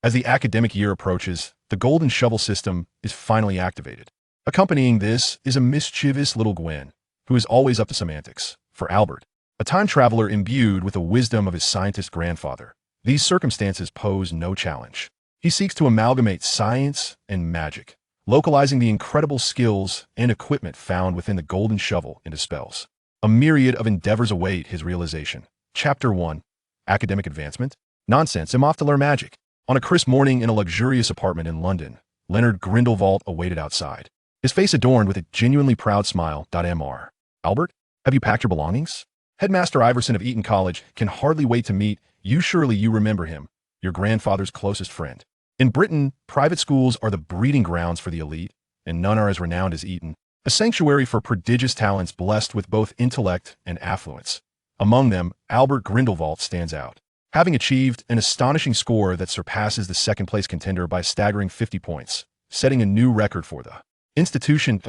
As the academic year approaches, the Golden Shovel system is finally activated. Accompanying this is a mischievous Little Gwen, who is always up to some antics. For Albert, a time traveler imbued with the wisdom of his scientist grandfather, these circumstances pose no challenge. He seeks to amalgamate science and magic, localizing the incredible skills and equipment found within the Golden Shovel into spells. A myriad of endeavors await his realization. Chapter 1. Academic Advancement? Nonsense, I'm off to learn magic. On a crisp morning in a luxurious apartment in London, Leonard Grindelwald awaited outside, his face adorned with a genuinely proud smile. Mr. Albert, have you packed your belongings? Headmaster Iverson of Eton College can hardly wait to meet you. Surely you remember him, your grandfather's closest friend. In Britain, private schools are the breeding grounds for the elite, and none are as renowned as Eton, a sanctuary for prodigious talents blessed with both intellect and affluence. Among them, Albert Grindelwald stands out, having achieved an astonishing score that surpasses the second-place contender by a staggering 50 points, setting a new record for the institution.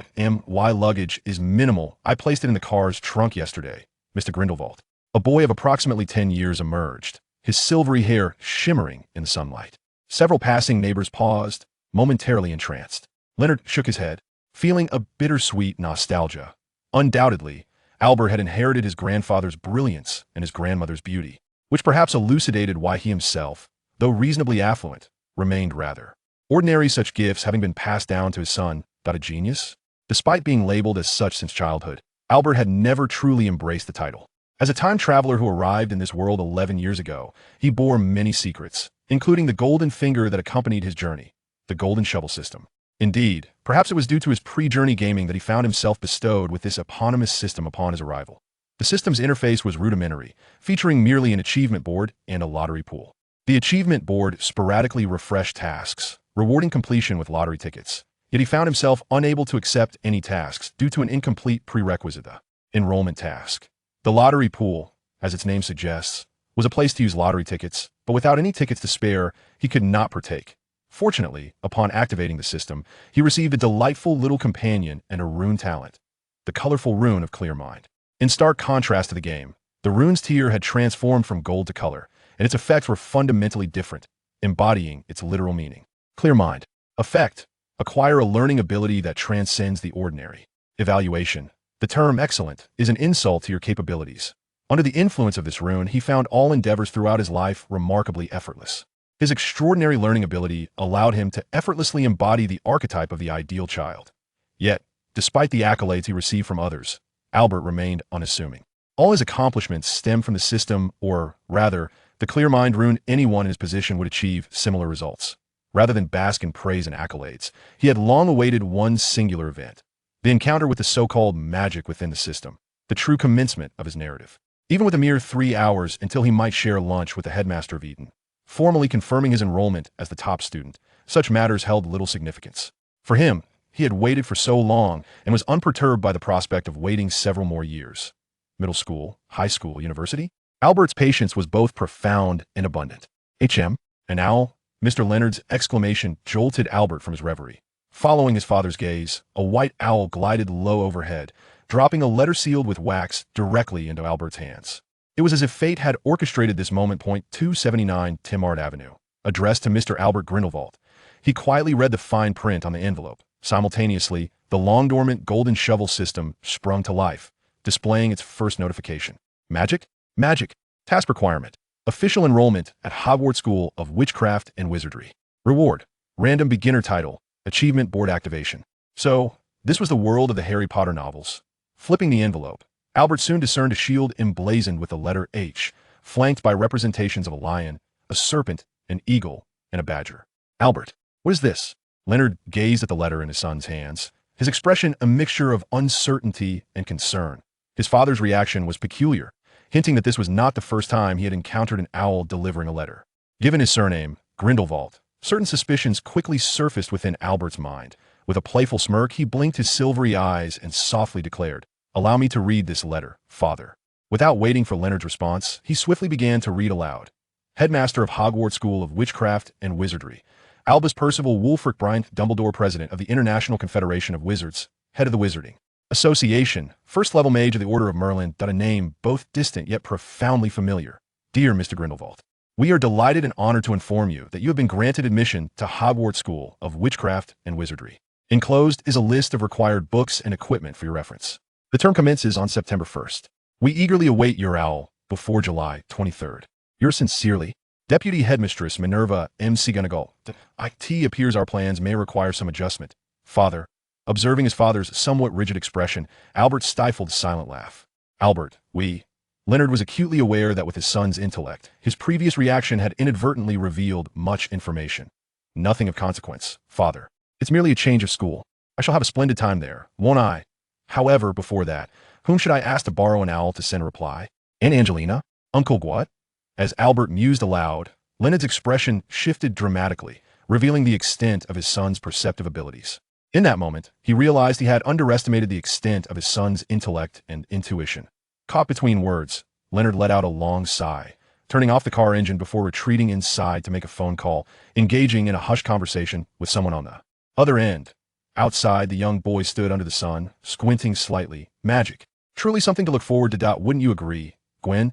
My luggage is minimal. I placed it in the car's trunk yesterday, Mr. Grindelwald. A boy of approximately 10 years emerged, his silvery hair shimmering in the sunlight. Several passing neighbors paused, momentarily entranced. Leonard shook his head, feeling a bittersweet nostalgia. Undoubtedly, Albert had inherited his grandfather's brilliance and his grandmother's beauty, which perhaps elucidated why he himself, though reasonably affluent, remained rather ordinary, such gifts having been passed down to his son. A genius? Despite being labeled as such since childhood, Albert had never truly embraced the title. As a time traveler who arrived in this world 11 years ago, he bore many secrets, including the golden finger that accompanied his journey, the Golden Shovel system. Indeed, perhaps it was due to his pre-journey gaming that he found himself bestowed with this eponymous system upon his arrival. The system's interface was rudimentary, featuring merely an achievement board and a lottery pool. The achievement board sporadically refreshed tasks, rewarding completion with lottery tickets. Yet he found himself unable to accept any tasks due to an incomplete prerequisite, the enrollment task. The lottery pool, as its name suggests, was a place to use lottery tickets, but without any tickets to spare, he could not partake. Fortunately, upon activating the system, he received a delightful little companion and a rune talent, the colorful rune of Clear Mind. In stark contrast to the game, the rune's tier had transformed from gold to color, and its effects were fundamentally different, embodying its literal meaning. Clear Mind. Effect. Acquire a learning ability that transcends the ordinary. Evaluation. The term excellent is an insult to your capabilities. Under the influence of this rune, he found all endeavors throughout his life remarkably effortless. His extraordinary learning ability allowed him to effortlessly embody the archetype of the ideal child. Yet, despite the accolades he received from others, Albert remained unassuming. All his accomplishments stemmed from the system, or rather, the Clear Mind rune. Anyone in his position would achieve similar results. Rather than bask in praise and accolades, he had long awaited one singular event, the encounter with the so-called magic within the system, the true commencement of his narrative. Even with a mere 3 hours until he might share lunch with the headmaster of Eton, formally confirming his enrollment as the top student, such matters held little significance. For him, he had waited for so long and was unperturbed by the prospect of waiting several more years. Middle school, high school, university? Albert's patience was both profound and abundant. An owl? Mr. Leonard's exclamation jolted Albert from his reverie. Following his father's gaze, a white owl glided low overhead, dropping a letter sealed with wax directly into Albert's hands. It was as if fate had orchestrated this moment. 279 Timard Avenue. Addressed to Mr. Albert Grindelwald. He quietly read the fine print on the envelope. Simultaneously, the long-dormant Golden Shovel system sprung to life, displaying its first notification. Magic? Magic. Task requirement. Official enrollment at Hogwarts School of Witchcraft and Wizardry. Reward. Random beginner title. Achievement board activation. So, this was the world of the Harry Potter novels. Flipping the envelope, Albert soon discerned a shield emblazoned with the letter H, flanked by representations of a lion, a serpent, an eagle, and a badger. Albert, what is this? Leonard gazed at the letter in his son's hands, his expression a mixture of uncertainty and concern. His father's reaction was peculiar, hinting that this was not the first time he had encountered an owl delivering a letter. Given his surname, Grindelwald, certain suspicions quickly surfaced within Albert's mind. With a playful smirk, he blinked his silvery eyes and softly declared, "Allow me to read this letter, father." Without waiting for Leonard's response, he swiftly began to read aloud. Headmaster of Hogwarts School of Witchcraft and Wizardry, Albus Percival Wulfric Bryant Dumbledore, President of the International Confederation of Wizards, Head of the Wizarding Association, First-Level Mage of the Order of Merlin. A name both distant yet profoundly familiar. Dear Mr. Grindelwald, We are delighted and honored to inform you that you have been granted admission to Hogwarts School of Witchcraft and Wizardry. Enclosed is a list of required books and equipment for your reference. The term commences on September 1st. We eagerly await your owl before July 23rd. Yours sincerely, Deputy Headmistress Minerva M. Seagunagal. It appears our plans may require some adjustment. Father. Observing his father's somewhat rigid expression, Albert stifled a silent laugh. Albert, Leonard was acutely aware that with his son's intellect, his previous reaction had inadvertently revealed much information. Nothing of consequence, father. It's merely a change of school. I shall have a splendid time there, won't I? However, before that, whom should I ask to borrow an owl to send a reply? Aunt Angelina? Uncle what? As Albert mused aloud, Leonard's expression shifted dramatically, revealing the extent of his son's perceptive abilities. In that moment, he realized he had underestimated the extent of his son's intellect and intuition. Caught between words, Leonard let out a long sigh, turning off the car engine before retreating inside to make a phone call, engaging in a hushed conversation with someone on the other end. Outside, the young boy stood under the sun, squinting slightly. Magic. Truly something to look forward to. Wouldn't you agree, Gwen?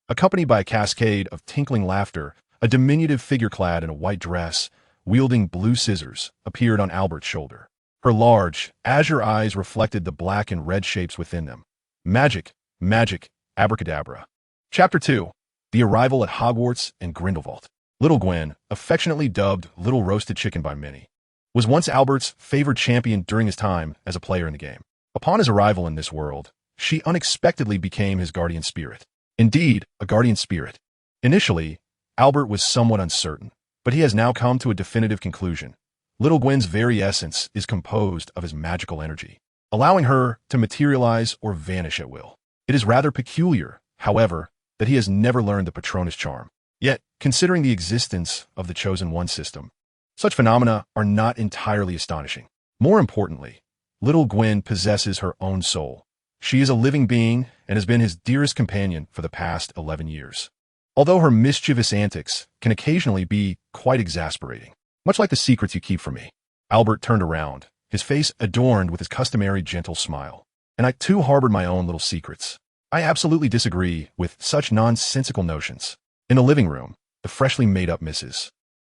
Accompanied by a cascade of tinkling laughter, a diminutive figure clad in a white dress, wielding blue scissors, appeared on Albert's shoulder. Her large, azure eyes reflected the black and red shapes within them. Magic. Magic, abracadabra. Chapter 2. The Arrival at Hogwarts and Grindelwald. Little Gwen, affectionately dubbed Little Roasted Chicken by many, was once Albert's favored champion during his time as a player in the game. Upon his arrival in this world, she unexpectedly became his guardian spirit. Indeed, a guardian spirit. Initially, Albert was somewhat uncertain, but he has now come to a definitive conclusion. Little Gwen's very essence is composed of his magical energy, allowing her to materialize or vanish at will. It is rather peculiar, however, that he has never learned the Patronus charm. Yet, considering the existence of the Chosen One system, such phenomena are not entirely astonishing. More importantly, Little Gwen possesses her own soul. She is a living being and has been his dearest companion for the past 11 years. Although her mischievous antics can occasionally be quite exasperating, much like the secrets you keep from me. Albert turned around, his face adorned with his customary gentle smile. And I too harbored my own little secrets. I absolutely disagree with such nonsensical notions. In the living room, the freshly made-up Mrs.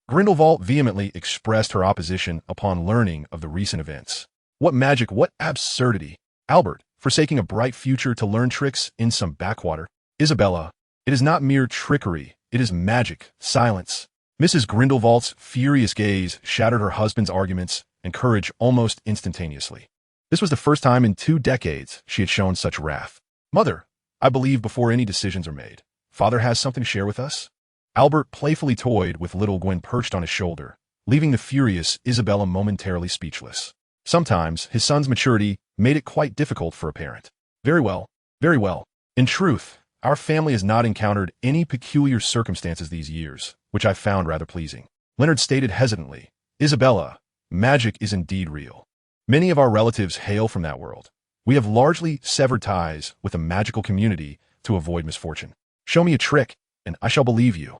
Grindelwald vehemently expressed her opposition upon learning of the recent events. What magic, what absurdity! Albert, forsaking a bright future to learn tricks in some backwater. Isabella, it is not mere trickery, it is magic. Silence. Mrs. Grindelwald's furious gaze shattered her husband's arguments and courage almost instantaneously. This was the first time in 2 decades she had shown such wrath. Mother, I believe before any decisions are made, Father has something to share with us? Albert playfully toyed with Little Gwen perched on his shoulder, leaving the furious Isabella momentarily speechless. Sometimes his son's maturity made it quite difficult for a parent. Very well, very well. In truth, our family has not encountered any peculiar circumstances these years, which I found rather pleasing. Leonard stated hesitantly, Isabella, magic is indeed real. Many of our relatives hail from that world. We have largely severed ties with a magical community to avoid misfortune. Show me a trick, and I shall believe you.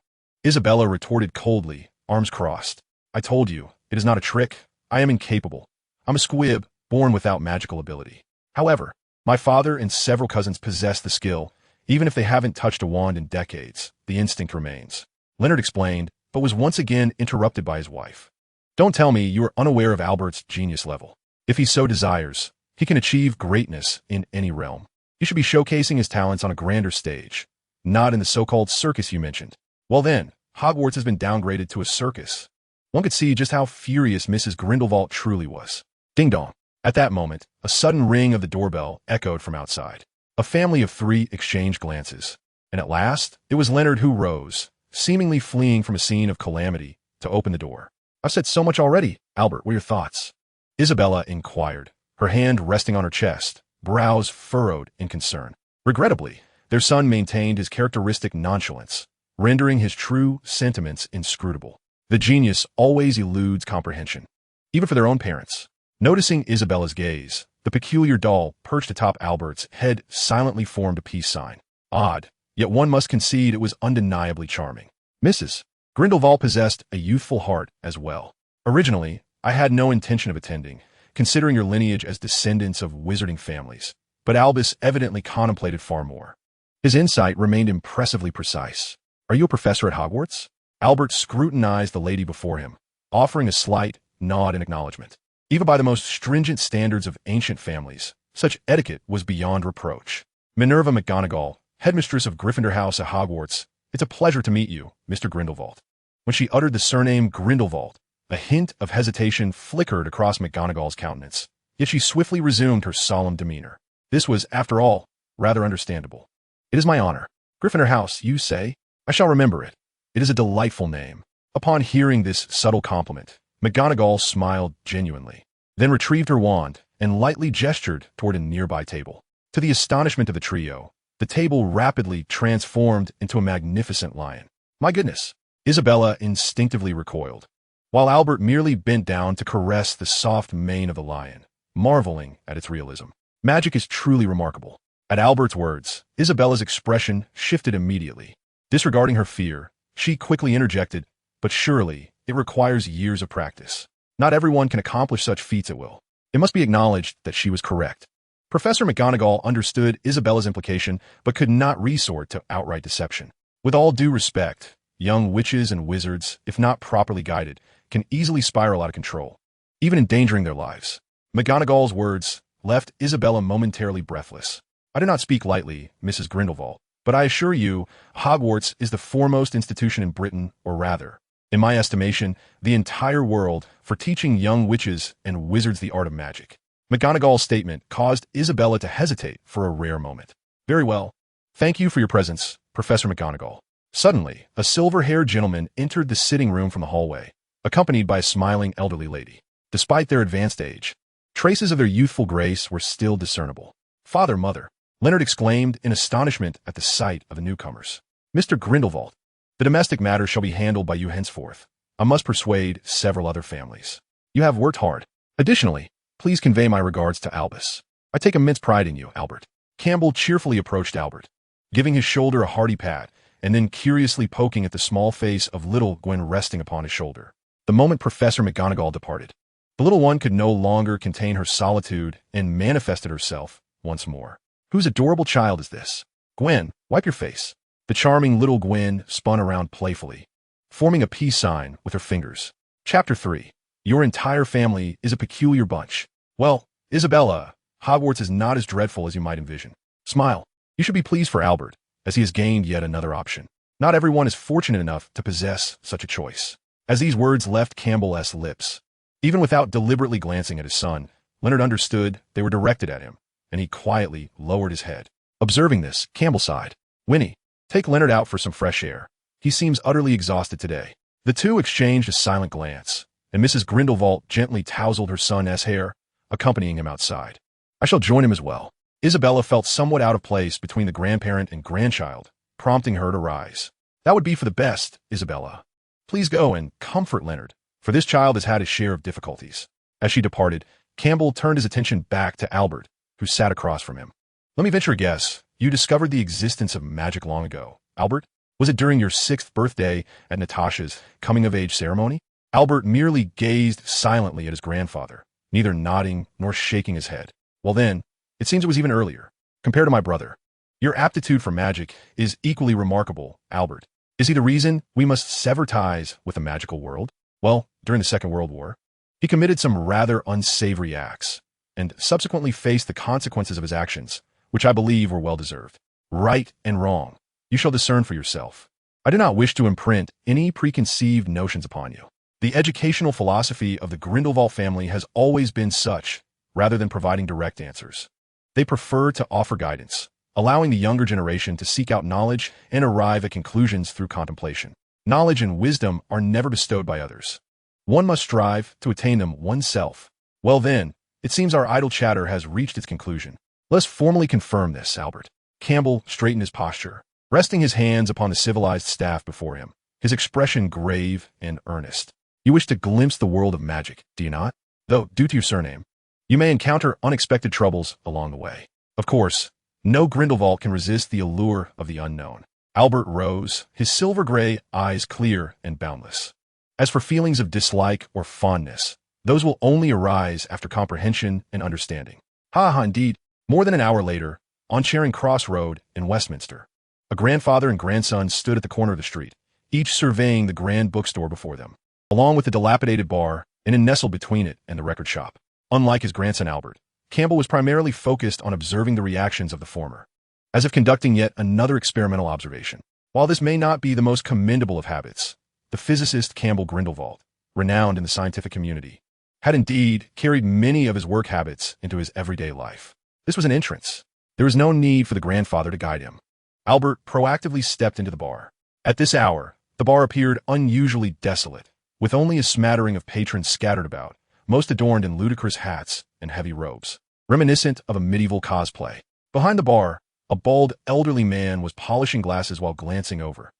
Isabella retorted coldly, arms crossed. I told you, it is not a trick. I am incapable. I'm a squib, born without magical ability. However, my father and several cousins possess the skill. Even if they haven't touched a wand in decades, the instinct remains. Leonard explained, but was once again interrupted by his wife. Don't tell me you are unaware of Albert's genius level. If he so desires, he can achieve greatness in any realm. He should be showcasing his talents on a grander stage, not in the so-called circus you mentioned. Well then, Hogwarts has been downgraded to a circus. One could see just how furious Mrs. Grindelwald truly was. Ding-dong. At that moment, a sudden ring of the doorbell echoed from outside. A family of 3 exchanged glances, and at last, it was Leonard who rose, seemingly fleeing from a scene of calamity, to open the door. I've said so much already. Albert, what are your thoughts? Isabella inquired, her hand resting on her chest, brows furrowed in concern. Regrettably, their son maintained his characteristic nonchalance, rendering his true sentiments inscrutable. The genius always eludes comprehension, even for their own parents. Noticing Isabella's gaze, the peculiar doll perched atop Albert's head silently formed a peace sign. Odd, yet one must concede it was undeniably charming. Mrs. Grindelwald possessed a youthful heart as well. Originally, I had no intention of attending, considering your lineage as descendants of wizarding families, but Albus evidently contemplated far more. His insight remained impressively precise. Are you a professor at Hogwarts? Albert scrutinized the lady before him, offering a slight nod in acknowledgement. Even by the most stringent standards of ancient families, such etiquette was beyond reproach. Minerva McGonagall, headmistress of Gryffindor House at Hogwarts, it's a pleasure to meet you, Mr. Grindelwald. When she uttered the surname Grindelwald, a hint of hesitation flickered across McGonagall's countenance, yet she swiftly resumed her solemn demeanor. This was, after all, rather understandable. It is my honor. Gryffindor House, you say? I shall remember it. It is a delightful name. Upon hearing this subtle compliment, McGonagall smiled genuinely, then retrieved her wand and lightly gestured toward a nearby table. To the astonishment of the trio, the table rapidly transformed into a magnificent lion. My goodness! Isabella instinctively recoiled, while Albert merely bent down to caress the soft mane of the lion, marveling at its realism. Magic is truly remarkable. At Albert's words, Isabella's expression shifted immediately. Disregarding her fear, she quickly interjected, but surely it requires years of practice. Not everyone can accomplish such feats at will. It must be acknowledged that she was correct. Professor McGonagall understood Isabella's implication, but could not resort to outright deception. With all due respect, young witches and wizards, if not properly guided, can easily spiral out of control, even endangering their lives. McGonagall's words left Isabella momentarily breathless. I do not speak lightly, Mrs. Grindelwald, but I assure you, Hogwarts is the foremost institution in Britain, or rather, in my estimation, the entire world, for teaching young witches and wizards the art of magic. McGonagall's statement caused Isabella to hesitate for a rare moment. Very well. Thank you for your presence, Professor McGonagall. Suddenly, a silver-haired gentleman entered the sitting room from the hallway, accompanied by a smiling elderly lady. Despite their advanced age, traces of their youthful grace were still discernible. Father, mother, Leonard exclaimed in astonishment at the sight of the newcomers. Mr. Grindelwald, the domestic matters shall be handled by you henceforth. I must persuade several other families. You have worked hard. Additionally, please convey my regards to Albus. I take immense pride in you, Albert. Campbell cheerfully approached Albert, giving his shoulder a hearty pat, and then curiously poking at the small face of Little Gwen resting upon his shoulder. The moment Professor McGonagall departed, the little one could no longer contain her solitude and manifested herself once more. Whose adorable child is this? Gwen, wipe your face. The charming Little Gwen spun around playfully, forming a peace sign with her fingers. Chapter 3. Your entire family is a peculiar bunch. Well, Isabella, Hogwarts is not as dreadful as you might envision. Smile. You should be pleased for Albert, as he has gained yet another option. Not everyone is fortunate enough to possess such a choice. As these words left Campbell's lips, even without deliberately glancing at his son, Leonard understood they were directed at him, and he quietly lowered his head. Observing this, Campbell sighed. Winnie, take Leonard out for some fresh air. He seems utterly exhausted today. The two exchanged a silent glance, and Mrs. Grindelwald gently tousled her son's hair, accompanying him outside. I shall join him as well. Isabella felt somewhat out of place between the grandparent and grandchild, prompting her to rise. That would be for the best, Isabella. Please go and comfort Leonard, for this child has had his share of difficulties. As she departed, Campbell turned his attention back to Albert, who sat across from him. Let me venture a guess. You discovered the existence of magic long ago. Albert, was it during your 6th birthday at Natasha's coming-of-age ceremony? Albert merely gazed silently at his grandfather, neither nodding nor shaking his head. Well then, it seems it was even earlier. Compared to my brother, your aptitude for magic is equally remarkable, Albert. Is he the reason we must sever ties with the magical world? Well, during the Second World War, he committed some rather unsavory acts, and subsequently faced the consequences of his actions, which I believe were well-deserved. Right and wrong, you shall discern for yourself. I do not wish to imprint any preconceived notions upon you. The educational philosophy of the Grindelwald family has always been such, rather than providing direct answers. They prefer to offer guidance, allowing the younger generation to seek out knowledge and arrive at conclusions through contemplation. Knowledge and wisdom are never bestowed by others. One must strive to attain them oneself. Well then, it seems our idle chatter has reached its conclusion. Let us formally confirm this, Albert. Campbell straightened his posture, resting his hands upon the civilized staff before him, his expression grave and earnest. You wish to glimpse the world of magic, do you not? Though, due to your surname, you may encounter unexpected troubles along the way. Of course, no Grindelwald can resist the allure of the unknown. Albert rose, his silver-gray eyes clear and boundless. As for feelings of dislike or fondness, those will only arise after comprehension and understanding. Ha ha, indeed. More than an hour later, on Charing Cross Road in Westminster, A grandfather and grandson stood at the corner of the street, each surveying the grand bookstore before them, along with the dilapidated bar and nestled between it and the record shop. Unlike his grandson Albert, Campbell was primarily focused on observing the reactions of the former, as if conducting yet another experimental observation. While this may not be the most commendable of habits, the physicist Campbell Grindelwald, renowned in the scientific community, had indeed carried many of his work habits into his everyday life. This was an entrance. There was no need for the grandfather to guide him. Albert proactively stepped into the bar. At this hour, the bar appeared unusually desolate, with only a smattering of patrons scattered about, most adorned in ludicrous hats and heavy robes, reminiscent of a medieval cosplay. Behind the bar, a bald, elderly man was polishing glasses while glancing over.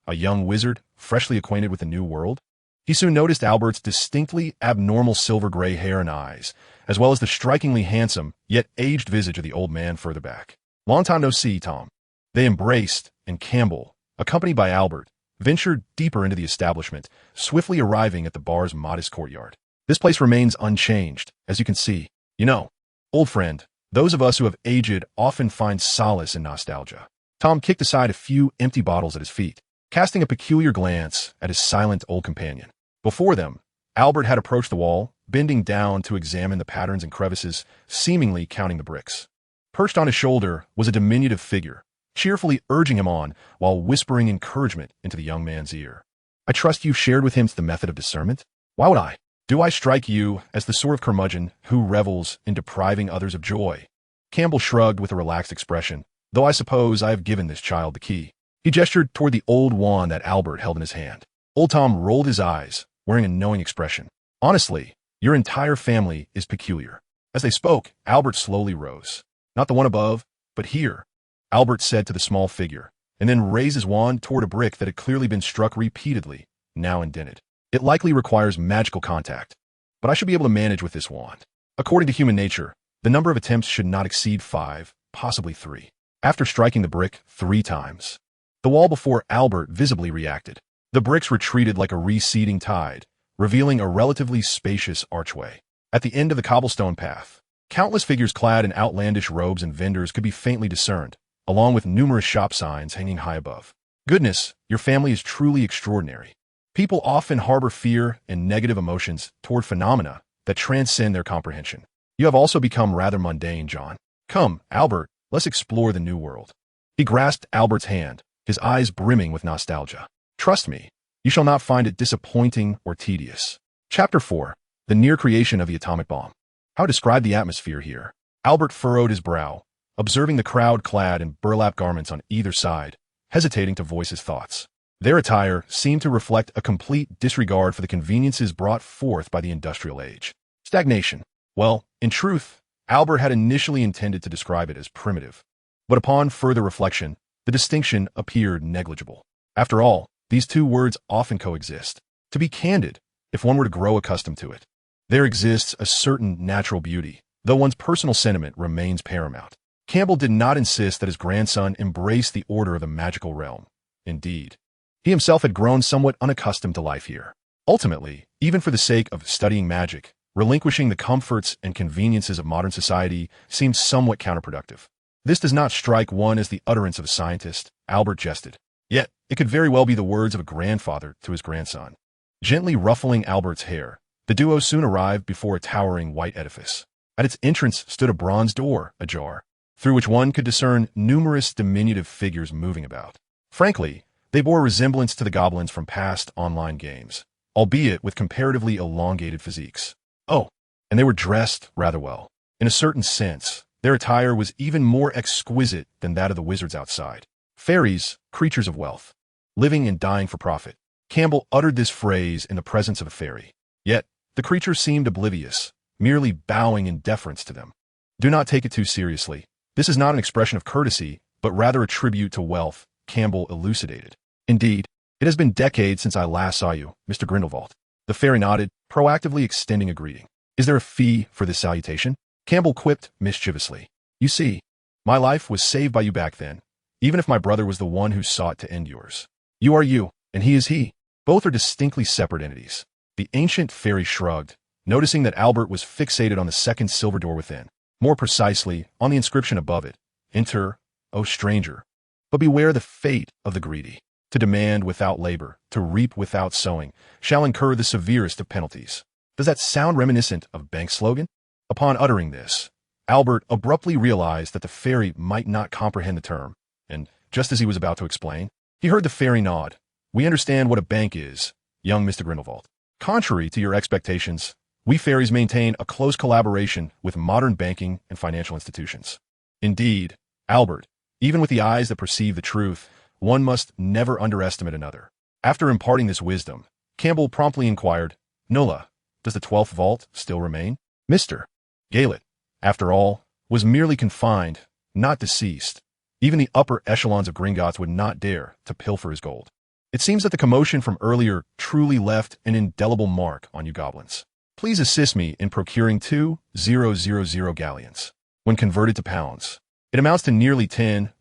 A young wizard, freshly acquainted with the new world? He soon noticed Albert's distinctly abnormal silver-gray hair and eyes, as well as the strikingly handsome, yet aged visage of the old man further back. "Long time no see, Tom." They embraced, and Campbell, accompanied by Albert, ventured deeper into the establishment, swiftly arriving at the bar's modest courtyard. "This place remains unchanged, as you can see. You know, old friend, those of us who have aged often find solace in nostalgia." Tom kicked aside a few empty bottles at his feet, casting a peculiar glance at his silent old companion. Before them, Albert had approached the wall, bending down to examine the patterns and crevices, seemingly counting the bricks. Perched on his shoulder was a diminutive figure, cheerfully urging him on while whispering encouragement into the young man's ear. "I trust you've shared with him the method of discernment? Why would I? Do I strike you as the sort of curmudgeon who revels in depriving others of joy?" Campbell shrugged with a relaxed expression, "Though I suppose I have given this child the key." He gestured toward the old wand that Albert held in his hand. Old Tom rolled his eyes, wearing a knowing expression. "Honestly, your entire family is peculiar." As they spoke, Albert slowly rose. "Not the one above, but here," Albert said to the small figure, and then raised his wand toward a brick that had clearly been struck repeatedly, now indented. "It likely requires magical contact, but I should be able to manage with this wand. According to human nature, the number of attempts should not exceed 5, possibly 3. After striking the brick 3 times, the wall before Albert visibly reacted. The bricks retreated like a receding tide, revealing a relatively spacious archway. At the end of the cobblestone path, countless figures clad in outlandish robes and vendors could be faintly discerned, along with numerous shop signs hanging high above. "Goodness, your family is truly extraordinary." People often harbor fear and negative emotions toward phenomena that transcend their comprehension. "You have also become rather mundane, John. Come, Albert, let's explore the new world." He grasped Albert's hand, his eyes brimming with nostalgia. "Trust me, you shall not find it disappointing or tedious." Chapter 4. The Near Creation of the Atomic Bomb. How describe the atmosphere here? Albert furrowed his brow, observing the crowd clad in burlap garments on either side, hesitating to voice his thoughts. Their attire seemed to reflect a complete disregard for the conveniences brought forth by the industrial age. Stagnation. Well, in truth, Albert had initially intended to describe it as primitive, but upon further reflection, the distinction appeared negligible. After all, these two words often coexist. To be candid, if one were to grow accustomed to it, there exists a certain natural beauty, though one's personal sentiment remains paramount. Campbell did not insist that his grandson embrace the order of the magical realm. Indeed, he himself had grown somewhat unaccustomed to life here. Ultimately, even for the sake of studying magic, relinquishing the comforts and conveniences of modern society seemed somewhat counterproductive. "This does not strike one as the utterance of a scientist," Albert jested. Yet, it could very well be the words of a grandfather to his grandson. Gently ruffling Albert's hair, the duo soon arrived before a towering white edifice. At its entrance stood a bronze door, ajar, through which one could discern numerous diminutive figures moving about. Frankly, they bore a resemblance to the goblins from past online games, albeit with comparatively elongated physiques. Oh, and they were dressed rather well. In a certain sense, their attire was even more exquisite than that of the wizards outside. Fairies, creatures of wealth, living and dying for profit. Campbell uttered this phrase in the presence of a fairy. Yet, the creature seemed oblivious, merely bowing in deference to them. "Do not take it too seriously. This is not an expression of courtesy, but rather a tribute to wealth," Campbell elucidated. "Indeed, it has been decades since I last saw you, Mr. Grindelwald." The fairy nodded, proactively extending a greeting. "Is there a fee for this salutation?" Campbell quipped mischievously. "You see, my life was saved by you back then, even if my brother was the one who sought to end yours. You are you, and he is he. Both are distinctly separate entities." The ancient fairy shrugged, noticing that Albert was fixated on the second silver door within, more precisely, on the inscription above it, "Enter, O stranger." But beware the fate of the greedy. To demand without labor, to reap without sowing, shall incur the severest of penalties. Does that sound reminiscent of Bank's slogan? Upon uttering this, Albert abruptly realized that the fairy might not comprehend the term, and just as he was about to explain, he heard the fairy nod. We understand what a bank is, young Mr. Grindelwald. Contrary to your expectations, we fairies maintain a close collaboration with modern banking and financial institutions. Indeed, Albert, even with the eyes that perceive the truth, one must never underestimate another. After imparting this wisdom, Campbell promptly inquired, Nola, does the 12th vault still remain? Mr. Galet, after all, was merely confined, not deceased. Even the upper echelons of Gringotts would not dare to pilfer his gold. It seems that the commotion from earlier truly left an indelible mark on you goblins. Please assist me in procuring 2,000 galleons. When converted to pounds, it amounts to nearly 10,000,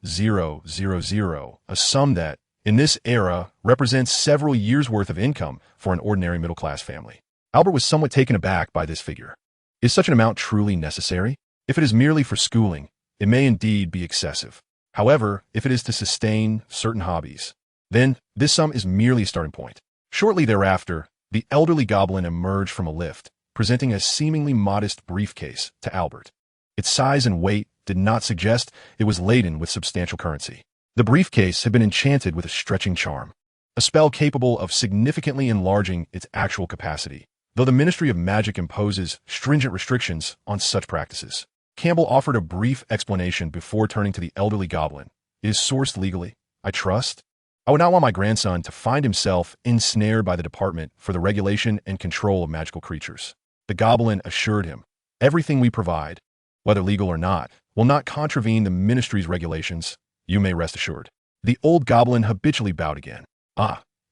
a sum that, in this era, represents several years' worth of income for an ordinary middle-class family. Albert was somewhat taken aback by this figure. Is such an amount truly necessary? If it is merely for schooling, it may indeed be excessive. However, if it is to sustain certain hobbies, then this sum is merely a starting point. Shortly thereafter, the elderly goblin emerged from a lift, presenting a seemingly modest briefcase to Albert. Its size and weight did not suggest it was laden with substantial currency. The briefcase had been enchanted with a stretching charm, a spell capable of significantly enlarging its actual capacity, though the Ministry of Magic imposes stringent restrictions on such practices. Campbell offered a brief explanation before turning to the elderly goblin. It is sourced legally, I trust. I would not want my grandson to find himself ensnared by the Department for the Regulation and Control of Magical Creatures. The goblin assured him, everything we provide, whether legal or not, will not contravene the Ministry's regulations. You may rest assured. The old goblin habitually bowed again.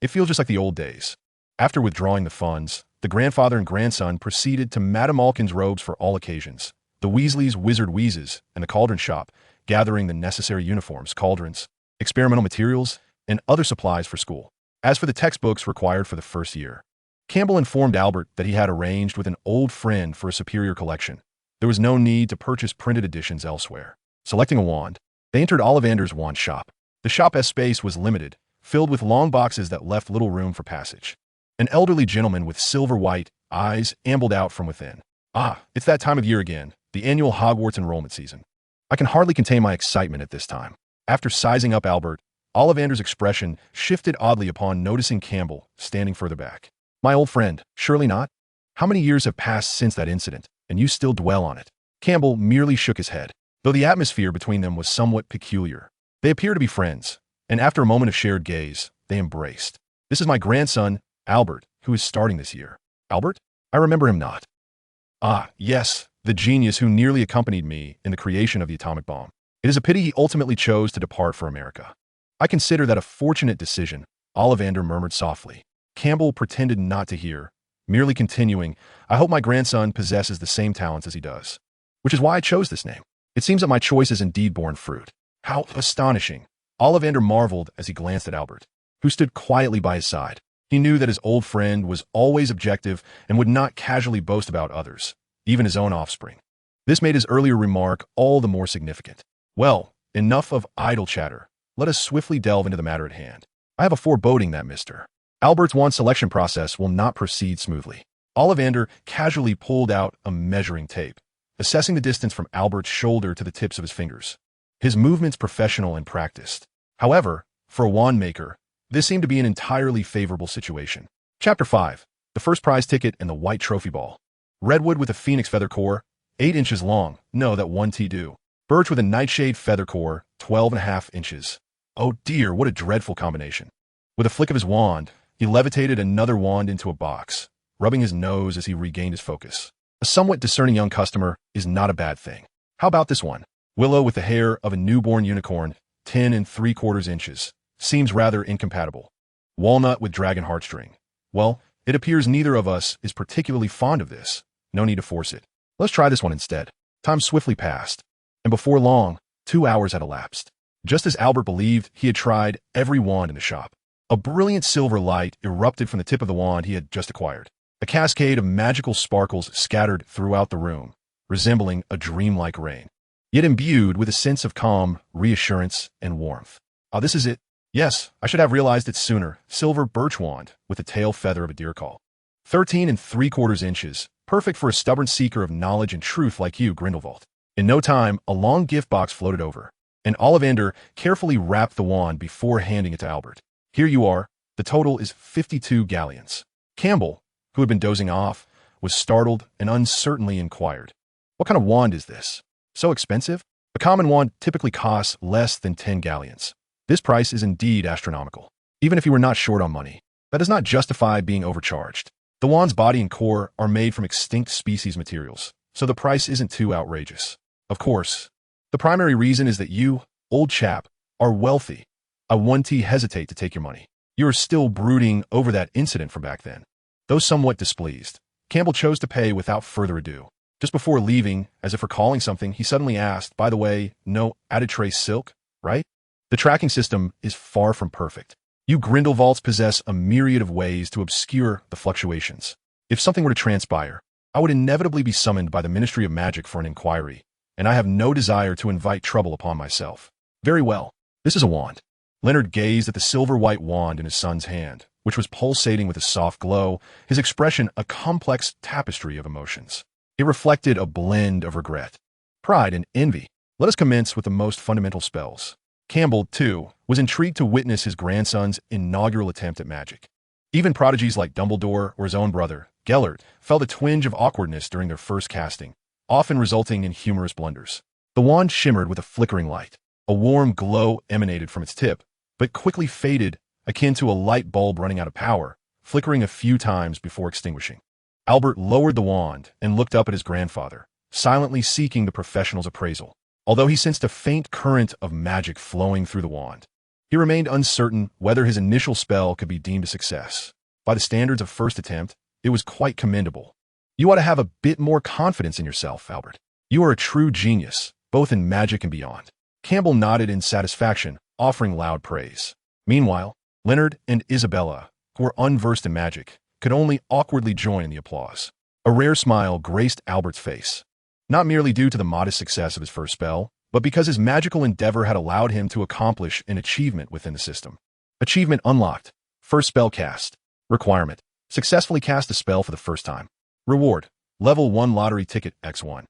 It feels just like the old days. After withdrawing the funds, the grandfather and grandson proceeded to Madame Alkin's robes for all occasions, the Weasleys' wizard wheezes, and the cauldron shop, gathering the necessary uniforms, cauldrons, experimental materials, and other supplies for school. As for the textbooks required for the first year, Campbell informed Albert that he had arranged with an old friend for a superior collection. There was no need to purchase printed editions elsewhere. Selecting a wand, they entered Ollivander's wand shop. The shop's space was limited, filled with long boxes that left little room for passage. An elderly gentleman with silver-white eyes ambled out from within. It's that time of year again, the annual Hogwarts enrollment season. I can hardly contain my excitement at this time. After sizing up Albert, Ollivander's expression shifted oddly upon noticing Campbell standing further back. My old friend, surely not? How many years have passed since that incident, and you still dwell on it? Campbell merely shook his head, though the atmosphere between them was somewhat peculiar. They appeared to be friends, and after a moment of shared gaze, they embraced. This is my grandson, Albert, who is starting this year. Albert? I remember him not. Yes, the genius who nearly accompanied me in the creation of the atomic bomb. It is a pity he ultimately chose to depart for America. I consider that a fortunate decision, Ollivander murmured softly. Campbell pretended not to hear, merely continuing, I hope my grandson possesses the same talents as he does. Which is why I chose this name. It seems that my choice has indeed borne fruit. How astonishing! Ollivander marveled as he glanced at Albert, who stood quietly by his side. He knew that his old friend was always objective and would not casually boast about others, even his own offspring. This made his earlier remark all the more significant. Well, enough of idle chatter. Let us swiftly delve into the matter at hand. I have a foreboding that Mr. Albert's wand selection process will not proceed smoothly. Ollivander casually pulled out a measuring tape, assessing the distance from Albert's shoulder to the tips of his fingers. His movements professional and practiced. However, for a wand maker, this seemed to be an entirely favorable situation. Chapter 5. The first prize ticket and the white trophy ball. Redwood with a phoenix feather core, 8 inches long. No, that one T do. Birch with a nightshade feather core, 12.5 inches. Oh dear, what a dreadful combination. With a flick of his wand, he levitated another wand into a box, rubbing his nose as he regained his focus. A somewhat discerning young customer is not a bad thing. How about this one? Willow with the hair of a newborn unicorn, 10.75 inches. Seems rather incompatible. Walnut with dragon heartstring. Well, it appears neither of us is particularly fond of this. No need to force it. Let's try this one instead. Time swiftly passed, and before long, 2 hours had elapsed. Just as Albert believed, he had tried every wand in the shop. A brilliant silver light erupted from the tip of the wand he had just acquired. A cascade of magical sparkles scattered throughout the room, resembling a dreamlike rain, yet imbued with a sense of calm, reassurance, and warmth. Oh, this is it. Yes, I should have realized it sooner. Silver birch wand with the tail feather of a deer call. 13 3/4 inches, perfect for a stubborn seeker of knowledge and truth like you, Grindelwald. In no time, a long gift box floated over, and Ollivander carefully wrapped the wand before handing it to Albert. Here you are. The total is 52 galleons. Campbell, who had been dozing off, was startled and uncertainly inquired, "What kind of wand is this? So expensive?" A common wand typically costs less than 10 galleons. This price is indeed astronomical. Even if you were not short on money, that does not justify being overcharged. The wand's body and core are made from extinct species materials, so the price isn't too outrageous. Of course, the primary reason is that you, old chap, are wealthy. I wouldn't hesitate to take your money. You are still brooding over that incident from back then. Though somewhat displeased, Campbell chose to pay without further ado. Just before leaving, as if recalling something, he suddenly asked, "By the way, no added trace silk, right?" The tracking system is far from perfect. You Grindelwalds possess a myriad of ways to obscure the fluctuations. If something were to transpire, I would inevitably be summoned by the Ministry of Magic for an inquiry, and I have no desire to invite trouble upon myself. Very well. This is a wand. Leonard gazed at the silver-white wand in his son's hand, which was pulsating with a soft glow, his expression a complex tapestry of emotions. It reflected a blend of regret, pride, and envy. Let us commence with the most fundamental spells. Campbell, too, was intrigued to witness his grandson's inaugural attempt at magic. Even prodigies like Dumbledore or his own brother, Gellert, felt a twinge of awkwardness during their first casting, often resulting in humorous blunders. The wand shimmered with a flickering light. A warm glow emanated from its tip, but quickly faded, akin to a light bulb running out of power, flickering a few times before extinguishing. Albert lowered the wand and looked up at his grandfather, silently seeking the professional's appraisal. Although he sensed a faint current of magic flowing through the wand, he remained uncertain whether his initial spell could be deemed a success. By the standards of first attempt, it was quite commendable. You ought to have a bit more confidence in yourself, Albert. You are a true genius, both in magic and beyond. Campbell nodded in satisfaction, offering loud praise. Meanwhile, Leonard and Isabella, who were unversed in magic, could only awkwardly join in the applause. A rare smile graced Albert's face, not merely due to the modest success of his first spell, but because his magical endeavor had allowed him to accomplish an achievement within the system. Achievement unlocked. First spell cast. Requirement: successfully cast a spell for the first time. Reward: level 1 lottery ticket X1.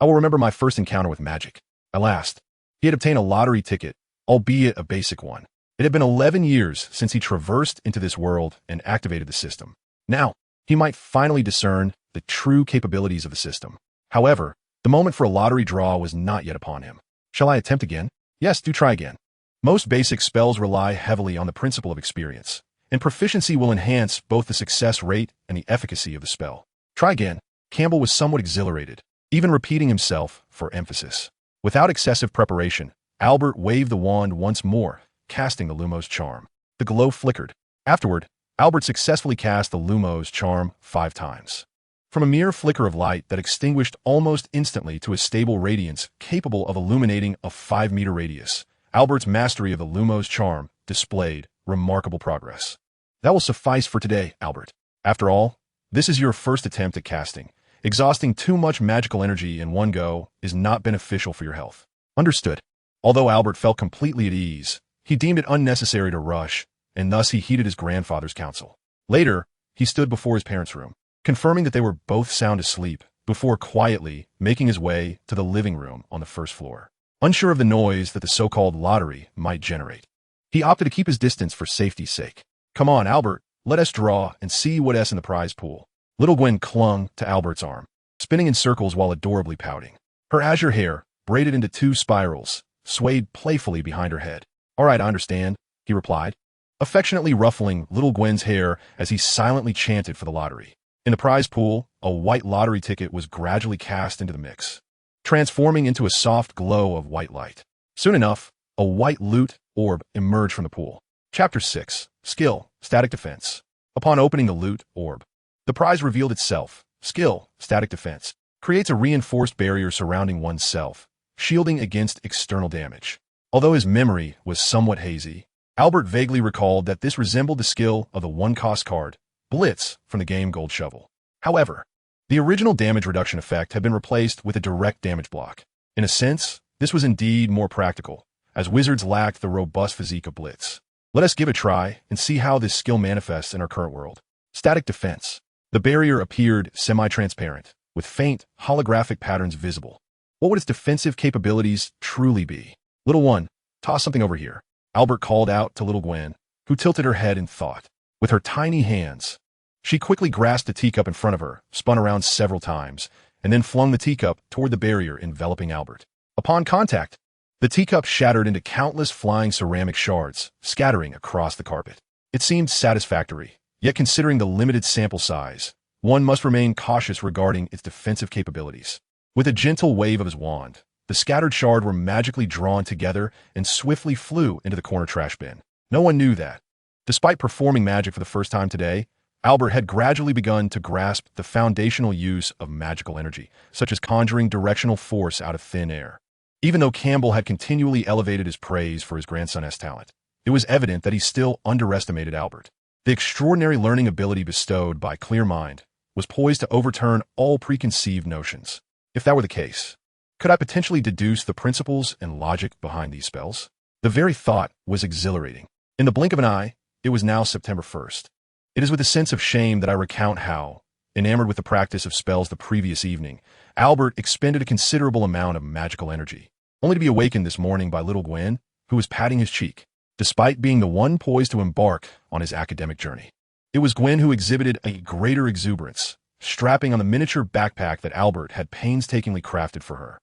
I will remember my first encounter with magic. At last, he had obtained a lottery ticket, albeit a basic one. It had been 11 years since he traversed into this world and activated the system. Now, he might finally discern the true capabilities of the system. However, the moment for a lottery draw was not yet upon him. Shall I attempt again? Yes, do try again. Most basic spells rely heavily on the principle of experience, and proficiency will enhance both the success rate and the efficacy of the spell. Try again. Campbell was somewhat exhilarated, even repeating himself for emphasis. Without excessive preparation, Albert waved the wand once more, casting the Lumos charm. The glow flickered. Afterward, Albert successfully cast the Lumos charm 5 times. From a mere flicker of light that extinguished almost instantly to a stable radiance capable of illuminating a 5-meter radius, Albert's mastery of the Lumos charm displayed remarkable progress. That will suffice for today, Albert. After all, this is your first attempt at casting. Exhausting too much magical energy in one go is not beneficial for your health. Understood. Although Albert felt completely at ease, he deemed it unnecessary to rush, and thus he heeded his grandfather's counsel. Later, he stood before his parents' room, confirming that they were both sound asleep, before quietly making his way to the living room on the first floor. Unsure of the noise that the so-called lottery might generate, he opted to keep his distance for safety's sake. Come on, Albert, let us draw and see what's in the prize pool. Little Gwen clung to Albert's arm, spinning in circles while adorably pouting. Her azure hair, braided into 2 spirals, swayed playfully behind her head. All right, I understand, he replied, affectionately ruffling Little Gwen's hair as he silently chanted for the lottery. In the prize pool, a white lottery ticket was gradually cast into the mix, transforming into a soft glow of white light. Soon enough, a white loot orb emerged from the pool. Chapter 6. Skill, Static Defense. Upon opening the loot orb, the prize revealed itself. Skill, Static Defense, creates a reinforced barrier surrounding oneself, shielding against external damage. Although his memory was somewhat hazy, Albert vaguely recalled that this resembled the skill of the 1-cost card, Blitz, from the game Gold Shovel. However, the original damage reduction effect had been replaced with a direct damage block. In a sense, this was indeed more practical, as wizards lacked the robust physique of Blitz. Let us give it a try and see how this skill manifests in our current world. Static defense. The barrier appeared semi-transparent, with faint, holographic patterns visible. What would its defensive capabilities truly be? Little one, toss something over here. Albert called out to Little Gwen, who tilted her head in thought. With her tiny hands, she quickly grasped the teacup in front of her, spun around several times, and then flung the teacup toward the barrier enveloping Albert. Upon contact, the teacup shattered into countless flying ceramic shards, scattering across the carpet. It seemed satisfactory, yet considering the limited sample size, one must remain cautious regarding its defensive capabilities. With a gentle wave of his wand, the scattered shards were magically drawn together and swiftly flew into the corner trash bin. No one knew that. Despite performing magic for the first time today, Albert had gradually begun to grasp the foundational use of magical energy, such as conjuring directional force out of thin air. Even though Campbell had continually elevated his praise for his grandson's talent, it was evident that he still underestimated Albert. The extraordinary learning ability bestowed by Clear Mind was poised to overturn all preconceived notions. If that were the case, could I potentially deduce the principles and logic behind these spells? The very thought was exhilarating. In the blink of an eye, it was now September 1st. It is with a sense of shame that I recount how, enamored with the practice of spells the previous evening, Albert expended a considerable amount of magical energy, only to be awakened this morning by Little Gwen, who was patting his cheek, despite being the one poised to embark on his academic journey. It was Gwen who exhibited a greater exuberance, strapping on the miniature backpack that Albert had painstakingly crafted for her.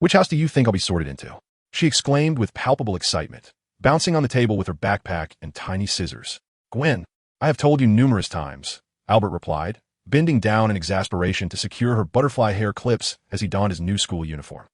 Which house do you think I'll be sorted into? She exclaimed with palpable excitement, bouncing on the table with her backpack and tiny scissors. Gwen, I have told you numerous times, Albert replied, bending down in exasperation to secure her butterfly hair clips as he donned his new school uniform.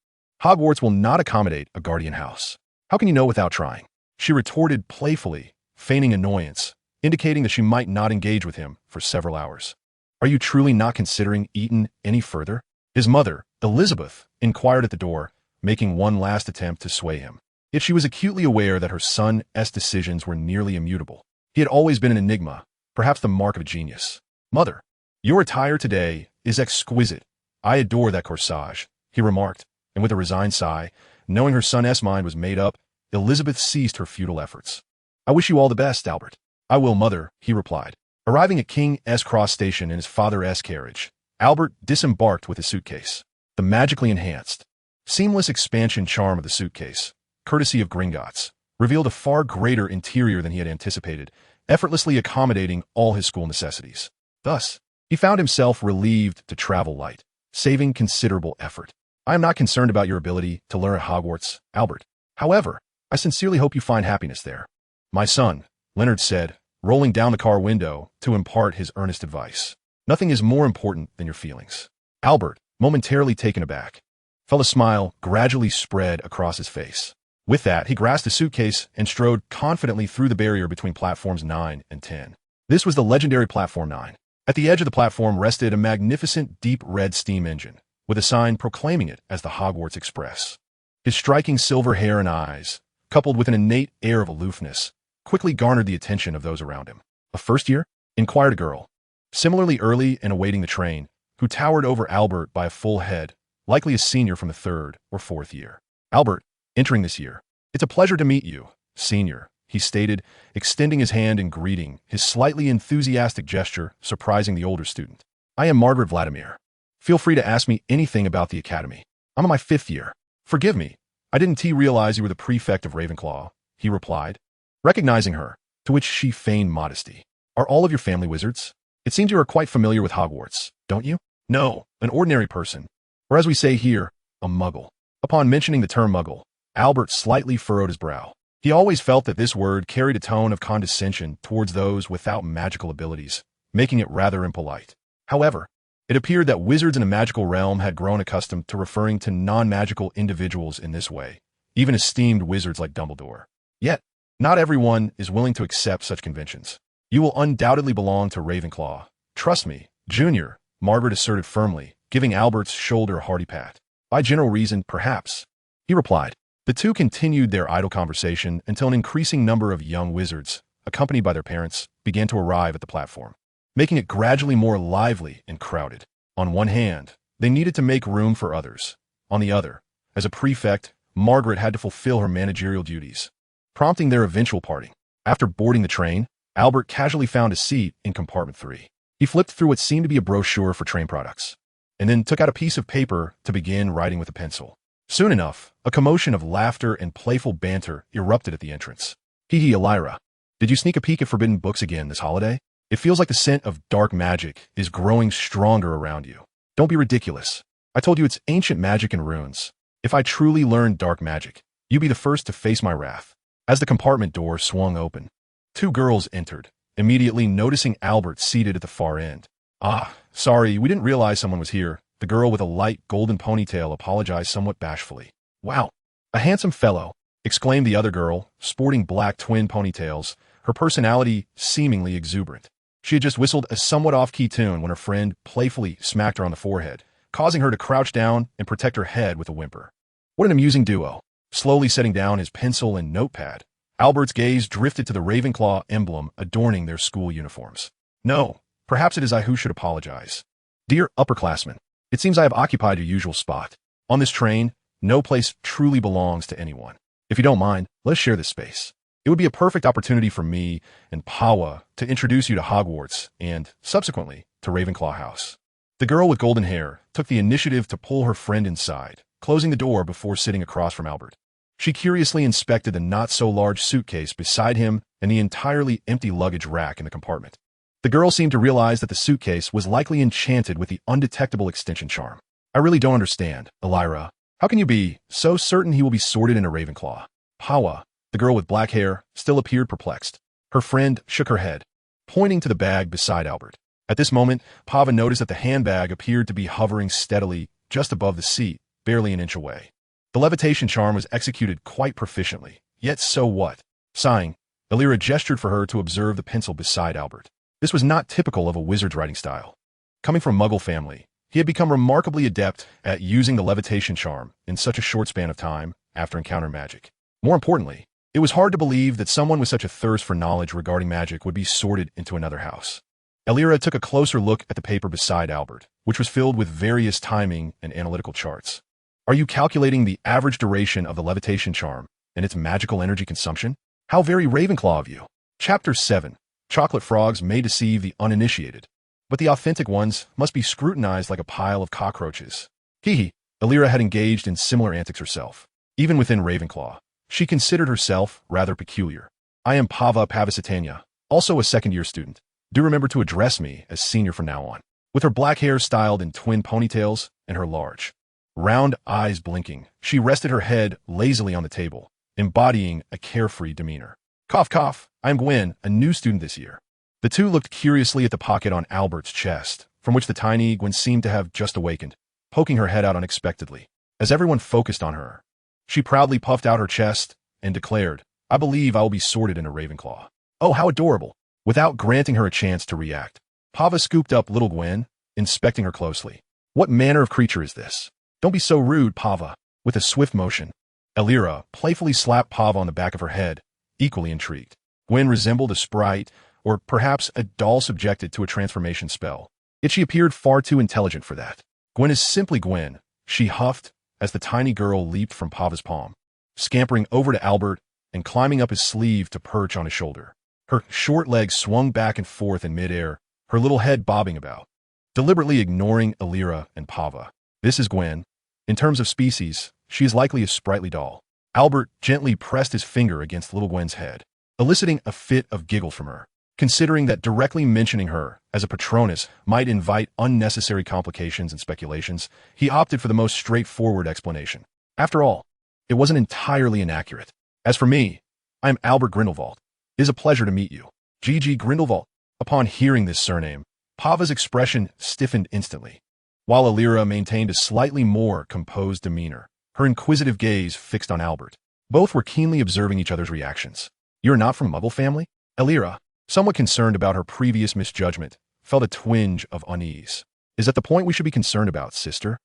Hogwarts will not accommodate a guardian house. How can you know without trying? She retorted playfully, feigning annoyance, indicating that she might not engage with him for several hours. Are you truly not considering Eton any further? His mother, Elizabeth, inquired at the door, making one last attempt to sway him. Yet she was acutely aware that her son's decisions were nearly immutable. He had always been an enigma, perhaps the mark of a genius. Mother, your attire today is exquisite. I adore that corsage, he remarked, and with a resigned sigh, knowing her son's mind was made up, Elizabeth ceased her futile efforts. I wish you all the best, Albert. I will, mother, he replied. Arriving at King's Cross Station in his father's carriage, Albert disembarked with his suitcase. The magically enhanced, seamless expansion charm of the suitcase, courtesy of Gringotts, revealed a far greater interior than he had anticipated, effortlessly accommodating all his school necessities. Thus, he found himself relieved to travel light, saving considerable effort. I am not concerned about your ability to learn at Hogwarts, Albert. However, I sincerely hope you find happiness there. My son, Leonard said, rolling down the car window to impart his earnest advice. Nothing is more important than your feelings. Albert, momentarily taken aback, felt a smile gradually spread across his face. With that, he grasped the suitcase and strode confidently through the barrier between platforms 9 and 10. This was the legendary Platform 9. At the edge of the platform rested a magnificent deep red steam engine, with a sign proclaiming it as the Hogwarts Express. His striking silver hair and eyes, coupled with an innate air of aloofness, quickly garnered the attention of those around him. A first year? Inquired a girl, similarly early and awaiting the train, who towered over Albert by a full head, likely a senior from the 3rd or 4th year. Albert, entering this year. It's a pleasure to meet you, senior, he stated, extending his hand in greeting, his slightly enthusiastic gesture surprising the older student. I am Margaret Vladimir. Feel free to ask me anything about the academy. I'm in my 5th year. Forgive me, I didn't realize you were the prefect of Ravenclaw, he replied, recognizing her, to which she feigned modesty. Are all of your family wizards? It seems you are quite familiar with Hogwarts, don't you? No, an ordinary person, or as we say here, a muggle. Upon mentioning the term muggle, Albert slightly furrowed his brow. He always felt that this word carried a tone of condescension towards those without magical abilities, making it rather impolite. However, it appeared that wizards in the magical realm had grown accustomed to referring to non-magical individuals in this way, even esteemed wizards like Dumbledore. Yet, not everyone is willing to accept such conventions. You will undoubtedly belong to Ravenclaw. Trust me, Junior, Margaret asserted firmly, giving Albert's shoulder a hearty pat. By general reason, perhaps, he replied. The two continued their idle conversation until an increasing number of young wizards, accompanied by their parents, began to arrive at the platform, making it gradually more lively and crowded. On one hand, they needed to make room for others. On the other, as a prefect, Margaret had to fulfill her managerial duties, prompting their eventual parting. After boarding the train, Albert casually found a seat in compartment 3. He flipped through what seemed to be a brochure for train products, and then took out a piece of paper to begin writing with a pencil. Soon enough, a commotion of laughter and playful banter erupted at the entrance. Hee hee, Elira. Did you sneak a peek at forbidden books again this holiday? It feels like the scent of dark magic is growing stronger around you. Don't be ridiculous. I told you it's ancient magic and runes. If I truly learned dark magic, you'd be the first to face my wrath. As the compartment door swung open, 2 girls entered, immediately noticing Albert seated at the far end. Ah, sorry, we didn't realize someone was here. The girl with a light golden ponytail apologized somewhat bashfully. Wow, a handsome fellow, exclaimed the other girl, sporting black twin ponytails, her personality seemingly exuberant. She had just whistled a somewhat off-key tune when her friend playfully smacked her on the forehead, causing her to crouch down and protect her head with a whimper. What an amusing duo. Slowly setting down his pencil and notepad, Albert's gaze drifted to the Ravenclaw emblem adorning their school uniforms. No, perhaps it is I who should apologize. Dear upperclassmen, it seems I have occupied your usual spot. On this train, no place truly belongs to anyone. If you don't mind, let us share this space. It would be a perfect opportunity for me and Pawa to introduce you to Hogwarts and, subsequently, to Ravenclaw House. The girl with golden hair took the initiative to pull her friend inside, closing the door before sitting across from Albert. She curiously inspected the not-so-large suitcase beside him and the entirely empty luggage rack in the compartment. The girl seemed to realize that the suitcase was likely enchanted with the undetectable extension charm. I really don't understand, Elira. How can you be so certain he will be sorted in a Ravenclaw? Pawa, the girl with black hair, still appeared perplexed. Her friend shook her head, pointing to the bag beside Albert. At this moment, Pava noticed that the handbag appeared to be hovering steadily just above the seat, barely an inch away. The levitation charm was executed quite proficiently, yet so what? Sighing, Elira gestured for her to observe the pencil beside Albert. This was not typical of a wizard's writing style. Coming from Muggle family, he had become remarkably adept at using the levitation charm in such a short span of time after encountering magic. More importantly, it was hard to believe that someone with such a thirst for knowledge regarding magic would be sorted into another house. Elira took a closer look at the paper beside Albert, which was filled with various timing and analytical charts. Are you calculating the average duration of the levitation charm and its magical energy consumption? How very Ravenclaw of you. Chapter 7. Chocolate frogs may deceive the uninitiated, but the authentic ones must be scrutinized like a pile of cockroaches. Hee. Elira had engaged in similar antics herself. Even within Ravenclaw, she considered herself rather peculiar. I am Pava Pavasitania, also a second-year student. Do remember to address me as senior from now on. With her black hair styled in twin ponytails and her large, round eyes blinking, she rested her head lazily on the table, embodying a carefree demeanor. Cough, cough. I am Gwen, a new student this year. The two looked curiously at the pocket on Albert's chest, from which the tiny Gwen seemed to have just awakened, poking her head out unexpectedly. As everyone focused on her, she proudly puffed out her chest and declared, I believe I will be sorted in a Ravenclaw. Oh, how adorable. Without granting her a chance to react, Pava scooped up Little Gwen, inspecting her closely. What manner of creature is this? Don't be so rude, Pava. With a swift motion, Elira playfully slapped Pava on the back of her head, equally intrigued. Gwen resembled a sprite, or perhaps a doll subjected to a transformation spell. Yet she appeared far too intelligent for that. Gwen is simply Gwen, she huffed as the tiny girl leaped from Pava's palm, scampering over to Albert and climbing up his sleeve to perch on his shoulder. Her short legs swung back and forth in midair, her little head bobbing about, deliberately ignoring Elira and Pava. This is Gwen. In terms of species, she is likely a sprightly doll. Albert gently pressed his finger against Little Gwen's head, eliciting a fit of giggle from her. Considering that directly mentioning her as a Patronus might invite unnecessary complications and speculations, he opted for the most straightforward explanation. After all, it wasn't entirely inaccurate. As for me, I am Albert Grindelwald. It is a pleasure to meet you. G.G. Grindelwald. Upon hearing this surname, Pava's expression stiffened instantly. While Elira maintained a slightly more composed demeanor, her inquisitive gaze fixed on Albert. Both were keenly observing each other's reactions. You are not from Muggle family? Elira, somewhat concerned about her previous misjudgment, felt a twinge of unease. Is that the point we should be concerned about, sister?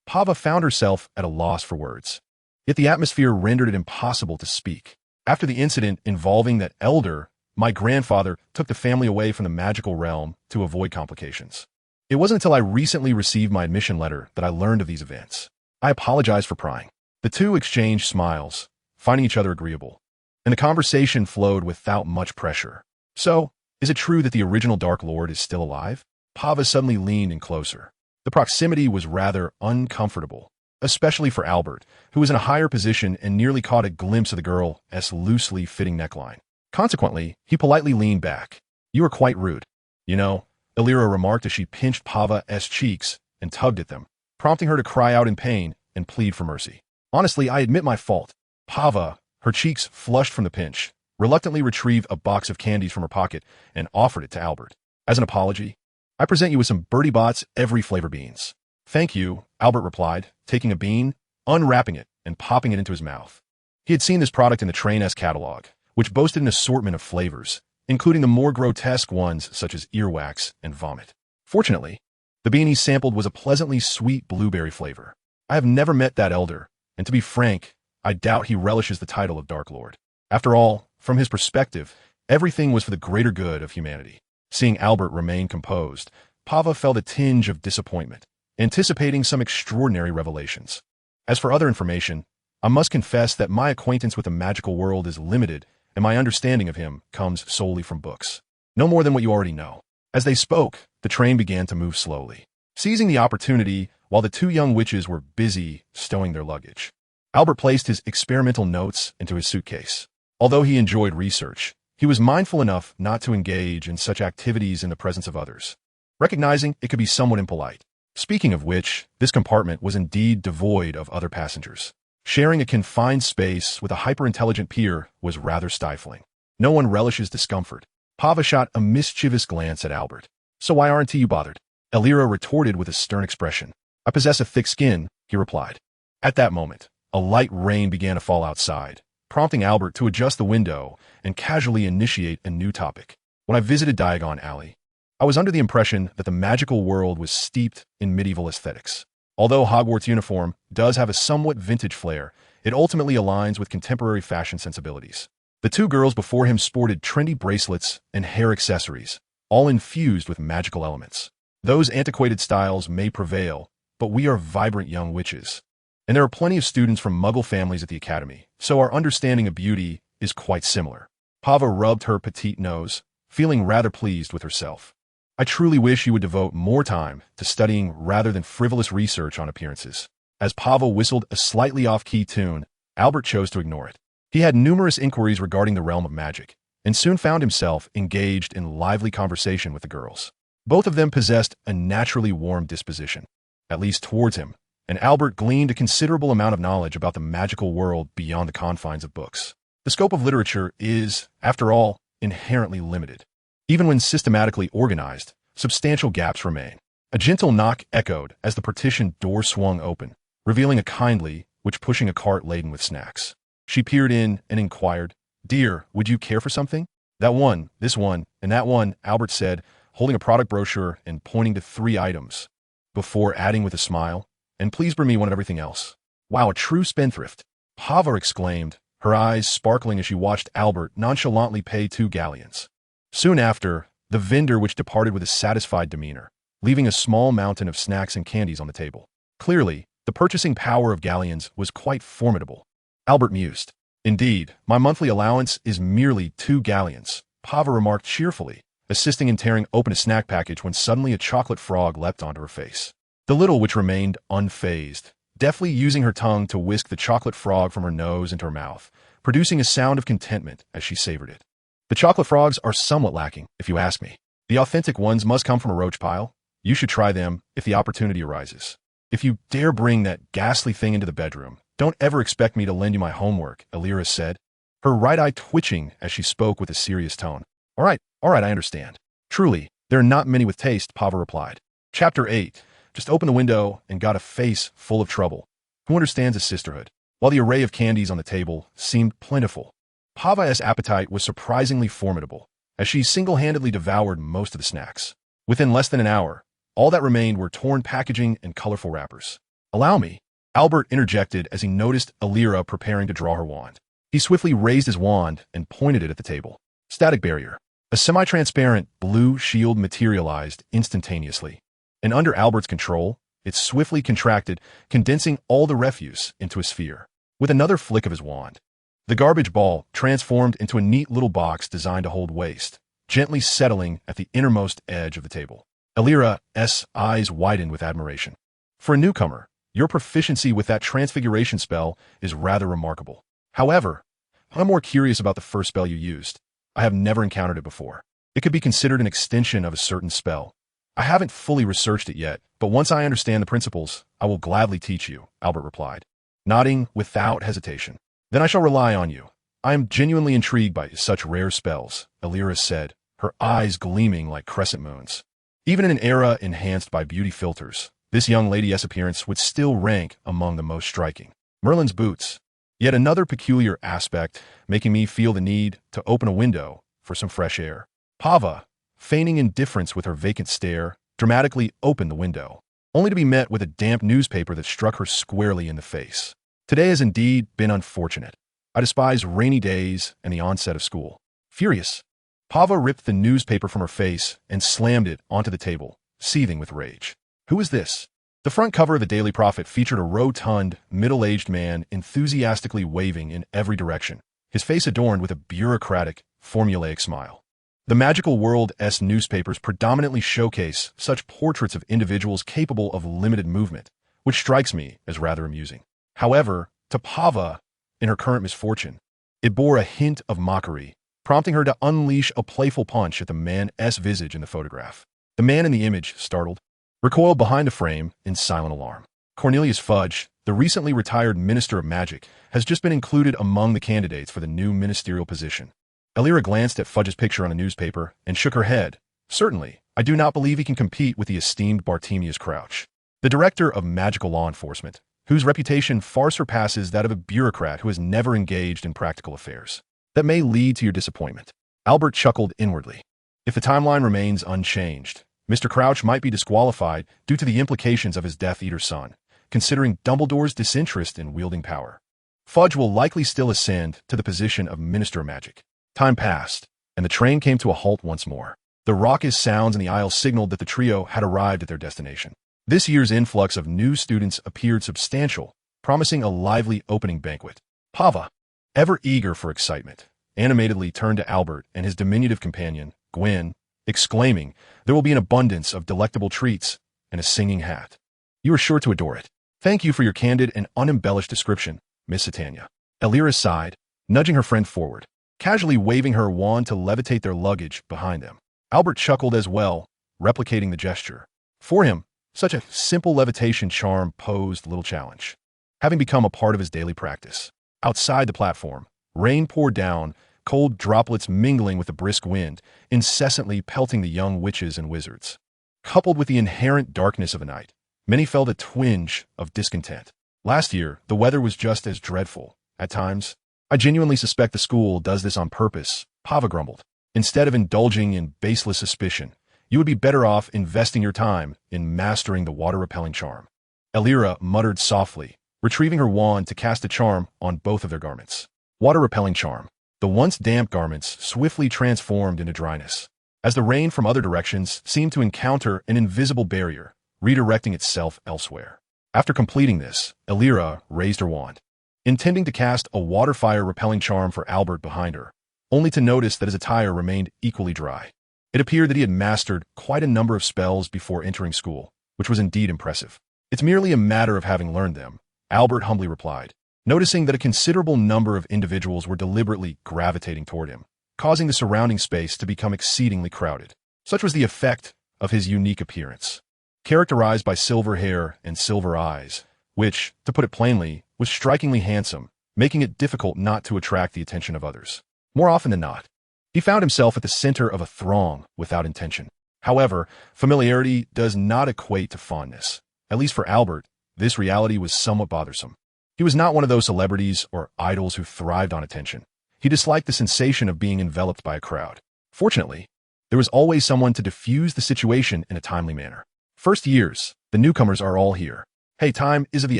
Pava found herself at a loss for words. Yet the atmosphere rendered it impossible to speak. After the incident involving that elder, my grandfather took the family away from the magical realm to avoid complications. It wasn't until I recently received my admission letter that I learned of these events. I apologize for prying. The two exchanged smiles, finding each other agreeable, and the conversation flowed without much pressure. So, is it true that the original Dark Lord is still alive? Pava suddenly leaned in closer. The proximity was rather uncomfortable, especially for Albert, who was in a higher position and nearly caught a glimpse of the girl's loosely fitting neckline. Consequently, he politely leaned back. "You are quite rude." "You know," Illyria remarked as she pinched Pava's cheeks and tugged at them, prompting her to cry out in pain and plead for mercy. "Honestly, I admit my fault." Pava, her cheeks flushed from the pinch, reluctantly retrieved a box of candies from her pocket and offered it to Albert. "As an apology, I present you with some Bertie Bott's every flavor beans." "Thank you," Albert replied, taking a bean, unwrapping it, and popping it into his mouth. He had seen this product in the Train-S catalog, which boasted an assortment of flavors, including the more grotesque ones such as earwax and vomit. Fortunately, the bean he sampled was a pleasantly sweet blueberry flavor. "I have never met that elder, and to be frank, I doubt he relishes the title of Dark Lord. After all, from his perspective, everything was for the greater good of humanity." Seeing Albert remain composed, Pava felt a tinge of disappointment, anticipating some extraordinary revelations. "As for other information, I must confess that my acquaintance with the magical world is limited, and my understanding of him comes solely from books. No more than what you already know." As they spoke, the train began to move slowly, seizing the opportunity while the two young witches were busy stowing their luggage. Albert placed his experimental notes into his suitcase. Although he enjoyed research, he was mindful enough not to engage in such activities in the presence of others, recognizing it could be somewhat impolite. Speaking of which, this compartment was indeed devoid of other passengers. Sharing a confined space with a hyper-intelligent peer was rather stifling. No one relishes discomfort. Pava shot a mischievous glance at Albert. "So why aren't you bothered?" Illyria retorted with a stern expression. "I possess a thick skin," he replied. At that moment, a light rain began to fall outside, prompting Albert to adjust the window and casually initiate a new topic. "When I visited Diagon Alley, I was under the impression that the magical world was steeped in medieval aesthetics. Although Hogwarts' uniform does have a somewhat vintage flair, it ultimately aligns with contemporary fashion sensibilities." The two girls before him sported trendy bracelets and hair accessories, all infused with magical elements. "Those antiquated styles may prevail, but we are vibrant young witches. And there are plenty of students from Muggle families at the Academy, so our understanding of beauty is quite similar." Pava rubbed her petite nose, feeling rather pleased with herself. "I truly wish you would devote more time to studying rather than frivolous research on appearances." As Pava whistled a slightly off-key tune, Albert chose to ignore it. He had numerous inquiries regarding the realm of magic, and soon found himself engaged in lively conversation with the girls. Both of them possessed a naturally warm disposition, at least towards him, and Albert gleaned a considerable amount of knowledge about the magical world beyond the confines of books. The scope of literature is, after all, inherently limited. Even when systematically organized, substantial gaps remain. A gentle knock echoed as the partition door swung open, revealing a kindly witch pushing a cart laden with snacks. She peered in and inquired, "Dear, would you care for something?" "That one, this one, and that one," Albert said, holding a product brochure and pointing to 3 items, before adding with a smile, "And please bring me one of everything else." "Wow, a true spendthrift," Pava exclaimed, her eyes sparkling as she watched Albert nonchalantly pay 2 galleons. Soon after, the vendor which departed with a satisfied demeanor, leaving a small mountain of snacks and candies on the table. Clearly, the purchasing power of galleons was quite formidable. Albert mused. "Indeed, my monthly allowance is merely 2 galleons," Pava remarked cheerfully, assisting in tearing open a snack package when suddenly a chocolate frog leapt onto her face. The little witch remained unfazed, deftly using her tongue to whisk the chocolate frog from her nose into her mouth, producing a sound of contentment as she savored it. "The chocolate frogs are somewhat lacking, if you ask me. The authentic ones must come from a roach pile. You should try them if the opportunity arises. If you dare bring that ghastly thing into the bedroom, don't ever expect me to lend you my homework," Illyria said, her right eye twitching as she spoke with a serious tone. All right, I understand." "Truly, there are not many with taste," Pava replied. Chapter 8. Just opened the window and got a face full of trouble. Who understands a sisterhood? While the array of candies on the table seemed plentiful, Pava's appetite was surprisingly formidable, as she single-handedly devoured most of the snacks. Within less than an hour, all that remained were torn packaging and colorful wrappers. "Allow me," Albert interjected as he noticed Illyria preparing to draw her wand. He swiftly raised his wand and pointed it at the table. Static barrier. A semi-transparent blue shield materialized instantaneously, and under Albert's control, It swiftly contracted, condensing all the refuse into a sphere. With another flick of his wand, the garbage ball transformed into a neat little box designed to hold waste, gently settling at the innermost edge of the table. Elira's eyes widened with admiration. For a newcomer, your proficiency with that transfiguration spell is rather remarkable. However, I'm more curious about the first spell you used. I have never encountered it before. It could be considered an extension of a certain spell. I haven't fully researched it yet, but once I understand the principles, I will gladly teach you, Albert replied, nodding without hesitation. Then I shall rely on you. I am genuinely intrigued by such rare spells, Elira said, her eyes gleaming like crescent moons. Even in an era enhanced by beauty filters, this young lady's appearance would still rank among the most striking. Merlin's boots. Yet another peculiar aspect, making me feel the need to open a window for some fresh air. Pava, feigning indifference with her vacant stare, dramatically opened the window, only to be met with a damp newspaper that struck her squarely in the face. Today has indeed been unfortunate. I despise rainy days and the onset of school. Furious, Pava ripped the newspaper from her face and slammed it onto the table, seething with rage. Who is this? The front cover of the Daily Prophet featured a rotund, middle-aged man enthusiastically waving in every direction, his face adorned with a bureaucratic, formulaic smile. The Magical World's newspapers predominantly showcase such portraits of individuals capable of limited movement, which strikes me as rather amusing. However, to Pava, in her current misfortune, it bore a hint of mockery, prompting her to unleash a playful punch at the man's visage in the photograph. The man in the image, startled, recoiled behind the frame in silent alarm. Cornelius Fudge, the recently retired Minister of Magic, has just been included among the candidates for the new ministerial position. Elira glanced at Fudge's picture on a newspaper and shook her head. Certainly, I do not believe he can compete with the esteemed Bartemius Crouch, the director of magical law enforcement, whose reputation far surpasses that of a bureaucrat who has never engaged in practical affairs. That may lead to your disappointment. Albert chuckled inwardly. If the timeline remains unchanged, Mr. Crouch might be disqualified due to the implications of his Death Eater son, considering Dumbledore's disinterest in wielding power. Fudge will likely still ascend to the position of Minister of Magic. Time passed, and the train came to a halt once more. The raucous sounds in the aisle signaled that the trio had arrived at their destination. This year's influx of new students appeared substantial, promising a lively opening banquet. Pava, ever eager for excitement, animatedly turned to Albert and his diminutive companion, Gwen, exclaiming, "There will be an abundance of delectable treats and a singing hat. You are sure to adore it. Thank you for your candid and unembellished description, Miss Satania." Elira sighed, nudging her friend forward, casually waving her wand to levitate their luggage behind them. Albert chuckled as well, replicating the gesture. For him, such a simple levitation charm posed little challenge, having become a part of his daily practice. Outside the platform, rain poured down, cold droplets mingling with the brisk wind, incessantly pelting the young witches and wizards. Coupled with the inherent darkness of the night, many felt a twinge of discontent. Last year, the weather was just as dreadful. At times, I genuinely suspect the school does this on purpose, Pava grumbled. Instead of indulging in baseless suspicion, you would be better off investing your time in mastering the water-repelling charm. Elira muttered softly, retrieving her wand to cast a charm on both of their garments. Water-repelling charm. The once damp garments swiftly transformed into dryness, as the rain from other directions seemed to encounter an invisible barrier, redirecting itself elsewhere. After completing this, Elira raised her wand, intending to cast a water-fire-repelling charm for Albert behind her, only to notice that his attire remained equally dry. It appeared that he had mastered quite a number of spells before entering school, which was indeed impressive. "It's merely a matter of having learned them," Albert humbly replied, noticing that a considerable number of individuals were deliberately gravitating toward him, causing the surrounding space to become exceedingly crowded. Such was the effect of his unique appearance, characterized by silver hair and silver eyes, which, to put it plainly, was strikingly handsome, making it difficult not to attract the attention of others. More often than not, he found himself at the center of a throng without intention. However, familiarity does not equate to fondness. At least for Albert, this reality was somewhat bothersome. He was not one of those celebrities or idols who thrived on attention. He disliked the sensation of being enveloped by a crowd. Fortunately, there was always someone to diffuse the situation in a timely manner. First years, the newcomers are all here. Hey, time is of the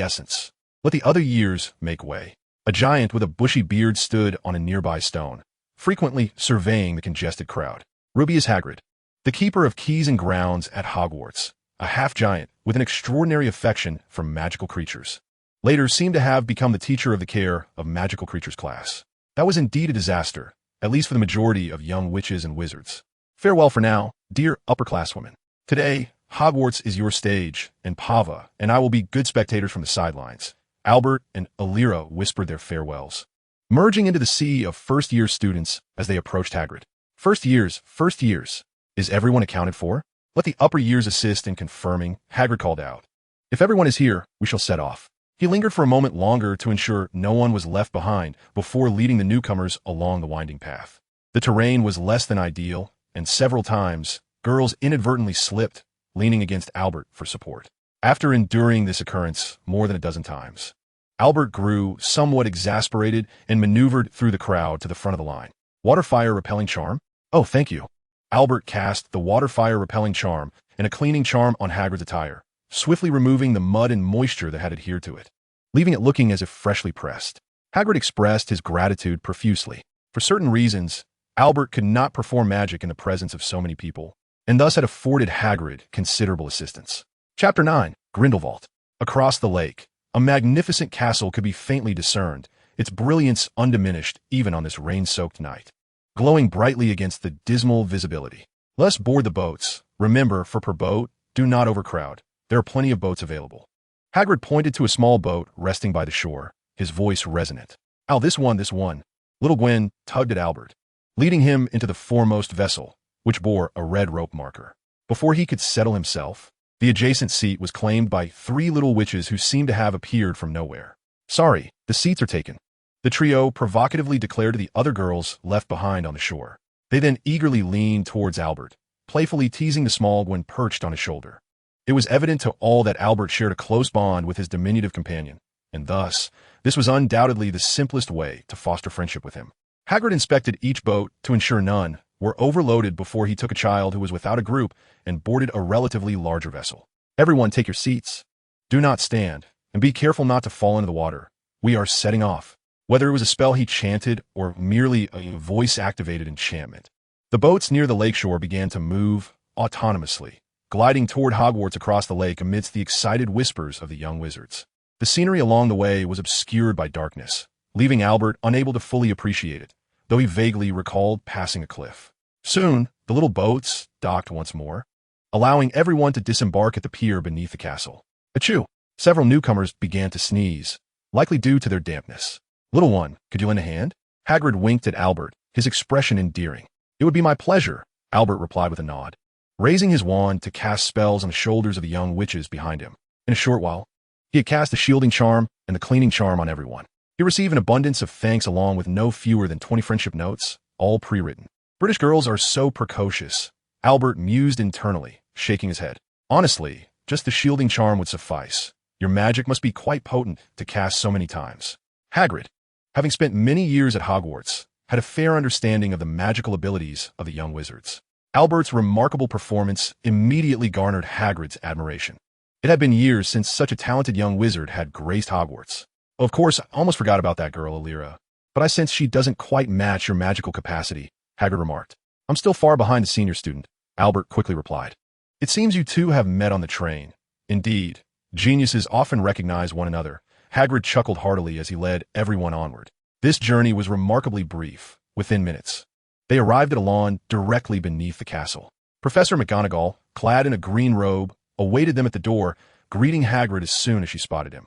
essence. Let the other years make way. A giant with a bushy beard stood on a nearby stone, frequently surveying the congested crowd. Rubius Hagrid, the keeper of keys and grounds at Hogwarts, a half-giant with an extraordinary affection for magical creatures. Later seemed to have become the teacher of the care of magical creatures class. That was indeed a disaster, at least for the majority of young witches and wizards. Farewell for now, dear upper-classwomen. Today, Hogwarts is your stage, and Pava and I will be good spectators from the sidelines. Albert and Alira whispered their farewells, merging into the sea of first-year students as they approached Hagrid. First years. Is everyone accounted for? Let the upper years assist in confirming, Hagrid called out. If everyone is here, we shall set off. He lingered for a moment longer to ensure no one was left behind before leading the newcomers along the winding path. The terrain was less than ideal, and several times, girls inadvertently slipped, leaning against Albert for support. After enduring this occurrence more than a dozen times, Albert grew somewhat exasperated and maneuvered through the crowd to the front of the line. Water-fire repelling charm? Oh, thank you. Albert cast the water-fire repelling charm and a cleaning charm on Hagrid's attire, swiftly removing the mud and moisture that had adhered to it, leaving it looking as if freshly pressed. Hagrid expressed his gratitude profusely. For certain reasons, Albert could not perform magic in the presence of so many people, and thus had afforded Hagrid considerable assistance. Chapter 9. Grindelwald. Across the lake, a magnificent castle could be faintly discerned, its brilliance undiminished even on this rain-soaked night, glowing brightly against the dismal visibility. Let us board the boats. Remember, for per boat, do not overcrowd. There are plenty of boats available. Hagrid pointed to a small boat resting by the shore, his voice resonant. Oh, this one. Little Gwen tugged at Albert, leading him into the foremost vessel, which bore a red rope marker. Before he could settle himself, the adjacent seat was claimed by 3 little witches who seemed to have appeared from nowhere. Sorry, the seats are taken, the trio provocatively declared to the other girls left behind on the shore. They then eagerly leaned towards Albert, playfully teasing the small Gwen perched on his shoulder. It was evident to all that Albert shared a close bond with his diminutive companion, and thus, this was undoubtedly the simplest way to foster friendship with him. Hagrid inspected each boat to ensure none were overloaded before he took a child who was without a group and boarded a relatively larger vessel. Everyone take your seats. Do not stand, and be careful not to fall into the water. We are setting off. Whether it was a spell he chanted or merely a voice-activated enchantment, the boats near the lakeshore began to move autonomously, gliding toward Hogwarts across the lake amidst the excited whispers of the young wizards. The scenery along the way was obscured by darkness, leaving Albert unable to fully appreciate it, though he vaguely recalled passing a cliff. Soon, the little boats docked once more, allowing everyone to disembark at the pier beneath the castle. Achoo! Several newcomers began to sneeze, likely due to their dampness. Little one, could you lend a hand? Hagrid winked at Albert, his expression endearing. It would be my pleasure, Albert replied with a nod, raising his wand to cast spells on the shoulders of the young witches behind him. In a short while, he had cast the shielding charm and the cleaning charm on everyone. He received an abundance of thanks along with no fewer than 20 friendship notes, all pre-written. British girls are so precocious, Albert mused internally, shaking his head. Honestly, just the shielding charm would suffice. Your magic must be quite potent to cast so many times. Hagrid, having spent many years at Hogwarts, had a fair understanding of the magical abilities of the young wizards. Albert's remarkable performance immediately garnered Hagrid's admiration. It had been years since such a talented young wizard had graced Hogwarts. Of course, I almost forgot about that girl, Alira, but I sense she doesn't quite match your magical capacity, Hagrid remarked. I'm still far behind the senior student, Albert quickly replied. It seems you two have met on the train. Indeed, geniuses often recognize one another. Hagrid chuckled heartily as he led everyone onward. This journey was remarkably brief, within minutes. They arrived at a lawn directly beneath the castle. Professor McGonagall, clad in a green robe, awaited them at the door, greeting Hagrid as soon as she spotted him.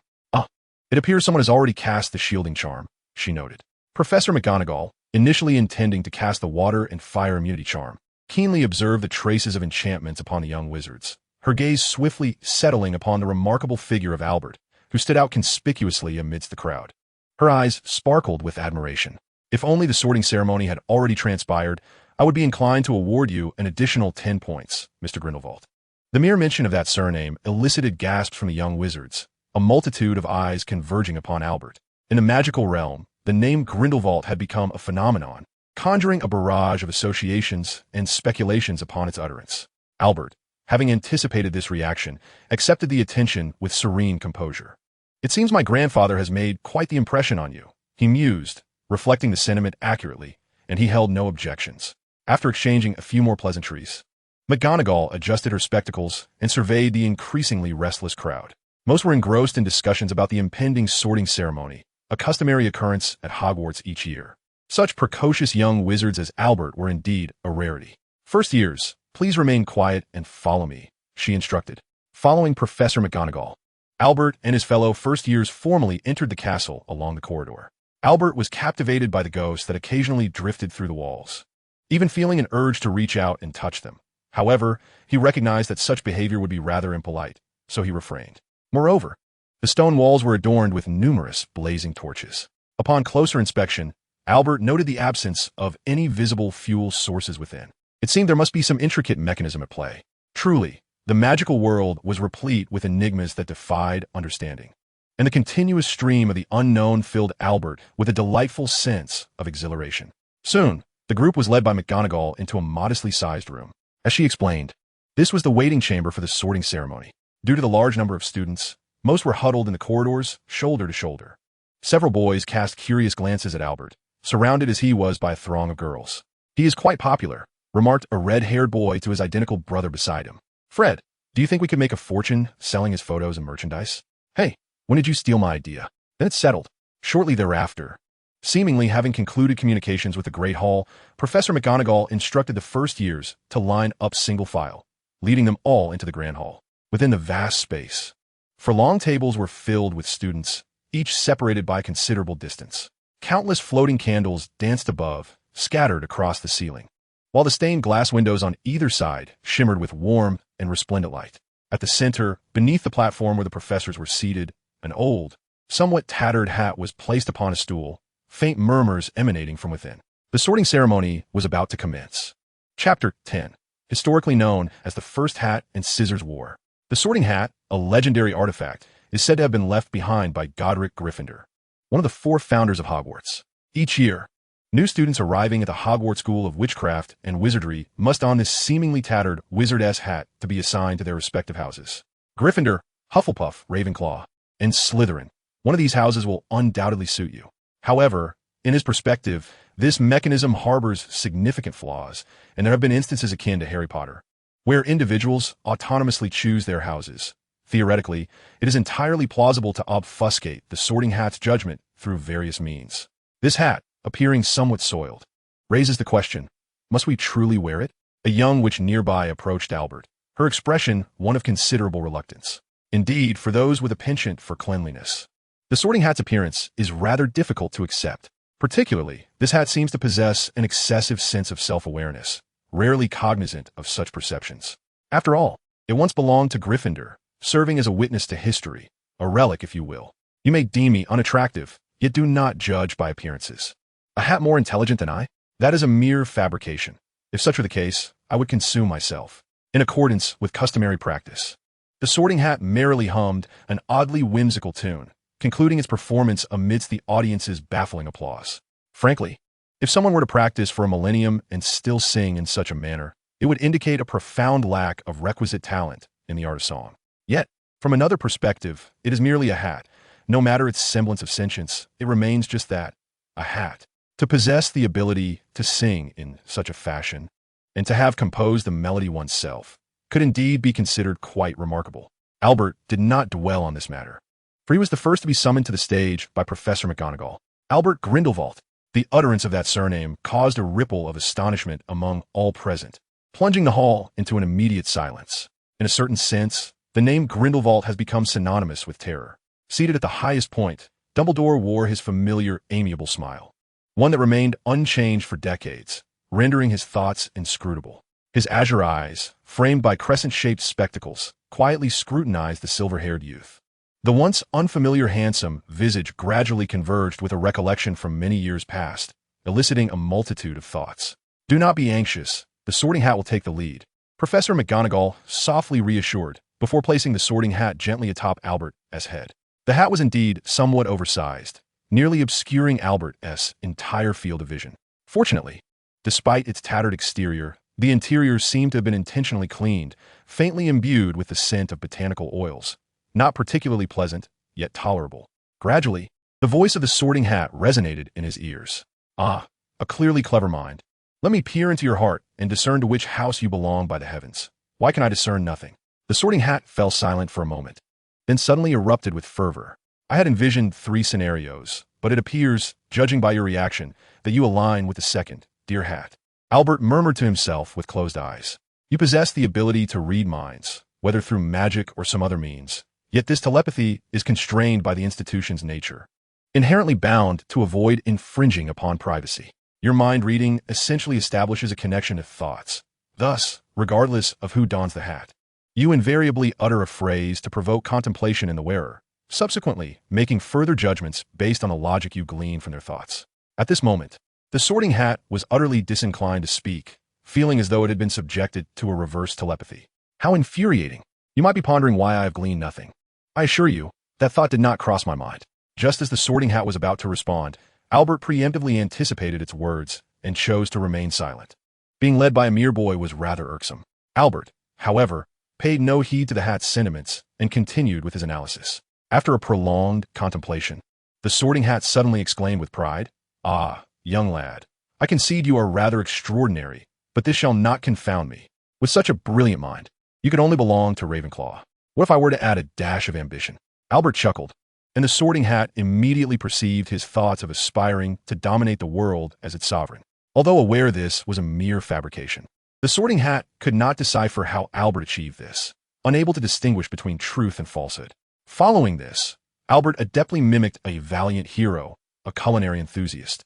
It appears someone has already cast the shielding charm, she noted. Professor McGonagall, initially intending to cast the water and fire immunity charm, keenly observed the traces of enchantments upon the young wizards, her gaze swiftly settling upon the remarkable figure of Albert, who stood out conspicuously amidst the crowd. Her eyes sparkled with admiration. If only the sorting ceremony had already transpired, I would be inclined to award you an additional 10 points, Mr. Grindelwald. The mere mention of that surname elicited gasps from the young wizards, a multitude of eyes converging upon Albert. In the magical realm, the name Grindelwald had become a phenomenon, conjuring a barrage of associations and speculations upon its utterance. Albert, having anticipated this reaction, accepted the attention with serene composure. It seems my grandfather has made quite the impression on you, he mused, reflecting the sentiment accurately, and he held no objections. After exchanging a few more pleasantries, McGonagall adjusted her spectacles and surveyed the increasingly restless crowd. Most were engrossed in discussions about the impending sorting ceremony, a customary occurrence at Hogwarts each year. Such precocious young wizards as Albert were indeed a rarity. First years, please remain quiet and follow me, she instructed. Following Professor McGonagall, Albert and his fellow first years formally entered the castle along the corridor. Albert was captivated by the ghosts that occasionally drifted through the walls, even feeling an urge to reach out and touch them. However, he recognized that such behavior would be rather impolite, so he refrained. Moreover, the stone walls were adorned with numerous blazing torches. Upon closer inspection, Albert noted the absence of any visible fuel sources within. It seemed there must be some intricate mechanism at play. Truly, the magical world was replete with enigmas that defied understanding, and the continuous stream of the unknown filled Albert with a delightful sense of exhilaration. Soon, the group was led by McGonagall into a modestly sized room. As she explained, this was the waiting chamber for the sorting ceremony. Due to the large number of students, most were huddled in the corridors, shoulder to shoulder. Several boys cast curious glances at Albert, surrounded as he was by a throng of girls. "He is quite popular," remarked a red-haired boy to his identical brother beside him. "Fred, do you think we could make a fortune selling his photos and merchandise?" "Hey, when did you steal my idea?" Then it's settled. Shortly thereafter, seemingly having concluded communications with the Great Hall, Professor McGonagall instructed the first years to line up single file, leading them all into the Grand Hall. Within the vast space, for long tables were filled with students, each separated by a considerable distance. Countless floating candles danced above, scattered across the ceiling, while the stained glass windows on either side shimmered with warm and resplendent light. At the center, beneath the platform where the professors were seated, an old, somewhat tattered hat was placed upon a stool, faint murmurs emanating from within. The sorting ceremony was about to commence. Chapter 10, historically known as the First Hat and Scissors War. The sorting hat, a legendary artifact, is said to have been left behind by Godric Gryffindor, one of the four founders of Hogwarts. Each year, new students arriving at the Hogwarts School of Witchcraft and Wizardry must don this seemingly tattered wizard-esque hat to be assigned to their respective houses. Gryffindor, Hufflepuff, Ravenclaw, and Slytherin. One of these houses will undoubtedly suit you. However, in his perspective, this mechanism harbors significant flaws, and there have been instances akin to Harry Potter, where individuals autonomously choose their houses. Theoretically, it is entirely plausible to obfuscate the sorting hat's judgment through various means. This hat, appearing somewhat soiled, raises the question, must we truly wear it? A young witch nearby approached Albert, her expression one of considerable reluctance. Indeed, for those with a penchant for cleanliness, the sorting hat's appearance is rather difficult to accept. Particularly, this hat seems to possess an excessive sense of self-awareness, rarely cognizant of such perceptions. After all, it once belonged to Gryffindor, serving as a witness to history, a relic if you will. You may deem me unattractive, yet do not judge by appearances. A hat more intelligent than I? That is a mere fabrication. If such were the case, I would consume myself, in accordance with customary practice. The sorting hat merrily hummed an oddly whimsical tune, concluding its performance amidst the audience's baffling applause. Frankly, if someone were to practice for a millennium and still sing in such a manner, it would indicate a profound lack of requisite talent in the art of song. Yet, from another perspective, it is merely a hat. No matter its semblance of sentience, it remains just that, a hat. To possess the ability to sing in such a fashion, and to have composed the melody oneself, could indeed be considered quite remarkable. Albert did not dwell on this matter, for he was the first to be summoned to the stage by Professor McGonagall. Albert Grindelwald. The utterance of that surname caused a ripple of astonishment among all present, plunging the hall into an immediate silence. In a certain sense, the name Grindelwald has become synonymous with terror. Seated at the highest point, Dumbledore wore his familiar, amiable smile, one that remained unchanged for decades, rendering his thoughts inscrutable. His azure eyes, framed by crescent-shaped spectacles, quietly scrutinized the silver-haired youth. The once unfamiliar handsome visage gradually converged with a recollection from many years past, eliciting a multitude of thoughts. "Do not be anxious. The sorting hat will take the lead," Professor McGonagall softly reassured, before placing the sorting hat gently atop Albert's head. The hat was indeed somewhat oversized, nearly obscuring Albert's entire field of vision. Fortunately, despite its tattered exterior, the interior seemed to have been intentionally cleaned, faintly imbued with the scent of botanical oils. Not particularly pleasant, yet tolerable. Gradually, the voice of the sorting hat resonated in his ears. "Ah, a clearly clever mind. Let me peer into your heart and discern to which house you belong by the heavens. Why can I discern nothing? The Sorting Hat fell silent for a moment, then suddenly erupted with fervor. I had envisioned 3 scenarios, but it appears, judging by your reaction, that you align with the second, dear Hat. Albert murmured to himself with closed eyes. You possess the ability to read minds, whether through magic or some other means. Yet this telepathy is constrained by the institution's nature, inherently bound to avoid infringing upon privacy. Your mind reading essentially establishes a connection to thoughts. Thus, regardless of who dons the hat, you invariably utter a phrase to provoke contemplation in the wearer, subsequently making further judgments based on the logic you glean from their thoughts. At this moment, the Sorting Hat was utterly disinclined to speak, feeling as though it had been subjected to a reverse telepathy. How infuriating! You might be pondering why I have gleaned nothing. I assure you, that thought did not cross my mind. Just as the Sorting Hat was about to respond, Albert preemptively anticipated its words and chose to remain silent. Being led by a mere boy was rather irksome. Albert, however, paid no heed to the Hat's sentiments and continued with his analysis. After a prolonged contemplation, the Sorting Hat suddenly exclaimed with pride, "Ah, young lad, I concede you are rather extraordinary, but this shall not confound me. With such a brilliant mind, you could only belong to Ravenclaw. What if I were to add a dash of ambition?" Albert chuckled, and the Sorting Hat immediately perceived his thoughts of aspiring to dominate the world as its sovereign. Although aware this was a mere fabrication, the Sorting Hat could not decipher how Albert achieved this, unable to distinguish between truth and falsehood. Following this, Albert adeptly mimicked a valiant hero, a culinary enthusiast,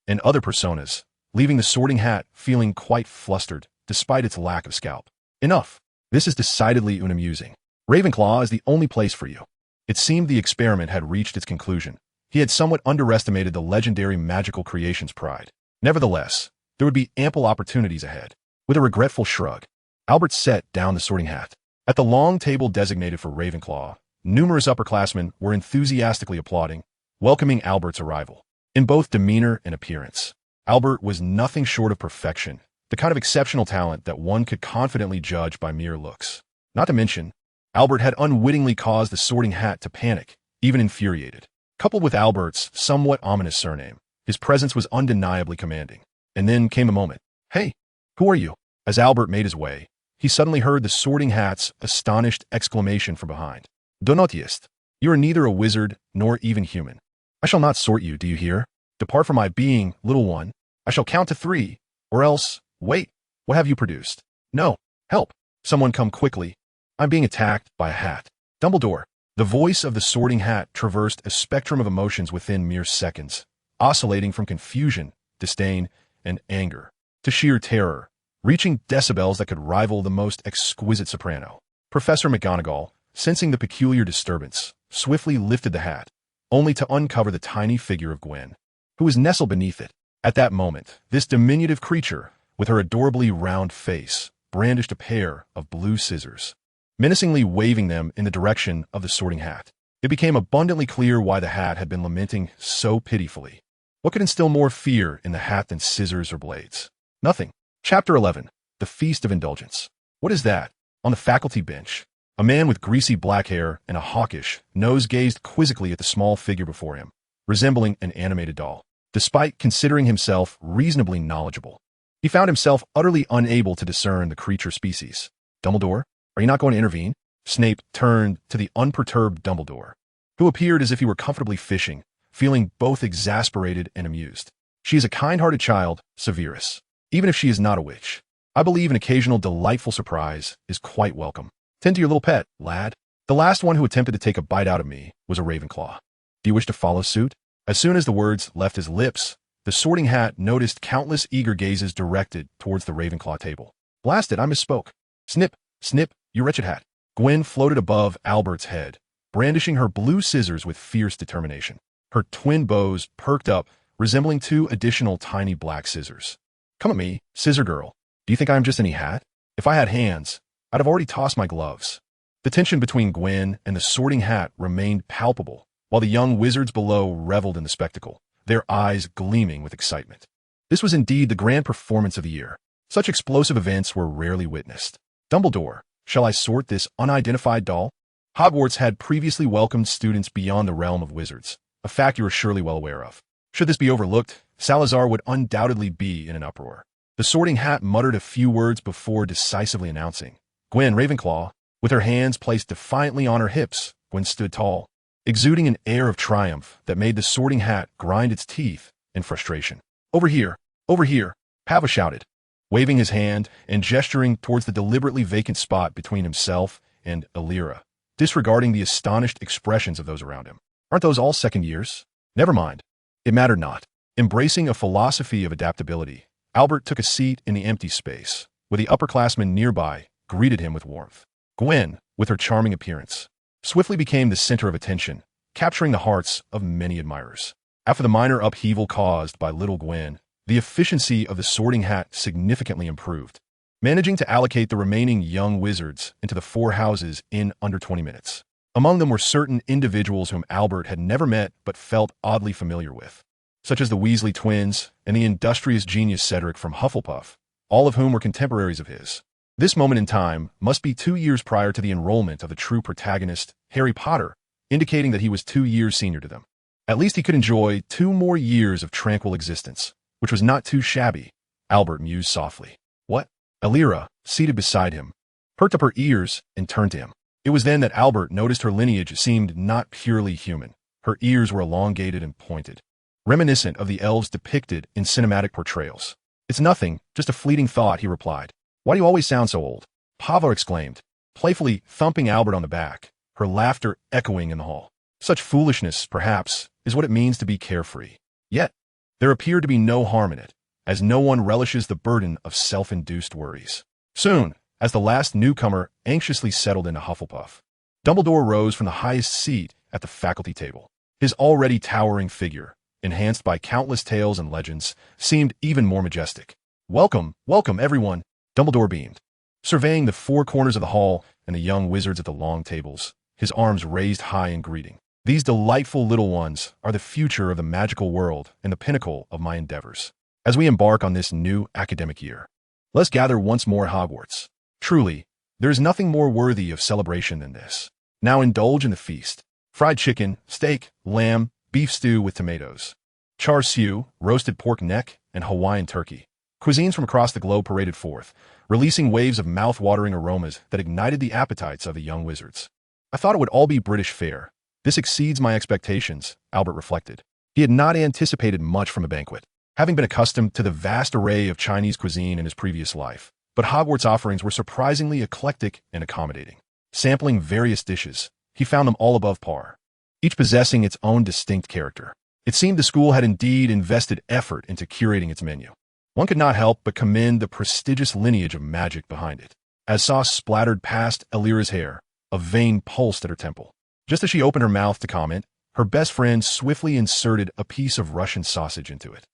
and other personas, leaving the Sorting Hat feeling quite flustered despite its lack of scalp. Enough. This is decidedly unamusing. Ravenclaw is the only place for you. It seemed the experiment had reached its conclusion. He had somewhat underestimated the legendary magical creation's pride. Nevertheless, there would be ample opportunities ahead. With a regretful shrug, Albert set down the Sorting Hat. At the long table designated for Ravenclaw, numerous upperclassmen were enthusiastically applauding, welcoming Albert's arrival. In both demeanor and appearance, Albert was nothing short of perfection, the kind of exceptional talent that one could confidently judge by mere looks. Not to mention, Albert had unwittingly caused the Sorting Hat to panic, even infuriated. Coupled with Albert's somewhat ominous surname, his presence was undeniably commanding. And then came a moment. "Hey, who are you?" As Albert made his way, he suddenly heard the Sorting Hat's astonished exclamation from behind. "Donatiist, you are neither a wizard nor even human. I shall not sort you, do you hear? Depart from my being, little one. I shall count to 3, or else, wait, what have you produced? No, help, someone come quickly. I'm being attacked by a hat. Dumbledore." The voice of the Sorting Hat traversed a spectrum of emotions within mere seconds, oscillating from confusion, disdain, and anger to sheer terror, reaching decibels that could rival the most exquisite soprano. Professor McGonagall, sensing the peculiar disturbance, swiftly lifted the hat, only to uncover the tiny figure of Gwen, who was nestled beneath it. At that moment, this diminutive creature, with her adorably round face, brandished a pair of blue scissors, menacingly waving them in the direction of the Sorting Hat. It became abundantly clear why the Hat had been lamenting so pitifully. What could instill more fear in the Hat than scissors or blades? Nothing. Chapter 11. The Feast of Indulgence. What is that? On the faculty bench, a man with greasy black hair and a hawkish nose gazed quizzically at the small figure before him, resembling an animated doll. Despite considering himself reasonably knowledgeable, he found himself utterly unable to discern the creature species. "Dumbledore, are you not going to intervene?" Snape turned to the unperturbed Dumbledore, who appeared as if he were comfortably fishing, feeling both exasperated and amused. "She is a kind-hearted child, Severus, even if she is not a witch. I believe an occasional delightful surprise is quite welcome. Tend to your little pet, lad." The last one who attempted to take a bite out of me was a Ravenclaw. "Do you wish to follow suit?" As soon as the words left his lips, the Sorting Hat noticed countless eager gazes directed towards the Ravenclaw table. "Blast it, I misspoke. Snip, snip, you wretched hat." Gwen floated above Albert's head, brandishing her blue scissors with fierce determination. Her twin bows perked up, resembling 2 additional tiny black scissors. "Come at me, scissor girl. Do you think I am just any hat? If I had hands, I'd have already tossed my gloves." The tension between Gwen and the Sorting Hat remained palpable, while the young wizards below reveled in the spectacle, their eyes gleaming with excitement. This was indeed the grand performance of the year. Such explosive events were rarely witnessed. "Dumbledore, shall I sort this unidentified doll?" Hogwarts had previously welcomed students beyond the realm of wizards, a fact you are surely well aware of. Should this be overlooked, Salazar would undoubtedly be in an uproar. The Sorting Hat muttered a few words before decisively announcing, "Gwen Ravenclaw." With her hands placed defiantly on her hips, Gwen stood tall, exuding an air of triumph that made the Sorting Hat grind its teeth in frustration. "Over here! Over here!" Pava shouted, waving his hand and gesturing towards the deliberately vacant spot between himself and Alira, disregarding the astonished expressions of those around him. "Aren't those all second years?" Never mind. It mattered not. Embracing a philosophy of adaptability, Albert took a seat in the empty space, where the upperclassmen nearby greeted him with warmth. Gwen, with her charming appearance, swiftly became the center of attention, capturing the hearts of many admirers. After the minor upheaval caused by Little Gwen, the efficiency of the Sorting Hat significantly improved, managing to allocate the remaining young wizards into the 4 houses in under 20 minutes. Among them were certain individuals whom Albert had never met but felt oddly familiar with, such as the Weasley twins and the industrious genius Cedric from Hufflepuff, all of whom were contemporaries of his. This moment in time must be 2 years prior to the enrollment of the true protagonist, Harry Potter, indicating that he was 2 years senior to them. At least he could enjoy 2 more years of tranquil existence, which was not too shabby, Albert mused softly. "What?" Alira, seated beside him, perked up her ears and turned to him. It was then that Albert noticed her lineage seemed not purely human. Her ears were elongated and pointed, reminiscent of the elves depicted in cinematic portrayals. "It's nothing, just a fleeting thought," he replied. "Why do you always sound so old?" Pava exclaimed, playfully thumping Albert on the back, her laughter echoing in the hall. Such foolishness, perhaps, is what it means to be carefree. Yet, there appeared to be no harm in it, as no one relishes the burden of self-induced worries. Soon, as the last newcomer anxiously settled into Hufflepuff, Dumbledore rose from the highest seat at the faculty table. His already towering figure, enhanced by countless tales and legends, seemed even more majestic. "Welcome, welcome, everyone," Dumbledore beamed, surveying the 4 corners of the hall and the young wizards at the long tables, his arms raised high in greeting. "These delightful little ones are the future of the magical world and the pinnacle of my endeavors. As we embark on this new academic year, let's gather once more at Hogwarts. Truly, there is nothing more worthy of celebration than this. Now indulge in the feast. Fried chicken, steak, lamb, beef stew with tomatoes, char siu, roasted pork neck, and Hawaiian turkey. Cuisines from across the globe paraded forth, releasing waves of mouth-watering aromas that ignited the appetites of the young wizards. I thought it would all be British fare. This exceeds my expectations, Albert reflected. He had not anticipated much from a banquet, having been accustomed to the vast array of Chinese cuisine in his previous life. But Hogwarts' offerings were surprisingly eclectic and accommodating. Sampling various dishes, he found them all above par, each possessing its own distinct character. It seemed the school had indeed invested effort into curating its menu. One could not help but commend the prestigious lineage of magic behind it. As sauce splattered past Alira's hair, a vein pulsed at her temple. Just as she opened her mouth to comment, her best friend swiftly inserted a piece of Russian sausage into it.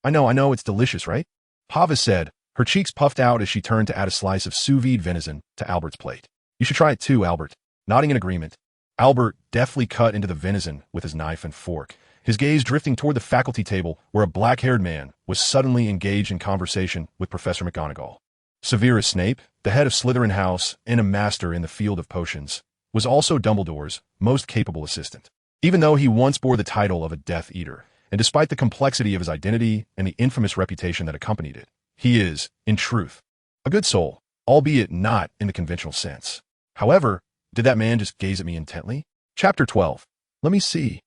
I know, it's delicious, right?" Pava said, her cheeks puffed out as she turned to add a slice of sous vide venison to Albert's plate. "You should try it too, Albert." Nodding in agreement, Albert deftly cut into the venison with his knife and fork, his gaze drifting toward the faculty table where a black-haired man was suddenly engaged in conversation with Professor McGonagall. Severus Snape, the head of Slytherin House and a master in the field of potions, was also Dumbledore's most capable assistant. Even though he once bore the title of a Death Eater, and despite the complexity of his identity and the infamous reputation that accompanied it, he is, in truth, a good soul, albeit not in the conventional sense. However, did that man just gaze at me intently? Chapter 12. Let me see.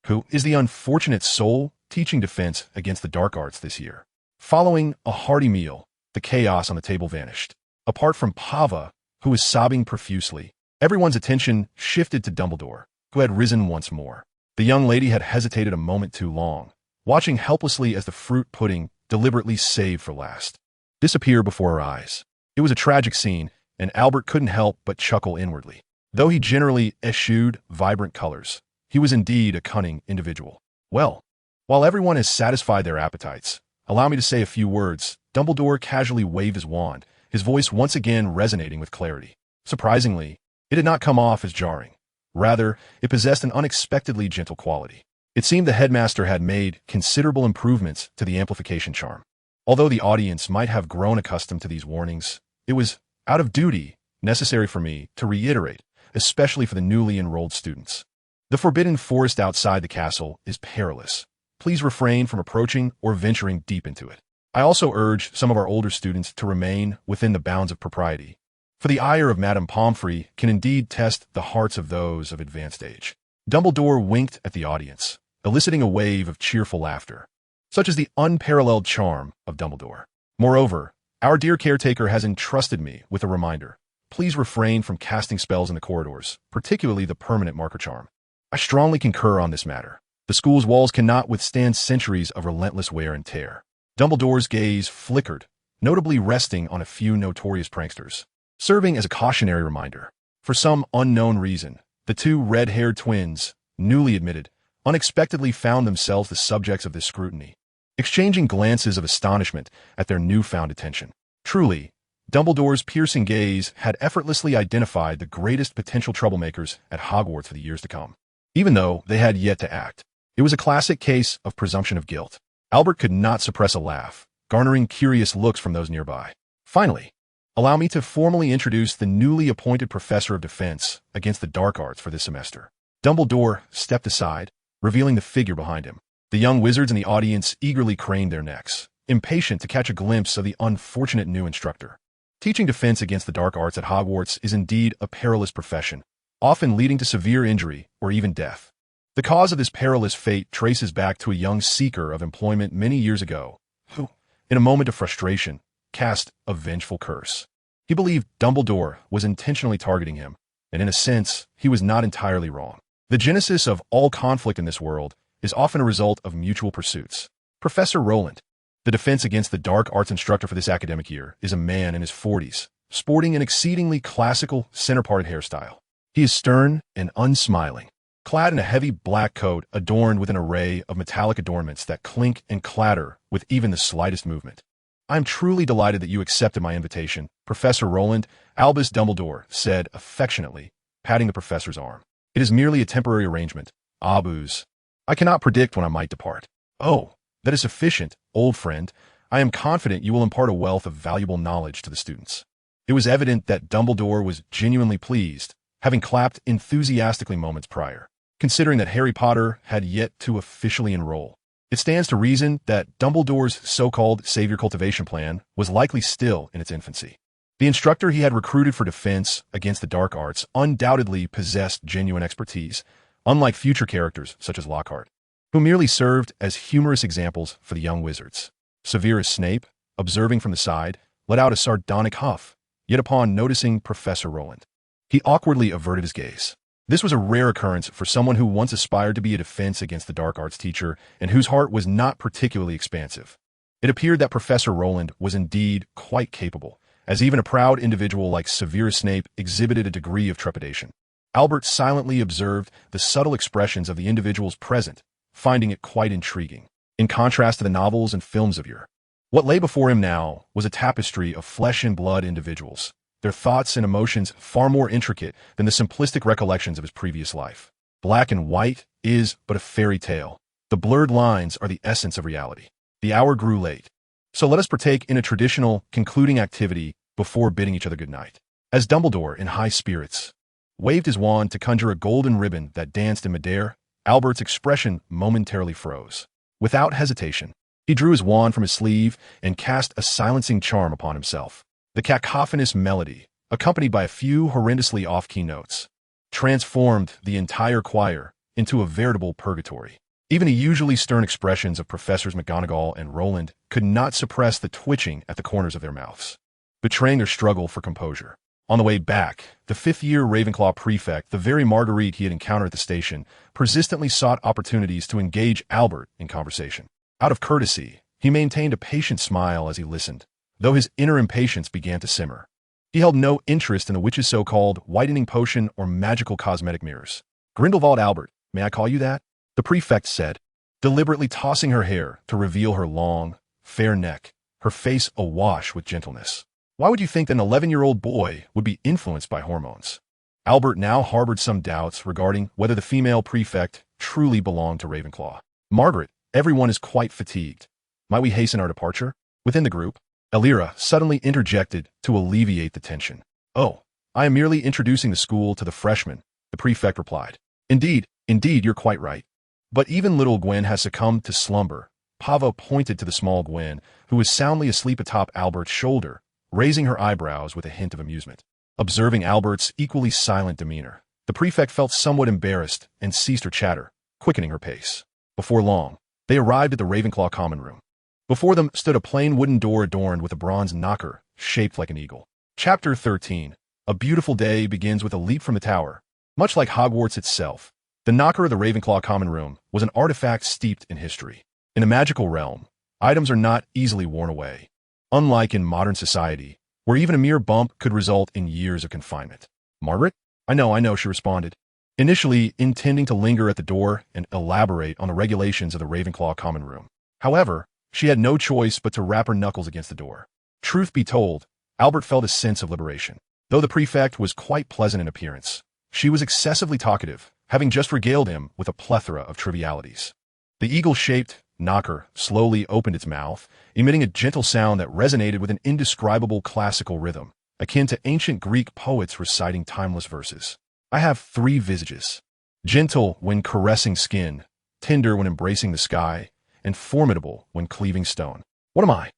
Who is the unfortunate soul teaching defense against the dark arts this year? Following a hearty meal, the chaos on the table vanished. Apart from Pava, who was sobbing profusely, everyone's attention shifted to Dumbledore, who had risen once more. The young lady had hesitated a moment too long, watching helplessly as the fruit pudding, deliberately saved for last, disappeared before her eyes. It was a tragic scene, and Albert couldn't help but chuckle inwardly. Though he generally eschewed vibrant colors, he was indeed a cunning individual. "Well, while everyone has satisfied their appetites, allow me to say a few words." Dumbledore casually waved his wand, his voice once again resonating with clarity. Surprisingly, it did not come off as jarring. Rather, it possessed an unexpectedly gentle quality. It seemed the headmaster had made considerable improvements to the amplification charm. Although the audience might have grown accustomed to these warnings, it was, out of duty, necessary for me to reiterate, especially for the newly enrolled students. The forbidden forest outside the castle is perilous. Please refrain from approaching or venturing deep into it. I also urge some of our older students to remain within the bounds of propriety, for the ire of Madame Pomfrey can indeed test the hearts of those of advanced age. Dumbledore winked at the audience, eliciting a wave of cheerful laughter. Such is the unparalleled charm of Dumbledore. Moreover, our dear caretaker has entrusted me with a reminder. Please refrain from casting spells in the corridors, particularly the permanent marker charm. I strongly concur on this matter. The school's walls cannot withstand centuries of relentless wear and tear. Dumbledore's gaze flickered, notably resting on a few notorious pranksters, serving as a cautionary reminder. For some unknown reason, the two red-haired twins, newly admitted, unexpectedly found themselves the subjects of this scrutiny, exchanging glances of astonishment at their newfound attention. Truly, Dumbledore's piercing gaze had effortlessly identified the greatest potential troublemakers at Hogwarts for the years to come, even though they had yet to act. It was a classic case of presumption of guilt. Albert could not suppress a laugh, garnering curious looks from those nearby. Finally, allow me to formally introduce the newly appointed Professor of Defense against the Dark Arts for this semester. Dumbledore stepped aside, revealing the figure behind him. The young wizards in the audience eagerly craned their necks, impatient to catch a glimpse of the unfortunate new instructor. Teaching defense against the dark arts at Hogwarts is indeed a perilous profession, often leading to severe injury or even death. The cause of this perilous fate traces back to a young seeker of employment many years ago, who, in a moment of frustration, cast a vengeful curse. He believed Dumbledore was intentionally targeting him, and in a sense, he was not entirely wrong. The genesis of all conflict in this world is often a result of mutual pursuits. Professor Rowland, the defense against the dark arts instructor for this academic year, is a man in his 40s, sporting an exceedingly classical center-parted hairstyle. He is stern and unsmiling, clad in a heavy black coat adorned with an array of metallic adornments that clink and clatter with even the slightest movement. I am truly delighted that you accepted my invitation, Professor Rowland, Albus Dumbledore said affectionately, patting the professor's arm. It is merely a temporary arrangement. Abus. I cannot predict when I might depart. Oh, that is sufficient, old friend. I am confident you will impart a wealth of valuable knowledge to the students. It was evident that Dumbledore was genuinely pleased, having clapped enthusiastically moments prior. Considering that Harry Potter had yet to officially enroll, it stands to reason that Dumbledore's so-called savior cultivation plan was likely still in its infancy. The instructor he had recruited for defense against the dark arts undoubtedly possessed genuine expertise, unlike future characters such as Lockhart, who merely served as humorous examples for the young wizards. Severus Snape, observing from the side, let out a sardonic huff, yet upon noticing Professor Rowland, he awkwardly averted his gaze. This was a rare occurrence for someone who once aspired to be a defense against the dark arts teacher and whose heart was not particularly expansive. It appeared that Professor Rowland was indeed quite capable, as even a proud individual like Severus Snape exhibited a degree of trepidation. Albert silently observed the subtle expressions of the individuals present, finding it quite intriguing. In contrast to the novels and films of yore, what lay before him now was a tapestry of flesh and blood individuals, their thoughts and emotions far more intricate than the simplistic recollections of his previous life. Black and white is but a fairy tale. The blurred lines are the essence of reality. The hour grew late, so let us partake in a traditional concluding activity before bidding each other good night. As Dumbledore, in high spirits, waved his wand to conjure a golden ribbon that danced in midair, Albert's expression momentarily froze. Without hesitation, he drew his wand from his sleeve and cast a silencing charm upon himself. The cacophonous melody, accompanied by a few horrendously off-key notes, transformed the entire choir into a veritable purgatory. Even the usually stern expressions of Professors McGonagall and Rowland could not suppress the twitching at the corners of their mouths, betraying their struggle for composure. On the way back, the fifth-year Ravenclaw prefect, the very Marguerite he had encountered at the station, persistently sought opportunities to engage Albert in conversation. Out of courtesy, he maintained a patient smile as he listened, though his inner impatience began to simmer. He held no interest in the witch's so-called whitening potion or magical cosmetic mirrors. Grindelwald Albert, may I call you that? The prefect said, deliberately tossing her hair to reveal her long, fair neck, her face awash with gentleness. Why would you think that an 11-year-old boy would be influenced by hormones? Albert now harbored some doubts regarding whether the female prefect truly belonged to Ravenclaw. Margaret, everyone is quite fatigued. Might we hasten our departure? Within the group, Elira suddenly interjected to alleviate the tension. Oh, I am merely introducing the school to the freshmen, the prefect replied. Indeed, you're quite right. But even little Gwen has succumbed to slumber, Pava pointed to the small Gwen, who was soundly asleep atop Albert's shoulder, raising her eyebrows with a hint of amusement. Observing Albert's equally silent demeanor, the prefect felt somewhat embarrassed and ceased her chatter, quickening her pace. Before long, they arrived at the Ravenclaw common room. Before them stood a plain wooden door adorned with a bronze knocker, shaped like an eagle. Chapter 13. A beautiful day begins with a leap from the tower. Much like Hogwarts itself, the knocker of the Ravenclaw common room was an artifact steeped in history. In the magical realm, items are not easily worn away, unlike in modern society, where even a mere bump could result in years of confinement. Margaret? I know, she responded, initially intending to linger at the door and elaborate on the regulations of the Ravenclaw common room. However, she had no choice but to rap her knuckles against the door. Truth be told, Albert felt a sense of liberation. Though the prefect was quite pleasant in appearance, she was excessively talkative, having just regaled him with a plethora of trivialities. The eagle-shaped knocker slowly opened its mouth, emitting a gentle sound that resonated with an indescribable classical rhythm, akin to ancient Greek poets reciting timeless verses. I have 3 visages. Gentle when caressing skin, tender when embracing the sky, and formidable when cleaving stone. What am I?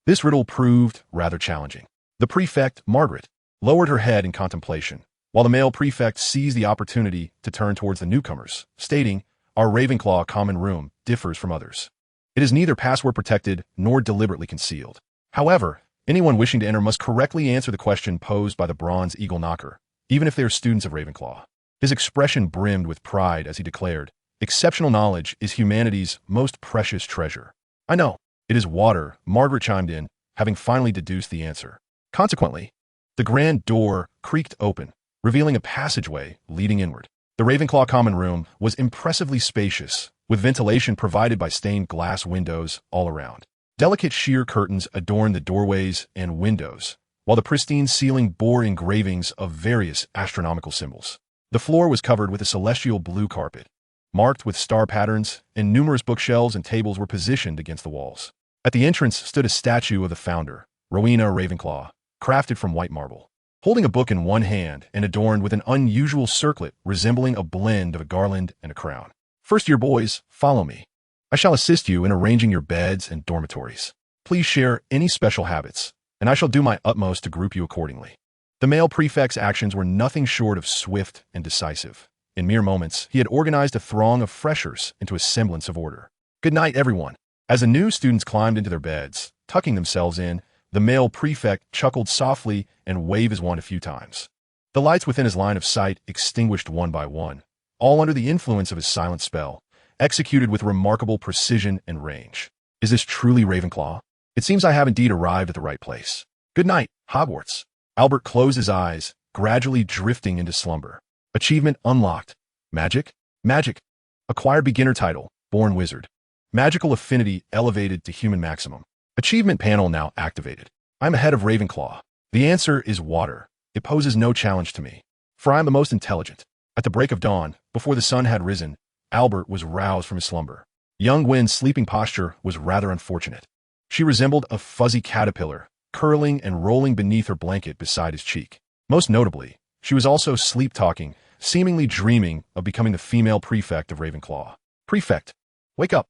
This riddle proved rather challenging. The prefect, Margaret, lowered her head in contemplation, while the male prefect seized the opportunity to turn towards the newcomers, stating, "Our Ravenclaw common room differs from others. It is neither password protected nor deliberately concealed. However, anyone wishing to enter must correctly answer the question posed by the bronze eagle knocker, even if they are students of Ravenclaw." His expression brimmed with pride as he declared, "Exceptional knowledge is humanity's most precious treasure." "I know. It is water," Margaret chimed in, having finally deduced the answer. Consequently, the grand door creaked open, revealing a passageway leading inward. The Ravenclaw common room was impressively spacious, with ventilation provided by stained glass windows all around. Delicate sheer curtains adorned the doorways and windows, while the pristine ceiling bore engravings of various astronomical symbols. The floor was covered with a celestial blue carpet, marked with star patterns, and numerous bookshelves and tables were positioned against the walls. At the entrance stood a statue of the founder, Rowena Ravenclaw, crafted from white marble, holding a book in one hand and adorned with an unusual circlet resembling a blend of a garland and a crown. "First-year boys, follow me. I shall assist you in arranging your beds and dormitories. Please share any special habits, and I shall do my utmost to group you accordingly." The male prefect's actions were nothing short of swift and decisive. In mere moments, he had organized a throng of freshers into a semblance of order. "Good night, everyone." As the new students climbed into their beds, tucking themselves in, the male prefect chuckled softly and waved his wand a few times. The lights within his line of sight extinguished one by one, all under the influence of his silent spell, executed with remarkable precision and range. "Is this truly Ravenclaw? It seems I have indeed arrived at the right place. Good night, Hogwarts." Albert closed his eyes, gradually drifting into slumber. Achievement unlocked. Magic? Magic. Acquired beginner title, Born Wizard. Magical affinity elevated to human maximum. Achievement panel now activated. I'm ahead of Ravenclaw. The answer is water. It poses no challenge to me, for I am the most intelligent. At the break of dawn, before the sun had risen, Albert was roused from his slumber. Young Gwen's sleeping posture was rather unfortunate. She resembled a fuzzy caterpillar, curling and rolling beneath her blanket beside his cheek. Most notably, she was also sleep-talking, seemingly dreaming of becoming the female prefect of Ravenclaw. "Prefect, wake up."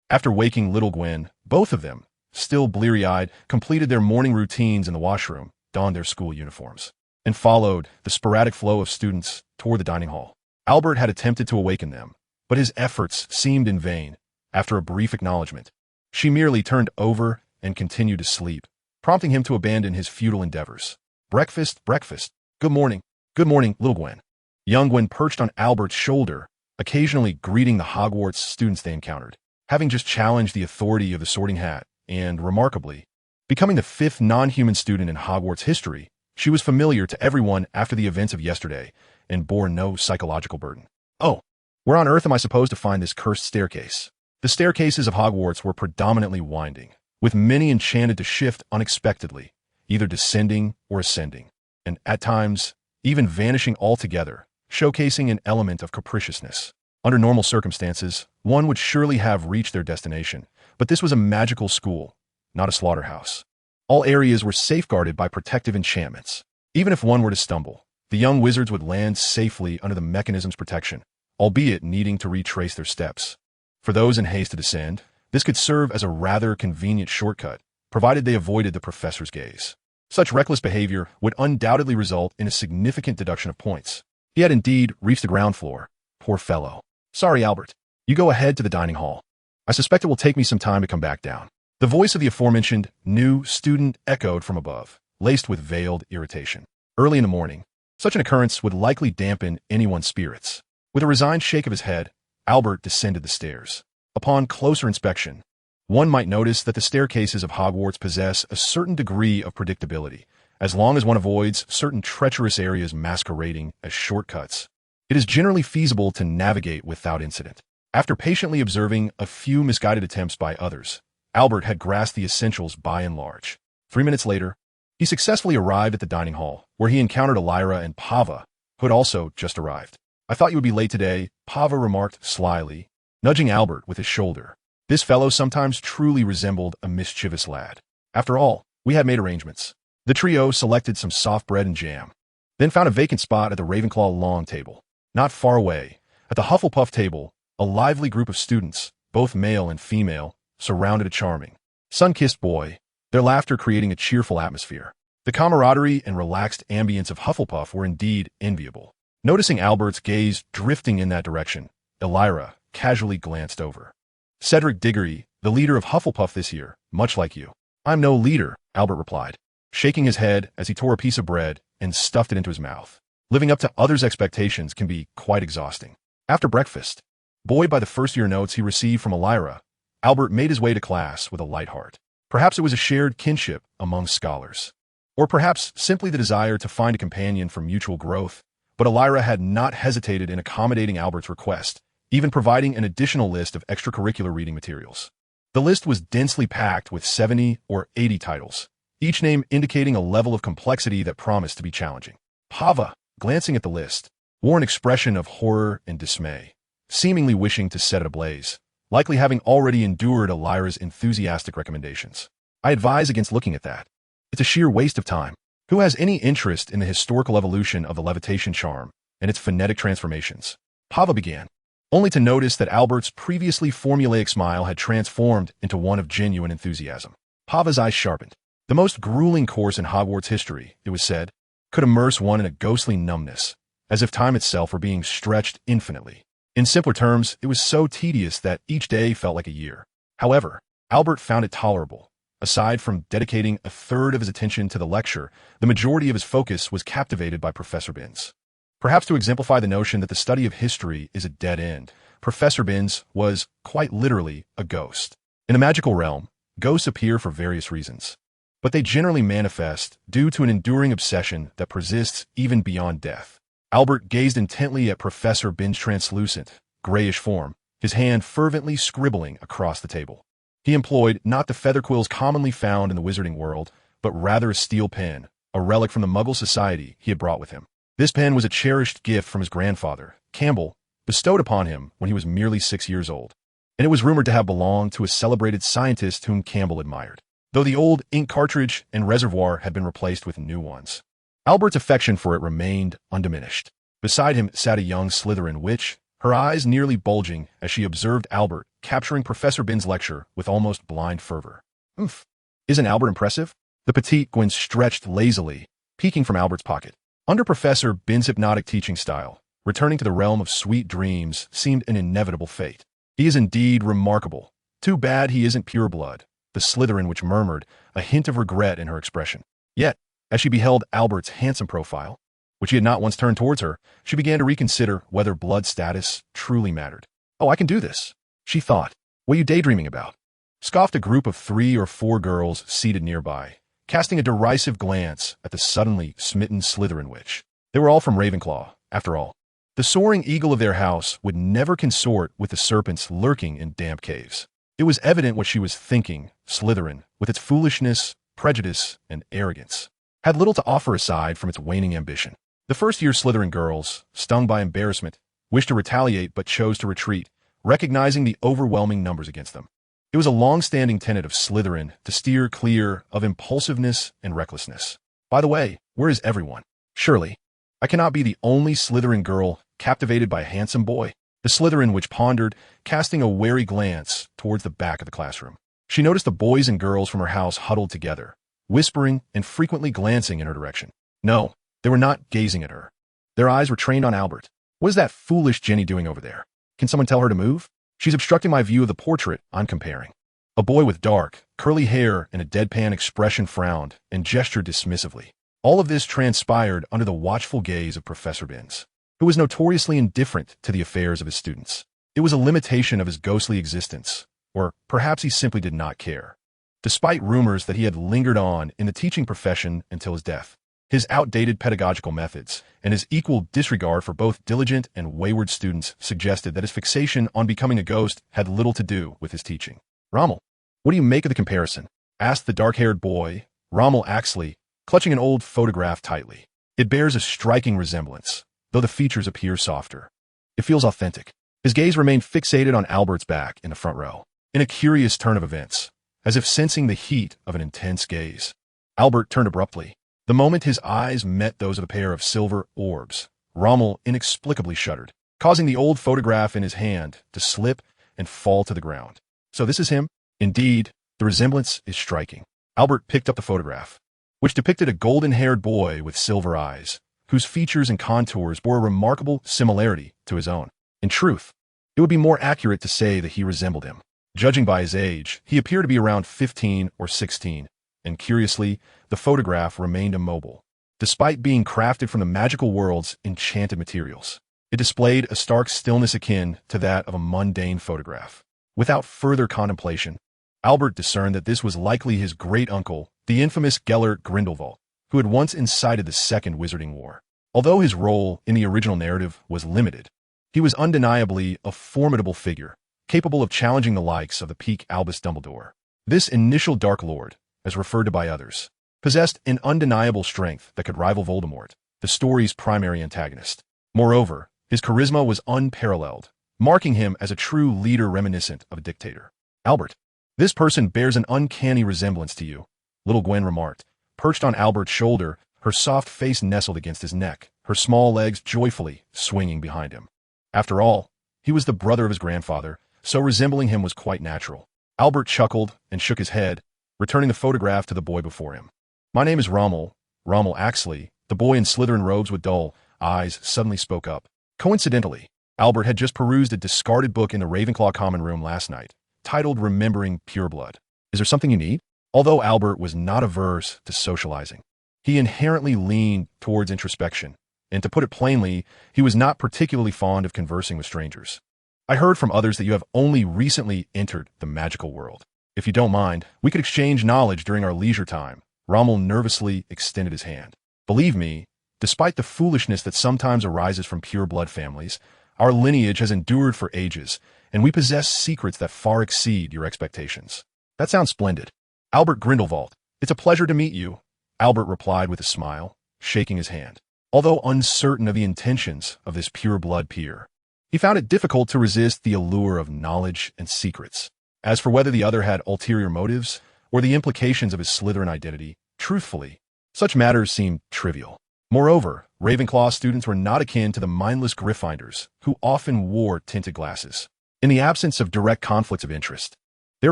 After waking Little Gwen, both of them, still bleary-eyed, completed their morning routines in the washroom, donned their school uniforms, and followed the sporadic flow of students toward the dining hall. Albert had attempted to awaken them, but his efforts seemed in vain. After a brief acknowledgement, she merely turned over and continued to sleep, prompting him to abandon his futile endeavors. Breakfast, breakfast. Good morning, Little Gwen." Young Gwen perched on Albert's shoulder, occasionally greeting the Hogwarts students they encountered, having just challenged the authority of the Sorting Hat, and, remarkably, becoming the 5th non-human student in Hogwarts history. She was familiar to everyone after the events of yesterday, and bore no psychological burden. "Oh, where on earth am I supposed to find this cursed staircase?" The staircases of Hogwarts were predominantly winding, with many enchanted to shift unexpectedly, either descending or ascending, and at times, even vanishing altogether, showcasing an element of capriciousness. Under normal circumstances, one would surely have reached their destination, but this was a magical school, not a slaughterhouse. All areas were safeguarded by protective enchantments. Even if one were to stumble, the young wizards would land safely under the mechanism's protection, albeit needing to retrace their steps. For those in haste to descend, This could serve as a rather convenient shortcut, provided they avoided the professor's gaze. Such reckless behavior would undoubtedly result in a significant deduction of points. He had indeed reached the ground floor. Poor fellow. Sorry, Albert. You go ahead to the dining hall. I suspect it will take me some time to come back down. The voice of the aforementioned new student echoed from above, laced with veiled irritation. Early in the morning, such an occurrence would likely dampen anyone's spirits. With a resigned shake of his head, Albert descended the stairs. Upon closer inspection, one might notice that the staircases of Hogwarts possess a certain degree of predictability, as long as one avoids certain treacherous areas masquerading as shortcuts. It is generally feasible to navigate without incident. After patiently observing a few misguided attempts by others, Albert had grasped the essentials by and large. 3 minutes later, he successfully arrived at the dining hall, where he encountered Elira and Pava, who had also just arrived. I thought you would be late today, Pava remarked slyly, nudging Albert with his shoulder. This fellow sometimes truly resembled a mischievous lad. After all, we had made arrangements. The trio selected some soft bread and jam, then found a vacant spot at the Ravenclaw long table. Not far away, at the Hufflepuff table, a lively group of students, both male and female, surrounded a charming, sun-kissed boy, their laughter creating a cheerful atmosphere. The camaraderie and relaxed ambience of Hufflepuff were indeed enviable. Noticing Albert's gaze drifting in that direction, Elira casually glanced over. Cedric Diggory, the leader of Hufflepuff this year, much like you. I'm no leader, Albert replied, shaking his head as he tore a piece of bread and stuffed it into his mouth. Living up to others' expectations can be quite exhausting. After breakfast, buoyed by the first-year notes he received from Elira, Albert made his way to class with a light heart. Perhaps it was a shared kinship among scholars, or perhaps simply the desire to find a companion for mutual growth, but Elira had not hesitated in accommodating Albert's request, even providing an additional list of extracurricular reading materials. The list was densely packed with 70 or 80 titles, each name indicating a level of complexity that promised to be challenging. Pava, glancing at the list, wore an expression of horror and dismay, seemingly wishing to set it ablaze, likely having already endured Elira's enthusiastic recommendations. I advise against looking at that. It's a sheer waste of time. Who has any interest in the historical evolution of the levitation charm and its phonetic transformations? Pava began, only to notice that Albert's previously formulaic smile had transformed into one of genuine enthusiasm. Pava's eyes sharpened. The most grueling course in Hogwarts history, it was said, could immerse one in a ghostly numbness, as if time itself were being stretched infinitely. In simpler terms, it was so tedious that each day felt like a year. However, Albert found it tolerable. Aside from dedicating a third of his attention to the lecture, the majority of his focus was captivated by Professor Binns. Perhaps to exemplify the notion that the study of history is a dead end, Professor Binns was, quite literally, a ghost. In the magical realm, ghosts appear for various reasons, but they generally manifest due to an enduring obsession that persists even beyond death. Albert gazed intently at Professor Binns' translucent, grayish form, his hand fervently scribbling across the table. He employed not the feather quills commonly found in the wizarding world, but rather a steel pen, a relic from the Muggle society he had brought with him. This pen was a cherished gift from his grandfather, Campbell, bestowed upon him when he was merely 6 years old, and it was rumored to have belonged to a celebrated scientist whom Campbell admired, though the old ink cartridge and reservoir had been replaced with new ones. Albert's affection for it remained undiminished. Beside him sat a young Slytherin witch, her eyes nearly bulging as she observed Albert capturing Professor Binns' lecture with almost blind fervor. Oomph! Isn't Albert impressive? The petite Gwen stretched lazily, peeking from Albert's pocket. Under Professor Binns' hypnotic teaching style, returning to the realm of sweet dreams seemed an inevitable fate. He is indeed remarkable. Too bad he isn't pure blood, the Slytherin witch murmured, a hint of regret in her expression. Yet, as she beheld Albert's handsome profile, which he had not once turned towards her, she began to reconsider whether blood status truly mattered. Oh, I can do this, she thought. What are you daydreaming about? Scoffed a group of 3 or 4 girls seated nearby, casting a derisive glance at the suddenly smitten Slytherin witch. They were all from Ravenclaw, after all. The soaring eagle of their house would never consort with the serpents lurking in damp caves. It was evident what she was thinking. Slytherin, with its foolishness, prejudice, and arrogance, had little to offer aside from its waning ambition. The first-year Slytherin girls, stung by embarrassment, wished to retaliate but chose to retreat, recognizing the overwhelming numbers against them. It was a long-standing tenet of Slytherin to steer clear of impulsiveness and recklessness. By the way, where is everyone? Surely, I cannot be the only Slytherin girl captivated by a handsome boy. The Slytherin witch pondered, casting a wary glance towards the back of the classroom. She noticed the boys and girls from her house huddled together, whispering and frequently glancing in her direction. No, they were not gazing at her. Their eyes were trained on Albert. What is that foolish Jenny doing over there? Can someone tell her to move? She's obstructing my view of the portrait I'm comparing. A boy with dark, curly hair and a deadpan expression frowned and gestured dismissively. All of this transpired under the watchful gaze of Professor Binns, who was notoriously indifferent to the affairs of his students. It was a limitation of his ghostly existence, or perhaps he simply did not care. Despite rumors that he had lingered on in the teaching profession until his death, his outdated pedagogical methods and his equal disregard for both diligent and wayward students suggested that his fixation on becoming a ghost had little to do with his teaching. Rommel, what do you make of the comparison? Asked the dark-haired boy, Rommel Axley, clutching an old photograph tightly. It bears a striking resemblance, though the features appear softer. It feels authentic. His gaze remained fixated on Albert's back in the front row, in a curious turn of events, as if sensing the heat of an intense gaze. Albert turned abruptly. The moment his eyes met those of a pair of silver orbs, Rommel inexplicably shuddered, causing the old photograph in his hand to slip and fall to the ground. So this is him? Indeed, the resemblance is striking. Albert picked up the photograph, which depicted a golden-haired boy with silver eyes, whose features and contours bore a remarkable similarity to his own. In truth, it would be more accurate to say that he resembled him. Judging by his age, he appeared to be around 15 or 16, and curiously, the photograph remained immobile, despite being crafted from the magical world's enchanted materials. It displayed a stark stillness akin to that of a mundane photograph. Without further contemplation, Albert discerned that this was likely his great-uncle, the infamous Gellert Grindelwald, who had once incited the Second Wizarding War. Although his role in the original narrative was limited, he was undeniably a formidable figure, capable of challenging the likes of the peak Albus Dumbledore. This initial Dark Lord, as referred to by others, possessed an undeniable strength that could rival Voldemort, the story's primary antagonist. Moreover, his charisma was unparalleled, marking him as a true leader reminiscent of a dictator. Albert, this person bears an uncanny resemblance to you, Little Gwen remarked, perched on Albert's shoulder, her soft face nestled against his neck, her small legs joyfully swinging behind him. After all, he was the brother of his grandfather, so resembling him was quite natural. Albert chuckled and shook his head, returning the photograph to the boy before him. My name is Rommel Axley. The boy in Slytherin robes with dull eyes suddenly spoke up. Coincidentally, Albert had just perused a discarded book in the Ravenclaw common room last night, titled Remembering Pureblood. Is there something you need? Although Albert was not averse to socializing, he inherently leaned towards introspection, and to put it plainly, he was not particularly fond of conversing with strangers. I heard from others that you have only recently entered the magical world. If you don't mind, we could exchange knowledge during our leisure time. Rommel nervously extended his hand. Believe me, despite the foolishness that sometimes arises from pure-blood families, our lineage has endured for ages, and we possess secrets that far exceed your expectations. That sounds splendid. Albert Grindelwald, it's a pleasure to meet you, Albert replied with a smile, shaking his hand. Although uncertain of the intentions of this pure-blood peer, he found it difficult to resist the allure of knowledge and secrets. As for whether the other had ulterior motives, or the implications of his Slytherin identity, truthfully, such matters seemed trivial. Moreover, Ravenclaw students were not akin to the mindless Gryffindors, who often wore tinted glasses. In the absence of direct conflicts of interest, their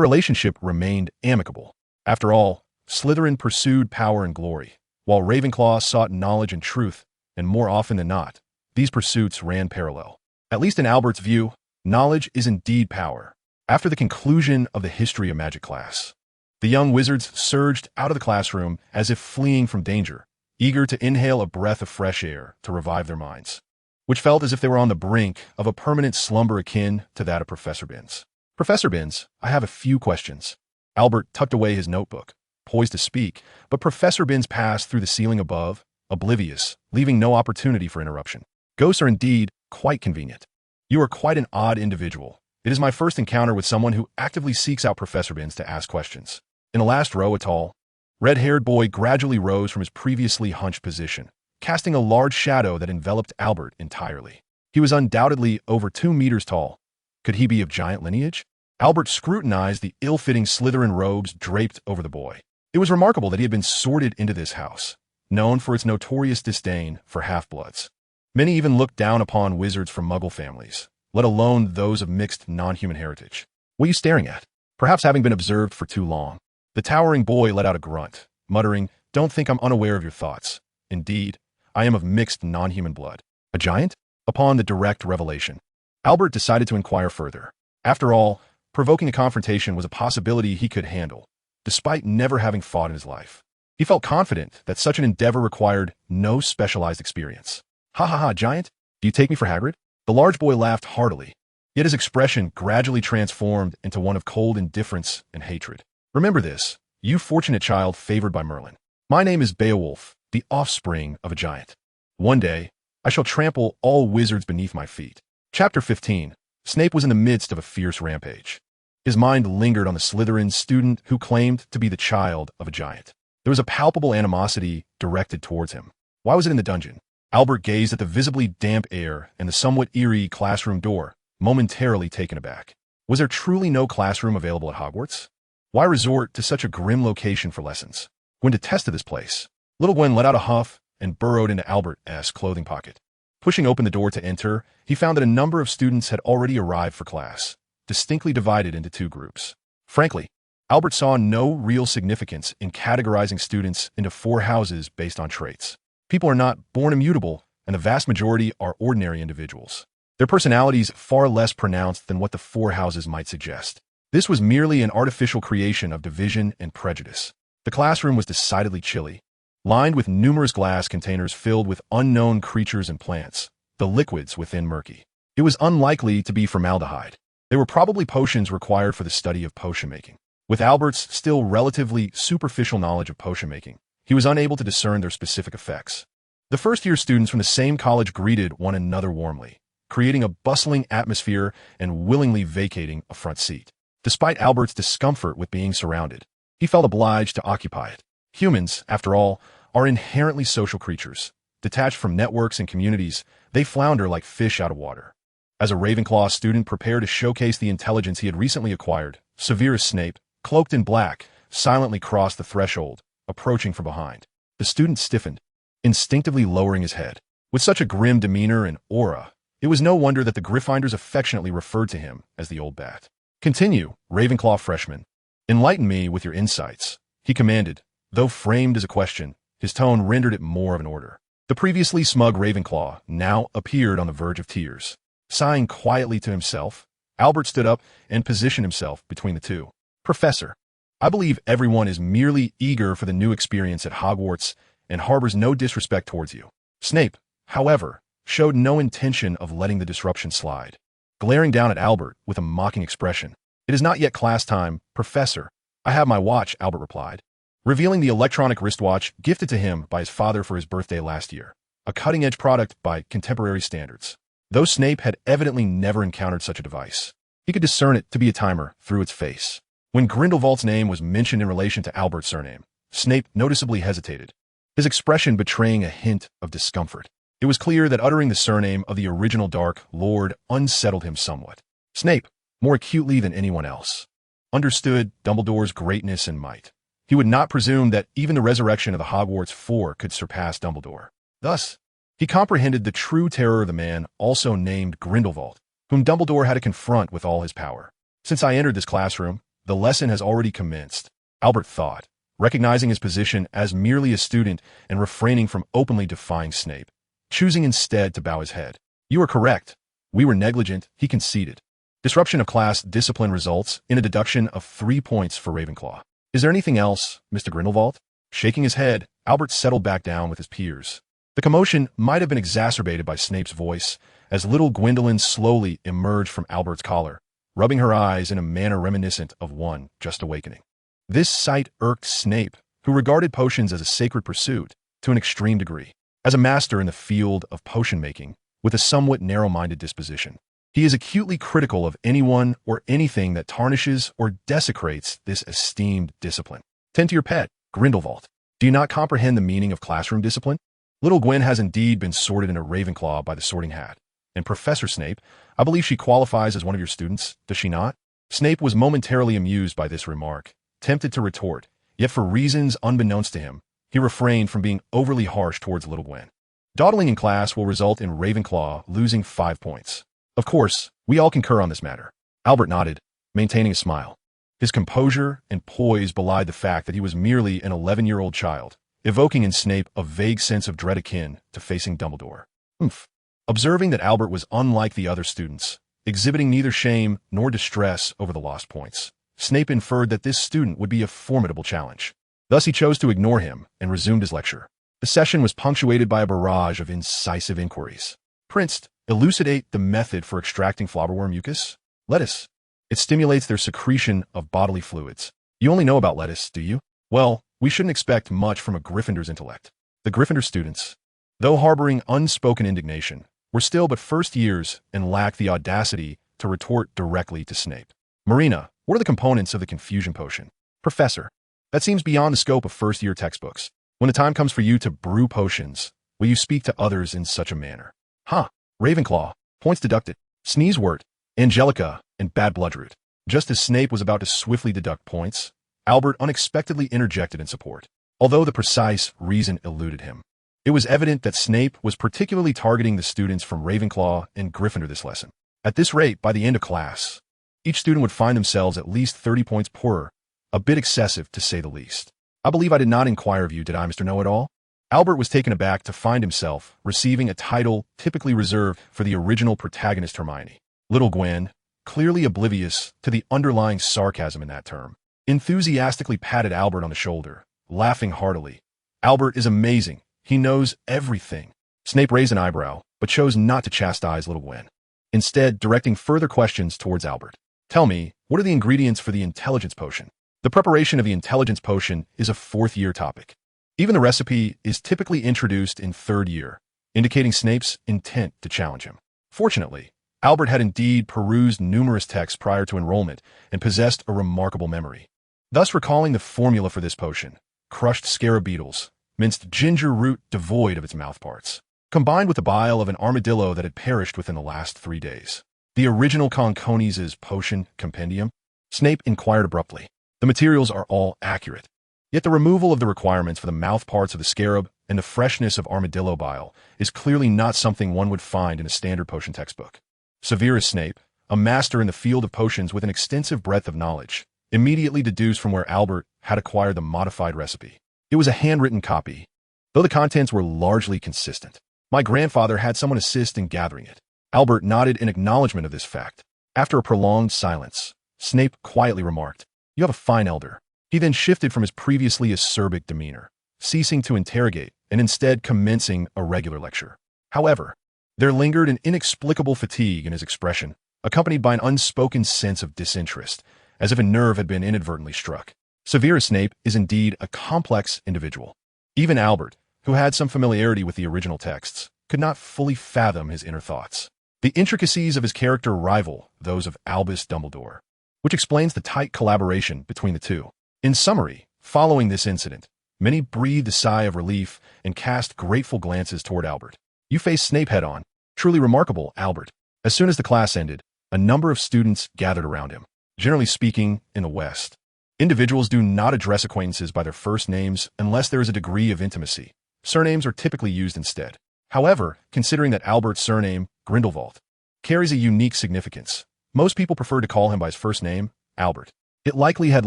relationship remained amicable. After all, Slytherin pursued power and glory, while Ravenclaw sought knowledge and truth, and more often than not, these pursuits ran parallel. At least in Albert's view, knowledge is indeed power. After the conclusion of the History of Magic class, the young wizards surged out of the classroom as if fleeing from danger, eager to inhale a breath of fresh air to revive their minds, which felt as if they were on the brink of a permanent slumber akin to that of Professor Binns. Professor Binns, I have a few questions. Albert tucked away his notebook, poised to speak, but Professor Binns passed through the ceiling above, oblivious, leaving no opportunity for interruption. Ghosts are indeed quite convenient. You are quite an odd individual. It is my first encounter with someone who actively seeks out Professor Binns to ask questions. In the last row, a tall, red-haired boy gradually rose from his previously hunched position, casting a large shadow that enveloped Albert entirely. He was undoubtedly over 2 meters tall. Could he be of giant lineage? Albert scrutinized the ill-fitting Slytherin robes draped over the boy. It was remarkable that he had been sorted into this house, known for its notorious disdain for half-bloods. Many even looked down upon wizards from Muggle families, let alone those of mixed non-human heritage. What are you staring at? Perhaps having been observed for too long. The towering boy let out a grunt, muttering, "Don't think I'm unaware of your thoughts. Indeed, I am of mixed non-human blood." A giant? Upon the direct revelation, Albert decided to inquire further. After all, provoking a confrontation was a possibility he could handle, despite never having fought in his life. He felt confident that such an endeavor required no specialized experience. "Ha ha ha, giant? Do you take me for Hagrid?" The large boy laughed heartily, yet his expression gradually transformed into one of cold indifference and hatred. "Remember this, you fortunate child favored by Merlin. My name is Beowulf, the offspring of a giant. One day, I shall trample all wizards beneath my feet." Chapter 15. Snape was in the midst of a fierce rampage. His mind lingered on the Slytherin student who claimed to be the child of a giant. There was a palpable animosity directed towards him. Why was it in the dungeon? Albert gazed at the visibly damp air and the somewhat eerie classroom door, momentarily taken aback. Was there truly no classroom available at Hogwarts? Why resort to such a grim location for lessons? Gwen detested this place. Little Gwen let out a huff and burrowed into Albert's clothing pocket. Pushing open the door to enter, he found that a number of students had already arrived for class, distinctly divided into two groups. Frankly, Albert saw no real significance in categorizing students into four houses based on traits. People are not born immutable, and the vast majority are ordinary individuals. Their personalities far less pronounced than what the four houses might suggest. This was merely an artificial creation of division and prejudice. The classroom was decidedly chilly, lined with numerous glass containers filled with unknown creatures and plants, the liquids within murky. It was unlikely to be formaldehyde. They were probably potions required for the study of potion making. With Albert's still relatively superficial knowledge of potion making, he was unable to discern their specific effects. The first-year students from the same college greeted one another warmly, creating a bustling atmosphere and willingly vacating a front seat. Despite Albert's discomfort with being surrounded, he felt obliged to occupy it. Humans, after all, are inherently social creatures. Detached from networks and communities, they flounder like fish out of water. As a Ravenclaw student prepared to showcase the intelligence he had recently acquired, Severus Snape, cloaked in black, silently crossed the threshold, approaching from behind. The student stiffened, instinctively lowering his head. With such a grim demeanor and aura, it was no wonder that the Gryffindors affectionately referred to him as the Old Bat. "Continue, Ravenclaw freshman. Enlighten me with your insights," he commanded, though framed as a question. His tone rendered it more of an order. The previously smug Ravenclaw now appeared on the verge of tears. Sighing quietly to himself, Albert stood up and positioned himself between the two. "Professor, I believe everyone is merely eager for the new experience at Hogwarts and harbors no disrespect towards you." Snape, however, showed no intention of letting the disruption slide. Glaring down at Albert with a mocking expression. "It is not yet class time, Professor. I have my watch," Albert replied, revealing the electronic wristwatch gifted to him by his father for his birthday last year, a cutting-edge product by contemporary standards. Though Snape had evidently never encountered such a device, he could discern it to be a timer through its face. When Grindelwald's name was mentioned in relation to Albert's surname, Snape noticeably hesitated, his expression betraying a hint of discomfort. It was clear that uttering the surname of the original Dark Lord unsettled him somewhat. Snape, more acutely than anyone else, understood Dumbledore's greatness and might. He would not presume that even the resurrection of the Hogwarts Four could surpass Dumbledore. Thus, he comprehended the true terror of the man also named Grindelwald, whom Dumbledore had to confront with all his power. "Since I entered this classroom, the lesson has already commenced," Albert thought, recognizing his position as merely a student and refraining from openly defying Snape, choosing instead to bow his head. "You are correct. We were negligent," he conceded. Disruption of class discipline results in a deduction of 3 points for Ravenclaw. "Is there anything else, Mr. Grindelwald?" Shaking his head, Albert settled back down with his peers. The commotion might have been exacerbated by Snape's voice as little Gwendolyn slowly emerged from Albert's collar, rubbing her eyes in a manner reminiscent of one just awakening. This sight irked Snape, who regarded potions as a sacred pursuit to an extreme degree. As a master in the field of potion making, with a somewhat narrow-minded disposition, he is acutely critical of anyone or anything that tarnishes or desecrates this esteemed discipline. "Tend to your pet, Grindelwald. Do you not comprehend the meaning of classroom discipline? Little Gwen has indeed been sorted into Ravenclaw by the Sorting Hat. And Professor Snape, I believe she qualifies as one of your students, does she not?" Snape was momentarily amused by this remark, tempted to retort, yet for reasons unbeknownst to him, he refrained from being overly harsh towards Little Gwen. Dawdling in class will result in Ravenclaw losing 5 points. Of course, We all concur on this matter. Albert nodded, maintaining a smile. His composure and poise belied the fact that he was merely an 11-year-old child, evoking in Snape a vague sense of dread akin to facing Dumbledore. Oomph. Observing that Albert was unlike the other students, exhibiting neither shame nor distress over the lost points, Snape inferred that this student would be a formidable challenge. Thus he chose to ignore him and resumed his lecture. The session was punctuated by a barrage of incisive inquiries. Prince, elucidate the method for extracting flobberworm mucus? Lettuce. It stimulates their secretion of bodily fluids. You only know about lettuce, do you? Well, we shouldn't expect much from a Gryffindor's intellect. The Gryffindor students, though harboring unspoken indignation, were still but first years and lacked the audacity to retort directly to Snape. Marina, what are the components of the confusion potion? Professor, that seems beyond the scope of first-year textbooks. When the time comes for you to brew potions, will you speak to others in such a manner? Huh. Ravenclaw, points deducted. Sneezewort, Angelica, and Bad Bloodroot. Just as Snape was about to swiftly deduct points, Albert unexpectedly interjected in support, although the precise reason eluded him. It was evident that Snape was particularly targeting the students from Ravenclaw and Gryffindor this lesson. At this rate, by the end of class, each student would find themselves at least 30 points poorer, a bit excessive to say the least. I believe I did not inquire of you, did I, Mr. Know-It-All? Albert was taken aback to find himself receiving a title typically reserved for the original protagonist Hermione. Little Gwen, clearly oblivious to the underlying sarcasm in that term, enthusiastically patted Albert on the shoulder, laughing heartily. Albert is amazing. He knows everything. Snape raised an eyebrow, but chose not to chastise Little Gwen, instead directing further questions towards Albert. Tell me, what are the ingredients for the intelligence potion? The preparation of the intelligence potion is a fourth-year topic. Even the recipe is typically introduced in third year, indicating Snape's intent to challenge him. Fortunately, Albert had indeed perused numerous texts prior to enrollment and possessed a remarkable memory. Thus recalling the formula for this potion, crushed scarab beetles, minced ginger root devoid of its mouthparts, combined with the bile of an armadillo that had perished within the last 3 days. The original Conconies' potion compendium? Snape inquired abruptly. The materials are all accurate. Yet the removal of the requirements for the mouthparts of the scarab and the freshness of armadillo bile is clearly not something one would find in a standard potion textbook. Severus Snape, a master in the field of potions with an extensive breadth of knowledge, immediately deduced from where Albert had acquired the modified recipe. It was a handwritten copy, though the contents were largely consistent. My grandfather had someone assist in gathering it. Albert nodded in acknowledgement of this fact. After a prolonged silence, Snape quietly remarked, "You have a fine elder." He then shifted from his previously acerbic demeanor, ceasing to interrogate and instead commencing a regular lecture. However, there lingered an inexplicable fatigue in his expression, accompanied by an unspoken sense of disinterest, as if a nerve had been inadvertently struck. Severus Snape is indeed a complex individual. Even Albert, who had some familiarity with the original texts, could not fully fathom his inner thoughts. The intricacies of his character rival those of Albus Dumbledore, which explains the tight collaboration between the two. In summary, following this incident, many breathed a sigh of relief and cast grateful glances toward Albert. You faced Snape head-on. Truly remarkable, Albert. As soon as the class ended, a number of students gathered around him. Generally speaking, in the West, individuals do not address acquaintances by their first names unless there is a degree of intimacy. Surnames are typically used instead. However, considering that Albert's surname, Grindelwald, carries a unique significance, most people prefer to call him by his first name, Albert. It likely had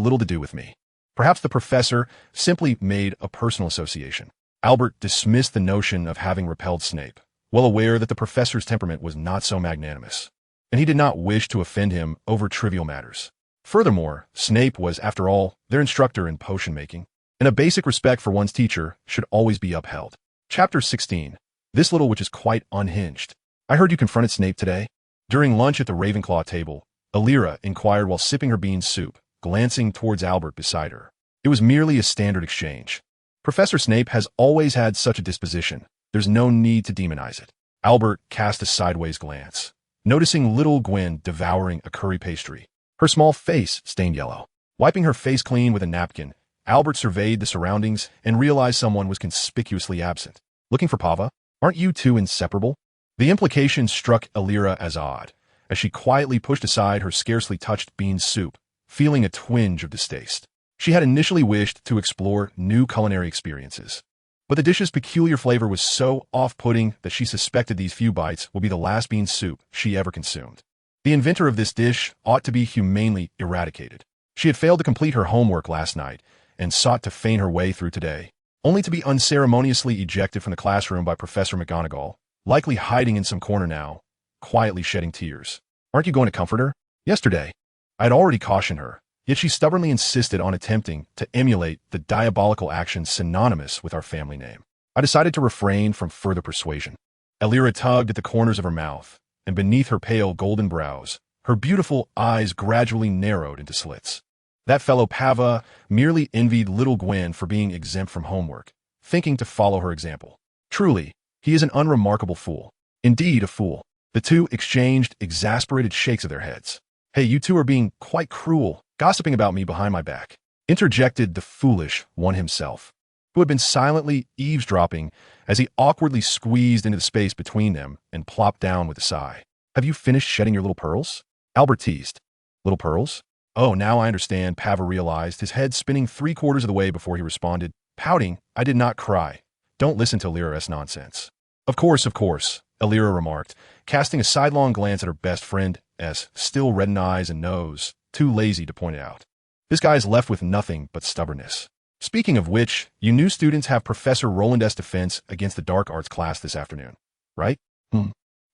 little to do with me. Perhaps the professor simply made a personal association. Albert dismissed the notion of having repelled Snape, well aware that the professor's temperament was not so magnanimous, and he did not wish to offend him over trivial matters. Furthermore, Snape was, after all, their instructor in potion making, and a basic respect for one's teacher should always be upheld. Chapter 16. This little witch is quite unhinged. I heard you confronted Snape today. During lunch at the Ravenclaw table, Alira inquired while sipping her bean soup, glancing towards Albert beside her. It was merely a standard exchange. Professor Snape has always had such a disposition. There's no need to demonize it. Albert cast a sideways glance, noticing little Gwen devouring a curry pastry, her small face stained yellow. Wiping her face clean with a napkin, Albert surveyed the surroundings and realized someone was conspicuously absent. Looking for Pava? Aren't you two inseparable? The implication struck Alira as odd, as she quietly pushed aside her scarcely touched bean soup, feeling a twinge of distaste. She had initially wished to explore new culinary experiences, but the dish's peculiar flavor was so off-putting that she suspected these few bites would be the last bean soup she ever consumed. The inventor of this dish ought to be humanely eradicated. She had failed to complete her homework last night and sought to feign her way through today, only to be unceremoniously ejected from the classroom by Professor McGonagall, likely hiding in some corner now, quietly shedding tears. Aren't you going to comfort her? Yesterday, I had already cautioned her, yet she stubbornly insisted on attempting to emulate the diabolical actions synonymous with our family name. I decided to refrain from further persuasion. Elira tugged at the corners of her mouth, and beneath her pale golden brows, her beautiful eyes gradually narrowed into slits. That fellow Pava merely envied Little Gwen for being exempt from homework, thinking to follow her example. Truly, he is an unremarkable fool. Indeed, a fool. The two exchanged exasperated shakes of their heads. Hey, you two are being quite cruel, gossiping about me behind my back, interjected the foolish one himself, who had been silently eavesdropping as he awkwardly squeezed into the space between them and plopped down with a sigh. Have you finished shedding your little pearls? Albert teased. Little pearls? Oh, now I understand, Pava realized, his head spinning 3/4 of the way before he responded, pouting, I did not cry. Don't listen to Elira's nonsense. Of course, Elira remarked, casting a sidelong glance at her best friend, as, still red in eyes and nose, too lazy to point it out. This guy is left with nothing but stubbornness. Speaking of which, you new students have Professor Roland's defense against the dark arts class this afternoon, right?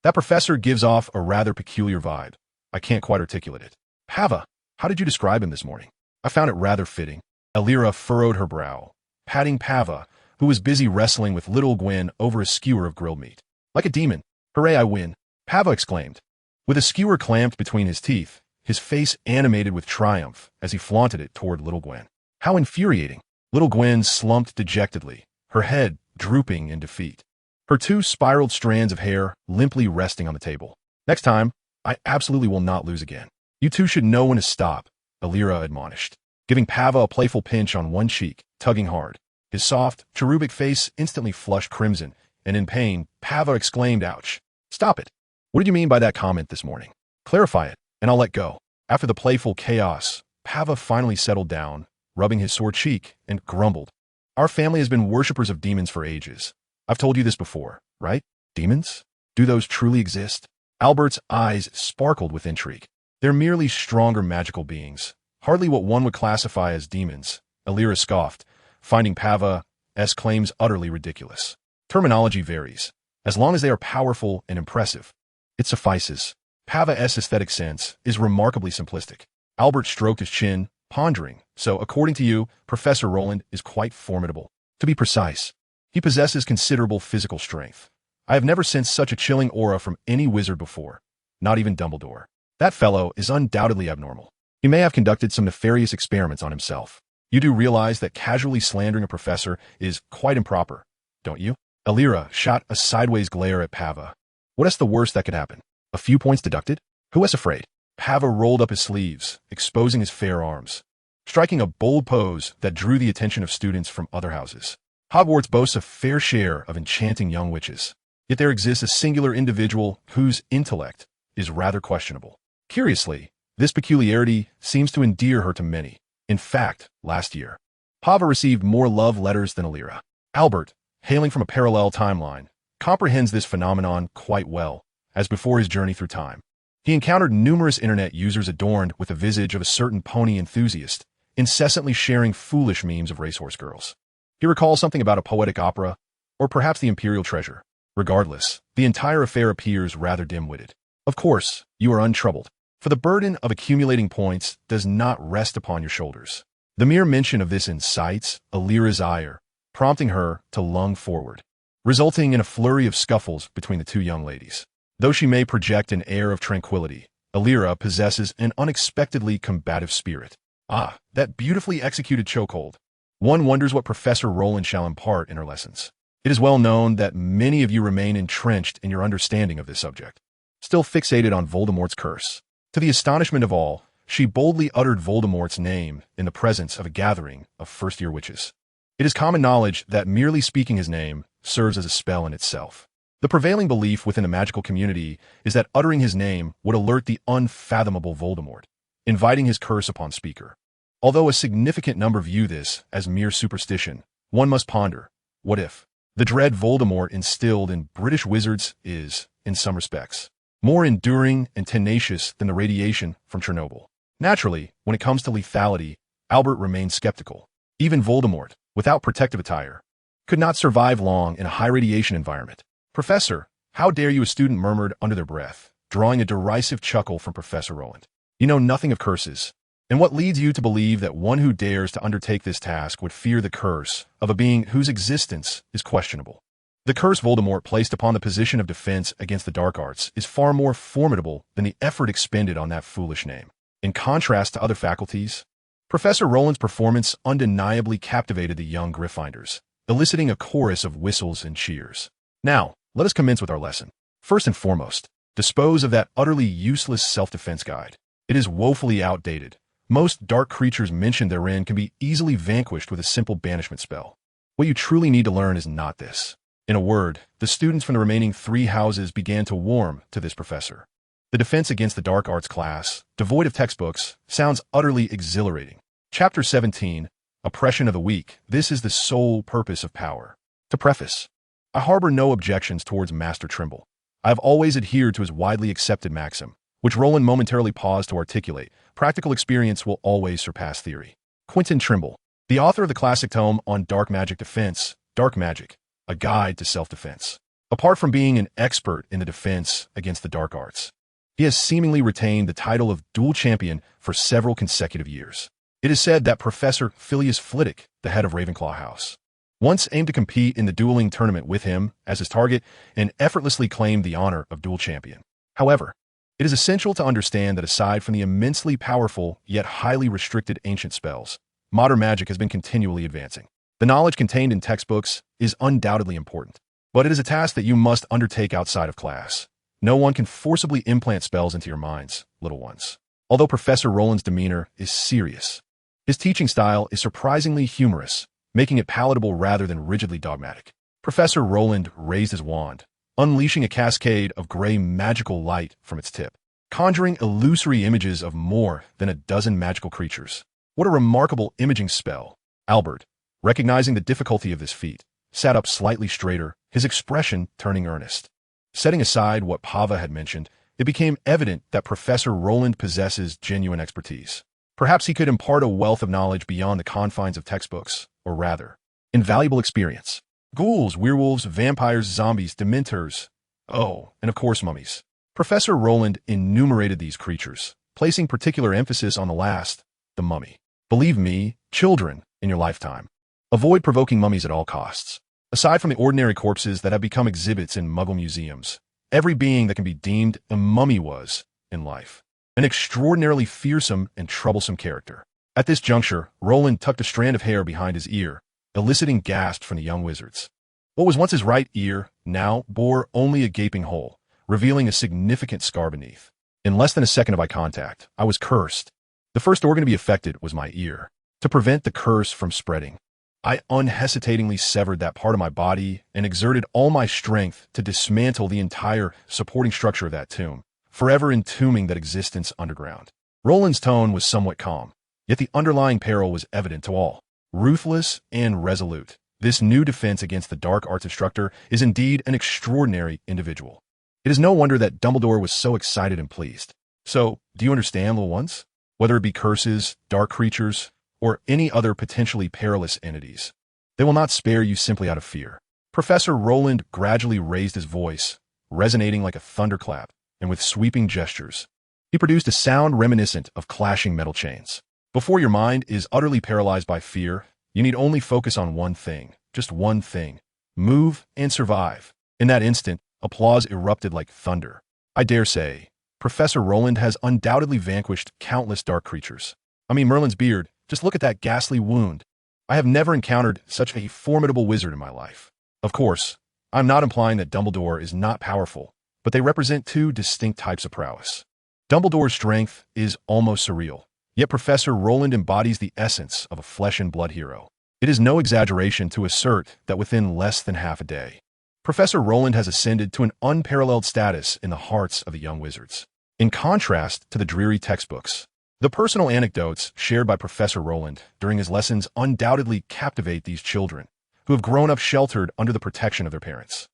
That professor gives off a rather peculiar vibe. I can't quite articulate it. Pava, how did you describe him this morning? I found it rather fitting. Elira furrowed her brow, patting Pava, who was busy wrestling with Little Gwen over a skewer of grilled meat. Like a demon. Hooray, I win, Pava exclaimed. With a skewer clamped between his teeth, his face animated with triumph as he flaunted it toward Little Gwen. How infuriating. Little Gwen slumped dejectedly, her head drooping in defeat, her two spiraled strands of hair limply resting on the table. Next time, I absolutely will not lose again. You two should know when to stop, Elira admonished, giving Pava a playful pinch on one cheek, tugging hard. His soft, cherubic face instantly flushed crimson, and in pain, Pava exclaimed, ouch. Stop it. What did you mean by that comment this morning? Clarify it, and I'll let go. After the playful chaos, Pava finally settled down, rubbing his sore cheek, and grumbled. Our family has been worshippers of demons for ages. I've told you this before, right? Demons? Do those truly exist? Albert's eyes sparkled with intrigue. They're merely stronger magical beings, hardly what one would classify as demons, Elira scoffed, finding Pava's claims utterly ridiculous. Terminology varies. As long as they are powerful and impressive, it suffices. Pava's aesthetic sense is remarkably simplistic. Albert stroked his chin, pondering. So, according to you, Professor Roland is quite formidable. To be precise, he possesses considerable physical strength. I have never sensed such a chilling aura from any wizard before, not even Dumbledore. That fellow is undoubtedly abnormal. He may have conducted some nefarious experiments on himself. You do realize that casually slandering a professor is quite improper, don't you? Elira shot a sideways glare at Pava. What is the worst that could happen? A few points deducted? Who is afraid? Pava rolled up his sleeves, exposing his fair arms, striking a bold pose that drew the attention of students from other houses. Hogwarts boasts a fair share of enchanting young witches, yet there exists a singular individual whose intellect is rather questionable. Curiously, this peculiarity seems to endear her to many. In fact, last year, Pava received more love letters than Elira. Albert, hailing from a parallel timeline, comprehends this phenomenon quite well, as before his journey through time. He encountered numerous internet users adorned with the visage of a certain pony enthusiast, incessantly sharing foolish memes of racehorse girls. He recalls something about a poetic opera, or perhaps the imperial treasure. Regardless, the entire affair appears rather dim-witted. Of course, you are untroubled, for the burden of accumulating points does not rest upon your shoulders. The mere mention of this incites Elira's ire, prompting her to lunge forward, resulting in a flurry of scuffles between the two young ladies. Though she may project an air of tranquility, Elira possesses an unexpectedly combative spirit. Ah, that beautifully executed chokehold. One wonders what Professor Roland shall impart in her lessons. It is well known that many of you remain entrenched in your understanding of this subject, still fixated on Voldemort's curse. To the astonishment of all, she boldly uttered Voldemort's name in the presence of a gathering of first-year witches. It is common knowledge that merely speaking his name serves as a spell in itself. The prevailing belief within the magical community is that uttering his name would alert the unfathomable Voldemort, inviting his curse upon speaker. Although a significant number view this as mere superstition, one must ponder, what if? The dread Voldemort instilled in British wizards is, in some respects, more enduring and tenacious than the radiation from Chernobyl. Naturally, when it comes to lethality, Albert remained skeptical. Even Voldemort, without protective attire, could not survive long in a high-radiation environment. "Professor, how dare you?" a student murmured under their breath, drawing a derisive chuckle from Professor Rowland. "You know nothing of curses. And what leads you to believe that one who dares to undertake this task would fear the curse of a being whose existence is questionable? The curse Voldemort placed upon the position of defense against the dark arts is far more formidable than the effort expended on that foolish name. In contrast to other faculties, Professor Rowland's performance undeniably captivated the young Gryffindors, eliciting a chorus of whistles and cheers. Now, let us commence with our lesson. First and foremost, dispose of that utterly useless self-defense guide. It is woefully outdated. Most dark creatures mentioned therein can be easily vanquished with a simple banishment spell. What you truly need to learn is not this. In a word, the students from the remaining 3 houses began to warm to this professor. The defense against the dark arts class, devoid of textbooks, sounds utterly exhilarating. Chapter 17, Oppression of the Weak. This is the sole purpose of power. To preface, I harbor no objections towards Master Trimble. I have always adhered to his widely accepted maxim, which Rowland momentarily paused to articulate: practical experience will always surpass theory. Quentin Trimble, the author of the classic tome on dark magic defense, Dark Magic, a guide to self-defense. Apart from being an expert in the defense against the dark arts, he has seemingly retained the title of dual champion for several consecutive years. It is said that Professor Phileas Flitwick, the head of Ravenclaw House, once aimed to compete in the dueling tournament with him as his target and effortlessly claimed the honor of dual champion. However, it is essential to understand that aside from the immensely powerful yet highly restricted ancient spells, modern magic has been continually advancing. The knowledge contained in textbooks is undoubtedly important, but it is a task that you must undertake outside of class. No one can forcibly implant spells into your minds, little ones. Although Professor Rowland's demeanor is serious, his teaching style is surprisingly humorous, making it palatable rather than rigidly dogmatic. Professor Rowland raised his wand, unleashing a cascade of gray magical light from its tip, conjuring illusory images of more than a dozen magical creatures. What a remarkable imaging spell! Albert, recognizing the difficulty of this feat, sat up slightly straighter, his expression turning earnest. Setting aside what Pava had mentioned, it became evident that Professor Rowland possesses genuine expertise. Perhaps he could impart a wealth of knowledge beyond the confines of textbooks, or rather, invaluable experience. Ghouls, werewolves, vampires, zombies, dementors, oh, and of course mummies. Professor Rowland enumerated these creatures, placing particular emphasis on the last, the mummy. Believe me, children, in your lifetime, avoid provoking mummies at all costs. Aside from the ordinary corpses that have become exhibits in Muggle museums, every being that can be deemed a mummy was, in life, an extraordinarily fearsome and troublesome character. At this juncture, Rowland tucked a strand of hair behind his ear, eliciting gasps from the young wizards. What was once his right ear now bore only a gaping hole, revealing a significant scar beneath. In less than a second of eye contact, I was cursed. The first organ to be affected was my ear. To prevent the curse from spreading, I unhesitatingly severed that part of my body and exerted all my strength to dismantle the entire supporting structure of that tomb, forever entombing that existence underground. Rowland's tone was somewhat calm, yet the underlying peril was evident to all. Ruthless and resolute, this new defense against the dark arts instructor is indeed an extraordinary individual. It is no wonder that Dumbledore was so excited and pleased. So, do you understand, little ones? Whether it be curses, dark creatures, or any other potentially perilous entities, they will not spare you simply out of fear. Professor Rowland gradually raised his voice, resonating like a thunderclap, and with sweeping gestures, he produced a sound reminiscent of clashing metal chains. Before your mind is utterly paralyzed by fear, you need only focus on one thing, just one thing: move and survive. In that instant, applause erupted like thunder. I dare say, Professor Rowland has undoubtedly vanquished countless dark creatures. I mean, Merlin's beard, just look at that ghastly wound. I have never encountered such a formidable wizard in my life. Of course, I'm not implying that Dumbledore is not powerful, but they represent two distinct types of prowess. Dumbledore's strength is almost surreal, yet Professor Rowland embodies the essence of a flesh and blood hero. It is no exaggeration to assert that within less than half a day, Professor Rowland has ascended to an unparalleled status in the hearts of the young wizards. In contrast to the dreary textbooks, the personal anecdotes shared by Professor Rowland during his lessons undoubtedly captivate these children, who have grown up sheltered under the protection of their parents.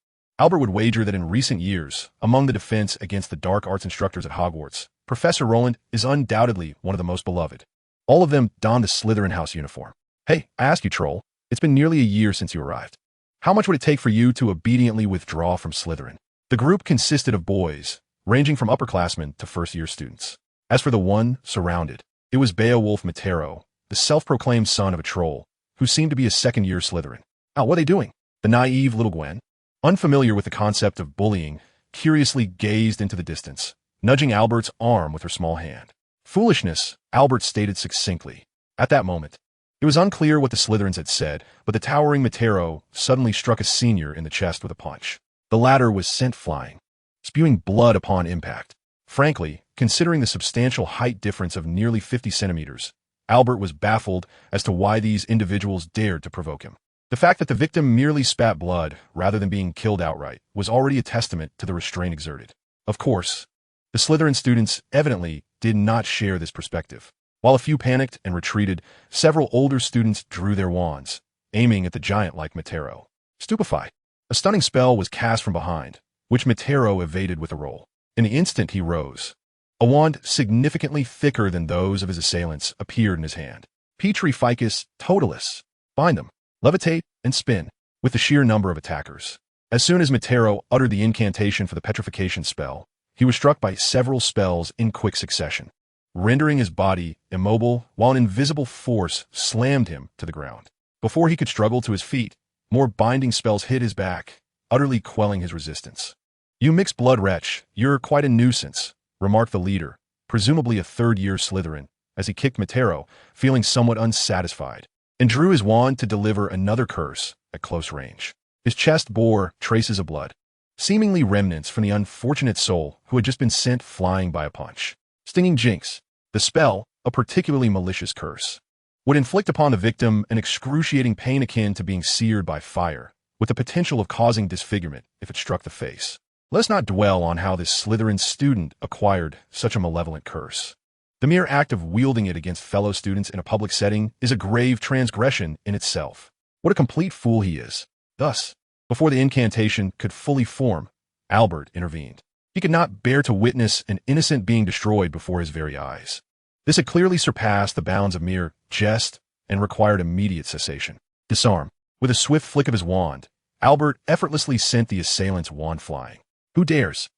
Albert would wager that in recent years, among the defense against the dark arts instructors at Hogwarts, Professor Roland is undoubtedly one of the most beloved. All of them donned the Slytherin house uniform. Hey, I ask you, troll, it's been nearly a year since you arrived. How much would it take for you to obediently withdraw from Slytherin? The group consisted of boys, ranging from upperclassmen to first-year students. As for the one surrounded, it was Beowulf Matero, the self-proclaimed son of a troll, who seemed to be a second-year Slytherin. Oh, what are they doing? The naive Little Gwen, unfamiliar with the concept of bullying, curiously gazed into the distance, nudging Albert's arm with her small hand. Foolishness, Albert stated succinctly. At that moment, it was unclear what the Slytherins had said, but the towering Matero suddenly struck a senior in the chest with a punch. The latter was sent flying, spewing blood upon impact. Frankly, considering the substantial height difference of nearly 50 centimeters, Albert was baffled as to why these individuals dared to provoke him. The fact that the victim merely spat blood rather than being killed outright was already a testament to the restraint exerted. Of course, the Slytherin students evidently did not share this perspective. While a few panicked and retreated, several older students drew their wands, aiming at the giant like Matero. Stupefied, a stunning spell was cast from behind, which Matero evaded with a roll. In the instant he rose, a wand significantly thicker than those of his assailants appeared in his hand. Petri Ficus Totalis. Bind them, levitate, and spin, with the sheer number of attackers. As soon as Matero uttered the incantation for the petrification spell, he was struck by several spells in quick succession, rendering his body immobile while an invisible force slammed him to the ground. Before he could struggle to his feet, more binding spells hit his back, utterly quelling his resistance. "You mixed-blood wretch, you're quite a nuisance," remarked the leader, presumably a third-year Slytherin, as he kicked Matero, feeling somewhat unsatisfied, and drew his wand to deliver another curse at close range. His chest bore traces of blood, seemingly remnants from the unfortunate soul who had just been sent flying by a punch. Stinging Jinx, the spell, a particularly malicious curse, would inflict upon the victim an excruciating pain akin to being seared by fire, with the potential of causing disfigurement if it struck the face. Let's not dwell on how this Slytherin student acquired such a malevolent curse. The mere act of wielding it against fellow students in a public setting is a grave transgression in itself. What a complete fool he is. Thus, before the incantation could fully form, Albert intervened. He could not bear to witness an innocent being destroyed before his very eyes. This had clearly surpassed the bounds of mere jest and required immediate cessation. Disarm. With a swift flick of his wand, Albert effortlessly sent the assailant's wand flying. Who dares?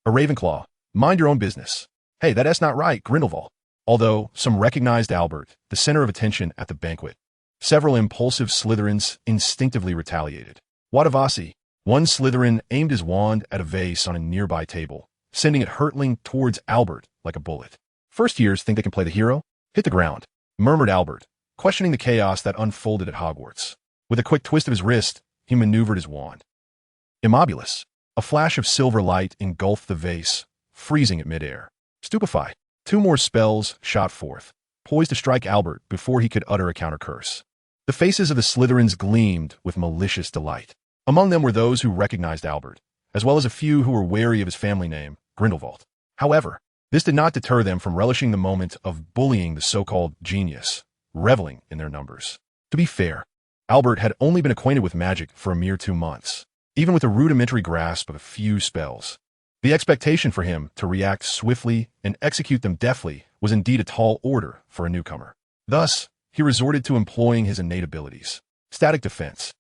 A Ravenclaw. Mind your own business. Hey, that's not right, Grindelwald. Although some recognized Albert, the center of attention at the banquet, several impulsive Slytherins instinctively retaliated. Wadavasi. One Slytherin aimed his wand at a vase on a nearby table, sending it hurtling towards Albert like a bullet. First years think they can play the hero? Hit the ground, murmured Albert, questioning the chaos that unfolded at Hogwarts. With a quick twist of his wrist, he maneuvered his wand. Immobilis. A flash of silver light engulfed the vase, freezing it midair. Stupefied, two more spells shot forth, poised to strike Albert before he could utter a counter curse. The faces of the Slytherins gleamed with malicious delight. Among them were those who recognized Albert, as well as a few who were wary of his family name, Grindelwald. However, this did not deter them from relishing the moment of bullying the so-called genius, reveling in their numbers. To be fair, Albert had only been acquainted with magic for a mere 2 months, even with a rudimentary grasp of a few spells. The expectation for him to react swiftly and execute them deftly was indeed a tall order for a newcomer. Thus, he resorted to employing his innate abilities. Static defense.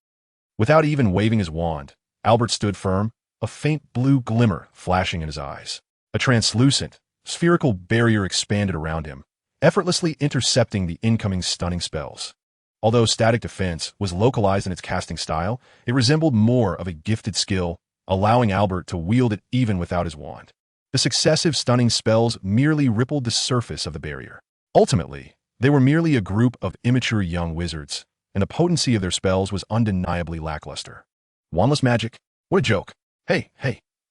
Without even waving his wand, Albert stood firm, a faint blue glimmer flashing in his eyes. A translucent, spherical barrier expanded around him, effortlessly intercepting the incoming stunning spells. Although static defense was localized in its casting style, it resembled more of a gifted skill, allowing Albert to wield it even without his wand. The successive stunning spells merely rippled the surface of the barrier. Ultimately, they were merely a group of immature young wizards, and the potency of their spells was undeniably lackluster. Wandless magic? What a joke. Hey,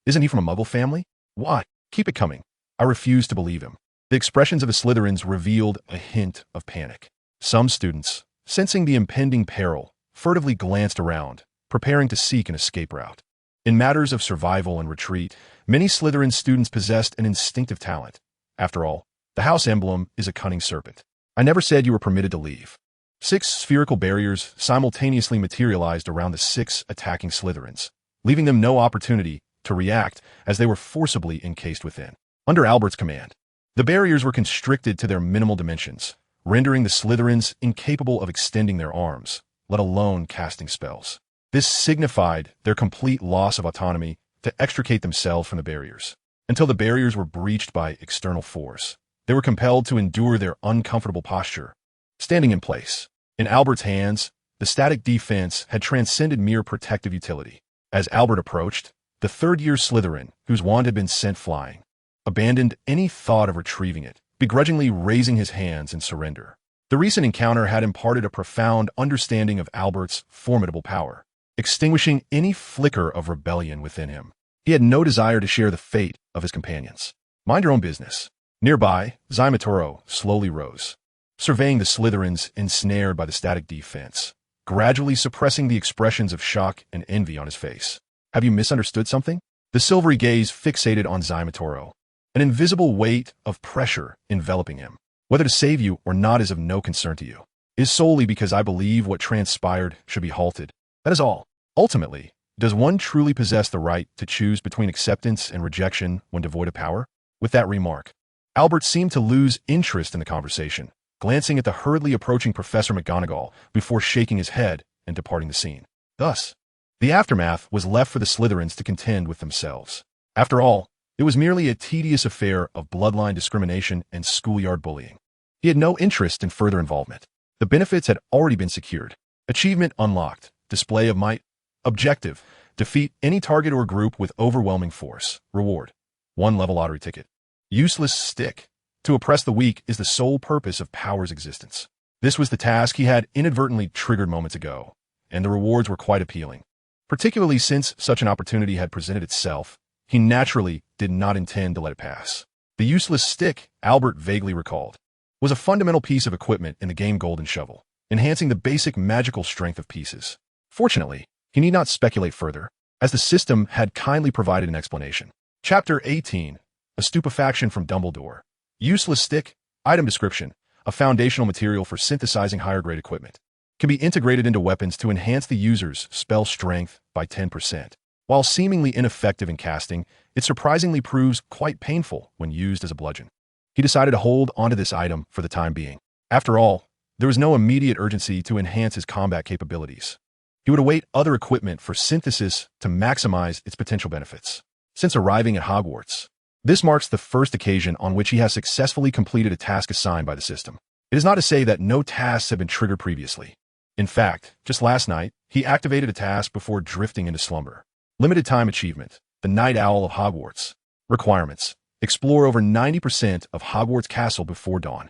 isn't he from a Muggle family? Why? Keep it coming. I refuse to believe him. The expressions of the Slytherins revealed a hint of panic. Some students, sensing the impending peril, furtively glanced around, preparing to seek an escape route. In matters of survival and retreat, many Slytherin students possessed an instinctive talent. After all, the house emblem is a cunning serpent. I never said you were permitted to leave. 6 spherical barriers simultaneously materialized around the 6 attacking Slytherins, leaving them no opportunity to react as they were forcibly encased within. Under Albert's command, the barriers were constricted to their minimal dimensions, rendering the Slytherins incapable of extending their arms, let alone casting spells. This signified their complete loss of autonomy to extricate themselves from the barriers. Until the barriers were breached by external force, they were compelled to endure their uncomfortable posture, standing in place. In Albert's hands, the static defense had transcended mere protective utility. As Albert approached, the third-year Slytherin, whose wand had been sent flying, abandoned any thought of retrieving it, begrudgingly raising his hands in surrender. The recent encounter had imparted a profound understanding of Albert's formidable power, extinguishing any flicker of rebellion within him. He had no desire to share the fate of his companions. Mind your own business. Nearby, Zymatoro slowly rose, surveying the Slytherins ensnared by the static defense, gradually suppressing the expressions of shock and envy on his face. Have you misunderstood something? The silvery gaze fixated on Zymatoro, an invisible weight of pressure enveloping him. Whether to save you or not is of no concern to you. It is solely because I believe what transpired should be halted. That is all. Ultimately, does one truly possess the right to choose between acceptance and rejection when devoid of power? With that remark, Albert seemed to lose interest in the conversation, glancing at the hurriedly approaching Professor McGonagall before shaking his head and departing the scene. Thus, the aftermath was left for the Slytherins to contend with themselves. After all, it was merely a tedious affair of bloodline discrimination and schoolyard bullying. He had no interest in further involvement. The benefits had already been secured. Achievement unlocked. Display of might. Objective: defeat any target or group with overwhelming force. Reward: 1 level lottery ticket. Useless stick. To oppress the weak is the sole purpose of power's existence. This was the task he had inadvertently triggered moments ago, and the rewards were quite appealing. Particularly since such an opportunity had presented itself, he naturally did not intend to let it pass. The useless stick, Albert vaguely recalled, was a fundamental piece of equipment in the game Golden Shovel, enhancing the basic magical strength of pieces. Fortunately, he need not speculate further, as the system had kindly provided an explanation. Chapter 18. A Stupefaction from Dumbledore. Useless stick. Item description: a foundational material for synthesizing higher-grade equipment. Can be integrated into weapons to enhance the user's spell strength by 10%. While seemingly ineffective in casting, it surprisingly proves quite painful when used as a bludgeon. He decided to hold onto this item for the time being. After all, there was no immediate urgency to enhance his combat capabilities. He would await other equipment for synthesis to maximize its potential benefits. Since arriving at Hogwarts, this marks the first occasion on which he has successfully completed a task assigned by the system. It is not to say that no tasks have been triggered previously. In fact, just last night, he activated a task before drifting into slumber. Limited time achievement: the Night Owl of Hogwarts. Requirements: explore over 90% of Hogwarts Castle before dawn.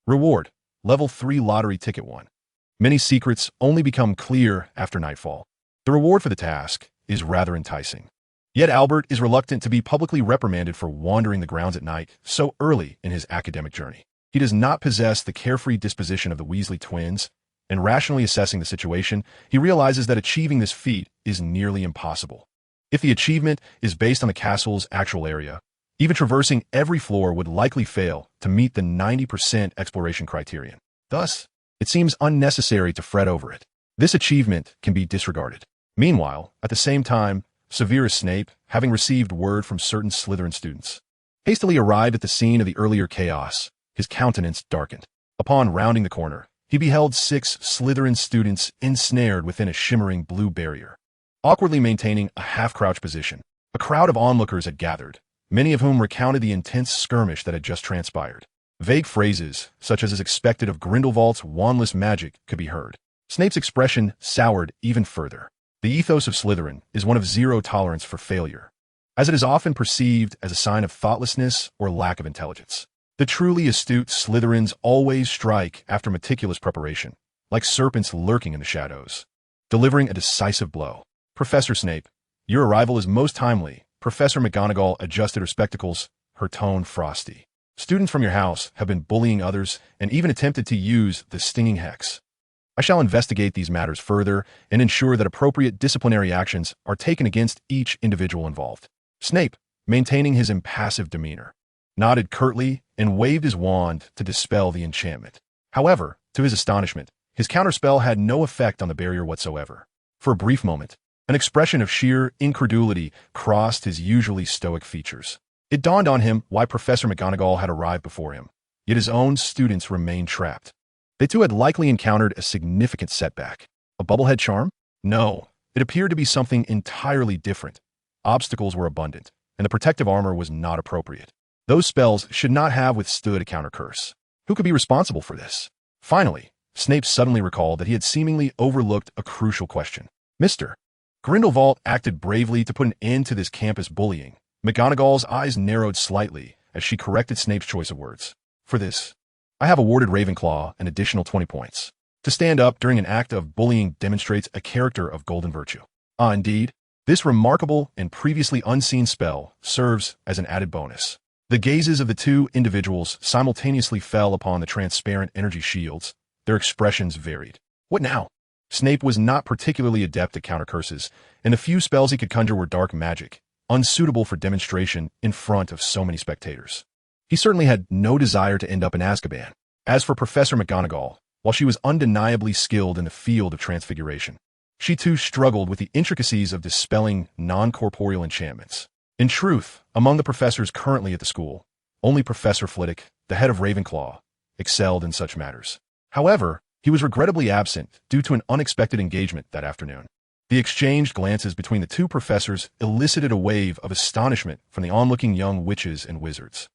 Reward: level 3 lottery ticket 1. Many secrets only become clear after nightfall. The reward for the task is rather enticing. Yet Albert is reluctant to be publicly reprimanded for wandering the grounds at night so early in his academic journey. He does not possess the carefree disposition of the Weasley twins, and rationally assessing the situation, he realizes that achieving this feat is nearly impossible. If the achievement is based on the castle's actual area, even traversing every floor would likely fail to meet the 90% exploration criterion. Thus, it seems unnecessary to fret over it. This achievement can be disregarded. Meanwhile, at the same time, Severus Snape, having received word from certain Slytherin students, hastily arrived at the scene of the earlier chaos. His countenance darkened. Upon rounding the corner, he beheld 6 Slytherin students ensnared within a shimmering blue barrier, awkwardly maintaining a half-crouch position. A crowd of onlookers had gathered, many of whom recounted the intense skirmish that had just transpired. Vague phrases, such as is expected of Grindelwald's wandless magic, could be heard. Snape's expression soured even further. The ethos of Slytherin is one of zero tolerance for failure, as it is often perceived as a sign of thoughtlessness or lack of intelligence. The truly astute Slytherins always strike after meticulous preparation, like serpents lurking in the shadows, delivering a decisive blow. Professor Snape, your arrival is most timely. Professor McGonagall adjusted her spectacles, her tone frosty. Students from your house have been bullying others and even attempted to use the stinging hex. I shall investigate these matters further and ensure that appropriate disciplinary actions are taken against each individual involved. Snape, maintaining his impassive demeanor, nodded curtly and waved his wand to dispel the enchantment. However, to his astonishment, his counterspell had no effect on the barrier whatsoever. For a brief moment, An expression of sheer incredulity crossed his usually stoic features. It dawned on him why Professor McGonagall had arrived before him, yet his own students remained trapped. They too had likely encountered a significant setback. A bubblehead charm? No, it appeared to be something entirely different. Obstacles were abundant, and the protective armor was not appropriate. Those spells should not have withstood a counter curse. Who could be responsible for this? Finally, Snape suddenly recalled that he had seemingly overlooked a crucial question. Mr. Grindelwald acted bravely to put an end to this campus bullying. McGonagall's eyes narrowed slightly as she corrected Snape's choice of words. For this, I have awarded Ravenclaw an additional 20 points. To stand up during an act of bullying demonstrates a character of golden virtue. Ah, indeed, this remarkable and previously unseen spell serves as an added bonus. The gazes of the two individuals simultaneously fell upon the transparent energy shields. Their expressions varied. What now? Snape was not particularly adept at counter curses, and the few spells he could conjure were dark magic, unsuitable for demonstration in front of so many spectators. He certainly had no desire to end up in Azkaban. As for Professor McGonagall, while she was undeniably skilled in the field of transfiguration, she too struggled with the intricacies of dispelling non-corporeal enchantments. In truth, among the professors currently at the school, only Professor Flitwick, the head of Ravenclaw, excelled in such matters. However, he was regrettably absent due to an unexpected engagement that afternoon. The exchanged glances between the two professors elicited a wave of astonishment from the onlooking young witches and wizards.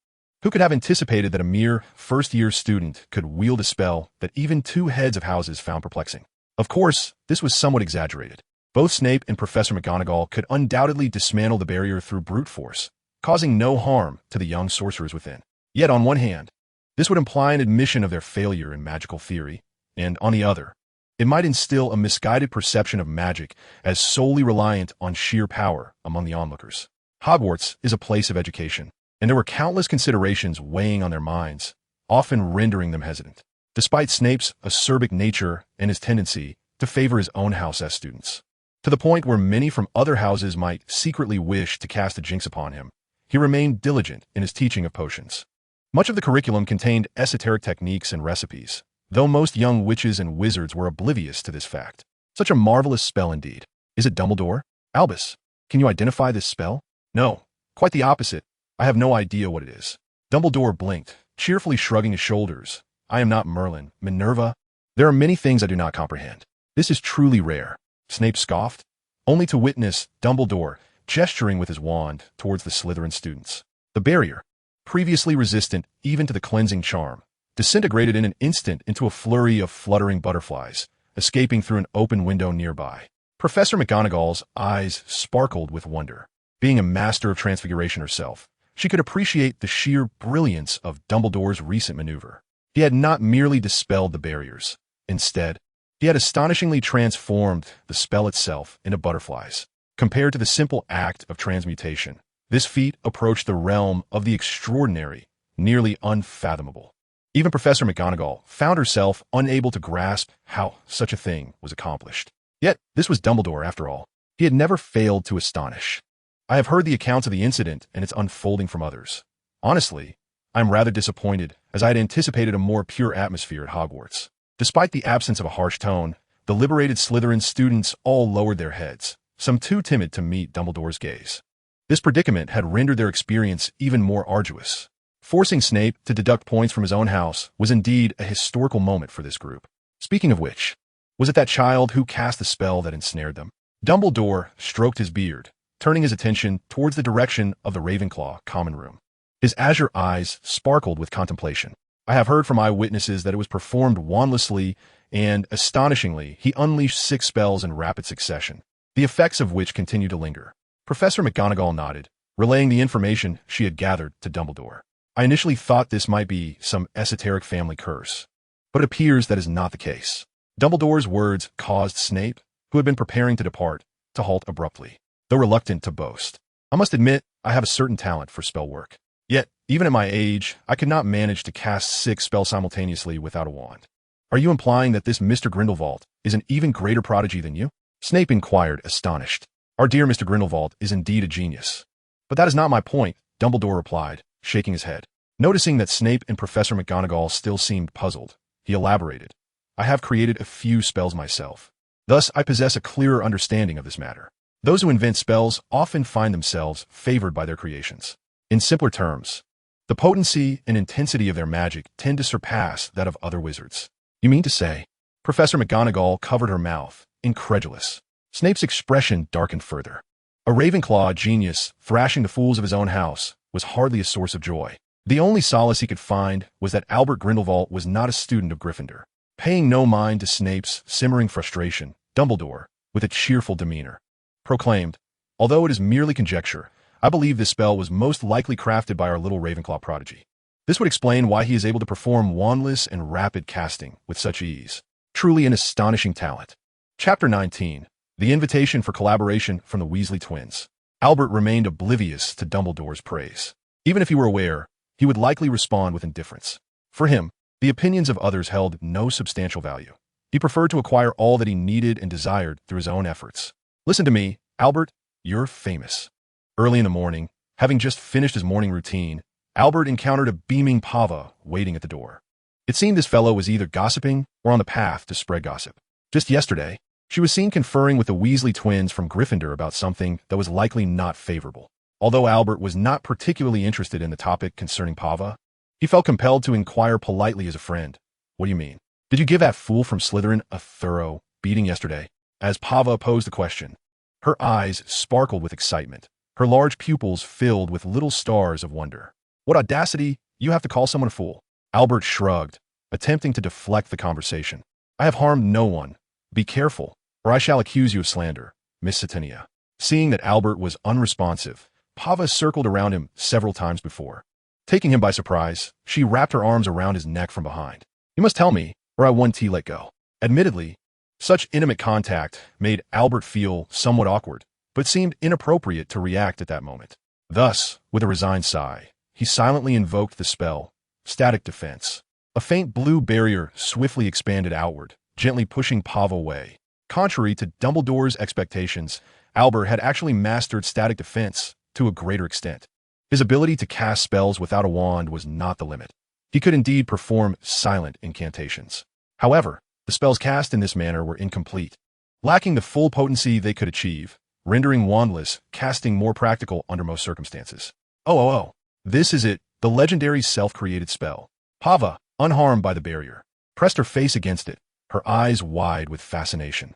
Who could have anticipated that a mere first-year student could wield a spell that even two heads of houses found perplexing? Of course, this was somewhat exaggerated. Both Snape and Professor McGonagall could undoubtedly dismantle the barrier through brute force, causing no harm to the young sorcerers within. Yet on one hand, this would imply an admission of their failure in magical theory, and on the other, it might instill a misguided perception of magic as solely reliant on sheer power among the onlookers. Hogwarts is a place of education, and there were countless considerations weighing on their minds, often rendering them hesitant, despite Snape's acerbic nature and his tendency to favor his own house as students. To the point where many from other houses might secretly wish to cast a jinx upon him, he remained diligent in his teaching of potions. Much of the curriculum contained esoteric techniques and recipes, though most young witches and wizards were oblivious to this fact. Such a marvelous spell indeed. Is it Dumbledore? Albus, can you identify this spell? No, quite the opposite. I have no idea what it is. Dumbledore blinked, cheerfully shrugging his shoulders. I am not Merlin, Minerva. There are many things I do not comprehend. This is truly rare. Snape scoffed, only to witness Dumbledore gesturing with his wand towards the Slytherin students. The barrier, previously resistant even to the cleansing charm, disintegrated in an instant into a flurry of fluttering butterflies, escaping through an open window nearby. Professor McGonagall's eyes sparkled with wonder. Being a master of transfiguration herself, she could appreciate the sheer brilliance of Dumbledore's recent maneuver. He had not merely dispelled the barriers. Instead, he had astonishingly transformed the spell itself into butterflies. Compared to the simple act of transmutation, this feat approached the realm of the extraordinary, nearly unfathomable. Even Professor McGonagall found herself unable to grasp how such a thing was accomplished. Yet, this was Dumbledore after all. He had never failed to astonish. I have heard the accounts of the incident and its unfolding from others. Honestly, I am rather disappointed, as I had anticipated a more pure atmosphere at Hogwarts. Despite the absence of a harsh tone, the liberated Slytherin students all lowered their heads, some too timid to meet Dumbledore's gaze. This predicament had rendered their experience even more arduous. Forcing Snape to deduct points from his own house was indeed a historical moment for this group. Speaking of which, was it that child who cast the spell that ensnared them? Dumbledore stroked his beard, turning his attention towards the direction of the Ravenclaw common room. His azure eyes sparkled with contemplation. I have heard from eyewitnesses that it was performed wandlessly, and, astonishingly, he unleashed 6 spells in rapid succession, the effects of which continued to linger. Professor McGonagall nodded, relaying the information she had gathered to Dumbledore. I initially thought this might be some esoteric family curse, but it appears that is not the case. Dumbledore's words caused Snape, who had been preparing to depart, to halt abruptly, though reluctant to boast. I must admit, I have a certain talent for spell work. Yet, even at my age, I could not manage to cast 6 spells simultaneously without a wand. Are you implying that this Mr. Grindelwald is an even greater prodigy than you? Snape inquired, astonished. Our dear Mr. Grindelwald is indeed a genius. But that is not my point, Dumbledore replied, shaking his head. Noticing that Snape and Professor McGonagall still seemed puzzled, he elaborated. I have created a few spells myself. Thus, I possess a clearer understanding of this matter. Those who invent spells often find themselves favored by their creations. In simpler terms, the potency and intensity of their magic tend to surpass that of other wizards. You mean to say? Professor McGonagall covered her mouth, incredulous. Snape's expression darkened further. A Ravenclaw genius thrashing the fools of his own house was hardly a source of joy. The only solace he could find was that Albert Grindelwald was not a student of Gryffindor. Paying no mind to Snape's simmering frustration, Dumbledore, with a cheerful demeanor, proclaimed, "Although it is merely conjecture, I believe this spell was most likely crafted by our little Ravenclaw prodigy. This would explain why he is able to perform wandless and rapid casting with such ease. Truly an astonishing talent." Chapter 19. The invitation for collaboration from the Weasley twins. Albert remained oblivious to Dumbledore's praise. Even if he were aware, he would likely respond with indifference. For him, the opinions of others held no substantial value. He preferred to acquire all that he needed and desired through his own efforts. "Listen to me, Albert, you're famous." Early in the morning, having just finished his morning routine, Albert encountered a beaming Pava waiting at the door. It seemed this fellow was either gossiping or on the path to spread gossip. Just yesterday, she was seen conferring with the Weasley twins from Gryffindor about something that was likely not favorable. Although Albert was not particularly interested in the topic concerning Pava, he felt compelled to inquire politely as a friend. "What do you mean? Did you give that fool from Slytherin a thorough beating yesterday?" As Pava posed the question, her eyes sparkled with excitement. Her large pupils filled with little stars of wonder. "What audacity! You have to call someone a fool." Albert shrugged, attempting to deflect the conversation. "I have harmed no one. Be careful, or I shall accuse you of slander, Miss Satinia." Seeing that Albert was unresponsive, Pava circled around him several times before. Taking him by surprise, she wrapped her arms around his neck from behind. "You must tell me, or I won't let go." Admittedly, such intimate contact made Albert feel somewhat awkward, but seemed inappropriate to react at that moment. Thus, with a resigned sigh, he silently invoked the spell, Static Defense. A faint blue barrier swiftly expanded outward, gently pushing Pava away. Contrary to Dumbledore's expectations, Albert had actually mastered Static Defense to a greater extent. His ability to cast spells without a wand was not the limit. He could indeed perform silent incantations. However, the spells cast in this manner were incomplete, lacking the full potency they could achieve, rendering wandless casting more practical under most circumstances. Oh, this is it, the legendary self-created spell. Pava, unharmed by the barrier, pressed her face against it, her eyes wide with fascination.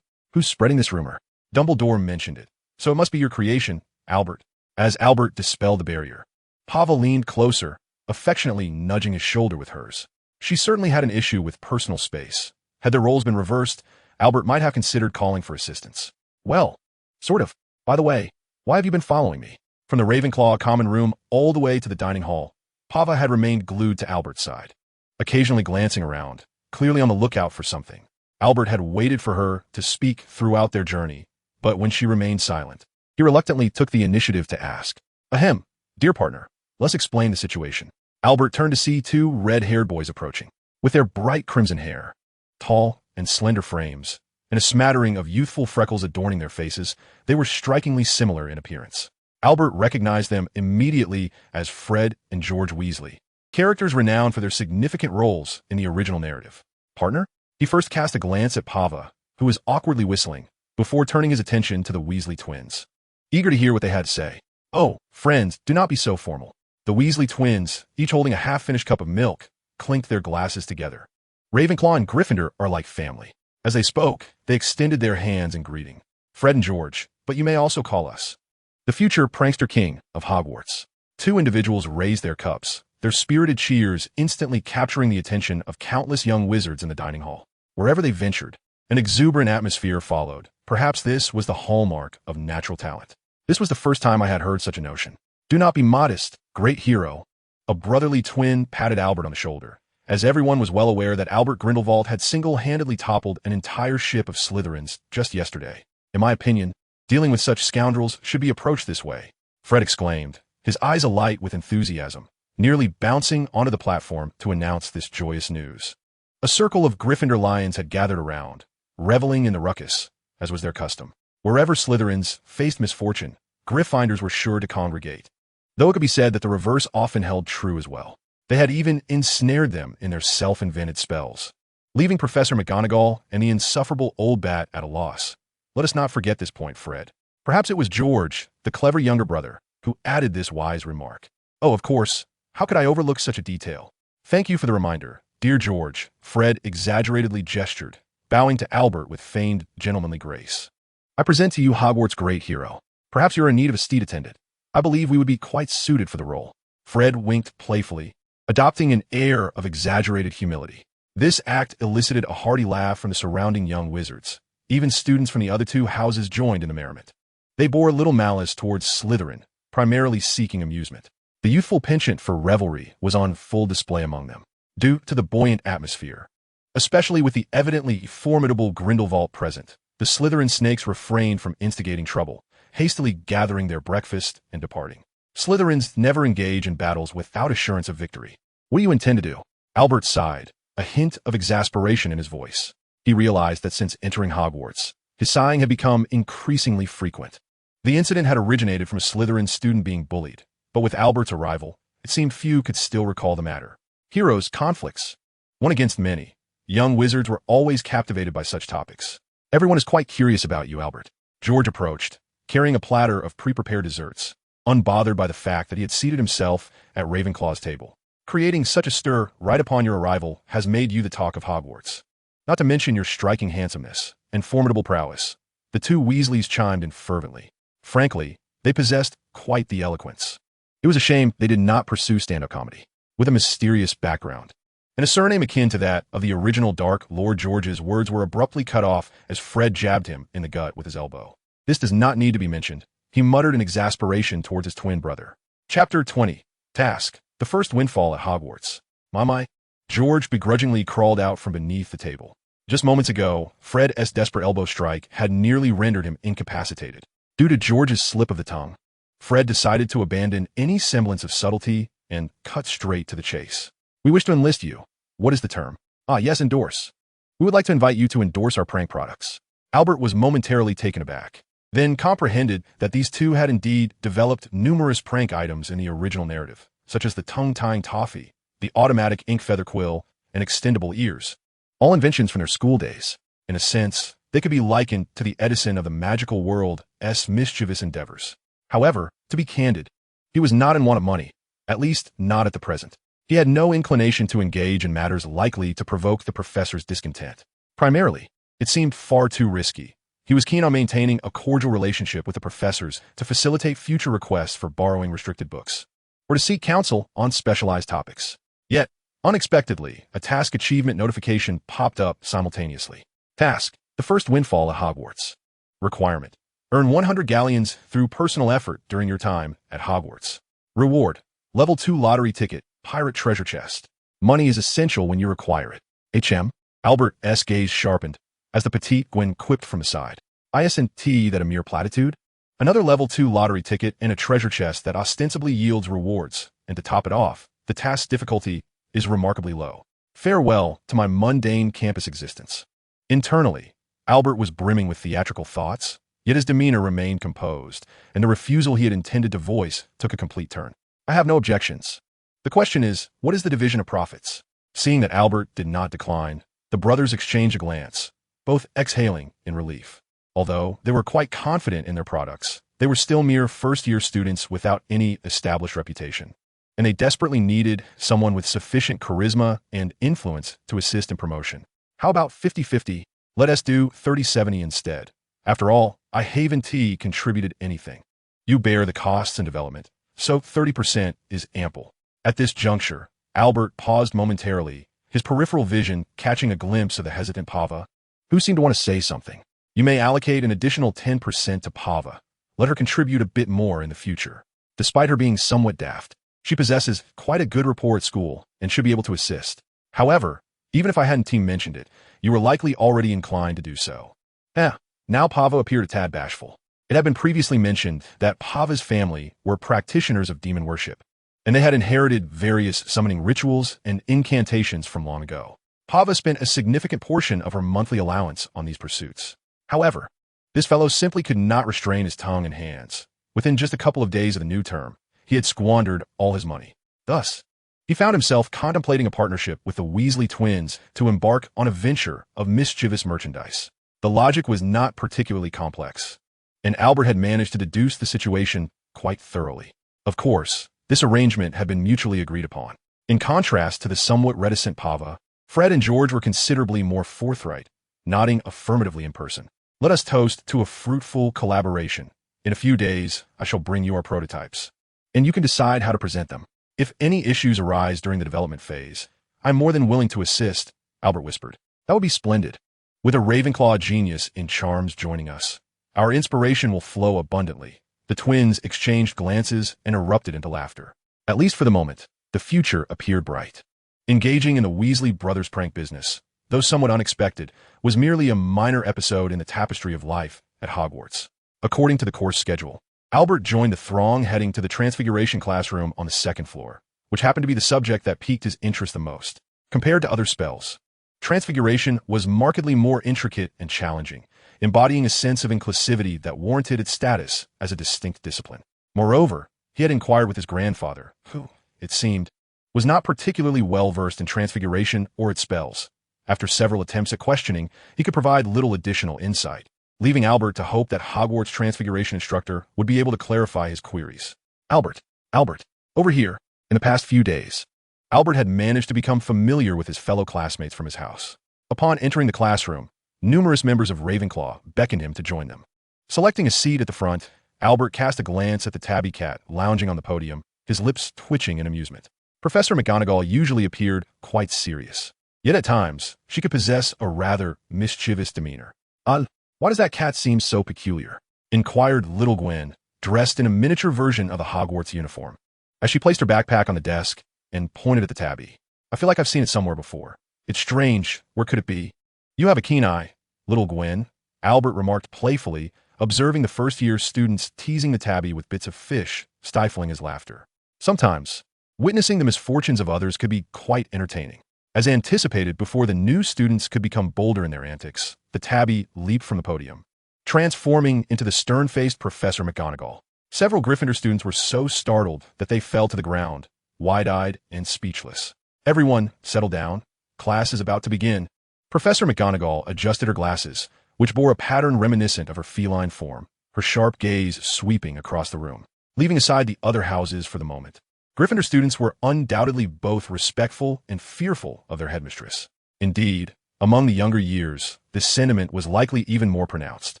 Who's spreading this rumor? Dumbledore mentioned it. So it must be your creation, Albert. As Albert dispelled the barrier, Pava leaned closer, affectionately nudging his shoulder with hers. She certainly had an issue with personal space. Had their roles been reversed, Albert might have considered calling for assistance. "Well, sort of. By the way, why have you been following me?" From the Ravenclaw common room all the way to the dining hall, Pava had remained glued to Albert's side, occasionally glancing around, clearly on the lookout for something. Albert had waited for her to speak throughout their journey, but when she remained silent, he reluctantly took the initiative to ask, "Ahem, dear partner, let's explain the situation." Albert turned to see two red-haired boys approaching. With their bright crimson hair, tall and slender frames, and a smattering of youthful freckles adorning their faces, they were strikingly similar in appearance. Albert recognized them immediately as Fred and George Weasley, characters renowned for their significant roles in the original narrative. "Partner?" He first cast a glance at Pava, who was awkwardly whistling, before turning his attention to the Weasley twins, eager to hear what they had to say. "Oh, friends, do not be so formal." The Weasley twins, each holding a half-finished cup of milk, clinked their glasses together. "Ravenclaw and Gryffindor are like family." As they spoke, they extended their hands in greeting. "Fred and George, but you may also call us the future prankster king of Hogwarts." Two individuals raised their cups, their spirited cheers instantly capturing the attention of countless young wizards in the dining hall. Wherever they ventured, an exuberant atmosphere followed. Perhaps this was the hallmark of natural talent. This was the first time I had heard such a notion. "Do not be modest, great hero." A brotherly twin patted Albert on the shoulder, as everyone was well aware that Albert Grindelwald had single-handedly toppled an entire ship of Slytherins just yesterday. "In my opinion, dealing with such scoundrels should be approached this way," Fred exclaimed, his eyes alight with enthusiasm, nearly bouncing onto the platform to announce this joyous news. A circle of Gryffindor lions had gathered around, reveling in the ruckus, as was their custom. Wherever Slytherins faced misfortune, Gryffindors were sure to congregate. Though it could be said that the reverse often held true as well. They had even ensnared them in their self-invented spells, leaving Professor McGonagall and the insufferable old bat at a loss. "Let us not forget this point, Fred. Perhaps it was George, the clever younger brother, who added this wise remark. Oh, of course. How could I overlook such a detail? Thank you for the reminder, dear George, Fred exaggeratedly gestured, bowing to Albert with feigned gentlemanly grace. I present to you Hogwarts' great hero. Perhaps you're in need of a steed attendant. I believe we would be quite suited for the role. Fred winked playfully, adopting an air of exaggerated humility. This act elicited a hearty laugh from the surrounding young wizards. Even students from the other two houses joined in the merriment. They bore little malice towards Slytherin, primarily seeking amusement. The youthful penchant for revelry was on full display among them, due to the buoyant atmosphere. Especially with the evidently formidable Grindelwald present, the Slytherin snakes refrained from instigating trouble, hastily gathering their breakfast and departing. Slytherins never engage in battles without assurance of victory. What do you intend to do? Albert sighed, a hint of exasperation in his voice. He realized that since entering Hogwarts, his sighing had become increasingly frequent. The incident had originated from a Slytherin student being bullied, but with Albert's arrival, it seemed few could still recall the matter. Heroes, conflicts, one against many. Young wizards were always captivated by such topics. Everyone is quite curious about you, Albert. George approached, carrying a platter of pre-prepared desserts, unbothered by the fact that he had seated himself at Ravenclaw's table. Creating such a stir right upon your arrival has made you the talk of Hogwarts. Not to mention your striking handsomeness and formidable prowess. The two Weasleys chimed in fervently. Frankly, they possessed quite the eloquence. It was a shame they did not pursue stand-up comedy, with a mysterious background. And a surname akin to that of the original Dark Lord George's words were abruptly cut off as Fred jabbed him in the gut with his elbow. This does not need to be mentioned, he muttered in exasperation towards his twin brother. Chapter 20. Task. The first windfall at Hogwarts. My. George begrudgingly crawled out from beneath the table. Just moments ago, Fred's desperate elbow strike had nearly rendered him incapacitated. Due to George's slip of the tongue, Fred decided to abandon any semblance of subtlety and cut straight to the chase. We wish to enlist you. What is the term? Yes, endorse. We would like to invite you to endorse our prank products. Albert was momentarily taken aback, then comprehended that these two had indeed developed numerous prank items in the original narrative, such as the tongue-tying toffee, the automatic ink feather quill, and extendable ears. All inventions from their school days. In a sense, they could be likened to the Edison of the magical world's mischievous endeavors. However, to be candid, he was not in want of money, at least not at the present. He had no inclination to engage in matters likely to provoke the professor's discontent. Primarily, it seemed far too risky. He was keen on maintaining a cordial relationship with the professors to facilitate future requests for borrowing restricted books, or to seek counsel on specialized topics. Yet, unexpectedly, a task achievement notification popped up simultaneously. Task. The first windfall at Hogwarts. Requirement. Earn 100 galleons through personal effort during your time at Hogwarts. Reward. Level 2 lottery ticket. Pirate treasure chest. Money is essential when you require it. HM. Albert's gaze sharpened as the petite Gwen quipped from the side. Isn't that a mere platitude? Another level 2 lottery ticket and a treasure chest that ostensibly yields rewards, and to top it off, the task's difficulty is remarkably low. Farewell to my mundane campus existence. Internally, Albert was brimming with theatrical thoughts, yet his demeanor remained composed, and the refusal he had intended to voice took a complete turn. I have no objections. The question is, what is the division of profits? Seeing that Albert did not decline, the brothers exchanged a glance, both exhaling in relief. Although they were quite confident in their products, they were still mere first-year students without any established reputation, and they desperately needed someone with sufficient charisma and influence to assist in promotion. How about 50-50? Let us do 30-70 instead. After all, I haven't contributed anything. You bear the costs and development, so 30% is ample. At this juncture, Albert paused momentarily, his peripheral vision catching a glimpse of the hesitant Pava, who seemed to want to say something. You may allocate an additional 10% to Pava. Let her contribute a bit more in the future. Despite her being somewhat daft, she possesses quite a good rapport at school and should be able to assist. However, even if I hadn't mentioned it, you were likely already inclined to do so. Now Pava appeared a tad bashful. It had been previously mentioned that Pava's family were practitioners of demon worship, and they had inherited various summoning rituals and incantations from long ago. Pava spent a significant portion of her monthly allowance on these pursuits. However, this fellow simply could not restrain his tongue and hands. Within just a couple of days of the new term, he had squandered all his money. Thus, he found himself contemplating a partnership with the Weasley twins to embark on a venture of mischievous merchandise. The logic was not particularly complex. and Albert had managed to deduce the situation quite thoroughly. Of course, this arrangement had been mutually agreed upon. In contrast to the somewhat reticent Pava, Fred and George were considerably more forthright, nodding affirmatively in person. Let us toast to a fruitful collaboration. In a few days, I shall bring you our prototypes, and you can decide how to present them. If any issues arise during the development phase, I'm more than willing to assist, Albert whispered. That would be splendid. With a Ravenclaw genius in charms joining us, our inspiration will flow abundantly. The twins exchanged glances and erupted into laughter. At least for the moment, the future appeared bright. Engaging in the Weasley brothers' prank business, though somewhat unexpected, was merely a minor episode in the tapestry of life at Hogwarts. According to the course schedule, Albert joined the throng heading to the Transfiguration classroom on the second floor, which happened to be the subject that piqued his interest the most. Compared to other spells, Transfiguration was markedly more intricate and challenging, embodying a sense of inclusivity that warranted its status as a distinct discipline. Moreover, he had inquired with his grandfather, who, it seemed, was not particularly well-versed in Transfiguration or its spells. After several attempts at questioning, he could provide little additional insight, leaving Albert to hope that Hogwarts' Transfiguration instructor would be able to clarify his queries. Albert, over here. In the past few days, Albert had managed to become familiar with his fellow classmates from his house. Upon entering the classroom, numerous members of Ravenclaw beckoned him to join them. Selecting a seat at the front, Albert cast a glance at the tabby cat lounging on the podium, his lips twitching in amusement. Professor McGonagall usually appeared quite serious, yet at times she could possess a rather mischievous demeanor. Why does that cat seem so peculiar?" inquired Little Gwen, dressed in a miniature version of the Hogwarts uniform, as she placed her backpack on the desk and pointed at the tabby. "I feel like I've seen it somewhere before. It's strange. Where could it be?" "You have a keen eye, Little Gwen," Albert remarked playfully, observing the first-year students teasing the tabby with bits of fish, stifling his laughter. Sometimes, witnessing the misfortunes of others could be quite entertaining. As anticipated, before the new students could become bolder in their antics, the tabby leaped from the podium, transforming into the stern-faced Professor McGonagall. Several Gryffindor students were so startled that they fell to the ground, wide-eyed and speechless. "Everyone, settle down. Class is about to begin." Professor McGonagall adjusted her glasses, which bore a pattern reminiscent of her feline form, her sharp gaze sweeping across the room, leaving aside the other houses for the moment. Gryffindor students were undoubtedly both respectful and fearful of their headmistress. Indeed, among the younger years, this sentiment was likely even more pronounced.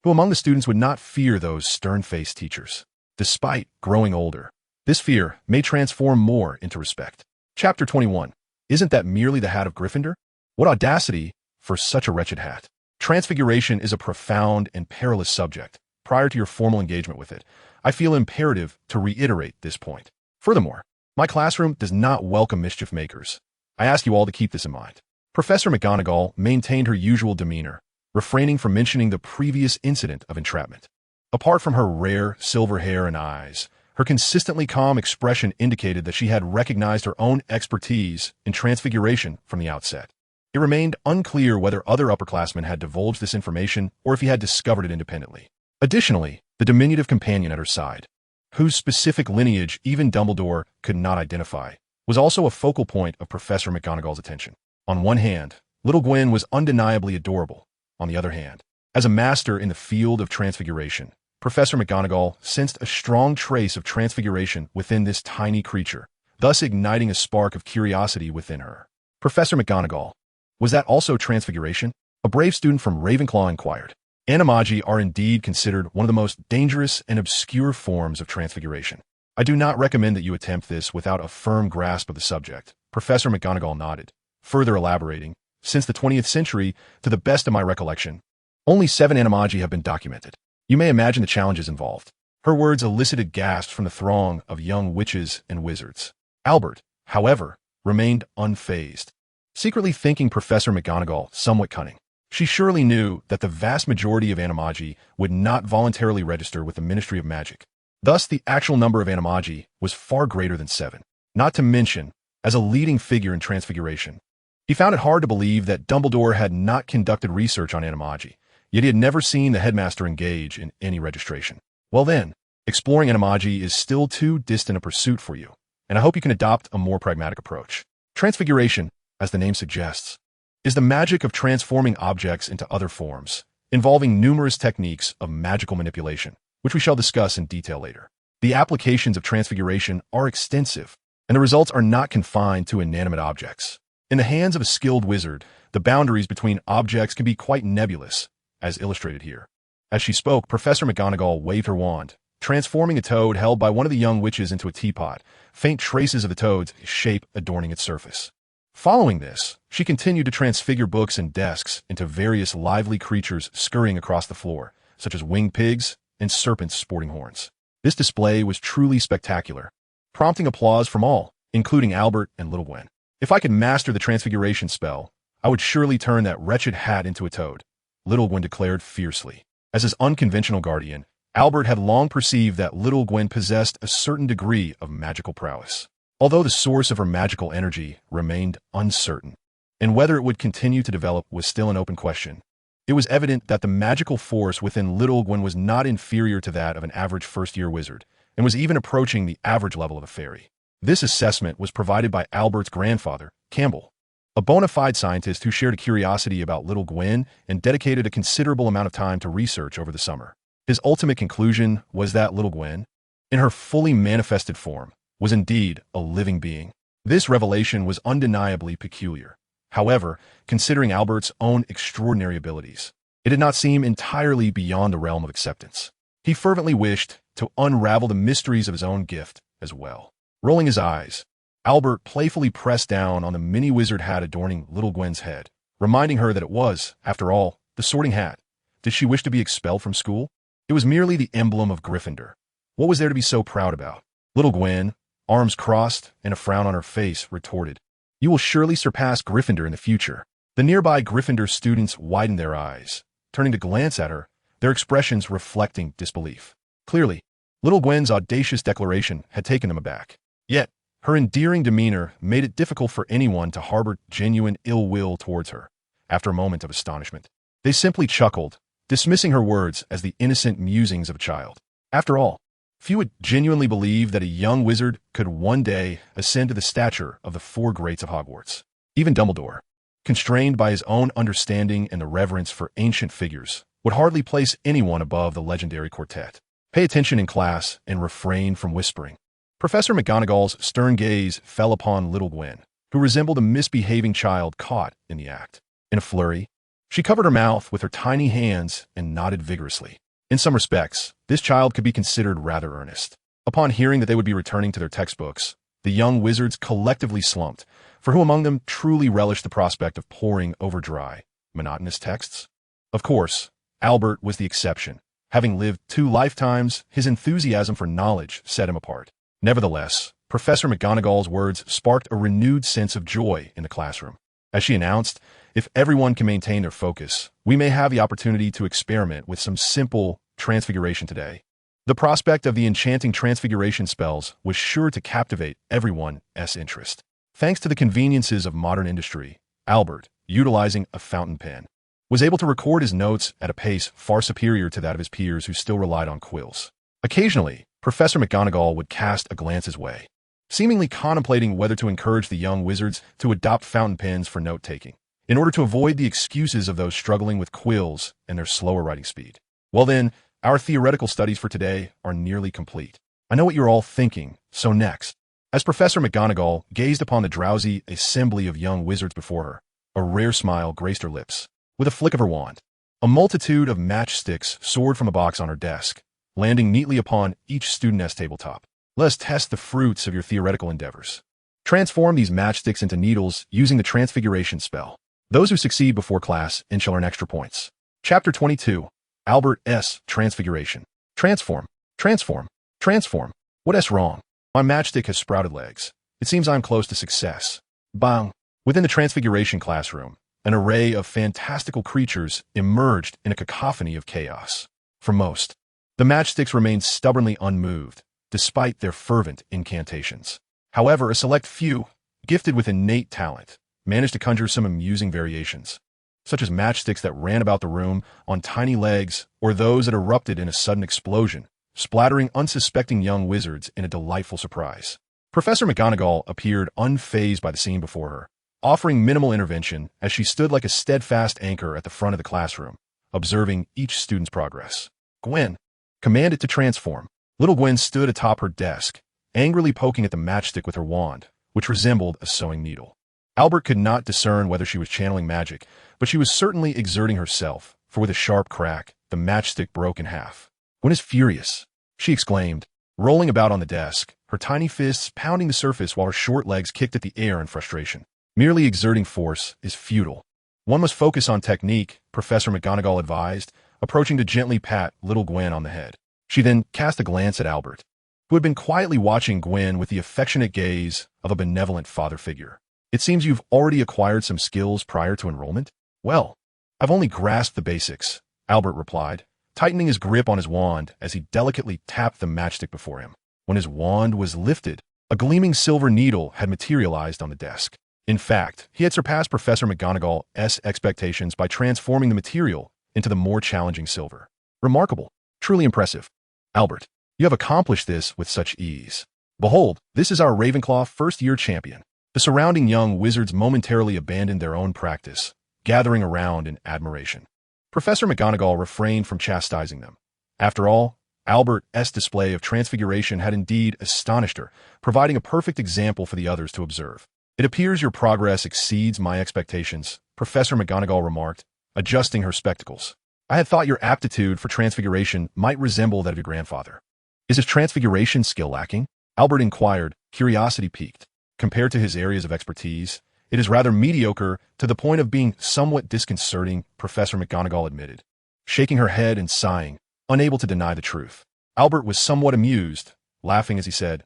Who among the students would not fear those stern-faced teachers? Despite growing older, this fear may transform more into respect. Chapter 21. Isn't that merely the hat of Gryffindor? What audacity for such a wretched hat. Transfiguration is a profound and perilous subject. Prior to your formal engagement with it, I feel imperative to reiterate this point. Furthermore, my classroom does not welcome mischief makers. I ask you all to keep this in mind. Professor McGonagall maintained her usual demeanor, refraining from mentioning the previous incident of entrapment. Apart from her rare silver hair and eyes, her consistently calm expression indicated that she had recognized her own expertise in transfiguration from the outset. It remained unclear whether other upperclassmen had divulged this information or if he had discovered it independently. Additionally, the diminutive companion at her side, whose specific lineage even Dumbledore could not identify, was also a focal point of Professor McGonagall's attention. On one hand, Little Gwen was undeniably adorable. On the other hand, as a master in the field of transfiguration, Professor McGonagall sensed a strong trace of transfiguration within this tiny creature, thus igniting a spark of curiosity within her. "Professor McGonagall, was that also transfiguration?" a brave student from Ravenclaw inquired. Animagi are indeed considered one of the most dangerous and obscure forms of transfiguration. I do not recommend that you attempt this without a firm grasp of the subject. Professor McGonagall nodded, further elaborating, since the 20th century, to the best of my recollection, only 7 animagi have been documented. You may imagine the challenges involved. Her words elicited gasps from the throng of young witches and wizards. Albert, however, remained unfazed, secretly thinking Professor McGonagall somewhat cunning. She surely knew that the vast majority of animagi would not voluntarily register with the Ministry of Magic. Thus, the actual number of animagi was far greater than 7. Not to mention, as a leading figure in Transfiguration, he found it hard to believe that Dumbledore had not conducted research on animagi, yet he had never seen the headmaster engage in any registration. Well then, exploring animagi is still too distant a pursuit for you, and I hope you can adopt a more pragmatic approach. Transfiguration, as the name suggests, is the magic of transforming objects into other forms, involving numerous techniques of magical manipulation, which we shall discuss in detail later. The applications of transfiguration are extensive, and the results are not confined to inanimate objects. In the hands of a skilled wizard, the boundaries between objects can be quite nebulous, as illustrated here. As she spoke, Professor McGonagall waved her wand, transforming a toad held by one of the young witches into a teapot, faint traces of the toad's shape adorning its surface. Following this, she continued to transfigure books and desks into various lively creatures scurrying across the floor, such as winged pigs and serpents sporting horns. This display was truly spectacular, prompting applause from all, including Albert and Little Gwen. If I could master the transfiguration spell, I would surely turn that wretched hat into a toad, Little Gwen declared fiercely. As his unconventional guardian, Albert had long perceived that Little Gwen possessed a certain degree of magical prowess, although the source of her magical energy remained uncertain, and whether it would continue to develop was still an open question. It was evident that the magical force within Little Gwen was not inferior to that of an average first-year wizard, and was even approaching the average level of a fairy. This assessment was provided by Albert's grandfather, Campbell, a bona fide scientist who shared a curiosity about Little Gwen and dedicated a considerable amount of time to research over the summer. His ultimate conclusion was that Little Gwen, in her fully manifested form, was indeed a living being. This revelation was undeniably peculiar. However, considering Albert's own extraordinary abilities, it did not seem entirely beyond the realm of acceptance. He fervently wished to unravel the mysteries of his own gift as well. Rolling his eyes, Albert playfully pressed down on the mini-wizard hat adorning Little Gwen's head, reminding her that it was, after all, the sorting hat. Did she wish to be expelled from school? It was merely the emblem of Gryffindor. What was there to be so proud about? Little Gwen, arms crossed and a frown on her face, retorted, "You will surely surpass Gryffindor in the future." The nearby Gryffindor students widened their eyes, turning to glance at her, their expressions reflecting disbelief. Clearly, Little Gwen's audacious declaration had taken them aback. Yet, her endearing demeanor made it difficult for anyone to harbor genuine ill will towards her. After a moment of astonishment, they simply chuckled, dismissing her words as the innocent musings of a child. After all, few would genuinely believe that a young wizard could one day ascend to the stature of the four greats of Hogwarts. Even Dumbledore, constrained by his own understanding and the reverence for ancient figures, would hardly place anyone above the legendary quartet. Pay attention in class and refrain from whispering. Professor McGonagall's stern gaze fell upon Little Gwen, who resembled a misbehaving child caught in the act. In a flurry, she covered her mouth with her tiny hands and nodded vigorously. In some respects, this child could be considered rather earnest. Upon hearing that they would be returning to their textbooks, the young wizards collectively slumped, for who among them truly relished the prospect of poring over dry, monotonous texts? Of course, Albert was the exception. Having lived 2 lifetimes, his enthusiasm for knowledge set him apart. Nevertheless, Professor McGonagall's words sparked a renewed sense of joy in the classroom. As she announced, if everyone can maintain their focus, we may have the opportunity to experiment with some simple transfiguration today. The prospect of the enchanting transfiguration spells was sure to captivate everyone's interest. Thanks to the conveniences of modern industry, Albert, utilizing a fountain pen, was able to record his notes at a pace far superior to that of his peers who still relied on quills. Occasionally, Professor McGonagall would cast a glance his way, seemingly contemplating whether to encourage the young wizards to adopt fountain pens for note-taking, in order to avoid the excuses of those struggling with quills and their slower writing speed. Well then, our theoretical studies for today are nearly complete. I know what you're all thinking, so next. As Professor McGonagall gazed upon the drowsy assembly of young wizards before her, a rare smile graced her lips. With a flick of her wand, a multitude of matchsticks soared from a box on her desk, landing neatly upon each student's tabletop. Let us test the fruits of your theoretical endeavors. Transform these matchsticks into needles using the transfiguration spell. Those who succeed before class shall earn extra points. Chapter 22. Albert's Transfiguration. Transform. Transform. Transform. What's wrong? My matchstick has sprouted legs. It seems I'm close to success. Bang! Within the transfiguration classroom, an array of fantastical creatures emerged in a cacophony of chaos. For most, the matchsticks remained stubbornly unmoved, despite their fervent incantations. However, a select few, gifted with innate talent, managed to conjure some amusing variations, such as matchsticks that ran about the room on tiny legs or those that erupted in a sudden explosion, splattering unsuspecting young wizards in a delightful surprise. Professor McGonagall appeared unfazed by the scene before her, offering minimal intervention as she stood like a steadfast anchor at the front of the classroom, observing each student's progress. Gwen, commanded to transform. Little Gwen stood atop her desk, angrily poking at the matchstick with her wand, which resembled a sewing needle. Albert could not discern whether she was channeling magic, but she was certainly exerting herself, for with a sharp crack, the matchstick broke in half. "Gwen is furious," she exclaimed, rolling about on the desk, her tiny fists pounding the surface while her short legs kicked at the air in frustration. "Merely exerting force is futile. One must focus on technique," Professor McGonagall advised, approaching to gently pat Little Gwen on the head. She then cast a glance at Albert, who had been quietly watching Gwen with the affectionate gaze of a benevolent father figure. "It seems you've already acquired some skills prior to enrollment?" "Well, I've only grasped the basics," Albert replied, tightening his grip on his wand as he delicately tapped the matchstick before him. When his wand was lifted, a gleaming silver needle had materialized on the desk. In fact, he had surpassed Professor McGonagall's expectations by transforming the material into the more challenging silver. "Remarkable. Truly impressive. Albert, you have accomplished this with such ease. Behold, this is our Ravenclaw first-year champion." The surrounding young wizards momentarily abandoned their own practice, gathering around in admiration. Professor McGonagall refrained from chastising them. After all, Albert's display of transfiguration had indeed astonished her, providing a perfect example for the others to observe. "It appears your progress exceeds my expectations," Professor McGonagall remarked, adjusting her spectacles. "I had thought your aptitude for transfiguration might resemble that of your grandfather." "Is his transfiguration skill lacking?" Albert inquired, curiosity piqued. "Compared to his areas of expertise, it is rather mediocre to the point of being somewhat disconcerting," Professor McGonagall admitted, shaking her head and sighing, unable to deny the truth. Albert was somewhat amused, laughing as he said,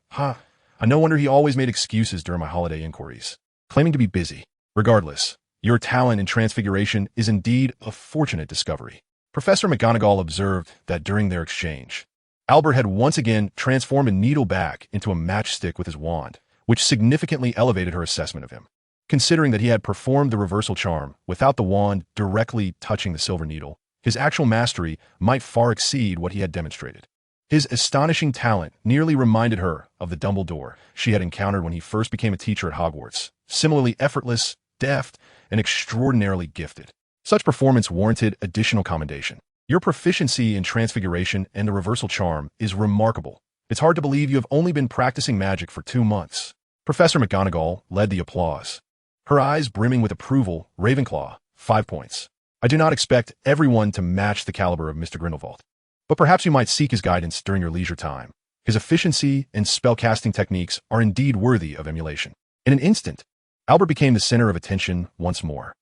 No wonder he always made excuses during my holiday inquiries, claiming to be busy. Regardless, your talent in transfiguration is indeed a fortunate discovery." Professor McGonagall observed that during their exchange, Albert had once again transformed a needle back into a matchstick with his wand, which significantly elevated her assessment of him. Considering that he had performed the reversal charm without the wand directly touching the silver needle, his actual mastery might far exceed what he had demonstrated. His astonishing talent nearly reminded her of the Dumbledore she had encountered when he first became a teacher at Hogwarts, similarly effortless, deft, and extraordinarily gifted. Such performance warranted additional commendation. "Your proficiency in transfiguration and the reversal charm is remarkable. It's hard to believe you have only been practicing magic for 2 months." Professor McGonagall led the applause, her eyes brimming with approval. "Ravenclaw, 5 points. I do not expect everyone to match the caliber of Mr. Grindelwald, but perhaps you might seek his guidance during your leisure time. His efficiency and spellcasting techniques are indeed worthy of emulation." In an instant, Albert became the center of attention once more.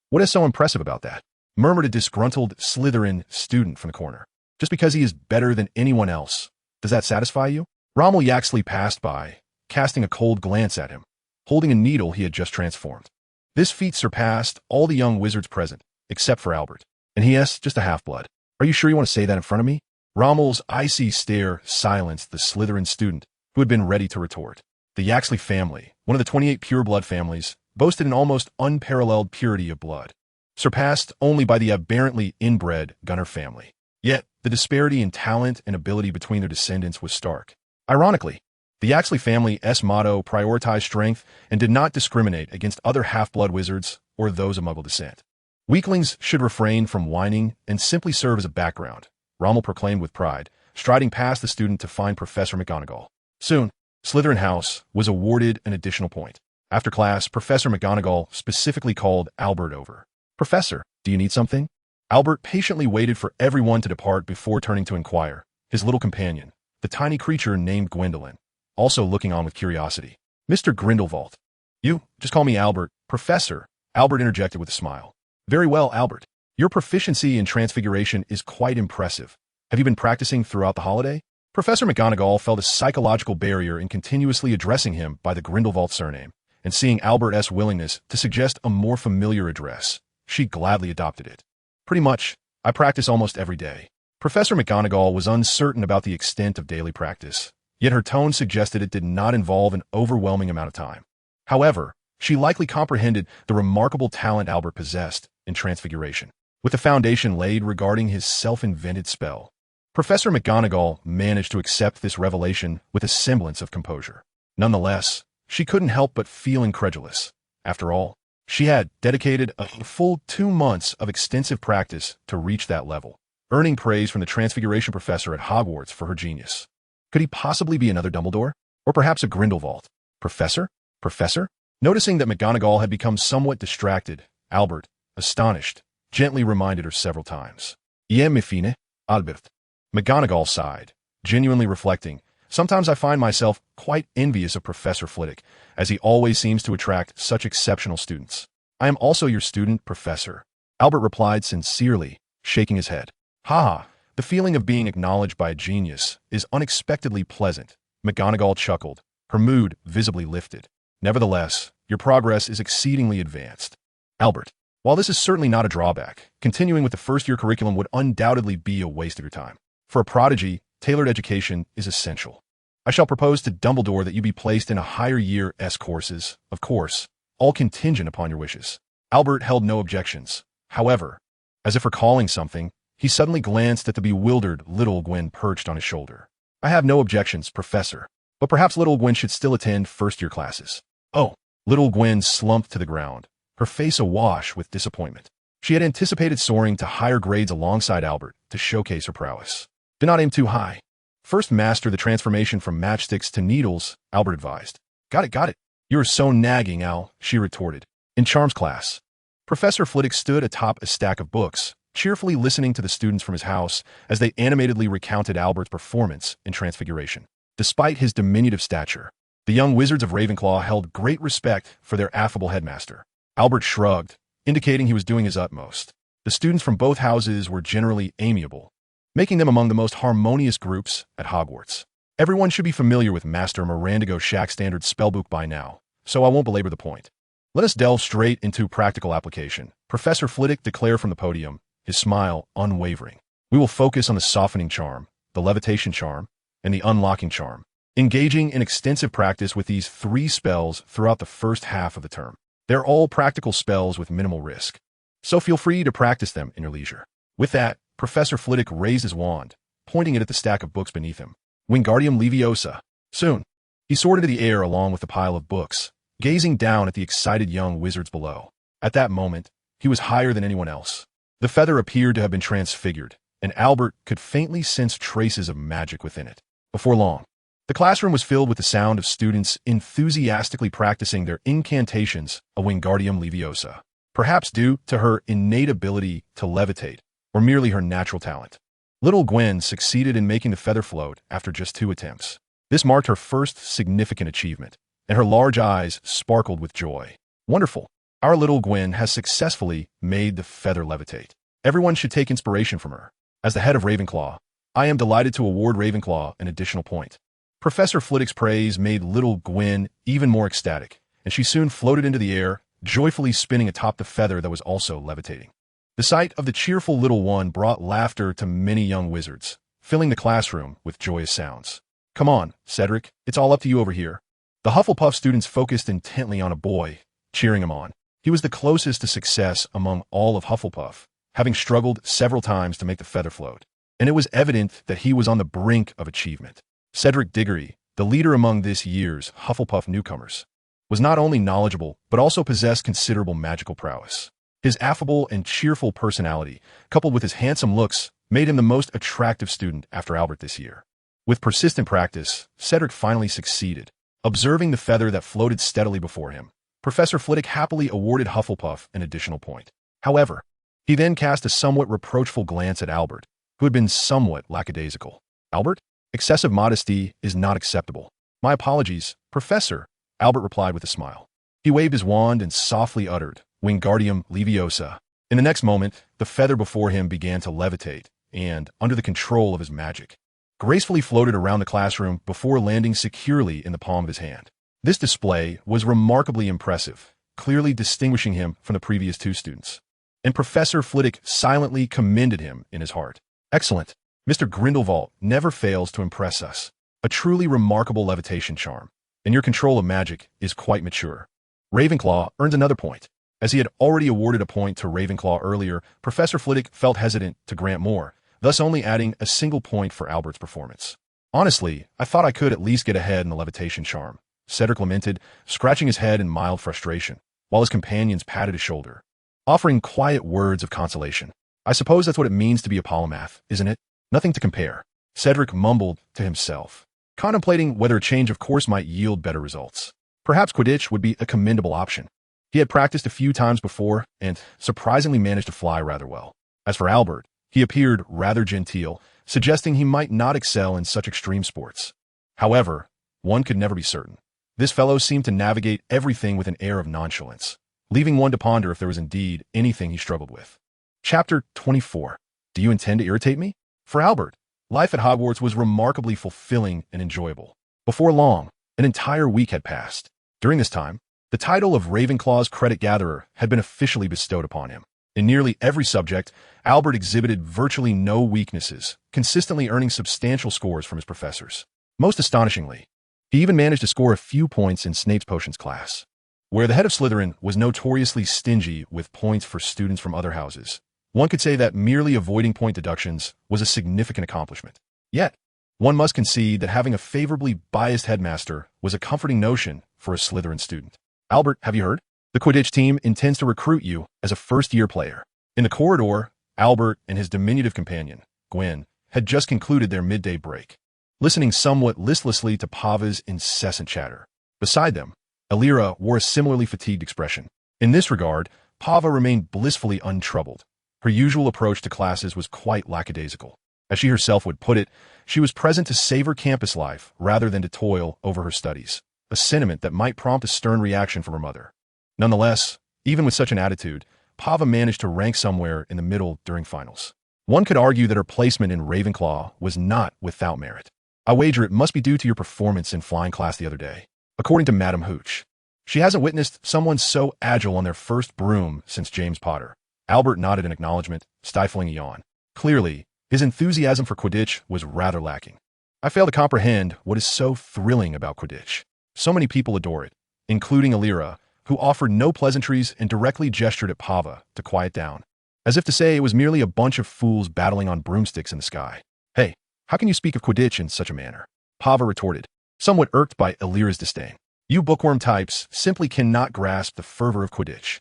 "What is so impressive about that?" murmured a disgruntled Slytherin student from the corner. "Just because he is better than anyone else, does that satisfy you?" Rommel Yaxley passed by, casting a cold glance at him, holding a needle he had just transformed. This feat surpassed all the young wizards present, except for Albert. "And he is just a half-blood. Are you sure you want to say that in front of me?" Rommel's icy stare silenced the Slytherin student, who had been ready to retort. The Yaxley family, one of the 28 pure-blood families, boasted an almost unparalleled purity of blood, surpassed only by the aberrantly inbred Gunner family. Yet, the disparity in talent and ability between their descendants was stark. Ironically, the Yaxley family's motto prioritized strength and did not discriminate against other half-blood wizards or those of Muggle descent. "Weaklings should refrain from whining and simply serve as a background," Rommel proclaimed with pride, striding past the student to find Professor McGonagall. Soon, Slytherin House was awarded an additional point. After class, Professor McGonagall specifically called Albert over. "Professor, do you need something?" Albert patiently waited for everyone to depart before turning to inquire. His little companion, the tiny creature named Gwendolyn, also looking on with curiosity. "Mr. Grindelwald." "You, just call me Albert." "Professor," Albert interjected with a smile. "Very well, Albert. Your proficiency in transfiguration is quite impressive. Have you been practicing throughout the holiday?" Professor McGonagall felt a psychological barrier in continuously addressing him by the Grindelwald surname, and seeing Albert's willingness to suggest a more familiar address, she gladly adopted it. "Pretty much. I practice almost every day." Professor McGonagall was uncertain about the extent of daily practice, yet her tone suggested it did not involve an overwhelming amount of time. However, she likely comprehended the remarkable talent Albert possessed in transfiguration, with the foundation laid regarding his self-invented spell. Professor McGonagall managed to accept this revelation with a semblance of composure. Nonetheless, she couldn't help but feel incredulous. After all, She had dedicated a full 2 months of extensive practice to reach that level, earning praise from the Transfiguration professor at Hogwarts for her genius. Could he possibly be another Dumbledore? Or perhaps a Grindelwald? Professor? Professor? Noticing that McGonagall had become somewhat distracted, Albert, astonished, gently reminded her several times. "Ie mi fine, Albert." McGonagall sighed, genuinely reflecting, "Sometimes I find myself quite envious of Professor Flitwick, as he always seems to attract such exceptional students." "I am also your student, Professor," Albert replied sincerely, shaking his head. "Ha ha, the feeling of being acknowledged by a genius is unexpectedly pleasant." McGonagall chuckled, her mood visibly lifted. "Nevertheless, your progress is exceedingly advanced." "Albert, while this is certainly not a drawback, continuing with the first-year curriculum would undoubtedly be a waste of your time. For a prodigy, tailored education is essential. I shall propose to Dumbledore that you be placed in a higher year S courses, of course, all contingent upon your wishes." Albert held no objections. However, as if recalling something, he suddenly glanced at the bewildered Little Gwen perched on his shoulder. "I have no objections, Professor, but perhaps Little Gwen should still attend first-year classes." "Oh." Little Gwen slumped to the ground, her face awash with disappointment. She had anticipated soaring to higher grades alongside Albert to showcase her prowess. "Do not aim too high. First master the transformation from matchsticks to needles," Albert advised. Got it. "You are so nagging, Al," she retorted. In Charms class, Professor Flitwick stood atop a stack of books, cheerfully listening to the students from his house as they animatedly recounted Albert's performance in Transfiguration. Despite his diminutive stature, the young wizards of Ravenclaw held great respect for their affable headmaster. Albert shrugged, indicating he was doing his utmost. The students from both houses were generally amiable, making them among the most harmonious groups at Hogwarts. Everyone should be familiar with Master Mirandago Shack's standard spellbook by now, so I won't belabor the point. Let us delve straight into practical application. Professor Flitwick declared from the podium, his smile unwavering. "We will focus on the softening charm, the levitation charm, and the unlocking charm, engaging in extensive practice with these 3 spells throughout the first half of the term. They're all practical spells with minimal risk, so feel free to practice them in your leisure." With that, Professor Flitwick raised his wand, pointing it at the stack of books beneath him. "Wingardium Leviosa." Soon, he soared into the air along with the pile of books, gazing down at the excited young wizards below. At that moment, he was higher than anyone else. The feather appeared to have been transfigured, and Albert could faintly sense traces of magic within it. Before long, the classroom was filled with the sound of students enthusiastically practicing their incantations of Wingardium Leviosa, perhaps due to her innate ability to levitate, or merely her natural talent. Little Gwen succeeded in making the feather float after just 2 attempts. This marked her first significant achievement, and her large eyes sparkled with joy. "Wonderful. Our Little Gwen has successfully made the feather levitate. Everyone should take inspiration from her. As the head of Ravenclaw, I am delighted to award Ravenclaw an additional point." Professor Flitwick's praise made Little Gwen even more ecstatic, and she soon floated into the air, joyfully spinning atop the feather that was also levitating. The sight of the cheerful little one brought laughter to many young wizards, filling the classroom with joyous sounds. "Come on, Cedric, it's all up to you over here." The Hufflepuff students focused intently on a boy, cheering him on. He was the closest to success among all of Hufflepuff, having struggled several times to make the feather float, and it was evident that he was on the brink of achievement. Cedric Diggory, the leader among this year's Hufflepuff newcomers, was not only knowledgeable but also possessed considerable magical prowess. His affable and cheerful personality, coupled with his handsome looks, made him the most attractive student after Albert this year. With persistent practice, Cedric finally succeeded. Observing the feather that floated steadily before him, Professor Flitwick happily awarded Hufflepuff an additional point. However, he then cast a somewhat reproachful glance at Albert, who had been somewhat lackadaisical. "Albert, excessive modesty is not acceptable." "My apologies, Professor," Albert replied with a smile. He waved his wand and softly uttered, "Wingardium Leviosa." In the next moment, the feather before him began to levitate, and, under the control of his magic, gracefully floated around the classroom before landing securely in the palm of his hand. This display was remarkably impressive, clearly distinguishing him from the previous 2 students. And Professor Flitwick silently commended him in his heart. "Excellent. Mr. Grindelwald never fails to impress us. A truly remarkable levitation charm, and your control of magic is quite mature." Ravenclaw earned another point. As he had already awarded a point to Ravenclaw earlier, Professor Flitwick felt hesitant to grant more, thus only adding a single point for Albert's performance. "Honestly, I thought I could at least get ahead in the levitation charm," Cedric lamented, scratching his head in mild frustration. while his companions patted his shoulder, offering quiet words of consolation. I suppose that's what it means to be a polymath, isn't it? Nothing to compare. Cedric mumbled to himself, contemplating whether a change of course might yield better results. Perhaps Quidditch would be a commendable option. He had practiced a few times before and surprisingly managed to fly rather well. As for Albert, he appeared rather genteel, suggesting he might not excel in such extreme sports. However, one could never be certain. This fellow seemed to navigate everything with an air of nonchalance, leaving one to ponder if there was indeed anything he struggled with. Chapter 24. Do you intend to irritate me? For Albert, life at Hogwarts was remarkably fulfilling and enjoyable. Before long, an entire week had passed. During this time, the title of Ravenclaw's credit gatherer had been officially bestowed upon him. In nearly every subject, Albert exhibited virtually no weaknesses, consistently earning substantial scores from his professors. Most astonishingly, he even managed to score a few points in Snape's potions class. Where the head of Slytherin was notoriously stingy with points for students from other houses, one could say that merely avoiding point deductions was a significant accomplishment. Yet, one must concede that having a favorably biased headmaster was a comforting notion for a Slytherin student. Albert, have you heard? The Quidditch team intends to recruit you as a first-year player. In the corridor, Albert and his diminutive companion, Gwen, had just concluded their midday break, listening somewhat listlessly to Pava's incessant chatter. Beside them, Alira wore a similarly fatigued expression. In this regard, Pava remained blissfully untroubled. Her usual approach to classes was quite lackadaisical. As she herself would put it, she was present to savor campus life rather than to toil over her studies, a sentiment that might prompt a stern reaction from her mother. Nonetheless, even with such an attitude, Pava managed to rank somewhere in the middle during finals. One could argue that her placement in Ravenclaw was not without merit. I wager it must be due to your performance in flying class the other day. According to Madame Hooch, she hasn't witnessed someone so agile on their first broom since James Potter. Albert nodded in acknowledgement, stifling a yawn. Clearly, his enthusiasm for Quidditch was rather lacking. I fail to comprehend what is so thrilling about Quidditch. So many people adore it, including Alira, who offered no pleasantries and directly gestured at Pava to quiet down, as if to say it was merely a bunch of fools battling on broomsticks in the sky. Hey, how can you speak of Quidditch in such a manner? Pava retorted, somewhat irked by Alira's disdain. You bookworm types simply cannot grasp the fervor of Quidditch.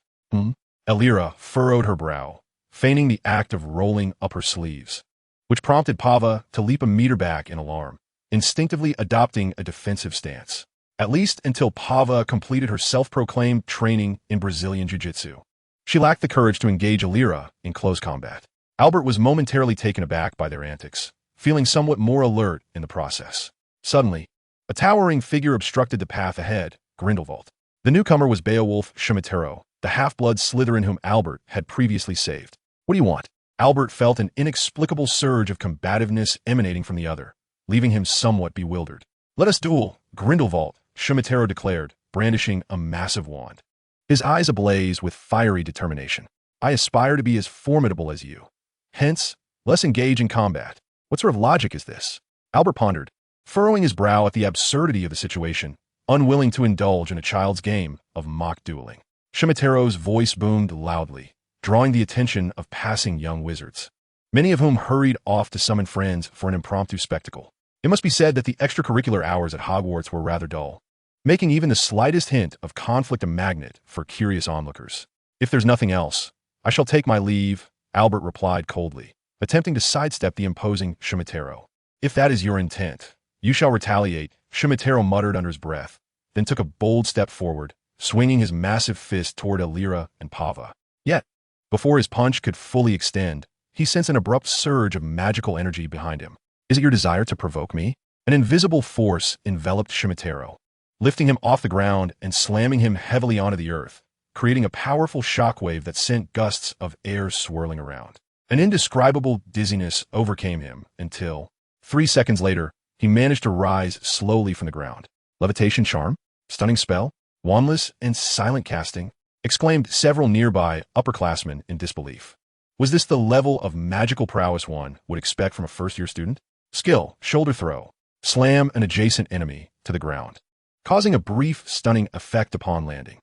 Alira furrowed her brow, feigning the act of rolling up her sleeves, which prompted Pava to leap a meter back in alarm, instinctively adopting a defensive stance. At least until Pava completed her self-proclaimed training in Brazilian Jiu-Jitsu. She lacked the courage to engage Alira in close combat. Albert was momentarily taken aback by their antics, feeling somewhat more alert in the process. Suddenly, a towering figure obstructed the path ahead, Grindelwald. The newcomer was Beowulf Shumatero, the half-blood Slytherin whom Albert had previously saved. What do you want? Albert felt an inexplicable surge of combativeness emanating from the other, leaving him somewhat bewildered. Let us duel, Grindelwald, Shumatero declared, brandishing a massive wand. His eyes ablaze with fiery determination. I aspire to be as formidable as you. Hence, let's engage in combat. What sort of logic is this? Albert pondered, furrowing his brow at the absurdity of the situation, unwilling to indulge in a child's game of mock dueling. Shumatero's voice boomed loudly, drawing the attention of passing young wizards, many of whom hurried off to summon friends for an impromptu spectacle. It must be said that the extracurricular hours at Hogwarts were rather dull, making even the slightest hint of conflict a magnet for curious onlookers. If there's nothing else, I shall take my leave, Albert replied coldly, attempting to sidestep the imposing Shumatero. If that is your intent, you shall retaliate, Shumatero muttered under his breath, then took a bold step forward, swinging his massive fist toward Alira and Pava. Yet, before his punch could fully extend, he sensed an abrupt surge of magical energy behind him. Is it your desire to provoke me? An invisible force enveloped Shumatero, lifting him off the ground and slamming him heavily onto the earth, creating a powerful shockwave that sent gusts of air swirling around. An indescribable dizziness overcame him until, 3 seconds later, he managed to rise slowly from the ground. Levitation charm? Stunning spell? Wandless and silent casting? Exclaimed several nearby upperclassmen in disbelief. Was this the level of magical prowess one would expect from a first-year student? Skill, shoulder throw, slam an adjacent enemy to the ground, causing a brief, stunning effect upon landing.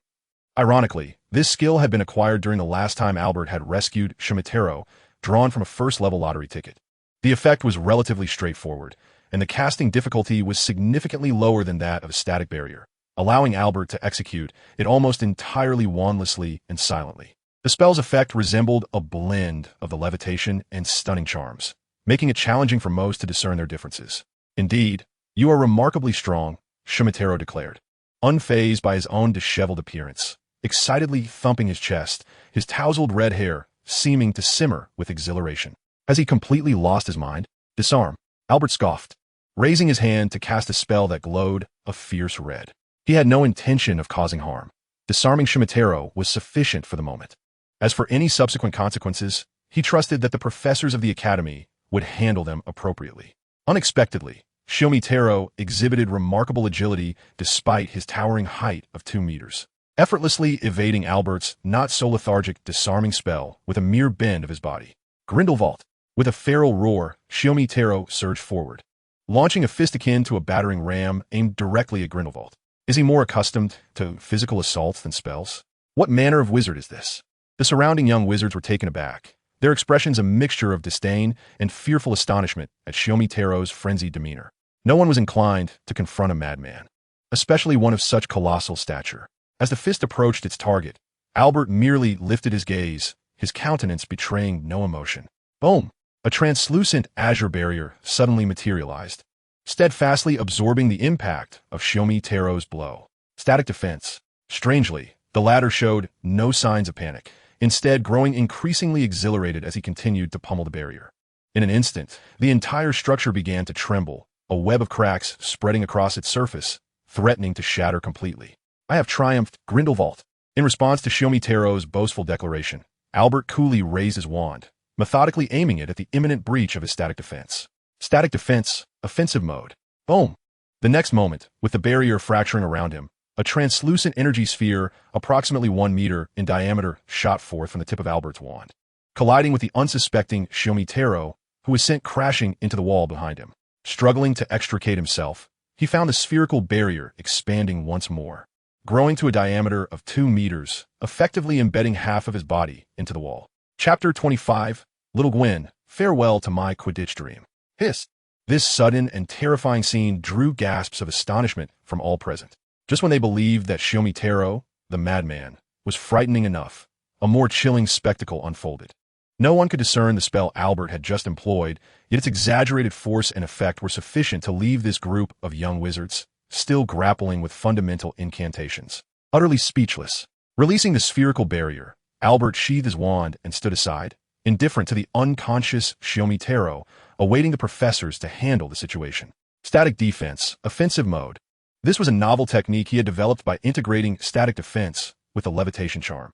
Ironically, this skill had been acquired during the last time Albert had rescued Shumatero, drawn from a first-level lottery ticket. The effect was relatively straightforward, and the casting difficulty was significantly lower than that of a static barrier. allowing Albert to execute it almost entirely wandlessly and silently. The spell's effect resembled a blend of the levitation and stunning charms, making it challenging for most to discern their differences. Indeed, you are remarkably strong, Shumitaro declared, unfazed by his own disheveled appearance, excitedly thumping his chest, his tousled red hair seeming to simmer with exhilaration. Has he completely lost his mind? Disarm, Albert scoffed, raising his hand to cast a spell that glowed a fierce red. He had no intention of causing harm. Disarming Shumitaro was sufficient for the moment. As for any subsequent consequences, he trusted that the professors of the academy would handle them appropriately. Unexpectedly, Shumitaro exhibited remarkable agility despite his towering height of 2 meters, effortlessly evading Albert's not-so-lethargic disarming spell with a mere bend of his body. Grindelwald. With a feral roar, Shumitaro surged forward, launching a fist akin to a battering ram aimed directly at Grindelwald. Is he more accustomed to physical assaults than spells? What manner of wizard is this? The surrounding young wizards were taken aback, their expressions a mixture of disdain and fearful astonishment at Shumitaro's frenzied demeanor. No one was inclined to confront a madman, especially one of such colossal stature. As the fist approached its target, Albert merely lifted his gaze, his countenance betraying no emotion. Boom! A translucent azure barrier suddenly materialized, steadfastly absorbing the impact of Shumitaro's blow. Static defense. Strangely, the latter showed no signs of panic, instead growing increasingly exhilarated as he continued to pummel the barrier. In an instant, the entire structure began to tremble, a web of cracks spreading across its surface, threatening to shatter completely. I have triumphed, Grindelwald. In response to Shumitaro's boastful declaration, Albert coolly raised his wand, methodically aiming it at the imminent breach of his static defense. Static defense, offensive mode. Boom! The next moment, with the barrier fracturing around him, a translucent energy sphere, approximately 1 meter in diameter, shot forth from the tip of Albert's wand, colliding with the unsuspecting Shumitaro, who was sent crashing into the wall behind him. Struggling to extricate himself, he found the spherical barrier expanding once more, growing to a diameter of 2 meters, effectively embedding half of his body into the wall. Chapter 25, Little Gwen, Farewell to My Quidditch Dream. Hiss! This sudden and terrifying scene drew gasps of astonishment from all present. Just when they believed that Shumitaro, the madman, was frightening enough, a more chilling spectacle unfolded. No one could discern the spell Albert had just employed, yet its exaggerated force and effect were sufficient to leave this group of young wizards still grappling with fundamental incantations, utterly speechless. Releasing the spherical barrier, Albert sheathed his wand and stood aside, indifferent to the unconscious Shumitaro, awaiting the professors to handle the situation. Static defense, offensive mode. This was a novel technique he had developed by integrating static defense with a levitation charm.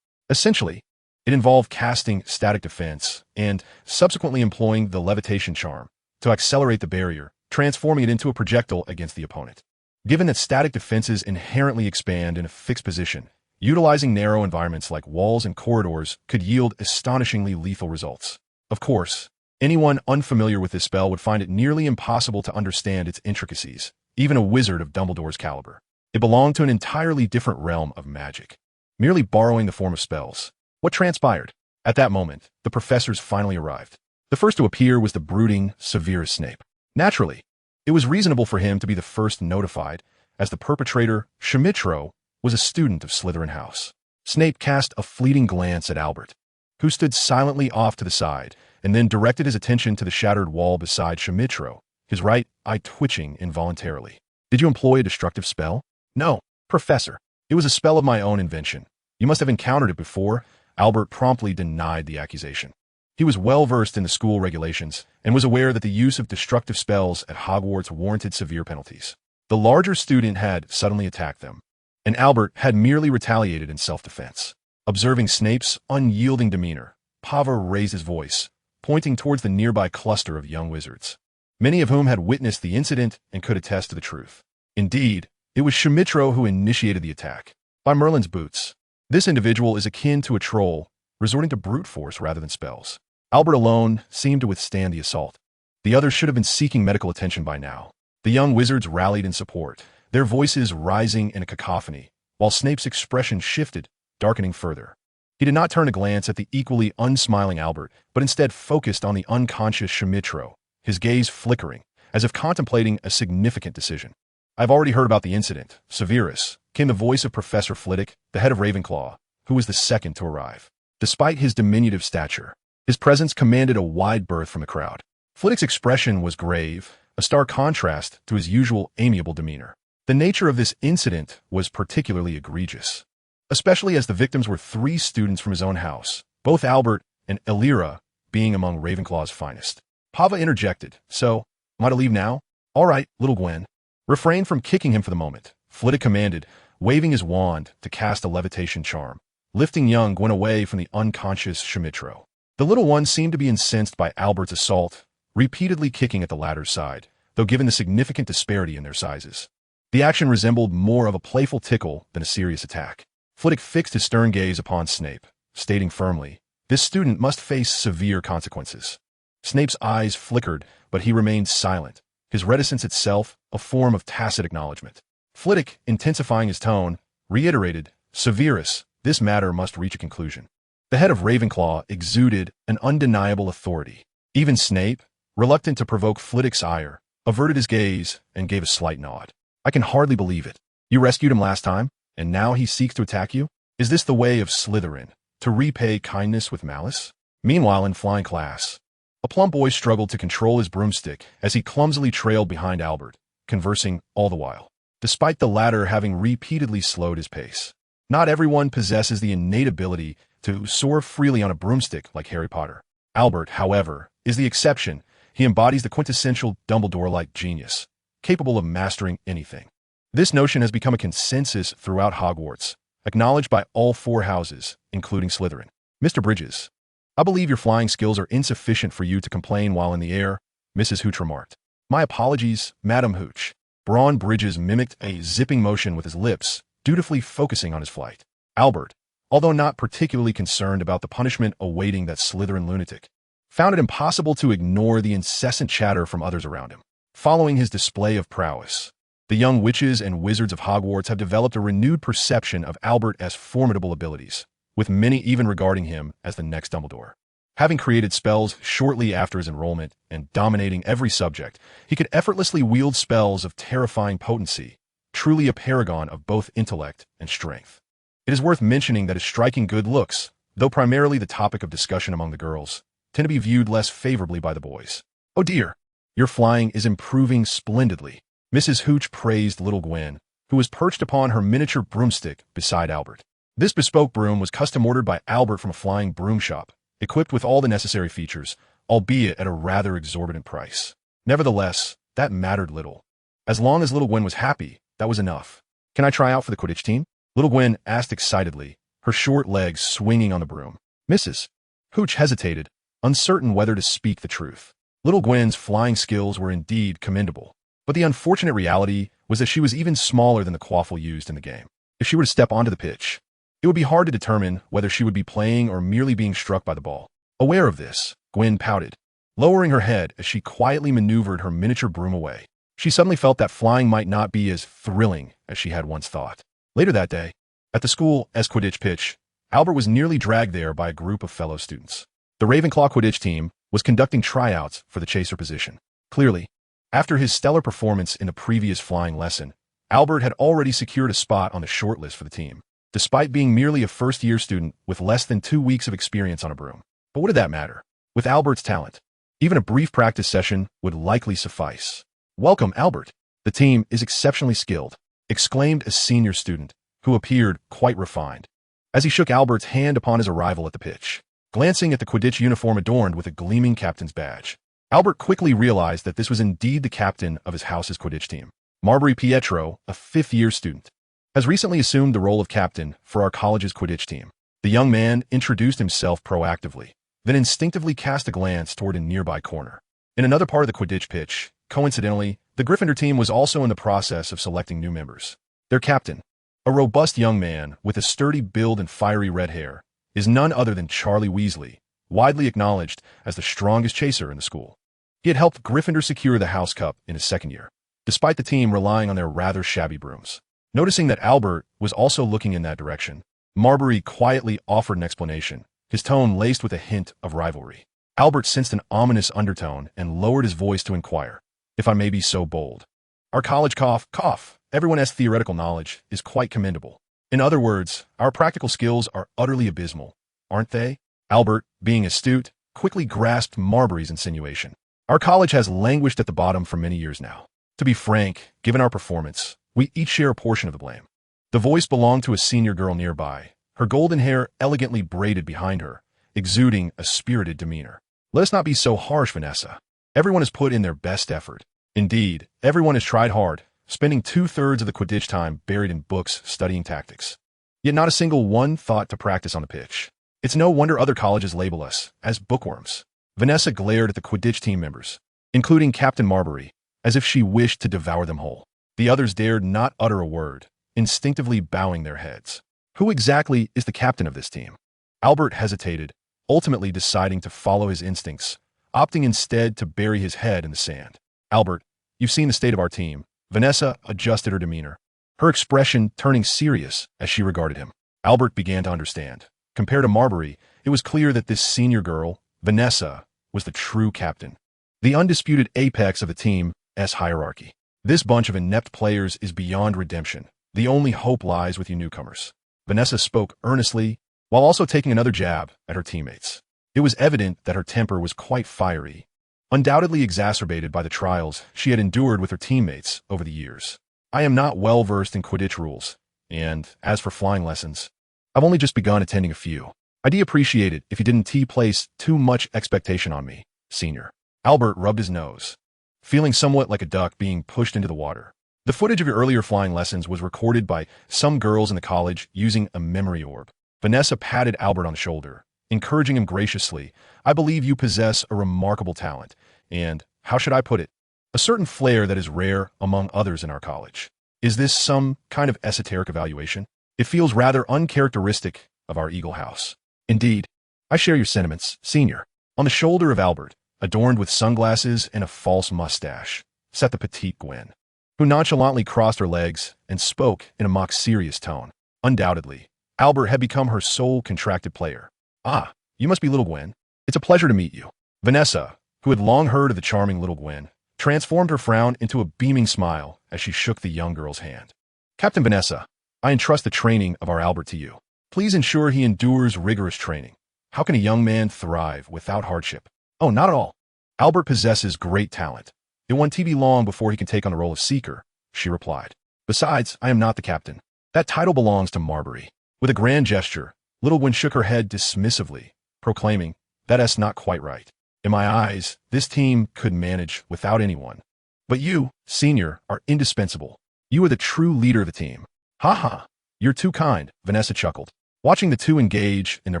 Essentially, it involved casting static defense and subsequently employing the levitation charm to accelerate the barrier, transforming it into a projectile against the opponent. Given that static defenses inherently expand in a fixed position, utilizing narrow environments like walls and corridors could yield astonishingly lethal results. Of course, anyone unfamiliar with this spell would find it nearly impossible to understand its intricacies, even a wizard of Dumbledore's caliber. It belonged to an entirely different realm of magic, merely borrowing the form of spells. What transpired? At that moment, the professors finally arrived. The first to appear was the brooding, Severus Snape. Naturally, it was reasonable for him to be the first notified, as the perpetrator, Shumitaro, was a student of Slytherin House. Snape cast a fleeting glance at Albert, who stood silently off to the side, and then directed his attention to the shattered wall beside Shumitaro, his right eye twitching involuntarily. Did you employ a destructive spell? No, Professor. It was a spell of my own invention. You must have encountered it before. Albert promptly denied the accusation. He was well versed in the school regulations and was aware that the use of destructive spells at Hogwarts warranted severe penalties. The larger student had suddenly attacked them, and Albert had merely retaliated in self-defense. Observing Snape's unyielding demeanor, Pava raised his voice, pointing towards the nearby cluster of young wizards, many of whom had witnessed the incident and could attest to the truth. Indeed, it was Shumitaro who initiated the attack. By Merlin's boots, this individual is akin to a troll, resorting to brute force rather than spells. Albert alone seemed to withstand the assault. The others should have been seeking medical attention by now. The young wizards rallied in support, their voices rising in a cacophony, while Snape's expression shifted, darkening further. He did not turn a glance at the equally unsmiling Albert, but instead focused on the unconscious Shumitaro, his gaze flickering, as if contemplating a significant decision. I've already heard about the incident. Severus, came the voice of Professor Flitwick, the head of Ravenclaw, who was the second to arrive. Despite his diminutive stature, his presence commanded a wide berth from the crowd. Flitwick's expression was grave, a stark contrast to his usual amiable demeanor. The nature of this incident was particularly egregious, especially as the victims were 3 students from his own house, both Albert and Elira being among Ravenclaw's finest. Pava interjected, "So, am I to leave now?" "All right, little Gwen. Refrain from kicking him for the moment," Flitwick commanded, waving his wand to cast a levitation charm, lifting young Gwen away from the unconscious Shemitro. The little one seemed to be incensed by Albert's assault, repeatedly kicking at the latter's side, though given the significant disparity in their sizes, the action resembled more of a playful tickle than a serious attack. Flitwick fixed his stern gaze upon Snape, stating firmly, "This student must face severe consequences." Snape's eyes flickered, but he remained silent, his reticence itself a form of tacit acknowledgement. Flitwick, intensifying his tone, reiterated, "Severus, this matter must reach a conclusion." The head of Ravenclaw exuded an undeniable authority. Even Snape, reluctant to provoke Flitwick's ire, averted his gaze and gave a slight nod. "I can hardly believe it. You rescued him last time, and now he seeks to attack you? Is this the way of Slytherin, to repay kindness with malice?" Meanwhile, in flying class, a plump boy struggled to control his broomstick as he clumsily trailed behind Albert, conversing all the while, despite the latter having repeatedly slowed his pace. Not everyone possesses the innate ability to soar freely on a broomstick like Harry Potter. Albert, however, is the exception. He embodies the quintessential Dumbledore-like genius, capable of mastering anything. This notion has become a consensus throughout Hogwarts, acknowledged by all 4 houses, including Slytherin. "Mr. Bridges, I believe your flying skills are insufficient for you to complain while in the air," Mrs. Hooch remarked. "My apologies, Madam Hooch." Braun Bridges mimicked a zipping motion with his lips, dutifully focusing on his flight. Albert, although not particularly concerned about the punishment awaiting that Slytherin lunatic, found it impossible to ignore the incessant chatter from others around him. Following his display of prowess, the young witches and wizards of Hogwarts have developed a renewed perception of Albert as formidable abilities, with many even regarding him as the next Dumbledore. Having created spells shortly after his enrollment and dominating every subject, he could effortlessly wield spells of terrifying potency, truly a paragon of both intellect and strength. It is worth mentioning that his striking good looks, though primarily the topic of discussion among the girls, tend to be viewed less favorably by the boys. "Oh dear, your flying is improving splendidly," Mrs. Hooch praised little Gwen, who was perched upon her miniature broomstick beside Albert. This bespoke broom was custom-ordered by Albert from a flying broom shop, equipped with all the necessary features, albeit at a rather exorbitant price. Nevertheless, that mattered little. As long as little Gwen was happy, that was enough. "Can I try out for the Quidditch team?" little Gwen asked excitedly, her short legs swinging on the broom. Mrs. Hooch hesitated, uncertain whether to speak the truth. Little Gwen's flying skills were indeed commendable, but the unfortunate reality was that she was even smaller than the quaffle used in the game. If she were to step onto the pitch, it would be hard to determine whether she would be playing or merely being struck by the ball. Aware of this, Gwen pouted, lowering her head as she quietly maneuvered her miniature broom away. She suddenly felt that flying might not be as thrilling as she had once thought. Later that day, at the school's Quidditch pitch, Albert was nearly dragged there by a group of fellow students. The Ravenclaw Quidditch team was conducting tryouts for the chaser position. Clearly, after his stellar performance in the previous flying lesson, Albert had already secured a spot on the shortlist for the team, despite being merely a first-year student with less than 2 weeks of experience on a broom. But what did that matter? With Albert's talent, even a brief practice session would likely suffice. "Welcome, Albert. The team is exceptionally skilled," exclaimed a senior student, who appeared quite refined, as he shook Albert's hand upon his arrival at the pitch. Glancing at the Quidditch uniform adorned with a gleaming captain's badge, Albert quickly realized that this was indeed the captain of his house's Quidditch team. Marbury Pietro, a 5th-year student, has recently assumed the role of captain for our college's Quidditch team. The young man introduced himself proactively, then instinctively cast a glance toward a nearby corner. In another part of the Quidditch pitch, coincidentally, the Gryffindor team was also in the process of selecting new members. Their captain, a robust young man with a sturdy build and fiery red hair, is none other than Charlie Weasley, widely acknowledged as the strongest chaser in the school. He had helped Gryffindor secure the House Cup in his 2nd year, despite the team relying on their rather shabby brooms. Noticing that Albert was also looking in that direction, Marbury quietly offered an explanation, his tone laced with a hint of rivalry. Albert sensed an ominous undertone and lowered his voice to inquire, "If I may be so bold, Our college cough. Everyone's theoretical knowledge is quite commendable. In other words, our practical skills are utterly abysmal, aren't they? Albert, being astute, quickly grasped Marbury's insinuation. Our college has languished at the bottom for many years now. To be frank, given our performance, we each share a portion of the blame. The voice belonged to a senior girl nearby, her golden hair elegantly braided behind her, exuding a spirited demeanor. Let us not be so harsh, Vanessa. Everyone has put in their best effort. Indeed, everyone has tried hard, spending 2/3 of the Quidditch time buried in books studying tactics. Yet not a single one thought to practice on the pitch. It's no wonder other colleges label us as bookworms. Vanessa glared at the Quidditch team members, including Captain Marbury, as if she wished to devour them whole. The others dared not utter a word, instinctively bowing their heads. Who exactly is the captain of this team? Albert hesitated, ultimately deciding to follow his instincts, opting instead to bury his head in the sand. Albert, you've seen the state of our team. Vanessa adjusted her demeanor, her expression turning serious as she regarded him. Albert began to understand. Compared to Marbury, it was clear that this senior girl, Vanessa, was the true captain, the undisputed apex of the team's hierarchy. This bunch of inept players is beyond redemption. The only hope lies with you newcomers. Vanessa spoke earnestly, while also taking another jab at her teammates. It was evident that her temper was quite fiery, undoubtedly exacerbated by the trials she had endured with her teammates over the years. I am not well versed in Quidditch rules, and as for flying lessons, I've only just begun attending a few. I'd appreciate it if you didn't place too much expectation on me, senior. Albert rubbed his nose, feeling somewhat like a duck being pushed into the water. The footage of your earlier flying lessons was recorded by some girls in the college using a memory orb. Vanessa patted Albert on the shoulder, encouraging him graciously. I believe you possess a remarkable talent, and, how should I put it, a certain flair that is rare among others in our college. Is this some kind of esoteric evaluation? It feels rather uncharacteristic of our Eagle House. Indeed, I share your sentiments, senior. On the shoulder of Albert, adorned with sunglasses and a false mustache, sat the petite Gwen, who nonchalantly crossed her legs and spoke in a mock-serious tone. Undoubtedly, Albert had become her sole contracted player. Ah, you must be Little Gwen. It's a pleasure to meet you. Vanessa, who had long heard of the charming Little Gwen, transformed her frown into a beaming smile as she shook the young girl's hand. Captain Vanessa, I entrust the training of our Albert to you. Please ensure he endures rigorous training. How can a young man thrive without hardship? Oh, not at all. Albert possesses great talent. It won't be long before he can take on the role of Seeker, she replied. Besides, I am not the captain. That title belongs to Marbury. With a grand gesture, Little Gwen shook her head dismissively, proclaiming, That's not quite right. In my eyes, this team could manage without anyone. But you, senior, are indispensable. You are the true leader of the team. Ha ha, you're too kind, Vanessa chuckled, watching the two engage in their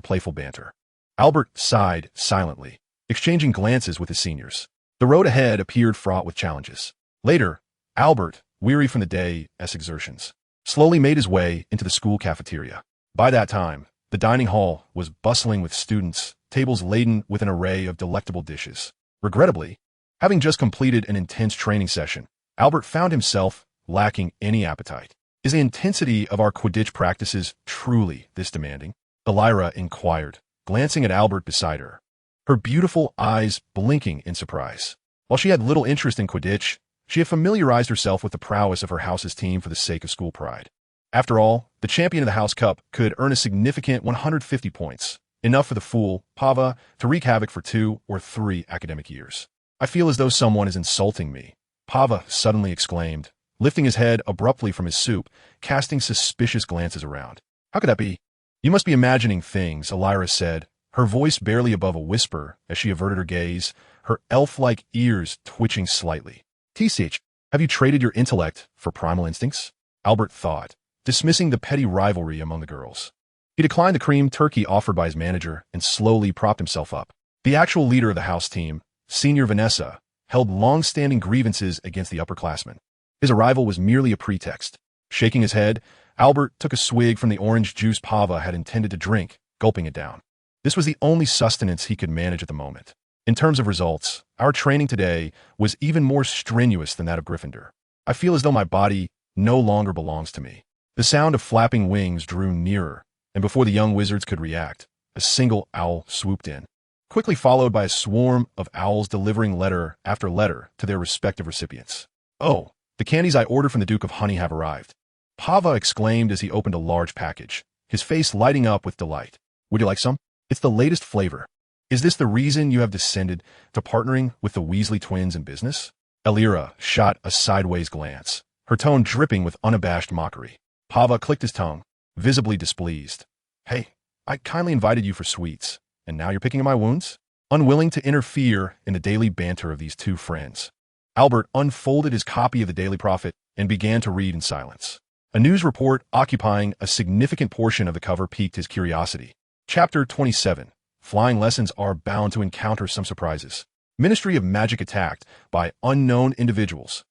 playful banter. Albert sighed silently, exchanging glances with his seniors. The road ahead appeared fraught with challenges. Later, Albert, weary from the day's exertions, slowly made his way into the school cafeteria. By that time, the dining hall was bustling with students, tables laden with an array of delectable dishes. Regrettably, having just completed an intense training session, Albert found himself lacking any appetite. Is the intensity of our Quidditch practices truly this demanding? Elira inquired, glancing at Albert beside her, her beautiful eyes blinking in surprise. While she had little interest in Quidditch, she had familiarized herself with the prowess of her house's team for the sake of school pride. After all, the champion of the House Cup could earn a significant 150 points, enough for the fool, Pava, to wreak havoc for 2 or 3 academic years. I feel as though someone is insulting me, Pava suddenly exclaimed, lifting his head abruptly from his soup, casting suspicious glances around. How could that be? You must be imagining things, Elira said, her voice barely above a whisper as she averted her gaze, her elf-like ears twitching slightly. TCH, have you traded your intellect for primal instincts? Albert thought, dismissing the petty rivalry among the girls. He declined the cream turkey offered by his manager and slowly propped himself up. The actual leader of the house team, Senior Vanessa, held long-standing grievances against the upperclassmen. His arrival was merely a pretext. Shaking his head, Albert took a swig from the orange juice Pava had intended to drink, gulping it down. This was the only sustenance he could manage at the moment. In terms of results, our training today was even more strenuous than that of Gryffindor. I feel as though my body no longer belongs to me. The sound of flapping wings drew nearer, and before the young wizards could react, a single owl swooped in, quickly followed by a swarm of owls delivering letter after letter to their respective recipients. Oh, The candies I ordered from the Duke of Honey have arrived. Pava exclaimed as he opened a large package, his face lighting up with delight. Would you like some? It's the latest flavor. Is this the reason you have descended to partnering with the Weasley twins in business? Elira shot a sideways glance, her tone dripping with unabashed mockery. Pava clicked his tongue, visibly displeased. Hey, I kindly invited you for sweets, and now you're picking at my wounds? Unwilling to interfere in the daily banter of these two friends, Albert unfolded his copy of the Daily Prophet and began to read in silence. A news report occupying a significant portion of the cover piqued his curiosity. Chapter 27. Flying lessons are bound to encounter some surprises. Ministry of Magic attacked by unknown individuals.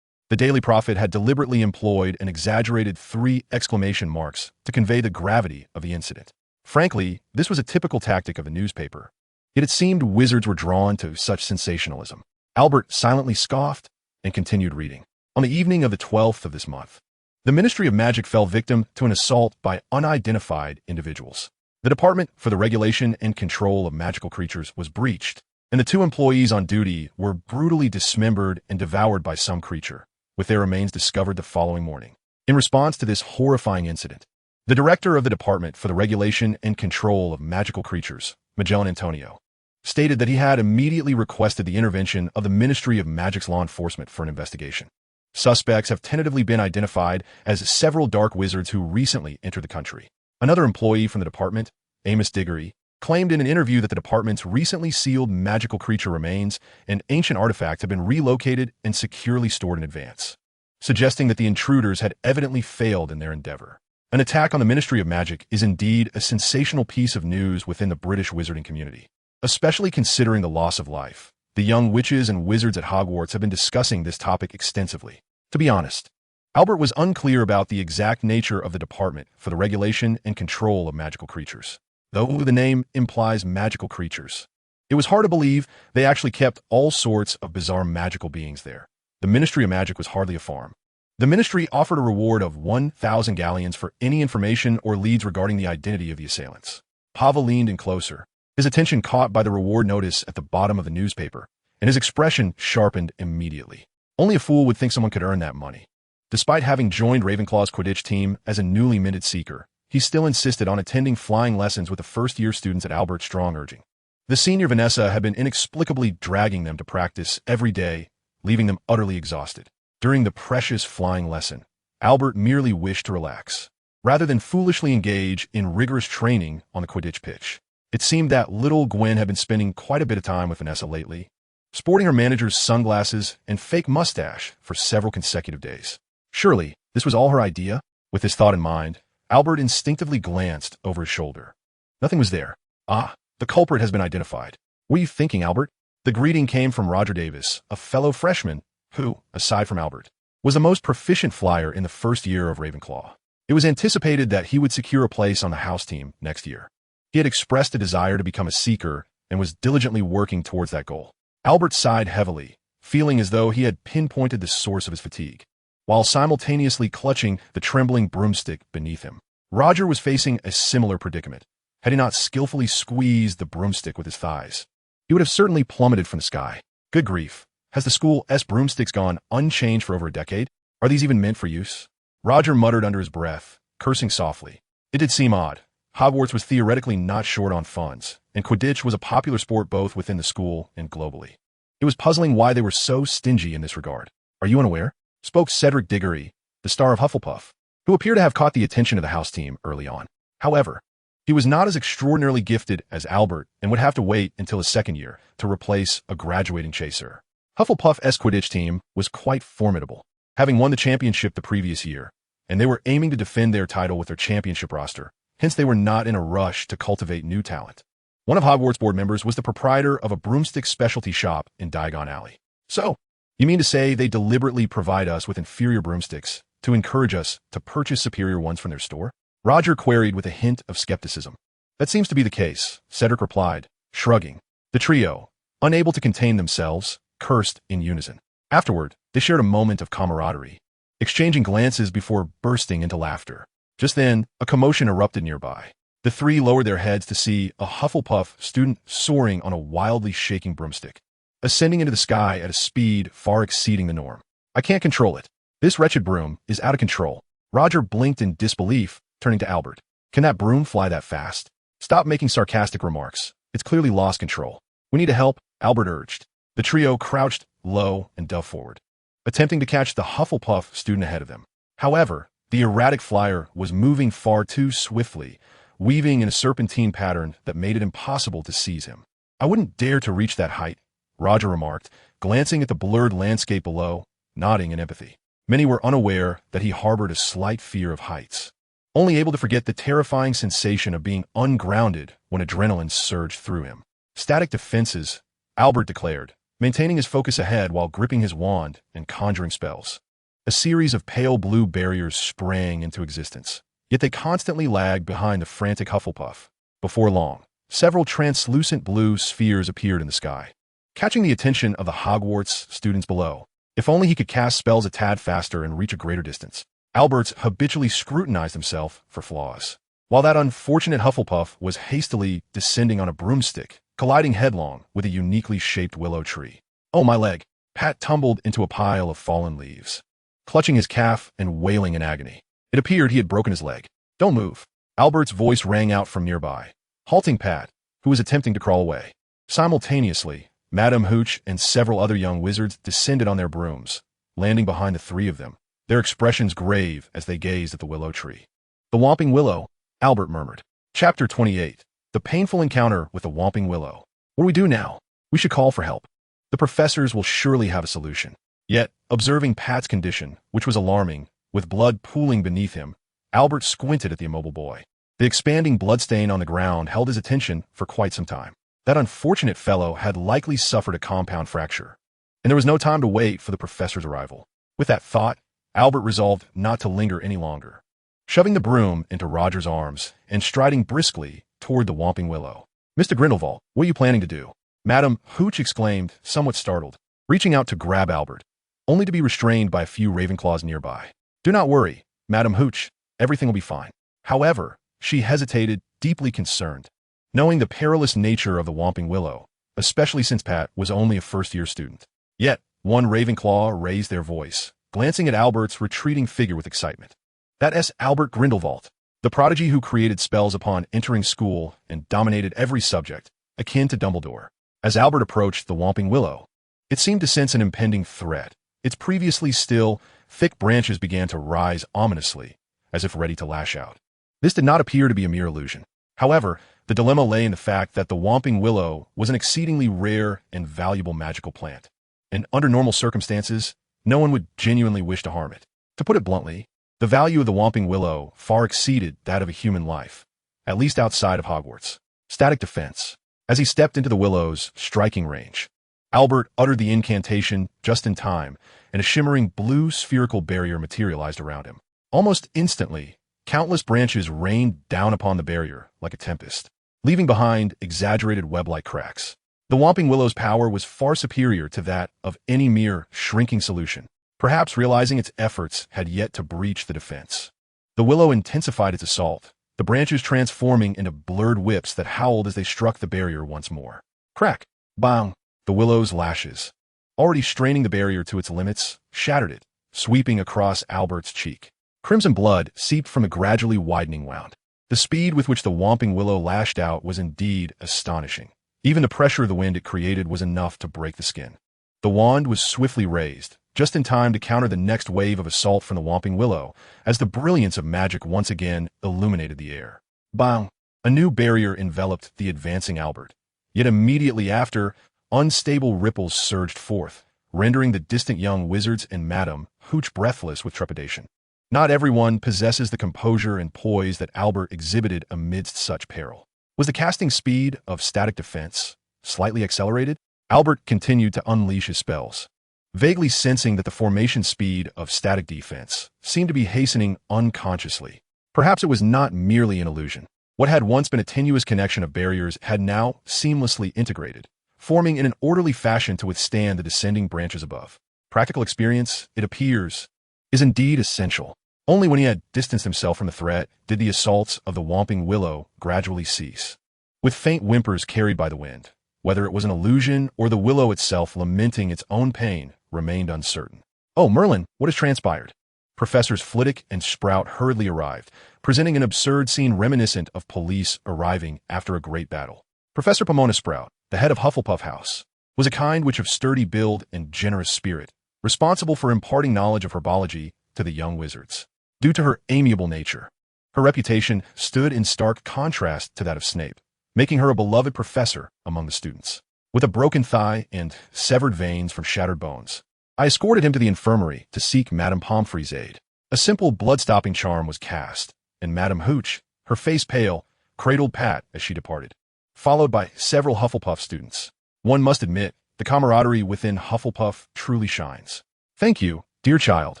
The Daily Prophet had deliberately employed an exaggerated 3 exclamation marks to convey the gravity of the incident. Frankly, this was a typical tactic of the newspaper. Yet it seemed wizards were drawn to such sensationalism. Albert silently scoffed and continued reading. On the evening of the 12th of this month, the Ministry of Magic fell victim to an assault by unidentified individuals. The Department for the Regulation and Control of Magical Creatures was breached, and the 2 employees on duty were brutally dismembered and devoured by some creature, with their remains discovered the following morning. In response to this horrifying incident, the director of the Department for the Regulation and Control of Magical Creatures, Magellan Antonio, stated that he had immediately requested the intervention of the Ministry of Magic's law enforcement for an investigation. Suspects have tentatively been identified as several dark wizards who recently entered the country. Another employee from the department, Amos Diggory, claimed in an interview that the department's recently sealed magical creature remains and ancient artifacts have been relocated and securely stored in advance, suggesting that the intruders had evidently failed in their endeavor. An attack on the Ministry of Magic is indeed a sensational piece of news within the British wizarding community, especially considering the loss of life. The young witches and wizards at Hogwarts have been discussing this topic extensively. To be honest, Albert was unclear about the exact nature of the Department for the Regulation and Control of Magical Creatures, though the name implies magical creatures. It was hard to believe they actually kept all sorts of bizarre magical beings there. The Ministry of Magic was hardly a farm. The ministry offered a reward of 1,000 galleons for any information or leads regarding the identity of the assailants. Pava leaned in closer, his attention caught by the reward notice at the bottom of the newspaper, and his expression sharpened immediately. Only a fool would think someone could earn that money. Despite having joined Ravenclaw's Quidditch team as a newly minted seeker, he still insisted on attending flying lessons with the first-year students at Albert's strong urging. The senior Vanessa had been inexplicably dragging them to practice every day, leaving them utterly exhausted. During the precious flying lesson, Albert merely wished to relax, rather than foolishly engage in rigorous training on the Quidditch pitch. It seemed that Little Gwen had been spending quite a bit of time with Vanessa lately, sporting her manager's sunglasses and fake mustache for several consecutive days. Surely, this was all her idea? With this thought in mind, Albert instinctively glanced over his shoulder. Nothing was there. Ah, the culprit has been identified. What are you thinking, Albert? The greeting came from Roger Davis, a fellow freshman who, aside from Albert, was the most proficient flyer in the first year of Ravenclaw. It was anticipated that he would secure a place on the house team next year. He had expressed a desire to become a seeker and was diligently working towards that goal. Albert sighed heavily, feeling as though he had pinpointed the source of his fatigue, while simultaneously clutching the trembling broomstick beneath him. Roger was facing a similar predicament. Had he not skillfully squeezed the broomstick with his thighs, he would have certainly plummeted from the sky. Good grief. Has the school's broomsticks gone unchanged for over a decade? Are these even meant for use? Roger muttered under his breath, cursing softly. It did seem odd. Hogwarts was theoretically not short on funds, and Quidditch was a popular sport both within the school and globally. It was puzzling why they were so stingy in this regard. Are you unaware? Spoke Cedric Diggory, the star of Hufflepuff, who appeared to have caught the attention of the house team early on. However, he was not as extraordinarily gifted as Albert and would have to wait until his second year to replace a graduating chaser. Hufflepuff's Quidditch team was quite formidable, having won the championship the previous year, and they were aiming to defend their title with their championship roster, hence they were not in a rush to cultivate new talent. One of Hogwarts board members was the proprietor of a broomstick specialty shop in Diagon Alley. So, you mean to say they deliberately provide us with inferior broomsticks to encourage us to purchase superior ones from their store? Roger queried with a hint of skepticism. That seems to be the case, Cedric replied, shrugging. The trio, unable to contain themselves, cursed in unison. Afterward, they shared a moment of camaraderie, exchanging glances before bursting into laughter. Just then, a commotion erupted nearby. The three lowered their heads to see a Hufflepuff student soaring on a wildly shaking broomstick, ascending into the sky at a speed far exceeding the norm. I can't control it. This wretched broom is out of control. Roger blinked in disbelief, turning to Albert. Can that broom fly that fast? Stop making sarcastic remarks. It's clearly lost control. We need to help, Albert urged. The trio crouched low and dove forward, attempting to catch the Hufflepuff student ahead of them. However, the erratic flyer was moving far too swiftly, weaving in a serpentine pattern that made it impossible to seize him. I wouldn't dare to reach that height, Roger remarked, glancing at the blurred landscape below, nodding in empathy. Many were unaware that he harbored a slight fear of heights, only able to forget the terrifying sensation of being ungrounded when adrenaline surged through him. Static defenses, Albert declared, maintaining his focus ahead while gripping his wand and conjuring spells. A series of pale blue barriers sprang into existence, yet they constantly lagged behind the frantic Hufflepuff. Before long, several translucent blue spheres appeared in the sky, catching the attention of the Hogwarts students below. If only he could cast spells a tad faster and reach a greater distance. Albert habitually scrutinized himself for flaws, while that unfortunate Hufflepuff was hastily descending on a broomstick, colliding headlong with a uniquely shaped willow tree. Oh, my leg! Pat tumbled into a pile of fallen leaves, clutching his calf and wailing in agony. It appeared he had broken his leg. Don't move. Albert's voice rang out from nearby, halting Pat, who was attempting to crawl away. Simultaneously, Madame Hooch and several other young wizards descended on their brooms, landing behind the three of them, their expressions grave as they gazed at the willow tree. The Whomping Willow, Albert murmured. Chapter 28. The Painful Encounter with the Whomping Willow. What do we do now? We should call for help. The professors will surely have a solution. Yet, observing Pat's condition, which was alarming, with blood pooling beneath him, Albert squinted at the immobile boy. The expanding bloodstain on the ground held his attention for quite some time. That unfortunate fellow had likely suffered a compound fracture, and there was no time to wait for the professor's arrival. With that thought, Albert resolved not to linger any longer, shoving the broom into Roger's arms and striding briskly toward the Whomping Willow. Mr. Grindelwald, what are you planning to do? Madame Hooch exclaimed, somewhat startled, reaching out to grab Albert, only to be restrained by a few Ravenclaws nearby. Do not worry, Madame Hooch, everything will be fine. However, she hesitated, deeply concerned, knowing the perilous nature of the Whomping Willow, especially since Pat was only a first-year student. Yet, one Ravenclaw raised their voice, glancing at Albert's retreating figure with excitement. That is Albert Grindelwald, the prodigy who created spells upon entering school and dominated every subject, akin to Dumbledore. As Albert approached the Whomping Willow, it seemed to sense an impending threat. Its previously still, thick branches began to rise ominously, as if ready to lash out. This did not appear to be a mere illusion. However, the dilemma lay in the fact that the Whomping Willow was an exceedingly rare and valuable magical plant, and under normal circumstances, no one would genuinely wish to harm it. To put it bluntly, the value of the Whomping Willow far exceeded that of a human life, at least outside of Hogwarts. Static defense. As he stepped into the Willow's striking range, Albert uttered the incantation just in time, and a shimmering blue spherical barrier materialized around him. Almost instantly, countless branches rained down upon the barrier like a tempest, leaving behind exaggerated web-like cracks. The Whomping Willow's power was far superior to that of any mere shrinking solution, perhaps realizing its efforts had yet to breach the defense. The Willow intensified its assault, the branches transforming into blurred whips that howled as they struck the barrier once more. Crack! Bang! The Willow's lashes, already straining the barrier to its limits, shattered it, sweeping across Albert's cheek. Crimson blood seeped from a gradually widening wound. The speed with which the Whomping Willow lashed out was indeed astonishing. Even the pressure of the wind it created was enough to break the skin. The wand was swiftly raised, just in time to counter the next wave of assault from the Whomping Willow, as the brilliance of magic once again illuminated the air. Bang! A new barrier enveloped the advancing Albert. Yet immediately after, unstable ripples surged forth, rendering the distant young wizards and Madame Hooch breathless with trepidation. Not everyone possesses the composure and poise that Albert exhibited amidst such peril. Was the casting speed of static defense slightly accelerated? Albert continued to unleash his spells, vaguely sensing that the formation speed of static defense seemed to be hastening unconsciously. Perhaps it was not merely an illusion. What had once been a tenuous connection of barriers had now seamlessly integrated, forming in an orderly fashion to withstand the descending branches above. Practical experience, it appears, is indeed essential. Only when he had distanced himself from the threat did the assaults of the Whomping Willow gradually cease. With faint whimpers carried by the wind, whether it was an illusion or the willow itself lamenting its own pain remained uncertain. Oh, Merlin, what has transpired? Professors Flitwick and Sprout hurriedly arrived, presenting an absurd scene reminiscent of police arriving after a great battle. Professor Pomona Sprout, the head of Hufflepuff House, was a kind witch of sturdy build and generous spirit, responsible for imparting knowledge of herbology to the young wizards. Due to her amiable nature, her reputation stood in stark contrast to that of Snape, making her a beloved professor among the students. With a broken thigh and severed veins from shattered bones, I escorted him to the infirmary to seek Madame Pomfrey's aid. A simple blood-stopping charm was cast, and Madame Hooch, her face pale, cradled Pat as she departed, followed by several Hufflepuff students. One must admit, the camaraderie within Hufflepuff truly shines. Thank you, dear child.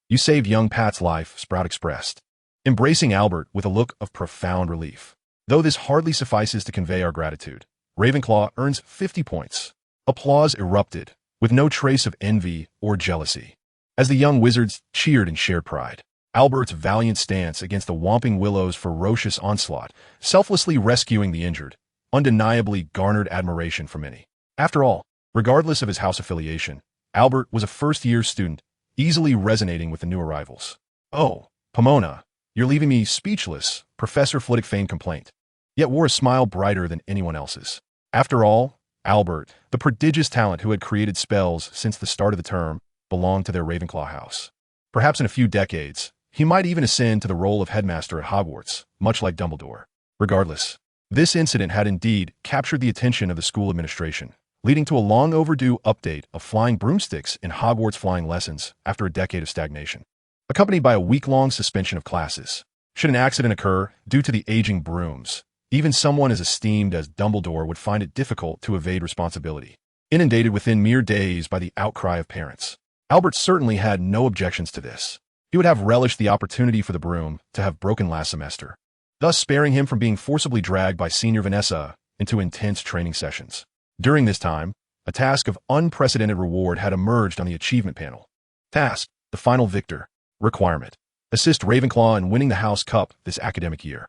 You saved young Pat's life, Sprout expressed, embracing Albert with a look of profound relief. Though this hardly suffices to convey our gratitude, Ravenclaw earns 50 points. Applause erupted, with no trace of envy or jealousy, as the young wizards cheered in shared pride. Albert's valiant stance against the Whomping Willow's ferocious onslaught, selflessly rescuing the injured, undeniably garnered admiration from many. After all, regardless of his house affiliation, Albert was a first-year student, easily resonating with the new arrivals. Oh, Pomona, you're leaving me speechless, Professor Flitwick feigned complaint, yet wore a smile brighter than anyone else's. After all, Albert, the prodigious talent who had created spells since the start of the term, belonged to their Ravenclaw house. Perhaps in a few decades, he might even ascend to the role of headmaster at Hogwarts, much like Dumbledore. Regardless, this incident had indeed captured the attention of the school administration, leading to a long-overdue update of flying broomsticks in Hogwarts flying lessons after a decade of stagnation, accompanied by a week-long suspension of classes. Should an accident occur due to the aging brooms, even someone as esteemed as Dumbledore would find it difficult to evade responsibility. Inundated within mere days by the outcry of parents, Albert certainly had no objections to this. He would have relished the opportunity for the broom to have broken last semester, thus sparing him from being forcibly dragged by Senior Vanessa into intense training sessions. During this time, a task of unprecedented reward had emerged on the achievement panel. Task: the final victor. Requirement: assist Ravenclaw in winning the House Cup this academic year.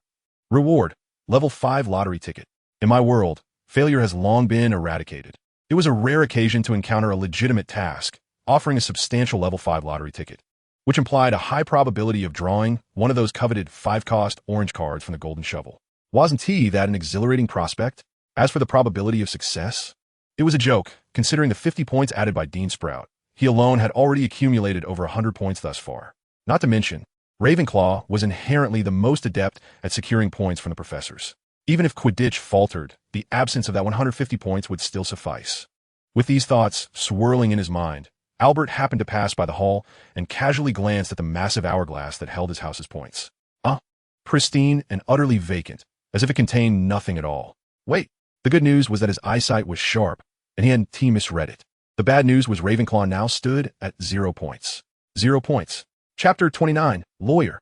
Reward: Level 5 lottery ticket. In my world, failure has long been eradicated. It was a rare occasion to encounter a legitimate task, offering a substantial Level 5 lottery ticket, which implied a high probability of drawing one of those coveted 5-cost orange cards from the Golden Shovel. Wasn't that an exhilarating prospect? As for the probability of success, it was a joke, considering the 50 points added by Dean Sprout. He alone had already accumulated over 100 points thus far. Not to mention, Ravenclaw was inherently the most adept at securing points from the professors. Even if Quidditch faltered, the absence of that 150 points would still suffice. With these thoughts swirling in his mind, Albert happened to pass by the hall and casually glanced at the massive hourglass that held his house's points. Pristine and utterly vacant, as if it contained nothing at all. Wait, the good news was that his eyesight was sharp, and he hadn't misread it. The bad news was Ravenclaw now stood at 0 points. 0 points. Chapter 29, Lawyer.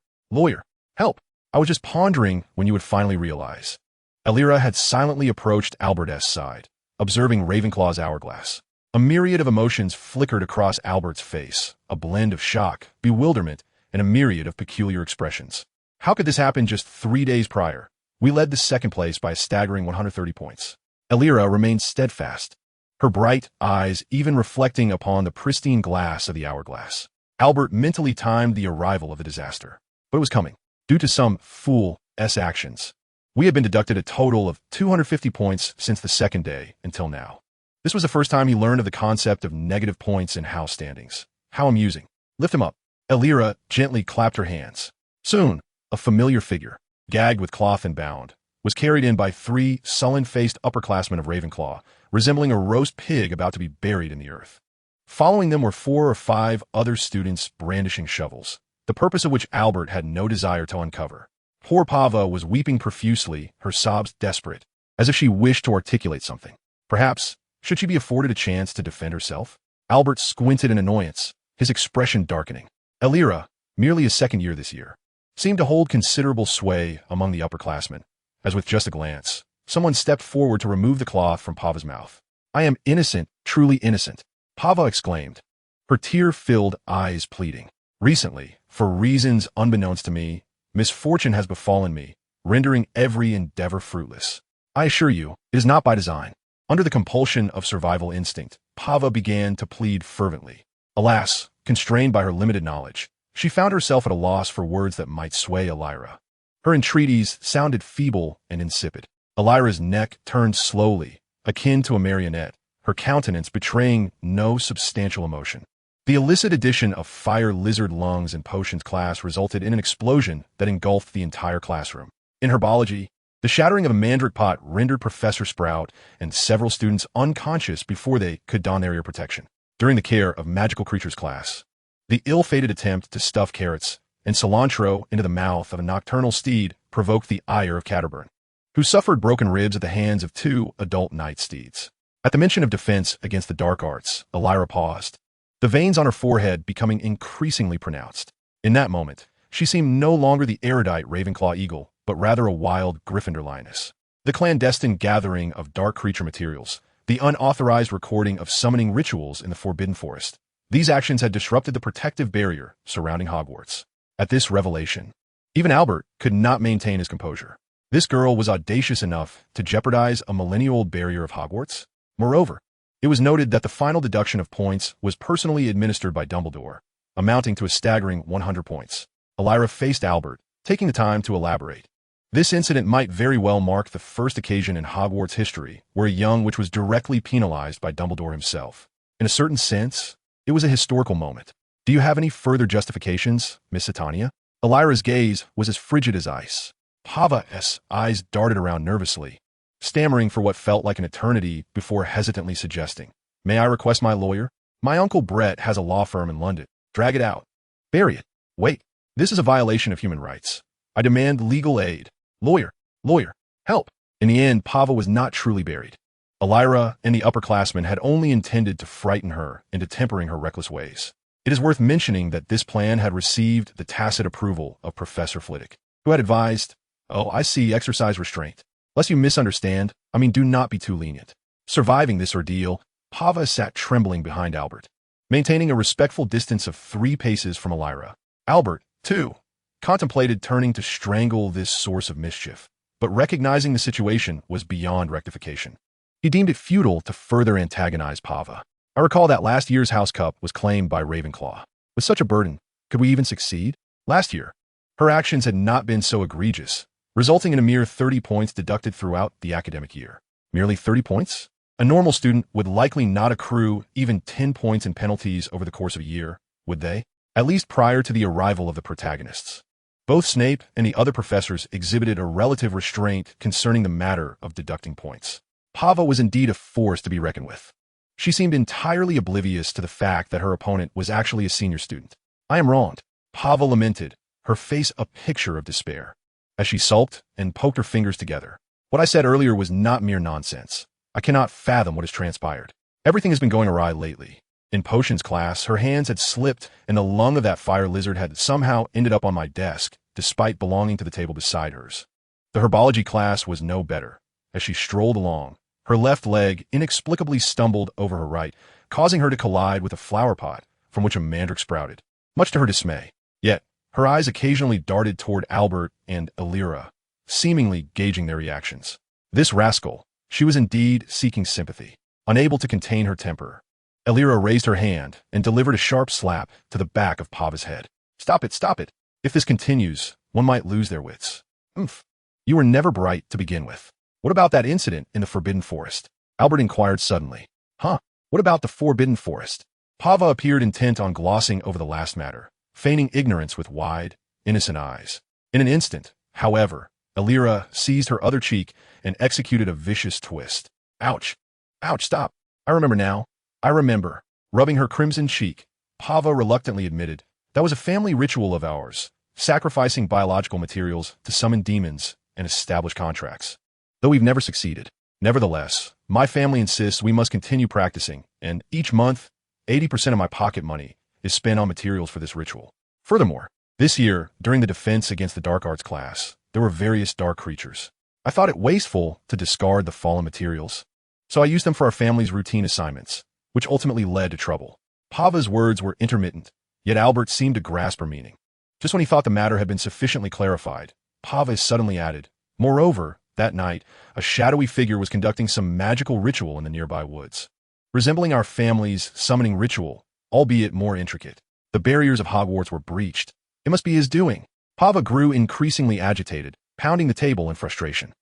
Help. I was just pondering when you would finally realize. Elira had silently approached Albert's side, observing Ravenclaw's hourglass. A myriad of emotions flickered across Albert's face, a blend of shock, bewilderment, and a myriad of peculiar expressions. How could this happen just 3 days prior? We led the second place by a staggering 130 points. Elira remained steadfast, her bright eyes even reflecting upon the pristine glass of the hourglass. Albert mentally timed the arrival of the disaster, but it was coming. Due to some fool's actions, we had been deducted a total of 250 points since the second day until now. This was the first time he learned of the concept of negative points in house standings. How amusing. Lift him up. Elira gently clapped her hands. Soon, a familiar figure, gagged with cloth and bound, was carried in by 3 sullen-faced upperclassmen of Ravenclaw, resembling a roast pig about to be buried in the earth. Following them were 4 or 5 other students brandishing shovels, the purpose of which Albert had no desire to uncover. Poor Pava was weeping profusely, her sobs desperate, as if she wished to articulate something. Perhaps, should she be afforded a chance to defend herself? Albert squinted in annoyance, his expression darkening. Elira, merely a second year this year, seemed to hold considerable sway among the upperclassmen, as with just a glance, someone stepped forward to remove the cloth from Pava's mouth. I am innocent, truly innocent, Pava exclaimed, her tear-filled eyes pleading. Recently, for reasons unbeknownst to me, misfortune has befallen me, rendering every endeavor fruitless. I assure you, it is not by design. Under the compulsion of survival instinct, Pava began to plead fervently. Alas, constrained by her limited knowledge, she found herself at a loss for words that might sway Elira. Her entreaties sounded feeble and insipid. Elira's neck turned slowly, akin to a marionette, her countenance betraying no substantial emotion. The illicit addition of fire lizard lungs in potions class resulted in an explosion that engulfed the entire classroom. In herbology, the shattering of a mandrake pot rendered Professor Sprout and several students unconscious before they could don their ear protection. During the care of magical creatures class, the ill-fated attempt to stuff carrots and cilantro into the mouth of a nocturnal steed provoked the ire of Catterburn, who suffered broken ribs at the hands of 2 adult night steeds. At the mention of defense against the dark arts, Elira paused, the veins on her forehead becoming increasingly pronounced. In that moment, she seemed no longer the erudite Ravenclaw eagle, but rather a wild Gryffindor lioness. The clandestine gathering of dark creature materials, the unauthorized recording of summoning rituals in the Forbidden Forest, these actions had disrupted the protective barrier surrounding Hogwarts. At this revelation, even Albert could not maintain his composure. This girl was audacious enough to jeopardize a millennia-old barrier of Hogwarts? Moreover, it was noted that the final deduction of points was personally administered by Dumbledore, amounting to a staggering 100 points. Elira faced Albert, taking the time to elaborate. This incident might very well mark the first occasion in Hogwarts history where a young witch was directly penalized by Dumbledore himself. In a certain sense, it was a historical moment. Do you have any further justifications, Miss Titania? Elira's gaze was as frigid as ice. Pava's eyes darted around nervously, stammering for what felt like an eternity before hesitantly suggesting, "May I request my lawyer? My Uncle Brett has a law firm in London. Drag it out. Bury it. Wait. This is a violation of human rights. I demand legal aid. Lawyer, help." In the end, Pava was not truly buried. Elira and the upperclassmen had only intended to frighten her into tempering her reckless ways. It is worth mentioning that this plan had received the tacit approval of Professor Flitwick, who had advised, "Oh, I see, exercise restraint. Lest you misunderstand, do not be too lenient." Surviving this ordeal, Pava sat trembling behind Albert, maintaining a respectful distance of 3 paces from Elira. Albert, too, contemplated turning to strangle this source of mischief, but recognizing the situation was beyond rectification. He deemed it futile to further antagonize Pava. I recall that last year's House Cup was claimed by Ravenclaw. With such a burden, could we even succeed? Last year, her actions had not been so egregious, resulting in a mere 30 points deducted throughout the academic year. Merely 30 points? A normal student would likely not accrue even 10 points in penalties over the course of a year, would they? At least prior to the arrival of the protagonists. Both Snape and the other professors exhibited a relative restraint concerning the matter of deducting points. Pava was indeed a force to be reckoned with. She seemed entirely oblivious to the fact that her opponent was actually a senior student. "I am wronged," Pava lamented, her face a picture of despair, as she sulked and poked her fingers together. "What I said earlier was not mere nonsense. I cannot fathom what has transpired. Everything has been going awry lately. In potions class, her hands had slipped and the lung of that fire lizard had somehow ended up on my desk, despite belonging to the table beside hers. The herbology class was no better. As she strolled along, her left leg inexplicably stumbled over her right, causing her to collide with a flower pot from which a mandrake sprouted, much to her dismay. Yet, her eyes occasionally darted toward Albert and Elira, seemingly gauging their reactions. This rascal, she was indeed seeking sympathy. Unable to contain her temper, Elira raised her hand and delivered a sharp slap to the back of Pava's head. Stop it. If this continues, one might lose their wits." "Oomph. You were never bright to begin with. What about that incident in the Forbidden Forest?" Albert inquired suddenly. "Huh? What about the Forbidden Forest?" Pava appeared intent on glossing over the last matter, feigning ignorance with wide, innocent eyes. In an instant, however, Elira seized her other cheek and executed a vicious twist. Ouch, stop. I remember now. Rubbing her crimson cheek, Pava reluctantly admitted, "That was a family ritual of ours, sacrificing biological materials to summon demons and establish contracts. Though we've never succeeded. Nevertheless, my family insists we must continue practicing, and each month, 80% of my pocket money is spent on materials for this ritual. Furthermore, this year, during the defense against the dark arts class, there were various dark creatures. I thought it wasteful to discard the fallen materials, so I used them for our family's routine assignments, which ultimately led to trouble." Pava's words were intermittent, yet Albert seemed to grasp her meaning. Just when he thought the matter had been sufficiently clarified, Pava suddenly added, "Moreover, that night, a shadowy figure was conducting some magical ritual in the nearby woods, resembling our family's summoning ritual, albeit more intricate. The barriers of Hogwarts were breached. It must be his doing. Pava grew increasingly agitated, pounding the table in frustration.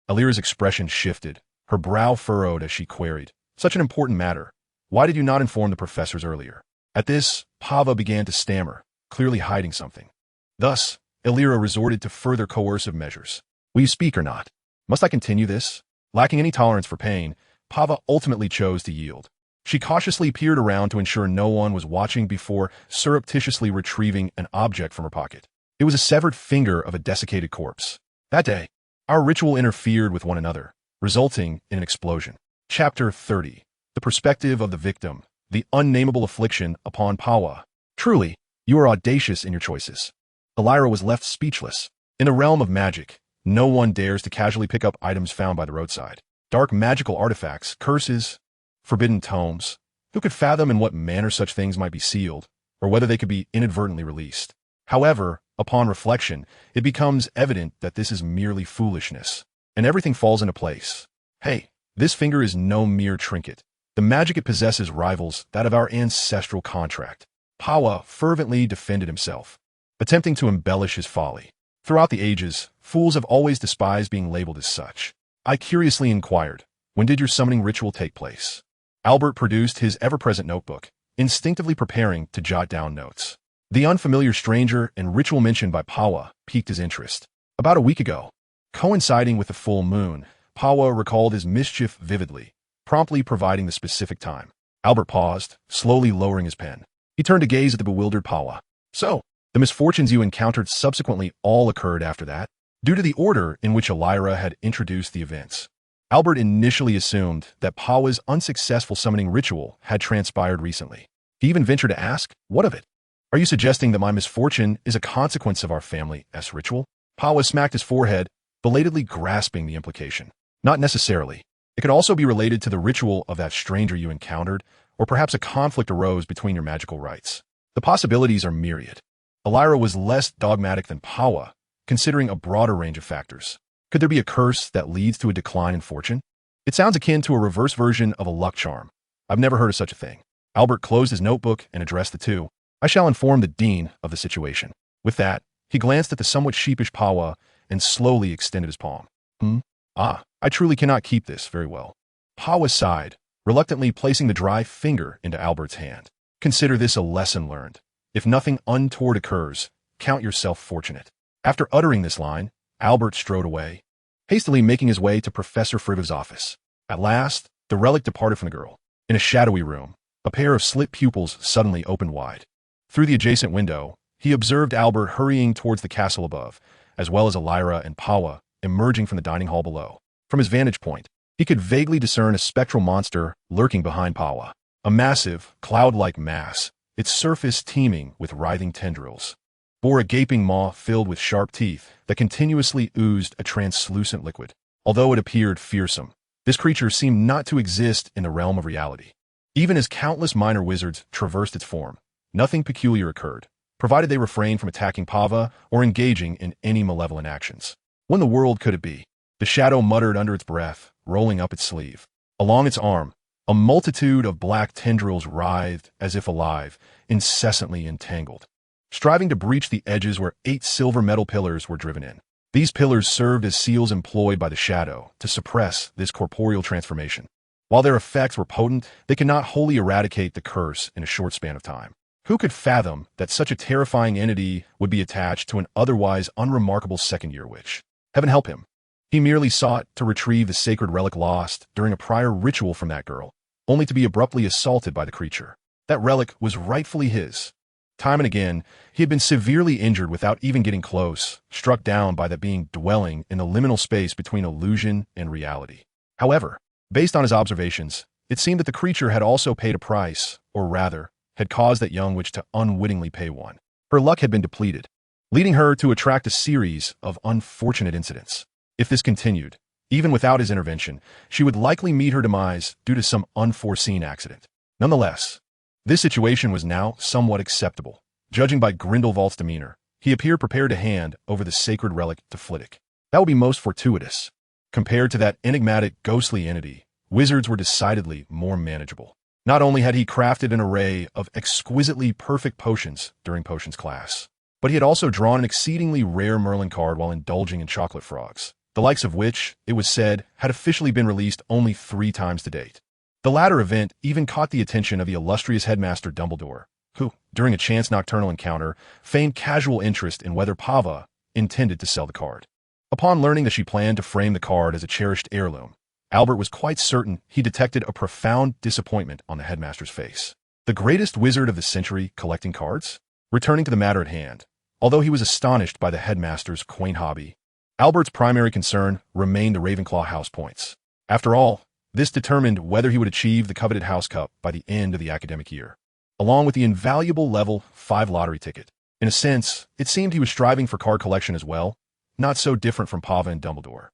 Alira's expression shifted, her brow furrowed as she queried, "Such an important matter. Why did you not inform the professors earlier?" At this, Pava began to stammer, clearly hiding something. Thus, Alira resorted to further coercive measures. "Will you speak or not? Must I continue this?" Lacking any tolerance for pain, Pava ultimately chose to yield. She cautiously peered around to ensure no one was watching before surreptitiously retrieving an object from her pocket. It was a severed finger of a desiccated corpse. That day, our ritual interfered with one another, resulting in an explosion. Chapter 30. The Perspective of the Victim. The Unnameable Affliction upon Pawa. Truly, you are audacious in your choices. Alira was left speechless. In the realm of magic, no one dares to casually pick up items found by the roadside. Dark magical artifacts, curses, forbidden tomes. Who could fathom in what manner such things might be sealed, or whether they could be inadvertently released? However, upon reflection, it becomes evident that this is merely foolishness, and everything falls into place. Hey, this finger is no mere trinket. The magic it possesses rivals that of our ancestral contract. Pawa fervently defended himself, attempting to embellish his folly. Throughout the ages, fools have always despised being labeled as such. I curiously inquired, "When did your summoning ritual take place?" Albert produced his ever-present notebook, instinctively preparing to jot down notes. The unfamiliar stranger and ritual mentioned by Pawa piqued his interest. About a week ago, coinciding with the full moon, Pawa recalled his mischief vividly, promptly providing the specific time. Albert paused, slowly lowering his pen. He turned to gaze at the bewildered Pawa. "So, the misfortunes you encountered subsequently all occurred after that?" Due to the order in which Alira had introduced the events, Albert initially assumed that Pawa's unsuccessful summoning ritual had transpired recently. He even ventured to ask, "What of it? Are you suggesting that my misfortune is a consequence of our family's ritual?" Pawa smacked his forehead, belatedly grasping the implication. "Not necessarily. It could also be related to the ritual of that stranger you encountered, or perhaps a conflict arose between your magical rites. The possibilities are myriad." Alira was less dogmatic than Pawa, considering a broader range of factors. Could there be a curse that leads to a decline in fortune? It sounds akin to a reverse version of a luck charm. I've never heard of such a thing. Albert closed his notebook and addressed the two. "I shall inform the dean of the situation." With that, he glanced at the somewhat sheepish Pawa and slowly extended his palm. I truly cannot keep this very well." Pawa sighed, reluctantly placing the dry finger into Albert's hand. "Consider this a lesson learned. If nothing untoward occurs, count yourself fortunate." After uttering this line, Albert strode away, hastily making his way to Professor Friv's office. At last, the relic departed from the girl. In a shadowy room, a pair of slit pupils suddenly opened wide. Through the adjacent window, he observed Albert hurrying towards the castle above, as well as Alira and Pawa emerging from the dining hall below. From his vantage point, he could vaguely discern a spectral monster lurking behind Pawa. A massive, cloud-like mass, its surface teeming with writhing tendrils, bore a gaping maw filled with sharp teeth that continuously oozed a translucent liquid. Although it appeared fearsome, this creature seemed not to exist in the realm of reality. Even as countless minor wizards traversed its form, nothing peculiar occurred, provided they refrained from attacking Pava or engaging in any malevolent actions. When the world could it be? The shadow muttered under its breath, rolling up its sleeve. Along its arm, a multitude of black tendrils writhed as if alive, incessantly entangled, striving to breach the edges where 8 silver metal pillars were driven in. These pillars served as seals employed by the shadow to suppress this corporeal transformation. While their effects were potent, they could not wholly eradicate the curse in a short span of time. Who could fathom that such a terrifying entity would be attached to an otherwise unremarkable second-year witch? Heaven help him. He merely sought to retrieve the sacred relic lost during a prior ritual from that girl, only to be abruptly assaulted by the creature. That relic was rightfully his. Time and again, he had been severely injured without even getting close, struck down by that being dwelling in the liminal space between illusion and reality. However, based on his observations, it seemed that the creature had also paid a price, or rather, had caused that young witch to unwittingly pay one. Her luck had been depleted, leading her to attract a series of unfortunate incidents. If this continued, even without his intervention, she would likely meet her demise due to some unforeseen accident. Nonetheless, this situation was now somewhat acceptable. Judging by Grindelwald's demeanor, he appeared prepared to hand over the sacred relic to Flitwick. That would be most fortuitous. Compared to that enigmatic, ghostly entity, wizards were decidedly more manageable. Not only had he crafted an array of exquisitely perfect potions during potions class, but he had also drawn an exceedingly rare Merlin card while indulging in chocolate frogs, the likes of which, it was said, had officially been released only 3 times to date. The latter event even caught the attention of the illustrious headmaster Dumbledore, who, during a chance nocturnal encounter, feigned casual interest in whether Pava intended to sell the card. Upon learning that she planned to frame the card as a cherished heirloom, Albert was quite certain he detected a profound disappointment on the headmaster's face. The greatest wizard of the century collecting cards? Returning to the matter at hand, although he was astonished by the headmaster's quaint hobby, Albert's primary concern remained the Ravenclaw house points. After all, this determined whether he would achieve the coveted House Cup by the end of the academic year, along with the invaluable level 5 lottery ticket. In a sense, it seemed he was striving for card collection as well, not so different from Pava and Dumbledore.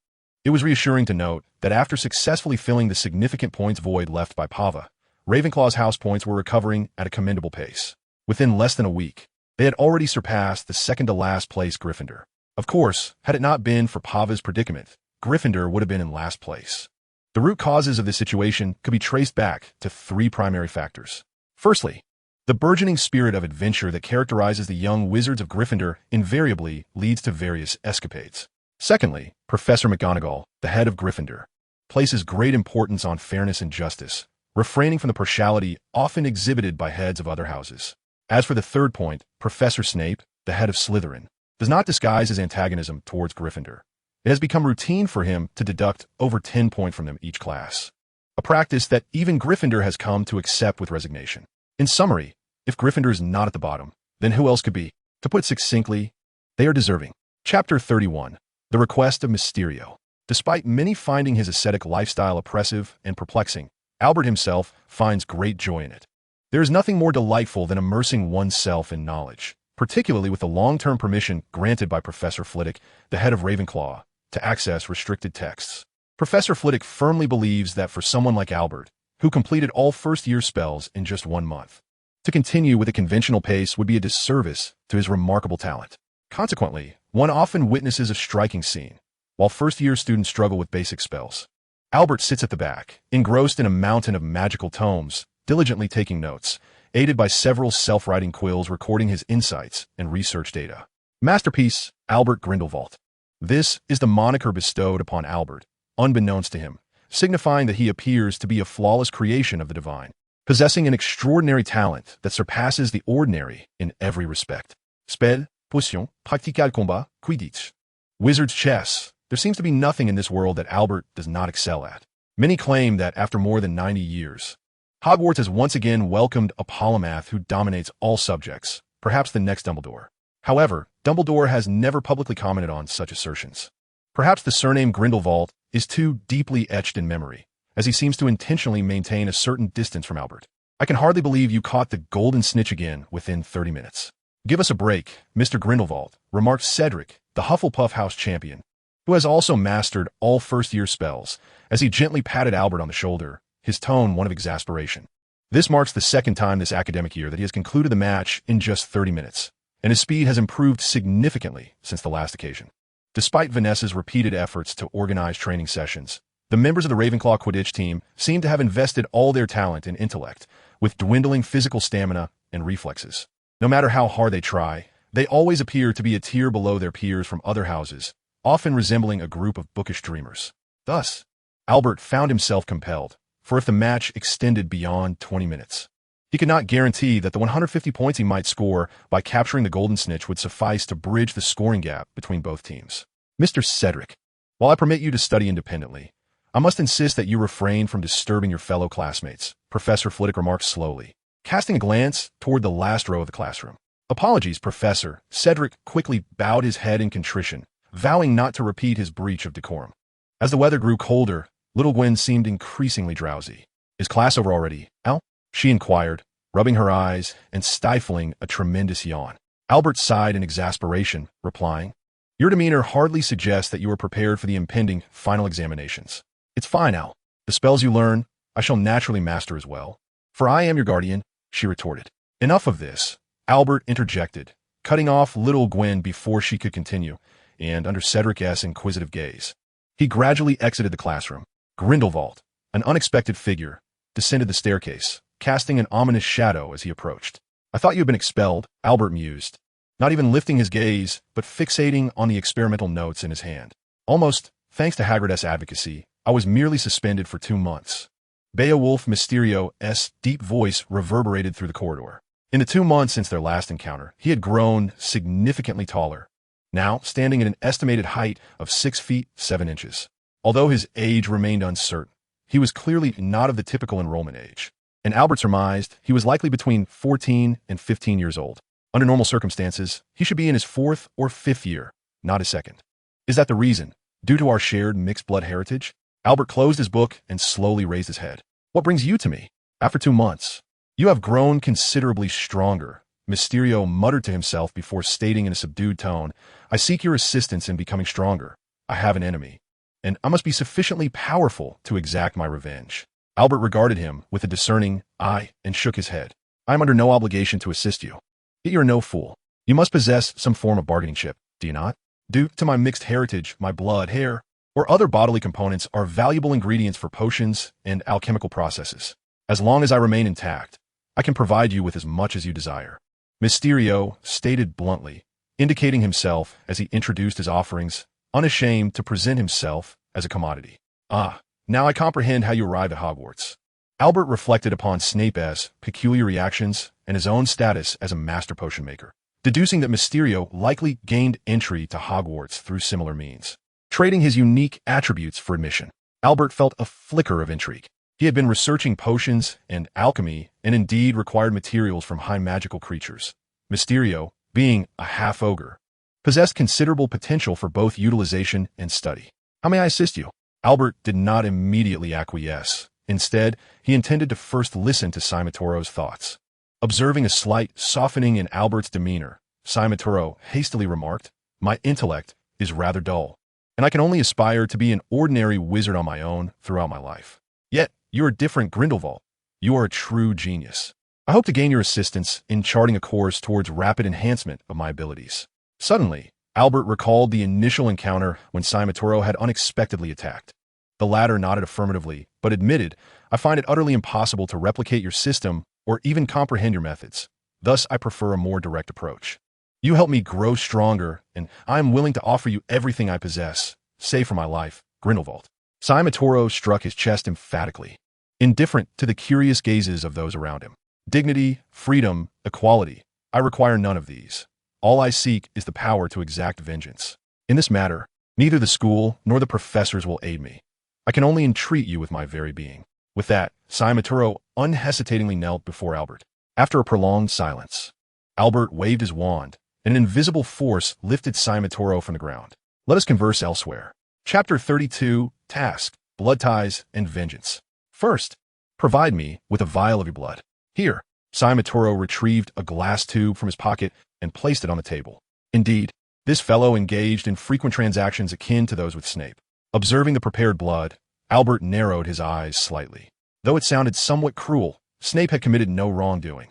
It was reassuring to note that after successfully filling the significant points void left by Pava, Ravenclaw's house points were recovering at a commendable pace. Within less than a week, they had already surpassed the second-to-last place Gryffindor. Of course, had it not been for Pava's predicament, Gryffindor would have been in last place. The root causes of this situation could be traced back to 3 primary factors. Firstly, the burgeoning spirit of adventure that characterizes the young wizards of Gryffindor invariably leads to various escapades. Secondly, Professor McGonagall, the head of Gryffindor, places great importance on fairness and justice, refraining from the partiality often exhibited by heads of other houses. As for the third point, Professor Snape, the head of Slytherin, does not disguise his antagonism towards Gryffindor. It has become routine for him to deduct over 10 points from them each class, a practice that even Gryffindor has come to accept with resignation. In summary, if Gryffindor is not at the bottom, then who else could be? To put it succinctly, they are deserving. Chapter 31. The Request of Mysterio. Despite many finding his ascetic lifestyle oppressive and perplexing, Albert himself finds great joy in it. There is nothing more delightful than immersing oneself in knowledge, particularly with the long-term permission granted by Professor Flitwick, the head of Ravenclaw, to access restricted texts. Professor Flitwick firmly believes that for someone like Albert, who completed all first-year spells in just 1 month, to continue with a conventional pace would be a disservice to his remarkable talent. Consequently, one often witnesses a striking scene, while first-year students struggle with basic spells. Albert sits at the back, engrossed in a mountain of magical tomes, diligently taking notes, aided by several self-writing quills recording his insights and research data. Masterpiece, Albert Grindelwald. This is the moniker bestowed upon Albert, unbeknownst to him, signifying that he appears to be a flawless creation of the divine, possessing an extraordinary talent that surpasses the ordinary in every respect. Spell, potion, practical combat, quidditch. Wizard's chess. There seems to be nothing in this world that Albert does not excel at. Many claim that after more than 90 years, Hogwarts has once again welcomed a polymath who dominates all subjects, perhaps the next Dumbledore. However, Dumbledore has never publicly commented on such assertions. Perhaps the surname Grindelwald is too deeply etched in memory, as he seems to intentionally maintain a certain distance from Albert. I can hardly believe you caught the golden snitch again within 30 minutes. Give us a break, Mr. Grindelwald, remarked Cedric, the Hufflepuff House champion, who has also mastered all first-year spells, as he gently patted Albert on the shoulder, his tone one of exasperation. This marks the second time this academic year that he has concluded the match in just 30 minutes, and his speed has improved significantly since the last occasion. Despite Vanessa's repeated efforts to organize training sessions, the members of the Ravenclaw Quidditch team seem to have invested all their talent and intellect, with dwindling physical stamina and reflexes. No matter how hard they try, they always appear to be a tier below their peers from other houses, often resembling a group of bookish dreamers. Thus, Albert found himself compelled, for if the match extended beyond 20 minutes, he could not guarantee that the 150 points he might score by capturing the Golden Snitch would suffice to bridge the scoring gap between both teams. Mr. Cedric, while I permit you to study independently, I must insist that you refrain from disturbing your fellow classmates, Professor Flitwick remarked slowly, casting a glance toward the last row of the classroom. Apologies, Professor. Cedric quickly bowed his head in contrition, vowing not to repeat his breach of decorum. As the weather grew colder, Little Gwen seemed increasingly drowsy. Is class over already, Al? She inquired, rubbing her eyes and stifling a tremendous yawn. Albert sighed in exasperation, replying, Your demeanor hardly suggests that you are prepared for the impending final examinations. It's fine, Al. The spells you learn, I shall naturally master as well. For I am your guardian, she retorted. Enough of this, Albert interjected, cutting off Little Gwen before she could continue, and under Cedric's inquisitive gaze, he gradually exited the classroom. Grindelwald, an unexpected figure, descended the staircase, casting an ominous shadow as he approached. I thought you had been expelled, Albert mused, not even lifting his gaze, but fixating on the experimental notes in his hand. Almost, thanks to Hagrid's advocacy, I was merely suspended for 2 months. Beowulf Mysterio's deep voice reverberated through the corridor. In the 2 months since their last encounter, he had grown significantly taller, now standing at an estimated height of 6 feet 7 inches. Although his age remained uncertain, he was clearly not of the typical enrollment age, and Albert surmised he was likely between 14 and 15 years old. Under normal circumstances, he should be in his 4th or 5th year, not his 2nd. Is that the reason? Due to our shared mixed blood heritage? Albert closed his book and slowly raised his head. What brings you to me? After 2 months. You have grown considerably stronger, Mysterio muttered to himself before stating in a subdued tone, I seek your assistance in becoming stronger. I have an enemy, and I must be sufficiently powerful to exact my revenge. Albert regarded him with a discerning eye and shook his head. I am under no obligation to assist you. Yet you are no fool. You must possess some form of bargaining chip, do you not? Due to my mixed heritage, my blood, hair, or other bodily components are valuable ingredients for potions and alchemical processes. As long as I remain intact, I can provide you with as much as you desire. Mysterio stated bluntly, indicating himself as he introduced his offerings, unashamed to present himself as a commodity. Ah, now I comprehend how you arrived at Hogwarts. Albert reflected upon Snape's peculiar reactions and his own status as a master potion maker, deducing that Mysterio likely gained entry to Hogwarts through similar means. Trading his unique attributes for admission, Albert felt a flicker of intrigue. He had been researching potions and alchemy and indeed required materials from high magical creatures. Mysterio, being a half-ogre, possessed considerable potential for both utilization and study. How may I assist you? Albert did not immediately acquiesce. Instead, he intended to first listen to Simatoro's thoughts. Observing a slight softening in Albert's demeanor, Simatoro hastily remarked, My intellect is rather dull, and I can only aspire to be an ordinary wizard on my own throughout my life. Yet, you are different, Grindelwald. You are a true genius. I hope to gain your assistance in charting a course towards rapid enhancement of my abilities. Suddenly, Albert recalled the initial encounter when Simatoro had unexpectedly attacked. The latter nodded affirmatively, but admitted, I find it utterly impossible to replicate your system or even comprehend your methods. Thus, I prefer a more direct approach. You help me grow stronger, and I am willing to offer you everything I possess, save for my life, Grindelwald. Simatoro struck his chest emphatically, indifferent to the curious gazes of those around him. Dignity, freedom, equality. I require none of these. All I seek is the power to exact vengeance. In this matter, neither the school nor the professors will aid me. I can only entreat you with my very being. With that, Simatoro unhesitatingly knelt before Albert. After a prolonged silence, Albert waved his wand, and an invisible force lifted Simatoro from the ground. Let us converse elsewhere. Chapter 32, Task, Blood Ties, and Vengeance. First, provide me with a vial of your blood. Here, Simatoro retrieved a glass tube from his pocket and placed it on the table. Indeed, this fellow engaged in frequent transactions akin to those with Snape. Observing the prepared blood, Albert narrowed his eyes slightly. Though it sounded somewhat cruel, Snape had committed no wrongdoing.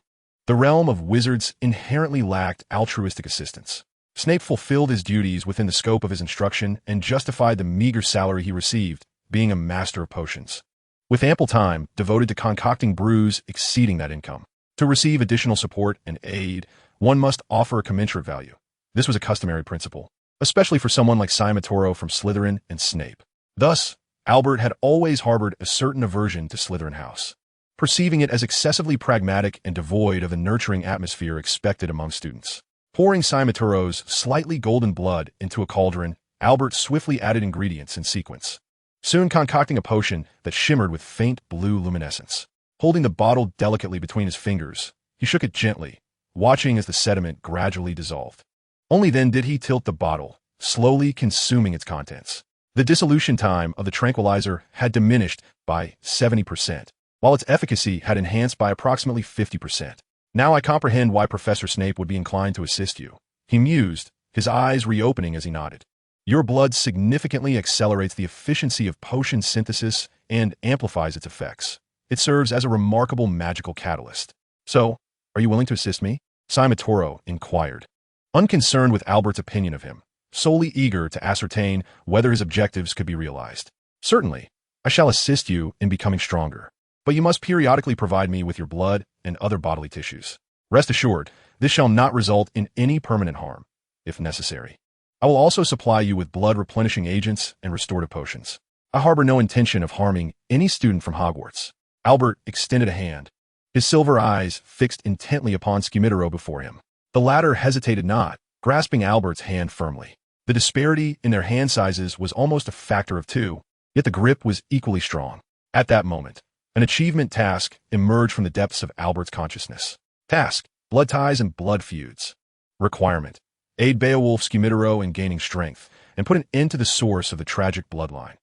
The realm of wizards inherently lacked altruistic assistance. Snape fulfilled his duties within the scope of his instruction and justified the meager salary he received, being a master of potions, with ample time devoted to concocting brews exceeding that income. To receive additional support and aid, one must offer a commensurate value. This was a customary principle, especially for someone like Simatoro from Slytherin and Snape. Thus, Albert had always harbored a certain aversion to Slytherin House, perceiving it as excessively pragmatic and devoid of the nurturing atmosphere expected among students. Pouring Simatoro's slightly golden blood into a cauldron, Albert swiftly added ingredients in sequence, soon concocting a potion that shimmered with faint blue luminescence. Holding the bottle delicately between his fingers, he shook it gently, watching as the sediment gradually dissolved. Only then did he tilt the bottle, slowly consuming its contents. The dissolution time of the tranquilizer had diminished by 70%, while its efficacy had enhanced by approximately 50%. Now I comprehend why Professor Snape would be inclined to assist you, he mused, his eyes reopening as he nodded. Your blood significantly accelerates the efficiency of potion synthesis and amplifies its effects. It serves as a remarkable magical catalyst. So, are you willing to assist me? Simatoro inquired, unconcerned with Albert's opinion of him, solely eager to ascertain whether his objectives could be realized. Certainly, I shall assist you in becoming stronger. but you must periodically provide me with your blood and other bodily tissues. Rest assured, this shall not result in any permanent harm, if necessary. I will also supply you with blood-replenishing agents and restorative potions. I harbor no intention of harming any student from Hogwarts. Albert extended a hand, his silver eyes fixed intently upon Skimmitaro before him. The latter hesitated not, grasping Albert's hand firmly. The disparity in their hand sizes was almost a factor of 2, yet the grip was equally strong. At that moment, an achievement task emerged from the depths of Albert's consciousness. Task: blood ties and blood feuds. Requirement: aid Beowulf Skimmitaro in gaining strength, and put an end to the source of the tragic bloodline.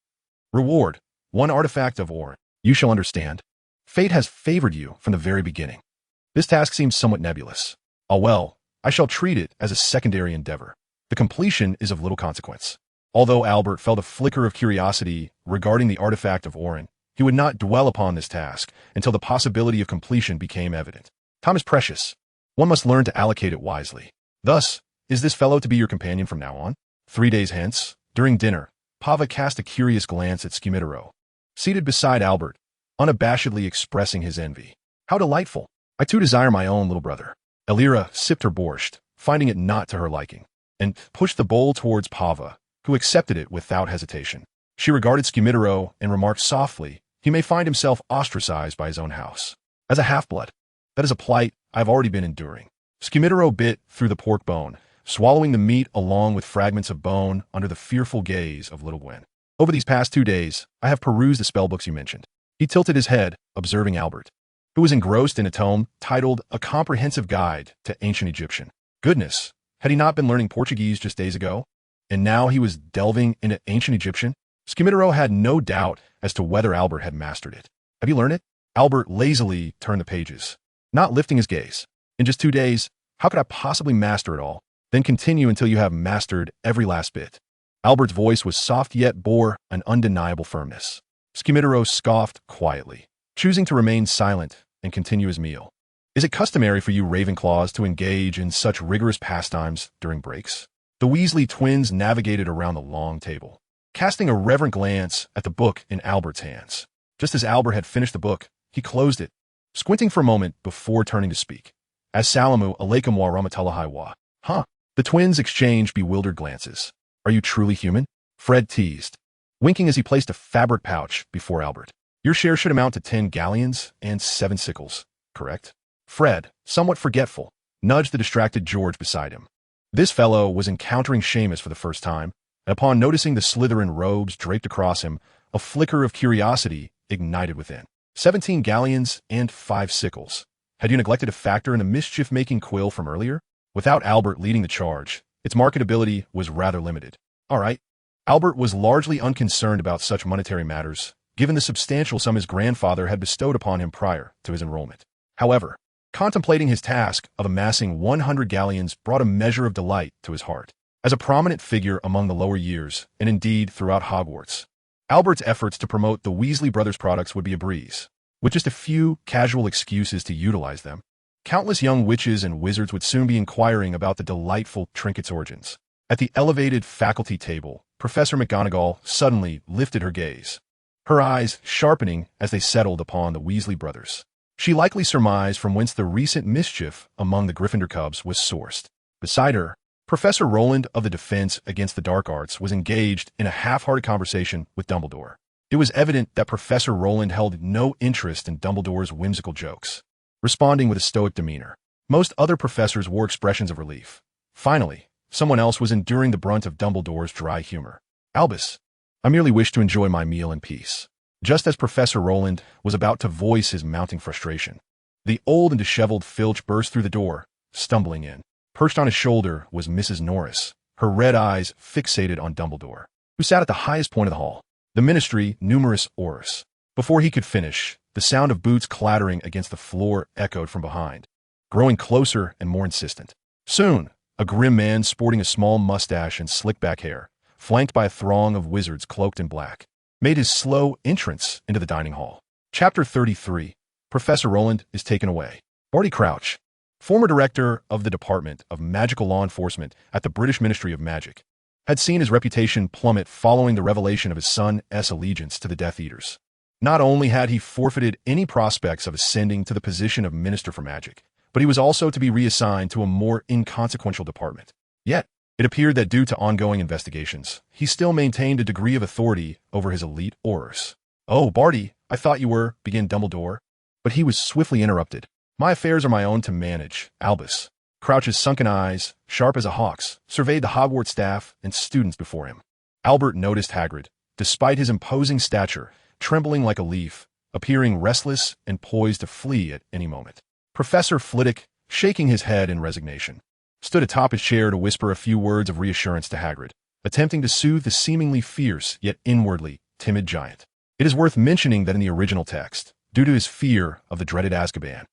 Reward: 1 artifact of Orin. You shall understand. Fate has favored you from the very beginning. This task seems somewhat nebulous. Ah well, I shall treat it as a secondary endeavor. The completion is of little consequence. Although Albert felt a flicker of curiosity regarding the artifact of Orin, he would not dwell upon this task until the possibility of completion became evident. Time is precious. One must learn to allocate it wisely. Thus, is this fellow to be your companion from now on? 3 days hence, during dinner, Pava cast a curious glance at Skimmitaro, seated beside Albert, unabashedly expressing his envy. How delightful! I too desire my own little brother. Elira sipped her borscht, finding it not to her liking, and pushed the bowl towards Pava, who accepted it without hesitation. She regarded Skimmitaro and remarked softly, he may find himself ostracized by his own house. As a half-blood, that is a plight I've already been enduring. Skimmitaro bit through the pork bone, swallowing the meat along with fragments of bone under the fearful gaze of Little Gwen. Over these past 2 days, I have perused the spellbooks you mentioned. He tilted his head, observing Albert, who was engrossed in a tome titled A Comprehensive Guide to Ancient Egyptian. Goodness, had he not been learning Portuguese just days ago? And now he was delving into ancient Egyptian? Skimmitaro had no doubt as to whether Albert had mastered it. Have you learned it? Albert lazily turned the pages, not lifting his gaze. In just 2 days, how could I possibly master it all? Then continue until you have mastered every last bit. Albert's voice was soft yet bore an undeniable firmness. Skimmitaro scoffed quietly, choosing to remain silent and continue his meal. Is it customary for you Ravenclaws to engage in such rigorous pastimes during breaks? The Weasley twins navigated around the long table, casting a reverent glance at the book in Albert's hands. Just as Albert had finished the book, he closed it, squinting for a moment before turning to speak. As Salamu alaikum wa rahmatullahi wa. Huh? The twins exchanged bewildered glances. Are you truly human? Fred teased, winking as he placed a fabric pouch before Albert. Your share should amount to 10 galleons and 7 sickles, correct? Fred, somewhat forgetful, nudged the distracted George beside him. This fellow was encountering Seamus for the first time, and upon noticing the Slytherin robes draped across him, a flicker of curiosity ignited within. 17 galleons and 5 sickles. Had you neglected a factor in the mischief-making quill from earlier? Without Albert leading the charge, its marketability was rather limited. All right. Albert was largely unconcerned about such monetary matters, given the substantial sum his grandfather had bestowed upon him prior to his enrollment. However, contemplating his task of amassing 100 galleons brought a measure of delight to his heart. As a prominent figure among the lower years, and indeed throughout Hogwarts, Albert's efforts to promote the Weasley brothers' products would be a breeze. With just a few casual excuses to utilize them, countless young witches and wizards would soon be inquiring about the delightful trinket's origins. At the elevated faculty table, Professor McGonagall suddenly lifted her gaze, her eyes sharpening as they settled upon the Weasley brothers. She likely surmised from whence the recent mischief among the Gryffindor cubs was sourced. Beside her, Professor Roland of the Defense Against the Dark Arts was engaged in a half-hearted conversation with Dumbledore. It was evident that Professor Roland held no interest in Dumbledore's whimsical jokes, responding with a stoic demeanor. Most other professors wore expressions of relief. Finally, someone else was enduring the brunt of Dumbledore's dry humor. Albus, I merely wish to enjoy my meal in peace. Just as Professor Roland was about to voice his mounting frustration, the old and disheveled Filch burst through the door, stumbling in. Perched on his shoulder was Mrs. Norris, her red eyes fixated on Dumbledore, who sat at the highest point of the hall. The ministry, numerous oars. Before he could finish, the sound of boots clattering against the floor echoed from behind, growing closer and more insistent. Soon, a grim man sporting a small mustache and slick-back hair, flanked by a throng of wizards cloaked in black, made his slow entrance into the dining hall. Chapter 33. Professor Roland is taken away. Barty Crouch, former director of the Department of Magical Law Enforcement at the British Ministry of Magic, had seen his reputation plummet following the revelation of his son's allegiance to the Death Eaters. Not only had he forfeited any prospects of ascending to the position of Minister for Magic, but he was also to be reassigned to a more inconsequential department. Yet, it appeared that due to ongoing investigations, he still maintained a degree of authority over his elite aurors. "Oh, Barty, I thought you were," began Dumbledore, but he was swiftly interrupted. "My affairs are my own to manage." Albus, Crouch's sunken eyes, sharp as a hawk's, surveyed the Hogwarts staff and students before him. Albert noticed Hagrid, despite his imposing stature, trembling like a leaf, appearing restless and poised to flee at any moment. Professor Flitwick, shaking his head in resignation, stood atop his chair to whisper a few words of reassurance to Hagrid, attempting to soothe the seemingly fierce yet inwardly timid giant. It is worth mentioning that in the original text, due to his fear of the dreaded Azkaban,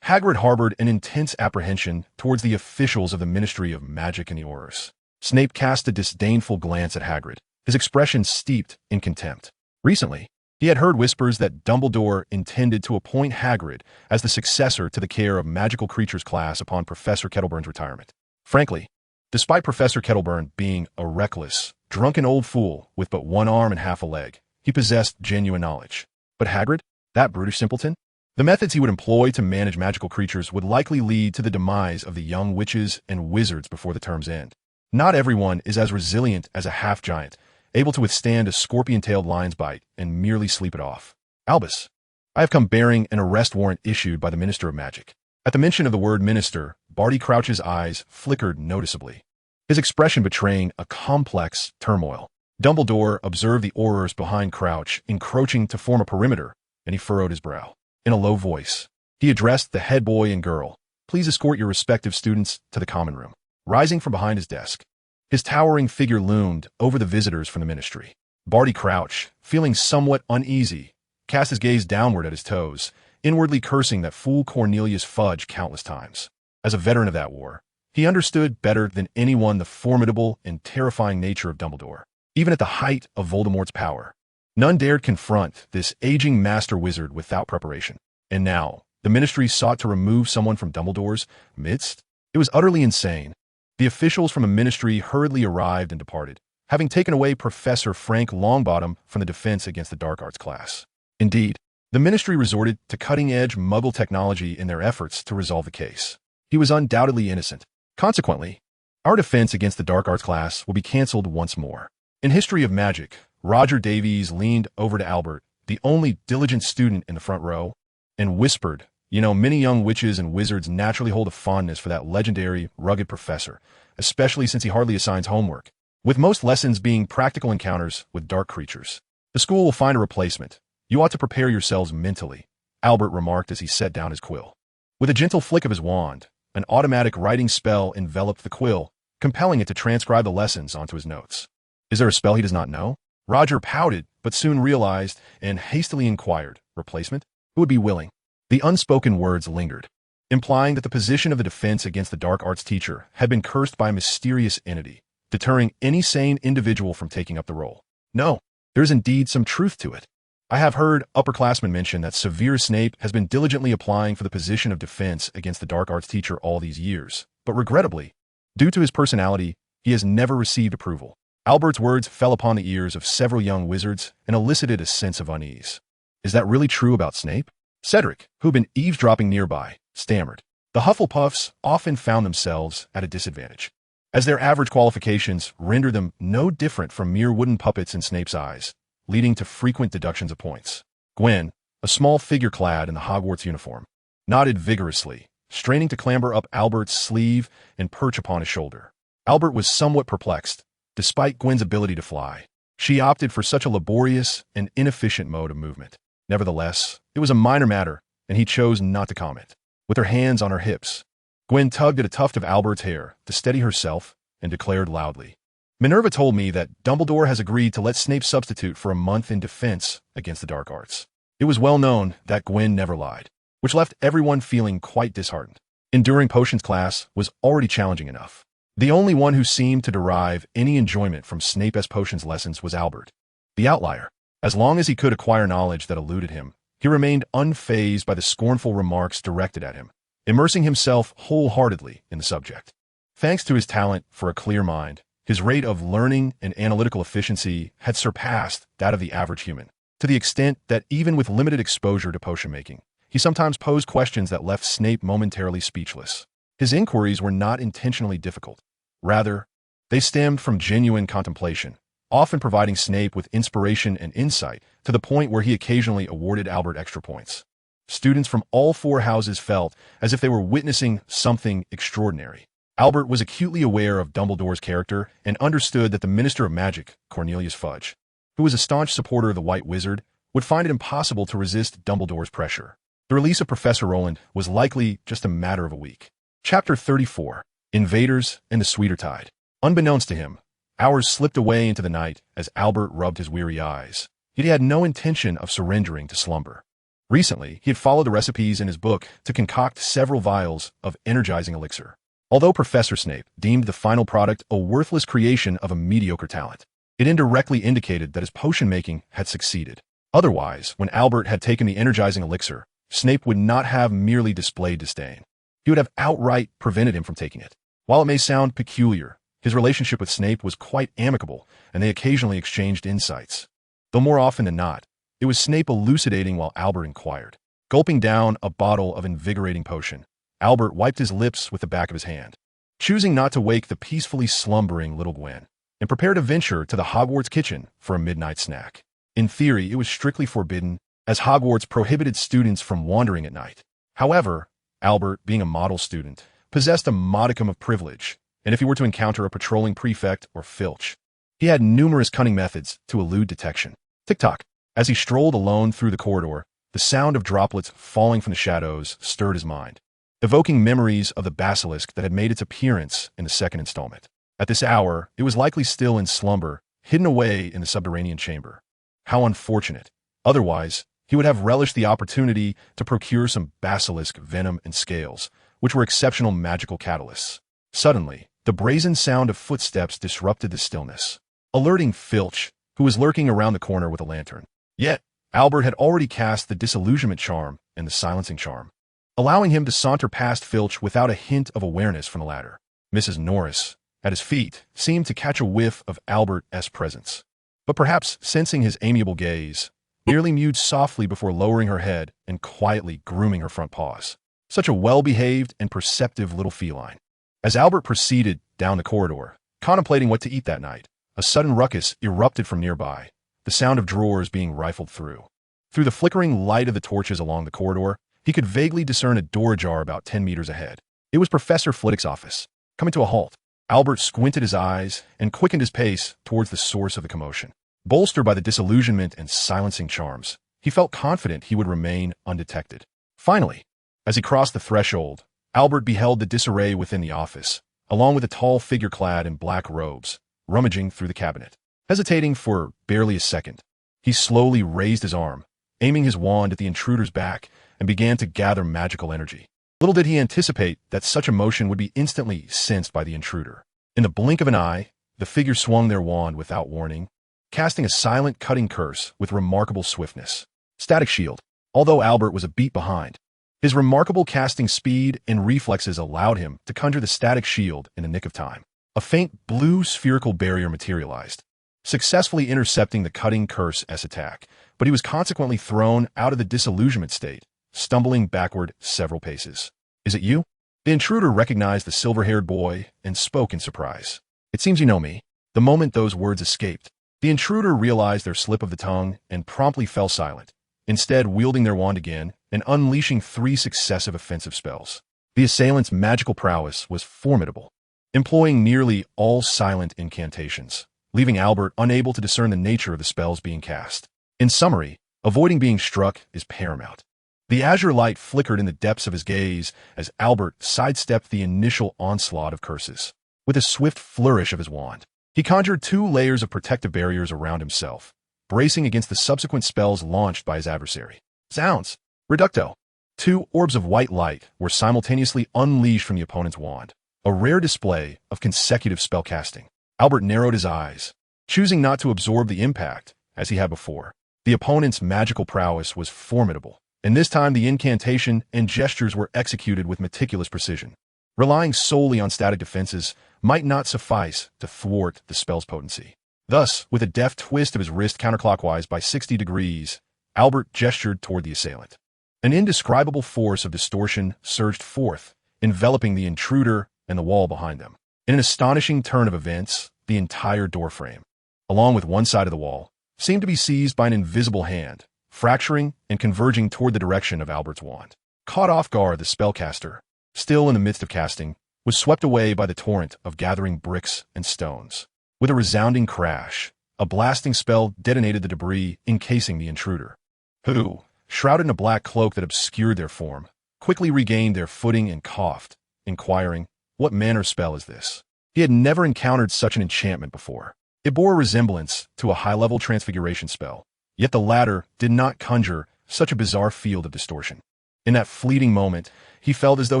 Hagrid harbored an intense apprehension towards the officials of the Ministry of Magic and the Aurors. Snape cast a disdainful glance at Hagrid, his expression steeped in contempt. Recently, he had heard whispers that Dumbledore intended to appoint Hagrid as the successor to the care of magical creatures class upon Professor Kettleburn's retirement. Frankly, despite Professor Kettleburn being a reckless, drunken old fool with but one arm and half a leg, he possessed genuine knowledge. But Hagrid, that brutish simpleton? The methods he would employ to manage magical creatures would likely lead to the demise of the young witches and wizards before the term's end. Not everyone is as resilient as a half-giant, able to withstand a scorpion-tailed lion's bite and merely sleep it off. "Albus, I have come bearing an arrest warrant issued by the Minister of Magic." At the mention of the word minister, Barty Crouch's eyes flickered noticeably, his expression betraying a complex turmoil. Dumbledore observed the aurors behind Crouch encroaching to form a perimeter, and he furrowed his brow. In a low voice, he addressed the head boy and girl. "Please escort your respective students to the common room." Rising from behind his desk, his towering figure loomed over the visitors from the ministry. Barty Crouch, feeling somewhat uneasy, cast his gaze downward at his toes, inwardly cursing that fool Cornelius Fudge countless times. As a veteran of that war, he understood better than anyone the formidable and terrifying nature of Dumbledore. Even at the height of Voldemort's power, none dared confront this aging master wizard without preparation. And now, the ministry sought to remove someone from Dumbledore's midst? It was utterly insane. The officials from the ministry hurriedly arrived and departed, having taken away Professor Frank Longbottom from the defense against the dark arts class. Indeed, the ministry resorted to cutting-edge Muggle technology in their efforts to resolve the case. He was undoubtedly innocent. Consequently, our defense against the dark arts class will be cancelled once more. In History of Magic, Roger Davies leaned over to Albert, the only diligent student in the front row, and whispered, "Many young witches and wizards naturally hold a fondness for that legendary, rugged professor, especially since he hardly assigns homework. With most lessons being practical encounters with dark creatures, the school will find a replacement. You ought to prepare yourselves mentally," Albert remarked as he set down his quill. With a gentle flick of his wand, an automatic writing spell enveloped the quill, compelling it to transcribe the lessons onto his notes. "Is there a spell he does not know?" Roger pouted, but soon realized and hastily inquired, "Replacement? Who would be willing?" The unspoken words lingered, implying that the position of the defense against the dark arts teacher had been cursed by a mysterious entity, deterring any sane individual from taking up the role. No, there is indeed some truth to it. I have heard upperclassmen mention that Severus Snape has been diligently applying for the position of defense against the dark arts teacher all these years, but regrettably, due to his personality, he has never received approval. Albert's words fell upon the ears of several young wizards and elicited a sense of unease. "Is that really true about Snape?" Cedric, who had been eavesdropping nearby, stammered. The Hufflepuffs often found themselves at a disadvantage, as their average qualifications rendered them no different from mere wooden puppets in Snape's eyes, leading to frequent deductions of points. Gwen, a small figure clad in the Hogwarts uniform, nodded vigorously, straining to clamber up Albert's sleeve and perch upon his shoulder. Albert was somewhat perplexed. Despite Gwen's ability to fly, she opted for such a laborious and inefficient mode of movement. Nevertheless, it was a minor matter, and he chose not to comment. With her hands on her hips, Gwen tugged at a tuft of Albert's hair to steady herself and declared loudly, "Minerva told me that Dumbledore has agreed to let Snape substitute for a month in defense against the dark arts." It was well known that Gwen never lied, which left everyone feeling quite disheartened. Enduring potions class was already challenging enough. The only one who seemed to derive any enjoyment from Snape's potions lessons was Albert, the outlier. As long as he could acquire knowledge that eluded him, he remained unfazed by the scornful remarks directed at him, immersing himself wholeheartedly in the subject. Thanks to his talent for a clear mind, his rate of learning and analytical efficiency had surpassed that of the average human. to the extent that even with limited exposure to potion making, he sometimes posed questions that left Snape momentarily speechless. His inquiries were not intentionally difficult. Rather, they stemmed from genuine contemplation, often providing Snape with inspiration and insight to the point where he occasionally awarded Albert extra points. Students from all four houses felt as if they were witnessing something extraordinary. Albert was acutely aware of Dumbledore's character and understood that the Minister of Magic, Cornelius Fudge, who was a staunch supporter of the White Wizard, would find it impossible to resist Dumbledore's pressure. The release of Professor Rowland was likely just a matter of a week. Chapter 34. Invaders and the Sweeter Tide. Unbeknownst to him, hours slipped away into the night as Albert rubbed his weary eyes. Yet he had no intention of surrendering to slumber. Recently, he had followed the recipes in his book to concoct several vials of energizing elixir. Although Professor Snape deemed the final product a worthless creation of a mediocre talent, it indirectly indicated that his potion making had succeeded. Otherwise, when Albert had taken the energizing elixir, Snape would not have merely displayed disdain. He would have outright prevented him from taking it. While it may sound peculiar, his relationship with Snape was quite amicable, and they occasionally exchanged insights. Though more often than not, it was Snape elucidating while Albert inquired. Gulping down a bottle of invigorating potion, Albert wiped his lips with the back of his hand, choosing not to wake the peacefully slumbering Little Gwen, and prepared to venture to the Hogwarts kitchen for a midnight snack. In theory, it was strictly forbidden, as Hogwarts prohibited students from wandering at night. However, Albert, being a model student, possessed a modicum of privilege, and if he were to encounter a patrolling prefect or Filch, he had numerous cunning methods to elude detection. Tick-tock. As he strolled alone through the corridor, the sound of droplets falling from the shadows stirred his mind, evoking memories of the basilisk that had made its appearance in the second installment. At this hour, it was likely still in slumber, hidden away in the subterranean chamber. How unfortunate. Otherwise, he would have relished the opportunity to procure some basilisk venom and scales, which were exceptional magical catalysts. Suddenly, the brazen sound of footsteps disrupted the stillness, alerting Filch, who was lurking around the corner with a lantern. Yet, Albert had already cast the disillusionment charm and the silencing charm, allowing him to saunter past Filch without a hint of awareness from the latter. Mrs. Norris, at his feet, seemed to catch a whiff of Albert's presence, but perhaps sensing his amiable gaze, merely mewed softly before lowering her head and quietly grooming her front paws. Such a well-behaved and perceptive little feline. As Albert proceeded down the corridor, contemplating what to eat that night, a sudden ruckus erupted from nearby, the sound of drawers being rifled through. Through the flickering light of the torches along the corridor, he could vaguely discern a door ajar about 10 meters ahead. It was Professor Flitwick's office. Coming to a halt, Albert squinted his eyes and quickened his pace towards the source of the commotion. Bolstered by the disillusionment and silencing charms, he felt confident he would remain undetected. Finally, as he crossed the threshold, Albert beheld the disarray within the office, along with a tall figure clad in black robes, rummaging through the cabinet. Hesitating for barely a second, he slowly raised his arm, aiming his wand at the intruder's back, and began to gather magical energy. Little did he anticipate that such a motion would be instantly sensed by the intruder. In the blink of an eye, the figure swung their wand without warning, casting a silent cutting curse with remarkable swiftness. Static shield. Although Albert was a beat behind, his remarkable casting speed and reflexes allowed him to conjure the static shield in the nick of time. A faint blue spherical barrier materialized, successfully intercepting the cutting curse's attack, but he was consequently thrown out of the disillusionment state, stumbling backward several paces. "Is it you?" The intruder recognized the silver-haired boy and spoke in surprise. "It seems you know me." The moment those words escaped, the intruder realized their slip of the tongue and promptly fell silent, instead wielding their wand again and unleashing 3 successive offensive spells. The assailant's magical prowess was formidable, employing nearly all silent incantations, leaving Albert unable to discern the nature of the spells being cast. In summary, avoiding being struck is paramount. The azure light flickered in the depths of his gaze as Albert sidestepped the initial onslaught of curses. With a swift flourish of his wand, he conjured 2 layers of protective barriers around himself, bracing against the subsequent spells launched by his adversary. Zounds! Reducto! 2 orbs of white light were simultaneously unleashed from the opponent's wand, a rare display of consecutive spellcasting. Albert narrowed his eyes, choosing not to absorb the impact as he had before. The opponent's magical prowess was formidable, and this time the incantation and gestures were executed with meticulous precision. Relying solely on static defenses might not suffice to thwart the spell's potency. Thus, with a deft twist of his wrist counterclockwise by 60 degrees, Albert gestured toward the assailant. An indescribable force of distortion surged forth, enveloping the intruder and the wall behind them. In an astonishing turn of events, the entire doorframe, along with one side of the wall, seemed to be seized by an invisible hand, fracturing and converging toward the direction of Albert's wand. Caught off guard, the spellcaster, still in the midst of casting, was swept away by the torrent of gathering bricks and stones. With a resounding crash, a blasting spell detonated the debris encasing the intruder, who, shrouded in a black cloak that obscured their form, quickly regained their footing and coughed, inquiring, "What manner spell is this?" He had never encountered such an enchantment before. It bore a resemblance to a high-level transfiguration spell, yet the latter did not conjure such a bizarre field of distortion. In that fleeting moment, he felt as though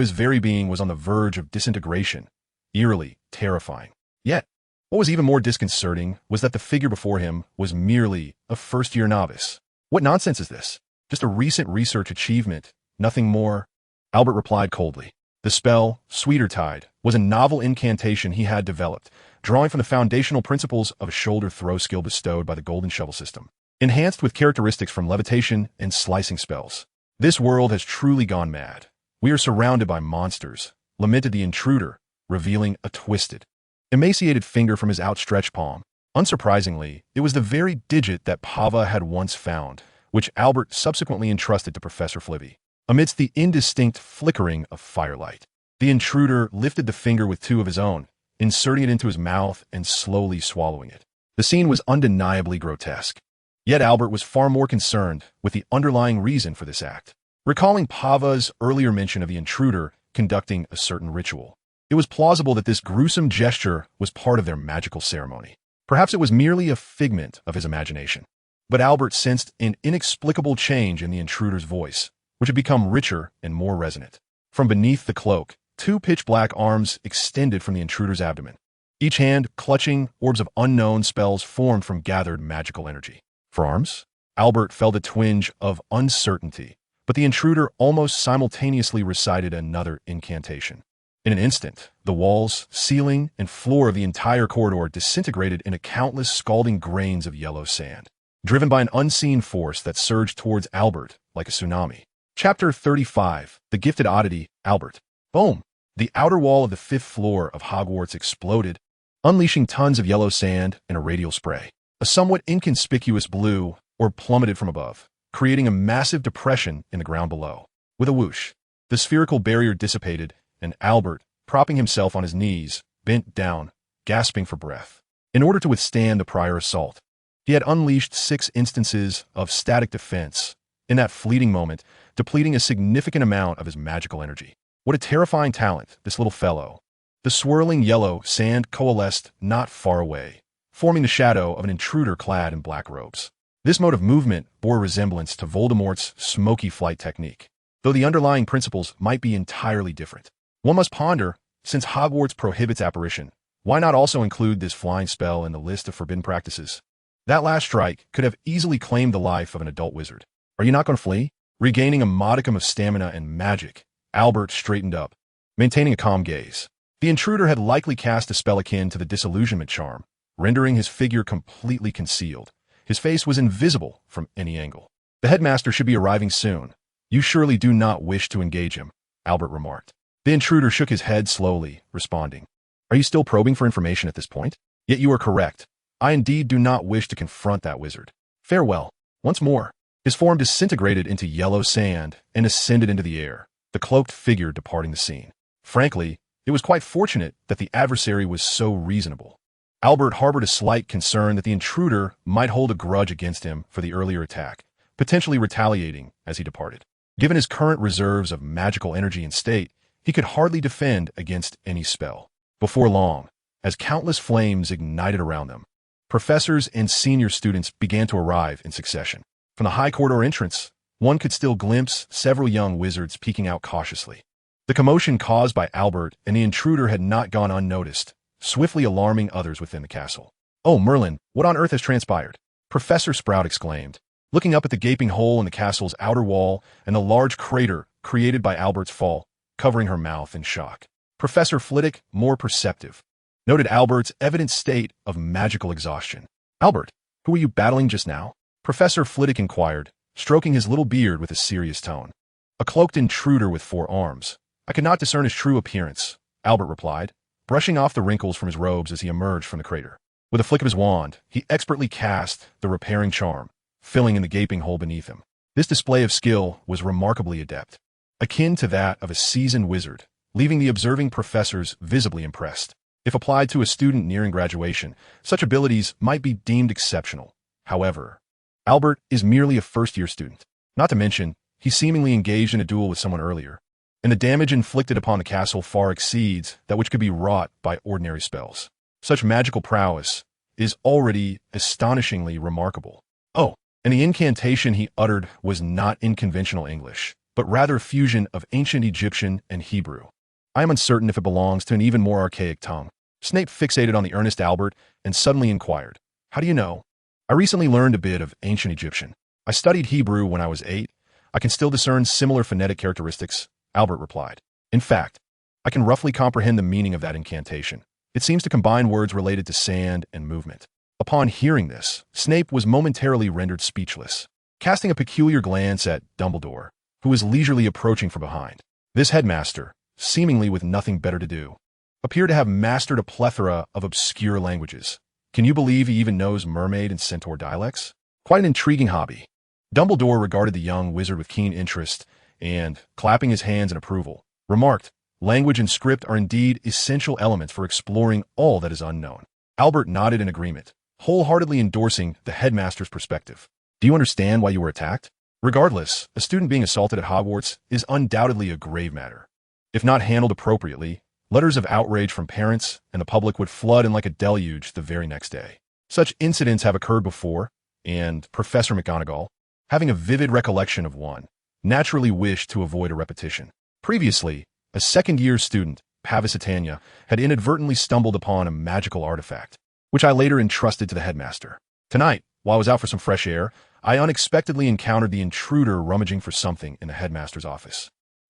his very being was on the verge of disintegration, eerily terrifying. Yet, what was even more disconcerting was that the figure before him was merely a first-year novice. "What nonsense is this? Just a recent research achievement, nothing more," Albert replied coldly. The spell, Sweeter Tide, was a novel incantation he had developed, drawing from the foundational principles of a shoulder throw skill bestowed by the Golden Shovel system, enhanced with characteristics from levitation and slicing spells. "This world has truly gone mad. We are surrounded by monsters," lamented the intruder, revealing a twisted, emaciated finger from his outstretched palm. Unsurprisingly, it was the very digit that Pava had once found, which Albert subsequently entrusted to Professor Flibby. Amidst the indistinct flickering of firelight, the intruder lifted the finger with two of his own, inserting it into his mouth and slowly swallowing it. The scene was undeniably grotesque. Yet Albert was far more concerned with the underlying reason for this act. Recalling Pava's earlier mention of the intruder conducting a certain ritual, it was plausible that this gruesome gesture was part of their magical ceremony. Perhaps it was merely a figment of his imagination. But Albert sensed an inexplicable change in the intruder's voice, which had become richer and more resonant. From beneath the cloak, two pitch-black arms extended from the intruder's abdomen, each hand clutching orbs of unknown spells formed from gathered magical energy. For arms, Albert felt a twinge of uncertainty, but the intruder almost simultaneously recited another incantation. In an instant, the walls, ceiling, and floor of the entire corridor disintegrated into countless scalding grains of yellow sand, driven by an unseen force that surged towards Albert like a tsunami. Chapter 35, The Gifted Oddity, Albert. Boom! The outer wall of the 5th floor of Hogwarts exploded, unleashing tons of yellow sand and a radial spray. A somewhat inconspicuous blue orb plummeted from above, creating a massive depression in the ground below. With a whoosh, the spherical barrier dissipated, and Albert, propping himself on his knees, bent down, gasping for breath. In order to withstand the prior assault, he had unleashed 6 instances of static defense, in that fleeting moment, depleting a significant amount of his magical energy. What a terrifying talent, this little fellow. The swirling yellow sand coalesced not far away, forming the shadow of an intruder clad in black robes. This mode of movement bore a resemblance to Voldemort's smoky flight technique, though the underlying principles might be entirely different. One must ponder, since Hogwarts prohibits apparition, why not also include this flying spell in the list of forbidden practices? That last strike could have easily claimed the life of an adult wizard. "Are you not going to flee?" Regaining a modicum of stamina and magic, Albert straightened up, maintaining a calm gaze. The intruder had likely cast a spell akin to the disillusionment charm, rendering his figure completely concealed. His face was invisible from any angle. "The headmaster should be arriving soon. You surely do not wish to engage him," Albert remarked. The intruder shook his head slowly, responding, "Are you still probing for information at this point? Yet you are correct. I indeed do not wish to confront that wizard. Farewell, once more." His form disintegrated into yellow sand and ascended into the air, the cloaked figure departing the scene. Frankly, it was quite fortunate that the adversary was so reasonable. Albert harbored a slight concern that the intruder might hold a grudge against him for the earlier attack, potentially retaliating as he departed. Given his current reserves of magical energy and state, he could hardly defend against any spell. Before long, as countless flames ignited around them, professors and senior students began to arrive in succession. From the high corridor entrance, one could still glimpse several young wizards peeking out cautiously. The commotion caused by Albert and the intruder had not gone unnoticed, swiftly alarming others within the castle. "Oh, Merlin, what on earth has transpired?" Professor Sprout exclaimed, looking up at the gaping hole in the castle's outer wall and the large crater created by Albert's fall, covering her mouth in shock. Professor Flitwick, more perceptive, noted Albert's evident state of magical exhaustion. "Albert, who were you battling just now?" Professor Flitwick inquired, stroking his little beard with a serious tone. "A cloaked intruder with 4 arms. I could not discern his true appearance," Albert replied, brushing off the wrinkles from his robes as he emerged from the crater. With a flick of his wand, he expertly cast the repairing charm, filling in the gaping hole beneath him. This display of skill was remarkably adept, akin to that of a seasoned wizard, leaving the observing professors visibly impressed. If applied to a student nearing graduation, such abilities might be deemed exceptional. However, Albert is merely a first-year student. Not to mention, he seemingly engaged in a duel with someone earlier, and the damage inflicted upon the castle far exceeds that which could be wrought by ordinary spells. Such magical prowess is already astonishingly remarkable. Oh, and the incantation he uttered was not in conventional English, but rather a fusion of ancient Egyptian and Hebrew. I am uncertain if it belongs to an even more archaic tongue. Snape fixated on the earnest Albert and suddenly inquired, "How do you know?" "I recently learned a bit of ancient Egyptian. I studied Hebrew when I was 8. I can still discern similar phonetic characteristics," Albert replied. "In fact, I can roughly comprehend the meaning of that incantation. It seems to combine words related to sand and movement." Upon hearing this, Snape was momentarily rendered speechless, casting a peculiar glance at Dumbledore, who was leisurely approaching from behind. This headmaster, seemingly with nothing better to do, appeared to have mastered a plethora of obscure languages. Can you believe he even knows mermaid and centaur dialects? Quite an intriguing hobby. Dumbledore regarded the young wizard with keen interest and, clapping his hands in approval, remarked, "Language and script are indeed essential elements for exploring all that is unknown." Albert nodded in agreement, wholeheartedly endorsing the headmaster's perspective. "Do you understand why you were attacked?" Regardless, a student being assaulted at Hogwarts is undoubtedly a grave matter. If not handled appropriately, letters of outrage from parents and the public would flood in like a deluge the very next day. Such incidents have occurred before, and Professor McGonagall, having a vivid recollection of one, naturally wished to avoid a repetition. Previously, a second-year student, Pavisitania, had inadvertently stumbled upon a magical artifact, which I later entrusted to the headmaster. Tonight, while I was out for some fresh air, I unexpectedly encountered the intruder rummaging for something in the headmaster's office.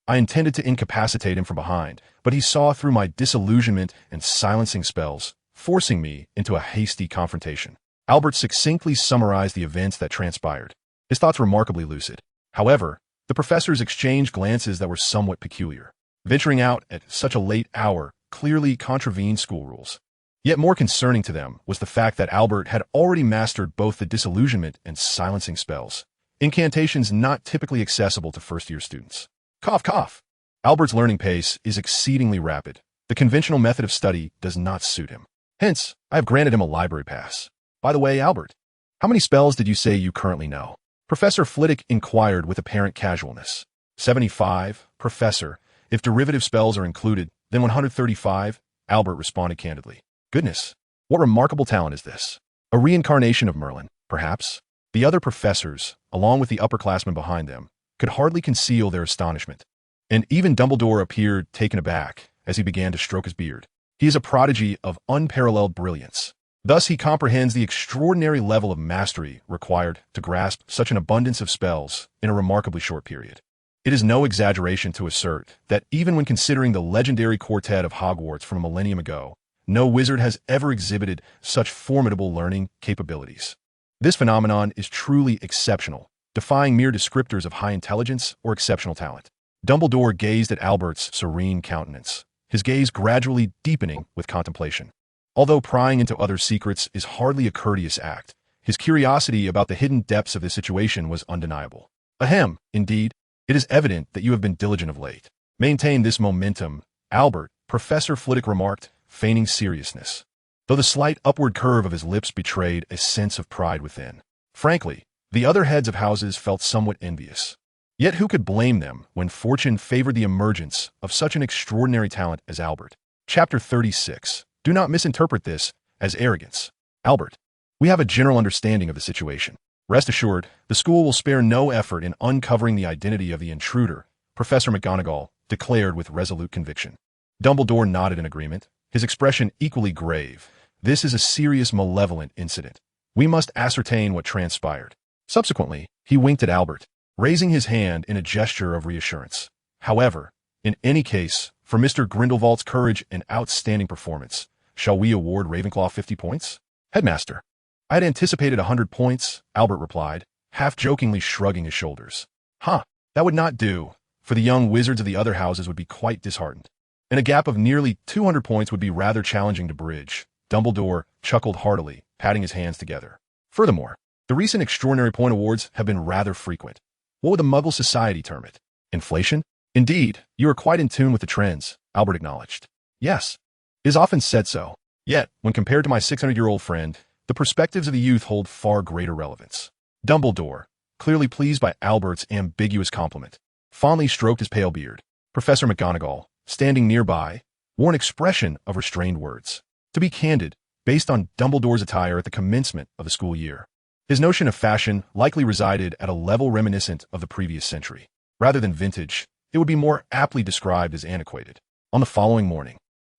I intended to incapacitate him from behind, but he saw through my disillusionment and silencing spells, forcing me into a hasty confrontation. Albert succinctly summarized the events that transpired, his thoughts remarkably lucid. However, the professors exchanged glances that were somewhat peculiar. Venturing out at such a late hour clearly contravened school rules. Yet more concerning to them was the fact that Albert had already mastered both the disillusionment and silencing spells, incantations not typically accessible to first-year students. Cough, cough. Albert's learning pace is exceedingly rapid. The conventional method of study does not suit him. Hence, I have granted him a library pass. By the way, Albert, how many spells did you say you currently know? Professor Flitwick inquired with apparent casualness. 75, Professor. If derivative spells are included, then 135, Albert responded candidly. Goodness, what remarkable talent is this? A reincarnation of Merlin, perhaps? The other professors, along with the upperclassmen behind them, could hardly conceal their astonishment. And even Dumbledore appeared taken aback as he began to stroke his beard. He is a prodigy of unparalleled brilliance. Thus he comprehends the extraordinary level of mastery required to grasp such an abundance of spells in a remarkably short period. It is no exaggeration to assert that even when considering the legendary quartet of Hogwarts from a millennium ago, no wizard has ever exhibited such formidable learning capabilities. This phenomenon is truly exceptional, defying mere descriptors of high intelligence or exceptional talent. Dumbledore gazed at Albert's serene countenance, his gaze gradually deepening with contemplation. Although prying into others' secrets is hardly a courteous act, his curiosity about the hidden depths of the situation was undeniable. Ahem, indeed, it is evident that you have been diligent of late. Maintain this momentum, Albert, Professor Flitwick remarked, feigning seriousness, though the slight upward curve of his lips betrayed a sense of pride within. Frankly, the other heads of houses felt somewhat envious. Yet who could blame them when fortune favored the emergence of such an extraordinary talent as Albert? Chapter 36. Do not misinterpret this as arrogance. Albert, we have a general understanding of the situation. Rest assured, the school will spare no effort in uncovering the identity of the intruder, Professor McGonagall declared with resolute conviction. Dumbledore nodded in agreement, his expression equally grave. This is a serious malevolent incident. We must ascertain what transpired. Subsequently, he winked at Albert, raising his hand in a gesture of reassurance. However, in any case, for Mr. Grindelwald's courage and outstanding performance, Shall we award Ravenclaw 50 points? Headmaster. I had anticipated 100 points, Albert replied, half-jokingly shrugging his shoulders. Huh, that would not do, for the young wizards of the other houses would be quite disheartened. And a gap of nearly 200 points would be rather challenging to bridge. Dumbledore chuckled heartily, patting his hands together. Furthermore, the recent extraordinary point awards have been rather frequent. What would the Muggle society term it? Inflation? Indeed, you are quite in tune with the trends, Albert acknowledged. Yes, it is often said so. Yet, when compared to my 600-year-old friend, the perspectives of the youth hold far greater relevance. Dumbledore, clearly pleased by Albert's ambiguous compliment, fondly stroked his pale beard. Professor McGonagall, standing nearby, wore an expression of restrained words. To be candid, based on Dumbledore's attire at the commencement of the school year, his notion of fashion likely resided at a level reminiscent of the previous century. Rather than vintage, it would be more aptly described as antiquated. On the following morning,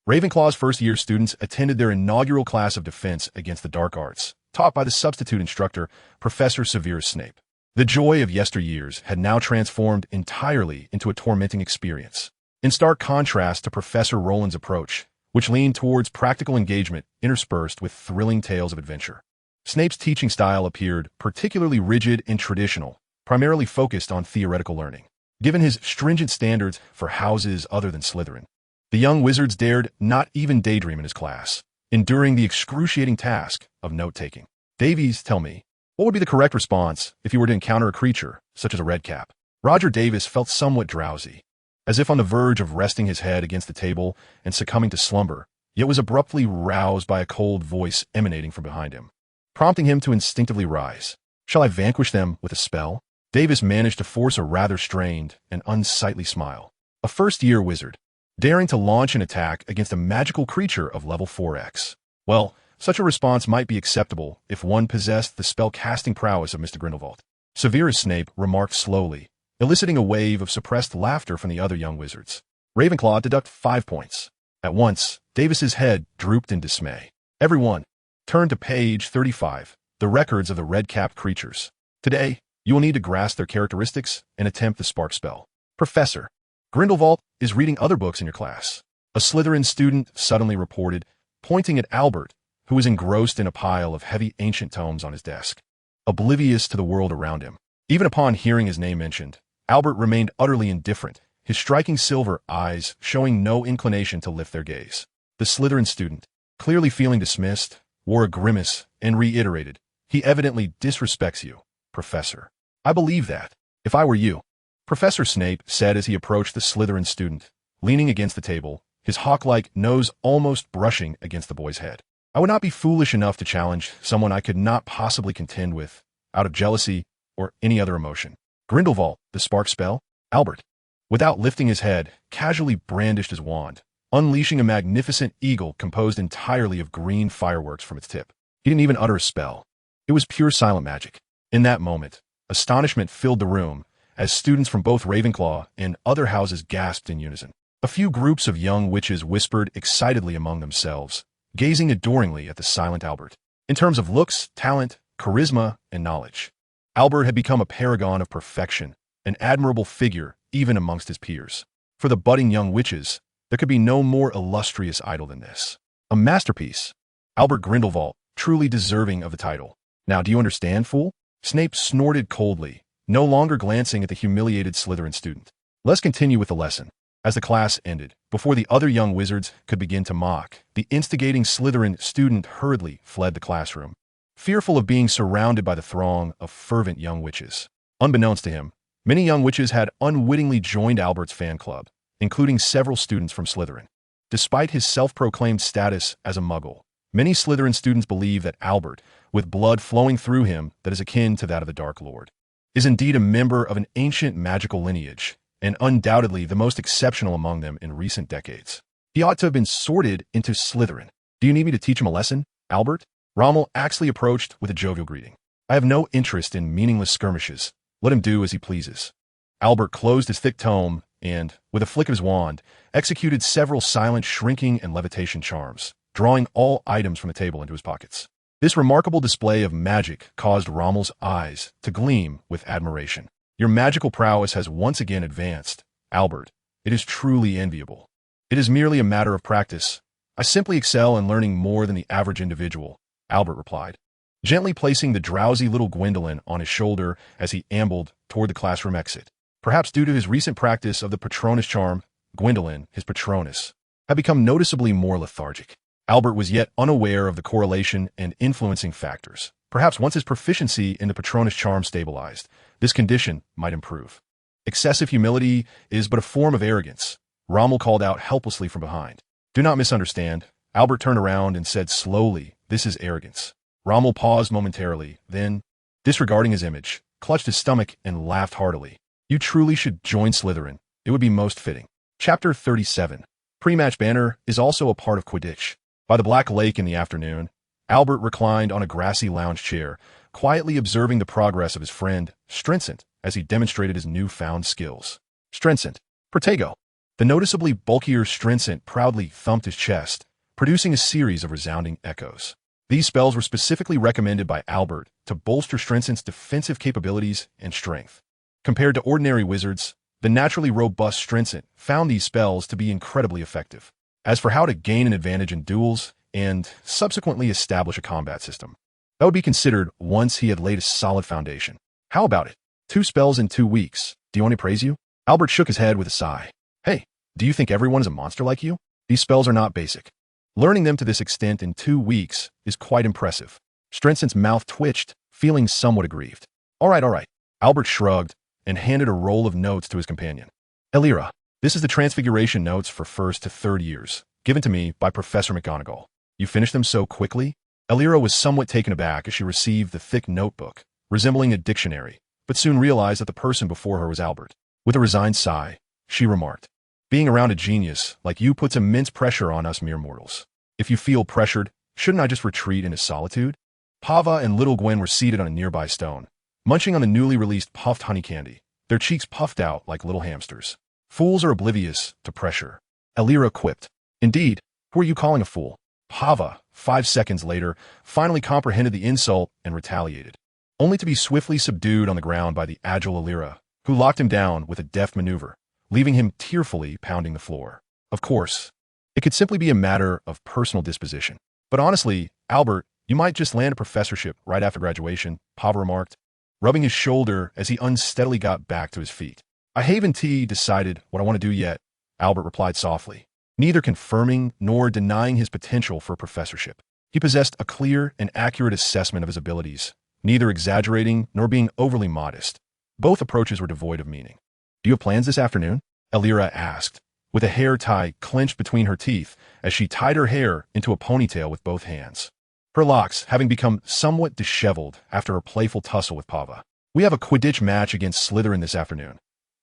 Ravenclaw's first-year students attended their inaugural class of defense against the dark arts, taught by the substitute instructor, Professor Severus Snape. The joy of yesteryears had now transformed entirely into a tormenting experience, in stark contrast to Professor Rowland's approach, which leaned towards practical engagement interspersed with thrilling tales of adventure. Snape's teaching style appeared particularly rigid and traditional, primarily focused on theoretical learning. Given his stringent standards for houses other than Slytherin, the young wizards dared not even daydream in his class, enduring the excruciating task of note-taking. Davies, tell me, what would be the correct response if you were to encounter a creature, such as a redcap? Roger Davis felt somewhat drowsy, as if on the verge of resting his head against the table and succumbing to slumber, yet was abruptly roused by a cold voice emanating from behind him, prompting him to instinctively rise. Shall I vanquish them with a spell? Davis managed to force a rather strained and unsightly smile. A first-year wizard, daring to launch an attack against a magical creature of level 4x. Well, such a response might be acceptable if one possessed the spell-casting prowess of Mr. Grindelwald. Severus Snape remarked slowly, eliciting a wave of suppressed laughter from the other young wizards. Ravenclaw deduct 5 points. At once, Davis's head drooped in dismay. Everyone, turn to page 35, the records of the red-capped creatures. Today, you will need to grasp their characteristics and attempt the spark spell. Professor, Grindelwald is reading other books in your class. A Slytherin student suddenly reported, pointing at Albert, who was engrossed in a pile of heavy ancient tomes on his desk, oblivious to the world around him. Even upon hearing his name mentioned, Albert remained utterly indifferent, his striking silver eyes showing no inclination to lift their gaze. The Slytherin student, clearly feeling dismissed, wore a grimace and reiterated, "He evidently disrespects you, Professor." "I believe that, if I were you," Professor Snape said as he approached the Slytherin student, leaning against the table, his hawk-like nose almost brushing against the boy's head. "I would not be foolish enough to challenge someone I could not possibly contend with, out of jealousy or any other emotion." Grindelwald, the spark spell? Albert, without lifting his head, casually brandished his wand, unleashing a magnificent eagle composed entirely of green fireworks from its tip. He didn't even utter a spell. It was pure silent magic. In that moment, astonishment filled the room, as students from both Ravenclaw and other houses gasped in unison. A few groups of young witches whispered excitedly among themselves, gazing adoringly at the silent Albert. In terms of looks, talent, charisma, and knowledge, Albert had become a paragon of perfection, an admirable figure even amongst his peers. For the budding young witches, there could be no more illustrious idol than this. A masterpiece. Albert Grindelwald, truly deserving of the title. "Now, do you understand, fool?" Snape snorted coldly, no longer glancing at the humiliated Slytherin student. "Let's continue with the lesson." As the class ended, before the other young wizards could begin to mock, the instigating Slytherin student hurriedly fled the classroom, fearful of being surrounded by the throng of fervent young witches. Unbeknownst to him, many young witches had unwittingly joined Albert's fan club, including several students from Slytherin. Despite his self-proclaimed status as a Muggle, many Slytherin students believe that Albert, with blood flowing through him that is akin to that of the Dark Lord, is indeed a member of an ancient magical lineage, and undoubtedly the most exceptional among them in recent decades. He ought to have been sorted into Slytherin. "Do you need me to teach him a lesson, Albert?" Rommel actually approached with a jovial greeting. "I have no interest in meaningless skirmishes. Let him do as he pleases." Albert closed his thick tome and, with a flick of his wand, executed several silent shrinking and levitation charms, drawing all items from the table into his pockets. This remarkable display of magic caused Rommel's eyes to gleam with admiration. "Your magical prowess has once again advanced, Albert. It is truly enviable. It is merely a matter of practice, I simply excel in learning more than the average individual, Albert replied, gently placing the drowsy little Gwendolyn on his shoulder as he ambled toward the classroom exit. Perhaps due to his recent practice of the Patronus charm, Gwendolyn, his Patronus, had become noticeably more lethargic. Albert was yet unaware of the correlation and influencing factors. Perhaps once his proficiency in the Patronus charm stabilized, this condition might improve. Excessive humility is but a form of arrogance, Rommel called out helplessly from behind. Do not misunderstand. Albert turned around and said slowly, this is arrogance. Rommel paused momentarily, then, disregarding his image, clutched his stomach and laughed heartily. You truly should join Slytherin. It would be most fitting. Chapter 37. Pre-match banner is also a part of Quidditch. By the Black Lake in the afternoon, Albert reclined on a grassy lounge chair, quietly observing the progress of his friend, Strinzant, as he demonstrated his newfound skills. Strinzant. Protego. The noticeably bulkier Strinzant proudly thumped his chest, producing a series of resounding echoes. These spells were specifically recommended by Albert to bolster Strinzant's defensive capabilities and strength. Compared to ordinary wizards, the naturally robust Strinzant found these spells to be incredibly effective. As for how to gain an advantage in duels and subsequently establish a combat system, that would be considered once he had laid a solid foundation. How about it? 2 spells in 2 weeks. Do you want me to praise you? Albert shook his head with a sigh. Hey, do you think everyone is a monster like you? These spells are not basic. Learning them to this extent in 2 weeks is quite impressive. Strinzant's mouth twitched, feeling somewhat aggrieved. All right. Albert shrugged and handed a roll of notes to his companion. Elira, this is the transfiguration notes for 1st to 3rd years, given to me by Professor McGonagall. You finished them so quickly? Elira was somewhat taken aback as she received the thick notebook, resembling a dictionary, but soon realized that the person before her was Albert. With a resigned sigh, she remarked, being around a genius like you puts immense pressure on us mere mortals. If you feel pressured, shouldn't I just retreat into solitude? Pava and Little Gwen were seated on a nearby stone, munching on the newly released puffed honey candy, their cheeks puffed out like little hamsters. Fools are oblivious to pressure, Elira quipped. Indeed, who are you calling a fool? Pava, 5 seconds later, finally comprehended the insult and retaliated, only to be swiftly subdued on the ground by the agile Elira, who locked him down with a deft maneuver, leaving him tearfully pounding the floor. Of course, it could simply be a matter of personal disposition. But honestly, Albert, you might just land a professorship right after graduation, Pava remarked, rubbing his shoulder as he unsteadily got back to his feet. I haven't decided what I want to do yet, Albert replied softly, neither confirming nor denying his potential for a professorship. He possessed a clear and accurate assessment of his abilities, neither exaggerating nor being overly modest. Both approaches were devoid of meaning. Do you have plans this afternoon? Elira asked, with a hair tie clenched between her teeth as she tied her hair into a ponytail with both hands, her locks having become somewhat disheveled after a playful tussle with Pava. We have a Quidditch match against Slytherin this afternoon.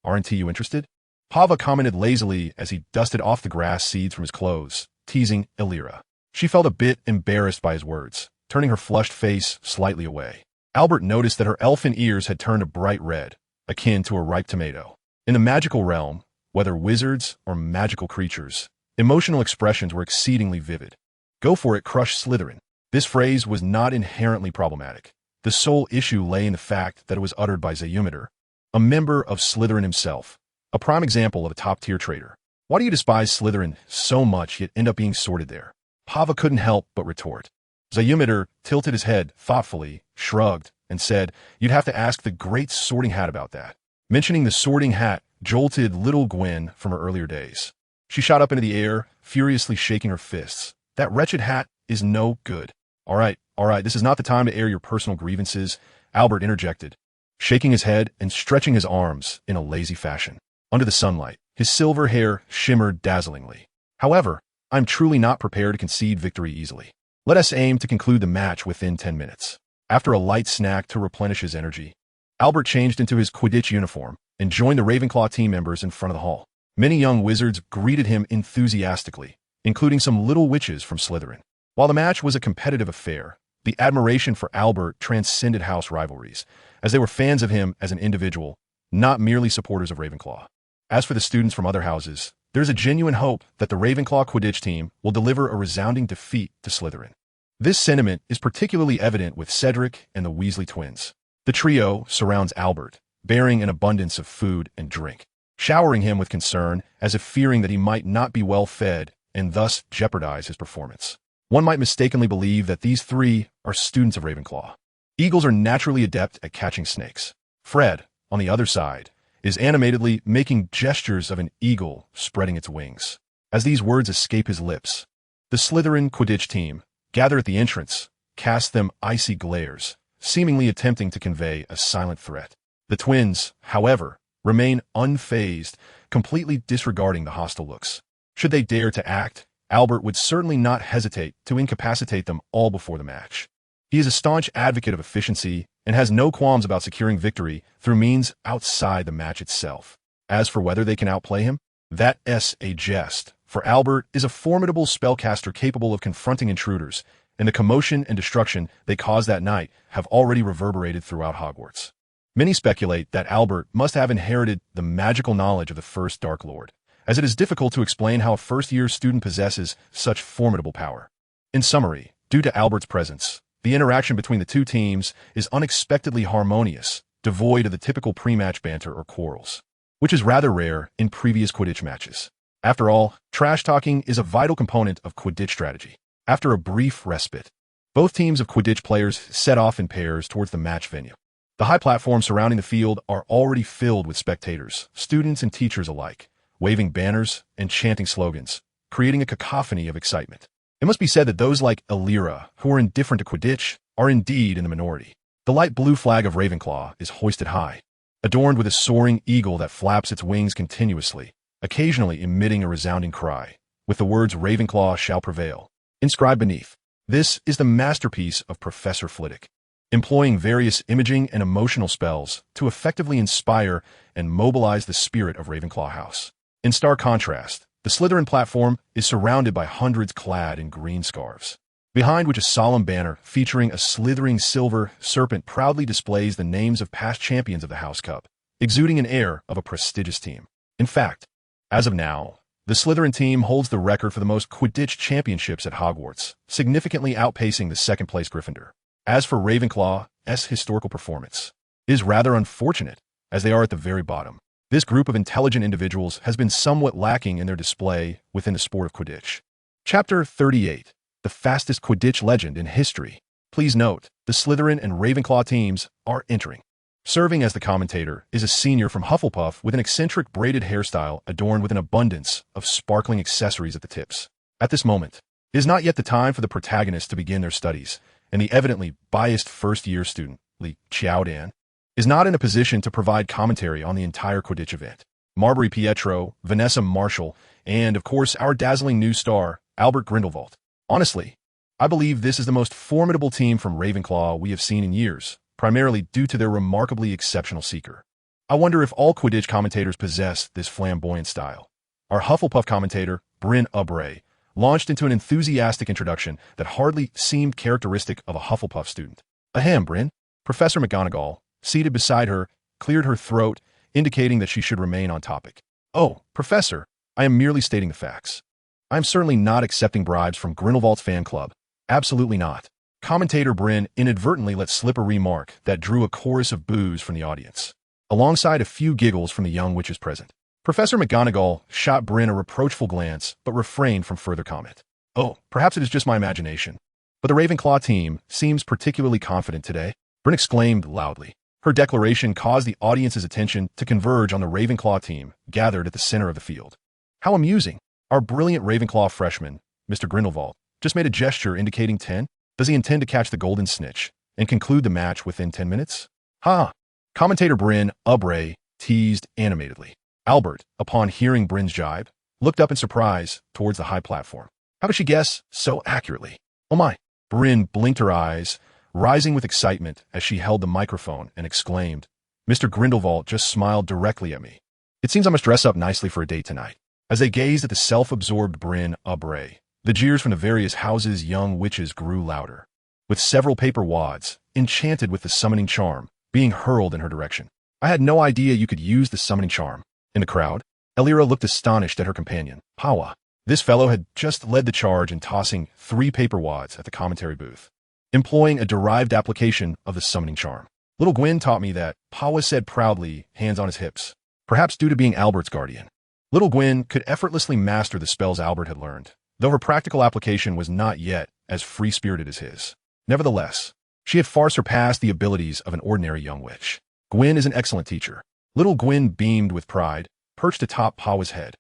Aren't you interested? Pava commented lazily as he dusted off the grass seeds from his clothes, teasing Elira. She felt a bit embarrassed by his words, turning her flushed face slightly away. Albert noticed that her elfin ears had turned a bright red, akin to a ripe tomato. In the magical realm, whether wizards or magical creatures, emotional expressions were exceedingly vivid. Go for it, crush Slytherin. This phrase was not inherently problematic. The sole issue lay in the fact that it was uttered by Zayumater, a member of Slytherin himself, a prime example of a top-tier traitor. Why do you despise Slytherin so much yet end up being sorted there? Pava couldn't help but retort. Zayumater tilted his head thoughtfully, shrugged, and said, you'd have to ask the great Sorting Hat about that. Mentioning the Sorting Hat jolted Little Gwen from her earlier days. She shot up into the air, furiously shaking her fists. That wretched hat is no good. All right, this is not the time to air your personal grievances, Albert interjected, shaking his head and stretching his arms in a lazy fashion. Under the sunlight, his silver hair shimmered dazzlingly. However, I'm truly not prepared to concede victory easily. Let us aim to conclude the match within 10 minutes. After a light snack to replenish his energy, Albert changed into his Quidditch uniform and joined the Ravenclaw team members in front of the hall. Many young wizards greeted him enthusiastically, including some little witches from Slytherin. While the match was a competitive affair, the admiration for Albert transcended house rivalries, as they were fans of him as an individual, not merely supporters of Ravenclaw. As for the students from other houses, there's a genuine hope that the Ravenclaw Quidditch team will deliver a resounding defeat to Slytherin. This sentiment is particularly evident with Cedric and the Weasley twins. The trio surrounds Albert, bearing an abundance of food and drink, showering him with concern as if fearing that he might not be well fed and thus jeopardize his performance. One might mistakenly believe that these three are students of Ravenclaw. Eagles are naturally adept at catching snakes. Fred, on the other side, is animatedly making gestures of an eagle spreading its wings. As these words escape his lips, the Slytherin Quidditch team, gathered at the entrance, cast them icy glares, seemingly attempting to convey a silent threat. The twins, however, remain unfazed, completely disregarding the hostile looks. Should they dare to act, Albert would certainly not hesitate to incapacitate them all before the match. He is a staunch advocate of efficiency and has no qualms about securing victory through means outside the match itself. As for whether they can outplay him, that's a jest, for Albert is a formidable spellcaster capable of confronting intruders, and the commotion and destruction they caused that night have already reverberated throughout Hogwarts. Many speculate that Albert must have inherited the magical knowledge of the first Dark Lord, as it is difficult to explain how a first-year student possesses such formidable power. In summary, due to Albert's presence, the interaction between the two teams is unexpectedly harmonious, devoid of the typical pre-match banter or quarrels, which is rather rare in previous Quidditch matches. After all, trash-talking is a vital component of Quidditch strategy. After a brief respite, both teams of Quidditch players set off in pairs towards the match venue. The high platforms surrounding the field are already filled with spectators, students and teachers alike, waving banners and chanting slogans, creating a cacophony of excitement. It must be said that those like Elira, who are indifferent to Quidditch, are indeed in the minority. The light blue flag of Ravenclaw is hoisted high, adorned with a soaring eagle that flaps its wings continuously, occasionally emitting a resounding cry, with the words "Ravenclaw shall prevail" inscribed beneath. This is the masterpiece of Professor Flitwick, employing various imaging and emotional spells to effectively inspire and mobilize the spirit of Ravenclaw House. In stark contrast, the Slytherin platform is surrounded by hundreds clad in green scarves, behind which a solemn banner featuring a slithering silver serpent proudly displays the names of past champions of the House Cup, exuding an air of a prestigious team. In fact, as of now, the Slytherin team holds the record for the most Quidditch championships at Hogwarts, significantly outpacing the second-place Gryffindor. As for Ravenclaw's historical performance, it is rather unfortunate, as they are at the very bottom. This group of intelligent individuals has been somewhat lacking in their display within the sport of Quidditch. Chapter 38. The fastest Quidditch legend in history. Please note, the Slytherin and Ravenclaw teams are entering. Serving as the commentator is a senior from Hufflepuff with an eccentric braided hairstyle adorned with an abundance of sparkling accessories at the tips. At this moment, it is not yet the time for the protagonists to begin their studies, and the evidently biased first-year student, Li Xiaodan, is not in a position to provide commentary on the entire Quidditch event. Marbury Pietro, Vanessa Marshall, and, of course, our dazzling new star, Albert Grindelwald. Honestly, I believe this is the most formidable team from Ravenclaw we have seen in years, primarily due to their remarkably exceptional seeker. I wonder if all Quidditch commentators possess this flamboyant style. Our Hufflepuff commentator, Bryn Aubrey, launched into an enthusiastic introduction that hardly seemed characteristic of a Hufflepuff student. Ahem, Bryn. Professor McGonagall, seated beside her, cleared her throat, indicating that she should remain on topic. Oh, Professor, I am merely stating the facts. I am certainly not accepting bribes from Grindelwald's fan club. Absolutely not. Commentator Bryn inadvertently let slip a remark that drew a chorus of boos from the audience, alongside a few giggles from the young witches present. Professor McGonagall shot Bryn a reproachful glance, but refrained from further comment. Oh, perhaps it is just my imagination, but the Ravenclaw team seems particularly confident today. Bryn exclaimed loudly. Her declaration caused the audience's attention to converge on the Ravenclaw team gathered at the center of the field. How amusing. Our brilliant Ravenclaw freshman, Mr. Grindelwald, just made a gesture indicating 10. Does he intend to catch the golden snitch and conclude the match within 10 minutes? Ha! Commentator Bryn Aubrey teased animatedly. Albert, upon hearing Bryn's jibe, looked up in surprise towards the high platform. How did she guess so accurately? Oh my! Bryn blinked her eyes, rising with excitement as she held the microphone and exclaimed, Mr. Grindelwald just smiled directly at me. It seems I must dress up nicely for a date tonight. As they gazed at the self-absorbed Bryn Aubrey, the jeers from the various houses' young witches grew louder, with several paper wads, enchanted with the summoning charm, being hurled in her direction. I had no idea you could use the summoning charm. In the crowd, Elira looked astonished at her companion, Pawa. This fellow had just led the charge in tossing 3 paper wads at the commentary booth, employing a derived application of the summoning charm. Little Gwen taught me that, Pawa said proudly, hands on his hips, perhaps due to being Albert's guardian. Little Gwen could effortlessly master the spells Albert had learned, though her practical application was not yet as free-spirited as his. Nevertheless, she had far surpassed the abilities of an ordinary young witch. Gwen is an excellent teacher. Little Gwen beamed with pride, perched atop Pawa's head,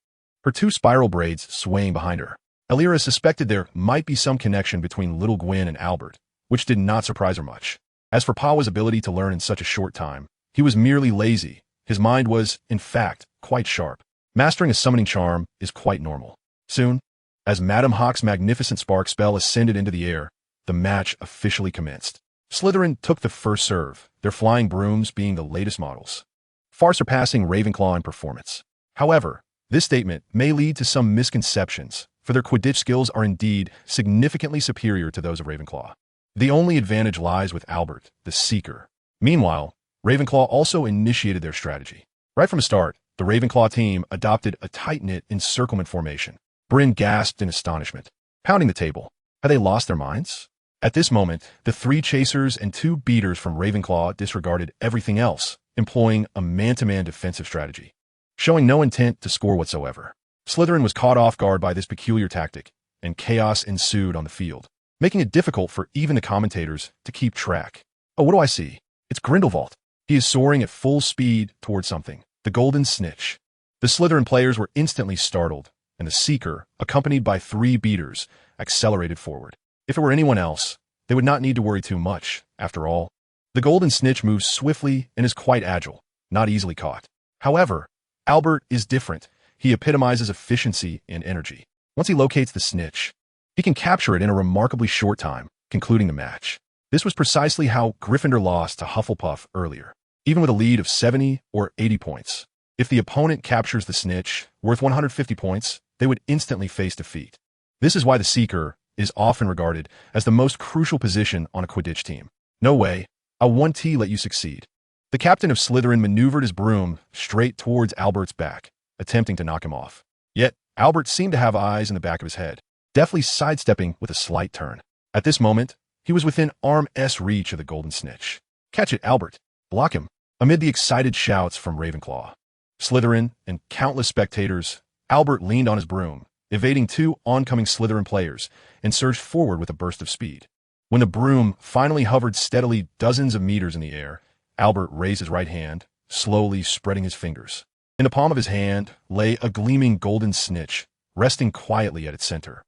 her two spiral braids swaying behind her. Elira suspected there might be some connection between Little Gwen and Albert, which did not surprise her much. As for Pawa's ability to learn in such a short time, he was merely lazy. His mind was, in fact, quite sharp. Mastering a summoning charm is quite normal. Soon, as Madame Hawk's magnificent spark spell ascended into the air, the match officially commenced. Slytherin took the first serve, their flying brooms being the latest models, far surpassing Ravenclaw in performance. However, this statement may lead to some misconceptions, for their Quidditch skills are indeed significantly superior to those of Ravenclaw. The only advantage lies with Albert, the Seeker. Meanwhile, Ravenclaw also initiated their strategy. Right from the start, the Ravenclaw team adopted a tight-knit encirclement formation. Bryn gasped in astonishment, pounding the table. Had they lost their minds? At this moment, the 3 chasers and 2 beaters from Ravenclaw disregarded everything else, employing a man-to-man defensive strategy, showing no intent to score whatsoever. Slytherin was caught off guard by this peculiar tactic, and chaos ensued on the field, making it difficult for even the commentators to keep track. Oh, what do I see? It's Grindelwald. He is soaring at full speed towards something, the golden snitch. The Slytherin players were instantly startled, and the Seeker, accompanied by 3 beaters, accelerated forward. If it were anyone else, they would not need to worry too much, after all. The golden snitch moves swiftly and is quite agile, not easily caught. However, Albert is different. He epitomizes efficiency and energy. Once he locates the snitch, he can capture it in a remarkably short time, concluding the match. This was precisely how Gryffindor lost to Hufflepuff earlier, even with a lead of 70 or 80 points. If the opponent captures the snitch, worth 150 points, they would instantly face defeat. This is why the Seeker is often regarded as the most crucial position on a Quidditch team. No way, I'll 1T let you succeed. The captain of Slytherin maneuvered his broom straight towards Albert's back, attempting to knock him off. Yet, Albert seemed to have eyes in the back of his head, deftly sidestepping with a slight turn. At this moment, he was within arm's reach of the golden snitch. Catch it, Albert. Block him. Amid the excited shouts from Ravenclaw, Slytherin, and countless spectators, Albert leaned on his broom, evading 2 oncoming Slytherin players, and surged forward with a burst of speed. When the broom finally hovered steadily dozens of meters in the air, Albert raised his right hand, slowly spreading his fingers. In the palm of his hand lay a gleaming golden snitch, resting quietly at its center.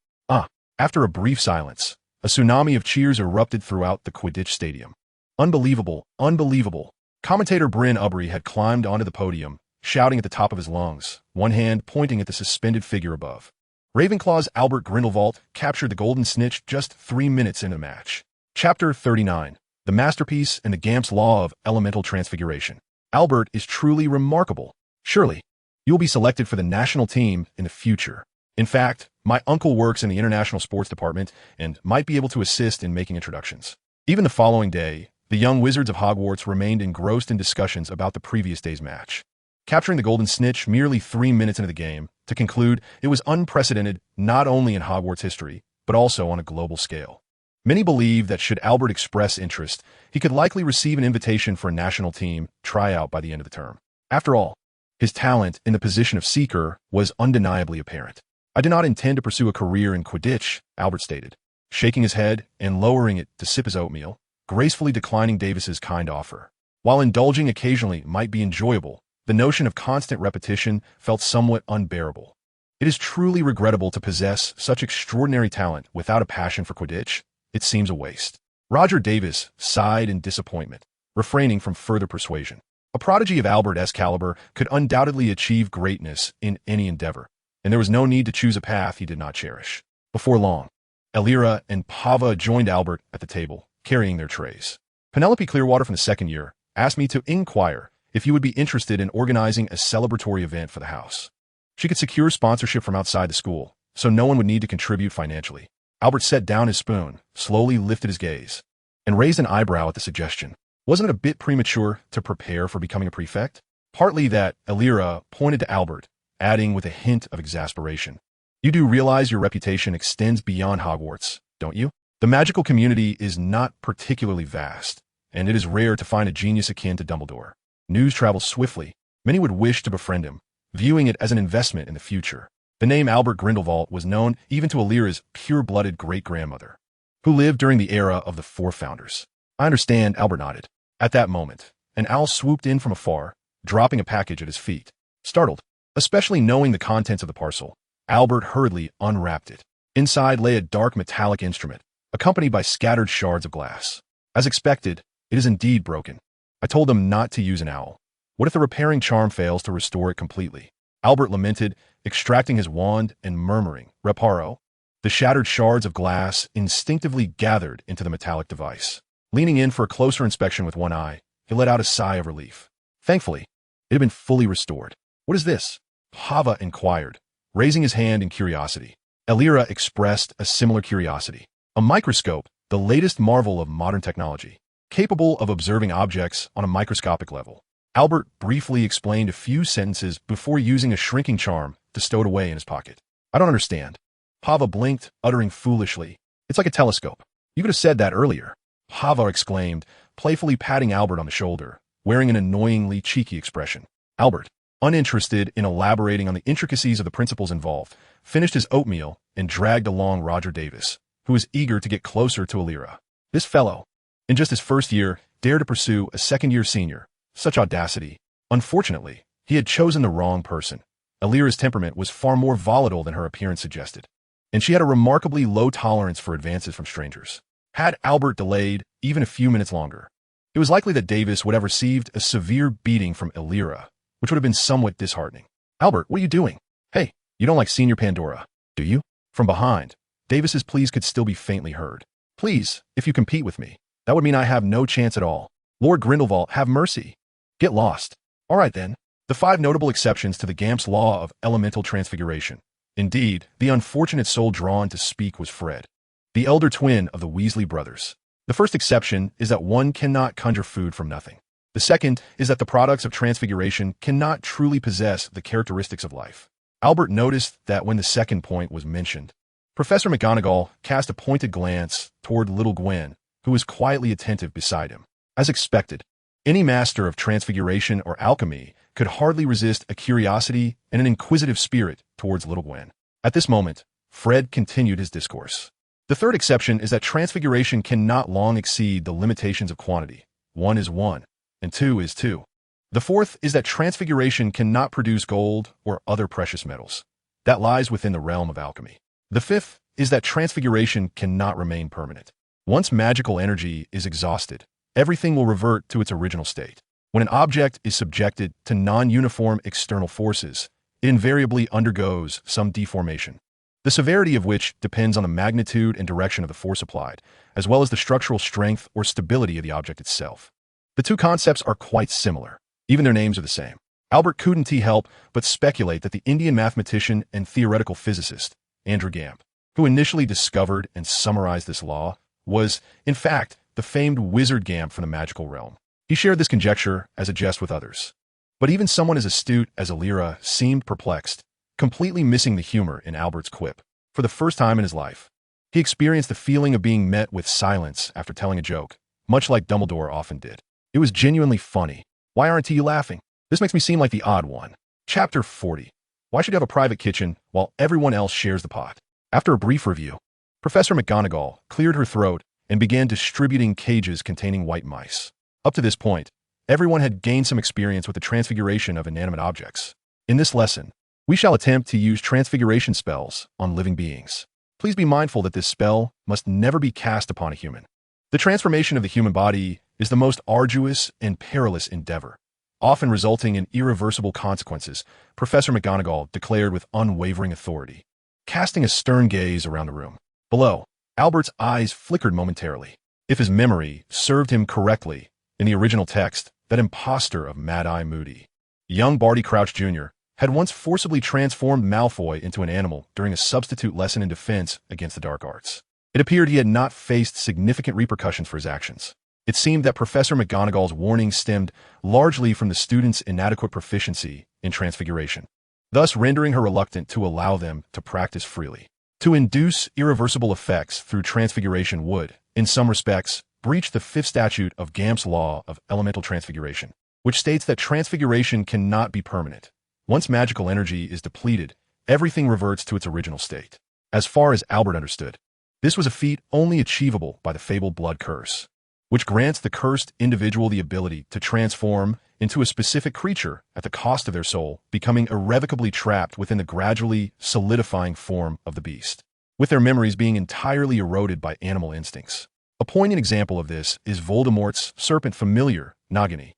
After a brief silence, a tsunami of cheers erupted throughout the Quidditch stadium. Unbelievable, unbelievable. Commentator Bryn Ubry had climbed onto the podium, shouting at the top of his lungs, one hand pointing at the suspended figure above. Ravenclaw's Albert Grindelwald captured the golden snitch just 3 minutes into the match. Chapter 39. The Masterpiece and the Gamp's Law of Elemental Transfiguration. Albert is truly remarkable. Surely, you will be selected for the national team in the future. In fact, my uncle works in the international sports department and might be able to assist in making introductions. Even the following day, the young wizards of Hogwarts remained engrossed in discussions about the previous day's match. Capturing the golden snitch merely 3 minutes into the game, to conclude, it was unprecedented not only in Hogwarts history, but also on a global scale. Many believe that should Albert express interest, he could likely receive an invitation for a national team tryout by the end of the term. After all, his talent in the position of Seeker was undeniably apparent. I do not intend to pursue a career in Quidditch, Albert stated, shaking his head and lowering it to sip his oatmeal, gracefully declining Davis's kind offer. While indulging occasionally might be enjoyable, the notion of constant repetition felt somewhat unbearable. It is truly regrettable to possess such extraordinary talent without a passion for Quidditch. It seems a waste. Roger Davis sighed in disappointment, refraining from further persuasion. A prodigy of Albert's caliber could undoubtedly achieve greatness in any endeavor, and there was no need to choose a path he did not cherish. Before long, Elira and Pava joined Albert at the table, carrying their trays. Penelope Clearwater from the second year asked me to inquire if you would be interested in organizing a celebratory event for the house. She could secure sponsorship from outside the school, so no one would need to contribute financially. Albert set down his spoon, slowly lifted his gaze, and raised an eyebrow at the suggestion. Wasn't it a bit premature to prepare for becoming a prefect? Partly that, Elira pointed to Albert, adding with a hint of exasperation. You do realize your reputation extends beyond Hogwarts, don't you? The magical community is not particularly vast, and it is rare to find a genius akin to Dumbledore. News travels swiftly. Many would wish to befriend him, viewing it as an investment in the future. The name Albert Grindelwald was known even to Alira's pure-blooded great-grandmother, who lived during the era of the Four Founders. I understand, Albert nodded. At that moment, an owl swooped in from afar, dropping a package at his feet. Startled, especially knowing the contents of the parcel, Albert hurriedly unwrapped it. Inside lay a dark metallic instrument, accompanied by scattered shards of glass. As expected, it is indeed broken. I told him not to use an owl. What if the repairing charm fails to restore it completely? Albert lamented, extracting his wand and murmuring, Reparo. The shattered shards of glass instinctively gathered into the metallic device. Leaning in for a closer inspection with one eye, he let out a sigh of relief. Thankfully, it had been fully restored. What is this? Hava inquired, raising his hand in curiosity. Alira expressed a similar curiosity. A microscope, the latest marvel of modern technology, capable of observing objects on a microscopic level. Albert briefly explained a few sentences before using a shrinking charm to stow it away in his pocket. I don't understand. Hava blinked, uttering foolishly. It's like a telescope. You could have said that earlier. Hava exclaimed, playfully patting Albert on the shoulder, wearing an annoyingly cheeky expression. Albert, uninterested in elaborating on the intricacies of the principles involved, finished his oatmeal and dragged along Roger Davis, who was eager to get closer to Alira. This fellow, in just his first year, dared to pursue a second-year senior. Such audacity. Unfortunately, he had chosen the wrong person. Alira's temperament was far more volatile than her appearance suggested, and she had a remarkably low tolerance for advances from strangers. Had Albert delayed even a few minutes longer, it was likely that Davis would have received a severe beating from Alira, which would have been somewhat disheartening. Albert, what are you doing? Hey, you don't like Senior Pandora, do you? From behind, Davis's pleas could still be faintly heard. Please, if you compete with me, that would mean I have no chance at all. Lord Grindelwald, have mercy. Get lost. All right then. The 5 notable exceptions to the Gamp's law of elemental transfiguration. Indeed, the unfortunate soul drawn to speak was Fred, the elder twin of the Weasley brothers. The first exception is that one cannot conjure food from nothing. The second is that the products of transfiguration cannot truly possess the characteristics of life. Albert noticed that when the second point was mentioned, Professor McGonagall cast a pointed glance toward Little Gwen, who was quietly attentive beside him. As expected, any master of transfiguration or alchemy could hardly resist a curiosity and an inquisitive spirit towards Little Gwen. At this moment, Fred continued his discourse. The third exception is that transfiguration cannot long exceed the limitations of quantity. 1 is 1, and 2 is 2. The fourth is that transfiguration cannot produce gold or other precious metals. That lies within the realm of alchemy. The fifth is that transfiguration cannot remain permanent. Once magical energy is exhausted, everything will revert to its original state. When an object is subjected to non-uniform external forces, it invariably undergoes some deformation, the severity of which depends on the magnitude and direction of the force applied, as well as the structural strength or stability of the object itself. The two concepts are quite similar. Even their names are the same. Albert couldn't help but speculate that the Indian mathematician and theoretical physicist, Andrew Gamp, who initially discovered and summarized this law, was, in fact, the famed wizard Gamp from the magical realm. He shared this conjecture as a jest with others. But even someone as astute as Alira seemed perplexed, completely missing the humor in Albert's quip. For the first time in his life, he experienced the feeling of being met with silence after telling a joke, much like Dumbledore often did. It was genuinely funny. Why aren't you laughing? This makes me seem like the odd one. Chapter 40. Why should you have a private kitchen while everyone else shares the pot? After a brief review, Professor McGonagall cleared her throat and began distributing cages containing white mice. Up to this point, everyone had gained some experience with the transfiguration of inanimate objects. In this lesson, we shall attempt to use transfiguration spells on living beings. Please be mindful that this spell must never be cast upon a human. The transformation of the human body is the most arduous and perilous endeavor, often resulting in irreversible consequences, Professor McGonagall declared with unwavering authority, casting a stern gaze around the room. Below, Albert's eyes flickered momentarily. If his memory served him correctly, in the original text, that impostor of Mad-Eye Moody, young Barty Crouch Jr., had once forcibly transformed Malfoy into an animal during a substitute lesson in defense against the dark arts. It appeared he had not faced significant repercussions for his actions. It seemed that Professor McGonagall's warning stemmed largely from the students' inadequate proficiency in transfiguration, thus rendering her reluctant to allow them to practice freely. To induce irreversible effects through transfiguration would, in some respects, breach the fifth statute of Gamp's law of elemental transfiguration, which states that transfiguration cannot be permanent. Once magical energy is depleted, everything reverts to its original state. As far as Albert understood, this was a feat only achievable by the fabled blood curse, which grants the cursed individual the ability to transform into a specific creature at the cost of their soul, becoming irrevocably trapped within the gradually solidifying form of the beast, with their memories being entirely eroded by animal instincts. A poignant example of this is Voldemort's serpent familiar, Nagini,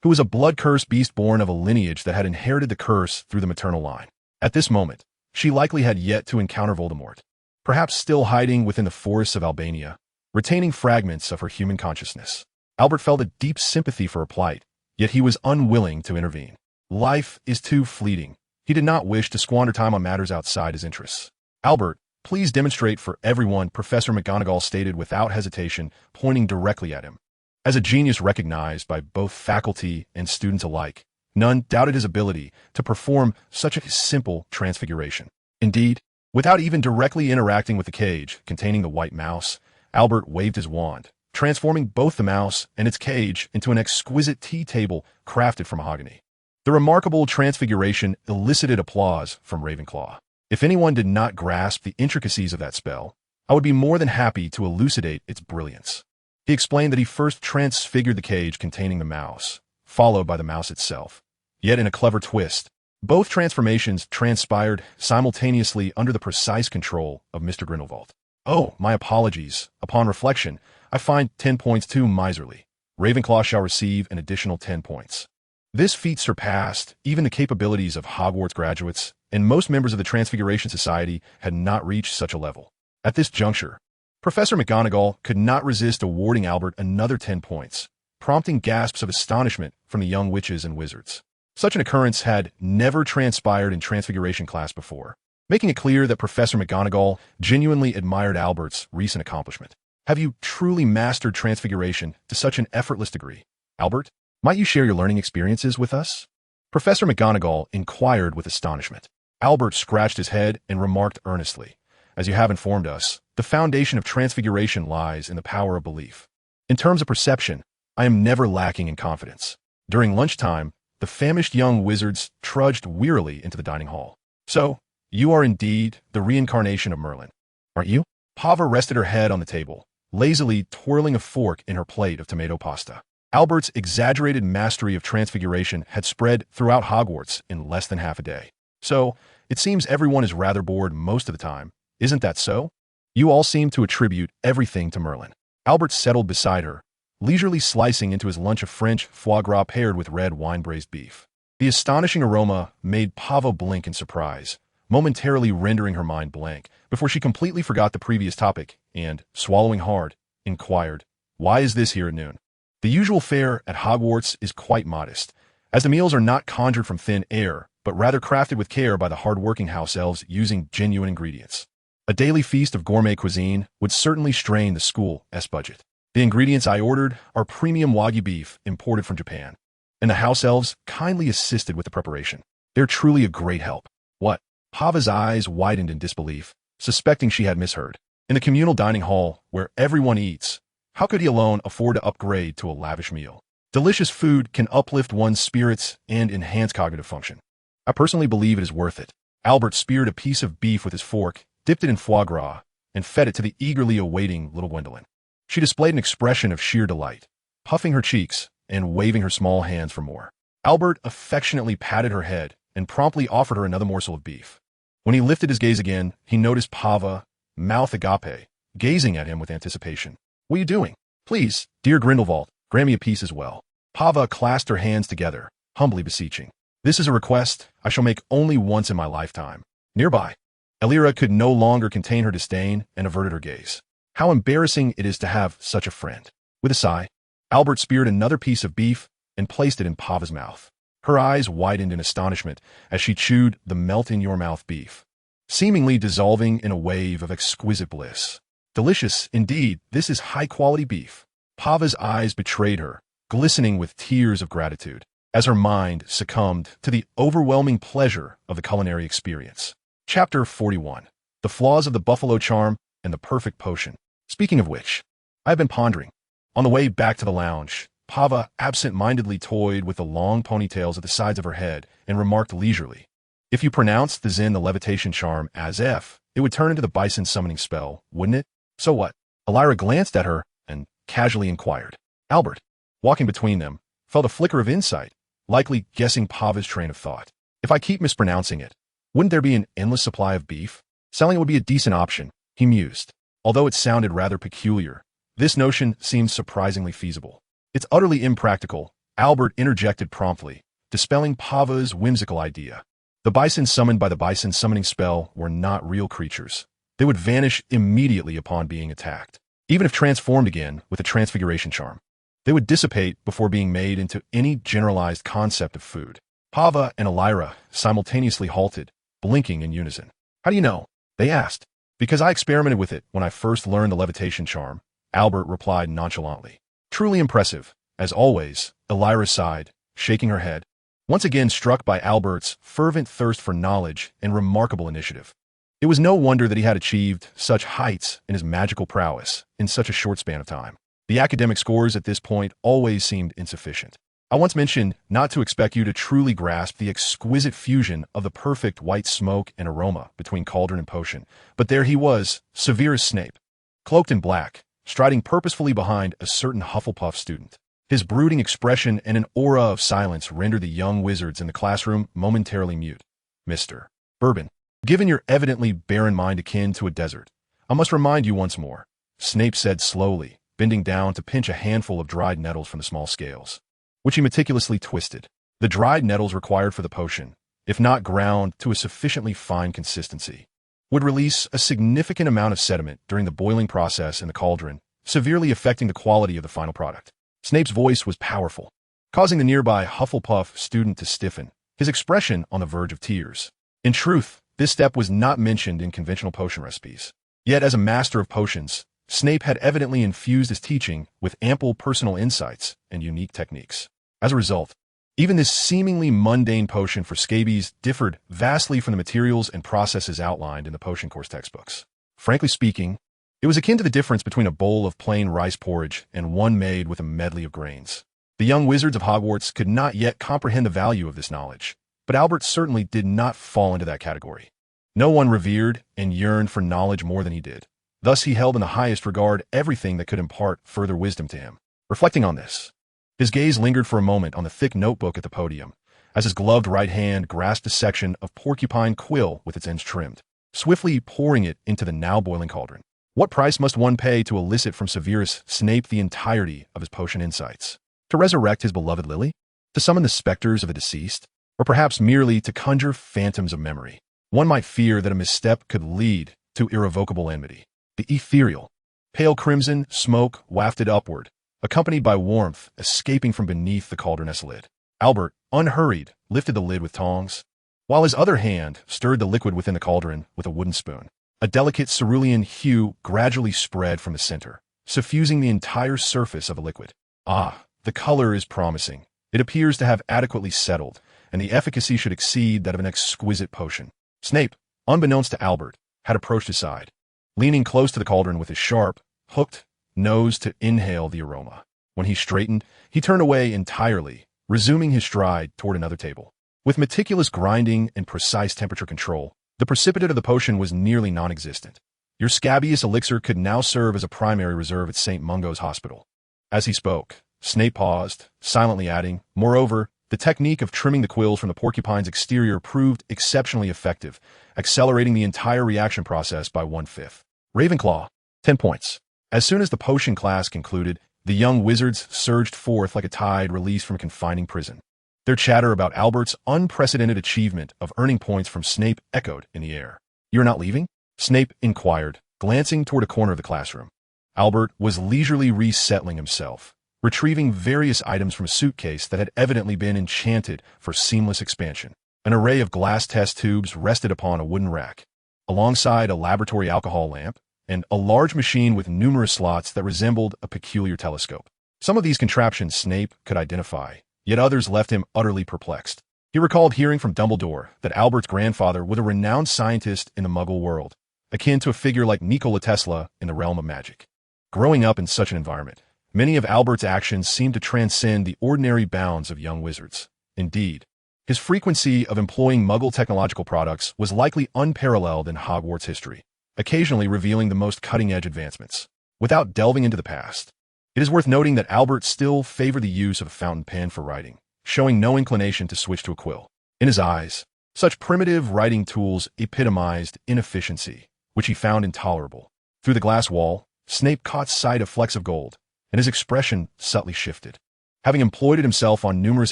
who was a blood-cursed beast born of a lineage that had inherited the curse through the maternal line. At this moment, she likely had yet to encounter Voldemort, perhaps still hiding within the forests of Albania, retaining fragments of her human consciousness. Albert felt a deep sympathy for her plight, yet he was unwilling to intervene. Life is too fleeting. He did not wish to squander time on matters outside his interests. Albert, please demonstrate for everyone, Professor McGonagall stated without hesitation, pointing directly at him. As a genius recognized by both faculty and students alike, none doubted his ability to perform such a simple transfiguration. Indeed, without even directly interacting with the cage containing the white mouse, Albert waved his wand, transforming both the mouse and its cage into an exquisite tea table crafted from mahogany. The remarkable transfiguration elicited applause from Ravenclaw. If anyone did not grasp the intricacies of that spell, I would be more than happy to elucidate its brilliance. He explained that he first transfigured the cage containing the mouse, followed by the mouse itself. Yet in a clever twist, both transformations transpired simultaneously under the precise control of Mr. Grindelwald. Oh, my apologies. Upon reflection, I find 10 points too miserly. Ravenclaw shall receive an additional 10 points. This feat surpassed even the capabilities of Hogwarts graduates, and most members of the Transfiguration Society had not reached such a level. At this juncture, Professor McGonagall could not resist awarding Albert another 10 points, prompting gasps of astonishment from the young witches and wizards. Such an occurrence had never transpired in Transfiguration class before, making it clear that Professor McGonagall genuinely admired Albert's recent accomplishment. Have you truly mastered Transfiguration to such an effortless degree? Albert, might you share your learning experiences with us? Professor McGonagall inquired with astonishment. Albert scratched his head and remarked earnestly, as you have informed us, the foundation of Transfiguration lies in the power of belief. In terms of perception, I am never lacking in confidence. During lunchtime, the famished young wizards trudged wearily into the dining hall. So, you are indeed the reincarnation of Merlin, aren't you? Pava rested her head on the table, lazily twirling a fork in her plate of tomato pasta. Albert's exaggerated mastery of Transfiguration had spread throughout Hogwarts in less than half a day. So, it seems everyone is rather bored most of the time. Isn't that so? You all seem to attribute everything to Merlin. Albert settled beside her, leisurely slicing into his lunch of French foie gras paired with red wine-braised beef. The astonishing aroma made Pava blink in surprise, momentarily rendering her mind blank, before she completely forgot the previous topic and, swallowing hard, inquired, "Why is this here at noon?" The usual fare at Hogwarts is quite modest, as the meals are not conjured from thin air, but rather crafted with care by the hard-working house elves using genuine ingredients. A daily feast of gourmet cuisine would certainly strain the school's budget. The ingredients I ordered are premium Wagyu beef imported from Japan, and the house elves kindly assisted with the preparation. They're truly a great help. What? Pava's eyes widened in disbelief, suspecting she had misheard. In the communal dining hall, where everyone eats, how could he alone afford to upgrade to a lavish meal? Delicious food can uplift one's spirits and enhance cognitive function. I personally believe it is worth it. Albert speared a piece of beef with his fork, dipped it in foie gras, and fed it to the eagerly awaiting little Gwendolyn. She displayed an expression of sheer delight, puffing her cheeks and waving her small hands for more. Albert affectionately patted her head and promptly offered her another morsel of beef. When he lifted his gaze again, he noticed Pava, mouth agape, gazing at him with anticipation. "What are you doing? Please, dear Grindelwald, grant me a piece as well." Pava clasped her hands together, humbly beseeching. "This is a request I shall make only once in my lifetime." Nearby, Elira could no longer contain her disdain and averted her gaze. How embarrassing it is to have such a friend. With a sigh, Albert speared another piece of beef and placed it in Pava's mouth. Her eyes widened in astonishment as she chewed the melt-in-your-mouth beef, seemingly dissolving in a wave of exquisite bliss. Delicious, indeed, this is high-quality beef. Pava's eyes betrayed her, glistening with tears of gratitude, as her mind succumbed to the overwhelming pleasure of the culinary experience. Chapter 41. The Flaws of the Buffalo Charm and the Perfect Potion. Speaking of which, I have been pondering. On the way back to the lounge, Pava absent-mindedly toyed with the long ponytails at the sides of her head and remarked leisurely, If you pronounce the levitation charm as F, it would turn into the bison summoning spell, wouldn't it? So what? Elira glanced at her and casually inquired. Albert, walking between them, felt a flicker of insight, likely guessing Pava's train of thought. If I keep mispronouncing it, wouldn't there be an endless supply of beef? Selling it would be a decent option, he mused. Although it sounded rather peculiar, this notion seemed surprisingly feasible. It's utterly impractical, Albert interjected promptly, dispelling Pava's whimsical idea. The bison summoned by the bison summoning spell were not real creatures. They would vanish immediately upon being attacked. Even if transformed again with a transfiguration charm, they would dissipate before being made into any generalized concept of food. Pava and Elira simultaneously halted, blinking in unison. How do you know? They asked. Because I experimented with it when I first learned the levitation charm, Albert replied nonchalantly. Truly impressive. As always, Elira sighed, shaking her head, once again struck by Albert's fervent thirst for knowledge and remarkable initiative. It was no wonder that he had achieved such heights in his magical prowess in such a short span of time. The academic scores at this point always seemed insufficient. I once mentioned not to expect you to truly grasp the exquisite fusion of the perfect white smoke and aroma between cauldron and potion, but there he was, Severus Snape, cloaked in black, striding purposefully behind a certain Hufflepuff student. His brooding expression and an aura of silence rendered the young wizards in the classroom momentarily mute. Mr. Bourbon, given your evidently barren mind akin to a desert, I must remind you once more, Snape said slowly, bending down to pinch a handful of dried nettles from the small scales, which he meticulously twisted. The dried nettles required for the potion, if not ground to a sufficiently fine consistency, would release a significant amount of sediment during the boiling process in the cauldron, severely affecting the quality of the final product. Snape's voice was powerful, causing the nearby Hufflepuff student to stiffen, his expression on the verge of tears. In truth, this step was not mentioned in conventional potion recipes. Yet as a master of potions, Snape had evidently infused his teaching with ample personal insights and unique techniques. As a result, even this seemingly mundane potion for scabies differed vastly from the materials and processes outlined in the potion course textbooks. Frankly speaking, it was akin to the difference between a bowl of plain rice porridge and one made with a medley of grains. The young wizards of Hogwarts could not yet comprehend the value of this knowledge, but Albert certainly did not fall into that category. No one revered and yearned for knowledge more than he did. Thus he held in the highest regard everything that could impart further wisdom to him. Reflecting on this, his gaze lingered for a moment on the thick notebook at the podium, as his gloved right hand grasped a section of porcupine quill with its ends trimmed, swiftly pouring it into the now boiling cauldron. What price must one pay to elicit from Severus Snape the entirety of his potion insights? To resurrect his beloved Lily? To summon the specters of the deceased? Or perhaps merely to conjure phantoms of memory? One might fear that a misstep could lead to irrevocable enmity. The ethereal, pale crimson smoke wafted upward, accompanied by warmth escaping from beneath the cauldron's lid. Albert, unhurried, lifted the lid with tongs, while his other hand stirred the liquid within the cauldron with a wooden spoon. A delicate cerulean hue gradually spread from the center, suffusing the entire surface of the liquid. Ah, the color is promising. It appears to have adequately settled, and the efficacy should exceed that of an exquisite potion. Snape, unbeknownst to Albert, had approached his side, leaning close to the cauldron with his sharp, hooked nose to inhale the aroma. When he straightened, he turned away entirely, resuming his stride toward another table. With meticulous grinding and precise temperature control, the precipitate of the potion was nearly non-existent. Your scabious elixir could now serve as a primary reserve at St. Mungo's Hospital. As he spoke, Snape paused, silently adding, moreover, the technique of trimming the quills from the porcupine's exterior proved exceptionally effective, accelerating the entire reaction process by 1/5. Ravenclaw, 10 points. As soon as the potion class concluded, the young wizards surged forth like a tide released from a confining prison. Their chatter about Albert's unprecedented achievement of earning points from Snape echoed in the air. "You're not leaving?" Snape inquired, glancing toward a corner of the classroom. Albert was leisurely resettling himself, retrieving various items from a suitcase that had evidently been enchanted for seamless expansion. An array of glass test tubes rested upon a wooden rack, alongside a laboratory alcohol lamp and a large machine with numerous slots that resembled a peculiar telescope. Some of these contraptions Snape could identify, yet others left him utterly perplexed. He recalled hearing from Dumbledore that Albert's grandfather was a renowned scientist in the Muggle world, akin to a figure like Nikola Tesla in the realm of magic. Growing up in such an environment, many of Albert's actions seemed to transcend the ordinary bounds of young wizards. Indeed, His frequency of employing Muggle technological products was likely unparalleled in Hogwarts history, occasionally revealing the most cutting-edge advancements. Without delving into the past, it is worth noting that Albert still favored the use of a fountain pen for writing, showing no inclination to switch to a quill. In his eyes, such primitive writing tools epitomized inefficiency, which he found intolerable. Through the glass wall, Snape caught sight of flecks of gold, and his expression subtly shifted. Having employed it himself on numerous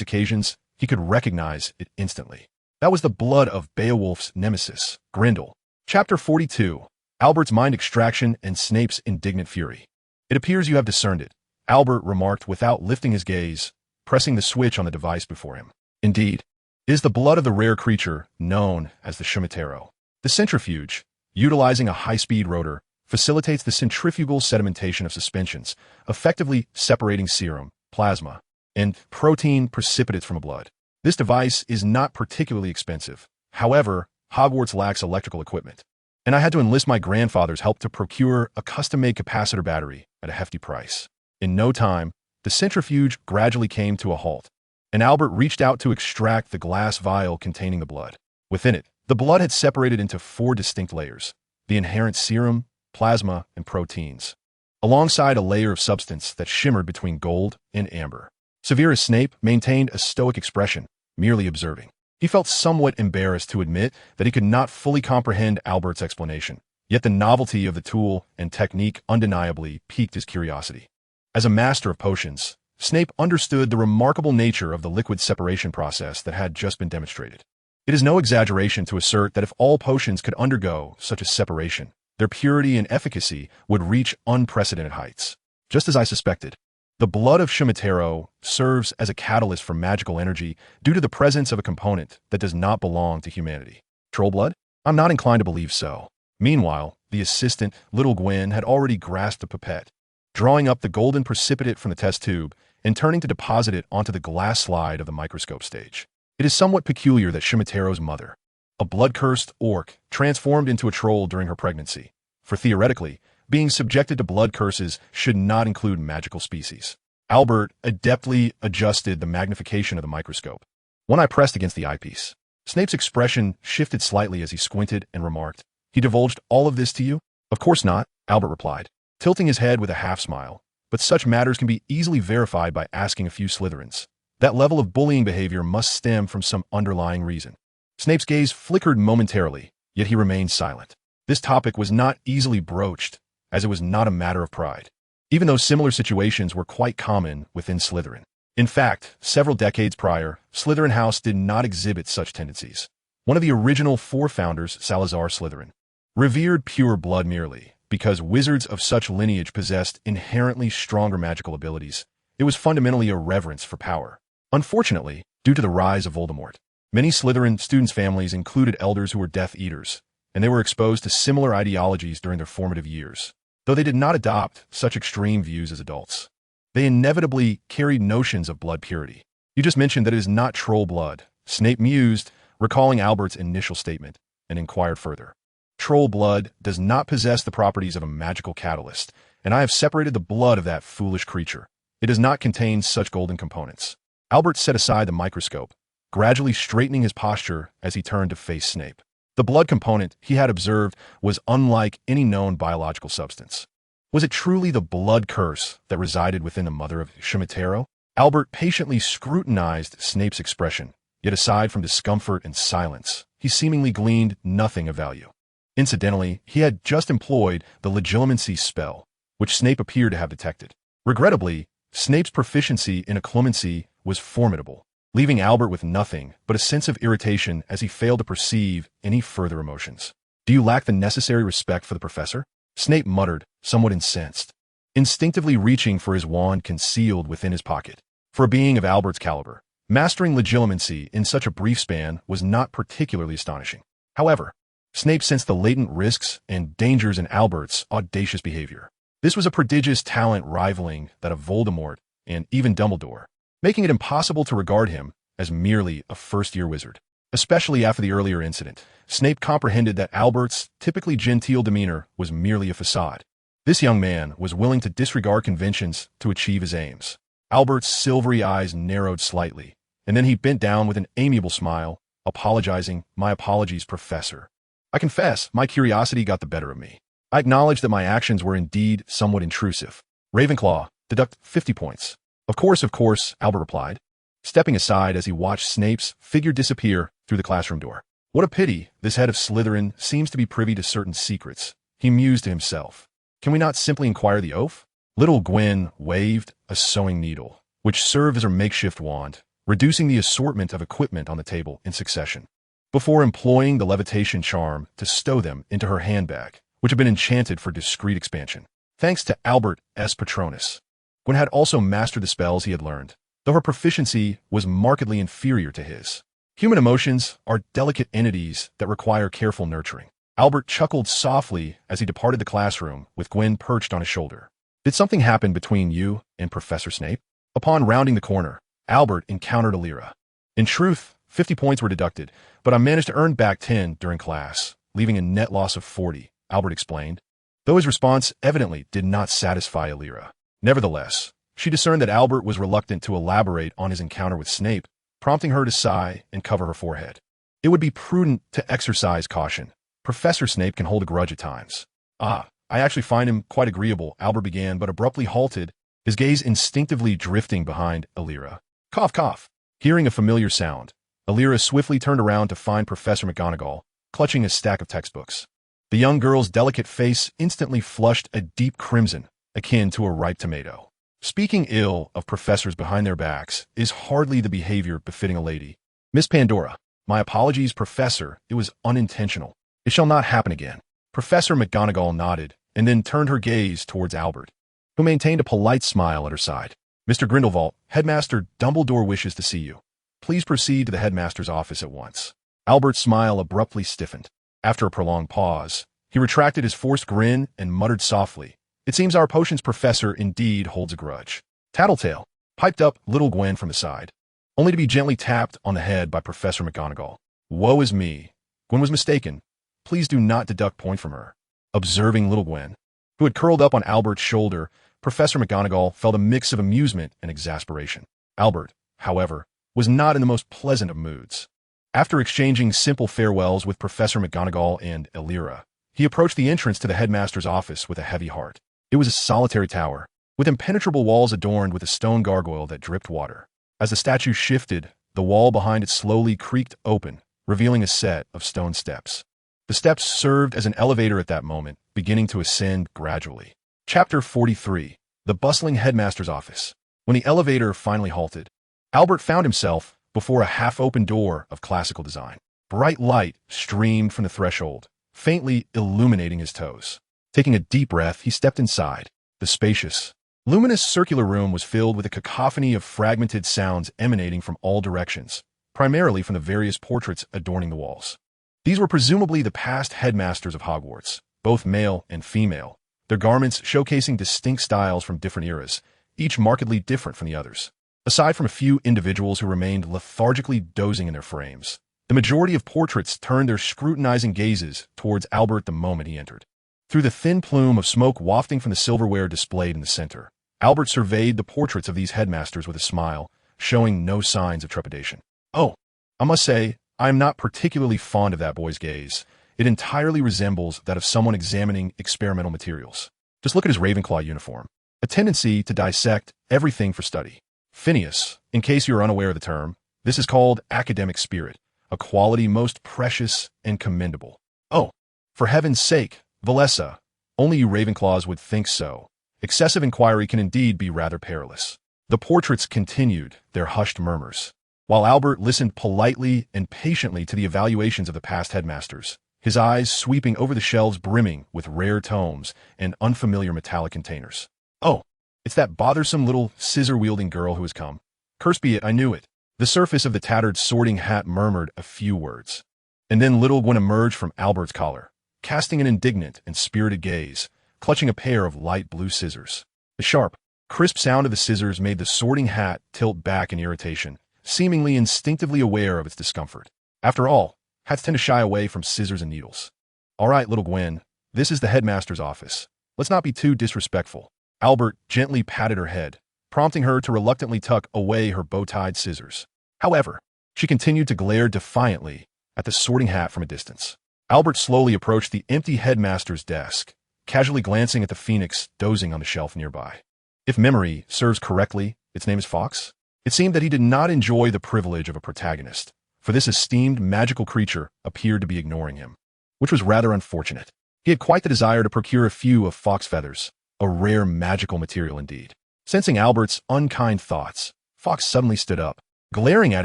occasions, he could recognize it instantly. That was the blood of Beowulf's nemesis, Grindelwald. Chapter 42. Albert's Mind Extraction and Snape's Indignant Fury. It appears you have discerned it, Albert remarked without lifting his gaze, pressing the switch on the device before him. Indeed, it is the blood of the rare creature known as the Schumatero. The centrifuge, utilizing a high-speed rotor, facilitates the centrifugal sedimentation of suspensions, effectively separating serum, plasma, and protein precipitates from the blood. This device is not particularly expensive. However, Hogwarts lacks electrical equipment, and I had to enlist my grandfather's help to procure a custom-made capacitor battery at a hefty price. In no time, the centrifuge gradually came to a halt, and Albert reached out to extract the glass vial containing the blood. Within it, the blood had separated into 4 distinct layers: the inherent serum, plasma, and proteins, alongside a layer of substance that shimmered between gold and amber. Severus Snape maintained a stoic expression, merely observing. He felt somewhat embarrassed to admit that he could not fully comprehend Albert's explanation, yet the novelty of the tool and technique undeniably piqued his curiosity. As a master of potions, Snape understood the remarkable nature of the liquid separation process that had just been demonstrated. It is no exaggeration to assert that if all potions could undergo such a separation, their purity and efficacy would reach unprecedented heights. Just as I suspected, the blood of Schumatero serves as a catalyst for magical energy due to the presence of a component that does not belong to humanity. Troll blood? I'm not inclined to believe so. Meanwhile, the assistant, Little Gwen, had already grasped a pipette, drawing up the golden precipitate from the test tube and turning to deposit it onto the glass slide of the microscope stage. It is somewhat peculiar that Schumatero's mother, a blood-cursed orc, transformed into a troll during her pregnancy, for theoretically, being subjected to blood curses should not include magical species. Albert adeptly adjusted the magnification of the microscope. When I pressed against the eyepiece, Snape's expression shifted slightly as he squinted and remarked, "He divulged all of this to you?" "Of course not," Albert replied, tilting his head with a half-smile, "but such matters can be easily verified by asking a few Slytherins. That level of bullying behavior must stem from some underlying reason." Snape's gaze flickered momentarily, yet he remained silent. This topic was not easily broached, as it was not a matter of pride, even though similar situations were quite common within Slytherin. In fact, several decades prior, Slytherin House did not exhibit such tendencies. One of the original 4 founders, Salazar Slytherin, revered pure blood merely because wizards of such lineage possessed inherently stronger magical abilities. It was fundamentally a reverence for power. Unfortunately, due to the rise of Voldemort, many Slytherin students' families included elders who were Death Eaters, and they were exposed to similar ideologies during their formative years. Though they did not adopt such extreme views as adults, they inevitably carried notions of blood purity. "You just mentioned that it is not troll blood," Snape mused, recalling Albert's initial statement, and inquired further. "Troll blood does not possess the properties of a magical catalyst, and I have separated the blood of that foolish creature. It does not contain such golden components." Albert set aside the microscope, gradually straightening his posture as he turned to face Snape. The blood component he had observed was unlike any known biological substance. Was it truly the blood curse that resided within the mother of Schumatero? Albert patiently scrutinized Snape's expression, yet aside from discomfort and silence, he seemingly gleaned nothing of value. Incidentally, he had just employed the legilimency spell, which Snape appeared to have detected. Regrettably, Snape's proficiency in occlumency was formidable, leaving Albert with nothing but a sense of irritation as he failed to perceive any further emotions. "Do you lack the necessary respect for the professor?" Snape muttered, somewhat incensed, instinctively reaching for his wand concealed within his pocket. For a being of Albert's caliber, mastering legilimency in such a brief span was not particularly astonishing. However, Snape sensed the latent risks and dangers in Albert's audacious behavior. This was a prodigious talent rivaling that of Voldemort and even Dumbledore, making it impossible to regard him as merely a first-year wizard. Especially after the earlier incident, Snape comprehended that Albert's typically genteel demeanor was merely a facade. This young man was willing to disregard conventions to achieve his aims. Albert's silvery eyes narrowed slightly, and then he bent down with an amiable smile, apologizing. "My apologies, Professor. I confess, my curiosity got the better of me. I acknowledge that my actions were indeed somewhat intrusive. Ravenclaw, deduct 50 points. Of course, Albert replied, stepping aside as he watched Snape's figure disappear through the classroom door. What a pity, this head of Slytherin seems to be privy to certain secrets, he mused to himself. Can we not simply inquire the oath? Little Gwen waved a sewing needle, which served as her makeshift wand, reducing the assortment of equipment on the table in succession, before employing the levitation charm to stow them into her handbag, which had been enchanted for discreet expansion. Thanks to Albert S. Patronus, Gwen had also mastered the spells he had learned, though her proficiency was markedly inferior to his. Human emotions are delicate entities that require careful nurturing. Albert chuckled softly as he departed the classroom with Gwen perched on his shoulder. Did something happen between you and Professor Snape? Upon rounding the corner, Albert encountered Alira. In truth, 50 points were deducted, but I managed to earn back 10 during class, leaving a net loss of 40, Albert explained, though his response evidently did not satisfy Alira. Nevertheless, she discerned that Albert was reluctant to elaborate on his encounter with Snape, prompting her to sigh and cover her forehead. It would be prudent to exercise caution. Professor Snape can hold a grudge at times. I actually find him quite agreeable, Albert began, but abruptly halted, his gaze instinctively drifting behind Alira. Cough, cough. Hearing a familiar sound, Alira swiftly turned around to find Professor McGonagall, clutching a stack of textbooks. The young girl's delicate face instantly flushed a deep crimson, akin to a ripe tomato. Speaking ill of professors behind their backs is hardly the behavior befitting a lady. Miss Pandora, my apologies, Professor, it was unintentional. It shall not happen again. Professor McGonagall nodded, and then turned her gaze towards Albert, who maintained a polite smile at her side. Mr. Grindelwald, Headmaster Dumbledore wishes to see you. Please proceed to the headmaster's office at once. Albert's smile abruptly stiffened. After a prolonged pause, he retracted his forced grin and muttered softly, It seems our potions professor indeed holds a grudge. Tattletale, piped up Little Gwen from the side, only to be gently tapped on the head by Professor McGonagall. Woe is me. Gwen was mistaken. Please do not deduct point from her. Observing Little Gwen, who had curled up on Albert's shoulder, Professor McGonagall felt a mix of amusement and exasperation. Albert, however, was not in the most pleasant of moods. After exchanging simple farewells with Professor McGonagall and Alira, he approached the entrance to the headmaster's office with a heavy heart. It was a solitary tower, with impenetrable walls adorned with a stone gargoyle that dripped water. As the statue shifted, the wall behind it slowly creaked open, revealing a set of stone steps. The steps served as an elevator at that moment, beginning to ascend gradually. Chapter 43. The bustling headmaster's office. When the elevator finally halted, Albert found himself before a half-open door of classical design. Bright light streamed from the threshold, faintly illuminating his toes. Taking a deep breath, he stepped inside. The spacious, luminous circular room was filled with a cacophony of fragmented sounds emanating from all directions, primarily from the various portraits adorning the walls. These were presumably the past headmasters of Hogwarts, both male and female, their garments showcasing distinct styles from different eras, each markedly different from the others. Aside from a few individuals who remained lethargically dozing in their frames, the majority of portraits turned their scrutinizing gazes towards Albert the moment he entered. Through the thin plume of smoke wafting from the silverware displayed in the center, Albert surveyed the portraits of these headmasters with a smile, showing no signs of trepidation. Oh, I must say, I am not particularly fond of that boy's gaze. It entirely resembles that of someone examining experimental materials. Just look at his Ravenclaw uniform. A tendency to dissect everything for study. Phineas, in case you are unaware of the term, this is called academic spirit, a quality most precious and commendable. Oh, for heaven's sake, Valessa, only you Ravenclaws would think so. Excessive inquiry can indeed be rather perilous. The portraits continued their hushed murmurs, while Albert listened politely and patiently to the evaluations of the past headmasters, his eyes sweeping over the shelves brimming with rare tomes and unfamiliar metallic containers. Oh, it's that bothersome little scissor-wielding girl who has come. Cursed be it, I knew it. The surface of the tattered sorting hat murmured a few words. And then Little Gwen emerged from Albert's collar, casting an indignant and spirited gaze, clutching a pair of light blue scissors. The sharp, crisp sound of the scissors made the sorting hat tilt back in irritation, seemingly instinctively aware of its discomfort. After all, hats tend to shy away from scissors and needles. All right, Little Gwen, this is the headmaster's office. Let's not be too disrespectful. Albert gently patted her head, prompting her to reluctantly tuck away her bow-tied scissors. However, she continued to glare defiantly at the sorting hat from a distance. Albert slowly approached the empty headmaster's desk, casually glancing at the phoenix dozing on the shelf nearby. If memory serves correctly, its name is Fox. It seemed that he did not enjoy the privilege of a protagonist, for this esteemed magical creature appeared to be ignoring him, which was rather unfortunate. He had quite the desire to procure a few of Fox feathers, a rare magical material indeed. Sensing Albert's unkind thoughts, Fox suddenly stood up, glaring at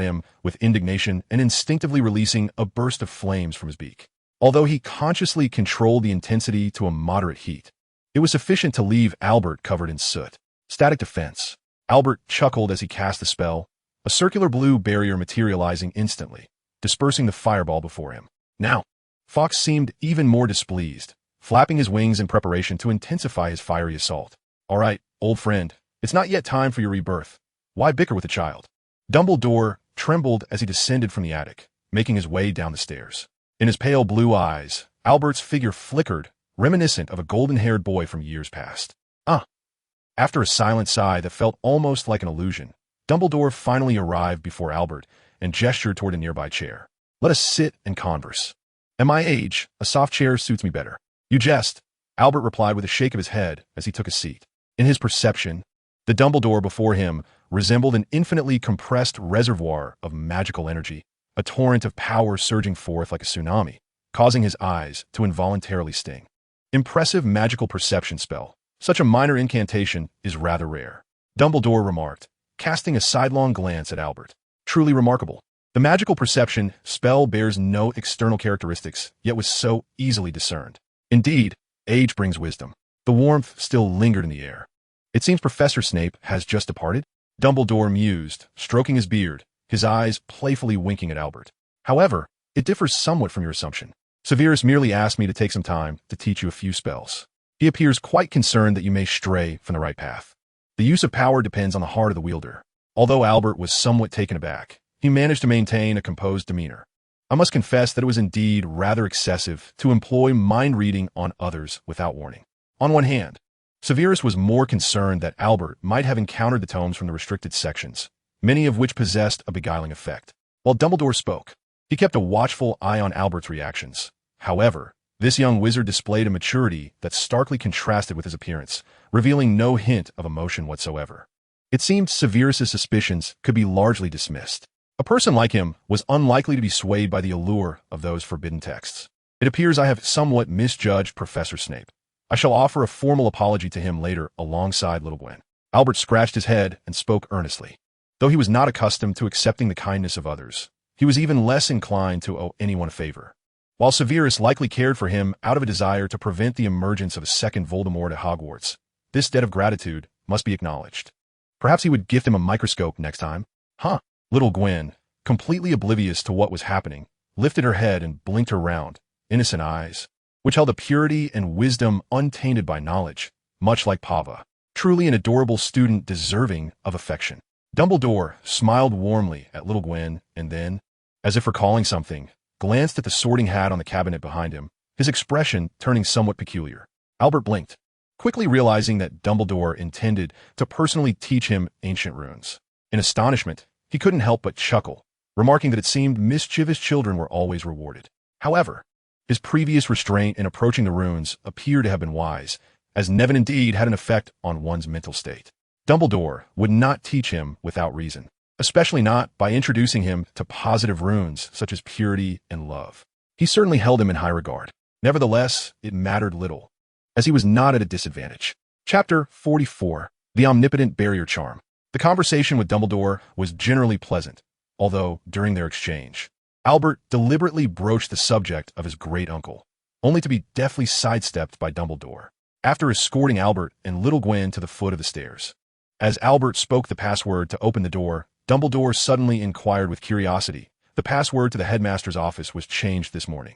him with indignation and instinctively releasing a burst of flames from his beak. Although he consciously controlled the intensity to a moderate heat, it was sufficient to leave Albert covered in soot. Static defense. Albert chuckled as he cast the spell, a circular blue barrier materializing instantly, dispersing the fireball before him. Now, Fox seemed even more displeased, flapping his wings in preparation to intensify his fiery assault. All right, old friend, it's not yet time for your rebirth. Why bicker with the child? Dumbledore trembled as he descended from the attic, making his way down the stairs. In his pale blue eyes, Albert's figure flickered, reminiscent of a golden-haired boy from years past. After a silent sigh that felt almost like an illusion, Dumbledore finally arrived before Albert and gestured toward a nearby chair. Let us sit and converse. At my age, a soft chair suits me better. You jest, Albert replied with a shake of his head as he took a seat. In his perception, the Dumbledore before him resembled an infinitely compressed reservoir of magical energy, a torrent of power surging forth like a tsunami, causing his eyes to involuntarily sting. Impressive magical perception spell. Such a minor incantation is rather rare, Dumbledore remarked, casting a sidelong glance at Albert. Truly remarkable. The magical perception spell bears no external characteristics, yet was so easily discerned. Indeed, age brings wisdom. The warmth still lingered in the air. It seems Professor Snape has just departed, Dumbledore mused, stroking his beard, his eyes playfully winking at Albert. However, it differs somewhat from your assumption. Severus merely asked me to take some time to teach you a few spells. He appears quite concerned that you may stray from the right path. The use of power depends on the heart of the wielder. Although Albert was somewhat taken aback, he managed to maintain a composed demeanor. I must confess that it was indeed rather excessive to employ mind reading on others without warning. On one hand, Severus was more concerned that Albert might have encountered the tomes from the restricted sections, many of which possessed a beguiling effect. While Dumbledore spoke, he kept a watchful eye on Albert's reactions. However, this young wizard displayed a maturity that starkly contrasted with his appearance, revealing no hint of emotion whatsoever. It seemed Severus's suspicions could be largely dismissed. A person like him was unlikely to be swayed by the allure of those forbidden texts. It appears I have somewhat misjudged Professor Snape. I shall offer a formal apology to him later alongside Little Gwen. Albert scratched his head and spoke earnestly. Though he was not accustomed to accepting the kindness of others, he was even less inclined to owe anyone a favor. While Severus likely cared for him out of a desire to prevent the emergence of a second Voldemort at Hogwarts, this debt of gratitude must be acknowledged. Perhaps he would gift him a microscope next time. Little Gwen, completely oblivious to what was happening, lifted her head and blinked her round, innocent eyes, which held a purity and wisdom untainted by knowledge, much like Pava. Truly an adorable student deserving of affection. Dumbledore smiled warmly at Little Gwen and then, as if recalling something, glanced at the sorting hat on the cabinet behind him, his expression turning somewhat peculiar. Albert blinked, quickly realizing that Dumbledore intended to personally teach him ancient runes. In astonishment, he couldn't help but chuckle, remarking that it seemed mischievous children were always rewarded. However, his previous restraint in approaching the runes appeared to have been wise, as Nevin indeed had an effect on one's mental state. Dumbledore would not teach him without reason, especially not by introducing him to positive runes such as purity and love. He certainly held him in high regard. Nevertheless, it mattered little, as he was not at a disadvantage. Chapter 44. The Omnipotent Barrier Charm. The conversation with Dumbledore was generally pleasant, although, during their exchange, Albert deliberately broached the subject of his great-uncle, only to be deftly sidestepped by Dumbledore, after escorting Albert and Little Gwen to the foot of the stairs. As Albert spoke the password to open the door, Dumbledore suddenly inquired with curiosity. The password to the headmaster's office was changed this morning.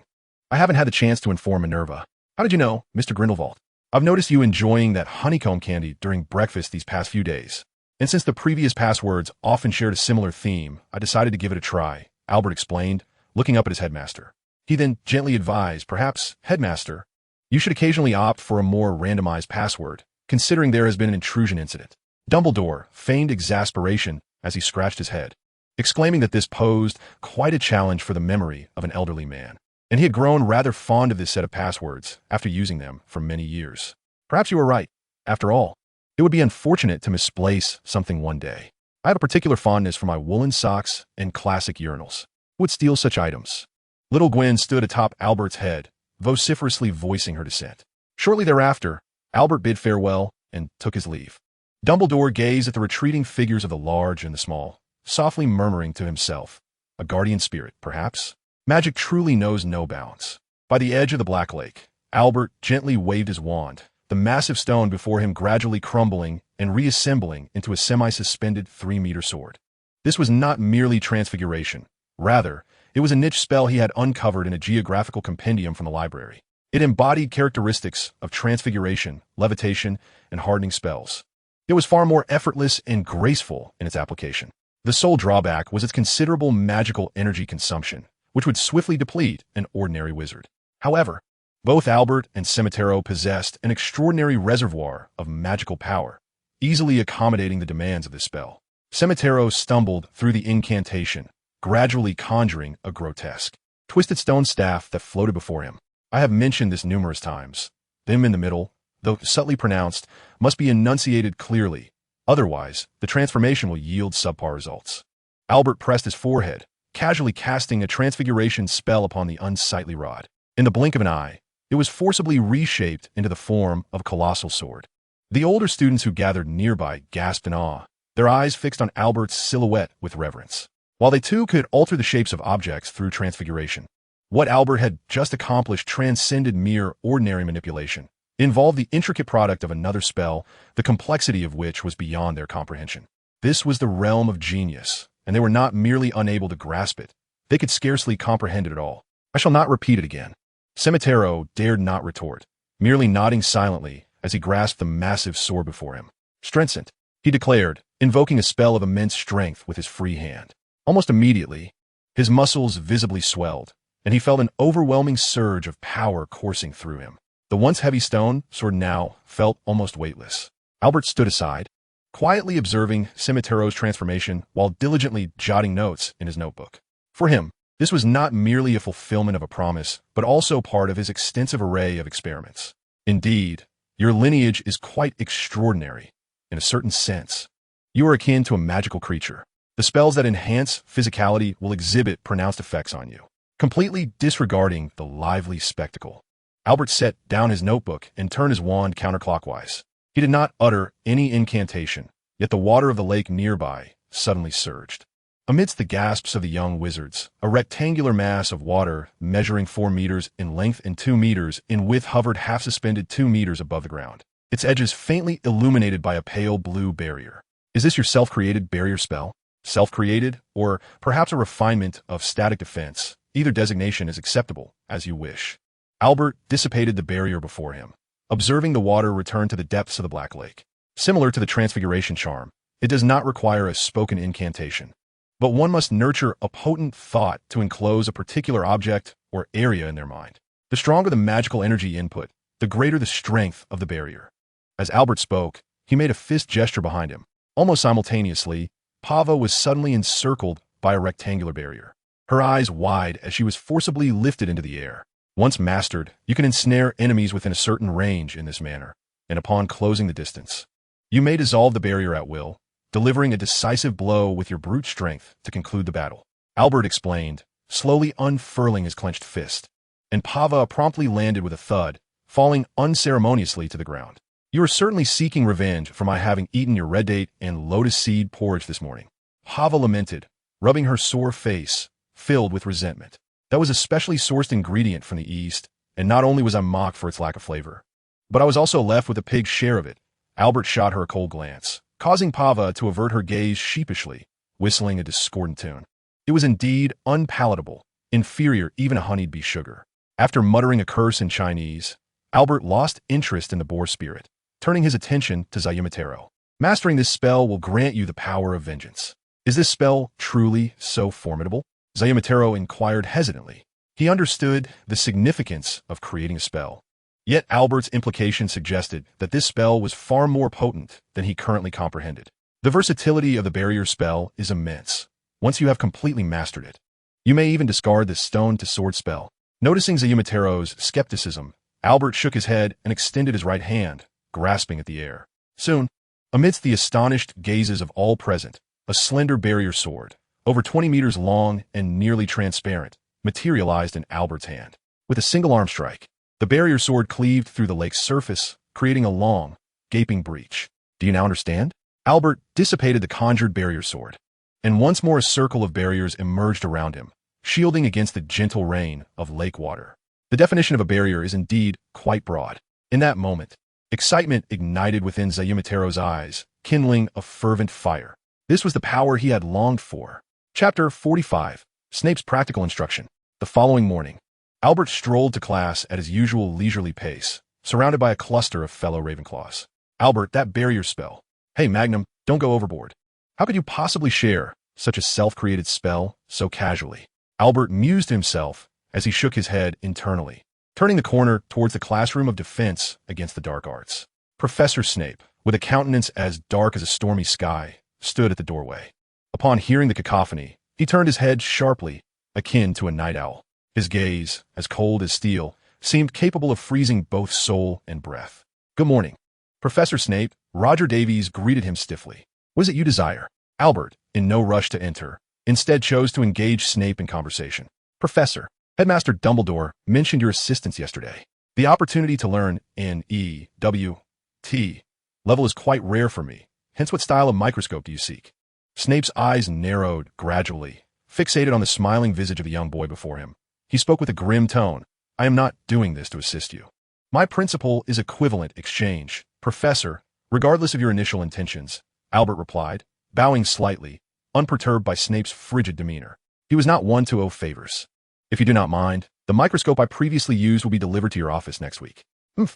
I haven't had the chance to inform Minerva. How did you know, Mr. Grindelwald? I've noticed you enjoying that honeycomb candy during breakfast these past few days. And since the previous passwords often shared a similar theme, I decided to give it a try, Albert explained, looking up at his headmaster. He then gently advised, perhaps, Headmaster, you should occasionally opt for a more randomized password, considering there has been an intrusion incident. Dumbledore feigned exasperation as he scratched his head. exclaiming that this posed quite a challenge for the memory of an elderly man, and he had grown rather fond of this set of passwords after using them for many years. Perhaps you were right. After all, it would be unfortunate to misplace something one day. I have a particular fondness for my woolen socks and classic urinals. Who would steal such items? Little Gwen stood atop Albert's head, vociferously voicing her dissent. Shortly thereafter, Albert bid farewell and took his leave. Dumbledore gazed at the retreating figures of the large and the small, softly murmuring to himself, "A guardian spirit, perhaps? Magic truly knows no bounds." By the edge of the Black Lake, Albert gently waved his wand, the massive stone before him gradually crumbling and reassembling into a semi-suspended 3-meter sword. This was not merely transfiguration. Rather, it was a niche spell he had uncovered in a geographical compendium from the library. It embodied characteristics of transfiguration, levitation, and hardening spells. It was far more effortless and graceful in its application. The sole drawback was its considerable magical energy consumption, which would swiftly deplete an ordinary wizard. However, both Albert and Cemetero possessed an extraordinary reservoir of magical power, easily accommodating the demands of this spell. Cemetero stumbled through the incantation, gradually conjuring a grotesque, twisted stone staff that floated before him. I have mentioned this numerous times. Them in the middle, though subtly pronounced, must be enunciated clearly. Otherwise, the transformation will yield subpar results. Albert pressed his forehead, casually casting a transfiguration spell upon the unsightly rod. In the blink of an eye, it was forcibly reshaped into the form of a colossal sword. The older students who gathered nearby gasped in awe, their eyes fixed on Albert's silhouette with reverence. While they too could alter the shapes of objects through transfiguration, what Albert had just accomplished transcended mere ordinary manipulation. It involved the intricate product of another spell, the complexity of which was beyond their comprehension. This was the realm of genius, and they were not merely unable to grasp it. They could scarcely comprehend it at all. I shall not repeat it again. Cemetero dared not retort, merely nodding silently as he grasped the massive sword before him. "Strensent," he declared, invoking a spell of immense strength with his free hand. Almost immediately, his muscles visibly swelled, and he felt an overwhelming surge of power coursing through him. The once heavy stone sword now felt almost weightless. Albert stood aside, quietly observing Cemetero's transformation while diligently jotting notes in his notebook. For him, this was not merely a fulfillment of a promise, but also part of his extensive array of experiments. "Indeed, your lineage is quite extraordinary, in a certain sense. You are akin to a magical creature. The spells that enhance physicality will exhibit pronounced effects on you." Completely disregarding the lively spectacle, Albert set down his notebook and turned his wand counterclockwise. He did not utter any incantation, yet the water of the lake nearby suddenly surged. Amidst the gasps of the young wizards, a rectangular mass of water measuring 4 meters in length and 2 meters in width hovered half-suspended 2 meters above the ground, its edges faintly illuminated by a pale blue barrier. "Is this your self-created barrier spell? Self-created, or perhaps a refinement of static defense? Either designation is acceptable, as you wish." Albert dissipated the barrier before him, observing the water return to the depths of the Black Lake. Similar to the transfiguration charm, it does not require a spoken incantation, but one must nurture a potent thought to enclose a particular object or area in their mind. The stronger the magical energy input, the greater the strength of the barrier. As Albert spoke, he made a fist gesture behind him. Almost simultaneously, Pava was suddenly encircled by a rectangular barrier, her eyes wide as she was forcibly lifted into the air. Once mastered, you can ensnare enemies within a certain range in this manner, and upon closing the distance, you may dissolve the barrier at will, delivering a decisive blow with your brute strength to conclude the battle. Albert explained, slowly unfurling his clenched fist, and Pava promptly landed with a thud, falling unceremoniously to the ground. "You are certainly seeking revenge for my having eaten your red date and lotus seed porridge this morning," Pava lamented, rubbing her sore face, filled with resentment. "That was a specially sourced ingredient from the East, and not only was I mocked for its lack of flavor, but I was also left with a pig's share of it." Albert shot her a cold glance, causing Pava to avert her gaze sheepishly, whistling a discordant tune. It was indeed unpalatable, inferior even to honeyed bee sugar. After muttering a curse in Chinese, Albert lost interest in the boar spirit, turning his attention to Zayumatero. "Mastering this spell will grant you the power of vengeance. Is this spell truly so formidable?" Zayumatero inquired hesitantly. He understood the significance of creating a spell, yet Albert's implication suggested that this spell was far more potent than he currently comprehended. "The versatility of the barrier spell is immense. once you have completely mastered it. You may even discard the stone-to-sword spell. Noticing Zayumatero's skepticism, Albert shook his head and extended his right hand, grasping at the air. Soon, amidst the astonished gazes of all present, a slender barrier sword, over 20 meters long and nearly transparent, materialized in Albert's hand. With a single arm strike, the barrier sword cleaved through the lake's surface, creating a long, gaping breach. Do you now understand? Albert dissipated the conjured barrier sword, and once more a circle of barriers emerged around him, shielding against the gentle rain of lake water. The definition of a barrier is indeed quite broad. In that moment, excitement ignited within Zayumatero's eyes, kindling a fervent fire. This was the power he had longed for. Chapter 45. Snape's Practical Instruction. The following morning, Albert strolled to class at his usual leisurely pace, surrounded by a cluster of fellow Ravenclaws. Albert, that barrier spell. Hey, Magnum, don't go overboard. How could you possibly share such a self-created spell so casually? Albert mused to himself as he shook his head internally, turning the corner towards the classroom of defense against the dark arts. Professor Snape, with a countenance as dark as a stormy sky, stood at the doorway. Upon hearing the cacophony, he turned his head sharply, akin to a night owl. His gaze, as cold as steel, seemed capable of freezing both soul and breath. Good morning, Professor Snape. Roger Davies greeted him stiffly. What is it you desire? Albert, in no rush to enter, instead chose to engage Snape in conversation. Professor, Headmaster Dumbledore mentioned your assistance yesterday. The opportunity to learn NEWT level is quite rare for me. Hence, what style of microscope do you seek? Snape's eyes narrowed gradually, fixated on the smiling visage of the young boy before him. He spoke with a grim tone. I am not doing this to assist you. My principle is equivalent exchange, Professor, regardless of your initial intentions, Albert replied, bowing slightly, unperturbed by Snape's frigid demeanor. He was not one to owe favors. If you do not mind, the microscope I previously used will be delivered to your office next week.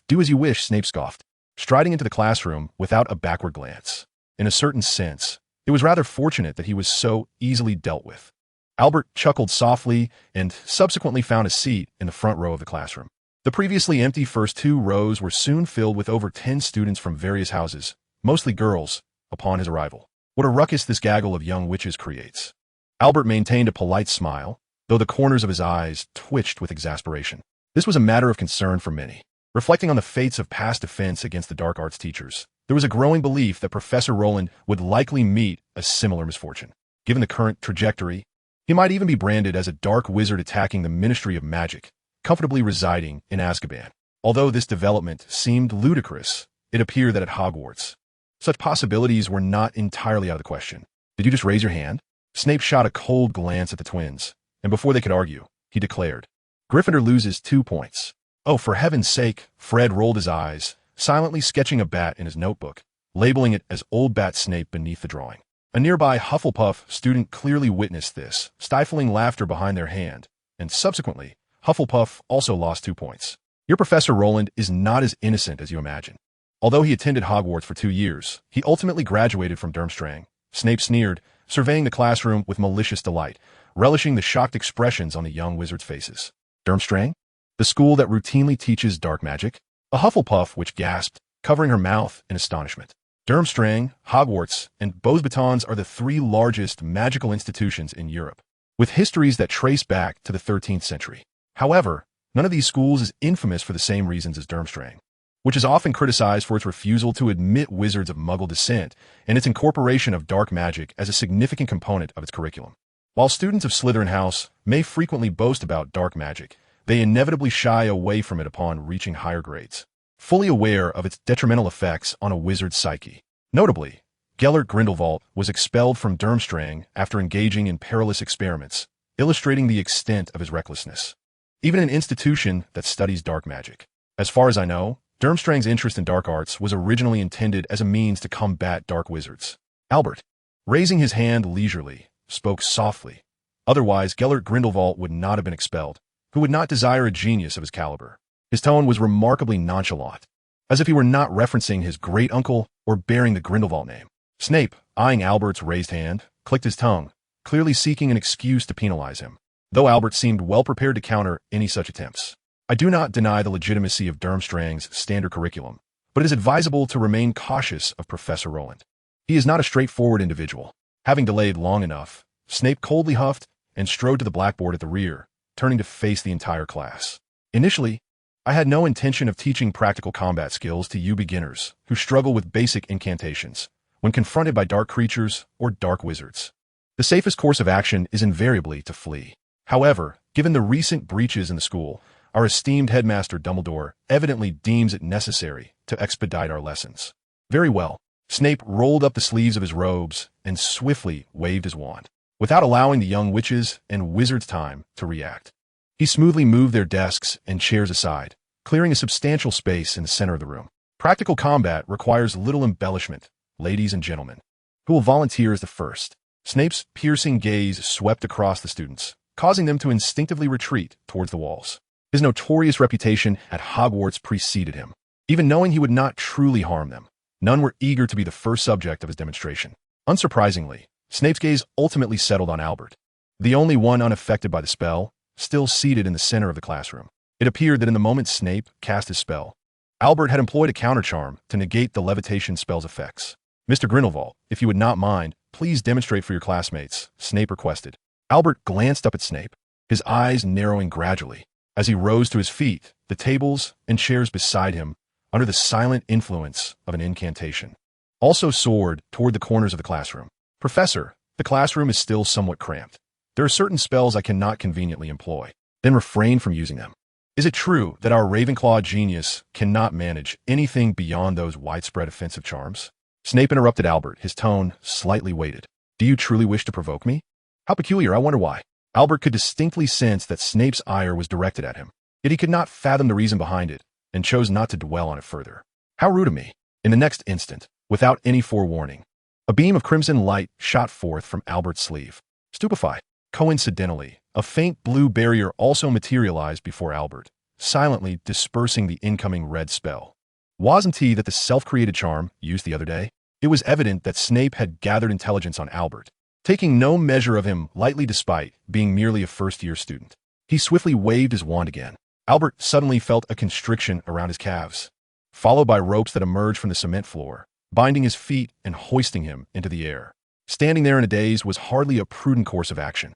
Do as you wish, Snape scoffed, striding into the classroom without a backward glance. In a certain sense, it was rather fortunate that he was so easily dealt with. Albert chuckled softly and subsequently found a seat in the front row of the classroom. The previously empty first 2 rows were soon filled with over 10 students from various houses, mostly girls, upon his arrival. What a ruckus this gaggle of young witches creates. Albert maintained a polite smile, though the corners of his eyes twitched with exasperation. This was a matter of concern for many. Reflecting on the fates of past defense against the dark arts teachers, there was a growing belief that Professor Rowland would likely meet a similar misfortune. Given the current trajectory, he might even be branded as a dark wizard attacking the Ministry of Magic, comfortably residing in Azkaban. Although this development seemed ludicrous, it appeared that at Hogwarts, such possibilities were not entirely out of the question. Did you just raise your hand? Snape shot a cold glance at the twins, and before they could argue, he declared, Gryffindor loses 2 points. Oh, for heaven's sake, Fred rolled his eyes, silently sketching a bat in his notebook, labeling it as Old Bat Snape beneath the drawing. A nearby Hufflepuff student clearly witnessed this, stifling laughter behind their hand, and subsequently, Hufflepuff also lost 2 points. Your Professor Rowland is not as innocent as you imagine. Although he attended Hogwarts for 2 years, he ultimately graduated from Durmstrang. Snape sneered, surveying the classroom with malicious delight, relishing the shocked expressions on the young wizards' faces. Durmstrang? The school that routinely teaches dark magic? A Hufflepuff which gasped, covering her mouth in astonishment. Durmstrang, Hogwarts, and Beauxbatons are the 3 largest magical institutions in Europe, with histories that trace back to the 13th century. However, none of these schools is infamous for the same reasons as Durmstrang, which is often criticized for its refusal to admit wizards of Muggle descent and its incorporation of dark magic as a significant component of its curriculum. While students of Slytherin House may frequently boast about dark magic, they inevitably shy away from it upon reaching higher grades, fully aware of its detrimental effects on a wizard's psyche. Notably, Gellert Grindelwald was expelled from Durmstrang after engaging in perilous experiments, illustrating the extent of his recklessness. Even an institution that studies dark magic. As far as I know, Durmstrang's interest in dark arts was originally intended as a means to combat dark wizards. Albert, raising his hand leisurely, spoke softly. Otherwise, Gellert Grindelwald would not have been expelled, who would not desire a genius of his caliber. His tone was remarkably nonchalant, as if he were not referencing his great-uncle or bearing the Grindelwald name. Snape, eyeing Albert's raised hand, clicked his tongue, clearly seeking an excuse to penalize him, though Albert seemed well prepared to counter any such attempts. I do not deny the legitimacy of Durmstrang's standard curriculum, but it is advisable to remain cautious of Professor Rowland. He is not a straightforward individual. Having delayed long enough, Snape coldly huffed and strode to the blackboard at the rear, turning to face the entire class. Initially, I had no intention of teaching practical combat skills to you beginners who struggle with basic incantations when confronted by dark creatures or dark wizards. The safest course of action is invariably to flee. However, given the recent breaches in the school, our esteemed headmaster Dumbledore evidently deems it necessary to expedite our lessons. Very well. Snape rolled up the sleeves of his robes and swiftly waved his wand, without allowing the young witches and wizards time to react. He smoothly moved their desks and chairs aside, clearing a substantial space in the center of the room. Practical combat requires little embellishment, ladies and gentlemen. Who will volunteer as the first? Snape's piercing gaze swept across the students, causing them to instinctively retreat towards the walls. His notorious reputation at Hogwarts preceded him. Even knowing he would not truly harm them, none were eager to be the first subject of his demonstration. Unsurprisingly, Snape's gaze ultimately settled on Albert, the only one unaffected by the spell, still seated in the center of the classroom. It appeared that in the moment Snape cast his spell, Albert had employed a countercharm to negate the levitation spell's effects. "Mr. Grindelwald, if you would not mind, please demonstrate for your classmates," Snape requested. Albert glanced up at Snape, his eyes narrowing gradually. As he rose to his feet, the tables and chairs beside him, under the silent influence of an incantation, also soared toward the corners of the classroom. "Professor, the classroom is still somewhat cramped. There are certain spells I cannot conveniently employ, then refrain from using them. Is it true that our Ravenclaw genius cannot manage anything beyond those widespread offensive charms?" Snape interrupted Albert, his tone slightly weighted. "Do you truly wish to provoke me? How peculiar, I wonder why." Albert could distinctly sense that Snape's ire was directed at him, yet he could not fathom the reason behind it, and chose not to dwell on it further. "How rude of me." In the next instant, without any forewarning, a beam of crimson light shot forth from Albert's sleeve. Stupefied. Coincidentally, a faint blue barrier also materialized before Albert, silently dispersing the incoming red spell. Wasn't he that the self-created charm used the other day? It was evident that Snape had gathered intelligence on Albert, taking no measure of him lightly despite being merely a first-year student. He swiftly waved his wand again. Albert suddenly felt a constriction around his calves, followed by ropes that emerged from the cement floor, binding his feet and hoisting him into the air. Standing there in a daze was hardly a prudent course of action.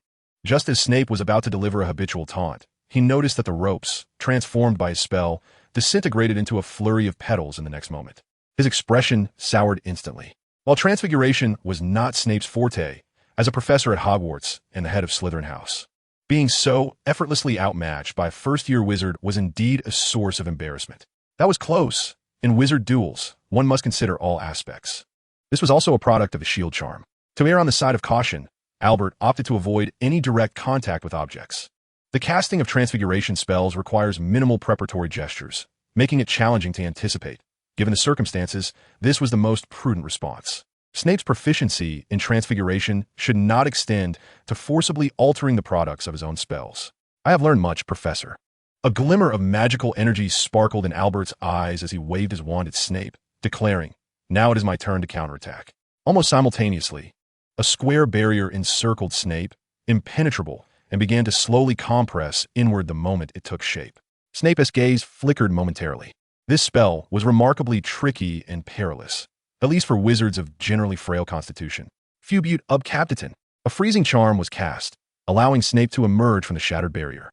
Just as Snape was about to deliver a habitual taunt, he noticed that the ropes, transformed by his spell, disintegrated into a flurry of petals in the next moment. His expression soured instantly. While transfiguration was not Snape's forte, as a professor at Hogwarts and the head of Slytherin House, being so effortlessly outmatched by a first-year wizard was indeed a source of embarrassment. That was close. In wizard duels, one must consider all aspects. This was also a product of the shield charm. To err on the side of caution, Albert opted to avoid any direct contact with objects. The casting of transfiguration spells requires minimal preparatory gestures, making it challenging to anticipate. Given the circumstances, this was the most prudent response. Snape's proficiency in transfiguration should not extend to forcibly altering the products of his own spells. "I have learned much, Professor." A glimmer of magical energy sparkled in Albert's eyes as he waved his wand at Snape, declaring, "Now it is my turn to counterattack." Almost simultaneously, a square barrier encircled Snape, impenetrable, and began to slowly compress inward the moment it took shape. Snape's gaze flickered momentarily. This spell was remarkably tricky and perilous, at least for wizards of generally frail constitution. Fubute ob captitan. A freezing charm was cast, allowing Snape to emerge from the shattered barrier.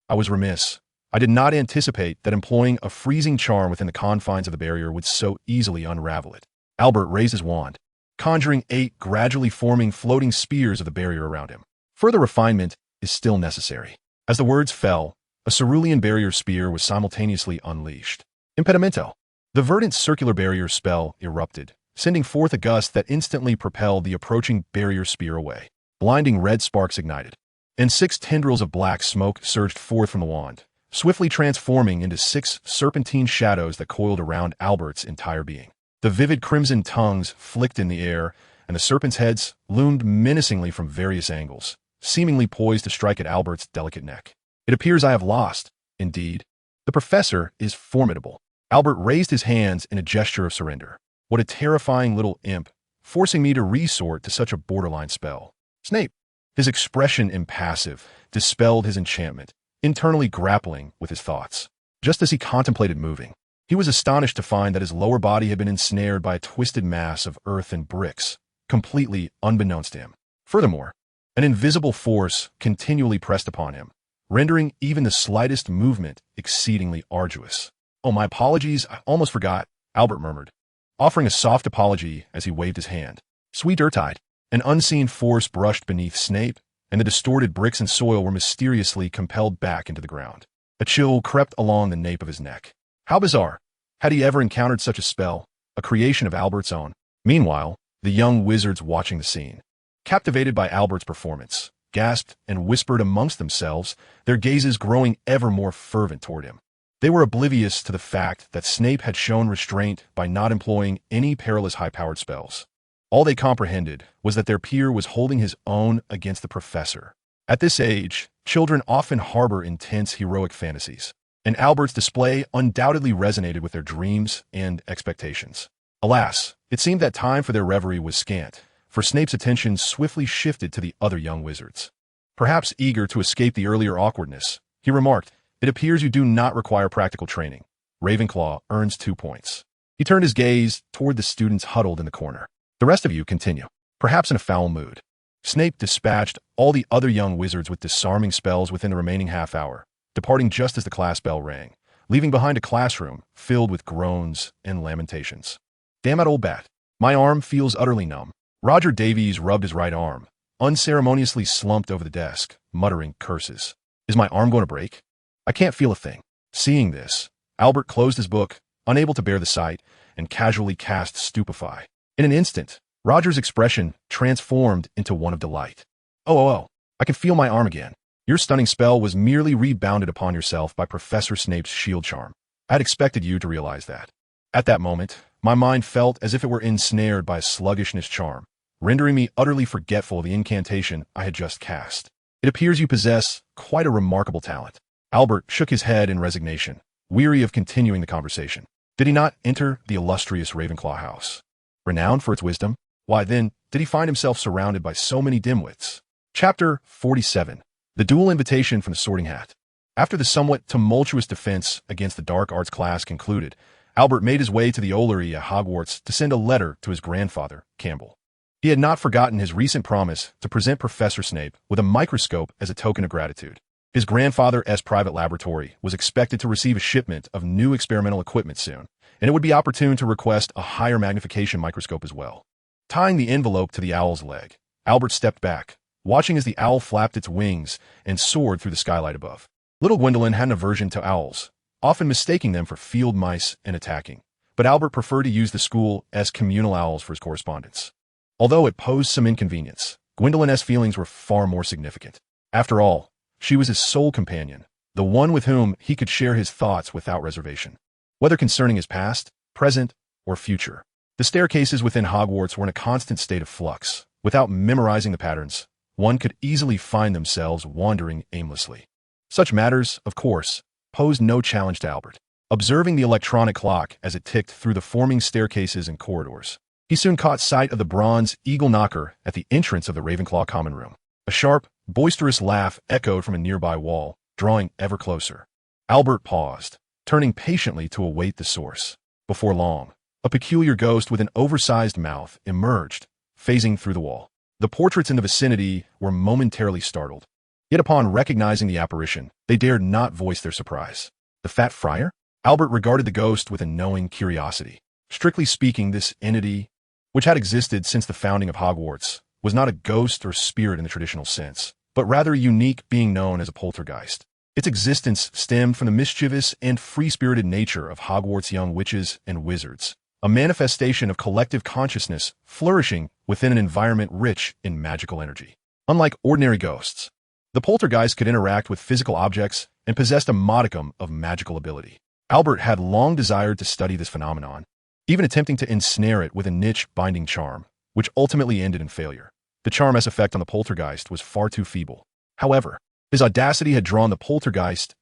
I was remiss. I did not anticipate that employing a freezing charm within the confines of the barrier would so easily unravel it. Albert raised his wand, conjuring 8 gradually forming floating spears of the barrier around him. Further refinement is still necessary. As the words fell, a cerulean barrier spear was simultaneously unleashed. Impedimento. The verdant circular barrier spell erupted, sending forth a gust that instantly propelled the approaching barrier spear away. Blinding red sparks ignited, and 6 tendrils of black smoke surged forth from the wand, swiftly transforming into 6 serpentine shadows that coiled around Albert's entire being. The vivid crimson tongues flicked in the air, and the serpents' heads loomed menacingly from various angles, seemingly poised to strike at Albert's delicate neck. "It appears I have lost, indeed. The professor is formidable." Albert raised his hands in a gesture of surrender. What a terrifying little imp, forcing me to resort to such a borderline spell. Snape, his expression impassive, dispelled his enchantment, internally grappling with his thoughts. Just as he contemplated moving, he was astonished to find that his lower body had been ensnared by a twisted mass of earth and bricks, completely unbeknownst to him. Furthermore, An invisible force continually pressed upon him, rendering even the slightest movement exceedingly arduous. "Oh, my apologies, I almost forgot," Albert murmured, offering a soft apology as he waved his hand. Sweet Urtide. An unseen force brushed beneath Snape, and the distorted bricks and soil were mysteriously compelled back into the ground. A chill crept along the nape of his neck. How bizarre! Had he ever encountered such a spell, a creation of Albert's own? Meanwhile, the young wizards watching the scene, captivated by Albert's performance, gasped and whispered amongst themselves, their gazes growing ever more fervent toward him. They were oblivious to the fact that Snape had shown restraint by not employing any perilous high-powered spells. All they comprehended was that their peer was holding his own against the professor. At this age, children often harbor intense heroic fantasies, and Albert's display undoubtedly resonated with their dreams and expectations. Alas, it seemed that time for their reverie was scant, for Snape's attention swiftly shifted to the other young wizards. Perhaps eager to escape the earlier awkwardness, he remarked, "It appears you do not require practical training. Ravenclaw earns 2 points." He turned his gaze toward the students huddled in the corner. "The rest of you continue." Perhaps in a foul mood, Snape dispatched all the other young wizards with disarming spells within the remaining half-hour, departing just as the class bell rang, leaving behind a classroom filled with groans and lamentations. "Damn that old bat. My arm feels utterly numb." Roger Davies rubbed his right arm, unceremoniously slumped over the desk, muttering curses. "Is my arm going to break? I can't feel a thing." Seeing this, Albert closed his book, unable to bear the sight, and casually cast Stupefy. In an instant, Roger's expression transformed into one of delight. Oh, I can feel my arm again. Your stunning spell was merely rebounded upon yourself by Professor Snape's shield charm. I had expected you to realize that." At that moment, my mind felt as if it were ensnared by a sluggishness charm, rendering me utterly forgetful of the incantation I had just cast. "It appears you possess quite a remarkable talent." Albert shook his head in resignation, weary of continuing the conversation. Did he not enter the illustrious Ravenclaw house, renowned for its wisdom? Why then did he find himself surrounded by so many dimwits? Chapter 47. The Dual Invitation from the Sorting Hat. After the somewhat tumultuous defense against the dark arts class concluded, Albert made his way to the Ollery at Hogwarts to send a letter to his grandfather, Campbell. He had not forgotten his recent promise to present Professor Snape with a microscope as a token of gratitude. His grandfather's private laboratory was expected to receive a shipment of new experimental equipment soon, and it would be opportune to request a higher magnification microscope as well. Tying the envelope to the owl's leg, Albert stepped back, watching as the owl flapped its wings and soared through the skylight above. Little Gwendolyn had an aversion to owls, often mistaking them for field mice and attacking, but Albert preferred to use the school's communal owls for his correspondence. Although it posed some inconvenience, Gwendolyn's feelings were far more significant. After all, she was his sole companion, the one with whom he could share his thoughts without reservation, whether concerning his past, present, or future. The staircases within Hogwarts were in a constant state of flux. Without memorizing the patterns, one could easily find themselves wandering aimlessly. Such matters, of course, posed no challenge to Albert. Observing the electronic clock as it ticked through the forming staircases and corridors, he soon caught sight of the bronze eagle knocker at the entrance of the Ravenclaw common room. A sharp, boisterous laugh echoed from a nearby wall, drawing ever closer. Albert paused, turning patiently to await the source. Before long, a peculiar ghost with an oversized mouth emerged, phasing through the wall. The portraits in the vicinity were momentarily startled. Yet upon recognizing the apparition, they dared not voice their surprise. The Fat Friar? Albert regarded the ghost with a knowing curiosity. Strictly speaking, this entity, which had existed since the founding of Hogwarts, was not a ghost or spirit in the traditional sense, but rather a unique being known as a poltergeist. Its existence stemmed from the mischievous and free-spirited nature of Hogwarts' young witches and wizards, a manifestation of collective consciousness flourishing within an environment rich in magical energy. Unlike ordinary ghosts, the poltergeist could interact with physical objects and possessed a modicum of magical ability. Albert had long desired to study this phenomenon, even attempting to ensnare it with a niche binding charm, which ultimately ended in failure. The charm's effect on the poltergeist was far too feeble. However, his audacity had drawn the poltergeist's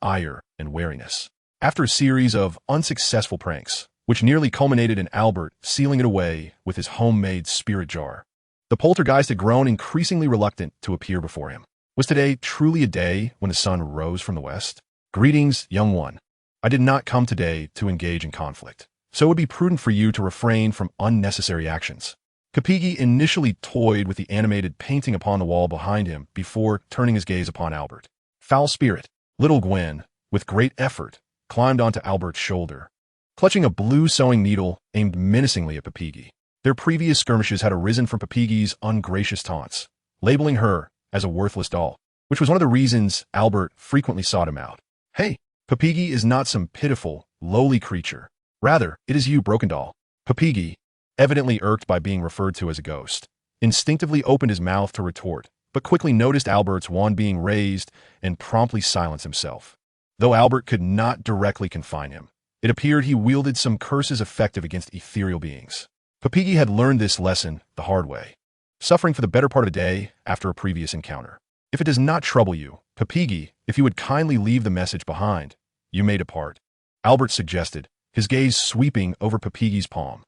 ire and wariness. After a series of unsuccessful pranks, which nearly culminated in Albert sealing it away with his homemade spirit jar, the poltergeist had grown increasingly reluctant to appear before him. Was today truly a day when the sun rose from the west? Greetings, young one. I did not come today to engage in conflict, so it would be prudent for you to refrain from unnecessary actions. Capigi initially toyed with the animated painting upon the wall behind him before turning his gaze upon Albert. Foul spirit. Little Gwen, with great effort, climbed onto Albert's shoulder, clutching a blue sewing needle aimed menacingly at Papigi. Their previous skirmishes had arisen from Papigi's ungracious taunts, labeling her as a worthless doll, which was one of the reasons Albert frequently sought him out. Hey, Papigi is not some pitiful, lowly creature. Rather, it is you, broken doll. Papigi, evidently irked by being referred to as a ghost, instinctively opened his mouth to retort, but quickly noticed Albert's wand being raised and promptly silenced himself. Though Albert could not directly confine him, it appeared he wielded some curses effective against ethereal beings. Papigi had learned this lesson the hard way, suffering for the better part of a day after a previous encounter. If it does not trouble you, Papigi, if you would kindly leave the message behind, you may depart, Albert suggested, his gaze sweeping over Papigi's palm.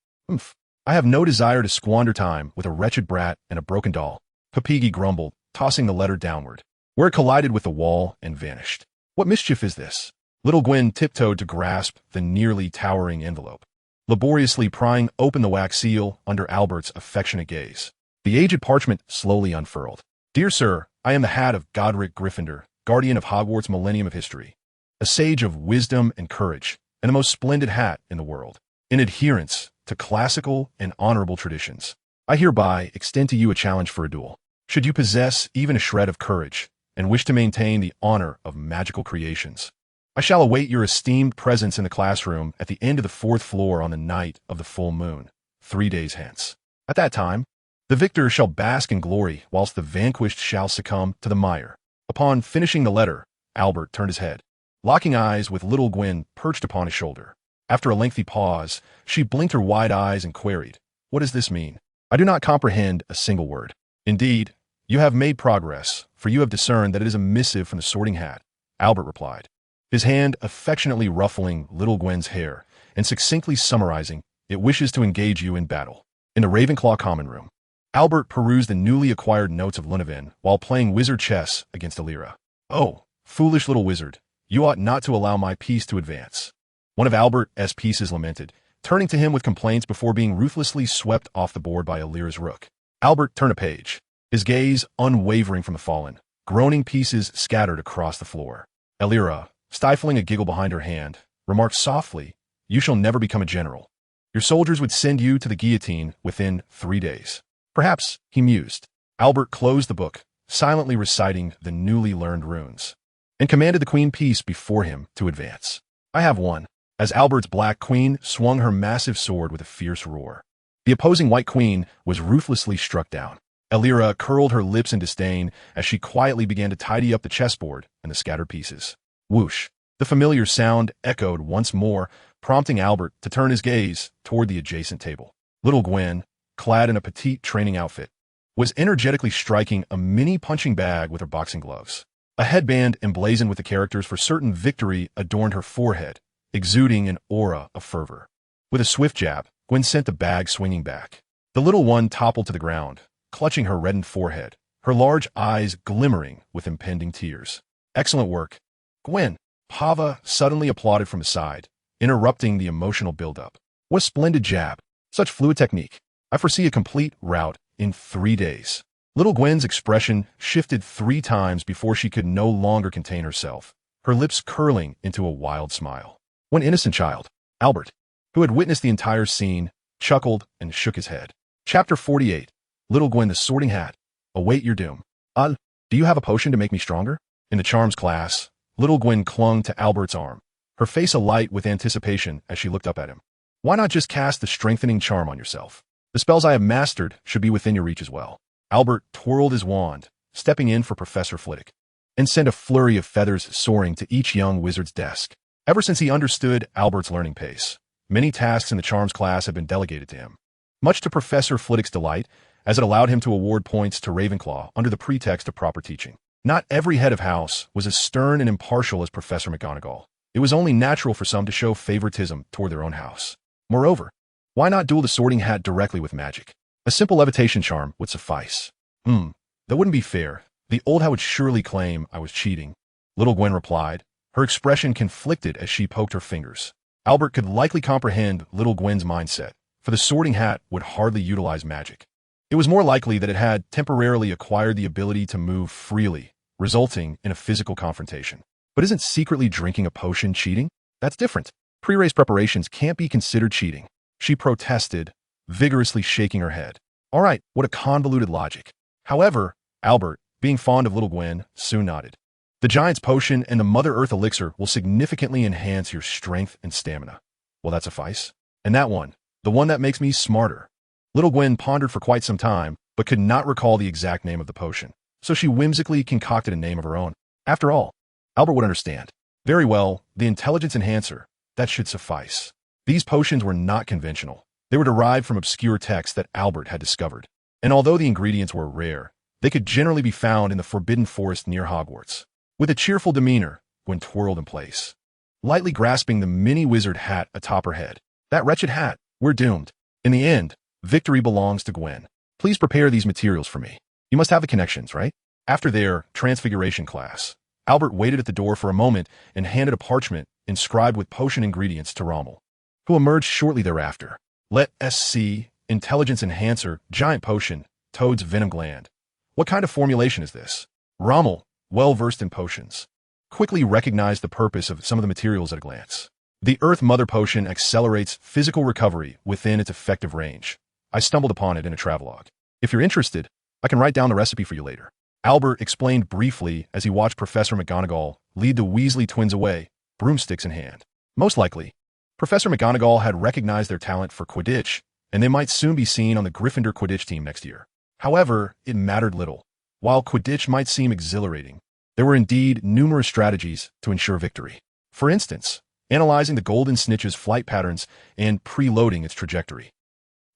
I have no desire to squander time with a wretched brat and a broken doll, Papigi grumbled, tossing the letter downward, where it collided with the wall and vanished. What mischief is this? Little Gwen tiptoed to grasp the nearly towering envelope, laboriously prying open the wax seal under Albert's affectionate gaze. The aged parchment slowly unfurled. Dear sir, I am the hat of Godric Gryffindor, guardian of Hogwarts' millennium of history, a sage of wisdom and courage, and the most splendid hat in the world. In adherence to classical and honorable traditions, I hereby extend to you a challenge for a duel. Should you possess even a shred of courage and wish to maintain the honor of magical creations, I shall await your esteemed presence in the classroom at the end of the 4th floor on the night of the full moon, 3 days hence. At that time, the victor shall bask in glory, whilst the vanquished shall succumb to the mire. Upon finishing the letter, Albert turned his head, locking eyes with Little Gwen perched upon his shoulder. After a lengthy pause, she blinked her wide eyes and queried, What does this mean? I do not comprehend a single word. Indeed, you have made progress, for you have discerned that it is a missive from the Sorting Hat, Albert replied, his hand affectionately ruffling Little Gwen's hair and succinctly summarizing, It wishes to engage you in battle. In the Ravenclaw common room, Albert perused the newly acquired notes of Lunaven while playing wizard chess against Alira. Oh, foolish little wizard, you ought not to allow my piece to advance. One of Albert's pieces lamented, turning to him with complaints before being ruthlessly swept off the board by Alira's rook. Albert turned a page, his gaze unwavering from the fallen, groaning pieces scattered across the floor. Alira, stifling a giggle behind her hand, remarked softly, You shall never become a general. Your soldiers would send you to the guillotine within 3 days. Perhaps, he mused. Albert closed the book, silently reciting the newly learned runes, and commanded the queen piece before him to advance. I have won, as Albert's black queen swung her massive sword with a fierce roar. The opposing white queen was ruthlessly struck down. Alira curled her lips in disdain as she quietly began to tidy up the chessboard and the scattered pieces. Whoosh! The familiar sound echoed once more, prompting Albert to turn his gaze toward the adjacent table. Little Gwen, clad in a petite training outfit, was energetically striking a mini punching bag with her boxing gloves. A headband emblazoned with the characters for certain victory adorned her forehead, exuding an aura of fervor. With a swift jab, Gwen sent the bag swinging back. The little one toppled to the ground, clutching her reddened forehead, her large eyes glimmering with impending tears. Excellent work, Gwen, Pava suddenly applauded from the side, interrupting the emotional buildup. What a splendid jab. Such fluid technique. I foresee a complete rout in 3 days. Little Gwen's expression shifted 3 times before she could no longer contain herself, her lips curling into a wild smile. One innocent child, Albert, who had witnessed the entire scene, chuckled and shook his head. Chapter 48. Little Gwen the Sorting Hat. Await your doom. Do you have a potion to make me stronger? In the charms class, Little Gwen clung to Albert's arm, her face alight with anticipation as she looked up at him. Why not just cast the strengthening charm on yourself? The spells I have mastered should be within your reach as well. Albert twirled his wand, stepping in for Professor Flitwick, and sent a flurry of feathers soaring to each young wizard's desk. Ever since he understood Albert's learning pace, many tasks in the charms class had been delegated to him, much to Professor Flitwick's delight, as it allowed him to award points to Ravenclaw under the pretext of proper teaching. Not every head of house was as stern and impartial as Professor McGonagall. It was only natural for some to show favoritism toward their own house. Moreover, why not duel the Sorting Hat directly with magic? A simple levitation charm would suffice. That wouldn't be fair. The old hat would surely claim I was cheating. Little Gwen replied, her expression conflicted as she poked her fingers. Albert could likely comprehend Little Gwen's mindset, for the Sorting Hat would hardly utilize magic. It was more likely that it had temporarily acquired the ability to move freely, resulting in a physical confrontation. But isn't secretly drinking a potion cheating? That's different. Pre-race preparations can't be considered cheating. She protested, vigorously shaking her head. All right, what a convoluted logic. However, Albert, being fond of Little Gwen, soon nodded. The Giant's Potion and the Mother Earth Elixir will significantly enhance your strength and stamina. Will that suffice? And that one, the one that makes me smarter. Little Gwen pondered for quite some time, but could not recall the exact name of the potion, so she whimsically concocted a name of her own. After all, Albert would understand. Very well, the intelligence enhancer, that should suffice. These potions were not conventional. They were derived from obscure texts that Albert had discovered. And although the ingredients were rare, they could generally be found in the forbidden forest near Hogwarts. With a cheerful demeanor, Gwen twirled in place, lightly grasping the mini-wizard hat atop her head. That wretched hat, we're doomed. In the end, victory belongs to Gwen. Please prepare these materials for me. You must have the connections, right? After their transfiguration class, Albert waited at the door for a moment and handed a parchment inscribed with potion ingredients to Rommel, who emerged shortly thereafter. Let SC, Intelligence Enhancer, Giant Potion, Toad's Venom Gland. What kind of formulation is this? Rommel, well-versed in potions, quickly recognized the purpose of some of the materials at a glance. The Earth Mother Potion accelerates physical recovery within its effective range. I stumbled upon it in a travelogue. If you're interested, I can write down the recipe for you later. Albert explained briefly as he watched Professor McGonagall lead the Weasley twins away, broomsticks in hand. Most likely, Professor McGonagall had recognized their talent for Quidditch, and they might soon be seen on the Gryffindor Quidditch team next year. However, it mattered little. While Quidditch might seem exhilarating, there were indeed numerous strategies to ensure victory. For instance, analyzing the Golden Snitch's flight patterns and preloading its trajectory,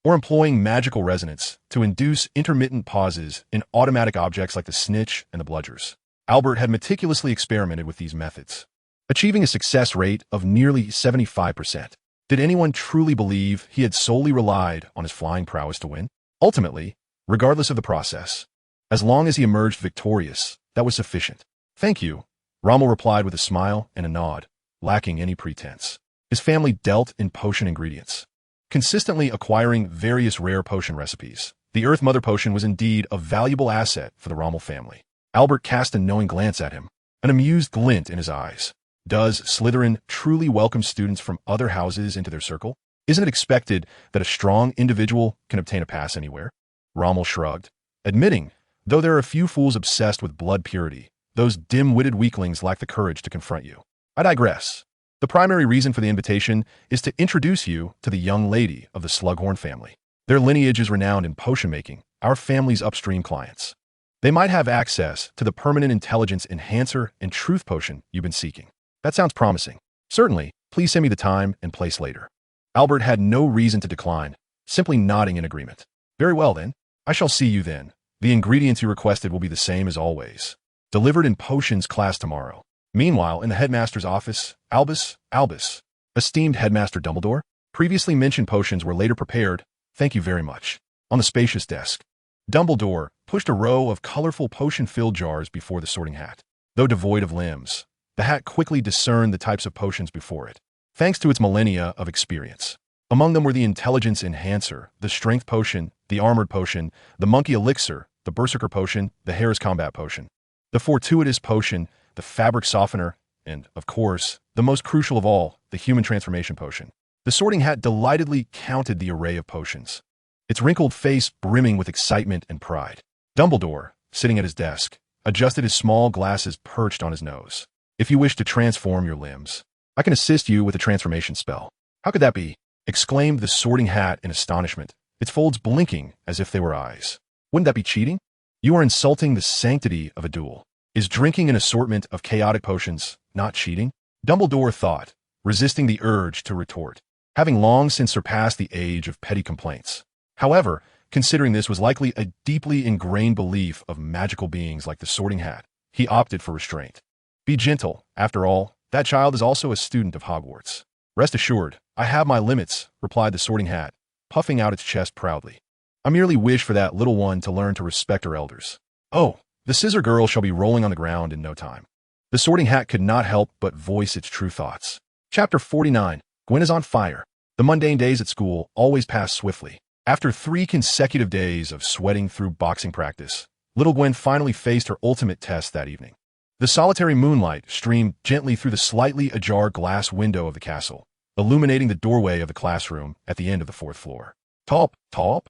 or employing magical resonance to induce intermittent pauses in automatic objects like the snitch and the bludgers. Albert had meticulously experimented with these methods, achieving a success rate of nearly 75%. Did anyone truly believe he had solely relied on his flying prowess to win? Ultimately, regardless of the process, as long as he emerged victorious, that was sufficient. Thank you, Rommel replied with a smile and a nod, lacking any pretense. His family dealt in potion ingredients, consistently acquiring various rare potion recipes. The Earth Mother Potion was indeed a valuable asset for the Rommel family. Albert cast a knowing glance at him, an amused glint in his eyes. Does Slytherin truly welcome students from other houses into their circle? Isn't it expected that a strong individual can obtain a pass anywhere? Rommel shrugged, admitting, though there are a few fools obsessed with blood purity, those dim-witted weaklings lack the courage to confront you. I digress. The primary reason for the invitation is to introduce you to the young lady of the Slughorn family. Their lineage is renowned in potion making, our family's upstream clients. They might have access to the permanent intelligence enhancer and truth potion you've been seeking. That sounds promising. Certainly, please send me the time and place later. Albert had no reason to decline, simply nodding in agreement. Very well then, I shall see you then. The ingredients you requested will be the same as always. Delivered in potions class tomorrow. Meanwhile, in the headmaster's office, Albus, esteemed Headmaster Dumbledore, previously mentioned potions were later prepared. Thank you very much. On the spacious desk, Dumbledore pushed a row of colorful potion-filled jars before the sorting hat. Though devoid of limbs, the hat quickly discerned the types of potions before it, thanks to its millennia of experience. Among them were the Intelligence Enhancer, the Strength Potion, the Armored Potion, the Monkey Elixir, the Berserker Potion, the Hare's Combat Potion, the Fortuitous Potion, the Fabric Softener, and, of course, the most crucial of all, the Human Transformation Potion. The Sorting Hat delightedly counted the array of potions, its wrinkled face brimming with excitement and pride. Dumbledore, sitting at his desk, adjusted his small glasses perched on his nose. If you wish to transform your limbs, I can assist you with a transformation spell. How could that be? Exclaimed the Sorting Hat in astonishment, its folds blinking as if they were eyes. Wouldn't that be cheating? You are insulting the sanctity of a duel. Is drinking an assortment of chaotic potions not cheating? Dumbledore thought, resisting the urge to retort, having long since surpassed the age of petty complaints. However, considering this was likely a deeply ingrained belief of magical beings like the Sorting Hat, he opted for restraint. Be gentle. After all, that child is also a student of Hogwarts. Rest assured, I have my limits, replied the Sorting Hat, puffing out its chest proudly. I merely wish for that little one to learn to respect her elders. Oh, the Scissor Girl shall be rolling on the ground in no time. The Sorting Hat could not help but voice its true thoughts. Chapter 49. Gwen is on fire. The mundane days at school always passed swiftly. After 3 consecutive days of sweating through boxing practice, Little Gwen finally faced her ultimate test that evening. The solitary moonlight streamed gently through the slightly ajar glass window of the castle, illuminating the doorway of the classroom at the end of the 4th floor. Top, top.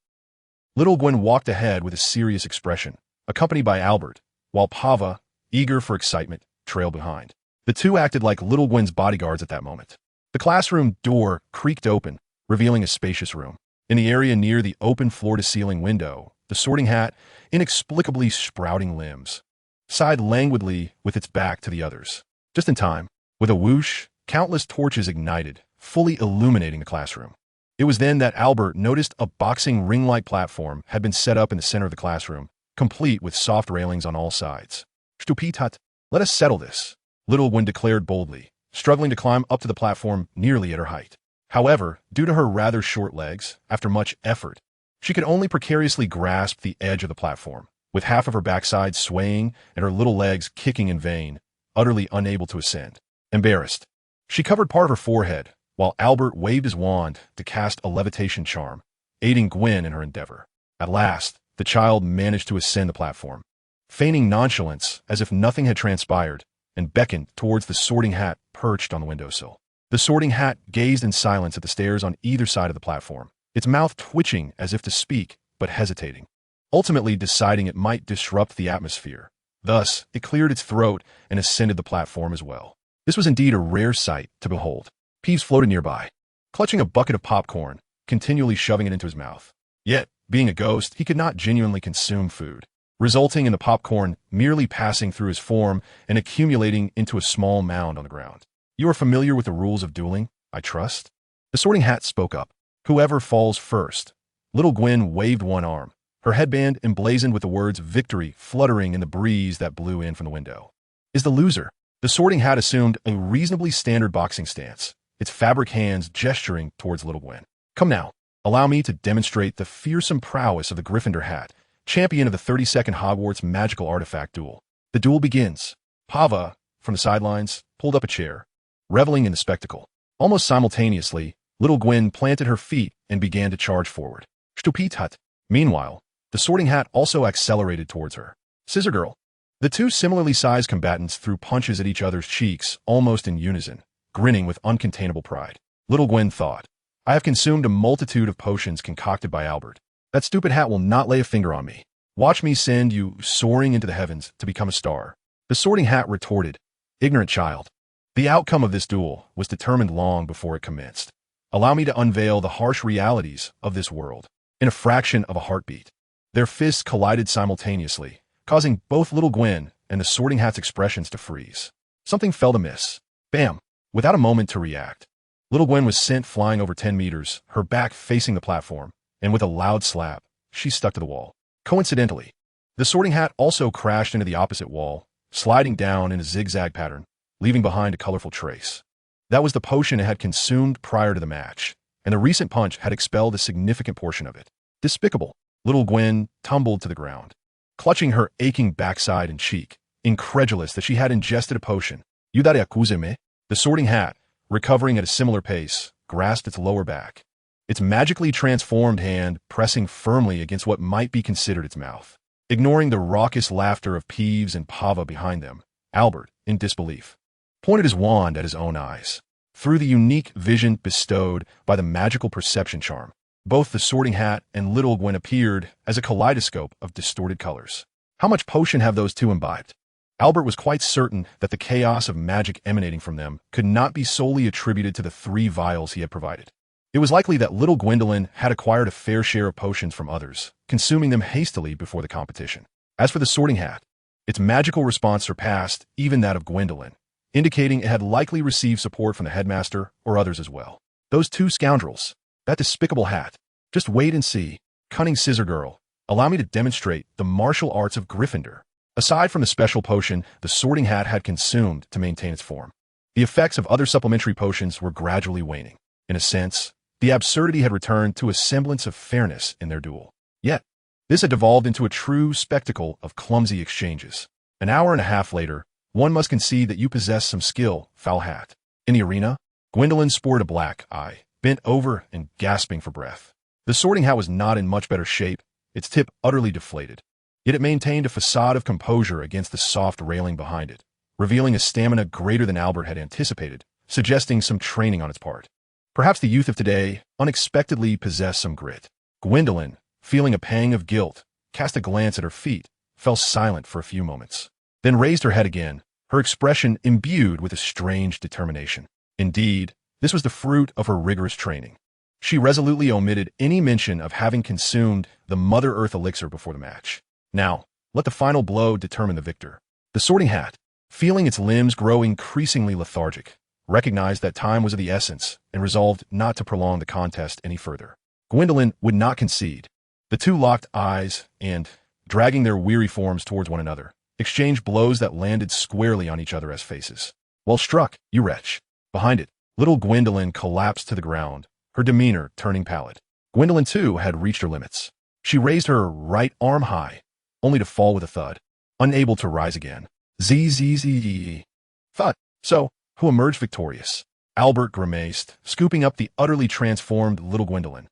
Little Gwen walked ahead with a serious expression, accompanied by Albert, while Pava, eager for excitement, trailed behind. The two acted like Little Gwen's bodyguards at that moment. The classroom door creaked open, revealing a spacious room. In the area near the open floor-to-ceiling window, the Sorting Hat, inexplicably sprouting limbs, sighed languidly with its back to the others. Just in time, with a whoosh, countless torches ignited, fully illuminating the classroom. It was then that Albert noticed a boxing ring-like platform had been set up in the center of the classroom, complete with soft railings on all sides. Stupitat, let us settle this, Little Gwen declared boldly, struggling to climb up to the platform nearly at her height. However, due to her rather short legs, after much effort, she could only precariously grasp the edge of the platform, with half of her backside swaying and her little legs kicking in vain, utterly unable to ascend. Embarrassed, she covered part of her forehead, while Albert waved his wand to cast a levitation charm, aiding Gwen in her endeavor. At last, the child managed to ascend the platform, feigning nonchalance as if nothing had transpired, and beckoned towards the Sorting Hat perched on the windowsill. The Sorting Hat gazed in silence at the stairs on either side of the platform, its mouth twitching as if to speak, but hesitating, ultimately deciding it might disrupt the atmosphere. Thus, it cleared its throat and ascended the platform as well. This was indeed a rare sight to behold. Peeves floated nearby, clutching a bucket of popcorn, continually shoving it into his mouth. Yet, being a ghost, he could not genuinely consume food, resulting in the popcorn merely passing through his form and accumulating into a small mound on the ground. You are familiar with the rules of dueling, I trust? The Sorting Hat spoke up. Whoever falls first. Little Gwen waved one arm, her headband emblazoned with the words victory fluttering in the breeze that blew in from the window. Is the loser. The Sorting Hat assumed a reasonably standard boxing stance, its fabric hands gesturing towards Little Gwen. Come now, allow me to demonstrate the fearsome prowess of the Gryffindor Hat, champion of the 32nd Hogwarts magical artifact duel. The duel begins. Pava, from the sidelines, pulled up a chair, reveling in the spectacle. Almost simultaneously, Little Gwen planted her feet and began to charge forward. Stupitat. Meanwhile, the Sorting Hat also accelerated towards her. Scissor Girl. The two similarly sized combatants threw punches at each other's cheeks almost in unison, grinning with uncontainable pride. Little Gwen thought, I have consumed a multitude of potions concocted by Albert. That stupid hat will not lay a finger on me. Watch me send you soaring into the heavens to become a star. The Sorting Hat retorted, Ignorant child. The outcome of this duel was determined long before it commenced. Allow me to unveil the harsh realities of this world. In a fraction of a heartbeat, their fists collided simultaneously, causing both Little Gwen and the Sorting Hat's expressions to freeze. Something fell amiss. Bam! Without a moment to react, Little Gwen was sent flying over 10 meters, her back facing the platform, and with a loud slap, she stuck to the wall. Coincidentally, the Sorting Hat also crashed into the opposite wall, sliding down in a zigzag pattern, leaving behind a colorful trace. That was the potion it had consumed prior to the match, and the recent punch had expelled a significant portion of it. Despicable. Little Gwen tumbled to the ground, clutching her aching backside and cheek, incredulous that she had ingested a potion. You dare accuse me? The Sorting Hat, recovering at a similar pace, grasped its lower back, its magically transformed hand pressing firmly against what might be considered its mouth. Ignoring the raucous laughter of Peeves and Pava behind them, Albert, in disbelief, pointed his wand at his own eyes. Through the unique vision bestowed by the magical perception charm, both the Sorting Hat and Little Gwen appeared as a kaleidoscope of distorted colors. How much potion have those two imbibed? Albert was quite certain that the chaos of magic emanating from them could not be solely attributed to the 3 vials he had provided. It was likely that little Gwendolyn had acquired a fair share of potions from others, consuming them hastily before the competition. As for the Sorting Hat, its magical response surpassed even that of Gwendolyn, indicating it had likely received support from the headmaster or others as well. Those 2 scoundrels. That despicable hat. Just wait and see. Cunning Scissor Girl. Allow me to demonstrate the martial arts of Gryffindor. Aside from the special potion the Sorting Hat had consumed to maintain its form, the effects of other supplementary potions were gradually waning. In a sense, the absurdity had returned to a semblance of fairness in their duel. Yet, this had devolved into a true spectacle of clumsy exchanges. An hour and a half later, one must concede that you possess some skill, Foul Hat. In the arena, Gwendolyn sported a black eye, bent over and gasping for breath. The sorting hat was not in much better shape, its tip utterly deflated. Yet it maintained a facade of composure against the soft railing behind it, revealing a stamina greater than Albert had anticipated, suggesting some training on its part. Perhaps the youth of today unexpectedly possessed some grit. Gwendolen, feeling a pang of guilt, cast a glance at her feet, fell silent for a few moments, then raised her head again, her expression imbued with a strange determination. Indeed, this was the fruit of her rigorous training. She resolutely omitted any mention of having consumed the Mother Earth elixir before the match. Now, let the final blow determine the victor. The sorting hat, feeling its limbs grow increasingly lethargic, recognized that time was of the essence and resolved not to prolong the contest any further. Gwendolen would not concede. The two locked eyes and, dragging their weary forms towards one another, exchanged blows that landed squarely on each other as faces. Well struck, you wretch. Behind it, little Gwendolen collapsed to the ground, her demeanor turning pallid. Gwendolen, too, had reached her limits. She raised her right arm high, only to fall with a thud, unable to rise again. Zzz. Thud. So, who emerged victorious? Albert grimaced, scooping up the utterly transformed little Gwendolen,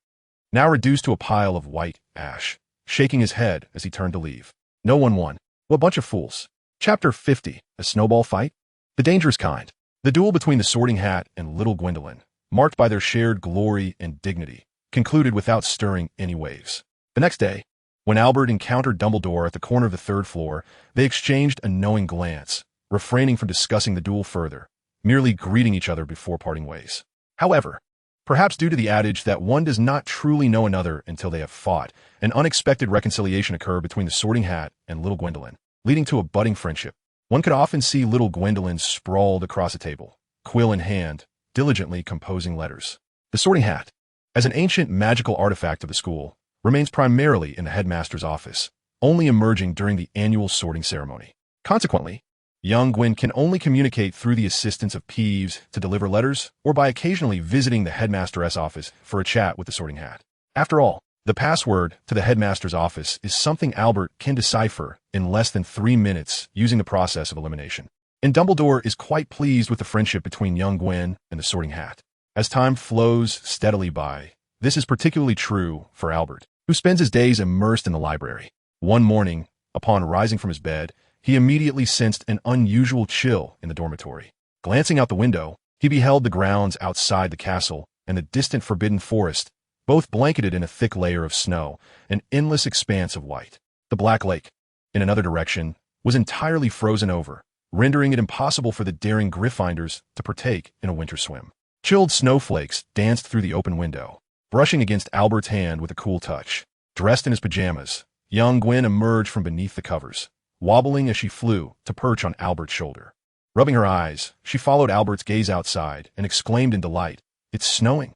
now reduced to a pile of white ash, shaking his head as he turned to leave. No one won. What a bunch of fools. Chapter 50. A snowball fight? The dangerous kind. The duel between the sorting hat and little Gwendolen, marked by their shared glory and dignity, concluded without stirring any waves. The next day, when Albert encountered Dumbledore at the corner of the third floor, they exchanged a knowing glance, refraining from discussing the duel further, merely greeting each other before parting ways. However, perhaps due to the adage that one does not truly know another until they have fought, an unexpected reconciliation occurred between the sorting hat and little Gwendolen, leading to a budding friendship. One could often see little Gwendolen sprawled across a table, quill in hand, diligently composing letters. The sorting hat, as an ancient magical artifact of the school, remains primarily in the headmaster's office, only emerging during the annual sorting ceremony. Consequently, young Gwen can only communicate through the assistance of Peeves to deliver letters or by occasionally visiting the headmaster's office for a chat with the sorting hat. After all, the password to the headmaster's office is something Albert can decipher in less than 3 minutes using the process of elimination. And Dumbledore is quite pleased with the friendship between young Gwen and the sorting hat. As time flows steadily by, this is particularly true for Albert, who spends his days immersed in the library. One morning, upon rising from his bed, he immediately sensed an unusual chill in the dormitory. Glancing out the window, he beheld the grounds outside the castle and the distant forbidden forest, both blanketed in a thick layer of snow, an endless expanse of white. The Black Lake, in another direction, was entirely frozen over, rendering it impossible for the daring Gryffindors to partake in a winter swim. Chilled snowflakes danced through the open window, brushing against Albert's hand with a cool touch. Dressed in his pajamas, young Gwen emerged from beneath the covers, wobbling as she flew to perch on Albert's shoulder. Rubbing her eyes, she followed Albert's gaze outside and exclaimed in delight, "It's snowing."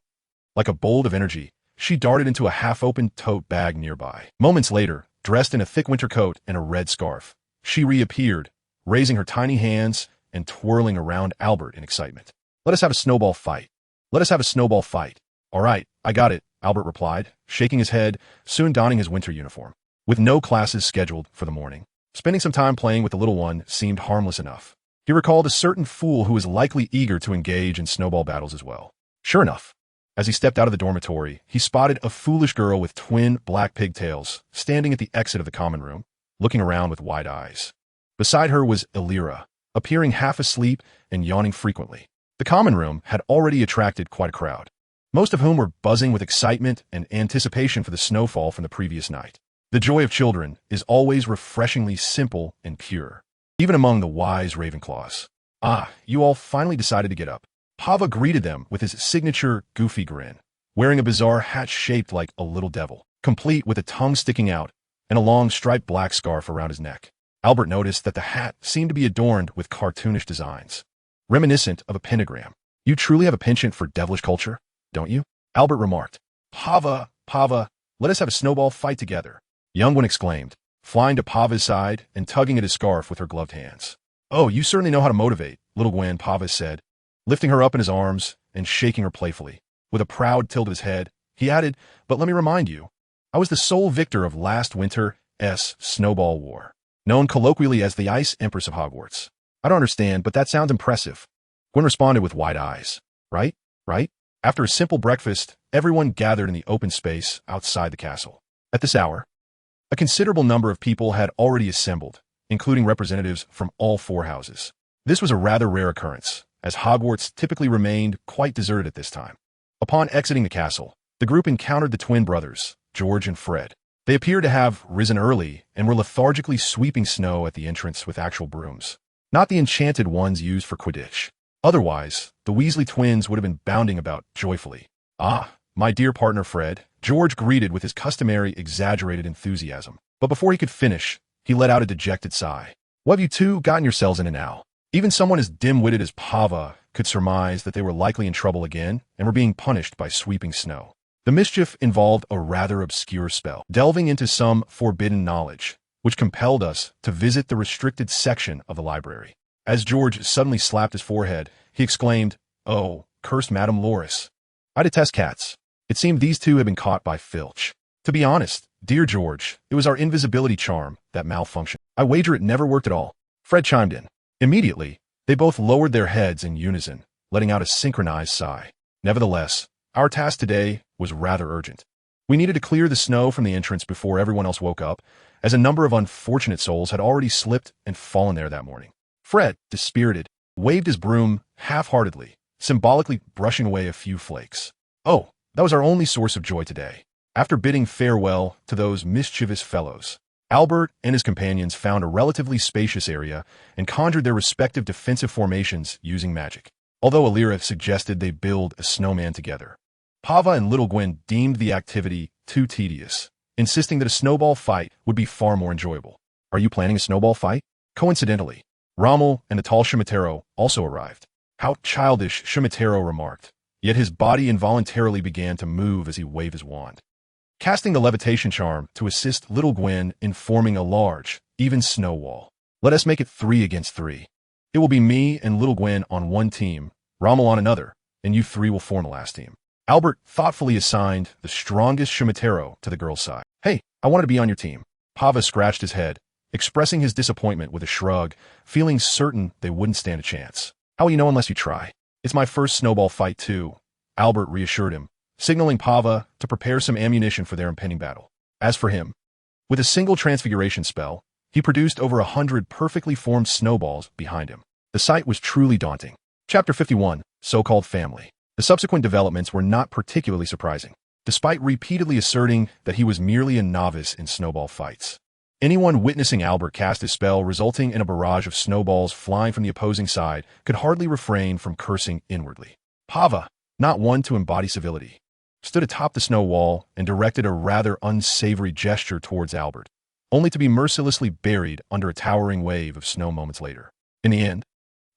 Like a bolt of energy, she darted into a half-open tote bag nearby. Moments later, dressed in a thick winter coat and a red scarf, she reappeared, raising her tiny hands and twirling around Albert in excitement. "Let us have a snowball fight. Let us have a snowball fight." "All right, I got it," Albert replied, shaking his head, soon donning his winter uniform. With no classes scheduled for the morning, spending some time playing with the little one seemed harmless enough. He recalled a certain fool who was likely eager to engage in snowball battles as well. Sure enough, as he stepped out of the dormitory, he spotted a foolish girl with twin black pigtails standing at the exit of the common room, looking around with wide eyes. Beside her was Elira, appearing half asleep and yawning frequently. The common room had already attracted quite a crowd, most of whom were buzzing with excitement and anticipation for the snowfall from the previous night. The joy of children is always refreshingly simple and pure, even among the wise Ravenclaws. "Ah, you all finally decided to get up." Pava greeted them with his signature goofy grin, wearing a bizarre hat shaped like a little devil, complete with a tongue sticking out and a long striped black scarf around his neck. Albert noticed that the hat seemed to be adorned with cartoonish designs, reminiscent of a pentagram. "You truly have a penchant for devilish culture, don't you?" Albert remarked. Pava, let us have a snowball fight together," young one exclaimed, flying to Pava's side and tugging at his scarf with her gloved hands. "Oh, you certainly know how to motivate," little Gwen, Pava said, lifting her up in his arms and shaking her playfully. With a proud tilt of his head, he added, "But let me remind you, I was the sole victor of last winter's Snowball War, known colloquially as the Ice Empress of Hogwarts." "I don't understand, but that sounds impressive." Gwen responded with wide eyes. Right? After a simple breakfast, everyone gathered in the open space outside the castle. At this hour, a considerable number of people had already assembled, including representatives from all four houses. This was a rather rare occurrence, as Hogwarts typically remained quite deserted at this time. Upon exiting the castle, the group encountered the twin brothers, George and Fred. They appeared to have risen early and were lethargically sweeping snow at the entrance with actual brooms, not the enchanted ones used for Quidditch. Otherwise, the Weasley twins would have been bounding about joyfully. "Ah, my dear partner Fred," George greeted with his customary exaggerated enthusiasm. But before he could finish, he let out a dejected sigh. "What have you two gotten yourselves into now?" Even someone as dim-witted as Pava could surmise that they were likely in trouble again and were being punished by sweeping snow. The mischief involved a rather obscure spell, delving into some forbidden knowledge, which compelled us to visit the restricted section of the library. As George suddenly slapped his forehead, he exclaimed, "Oh, cursed Madame Loris. I detest cats." It seemed these two had been caught by Filch. "To be honest, dear George, it was our invisibility charm that malfunctioned. I wager it never worked at all." Fred chimed in. Immediately, they both lowered their heads in unison, letting out a synchronized sigh. Nevertheless, our task today was rather urgent. We needed to clear the snow from the entrance before everyone else woke up, as a number of unfortunate souls had already slipped and fallen there that morning. Fred, dispirited, waved his broom half-heartedly, symbolically brushing away a few flakes. Oh, that was our only source of joy today. After bidding farewell to those mischievous fellows, Albert and his companions found a relatively spacious area and conjured their respective defensive formations using magic. Although Alira suggested they build a snowman together, Pava and Little Gwen deemed the activity too tedious, insisting that a snowball fight would be far more enjoyable. "Are you planning a snowball fight?" Coincidentally, Rommel and the tall Shumatero also arrived. "How childish," Shumatero remarked, yet his body involuntarily began to move as he waved his wand, casting the levitation charm to assist Little Gwen in forming a large, even snow wall. "Let us make it 3 against 3. It will be me and Little Gwen on one team, Rommel on another, and you three will form the last team." Albert thoughtfully assigned the strongest Shumatero to the girl's side. "Hey, I wanted to be on your team." Pava scratched his head, expressing his disappointment with a shrug, feeling certain they wouldn't stand a chance. "How will you know unless you try?" "It's my first snowball fight too," Albert reassured him, signaling Pava to prepare some ammunition for their impending battle. As for him, with a single transfiguration spell, he produced over 100 perfectly formed snowballs behind him. The sight was truly daunting. Chapter 51, So-Called Family. The subsequent developments were not particularly surprising, despite repeatedly asserting that he was merely a novice in snowball fights. Anyone witnessing Albert cast his spell, resulting in a barrage of snowballs flying from the opposing side, could hardly refrain from cursing inwardly. Pava, not one to embody civility, stood atop the snow wall and directed a rather unsavory gesture towards Albert, only to be mercilessly buried under a towering wave of snow moments later. In the end,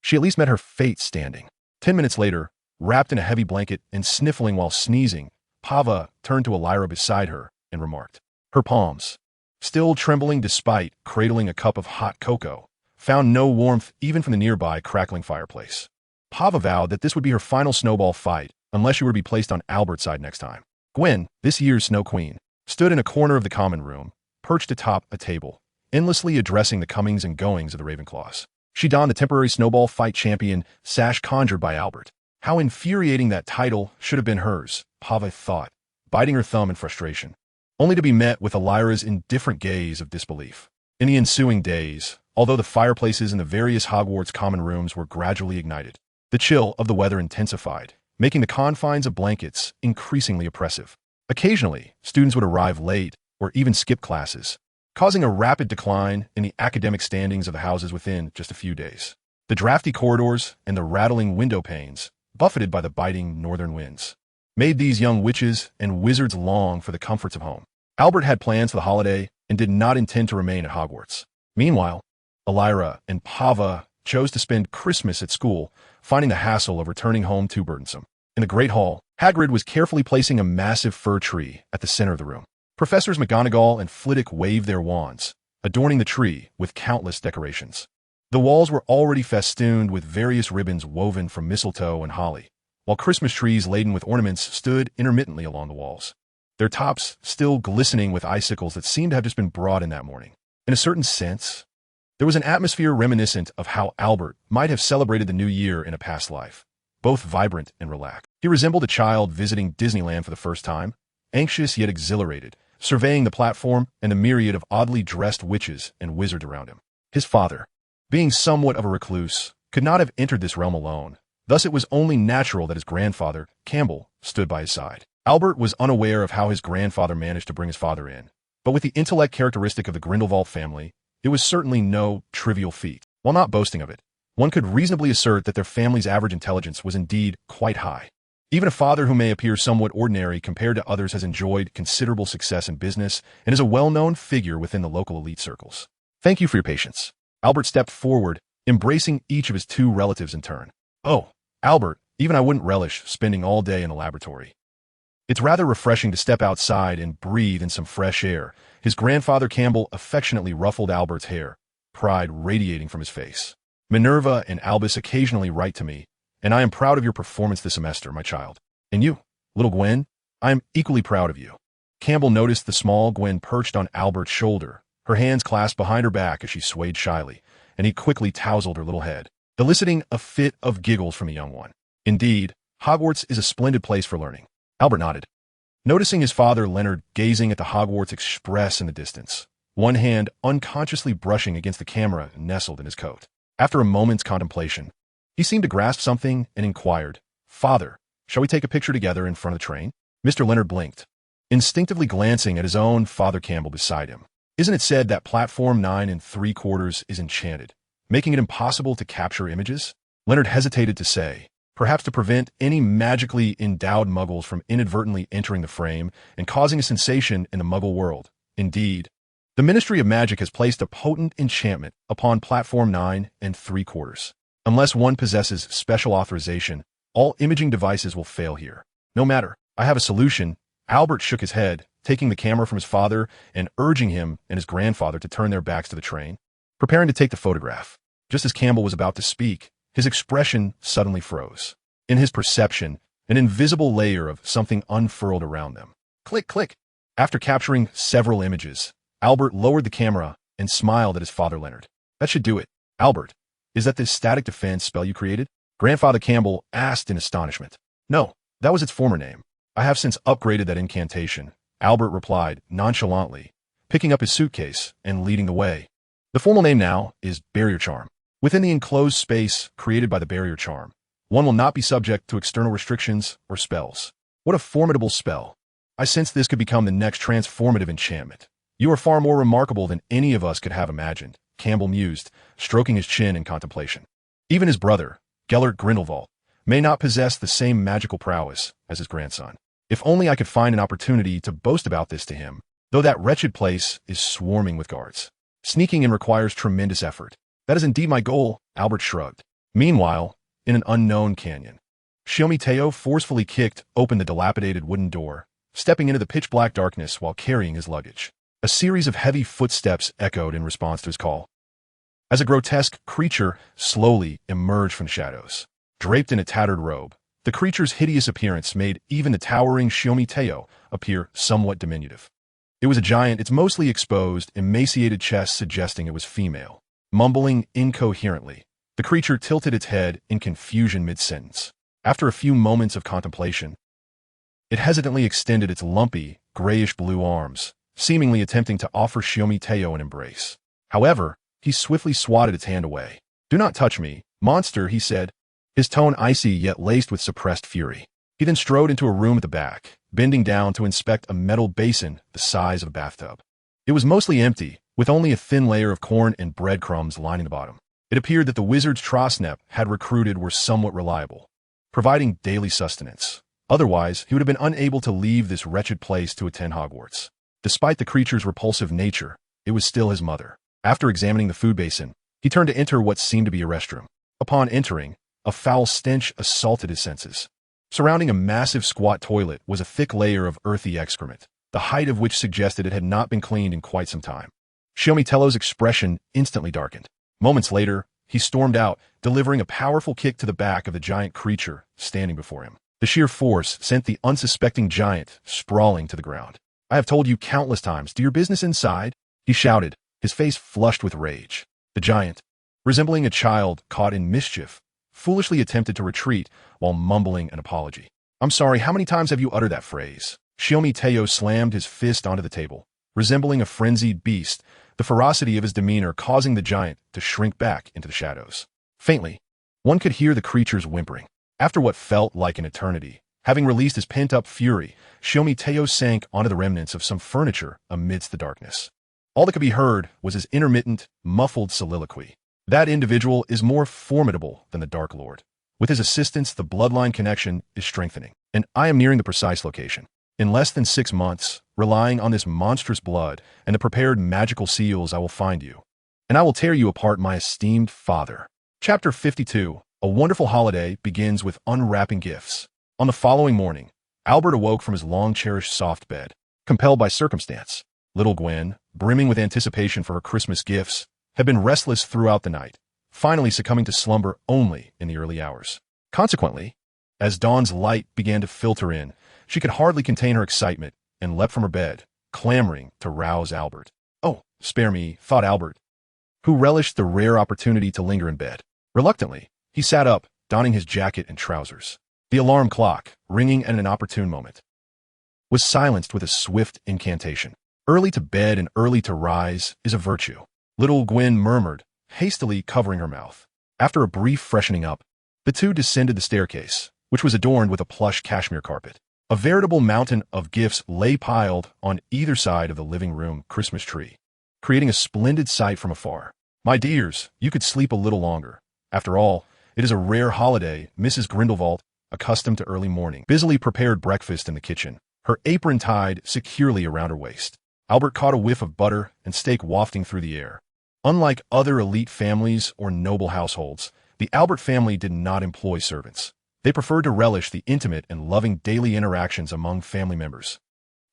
she at least met her fate standing. 10 minutes later, wrapped in a heavy blanket and sniffling while sneezing, Pava turned to Alira beside her and remarked. Her palms, still trembling despite cradling a cup of hot cocoa, found no warmth even from the nearby crackling fireplace. Pava vowed that this would be her final snowball fight, unless she were to be placed on Albert's side next time. Gwen, this year's Snow Queen, stood in a corner of the common room, perched atop a table, endlessly addressing the comings and goings of the Ravenclaws. She donned the temporary snowball fight champion sash conjured by Albert. How infuriating that title should have been hers, Pava thought, biting her thumb in frustration, only to be met with Alira's indifferent gaze of disbelief. In the ensuing days, although the fireplaces in the various Hogwarts common rooms were gradually ignited, the chill of the weather intensified, making the confines of blankets increasingly oppressive. Occasionally, students would arrive late or even skip classes, causing a rapid decline in the academic standings of the houses within just a few days. The drafty corridors and the rattling window panes, buffeted by the biting northern winds, made these young witches and wizards long for the comforts of home. Albert had plans for the holiday and did not intend to remain at Hogwarts. Meanwhile, Alira and Pava chose to spend Christmas at school, finding the hassle of returning home too burdensome. In the Great Hall, Hagrid was carefully placing a massive fir tree at the center of the room. Professors McGonagall and Flitwick waved their wands, adorning the tree with countless decorations. The walls were already festooned with various ribbons woven from mistletoe and holly, while Christmas trees laden with ornaments stood intermittently along the walls, their tops still glistening with icicles that seemed to have just been brought in that morning. In a certain sense, there was an atmosphere reminiscent of how Albert might have celebrated the new year in a past life, both vibrant and relaxed. He resembled a child visiting Disneyland for the first time, anxious yet exhilarated, surveying the platform and the myriad of oddly dressed witches and wizards around him. His father, being somewhat of a recluse, could not have entered this realm alone. Thus it was only natural that his grandfather, Campbell, stood by his side. Albert was unaware of how his grandfather managed to bring his father in, but with the intellect characteristic of the Grindelwald family, it was certainly no trivial feat. While not boasting of it, one could reasonably assert that their family's average intelligence was indeed quite high. Even a father who may appear somewhat ordinary compared to others has enjoyed considerable success in business and is a well-known figure within the local elite circles. Thank you for your patience. Albert stepped forward, embracing each of his two relatives in turn. Oh, Albert, even I wouldn't relish spending all day in the laboratory. It's rather refreshing to step outside and breathe in some fresh air. His grandfather Campbell affectionately ruffled Albert's hair, pride radiating from his face. Minerva and Albus occasionally write to me, and I am proud of your performance this semester, my child. And you, little Gwen, I am equally proud of you. Campbell noticed the small Gwen perched on Albert's shoulder, her hands clasped behind her back as she swayed shyly, and he quickly tousled her little head, eliciting a fit of giggles from the young one. Indeed, Hogwarts is a splendid place for learning. Albert nodded, noticing his father Leonard gazing at the Hogwarts Express in the distance, one hand unconsciously brushing against the camera nestled in his coat. After a moment's contemplation, he seemed to grasp something and inquired, "Father, shall we take a picture together in front of the train?" Mr. Leonard blinked, instinctively glancing at his own Father Campbell beside him. Isn't it said that platform 9 3/4 is enchanted, making it impossible to capture images? Leonard hesitated to say, perhaps to prevent any magically endowed muggles from inadvertently entering the frame and causing a sensation in the muggle world. Indeed, the Ministry of Magic has placed a potent enchantment upon platform 9 3/4. Unless one possesses special authorization, all imaging devices will fail here. No matter, I have a solution. Albert shook his head, taking the camera from his father and urging him and his grandfather to turn their backs to the train, preparing to take the photograph. Just as Campbell was about to speak, his expression suddenly froze. In his perception, an invisible layer of something unfurled around them. Click, click. After capturing several images, Albert lowered the camera and smiled at his father Leonard. That should do it. Albert, is that this static defense spell you created? Grandfather Campbell asked in astonishment. No, that was its former name. I have since upgraded that incantation, Albert replied nonchalantly, picking up his suitcase and leading the way. The formal name now is Barrier Charm. Within the enclosed space created by the Barrier Charm, one will not be subject to external restrictions or spells. What a formidable spell. I sense this could become the next transformative enchantment. You are far more remarkable than any of us could have imagined, Campbell mused, stroking his chin in contemplation. Even his brother, Gellert Grindelwald, may not possess the same magical prowess as his grandson. If only I could find an opportunity to boast about this to him, though that wretched place is swarming with guards. Sneaking in requires tremendous effort. That is indeed my goal, Albert shrugged. Meanwhile, in an unknown canyon, Xiaomi forcefully kicked open the dilapidated wooden door, stepping into the pitch-black darkness while carrying his luggage. A series of heavy footsteps echoed in response to his call, as a grotesque creature slowly emerged from the shadows. Draped in a tattered robe, the creature's hideous appearance made even the towering Xiaomi appear somewhat diminutive. It was a giant, its mostly exposed, emaciated chest suggesting it was female. Mumbling incoherently, the creature tilted its head in confusion mid-sentence. After a few moments of contemplation, it hesitantly extended its lumpy, grayish-blue arms, seemingly attempting to offer Xiaomi an embrace. However, he swiftly swatted its hand away. "Do not touch me, monster," he said, his tone icy yet laced with suppressed fury. He then strode into a room at the back, bending down to inspect a metal basin the size of a bathtub. It was mostly empty, with only a thin layer of corn and breadcrumbs lining the bottom. It appeared that the wizards Trosnep had recruited were somewhat reliable, providing daily sustenance. Otherwise, he would have been unable to leave this wretched place to attend Hogwarts. Despite the creature's repulsive nature, it was still his mother. After examining the food basin, he turned to enter what seemed to be a restroom. Upon entering, a foul stench assaulted his senses. Surrounding a massive squat toilet was a thick layer of earthy excrement, the height of which suggested it had not been cleaned in quite some time. Xiaomi expression instantly darkened. Moments later, he stormed out, delivering a powerful kick to the back of the giant creature standing before him. The sheer force sent the unsuspecting giant sprawling to the ground. "I have told you countless times, do your business inside," he shouted, his face flushed with rage. The giant, resembling a child caught in mischief, foolishly attempted to retreat while mumbling an apology. I'm sorry, how many times have you uttered that phrase? Shiomi Teo slammed his fist onto the table, resembling a frenzied beast, the ferocity of his demeanor causing the giant to shrink back into the shadows. Faintly, one could hear the creature's whimpering. After what felt like an eternity, having released his pent-up fury, Shiomi Teo sank onto the remnants of some furniture amidst the darkness. All that could be heard was his intermittent, muffled soliloquy. That individual is more formidable than the Dark Lord. With his assistance, the bloodline connection is strengthening, and I am nearing the precise location. In less than 6 months, relying on this monstrous blood and the prepared magical seals, I will find you, and I will tear you apart, my esteemed father. Chapter 52. A wonderful holiday begins with unwrapping gifts. On the following morning, Albert awoke from his long-cherished soft bed, compelled by circumstance. Little Gwen, brimming with anticipation for her Christmas gifts, had been restless throughout the night, finally succumbing to slumber only in the early hours. Consequently, as dawn's light began to filter in, she could hardly contain her excitement and leapt from her bed, clamoring to rouse Albert. Oh, spare me, thought Albert, who relished the rare opportunity to linger in bed. Reluctantly, he sat up, donning his jacket and trousers. The alarm clock, ringing at an opportune moment, was silenced with a swift incantation. Early to bed and early to rise is a virtue, Little Gwen murmured, hastily covering her mouth. After a brief freshening up, the two descended the staircase, which was adorned with a plush cashmere carpet. A veritable mountain of gifts lay piled on either side of the living room Christmas tree, creating a splendid sight from afar. My dears, you could sleep a little longer. After all, it is a rare holiday. Mrs. Grindelwald, accustomed to early morning, busily prepared breakfast in the kitchen, her apron tied securely around her waist. Albert caught a whiff of butter and steak wafting through the air. Unlike other elite families or noble households, the Albert family did not employ servants. They preferred to relish the intimate and loving daily interactions among family members,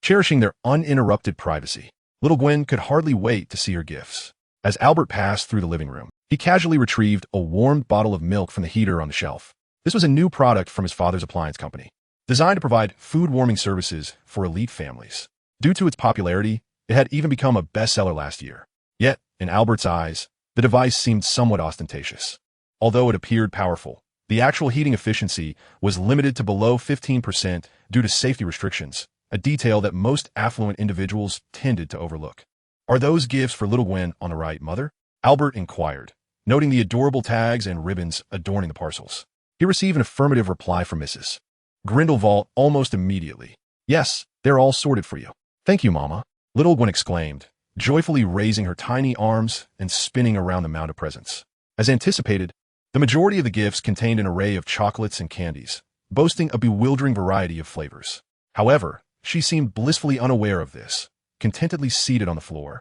cherishing their uninterrupted privacy. Little Gwen could hardly wait to see her gifts. As Albert passed through the living room, he casually retrieved a warmed bottle of milk from the heater on the shelf. This was a new product from his father's appliance company, designed to provide food-warming services for elite families. Due to its popularity, it had even become a bestseller last year. Yet, in Albert's eyes, the device seemed somewhat ostentatious. Although it appeared powerful, the actual heating efficiency was limited to below 15% due to safety restrictions, a detail that most affluent individuals tended to overlook. Are those gifts for Little Gwen on the right, Mother? Albert inquired, noting the adorable tags and ribbons adorning the parcels. He received an affirmative reply from Mrs. Grindelwald almost immediately. Yes, they're all sorted for you. Thank you, Mama, Little Gwen exclaimed, joyfully raising her tiny arms and spinning around the mound of presents. As anticipated, the majority of the gifts contained an array of chocolates and candies, boasting a bewildering variety of flavors. However, she seemed blissfully unaware of this, contentedly seated on the floor,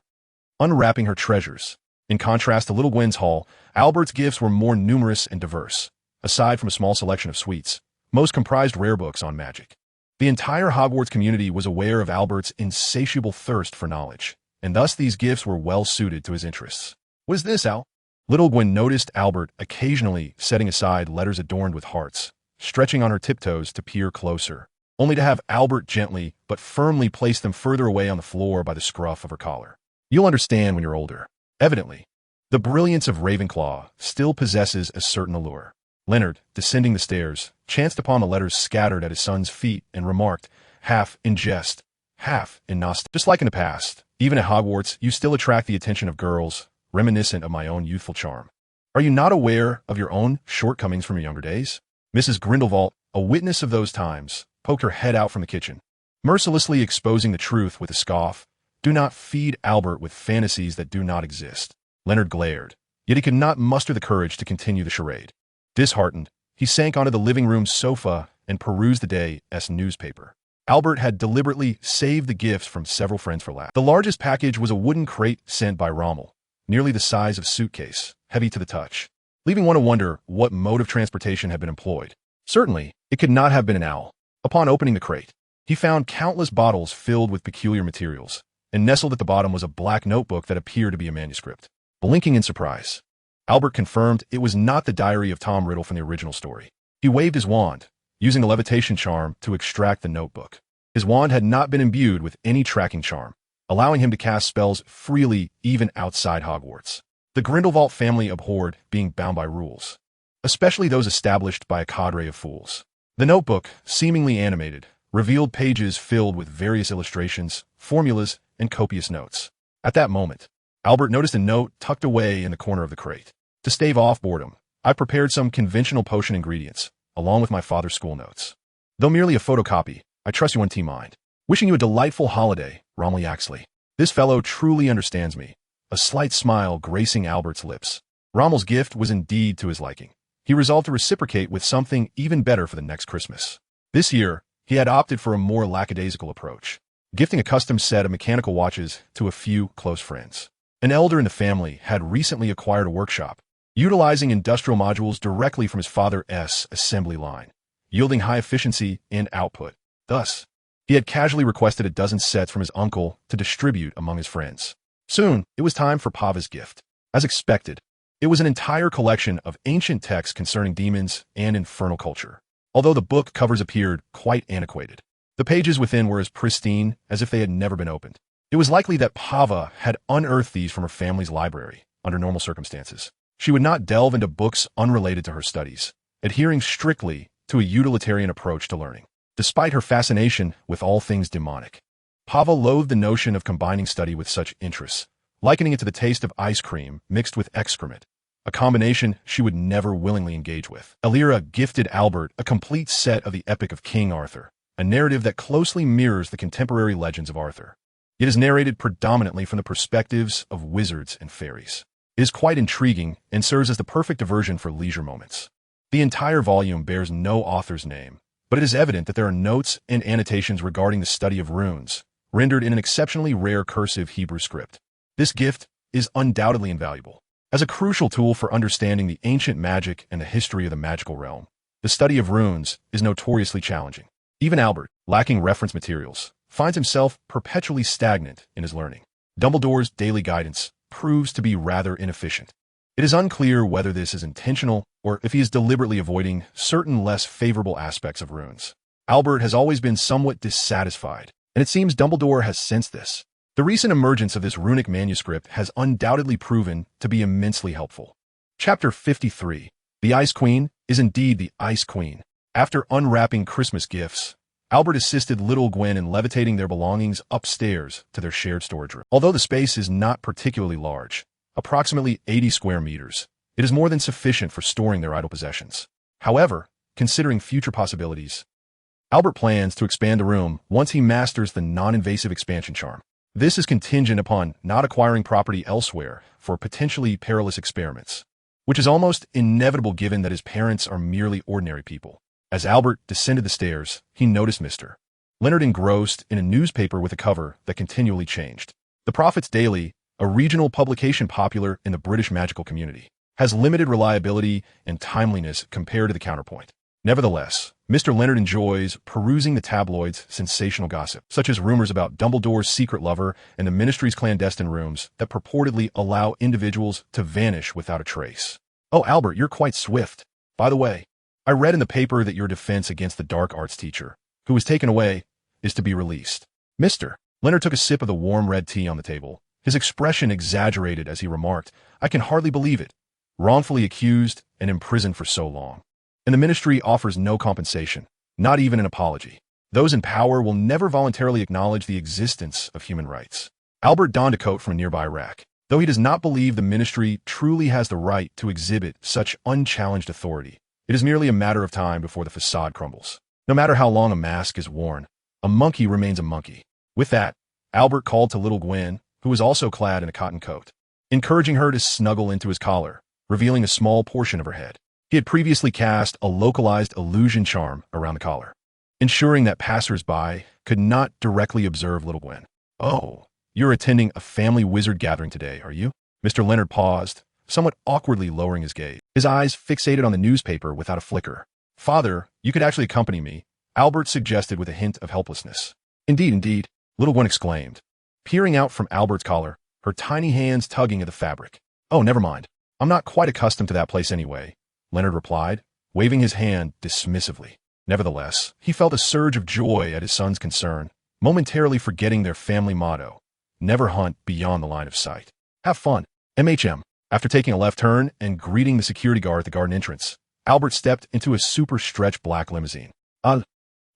unwrapping her treasures. In contrast to Little Gwen's haul, Albert's gifts were more numerous and diverse. Aside from a small selection of sweets, most comprised rare books on magic. The entire Hogwarts community was aware of Albert's insatiable thirst for knowledge, and thus these gifts were well suited to his interests. What is this, Al? Little Gwen noticed Albert occasionally setting aside letters adorned with hearts, stretching on her tiptoes to peer closer, only to have Albert gently but firmly place them further away on the floor by the scruff of her collar. You'll understand when you're older. Evidently, the brilliance of Ravenclaw still possesses a certain allure. Leonard, descending the stairs, chanced upon the letters scattered at his son's feet and remarked, half in jest, half in nostalgia. Just like in the past, even at Hogwarts, you still attract the attention of girls, reminiscent of my own youthful charm. Are you not aware of your own shortcomings from your younger days? Mrs. Grindelwald, a witness of those times, poked her head out from the kitchen, mercilessly exposing the truth with a scoff. Do not feed Albert with fantasies that do not exist. Leonard glared, yet he could not muster the courage to continue the charade. Disheartened, he sank onto the living room sofa and perused the day's newspaper. Albert had deliberately saved the gifts from several friends for last. The largest package was a wooden crate sent by Rommel, nearly the size of a suitcase, heavy to the touch, leaving one to wonder what mode of transportation had been employed. Certainly, it could not have been an owl. Upon opening the crate, he found countless bottles filled with peculiar materials, and nestled at the bottom was a black notebook that appeared to be a manuscript. Blinking in surprise, Albert confirmed it was not the diary of Tom Riddle from the original story. He waved his wand, using a levitation charm to extract the notebook. His wand had not been imbued with any tracking charm, allowing him to cast spells freely even outside Hogwarts. The Grindelwald family abhorred being bound by rules, especially those established by a cadre of fools. The notebook, seemingly animated, revealed pages filled with various illustrations, formulas, and copious notes. At that moment, Albert noticed a note tucked away in the corner of the crate. To stave off boredom, I prepared some conventional potion ingredients, along with my father's school notes. Though merely a photocopy, I trust you in mind. Wishing you a delightful holiday, Romilly Axley. This fellow truly understands me. A slight smile gracing Albert's lips. Rommel's gift was indeed to his liking. He resolved to reciprocate with something even better for the next Christmas. This year, he had opted for a more lackadaisical approach, gifting a custom set of mechanical watches to a few close friends. An elder in the family had recently acquired a workshop, utilizing industrial modules directly from his father's assembly line, yielding high efficiency and output. Thus, he had casually requested a dozen sets from his uncle to distribute among his friends. Soon, it was time for Pava's gift. As expected, it was an entire collection of ancient texts concerning demons and infernal culture. Although the book covers appeared quite antiquated, the pages within were as pristine as if they had never been opened. It was likely that Pava had unearthed these from her family's library under normal circumstances. She would not delve into books unrelated to her studies, adhering strictly to a utilitarian approach to learning. Despite her fascination with all things demonic, Pava loathed the notion of combining study with such interests, likening it to the taste of ice cream mixed with excrement, a combination she would never willingly engage with. Elira gifted Albert a complete set of the Epic of King Arthur, a narrative that closely mirrors the contemporary legends of Arthur. It is narrated predominantly from the perspectives of wizards and fairies. It is quite intriguing and serves as the perfect diversion for leisure moments. The entire volume bears no author's name, but it is evident that there are notes and annotations regarding the study of runes, rendered in an exceptionally rare cursive Hebrew script. This gift is undoubtedly invaluable. As a crucial tool for understanding the ancient magic and the history of the magical realm, the study of runes is notoriously challenging. Even Albert, lacking reference materials, finds himself perpetually stagnant in his learning. Dumbledore's daily guidance proves to be rather inefficient. It is unclear whether this is intentional or if he is deliberately avoiding certain less favorable aspects of runes. Albert has always been somewhat dissatisfied, and it seems Dumbledore has sensed this. The recent emergence of this runic manuscript has undoubtedly proven to be immensely helpful. Chapter 53. The Ice Queen is indeed the Ice Queen. After unwrapping Christmas gifts, Albert assisted Little Gwen in levitating their belongings upstairs to their shared storage room. Although the space is not particularly large, approximately 80 square meters, it is more than sufficient for storing their idle possessions. However, considering future possibilities, Albert plans to expand the room once he masters the non-invasive expansion charm. This is contingent upon not acquiring property elsewhere for potentially perilous experiments, which is almost inevitable given that his parents are merely ordinary people. As Albert descended the stairs, he noticed Mr. Leonard engrossed in a newspaper with a cover that continually changed. The Prophet's Daily, a regional publication popular in the British magical community, has limited reliability and timeliness compared to the counterpoint. Nevertheless, Mr. Leonard enjoys perusing the tabloid's sensational gossip, such as rumors about Dumbledore's secret lover and the Ministry's clandestine rooms that purportedly allow individuals to vanish without a trace. Oh, Albert, you're quite swift. By the way, I read in the paper that your defense against the dark arts teacher, who was taken away, is to be released. Mr. Leonard took a sip of the warm red tea on the table, his expression exaggerated as he remarked, I can hardly believe it. Wrongfully accused and imprisoned for so long. And the ministry offers no compensation, not even an apology. Those in power will never voluntarily acknowledge the existence of human rights. Albert donned a coat from a nearby rack. Though he does not believe the ministry truly has the right to exhibit such unchallenged authority, it is merely a matter of time before the facade crumbles. No matter how long a mask is worn, a monkey remains a monkey. With that, Albert called to Little Gwen, who was also clad in a cotton coat, encouraging her to snuggle into his collar, revealing a small portion of her head. He had previously cast a localized illusion charm around the collar, ensuring that passers-by could not directly observe Little Gwen. Oh, you're attending a family wizard gathering today, are you? Mr. Leonard paused, somewhat awkwardly lowering his gaze, his eyes fixated on the newspaper without a flicker. Father, you could actually accompany me, Albert suggested with a hint of helplessness. Indeed, Little Gwen exclaimed, peering out from Albert's collar, her tiny hands tugging at the fabric. Oh, never mind. I'm not quite accustomed to that place anyway, Leonard replied, waving his hand dismissively. Nevertheless, he felt a surge of joy at his son's concern, momentarily forgetting their family motto, never hunt beyond the line of sight. Have fun. MHM. After taking a left turn and greeting the security guard at the garden entrance, Albert stepped into a super-stretch black limousine. Ah!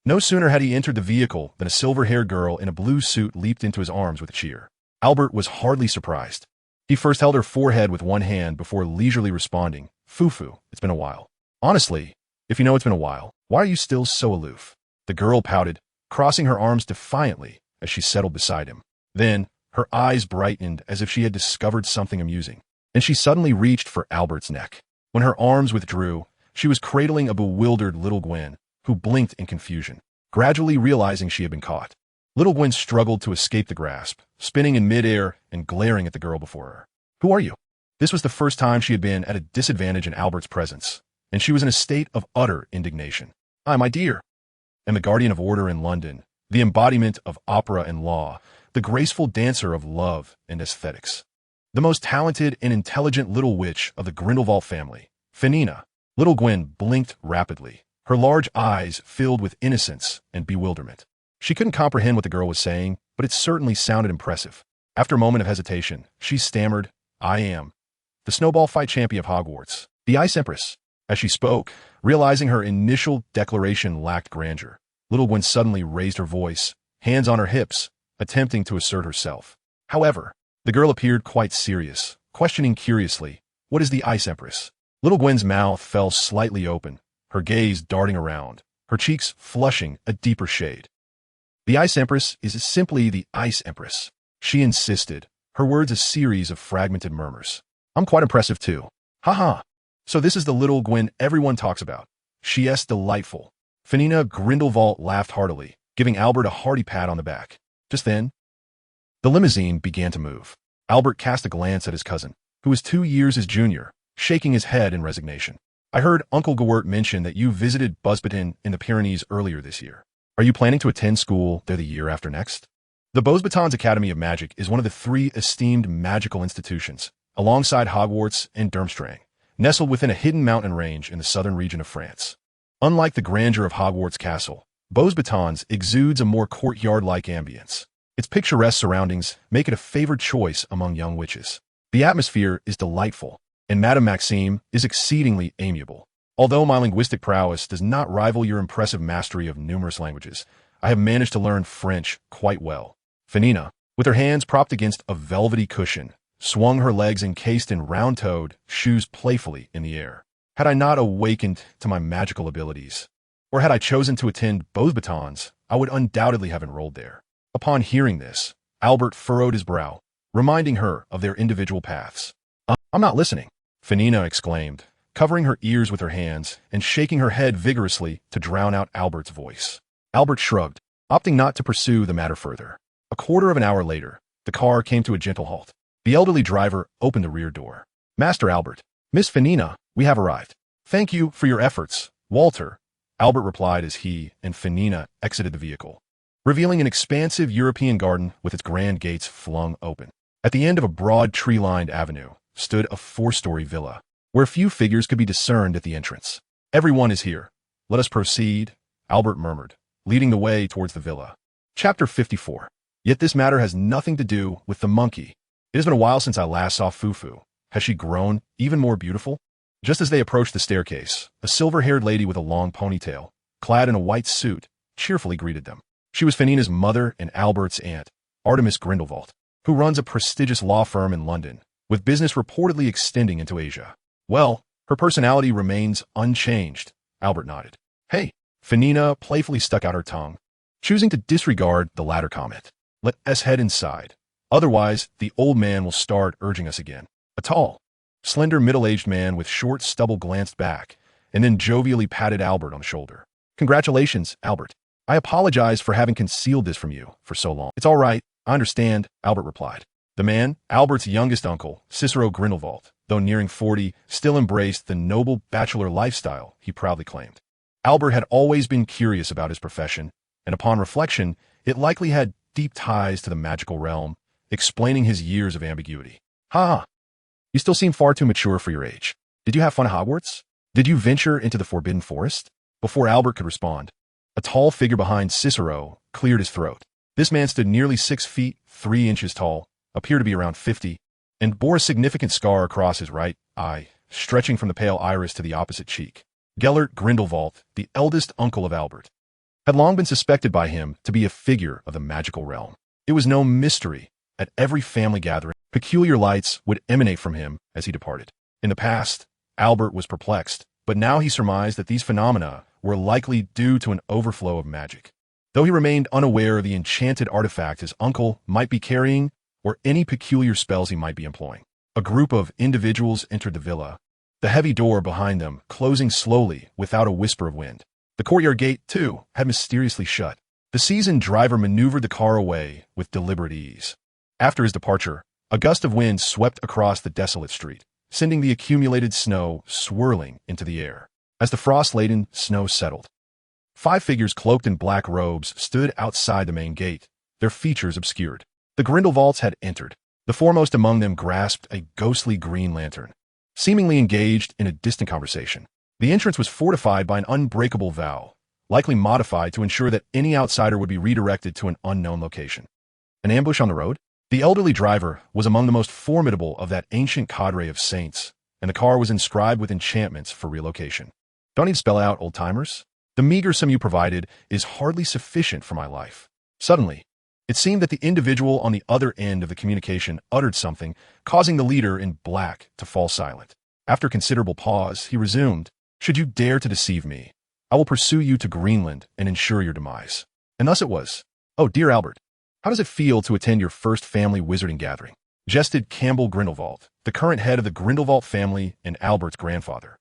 No sooner had he entered the vehicle than a silver-haired girl in a blue suit leaped into his arms with a cheer. Albert was hardly surprised. He first held her forehead with one hand before leisurely responding, "Foo-foo, it's been a while." "Honestly, if you know it's been a while, why are you still so aloof?" The girl pouted, crossing her arms defiantly as she settled beside him. Then, her eyes brightened as if she had discovered something amusing, and she suddenly reached for Albert's neck. When her arms withdrew, she was cradling a bewildered Little Gwen, who blinked in confusion, gradually realizing she had been caught. Little Gwen struggled to escape the grasp, spinning in midair and glaring at the girl before her. "Who are you?" This was the first time she had been at a disadvantage in Albert's presence, and she was in a state of utter indignation. "I, my dear, am the guardian of order in London, the embodiment of opera and law, the graceful dancer of love and aesthetics, the most talented and intelligent little witch of the Grindelwald family, Fanina." Little Gwen blinked rapidly, her large eyes filled with innocence and bewilderment. She couldn't comprehend what the girl was saying, but it certainly sounded impressive. After a moment of hesitation, she stammered, "I am the snowball fight champion of Hogwarts, the Ice Empress." As she spoke, realizing her initial declaration lacked grandeur, Little Gwen suddenly raised her voice, hands on her hips, attempting to assert herself. However, the girl appeared quite serious, questioning curiously, "What is the Ice Empress?" Little Gwen's mouth fell slightly open, her gaze darting around, her cheeks flushing a deeper shade. "The Ice Empress is simply the Ice Empress," she insisted, her words a series of fragmented murmurs. "I'm quite impressive too. Haha. So this is the Little Gwen everyone talks about. She's delightful." Fanina Grindelwald laughed heartily, giving Albert a hearty pat on the back. Just then, the limousine began to move. Albert cast a glance at his cousin, who was 2 years his junior, shaking his head in resignation. "I heard Uncle Gawert mention that you visited Beauxbatons in the Pyrenees earlier this year. Are you planning to attend school there the year after next?" The Beauxbatons Academy of Magic is one of the 3 esteemed magical institutions, alongside Hogwarts and Durmstrang, nestled within a hidden mountain range in the southern region of France. Unlike the grandeur of Hogwarts Castle, Beauxbatons exudes a more courtyard-like ambience. Its picturesque surroundings make it a favored choice among young witches. The atmosphere is delightful, and Madame Maxime is exceedingly amiable. Although my linguistic prowess does not rival your impressive mastery of numerous languages, I have managed to learn French quite well. Fanina, with her hands propped against a velvety cushion, swung her legs encased in round-toed shoes playfully in the air. Had I not awakened to my magical abilities, or had I chosen to attend Beauxbatons, I would undoubtedly have enrolled there. Upon hearing this, Albert furrowed his brow, reminding her of their individual paths. I'm not listening," Fanina exclaimed, covering her ears with her hands and shaking her head vigorously to drown out Albert's voice. Albert shrugged, opting not to pursue the matter further. A quarter of an hour later, the car came to a gentle halt. The elderly driver opened the rear door. "Master Albert, Miss Fanina, we have arrived." "Thank you for your efforts, Walter," Albert replied as he and Fanina exited the vehicle, revealing an expansive European garden with its grand gates flung open. At the end of a broad tree-lined avenue stood a 4-story villa, where few figures could be discerned at the entrance. "Everyone is here. Let us proceed," Albert murmured, leading the way towards the villa. Chapter 54. Yet this matter has nothing to do with the monkey. It has been a while since I last saw Foo-foo. Has she grown even more beautiful? Just as they approached the staircase, a silver-haired lady with a long ponytail, clad in a white suit, cheerfully greeted them. She was Fanina's mother and Albert's aunt, Artemis Grindelwald, who runs a prestigious law firm in London, with business reportedly extending into Asia. "Well, her personality remains unchanged," Albert nodded. "Hey," Fanina playfully stuck out her tongue, choosing to disregard the latter comment. "Let us head inside. Otherwise, the old man will start urging us again." A tall, slender middle-aged man with short stubble glanced back, and then jovially patted Albert on the shoulder. "Congratulations, Albert. I apologize for having concealed this from you for so long." "It's all right, I understand," Albert replied. The man, Albert's youngest uncle, Cicero Grindelwald, though nearing 40, still embraced the noble bachelor lifestyle he proudly claimed. Albert had always been curious about his profession, and upon reflection, it likely had deep ties to the magical realm, explaining his years of ambiguity. "Ha! You still seem far too mature for your age. Did you have fun at Hogwarts? Did you venture into the Forbidden Forest?" Before Albert could respond, a tall figure behind Cicero cleared his throat. This man stood nearly 6 feet 3 inches tall, appeared to be around 50, and bore a significant scar across his right eye, stretching from the pale iris to the opposite cheek. Gellert Grindelwald, the eldest uncle of Albert, had long been suspected by him to be a figure of the magical realm. It was no mystery. At every family gathering, peculiar lights would emanate from him as he departed. In the past, Albert was perplexed, but now he surmised that these phenomena were likely due to an overflow of magic. Though he remained unaware of the enchanted artifact his uncle might be carrying or any peculiar spells he might be employing. A group of individuals entered the villa, the heavy door behind them closing slowly without a whisper of wind. The courtyard gate, too, had mysteriously shut. The seasoned driver maneuvered the car away with deliberate ease. After his departure, a gust of wind swept across the desolate street, sending the accumulated snow swirling into the air. As the frost-laden snow settled, 5 figures cloaked in black robes stood outside the main gate, their features obscured. The Grindelwalds had entered. The foremost among them grasped a ghostly green lantern, seemingly engaged in a distant conversation. The entrance was fortified by an unbreakable vow, likely modified to ensure that any outsider would be redirected to an unknown location. An ambush on the road? The elderly driver was among the most formidable of that ancient cadre of saints, and the car was inscribed with enchantments for relocation. Don't need to spell out, old-timers. The meager sum you provided is hardly sufficient for my life. Suddenly, it seemed that the individual on the other end of the communication uttered something, causing the leader in black to fall silent. After considerable pause, he resumed, "Should you dare to deceive me, I will pursue you to Greenland and ensure your demise." And thus it was. "Oh, dear Albert, how does it feel to attend your first family wizarding gathering?" jested Campbell Grindelwald, the current head of the Grindelwald family and Albert's grandfather,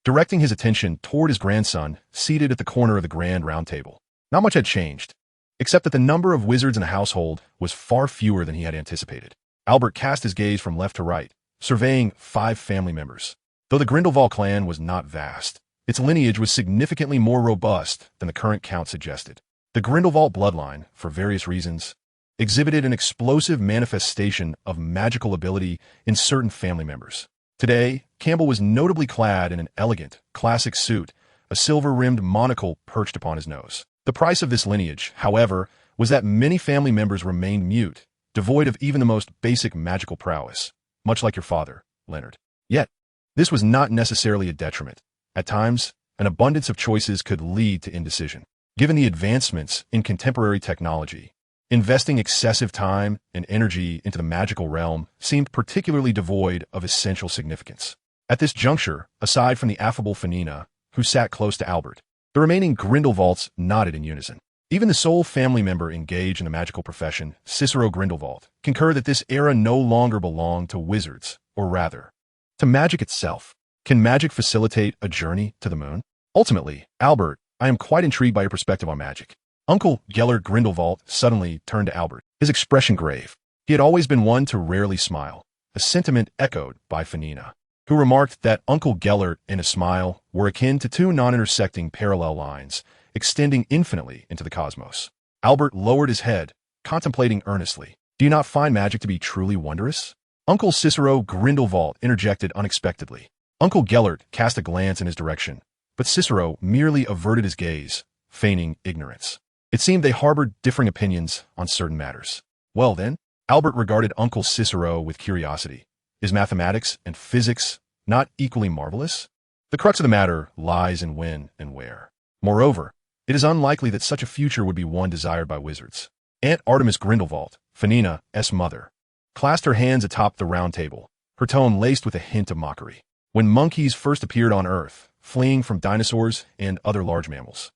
directing his attention toward his grandson, seated at the corner of the grand round table. Not much had changed, except that the number of wizards in the household was far fewer than he had anticipated. Albert cast his gaze from left to right, surveying 5 family members. Though the Grindelwald clan was not vast, its lineage was significantly more robust than the current count suggested. The Grindelwald bloodline, for various reasons, exhibited an explosive manifestation of magical ability in certain family members. Today, Campbell was notably clad in an elegant, classic suit, a silver-rimmed monocle perched upon his nose. The price of this lineage, however, was that many family members remained mute, devoid of even the most basic magical prowess, much like your father, Leonard. Yet, this was not necessarily a detriment. At times, an abundance of choices could lead to indecision. Given the advancements in contemporary technology, investing excessive time and energy into the magical realm seemed particularly devoid of essential significance. At this juncture, aside from the affable Fanina, who sat close to Albert, the remaining Grindelwalds nodded in unison. Even the sole family member engaged in the magical profession, Cicero Grindelwald, concurred that this era no longer belonged to wizards, or rather, to magic itself. Can magic facilitate a journey to the moon? Ultimately, Albert, I am quite intrigued by your perspective on magic. Uncle Gellert Grindelwald suddenly turned to Albert, his expression grave. He had always been one to rarely smile, a sentiment echoed by Fanina, who remarked that Uncle Gellert and his smile were akin to 2 non-intersecting parallel lines, extending infinitely into the cosmos. Albert lowered his head, contemplating earnestly. "Do you not find magic to be truly wondrous?" Uncle Cicero Grindelwald interjected unexpectedly. Uncle Gellert cast a glance in his direction, but Cicero merely averted his gaze, feigning ignorance. It seemed they harbored differing opinions on certain matters. Well then, Albert regarded Uncle Cicero with curiosity. Is mathematics and physics not equally marvelous? The crux of the matter lies in when and where. Moreover, it is unlikely that such a future would be one desired by wizards. Aunt Artemis Grindelwald, Fanina's mother, clasped her hands atop the round table, her tone laced with a hint of mockery. When monkeys first appeared on Earth, fleeing from dinosaurs and other large mammals,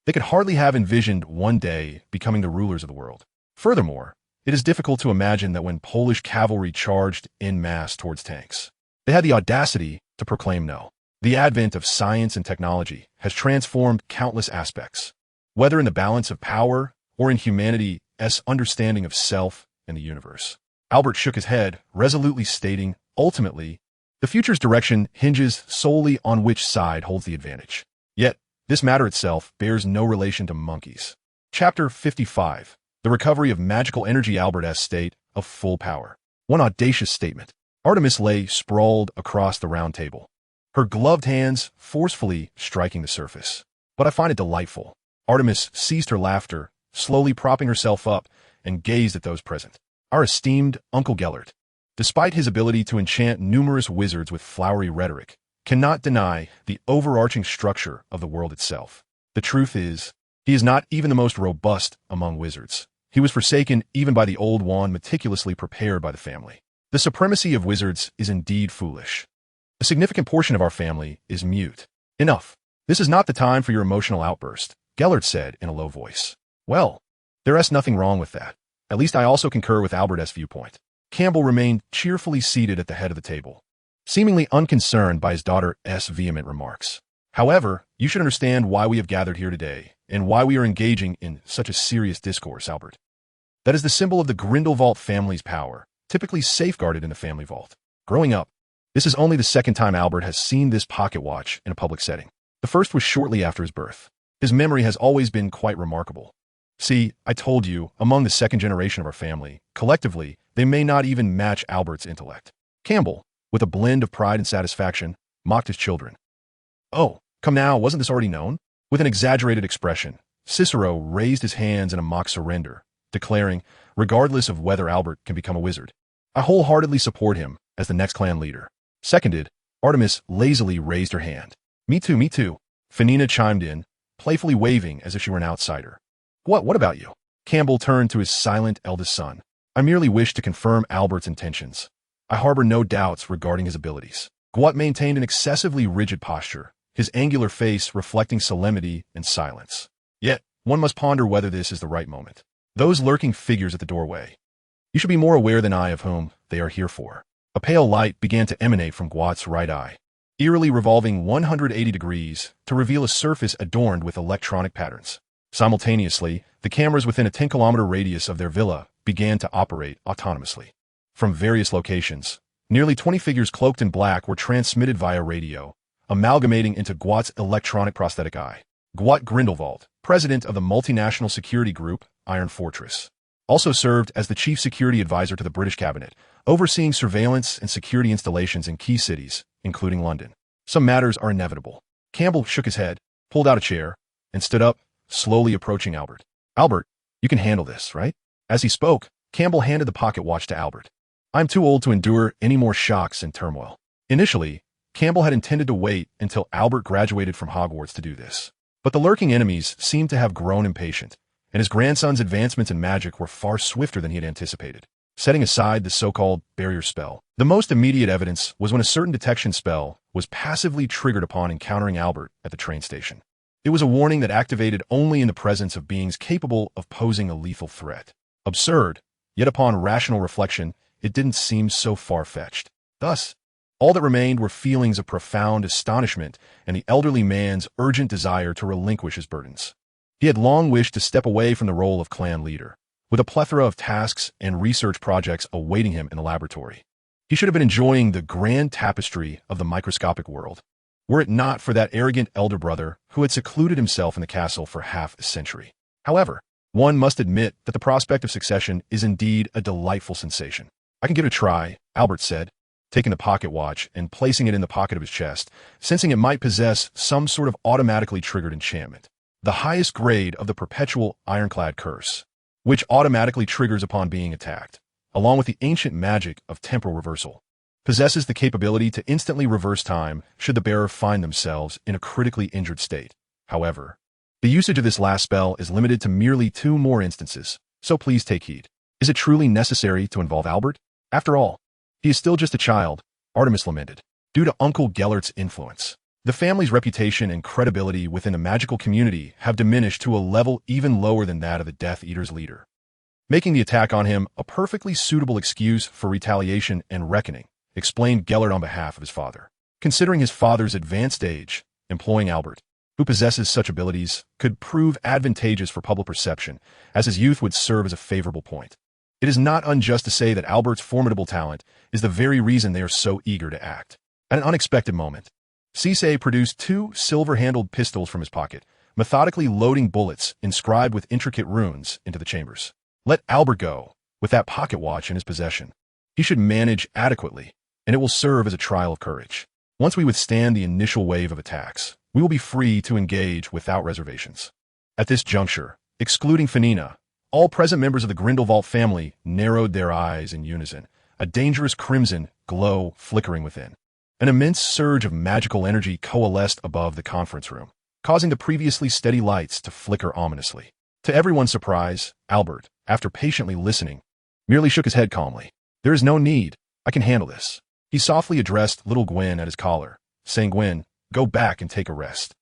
they could hardly have envisioned one day becoming the rulers of the world. Furthermore, it is difficult to imagine that when Polish cavalry charged en masse towards tanks, they had the audacity to proclaim no. The advent of science and technology has transformed countless aspects, whether in the balance of power or in humanity's understanding of self and the universe. Albert shook his head, resolutely stating, ultimately, the future's direction hinges solely on which side holds the advantage. Yet, this matter itself bears no relation to monkeys. Chapter 55. The recovery of magical energy. Albert's state of full power. One audacious statement. Artemis lay sprawled across the round table, her gloved hands forcefully striking the surface. But I find it delightful. Artemis ceased her laughter, slowly propping herself up, and gazed at those present. Our esteemed Uncle Gellert, despite his ability to enchant numerous wizards with flowery rhetoric, cannot deny the overarching structure of the world itself. The truth is, He is not even the most robust among wizards. He was forsaken even by the old wand meticulously prepared by the family. The supremacy of wizards is indeed foolish. A significant portion of our family is mute. Enough. This is not the time for your emotional outburst, Gellert said in a low voice. Well, there is nothing wrong with that. At least I also concur with Albert's viewpoint. Campbell remained cheerfully seated at the head of the table, seemingly unconcerned by his daughter's vehement remarks. However, you should understand why we have gathered here today, and why we are engaging in such a serious discourse, Albert. That is the symbol of the Grindelwald family's power, typically safeguarded in the family vault. Growing up, this is only the second time Albert has seen this pocket watch in a public setting. The first was shortly after his birth. His memory has always been quite remarkable. See, I told you, among the second generation of our family, collectively, they may not even match Albert's intellect. Campbell, with a blend of pride and satisfaction, mocked his children. Oh, come now, wasn't this already known? With an exaggerated expression, Cicero raised his hands in a mock surrender, declaring, regardless of whether Albert can become a wizard, I wholeheartedly support him as the next clan leader. Seconded, Artemis lazily raised her hand. Me too, me too. Fanina chimed in, playfully waving as if she were an outsider. What about you? Campbell turned to his silent eldest son. I merely wish to confirm Albert's intentions. I harbor no doubts regarding his abilities. Gwat maintained an excessively rigid posture, his angular face reflecting solemnity and silence. Yet, one must ponder whether this is the right moment. Those lurking figures at the doorway. You should be more aware than I of whom they are here for. A pale light began to emanate from Gwat's right eye, eerily revolving 180 degrees to reveal a surface adorned with electronic patterns. Simultaneously, the cameras within a 10-kilometer radius of their villa began to operate autonomously. From various locations, nearly 20 figures cloaked in black were transmitted via radio, amalgamating into Gwat's electronic prosthetic eye. Gwat Grindelwald, president of the multinational security group Iron Fortress, also served as the chief security advisor to the British cabinet, overseeing surveillance and security installations in key cities, including London. Some matters are inevitable. Campbell shook his head, pulled out a chair, and stood up, slowly approaching Albert. Albert, you can handle this, right? As he spoke, Campbell handed the pocket watch to Albert. I'm too old to endure any more shocks and turmoil. Initially, Campbell had intended to wait until Albert graduated from Hogwarts to do this. But the lurking enemies seemed to have grown impatient, and his grandson's advancements in magic were far swifter than he had anticipated. Setting aside the so-called barrier spell, the most immediate evidence was when a certain detection spell was passively triggered upon encountering Albert at the train station. It was a warning that activated only in the presence of beings capable of posing a lethal threat. Absurd, yet upon rational reflection, it didn't seem so far-fetched. Thus, all that remained were feelings of profound astonishment and the elderly man's urgent desire to relinquish his burdens. He had long wished to step away from the role of clan leader, with a plethora of tasks and research projects awaiting him in the laboratory. He should have been enjoying the grand tapestry of the microscopic world, were it not for that arrogant elder brother who had secluded himself in the castle for half a century. However, one must admit that the prospect of succession is indeed a delightful sensation. I can give it a try, Albert said, taking the pocket watch and placing it in the pocket of his chest, sensing it might possess some sort of automatically triggered enchantment. The highest grade of the perpetual ironclad curse, which automatically triggers upon being attacked, along with the ancient magic of temporal reversal, possesses the capability to instantly reverse time should the bearer find themselves in a critically injured state. However, the usage of this last spell is limited to merely 2 more instances, so please take heed. Is it truly necessary to involve Albert? After all, he is still just a child, Artemis lamented, due to Uncle Gellert's influence. The family's reputation and credibility within the magical community have diminished to a level even lower than that of the Death Eater's leader, making the attack on him a perfectly suitable excuse for retaliation and reckoning, explained Gellert on behalf of his father. Considering his father's advanced age, employing Albert, who possesses such abilities, could prove advantageous for public perception, as his youth would serve as a favorable point. It is not unjust to say that Albert's formidable talent is the very reason they are so eager to act. At an unexpected moment, Cisse produced 2 silver-handled pistols from his pocket, methodically loading bullets inscribed with intricate runes into the chambers. Let Albert go, with that pocket watch in his possession. He should manage adequately, and it will serve as a trial of courage. Once we withstand the initial wave of attacks, we will be free to engage without reservations. At this juncture, excluding Fanina, all present members of the Grindelwald family narrowed their eyes in unison, a dangerous crimson glow flickering within. An immense surge of magical energy coalesced above the conference room. causing the previously steady lights to flicker ominously. To everyone's surprise, Albert, after patiently listening, merely shook his head calmly. "There is no need. I can handle this." He softly addressed Little Gwen at his collar, saying, "Gwen, go back and take a rest.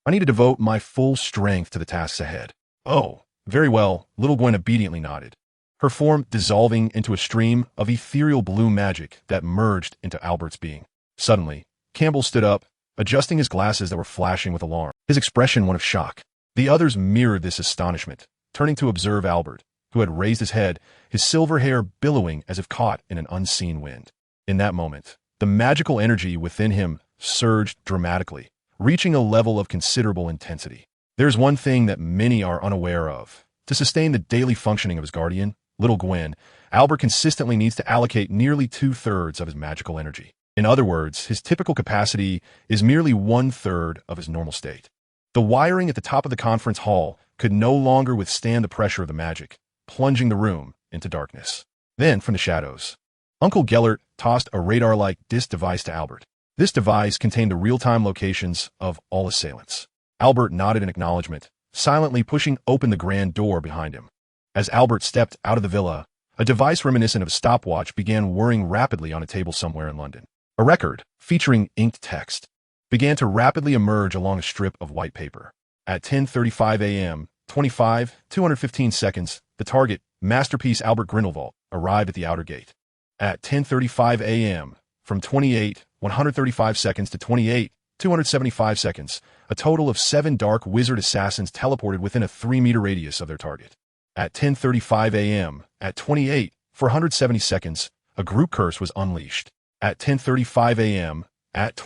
I need to devote my full strength to the tasks ahead." "Oh, very well," Little Gwen obediently nodded, her form dissolving into a stream of ethereal blue magic that merged into Albert's being. Suddenly, Campbell stood up, adjusting his glasses that were flashing with alarm, his expression one of shock. The others mirrored this astonishment, turning to observe Albert, who had raised his head, his silver hair billowing as if caught in an unseen wind. In that moment, the magical energy within him surged dramatically, reaching a level of considerable intensity. There's one thing that many are unaware of. To sustain the daily functioning of his guardian, Little Gwen, Albert consistently needs to allocate nearly 2/3 of his magical energy. In other words, his typical capacity is merely 1/3 of his normal state. The wiring at the top of the conference hall could no longer withstand the pressure of the magic, plunging the room into darkness. Then, from the shadows, Uncle Gellert tossed a radar-like disc device to Albert. This device contained the real-time locations of all assailants. Albert nodded in acknowledgement, silently pushing open the grand door behind him. As Albert stepped out of the villa, a device reminiscent of a stopwatch began whirring rapidly on a table somewhere in London. A record, featuring inked text, began to rapidly emerge along a strip of white paper. At 10:35 a.m., 215 seconds, the target, Masterpiece Albert Grindelwald, arrived at the outer gate. At 10:35 a.m., from 135 seconds to 275 seconds, a total of 7 dark wizard assassins teleported within a 3-meter radius of their target. At 10:35 a.m., at 470 seconds, a group curse was unleashed. At 10:35 a.m., at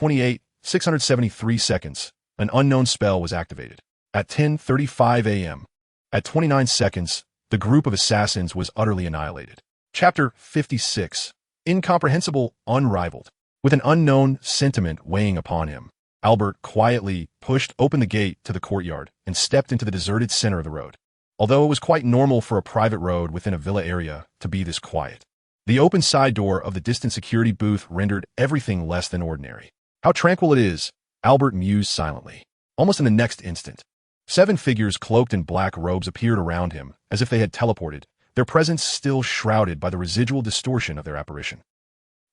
673 seconds, an unknown spell was activated. At 10:35 a.m., at 29 seconds, the group of assassins was utterly annihilated. Chapter 56. Incomprehensible, Unrivaled. With an unknown sentiment weighing upon him, Albert quietly pushed open the gate to the courtyard and stepped into the deserted center of the road. Although it was quite normal for a private road within a villa area to be this quiet, the open side door of the distant security booth rendered everything less than ordinary. How tranquil it is, Albert mused silently. Almost in the next instant, 7 figures cloaked in black robes appeared around him, as if they had teleported, their presence still shrouded by the residual distortion of their apparition.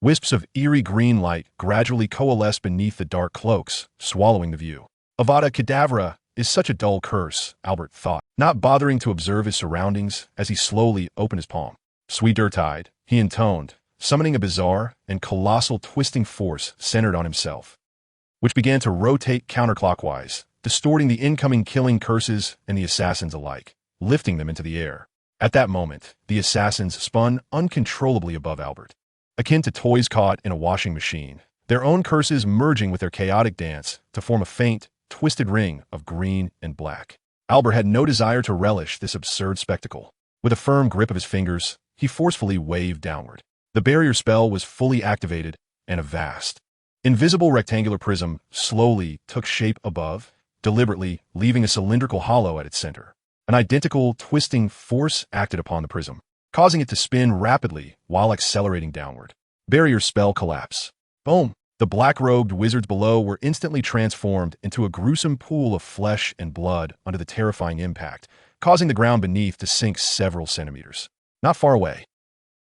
Wisps of eerie green light gradually coalesced beneath the dark cloaks, swallowing the view. Avada Kedavra is such a dull curse, Albert thought, not bothering to observe his surroundings as he slowly opened his palm. Sweet Dirtide, he intoned, summoning a bizarre and colossal twisting force centered on himself, which began to rotate counterclockwise, distorting the incoming killing curses and the assassins alike, lifting them into the air. At that moment, the assassins spun uncontrollably above Albert, akin to toys caught in a washing machine, their own curses merging with their chaotic dance to form a faint, twisted ring of green and black. Albert had no desire to relish this absurd spectacle. With a firm grip of his fingers, he forcefully waved downward. The barrier spell was fully activated, and a vast, invisible rectangular prism slowly took shape above, deliberately leaving a cylindrical hollow at its center. An identical twisting force acted upon the prism, causing it to spin rapidly while accelerating downward. Barrier spell collapse. Boom! The black-robed wizards below were instantly transformed into a gruesome pool of flesh and blood under the terrifying impact, causing the ground beneath to sink several centimeters. Not far away,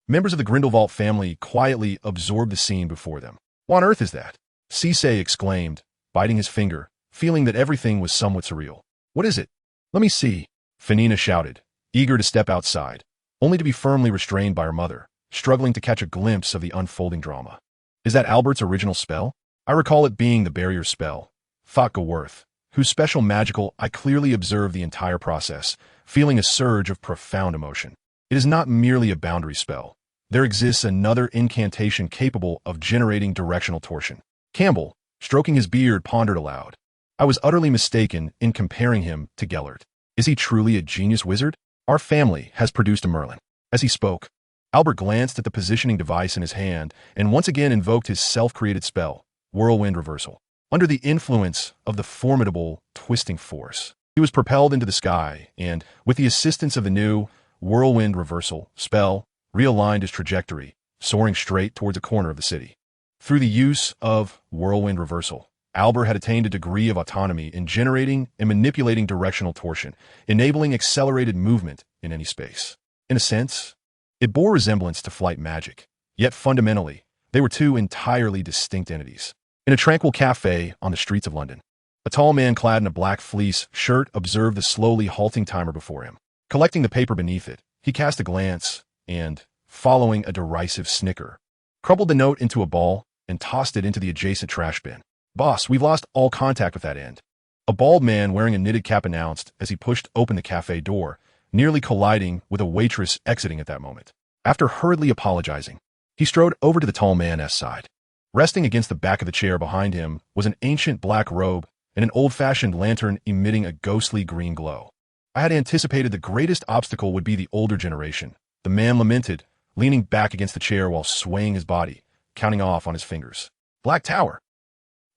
members of the Grindelwald family quietly absorbed the scene before them. "What on earth is that?" Cisse exclaimed, biting his finger, feeling that everything was somewhat surreal. "What is it? Let me see," Fanina shouted, eager to step outside, only to be firmly restrained by her mother, struggling to catch a glimpse of the unfolding drama. "Is that Albert's original spell? I recall it being the barrier spell," thought Gaworth, whose special magical I clearly observed the entire process, feeling a surge of profound emotion. It is not merely a boundary spell. There exists another incantation capable of generating directional torsion. Campbell, stroking his beard, pondered aloud. "I was utterly mistaken in comparing him to Gellert. Is he truly a genius wizard? Our family has produced a Merlin." As he spoke, Albert glanced at the positioning device in his hand and once again invoked his self-created spell, Whirlwind Reversal. Under the influence of the formidable, twisting force, he was propelled into the sky and, with the assistance of the new Whirlwind Reversal spell, realigned his trajectory, soaring straight towards a corner of the city. Through the use of Whirlwind Reversal, Albert had attained a degree of autonomy in generating and manipulating directional torsion, enabling accelerated movement in any space. In a sense, it bore resemblance to flight magic, yet fundamentally, they were two entirely distinct entities. In a tranquil cafe on the streets of London, a tall man clad in a black fleece shirt observed the slowly halting timer before him. Collecting the paper beneath it, he cast a glance and, following a derisive snicker, crumpled the note into a ball and tossed it into the adjacent trash bin. "Boss, we've lost all contact with that end," a bald man wearing a knitted cap announced as he pushed open the cafe door, nearly colliding with a waitress exiting at that moment. After hurriedly apologizing, he strode over to the tall man's side. Resting against the back of the chair behind him was an ancient black robe and an old-fashioned lantern emitting a ghostly green glow. "I had anticipated the greatest obstacle would be the older generation," the man lamented, leaning back against the chair while swaying his body, counting off on his fingers. "Black Tower.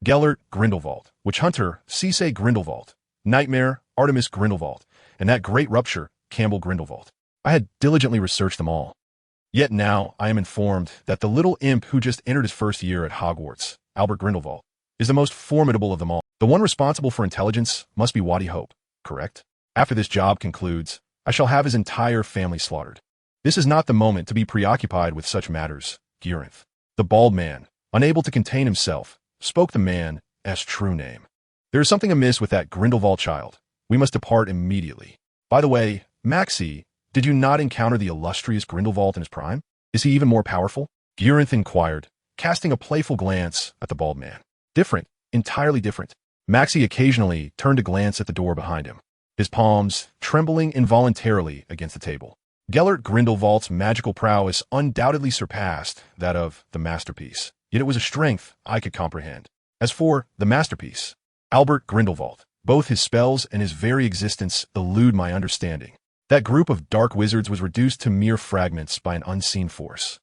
Gellert Grindelwald, Witch Hunter, Cisse Grindelwald, Nightmare, Artemis Grindelwald, and that great rupture, Campbell Grindelwald. I had diligently researched them all. Yet now I am informed that the little imp who just entered his first year at Hogwarts, Albert Grindelwald, is the most formidable of them all. The one responsible for intelligence must be Waddy Hope, correct? After this job concludes, I shall have his entire family slaughtered. This is not the moment to be preoccupied with such matters, Gerinth." The bald man, unable to contain himself, spoke the man's true name. "There is something amiss with that Grindelwald child. We must depart immediately. By the way, Maxie, did you not encounter the illustrious Grindelwald in his prime? Is he even more powerful?" Gerinth inquired, casting a playful glance at the bald man. "Different, entirely different." Maxie occasionally turned to glance at the door behind him, his palms trembling involuntarily against the table. Gellert Grindelwald's magical prowess undoubtedly surpassed that of the masterpiece, yet it was a strength I could comprehend. As for the masterpiece, Albert Grindelwald, both his spells and his very existence elude my understanding. That group of dark wizards was reduced to mere fragments by an unseen force.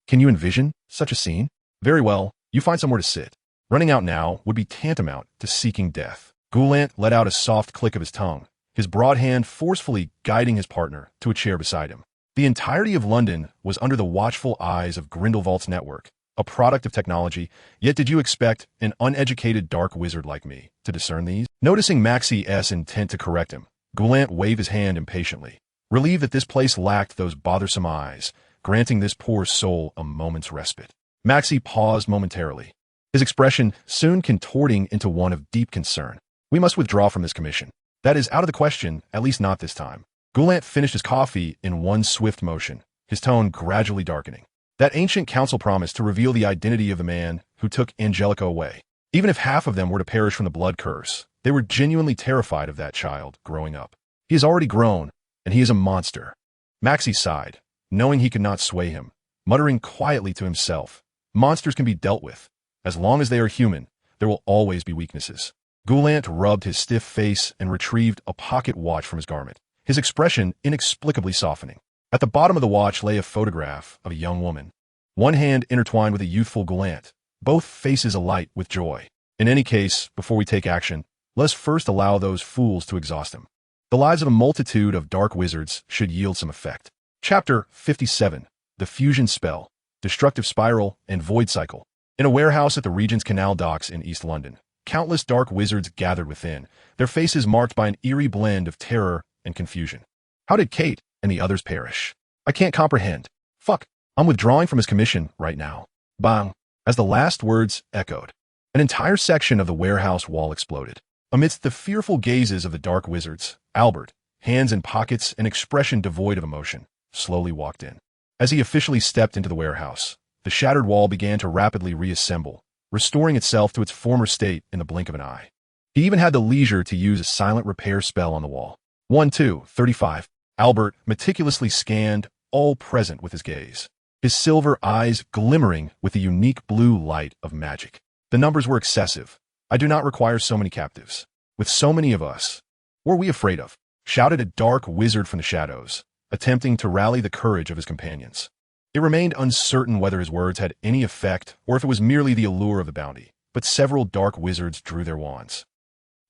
Can you envision such a scene? Very well, you find somewhere to sit. Running out now would be tantamount to seeking death. Goulant let out a soft click of his tongue, his broad hand forcefully guiding his partner to a chair beside him. The entirety of London was under the watchful eyes of Grindelwald's network, a product of technology, yet did you expect an uneducated dark wizard like me to discern these? Noticing Maxie's intent to correct him, Goulant waved his hand impatiently, relieved that this place lacked those bothersome eyes, granting this poor soul a moment's respite. Maxie paused momentarily, his expression soon contorting into one of deep concern. "We must withdraw from this commission. That is out of the question, at least not this time." Goulant finished his coffee in one swift motion, his tone gradually darkening. That ancient council promised to reveal the identity of the man who took Angelica away. Even if half of them were to perish from the blood curse, they were genuinely terrified of that child growing up. He has already grown, and he is a monster. Maxie sighed, knowing he could not sway him, muttering quietly to himself, "Monsters can be dealt with. As long as they are human, there will always be weaknesses." Goulant rubbed his stiff face and retrieved a pocket watch from his garment, his expression inexplicably softening. At the bottom of the watch lay a photograph of a young woman, one hand intertwined with a youthful Goulant, both faces alight with joy. "In any case, before we take action, let us first allow those fools to exhaust them. The lives of a multitude of dark wizards should yield some effect." Chapter 57. The Fusion Spell, Destructive Spiral, and Void Cycle. In a warehouse at the Regent's Canal Docks in East London, countless dark wizards gathered within, their faces marked by an eerie blend of terror and confusion. How did Kate and the others perish? I can't comprehend. Fuck, I'm withdrawing from his commission right now. Bang! As the last words echoed, an entire section of the warehouse wall exploded. Amidst the fearful gazes of the dark wizards, Albert, hands in pockets and expression devoid of emotion, slowly walked in. As he officially stepped into the warehouse, the shattered wall began to rapidly reassemble, restoring itself to its former state in the blink of an eye. He even had the leisure to use a silent repair spell on the wall. 1-2-35. Albert meticulously scanned all present with his gaze, his silver eyes glimmering with the unique blue light of magic. The numbers were excessive. "I do not require so many captives. With so many of us, what are we afraid of?" shouted a dark wizard from the shadows, attempting to rally the courage of his companions. It remained uncertain whether his words had any effect or if it was merely the allure of the bounty, but several dark wizards drew their wands,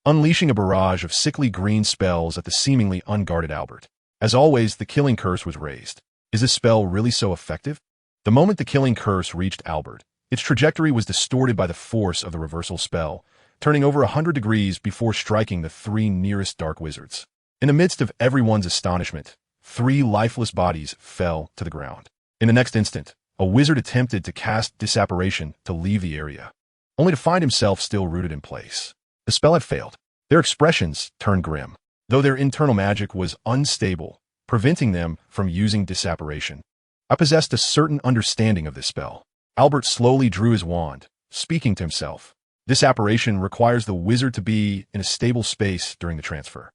unleashing a barrage of sickly green spells at the seemingly unguarded Albert. As always, the killing curse was raised. Is this spell really so effective? The moment the killing curse reached Albert, Its trajectory was distorted by the force of the reversal spell, turning over 100 degrees before striking the three nearest dark wizards. In the midst of everyone's astonishment, three lifeless bodies fell to the ground. In the next instant, a wizard attempted to cast Disapparation to leave the area, only to find himself still rooted in place. The spell had failed. Their expressions turned grim, though their internal magic was unstable, preventing them from using Disapparation. I possessed a certain understanding of this spell. Albert slowly drew his wand, speaking to himself. Disapparation requires the wizard to be in a stable space during the transfer.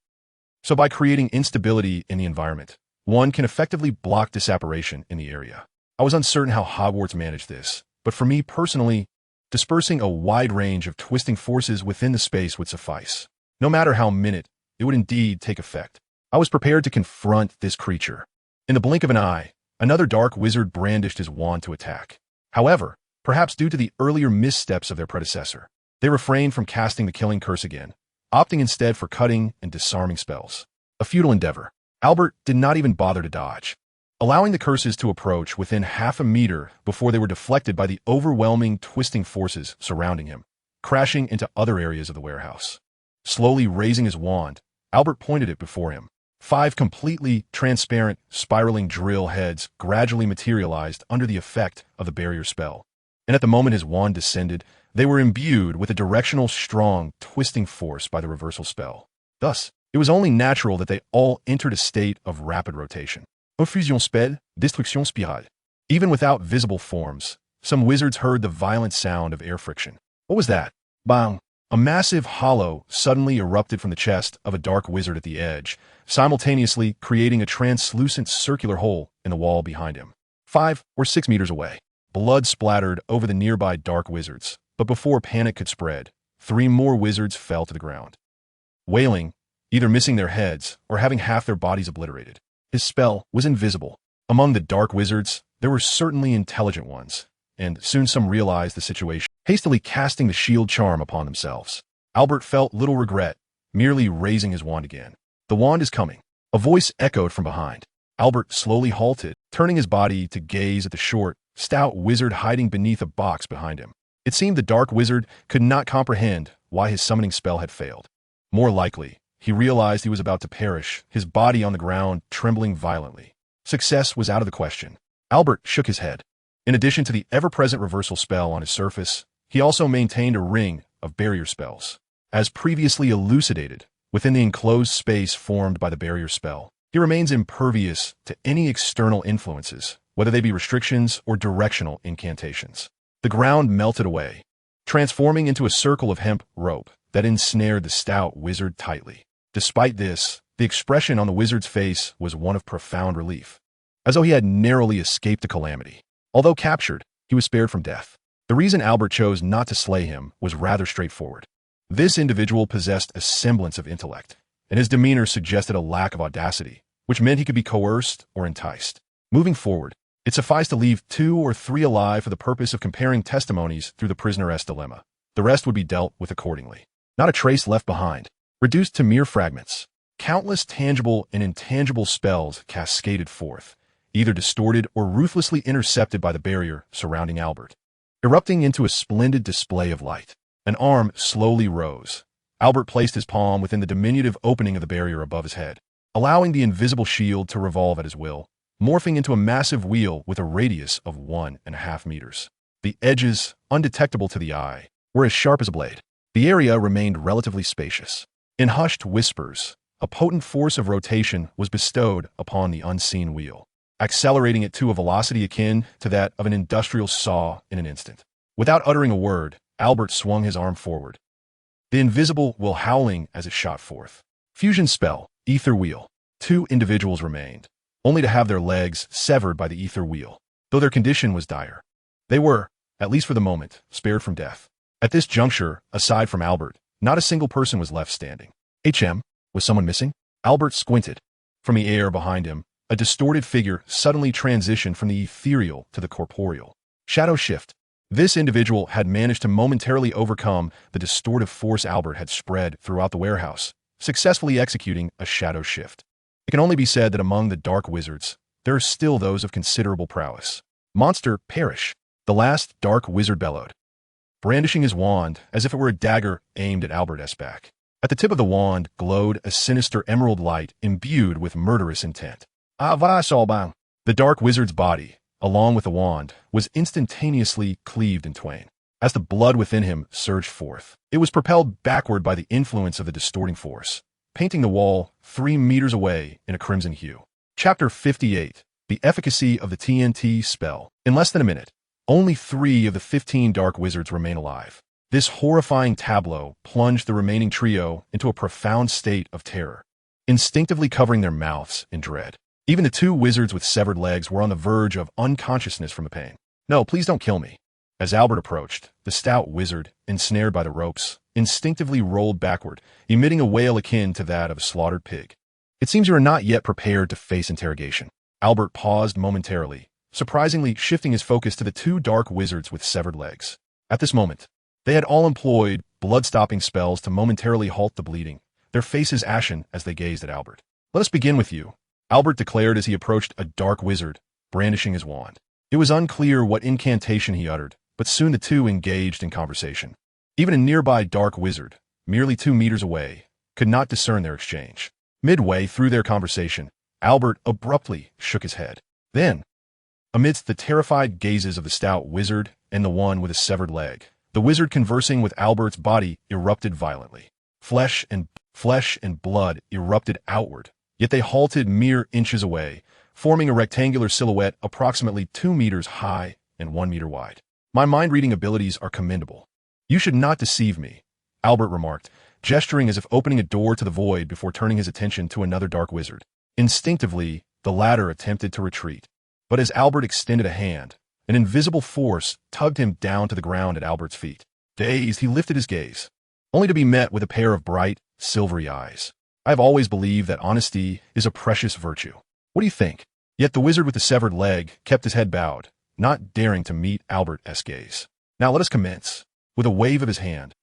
So by creating instability in the environment, one can effectively block Disapparation in the area. I was uncertain how Hogwarts managed this, but for me personally, dispersing a wide range of twisting forces within the space would suffice. No matter how minute, it would indeed take effect. I was prepared to confront this creature. In the blink of an eye, another dark wizard brandished his wand to attack. However, perhaps due to the earlier missteps of their predecessor, they refrained from casting the killing curse again, opting instead for cutting and disarming spells. A futile endeavor. Albert did not even bother to dodge, allowing the curses to approach within half a meter before they were deflected by the overwhelming twisting forces surrounding him, crashing into other areas of the warehouse. Slowly raising his wand, Albert pointed it before him. 5 completely transparent, spiraling drill heads gradually materialized under the effect of the barrier spell, and at the moment his wand descended, they were imbued with a directional, strong, twisting force by the reversal spell. Thus, it was only natural that they all entered a state of rapid rotation. Infusion spell, destruction spirale. Even without visible forms, some wizards heard the violent sound of air friction. What was that? Bang! A massive hollow suddenly erupted from the chest of a dark wizard at the edge, simultaneously creating a translucent circular hole in the wall behind him. 5 or 6 meters away, blood splattered over the nearby dark wizards, but before panic could spread, 3 more wizards fell to the ground, wailing, either missing their heads or having half their bodies obliterated. His spell was invisible. Among the dark wizards, there were certainly intelligent ones, and soon some realized the situation, hastily casting the shield charm upon themselves. Albert felt little regret, merely raising his wand again. The wand is coming. A voice echoed from behind. Albert slowly halted, turning his body to gaze at the short, stout wizard hiding beneath a box behind him. It seemed the dark wizard could not comprehend why his summoning spell had failed. More likely, he realized he was about to perish, his body on the ground trembling violently. Success was out of the question. Albert shook his head. In addition to the ever-present reversal spell on his surface, he also maintained a ring of barrier spells. As previously elucidated, within the enclosed space formed by the barrier spell, he remains impervious to any external influences, whether they be restrictions or directional incantations. The ground melted away, transforming into a circle of hemp rope that ensnared the stout wizard tightly. Despite this, the expression on the wizard's face was one of profound relief, as though he had narrowly escaped a calamity. Although captured, he was spared from death. The reason Albert chose not to slay him was rather straightforward. This individual possessed a semblance of intellect, and his demeanor suggested a lack of audacity, which meant he could be coerced or enticed. Moving forward, it sufficed to leave 2 or 3 alive for the purpose of comparing testimonies through the prisoner's dilemma. The rest would be dealt with accordingly. Not a trace left behind. Reduced to mere fragments, countless tangible and intangible spells cascaded forth, either distorted or ruthlessly intercepted by the barrier surrounding Albert, erupting into a splendid display of light. An arm slowly rose. Albert placed his palm within the diminutive opening of the barrier above his head, allowing the invisible shield to revolve at his will, morphing into a massive wheel with a radius of 1.5 meters. The edges, undetectable to the eye, were as sharp as a blade. The area remained relatively spacious. In hushed whispers, a potent force of rotation was bestowed upon the unseen wheel, accelerating it to a velocity akin to that of an industrial saw in an instant. Without uttering a word, Albert swung his arm forward, the invisible wheel howling as it shot forth. Fusion spell, ether wheel. 2 individuals remained, only to have their legs severed by the ether wheel. Though their condition was dire, they were, at least for the moment, spared from death. At this juncture, aside from Albert, not a single person was left standing. Was someone missing? Albert squinted. From the air behind him, a distorted figure suddenly transitioned from the ethereal to the corporeal. Shadow shift. This individual had managed to momentarily overcome the distortive force Albert had spread throughout the warehouse, successfully executing a shadow shift. It can only be said that among the dark wizards, there are still those of considerable prowess. Monster perish. The last dark wizard bellowed, brandishing his wand as if it were a dagger aimed at Albert's back. At the tip of the wand glowed a sinister emerald light imbued with murderous intent. The dark wizard's body, along with the wand, was instantaneously cleaved in twain. As the blood within him surged forth, it was propelled backward by the influence of the distorting force, painting the wall 3 meters away in a crimson hue. Chapter 58. The efficacy of the TNT spell. In less than a minute, only 3 of the 15 dark wizards remain alive. This horrifying tableau plunged the remaining trio into a profound state of terror, instinctively covering their mouths in dread. Even the 2 wizards with severed legs were on the verge of unconsciousness from the pain. "No, please don't kill me." As Albert approached, the stout wizard, ensnared by the ropes, instinctively rolled backward, emitting a wail akin to that of a slaughtered pig. "It seems you are not yet prepared to face interrogation." Albert paused momentarily, surprisingly shifting his focus to the 2 dark wizards with severed legs. At this moment, they had all employed blood-stopping spells to momentarily halt the bleeding, their faces ashen as they gazed at Albert. "Let us begin with you," Albert declared as he approached a dark wizard, brandishing his wand. It was unclear what incantation he uttered, but soon the 2 engaged in conversation. Even a nearby dark wizard, merely 2 meters away, could not discern their exchange. Midway through their conversation, Albert abruptly shook his head. Then, amidst the terrified gazes of the stout wizard and the one with a severed leg, the wizard conversing with Albert's body erupted violently. Flesh and blood erupted outward, yet they halted mere inches away, forming a rectangular silhouette approximately 2 meters high and 1 meter wide. "My mind-reading abilities are commendable. You should not deceive me," Albert remarked, gesturing as if opening a door to the void before turning his attention to another dark wizard. Instinctively, the latter attempted to retreat, but as Albert extended a hand, an invisible force tugged him down to the ground at Albert's feet. Dazed, he lifted his gaze, only to be met with a pair of bright, silvery eyes. "I have always believed that honesty is a precious virtue. What do you think?" Yet the wizard with the severed leg kept his head bowed, not daring to meet Albert's gaze. "Now let us commence." With a wave of his hand,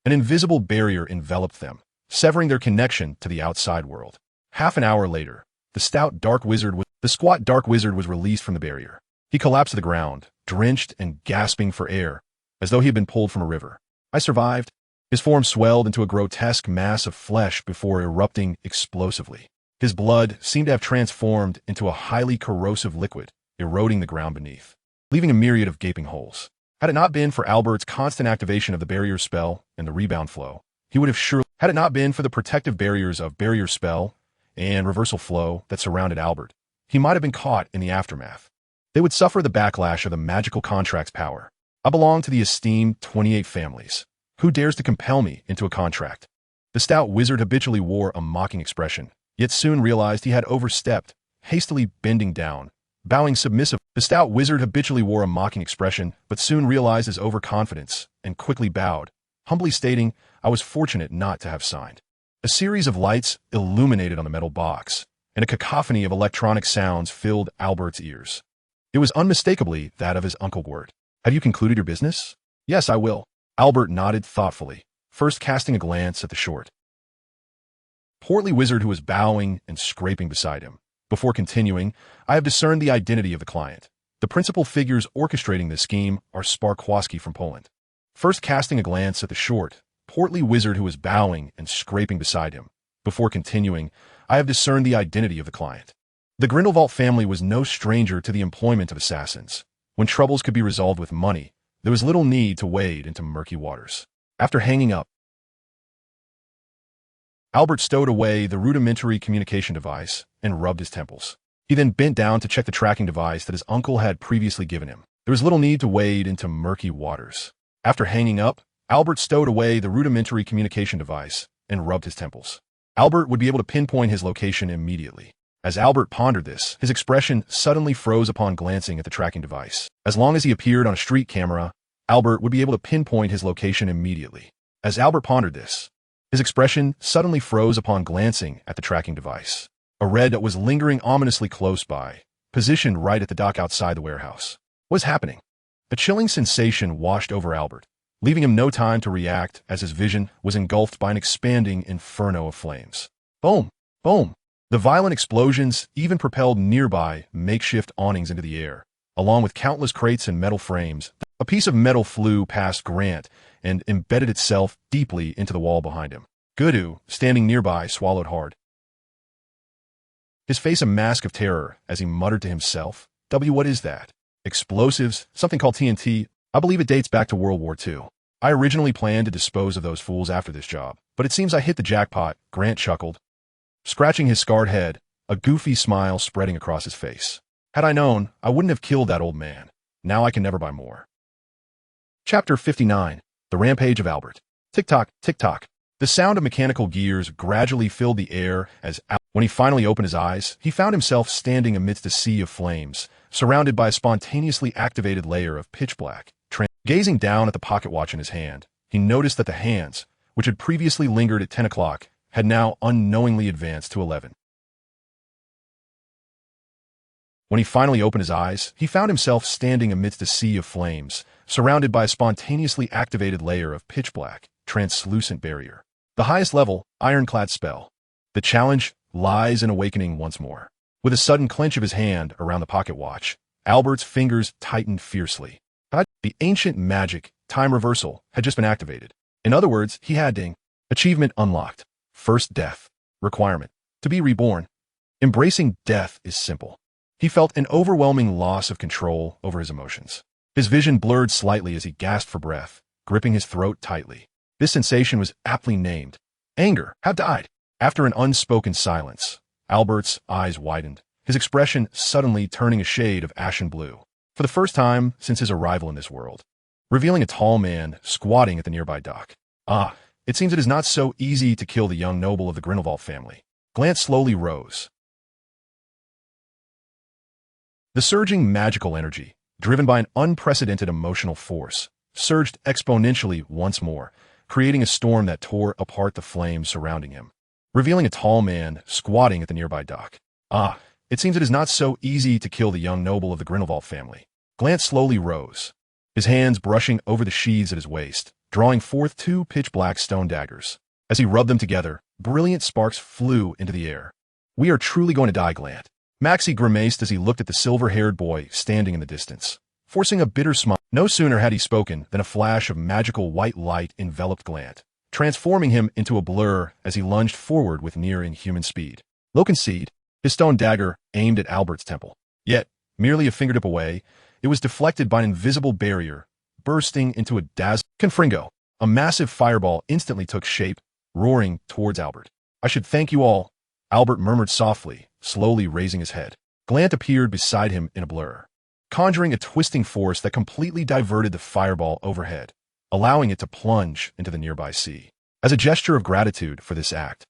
an invisible barrier enveloped them, severing their connection to the outside world. Half an hour later, the squat dark wizard was released from the barrier. He collapsed to the ground, drenched and gasping for air, as though he had been pulled from a river. "I survived." His form swelled into a grotesque mass of flesh before erupting explosively. His blood seemed to have transformed into a highly corrosive liquid, eroding the ground beneath, leaving a myriad of gaping holes. Had it not been for Albert's constant activation of the barrier spell and the rebound flow, he would have surely— Had it not been for the protective barriers of barrier spell and reversal flow that surrounded Albert, he might have been caught in the aftermath. They would suffer the backlash of the magical contract's power. "I belong to the esteemed 28 families. Who dares to compel me into a contract?" The stout wizard habitually wore a mocking expression, yet soon realized he had overstepped, hastily bending down, bowing submissive. The stout wizard habitually wore a mocking expression, but soon realized his overconfidence and quickly bowed, humbly stating, "I was fortunate not to have signed." A series of lights illuminated on the metal box, and a cacophony of electronic sounds filled Albert's ears. It was unmistakably that of his Uncle Gwirt. "Have you concluded your business?" "Yes, I will." Albert nodded thoughtfully, first casting a glance at the short, portly wizard who was bowing and scraping beside him. Before continuing, "I have discerned the identity of the client. The principal figures orchestrating this scheme are Sparkowski from Poland." First casting a glance at the short, portly wizard who was bowing and scraping beside him. Before continuing, "I have discerned the identity of the client. The Grindelwald family was no stranger to the employment of assassins. When troubles could be resolved with money, there was little need to wade into murky waters." After hanging up, Albert stowed away the rudimentary communication device and rubbed his temples. He then bent down to check the tracking device that his uncle had previously given him. There was little need to wade into murky waters. After hanging up, Albert stowed away the rudimentary communication device and rubbed his temples. Albert would be able to pinpoint his location immediately. As Albert pondered this, his expression suddenly froze upon glancing at the tracking device. As long as he appeared on a street camera, Albert would be able to pinpoint his location immediately. As Albert pondered this, his expression suddenly froze upon glancing at the tracking device. A red that was lingering ominously close by, positioned right at the dock outside the warehouse. What was happening? A chilling sensation washed over Albert, leaving him no time to react as his vision was engulfed by an expanding inferno of flames. Boom! Boom! The violent explosions even propelled nearby makeshift awnings into the air, along with countless crates and metal frames. A piece of metal flew past Grant and embedded itself deeply into the wall behind him. Gudu, standing nearby, swallowed hard, his face a mask of terror as he muttered to himself, What is that? Explosives, something called TNT. I believe it dates back to World War II. I originally planned to dispose of those fools after this job, but it seems I hit the jackpot, Grant chuckled, scratching his scarred head, a goofy smile spreading across his face. Had I known, I wouldn't have killed that old man. Now I can never buy more. Chapter 59. The Rampage of Albert. Tick-tock, tick-tock. The sound of mechanical gears gradually filled the air as, when he finally opened his eyes, he found himself standing amidst a sea of flames, surrounded by a spontaneously activated layer of pitch black. Gazing down at the pocket watch in his hand, he noticed that the hands, which had previously lingered at 10 o'clock, had now unknowingly advanced to 11. When he finally opened his eyes, he found himself standing amidst a sea of flames, surrounded by a spontaneously activated layer of pitch black, translucent barrier. The highest level, ironclad spell. The challenge lies in awakening once more. With a sudden clench of his hand around the pocket watch, Albert's fingers tightened fiercely. The ancient magic, time reversal, had just been activated. In other words, he had ding. Achievement unlocked. First death. Requirement. To be reborn. Embracing death is simple. He felt an overwhelming loss of control over his emotions. His vision blurred slightly as he gasped for breath, gripping his throat tightly. This sensation was aptly named. Anger had died. After an unspoken silence, Albert's eyes widened, his expression suddenly turning a shade of ashen blue. For the first time since his arrival in this world, revealing a tall man squatting at the nearby dock. It seems it is not so easy to kill the young noble of the Grindelwald family. Grant slowly rose. The surging magical energy, driven by an unprecedented emotional force, surged exponentially once more, creating a storm that tore apart the flames surrounding him. Revealing a tall man squatting at the nearby dock. It seems it is not so easy to kill the young noble of the Grindelwald family. Grant slowly rose, his hands brushing over the sheaths at his waist, drawing forth two pitch-black stone daggers. As he rubbed them together, brilliant sparks flew into the air. We are truly going to die, Grant. Maxie grimaced as he looked at the silver-haired boy standing in the distance, forcing a bitter smile. No sooner had he spoken than a flash of magical white light enveloped Grant, transforming him into a blur as he lunged forward with near-inhuman speed. Low concede, his stone dagger aimed at Albert's temple. Yet, merely a fingertip away, it was deflected by an invisible barrier, bursting into a dazzling confringo. A massive fireball instantly took shape, roaring towards Albert. I should thank you all, Albert murmured softly, slowly raising his head. Grant appeared beside him in a blur, conjuring a twisting force that completely diverted the fireball overhead, allowing it to plunge into the nearby sea. As a gesture of gratitude for this act,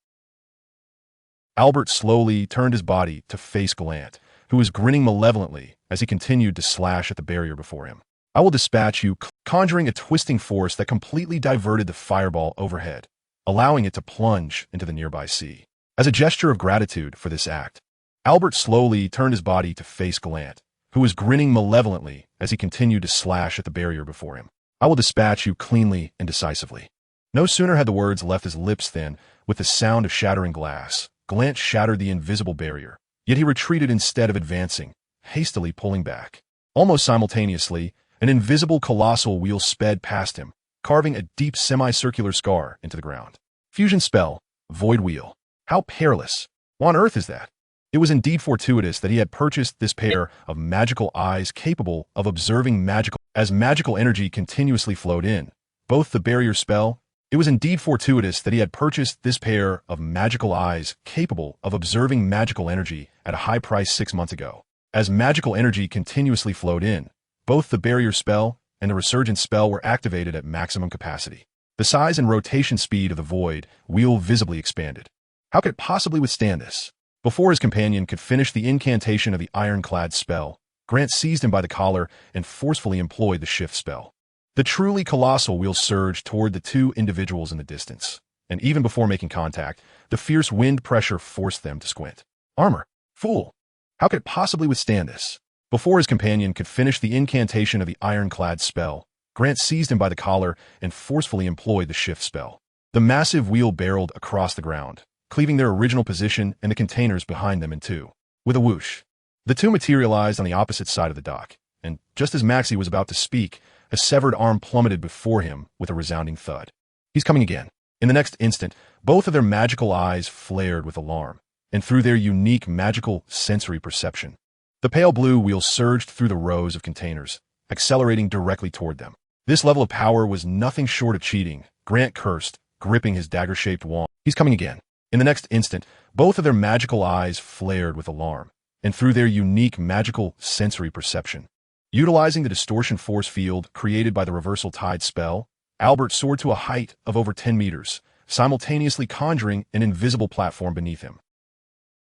Albert slowly turned his body to face Grant, who was grinning malevolently as he continued to slash at the barrier before him. I will dispatch you, conjuring a twisting force that completely diverted the fireball overhead, allowing it to plunge into the nearby sea. As a gesture of gratitude for this act, Albert slowly turned his body to face Grant, who was grinning malevolently as he continued to slash at the barrier before him. I will dispatch you cleanly and decisively. No sooner had the words left his lips than, with the sound of shattering glass, Grant shattered the invisible barrier, yet he retreated instead of advancing, hastily pulling back. Almost simultaneously, an invisible colossal wheel sped past him, carving a deep semicircular scar into the ground. Fusion spell, Void Wheel. How perilous. What on earth is that? It was indeed fortuitous that he had purchased this pair of magical eyes capable of observing magical as magical energy continuously flowed in. Both the barrier spell. It was indeed fortuitous that he had purchased this pair of magical eyes capable of observing magical energy at a high price 6 months ago. As magical energy continuously flowed in, both the barrier spell and the resurgent spell were activated at maximum capacity. The size and rotation speed of the void wheel visibly expanded. How could it possibly withstand this? Before his companion could finish the incantation of the ironclad spell, Grant seized him by the collar and forcefully employed the shift spell. The truly colossal wheel surged toward the two individuals in the distance, and even before making contact, the fierce wind pressure forced them to squint. Armor. Fool. How could it possibly withstand this? Before his companion could finish the incantation of the ironclad spell, Grant seized him by the collar and forcefully employed the shift spell. The massive wheel barreled across the ground, cleaving their original position and the containers behind them in two. With a whoosh, the two materialized on the opposite side of the dock, and just as Maxie was about to speak, a severed arm plummeted before him with a resounding thud. He's coming again. In the next instant, both of their magical eyes flared with alarm, and through their unique magical sensory perception, the pale blue wheel surged through the rows of containers, accelerating directly toward them. This level of power was nothing short of cheating, Grant cursed, gripping his dagger-shaped wand. He's coming again. In the next instant, both of their magical eyes flared with alarm, and through their unique magical sensory perception, utilizing the distortion force field created by the reversal tide spell, Albert soared to a height of over 10 meters, simultaneously conjuring an invisible platform beneath him.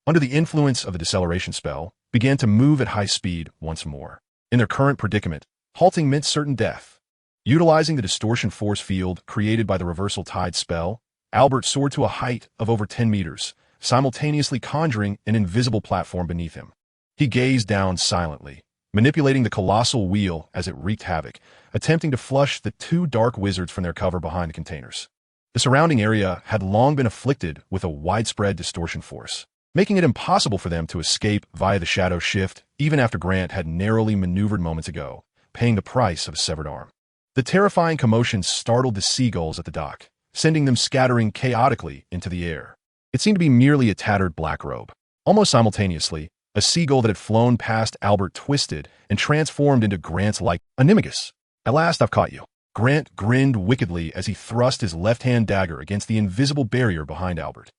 Under the influence of the deceleration spell, began to move at high speed once more. In their current predicament, halting meant certain death. Utilizing the distortion force field created by the reversal tide spell, Albert soared to a height of over 10 meters, simultaneously conjuring an invisible platform beneath him. He gazed down silently, manipulating the colossal wheel as it wreaked havoc, attempting to flush the two dark wizards from their cover behind the containers. The surrounding area had long been afflicted with a widespread distortion force, making it impossible for them to escape via the shadow shift, even after Grant had narrowly maneuvered moments ago, paying the price of a severed arm. The terrifying commotion startled the seagulls at the dock, sending them scattering chaotically into the air. It seemed to be merely a tattered black robe. Almost simultaneously, a seagull that had flown past Albert twisted and transformed into Grant's like Animagus. At last I've caught you. Grant grinned wickedly as he thrust his left-hand dagger against the invisible barrier behind Albert.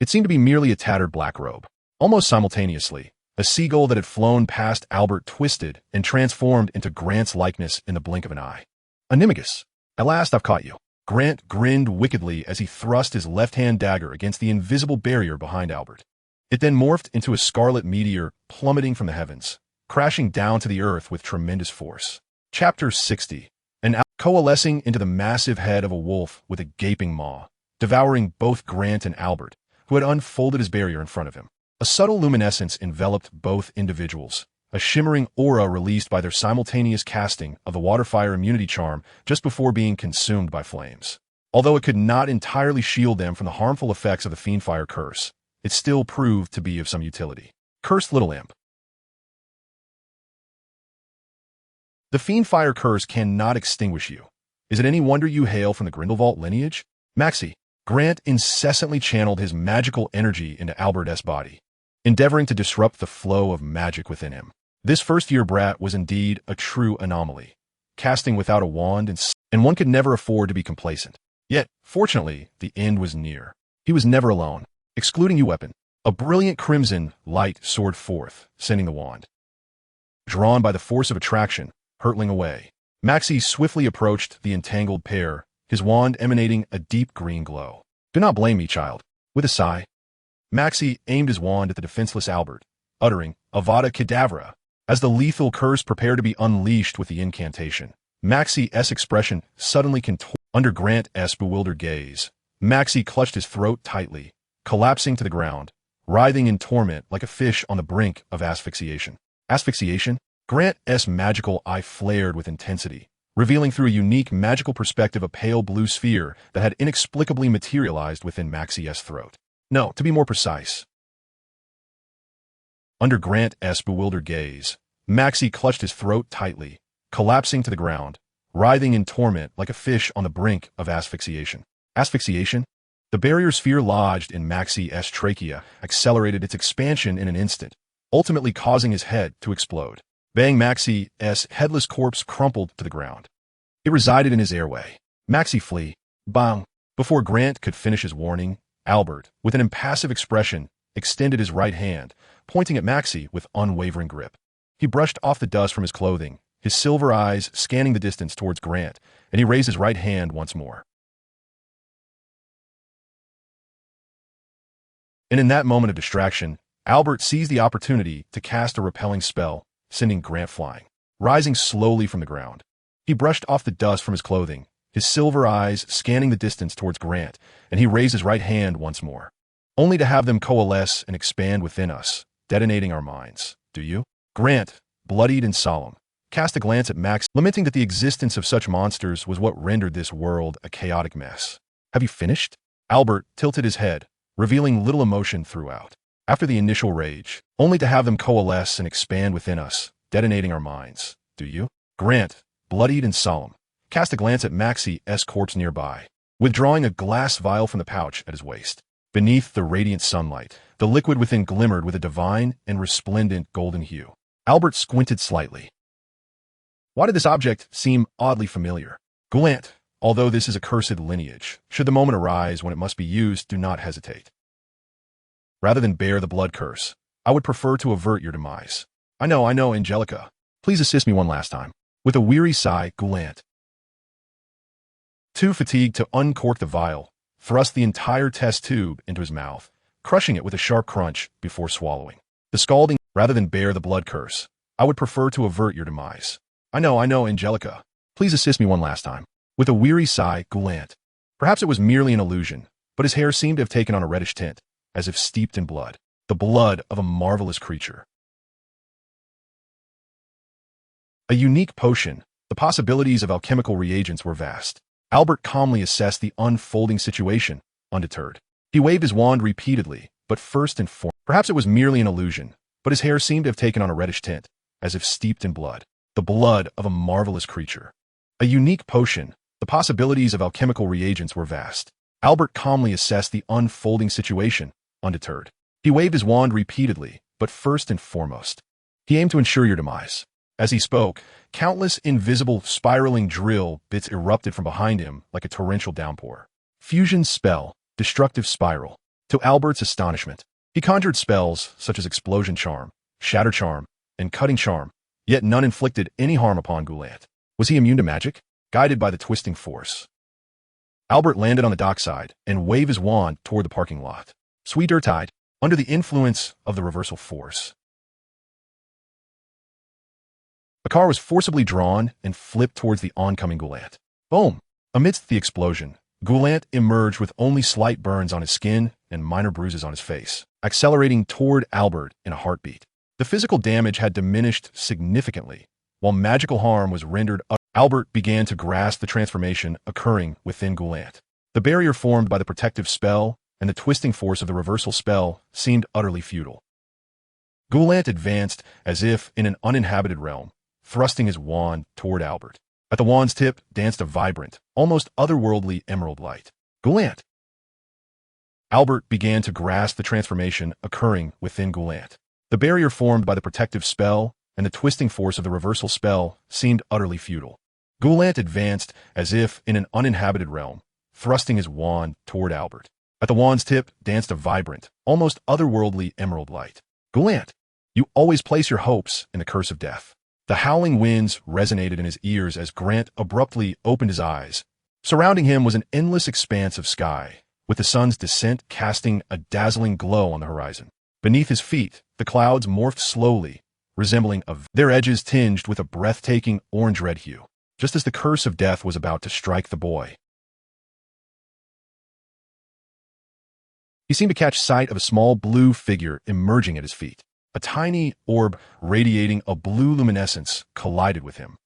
It seemed to be merely a tattered black robe. Almost simultaneously, a seagull that had flown past Albert twisted and transformed into Grant's likeness in the blink of an eye. Animagus. At last I've caught you. Grant grinned wickedly as he thrust his left-hand dagger against the invisible barrier behind Albert. It then morphed into a scarlet meteor plummeting from the heavens, crashing down to the earth with tremendous force. Chapter 60. Coalescing into the massive head of a wolf with a gaping maw, devouring both Grant and Albert, who had unfolded his barrier in front of him. A subtle luminescence enveloped both individuals, a shimmering aura released by their simultaneous casting of the water-fire immunity charm just before being consumed by flames. Although it could not entirely shield them from the harmful effects of the Fiendfire curse, it still proved to be of some utility. Cursed little imp. The Fiendfire curse cannot extinguish you. Is it any wonder you hail from the Grindelwald lineage? Maxie. Grant incessantly channeled his magical energy into Albert's body, endeavoring to disrupt the flow of magic within him. This first-year brat was indeed a true anomaly, casting without a wand, and one could never afford to be complacent. Yet, fortunately, the end was near. He was never alone. Excluding you, weapon. A brilliant crimson light soared forth, sending the wand, drawn by the force of attraction, hurtling away. Maxie swiftly approached the entangled pair, his wand emanating a deep green glow. Do not blame me, child. With a sigh, Maxie aimed his wand at the defenseless Albert, uttering Avada Kedavra. As the lethal curse prepared to be unleashed with the incantation, Maxie's expression suddenly contorted under Grant's bewildered gaze. Maxie clutched his throat tightly, collapsing to the ground, writhing in torment like a fish on the brink of asphyxiation. Asphyxiation? Grant's magical eye flared with intensity, revealing through a unique magical perspective a pale blue sphere that had inexplicably materialized within Maxie's throat. No, to be more precise. Under Grant's bewildered gaze, Maxie clutched his throat tightly, collapsing to the ground, writhing in torment like a fish on the brink of asphyxiation. Asphyxiation? The barrier sphere lodged in Maxie's trachea accelerated its expansion in an instant, ultimately causing his head to explode. Bang! Maxie's headless corpse crumpled to the ground. It resided in his airway. Maxie flee. Bang! Before Grant could finish his warning, Albert, with an impassive expression, extended his right hand, pointing at Maxie with unwavering grip. He brushed off the dust from his clothing, his silver eyes scanning the distance towards Grant, and he raised his right hand once more. And in that moment of distraction, Albert seized the opportunity to cast a repelling spell, sending Grant flying. Rising slowly from the ground, he brushed off the dust from his clothing, his silver eyes scanning the distance towards Grant, and he raised his right hand once more, only to have them coalesce and expand within us, detonating our minds. Do you? Grant, bloodied and solemn, cast a glance at Max, lamenting that the existence of such monsters was what rendered this world a chaotic mess. Have you finished? Albert tilted his head, revealing little emotion throughout. After the initial rage, only to have them coalesce and expand within us, detonating our minds, do you? Grant, bloodied and solemn, cast a glance at Maxie's corpse nearby, withdrawing a glass vial from the pouch at his waist. Beneath the radiant sunlight, the liquid within glimmered with a divine and resplendent golden hue. Albert squinted slightly. Why did this object seem oddly familiar? Glant, although this is a cursed lineage, should the moment arise when it must be used, do not hesitate. Rather than bear the blood curse, I would prefer to avert your demise. I know, Angelica. Please assist me one last time. With a weary sigh, Glant, too fatigued to uncork the vial, thrust the entire test tube into his mouth, crushing it with a sharp crunch before swallowing. The scalding, rather than bear the blood curse, I would prefer to avert your demise. I know, Angelica. Please assist me one last time. With a weary sigh, Goulant. Perhaps it was merely an illusion, but his hair seemed to have taken on a reddish tint, as if steeped in blood. The blood of a marvelous creature. A unique potion. The possibilities of alchemical reagents were vast. Albert calmly assessed the unfolding situation, undeterred. He waved his wand repeatedly, but first and foremost, perhaps it was merely an illusion, but his hair seemed to have taken on a reddish tint, as if steeped in blood. The blood of a marvelous creature. A unique potion. The possibilities of alchemical reagents were vast. Albert calmly assessed the unfolding situation, undeterred. He waved his wand repeatedly, but first and foremost, he aimed to ensure your demise. As he spoke, countless invisible spiraling drill bits erupted from behind him like a torrential downpour. Fusion spell, destructive spiral. To Albert's astonishment, he conjured spells such as explosion charm, shatter charm, and cutting charm, yet none inflicted any harm upon Goulant. Was he immune to magic? Guided by the twisting force, Albert landed on the dockside and waved his wand toward the parking lot. Sweeter tide, under the influence of the reversal force, a car was forcibly drawn and flipped towards the oncoming Goulant. Boom! Amidst the explosion, Goulant emerged with only slight burns on his skin and minor bruises on his face, accelerating toward Albert in a heartbeat. The physical damage had diminished significantly, while magical harm was rendered up. Albert began to grasp the transformation occurring within Goulant. The barrier formed by the protective spell and the twisting force of the reversal spell seemed utterly futile. Goulant advanced as if in an uninhabited realm, thrusting his wand toward Albert. At the wand's tip danced a vibrant, almost otherworldly emerald light. Goulant! Albert began to grasp the transformation occurring within Goulant. The barrier formed by the protective spell and the twisting force of the reversal spell seemed utterly futile. Goulant advanced as if in an uninhabited realm, thrusting his wand toward Albert. At the wand's tip danced a vibrant, almost otherworldly emerald light. Goulant! You always place your hopes in the curse of death. The howling winds resonated in his ears as Grant abruptly opened his eyes. Surrounding him was an endless expanse of sky, with the sun's descent casting a dazzling glow on the horizon. Beneath his feet, the clouds morphed slowly, resembling their edges tinged with a breathtaking orange-red hue, just as the curse of death was about to strike the boy. He seemed to catch sight of a small blue figure emerging at his feet. A tiny orb radiating a blue luminescence collided with him.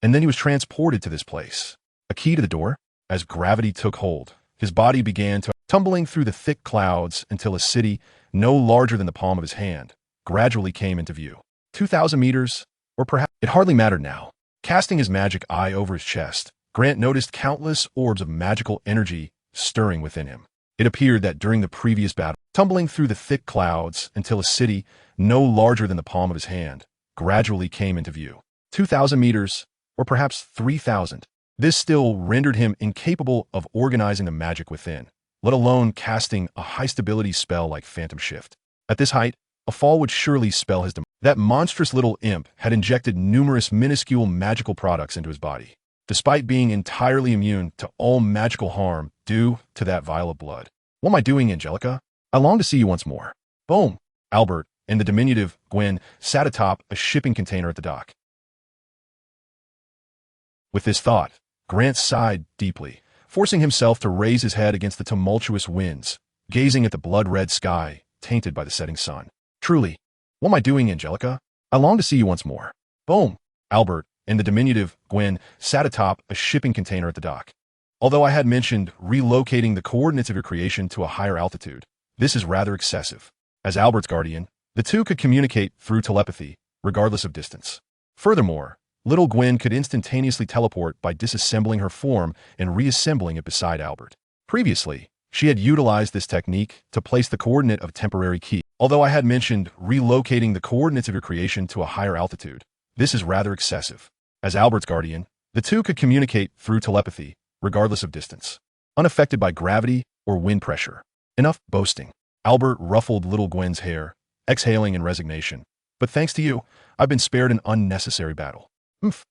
And then he was transported to this place. A key to the door? As gravity took hold, his body began to tumbling through the thick clouds until a city, no larger than the palm of his hand, gradually came into view. 2,000 meters, or perhaps it hardly mattered now. Casting his magic eye over his chest, Grant noticed countless orbs of magical energy stirring within him. It appeared that during the previous battle, tumbling through the thick clouds until a city, no larger than the palm of his hand, gradually came into view. 2,000 meters, or perhaps 3,000. This still rendered him incapable of organizing the magic within, let alone casting a high-stability spell like Phantom Shift. At this height, a fall would surely spell his demise. That monstrous little imp had injected numerous minuscule magical products into his body, despite being entirely immune to all magical harm due to that vial of blood. What am I doing, Angelica? I long to see you once more. Boom! Albert and the diminutive Gwen sat atop a shipping container at the dock. With this thought, Grant sighed deeply, forcing himself to raise his head against the tumultuous winds, gazing at the blood-red sky tainted by the setting sun. Truly, what am I doing, Angelica? I long to see you once more. Boom! Albert and the diminutive Gwen sat atop a shipping container at the dock. Although I had mentioned relocating the coordinates of your creation to a higher altitude, this is rather excessive. As Albert's guardian, The two could communicate through telepathy, regardless of distance. Furthermore, Little Gwen could instantaneously teleport by disassembling her form and reassembling it beside Albert. Previously, she had utilized this technique to place the coordinate of a temporary key. Although I had mentioned relocating the coordinates of your creation to a higher altitude, this is rather excessive. As Albert's guardian, the two could communicate through telepathy, regardless of distance, unaffected by gravity or wind pressure. Enough boasting. Albert ruffled Little Gwen's hair, exhaling in resignation. But thanks to you, I've been spared an unnecessary battle.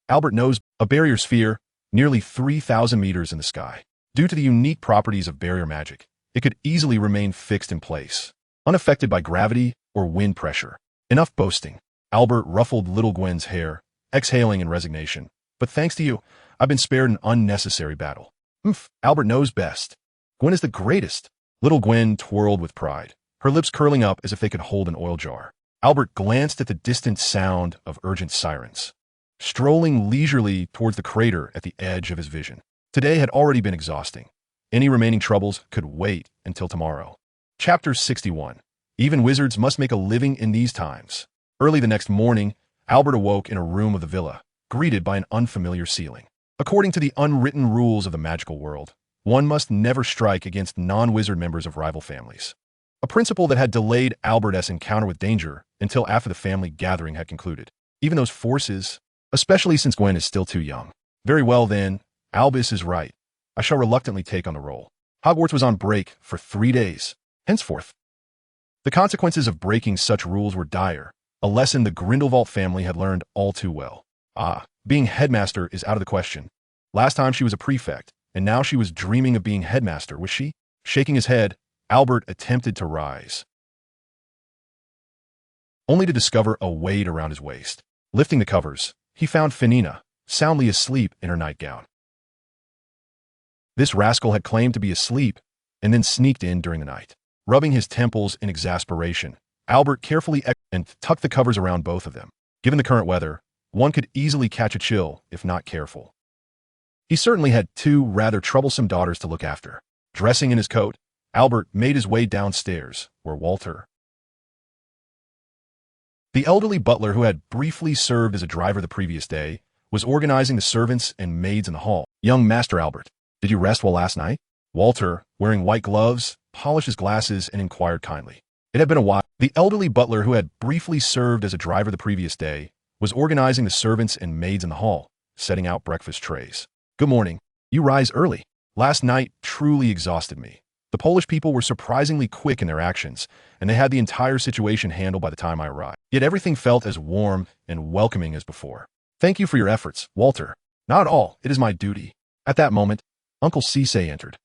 Albert knows a barrier sphere, nearly 3,000 meters in the sky. Due to the unique properties of barrier magic, it could easily remain fixed in place, unaffected by gravity or wind pressure. Enough boasting. Albert ruffled Little Gwen's hair, exhaling in resignation. But thanks to you, I've been spared an unnecessary battle. Albert knows best. Gwen is the greatest. Little Gwen twirled with pride, her lips curling up as if they could hold an oil jar. Albert glanced at the distant sound of urgent sirens, strolling leisurely towards the crater at the edge of his vision. Today had already been exhausting. Any remaining troubles could wait until tomorrow. Chapter 61. Even wizards must make a living in these times. Early the next morning, Albert awoke in a room of the villa, greeted by an unfamiliar ceiling. According to the unwritten rules of the magical world, one must never strike against non-wizard members of rival families. A principle that had delayed Albert's encounter with danger until after the family gathering had concluded. Even those forces, especially since Gwen is still too young. Very well then, Albus is right. I shall reluctantly take on the role. Hogwarts was on break for 3 days. Henceforth, the consequences of breaking such rules were dire, a lesson the Grindelwald family had learned all too well. Being headmaster is out of the question. Last time she was a prefect, and now she was dreaming of being headmaster, was she? Shaking his head, Albert attempted to rise, only to discover a weight around his waist. Lifting the covers, he found Finina, soundly asleep in her nightgown. This rascal had claimed to be asleep and then sneaked in during the night. Rubbing his temples in exasperation, Albert carefully tucked the covers around both of them. Given the current weather, one could easily catch a chill if not careful. He certainly had 2 rather troublesome daughters to look after. Dressing in his coat, Albert made his way downstairs, where Walter, the elderly butler who had briefly served as a driver the previous day, was organizing the servants and maids in the hall. Young Master Albert, did you rest well last night? Walter, wearing white gloves, polished his glasses and inquired kindly. It had been a while. The elderly butler who had briefly served as a driver the previous day was organizing the servants and maids in the hall, setting out breakfast trays. Good morning. You rise early. Last night truly exhausted me. The Polish people were surprisingly quick in their actions, and they had the entire situation handled by the time I arrived. Yet everything felt as warm and welcoming as before. Thank you for your efforts, Walter. Not at all. It is my duty. At that moment, Uncle Cisse entered.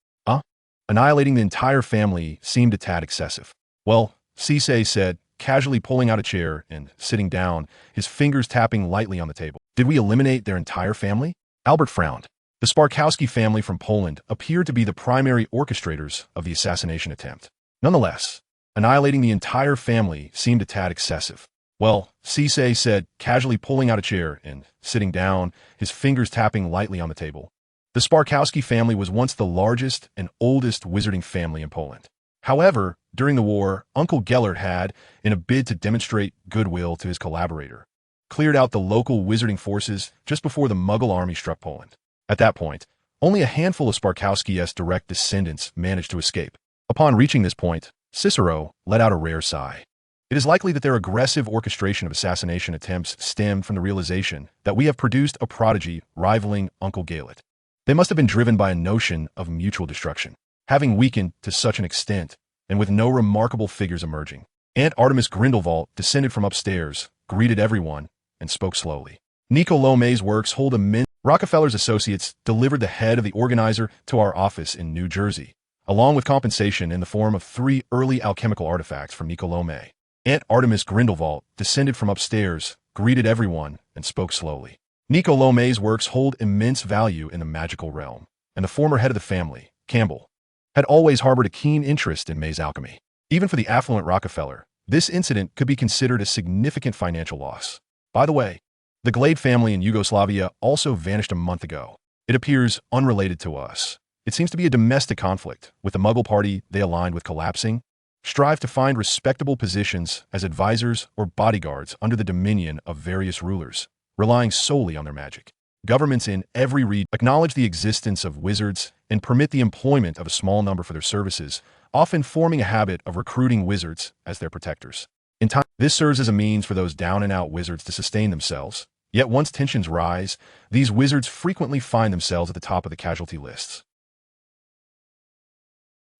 Annihilating the entire family seemed a tad excessive. Well, Cisse said, casually pulling out a chair and sitting down, his fingers tapping lightly on the table. Did we eliminate their entire family? Albert frowned. The Sparkowski family from Poland appeared to be the primary orchestrators of the assassination attempt. Nonetheless, annihilating the entire family seemed a tad excessive. Well, Cisse said, casually pulling out a chair and sitting down, his fingers tapping lightly on the table. The Sparkowski family was once the largest and oldest wizarding family in Poland. However, during the war, Uncle Gellert had, in a bid to demonstrate goodwill to his collaborator, cleared out the local wizarding forces just before the Muggle army struck Poland. At that point, only a handful of Sparkowski's direct descendants managed to escape. Upon reaching this point, Cicero let out a rare sigh. It is likely that their aggressive orchestration of assassination attempts stemmed from the realization that we have produced a prodigy rivaling Uncle Gellert. They must have been driven by a notion of mutual destruction. Having weakened to such an extent, and with no remarkable figures emerging, Aunt Artemis Grindelwald descended from upstairs, greeted everyone, and spoke slowly. Nicolome's works hold immense. Rockefeller's associates delivered the head of the organizer to our office in New Jersey, along with compensation in the form of 3 early alchemical artifacts from Nicolome. Aunt Artemis Grindelwald descended from upstairs, greeted everyone, and spoke slowly. Nicolome's works hold immense value in the magical realm, and the former head of the family, Campbell, had always harbored a keen interest in May's alchemy. Even for the affluent Rockefeller, this incident could be considered a significant financial loss. By the way, the Glade family in Yugoslavia also vanished a month ago. It appears unrelated to us. It seems to be a domestic conflict, with the Muggle party they aligned with collapsing, strive to find respectable positions as advisors or bodyguards under the dominion of various rulers, relying solely on their magic. Governments in every region acknowledge the existence of wizards and permit the employment of a small number for their services, often forming a habit of recruiting wizards as their protectors. In time, this serves as a means for those down-and-out wizards to sustain themselves. Yet once tensions rise, these wizards frequently find themselves at the top of the casualty lists.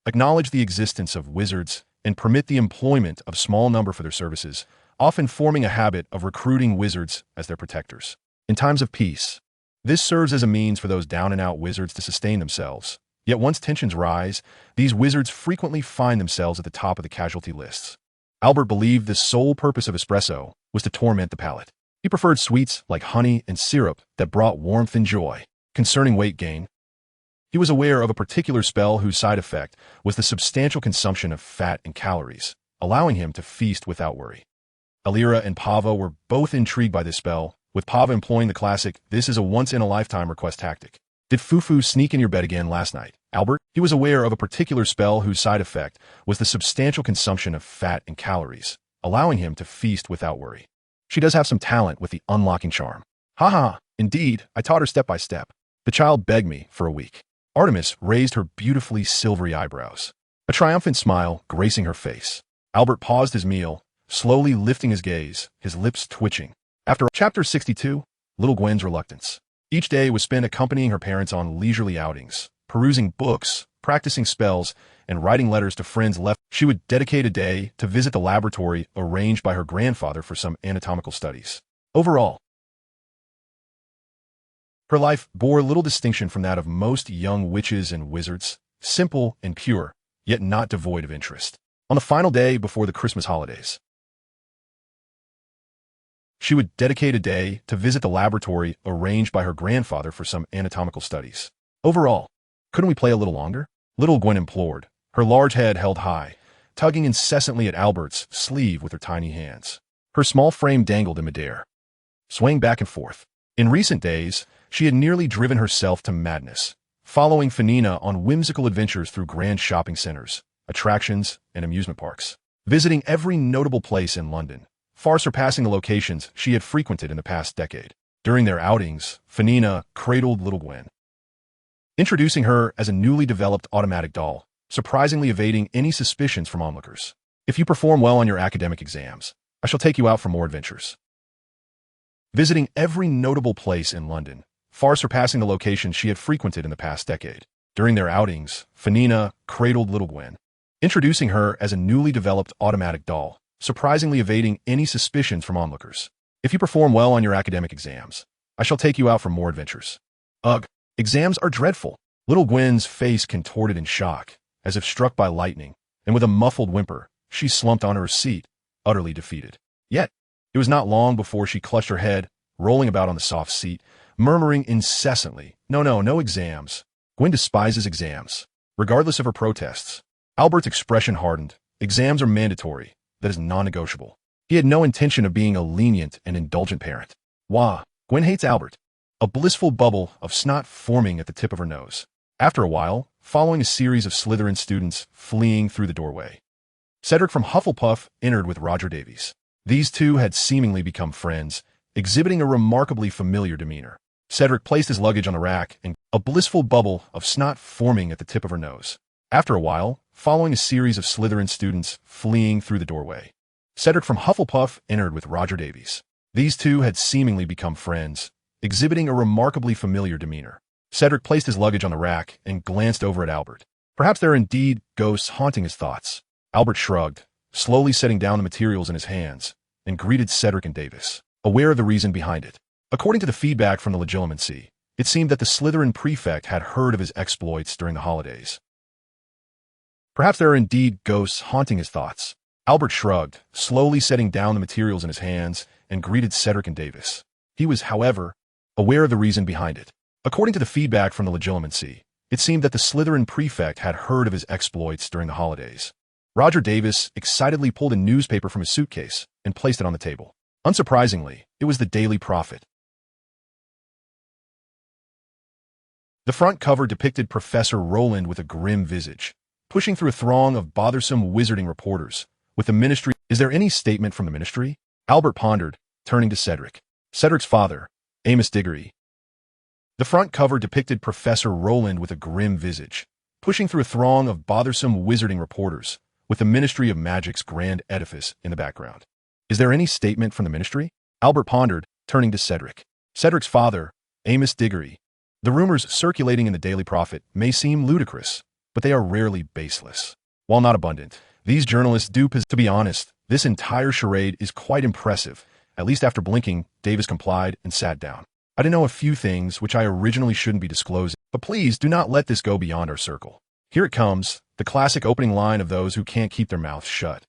Acknowledge the existence of wizards and permit the employment of a small number for their services, often forming a habit of recruiting wizards as their protectors. In times of peace, this serves as a means for those down-and-out wizards to sustain themselves. Yet once tensions rise, these wizards frequently find themselves at the top of the casualty lists. Albert believed the sole purpose of espresso was to torment the palate. He preferred sweets like honey and syrup that brought warmth and joy. Concerning weight gain, he was aware of a particular spell whose side effect was the substantial consumption of fat and calories, allowing him to feast without worry. Alira and Pava were both intrigued by this spell, with Pava employing the classic "this is a once-in-a-lifetime request" tactic. Did Fufu sneak in your bed again last night, Albert? He was aware of a particular spell whose side effect was the substantial consumption of fat and calories, allowing him to feast without worry. She does have some talent with the unlocking charm. Ha ha, indeed, I taught her step by step. The child begged me for a week. Artemis raised her beautifully silvery eyebrows, a triumphant smile gracing her face. Albert paused his meal, slowly lifting his gaze, his lips twitching. After Chapter 62, Little Gwen's reluctance. Each day was spent accompanying her parents on leisurely outings, perusing books, practicing spells, and writing letters to friends left. She would dedicate a day to visit the laboratory arranged by her grandfather for some anatomical studies. Overall, her life bore little distinction from that of most young witches and wizards, simple and pure, yet not devoid of interest. On the final day before the Christmas holidays, she would dedicate a day to visit the laboratory arranged by her grandfather for some anatomical studies. Overall, couldn't we play a little longer? Little Gwen implored, her large head held high, tugging incessantly at Albert's sleeve with her tiny hands. Her small frame dangled in midair, swaying back and forth. In recent days, she had nearly driven herself to madness, following Fanina on whimsical adventures through grand shopping centers, attractions, and amusement parks, visiting every notable place in London, far surpassing the locations she had frequented in the past decade. During their outings, Fanina cradled Little Gwen, introducing her as a newly developed automatic doll, surprisingly evading any suspicions from onlookers. If you perform well on your academic exams, I shall take you out for more adventures. Visiting every notable place in London, far surpassing the locations she had frequented in the past decade. During their outings, Fanina cradled Little Gwen, introducing her as a newly developed automatic doll, surprisingly evading any suspicions from onlookers. If you perform well on your academic exams, I shall take you out for more adventures. Ugh, exams are dreadful. Little Gwen's face contorted in shock, as if struck by lightning, and with a muffled whimper, she slumped on her seat, utterly defeated. Yet, it was not long before she clutched her head, rolling about on the soft seat, murmuring incessantly, No exams. Gwen despises exams. Regardless of her protests, Albert's expression hardened. Exams are mandatory. That is non-negotiable. He had no intention of being a lenient and indulgent parent. Wah, Gwen hates Albert. A blissful bubble of snot forming at the tip of her nose. After a while, following a series of Slytherin students fleeing through the doorway, Cedric from Hufflepuff entered with Roger Davies. These two had seemingly become friends, exhibiting a remarkably familiar demeanor. Cedric placed his luggage on the rack, and a blissful bubble of snot forming at the tip of her nose. After a while, following a series of Slytherin students fleeing through the doorway, Cedric from Hufflepuff entered with Roger Davies. These two had seemingly become friends, exhibiting a remarkably familiar demeanor. Cedric placed his luggage on the rack and glanced over at Albert. Perhaps there are indeed ghosts haunting his thoughts. Albert shrugged, slowly setting down the materials in his hands, and greeted Cedric and Davis, aware of the reason behind it. According to the feedback from the Legilimency, it seemed that the Slytherin prefect had heard of his exploits during the holidays. Perhaps there are indeed ghosts haunting his thoughts. Albert shrugged, slowly setting down the materials in his hands, and greeted Cedric and Davis. He was, however, aware of the reason behind it. According to the feedback from the Legilimency, it seemed that the Slytherin prefect had heard of his exploits during the holidays. Roger Davis excitedly pulled a newspaper from his suitcase and placed it on the table. Unsurprisingly, it was the Daily Prophet. The front cover depicted Professor Roland with a grim visage, pushing through a throng of bothersome wizarding reporters. With the ministry, is there any statement from the ministry? Albert pondered, turning to Cedric. Cedric's father, Amos Diggory. The front cover depicted Professor Roland with a grim visage, pushing through a throng of bothersome wizarding reporters, with the Ministry of Magic's grand edifice in the background. Is there any statement from the ministry? Albert pondered, turning to Cedric. Cedric's father, Amos Diggory. The rumors circulating in the Daily Prophet may seem ludicrous, but they are rarely baseless. While not abundant, these journalists do possess. To be honest, this entire charade is quite impressive. At least after blinking, Davis complied and sat down. I didn't know a few things which I originally shouldn't be disclosing, but please do not let this go beyond our circle. Here it comes, the classic opening line of those who can't keep their mouths shut.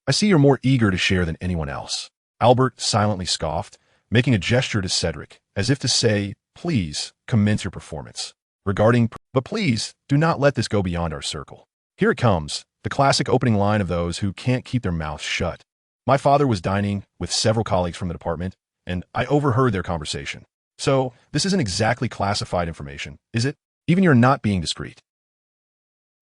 I see you're more eager to share than anyone else. Albert silently scoffed, making a gesture to Cedric, as if to say, please, commence your performance. But please, do not let this go beyond our circle. Here it comes, the classic opening line of those who can't keep their mouths shut. My father was dining with several colleagues from the department, and I overheard their conversation. So, this isn't exactly classified information, is it? Even you're not being discreet.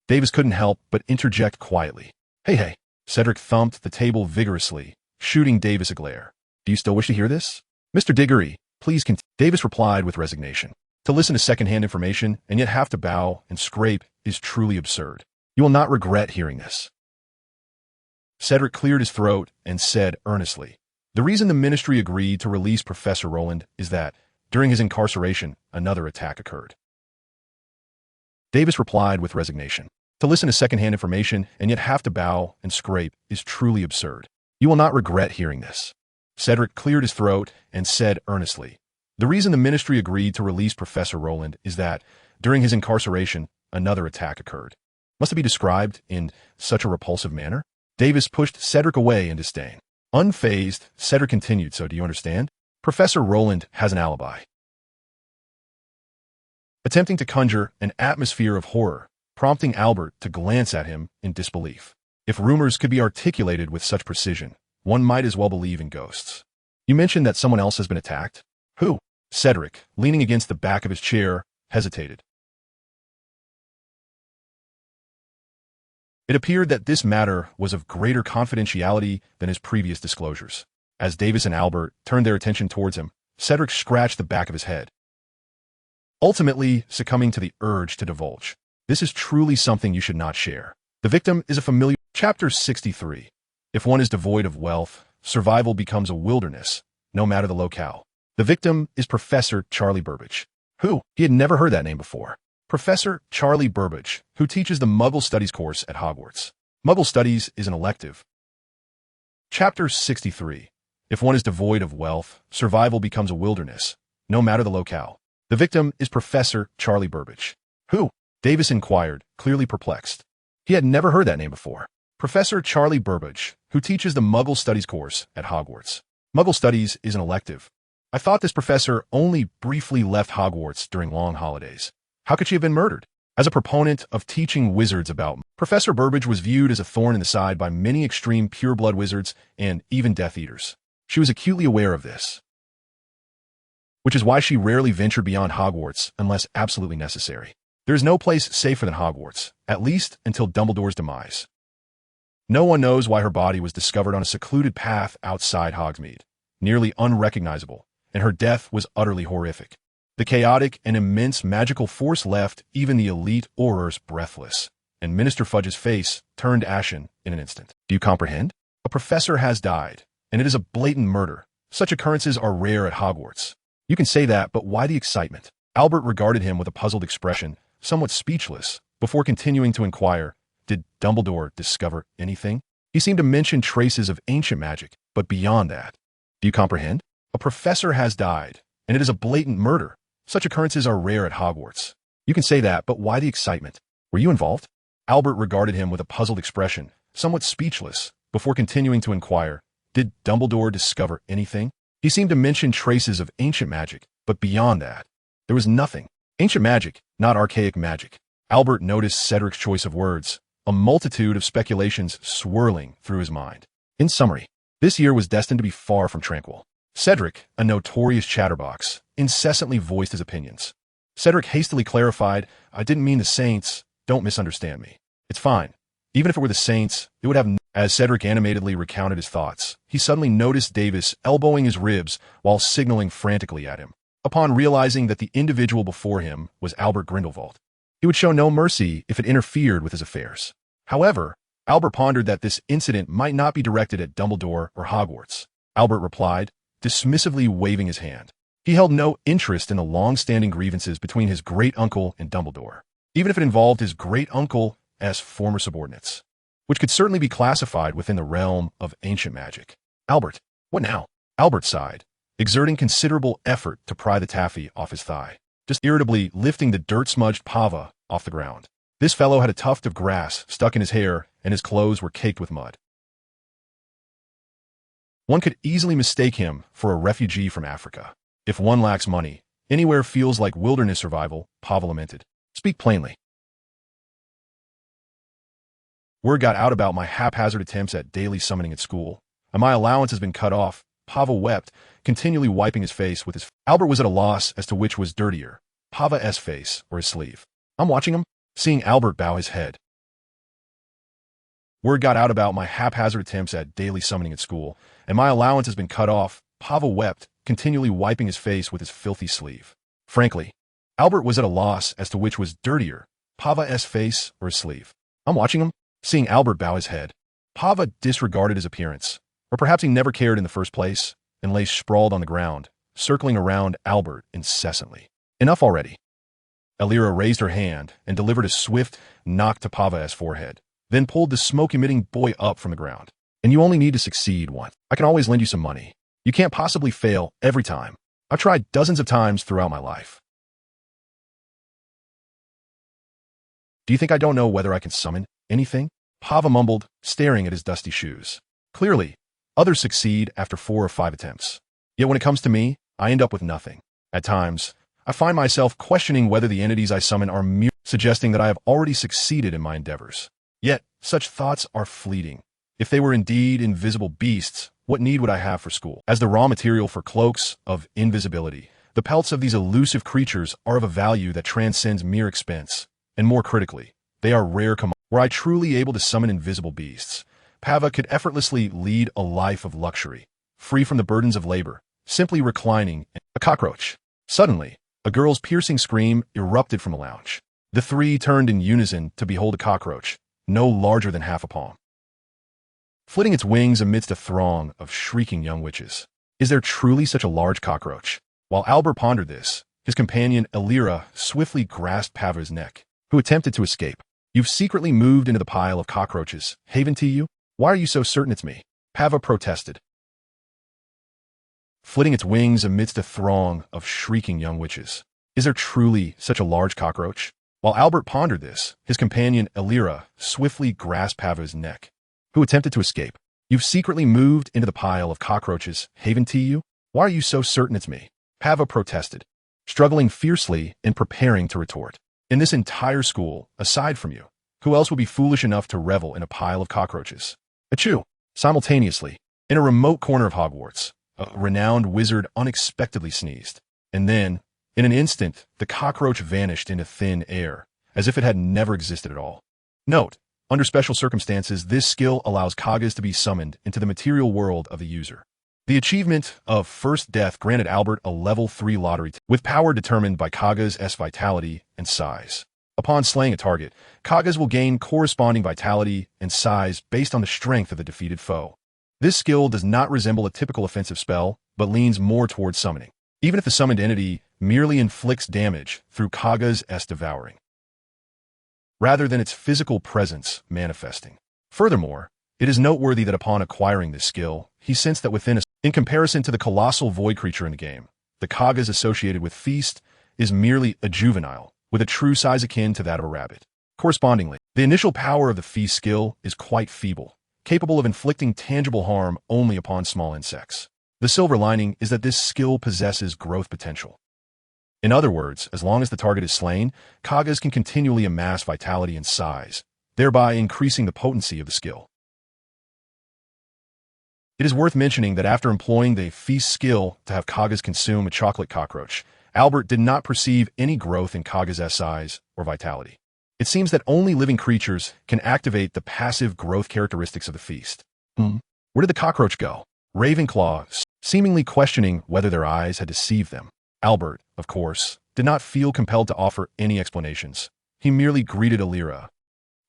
Davis couldn't help but interject quietly. Hey. Cedric thumped the table vigorously, shooting Davis a glare. Do you still wish to hear this? Mr. Diggory, please continue. Davis replied with resignation. To listen to second-hand information and yet have to bow and scrape is truly absurd. You will not regret hearing this. Cedric cleared his throat and said earnestly, the reason the ministry agreed to release Professor Roland is that, during his incarceration, another attack occurred. Davis replied with resignation. To listen to second-hand information and yet have to bow and scrape is truly absurd. You will not regret hearing this. Cedric cleared his throat and said earnestly, the reason the ministry agreed to release Professor Roland is that, during his incarceration, another attack occurred. Must it be described in such a repulsive manner? Davis pushed Cedric away in disdain. Unfazed, Cedric continued, so do you understand? Professor Roland has an alibi. Attempting to conjure an atmosphere of horror, prompting Albert to glance at him in disbelief. If rumors could be articulated with such precision, one might as well believe in ghosts. You mentioned that someone else has been attacked? Who? Cedric, leaning against the back of his chair, hesitated. It appeared that this matter was of greater confidentiality than his previous disclosures. As Davis and Albert turned their attention towards him, Cedric scratched the back of his head, ultimately succumbing to the urge to divulge. This is truly something you should not share. The victim is a familiar. Chapter 63. If one is devoid of wealth, survival becomes a wilderness, no matter the locale. The victim is Professor Charlie Burbage. Who? He had never heard that name before. Professor Charlie Burbage, who teaches the Muggle Studies course at Hogwarts. Muggle Studies is an elective. Chapter 63. If one is devoid of wealth, survival becomes a wilderness, no matter the locale. The victim is Professor Charlie Burbage. Who? Davis inquired, clearly perplexed. He had never heard that name before. Professor Charlie Burbage, who teaches the Muggle Studies course at Hogwarts. Muggle Studies is an elective. I thought this professor only briefly left Hogwarts during long holidays. How could she have been murdered? As a proponent of teaching wizards about, Professor Burbage was viewed as a thorn in the side by many extreme pure-blood wizards and even Death Eaters. She was acutely aware of this, which is why she rarely ventured beyond Hogwarts unless absolutely necessary. There is no place safer than Hogwarts, at least until Dumbledore's demise. No one knows why her body was discovered on a secluded path outside Hogsmeade, nearly unrecognizable, and her death was utterly horrific. The chaotic and immense magical force left even the elite Aurors breathless, and Minister Fudge's face turned ashen in an instant. Do you comprehend? A professor has died, and it is a blatant murder. Such occurrences are rare at Hogwarts. You can say that, but why the excitement? Albert regarded him with a puzzled expression, somewhat speechless, before continuing to inquire, did Dumbledore discover anything? He seemed to mention traces of ancient magic, but beyond that. Do you comprehend? A professor has died, and it is a blatant murder. Such occurrences are rare at Hogwarts. You can say that, but why the excitement? Were you involved? Albert regarded him with a puzzled expression, somewhat speechless, before continuing to inquire, did Dumbledore discover anything? He seemed to mention traces of ancient magic, but beyond that, there was nothing. Ancient magic, not archaic magic. Albert noticed Cedric's choice of words, a multitude of speculations swirling through his mind. In summary, this year was destined to be far from tranquil. Cedric, a notorious chatterbox, incessantly voiced his opinions. Cedric hastily clarified, I didn't mean the saints, don't misunderstand me. It's fine. Even if it were the saints, it would have As Cedric animatedly recounted his thoughts, he suddenly noticed Davis elbowing his ribs while signaling frantically at him. Upon realizing that the individual before him was Albert Grindelwald, he would show no mercy if it interfered with his affairs. However, Albert pondered that this incident might not be directed at Dumbledore or Hogwarts. Albert replied, dismissively waving his hand. He held no interest in the long-standing grievances between his great-uncle and Dumbledore, even if it involved his great-uncle as former subordinates, which could certainly be classified within the realm of ancient magic. Albert, what now? Albert sighed, exerting considerable effort to pry the taffy off his thigh, just irritably lifting the dirt-smudged pava off the ground. This fellow had a tuft of grass stuck in his hair, and his clothes were caked with mud. One could easily mistake him for a refugee from Africa. If one lacks money, anywhere feels like wilderness survival, Pava lamented. Speak plainly. Word got out about my haphazard attempts at daily summoning at school, and my allowance has been cut off. Pava wept, continually wiping his face with his... Albert was at a loss as to which was dirtier, Pava's face or his sleeve. I'm watching him, seeing Albert bow his head. Word got out about my haphazard attempts at daily summoning at school, and my allowance has been cut off. Pava wept, continually wiping his face with his filthy sleeve. Frankly, Albert was at a loss as to which was dirtier, Pava's face or his sleeve. I'm watching him, seeing Albert bow his head. Pava disregarded his appearance, or perhaps he never cared in the first place, and lay sprawled on the ground, circling around Albert incessantly. Enough already. Elira raised her hand and delivered a swift knock to Pava's forehead, then pulled the smoke-emitting boy up from the ground. And you only need to succeed once. I can always lend you some money. You can't possibly fail every time. I've tried dozens of times throughout my life. Do you think I don't know whether I can summon anything? Pava mumbled, staring at his dusty shoes. Clearly, others succeed after 4 or 5 attempts. Yet when it comes to me, I end up with nothing. At times, I find myself questioning whether the entities I summon are mere, suggesting that I have already succeeded in my endeavors. Yet, such thoughts are fleeting. If they were indeed invisible beasts, what need would I have for school? As the raw material for cloaks of invisibility, the pelts of these elusive creatures are of a value that transcends mere expense, and more critically, they are rare commodities. Were I truly able to summon invisible beasts, Pava could effortlessly lead a life of luxury, free from the burdens of labor, simply reclining in a cockroach. Suddenly, a girl's piercing scream erupted from the lounge. The three turned in unison to behold a cockroach, no larger than half a palm, flitting its wings amidst a throng of shrieking young witches. Is there truly such a large cockroach? While Albert pondered this, his companion Elira swiftly grasped Pava's neck, who attempted to escape. You've secretly moved into the pile of cockroaches. Haven to you? Why are you so certain it's me? Pava protested, flitting its wings amidst a throng of shrieking young witches. Is there truly such a large cockroach? While Albert pondered this, his companion Elira swiftly grasped Pava's neck, who attempted to escape. You've secretly moved into the pile of cockroaches. Haven to you? Why are you so certain it's me? Pava protested, struggling fiercely and preparing to retort. In this entire school, aside from you, who else would be foolish enough to revel in a pile of cockroaches? Achoo! Simultaneously, in a remote corner of Hogwarts, a renowned wizard unexpectedly sneezed. And then, in an instant, the cockroach vanished into thin air, as if it had never existed at all. Note, under special circumstances, this skill allows Kagas to be summoned into the material world of the user. The achievement of First Death granted Albert a level 3 lottery with power determined by Kagas' vitality and size. Upon slaying a target, Kagas will gain corresponding vitality and size based on the strength of the defeated foe. This skill does not resemble a typical offensive spell, but leans more towards summoning, even if the summoned entity merely inflicts damage through Kagas' devouring, rather than its physical presence manifesting. Furthermore, it is noteworthy that upon acquiring this skill, he sensed that in comparison to the colossal void creature in the game, the Kagas associated with Feast is merely a juvenile, with a true size akin to that of a rabbit. Correspondingly, the initial power of the Feast skill is quite feeble, capable of inflicting tangible harm only upon small insects. The silver lining is that this skill possesses growth potential. In other words, as long as the target is slain, Kagas can continually amass vitality and size, thereby increasing the potency of the skill. It is worth mentioning that after employing the Feast skill to have Kagas consume a chocolate cockroach, Albert did not perceive any growth in Kaga's size or vitality. It seems that only living creatures can activate the passive growth characteristics of the feast. Where did the cockroach go? Ravenclaw, seemingly questioning whether their eyes had deceived them. Albert, of course, did not feel compelled to offer any explanations. He merely greeted Alira.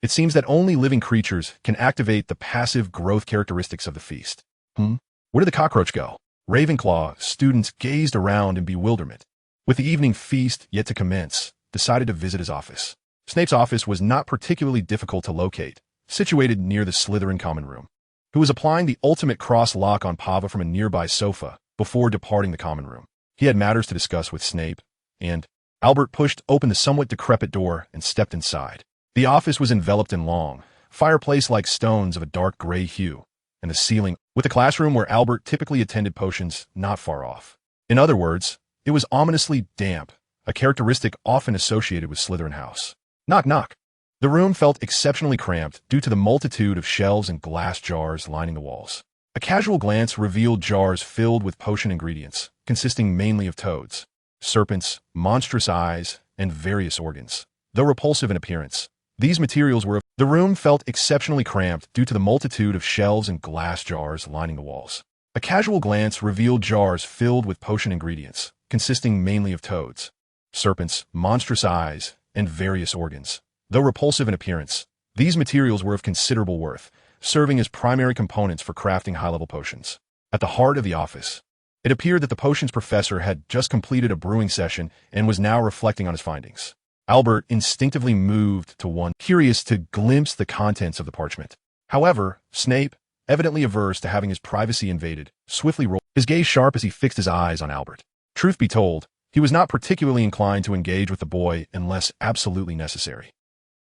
It seems that only living creatures can activate the passive growth characteristics of the feast. Where did the cockroach go? Ravenclaw students gazed around in bewilderment. With the evening feast yet to commence, decided to visit his office. Snape's office was not particularly difficult to locate, situated near the Slytherin common room. Who was applying the ultimate cross-lock on Pava from a nearby sofa before departing the common room. He had matters to discuss with Snape, and Albert pushed open the somewhat decrepit door and stepped inside. The office was enveloped in long, fireplace-like stones of a dark gray hue, and the ceiling, with the classroom where Albert typically attended potions not far off. In other words, it was ominously damp, a characteristic often associated with Slytherin House. Knock, knock. The room felt exceptionally cramped due to the multitude of shelves and glass jars lining the walls. A casual glance revealed jars filled with potion ingredients, consisting mainly of toads, serpents, monstrous eyes, and various organs. Though repulsive in appearance, these materials were... The room felt exceptionally cramped due to the multitude of shelves and glass jars lining the walls. A casual glance revealed jars filled with potion ingredients, consisting mainly of toads, serpents, monstrous eyes, and various organs. Though repulsive in appearance, these materials were of considerable worth, serving as primary components for crafting high-level potions. At the heart of the office, it appeared that the potions professor had just completed a brewing session and was now reflecting on his findings. Albert instinctively moved to one, curious to glimpse the contents of the parchment. However, Snape, evidently averse to having his privacy invaded, swiftly rolled, his gaze sharp as he fixed his eyes on Albert. Truth be told, he was not particularly inclined to engage with the boy unless absolutely necessary.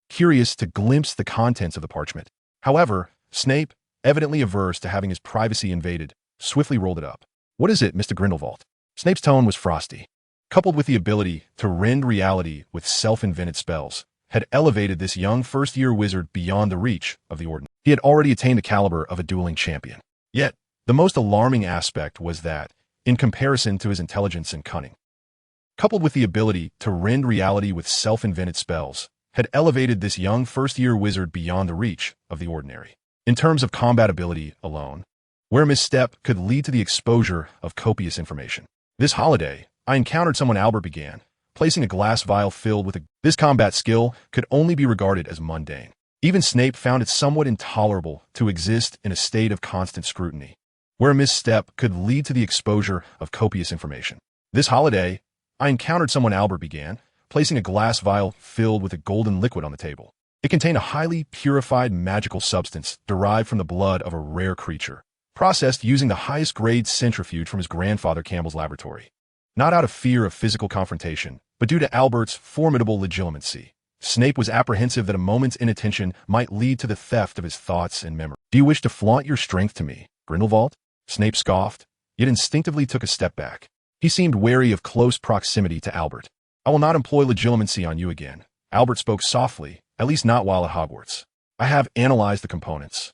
Curious to glimpse the contents of the parchment. However, Snape, evidently averse to having his privacy invaded, swiftly rolled it up. What is it, Mr. Grindelwald? Snape's tone was frosty. Coupled with the ability to rend reality with self-invented spells, had elevated this young first-year wizard beyond the reach of the ordinary. He had already attained the caliber of a dueling champion. Yet, the most alarming aspect was that, in comparison to his intelligence and cunning, coupled with the ability to rend reality with self-invented spells, had elevated this young first-year wizard beyond the reach of the ordinary. In terms of combat ability alone, where a misstep could lead to the exposure of copious information. This holiday, I encountered someone. Albert began, placing a glass vial filled with This combat skill could only be regarded as mundane. Even Snape found it somewhat intolerable to exist in a state of constant scrutiny, where a misstep could lead to the exposure of copious information. This holiday, I encountered someone. Albert began, placing a glass vial filled with a golden liquid on the table. It contained a highly purified magical substance derived from the blood of a rare creature, processed using the highest grade centrifuge from his grandfather Campbell's laboratory. Not out of fear of physical confrontation, but due to Albert's formidable legitimacy, Snape was apprehensive that a moment's inattention might lead to the theft of his thoughts and memory. Do you wish to flaunt your strength to me, Grindelwald? Snape scoffed, yet instinctively took a step back. He seemed wary of close proximity to Albert. I will not employ legitimacy on you again. Albert spoke softly, at least not while at Hogwarts. I have analyzed the components.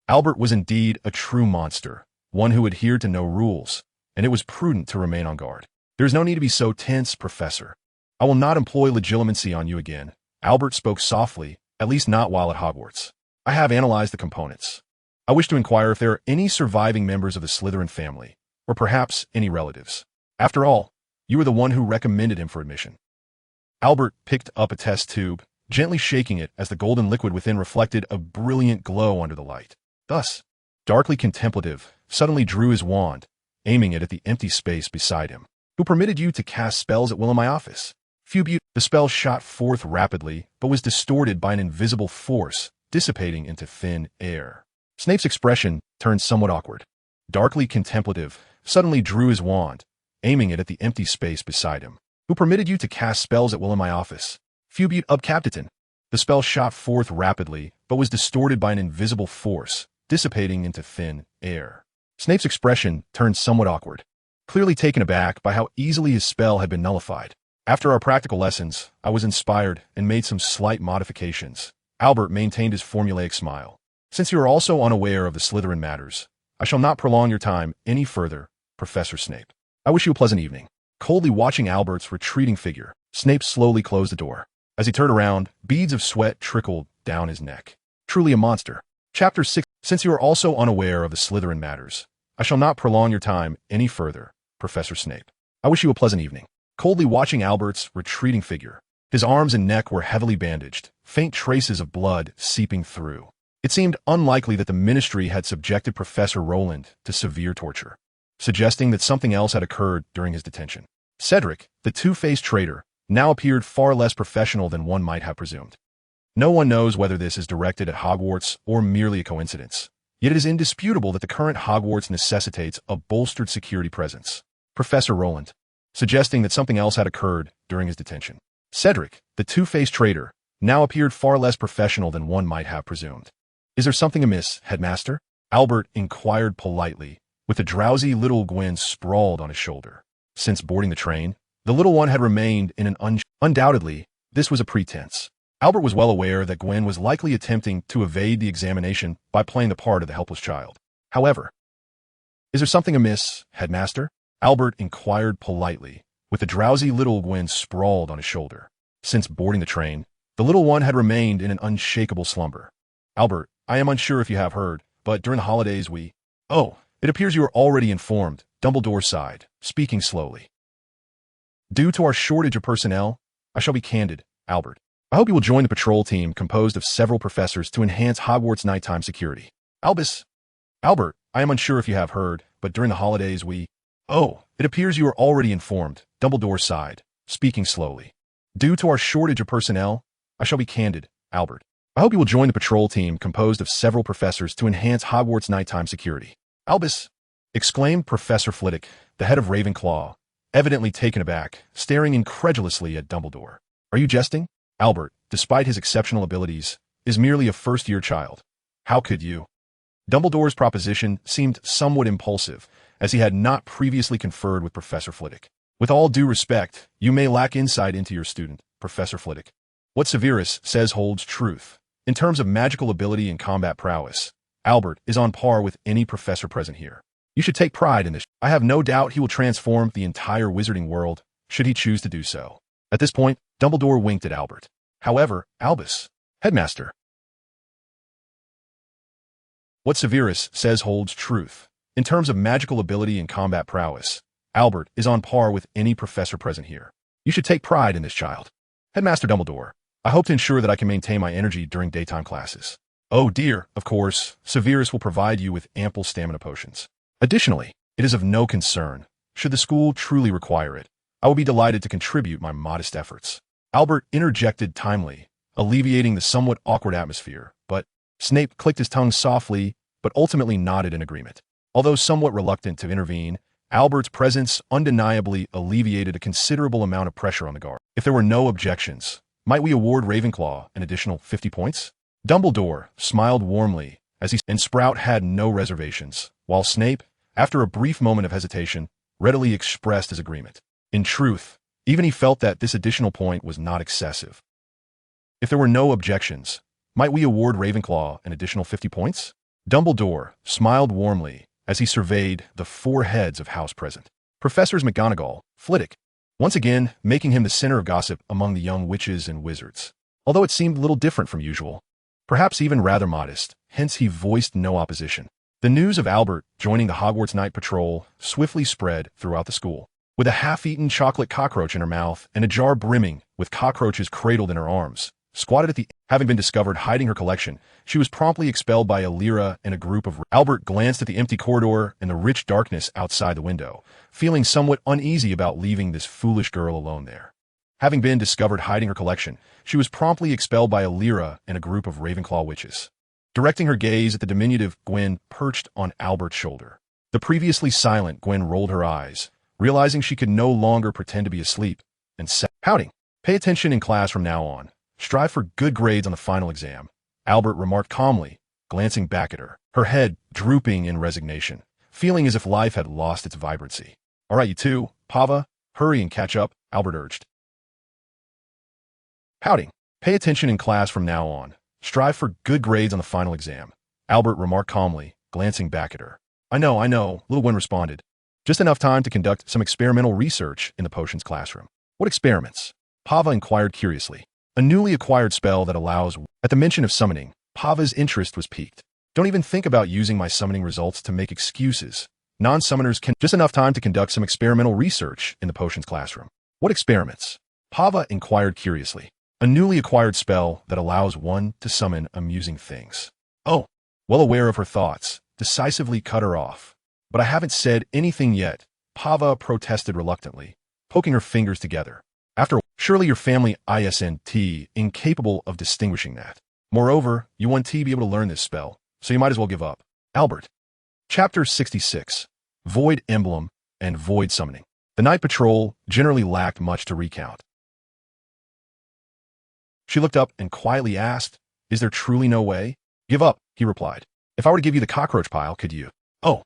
Albert was indeed a true monster, one who adhered to no rules, and it was prudent to remain on guard. There is no need to be so tense, Professor. I will not employ legitimacy on you again. Albert spoke softly, at least not while at Hogwarts. I have analyzed the components. I wish to inquire if there are any surviving members of the Slytherin family, or perhaps any relatives. After all, you were the one who recommended him for admission. Albert picked up a test tube, gently shaking it as the golden liquid within reflected a brilliant glow under the light. Thus, darkly contemplative, suddenly drew his wand, aiming it at the empty space beside him. Who permitted you to cast spells at will in my office? The spell shot forth rapidly, but was distorted by an invisible force, dissipating into thin air. Snape's expression turned somewhat awkward. Darkly contemplative, suddenly drew his wand, aiming it at the empty space beside him. Who permitted you to cast spells at will in my office? Captain. The spell shot forth rapidly, but was distorted by an invisible force, dissipating into thin air. Snape's expression turned somewhat awkward, clearly taken aback by how easily his spell had been nullified. After our practical lessons, I was inspired and made some slight modifications. Albert maintained his formulaic smile. Since you are also unaware of the Slytherin matters, I shall not prolong your time any further Professor Snape. I wish you a pleasant evening. Coldly watching Albert's retreating figure, Snape slowly closed the door. As he turned around, beads of sweat trickled down his neck. Truly a monster. Chapter 6. Since you are also unaware of the Slytherin matters, I shall not prolong your time any further, Professor Snape. I wish you a pleasant evening. Coldly watching Albert's retreating figure, his arms and neck were heavily bandaged, faint traces of blood seeping through. It seemed unlikely that the Ministry had subjected Professor Rowland to severe torture, suggesting that something else had occurred during his detention. Cedric, the two-faced traitor, now appeared far less professional than one might have presumed. No one knows whether this is directed at Hogwarts or merely a coincidence, yet it is indisputable that the current Hogwarts necessitates a bolstered security presence. Professor Rowland, suggesting that something else had occurred during his detention. Cedric, the two-faced traitor, now appeared far less professional than one might have presumed. Is there something amiss, Headmaster? Albert inquired politely, with the drowsy Little Gwen sprawled on his shoulder. Since boarding the train, the little one had remained in an undoubtedly, this was a pretense. Albert was well aware that Gwen was likely attempting to evade the examination by playing the part of the helpless child. However, is there something amiss, Headmaster? Albert inquired politely, with the drowsy Little Gwen sprawled on his shoulder. Since boarding the train, the little one had remained in an unshakable slumber. Albert, I am unsure if you have heard, but during the holidays Oh, it appears you are already informed, Dumbledore sighed, speaking slowly. Due to our shortage of personnel, I shall be candid, Albert. I hope you will join the patrol team composed of several professors to enhance Hogwarts nighttime security. Albert, I am unsure if you have heard, but during the holidays Oh, it appears you are already informed, Dumbledore sighed, speaking slowly. Due to our shortage of personnel, I shall be candid, Albert. I hope you will join the patrol team composed of several professors to enhance Hogwarts nighttime security. Exclaimed Professor Flitwick, the head of Ravenclaw, evidently taken aback, staring incredulously at Dumbledore. Are you jesting? Albert, despite his exceptional abilities, is merely a first-year child. How could you? Dumbledore's proposition seemed somewhat impulsive, as he had not previously conferred with Professor Flitwick. With all due respect, you may lack insight into your student, Professor Flitwick. What Severus says holds truth. In terms of magical ability and combat prowess, Albert is on par with any professor present here. You should take pride in this. I have no doubt he will transform the entire wizarding world, should he choose to do so. At this point, Dumbledore winked at Albert. However, Albus, Headmaster. What Severus says holds truth. In terms of magical ability and combat prowess, Albert is on par with any professor present here. You should take pride in this child. Headmaster Dumbledore, I hope to ensure that I can maintain my energy during daytime classes. Oh dear, of course, Severus will provide you with ample stamina potions. Additionally, it is of no concern. Should the school truly require it, I will be delighted to contribute my modest efforts. Albert interjected timely, alleviating the somewhat awkward atmosphere, but Snape clicked his tongue softly, but ultimately nodded in agreement. Although somewhat reluctant to intervene, Albert's presence undeniably alleviated a considerable amount of pressure on the guard. If there were no objections, might we award Ravenclaw an additional 50 points? Dumbledore smiled warmly, and Sprout had no reservations, while Snape, after a brief moment of hesitation, readily expressed his agreement. In truth, even he felt that this additional point was not excessive. If there were no objections, might we award Ravenclaw an additional 50 points? Dumbledore smiled warmly as he surveyed the four heads of house present. Professors McGonagall, Flitwick, once again making him the center of gossip among the young witches and wizards. Although it seemed a little different from usual, perhaps even rather modest, hence he voiced no opposition. The news of Albert joining the Hogwarts Night Patrol swiftly spread throughout the school. With a half-eaten chocolate cockroach in her mouth and a jar brimming with cockroaches cradled in her arms, squatted at the having been discovered hiding her collection, she was promptly expelled by Alira and a group of... Albert glanced at the empty corridor and the rich darkness outside the window, feeling somewhat uneasy about leaving this foolish girl alone there. Having been discovered hiding her collection, she was promptly expelled by Alira and a group of Ravenclaw witches. Directing her gaze at the diminutive Gwen perched on Albert's shoulder. The previously silent Gwen rolled her eyes, realizing she could no longer pretend to be asleep, and said, "Pouting. Pay attention in class from now on. Strive for good grades on the final exam," Albert remarked calmly, glancing back at her, her head drooping in resignation, feeling as if life had lost its vibrancy. "All right, you two, Pava, hurry and catch up," Albert urged. "Pouting. Pay attention in class from now on. Strive for good grades on the final exam," Albert remarked calmly, glancing back at her. I know, Little Gwen responded, Just enough time to conduct some experimental research in the potions classroom. What experiments? Pava inquired curiously. A newly acquired spell that allows... At the mention of summoning, Pava's interest was piqued. Don't even think about using my summoning results to make excuses. Non-summoners can... Just enough time to conduct some experimental research in the potions classroom. What experiments? Pava inquired curiously. A newly acquired spell that allows one to summon amusing things. Oh, well aware of her thoughts, decisively cut her off. But I haven't said anything yet, Pava protested reluctantly, poking her fingers together. After all, surely your family isn't incapable of distinguishing that. Moreover, you want to be able to learn this spell, so you might as well give up. Albert. Chapter 66. Void Emblem and Void Summoning. The night patrol generally lacked much to recount. She looked up and quietly asked, "Is there truly no way?" "Give up," he replied. "If I were to give you the cockroach pile, could you?" "Oh."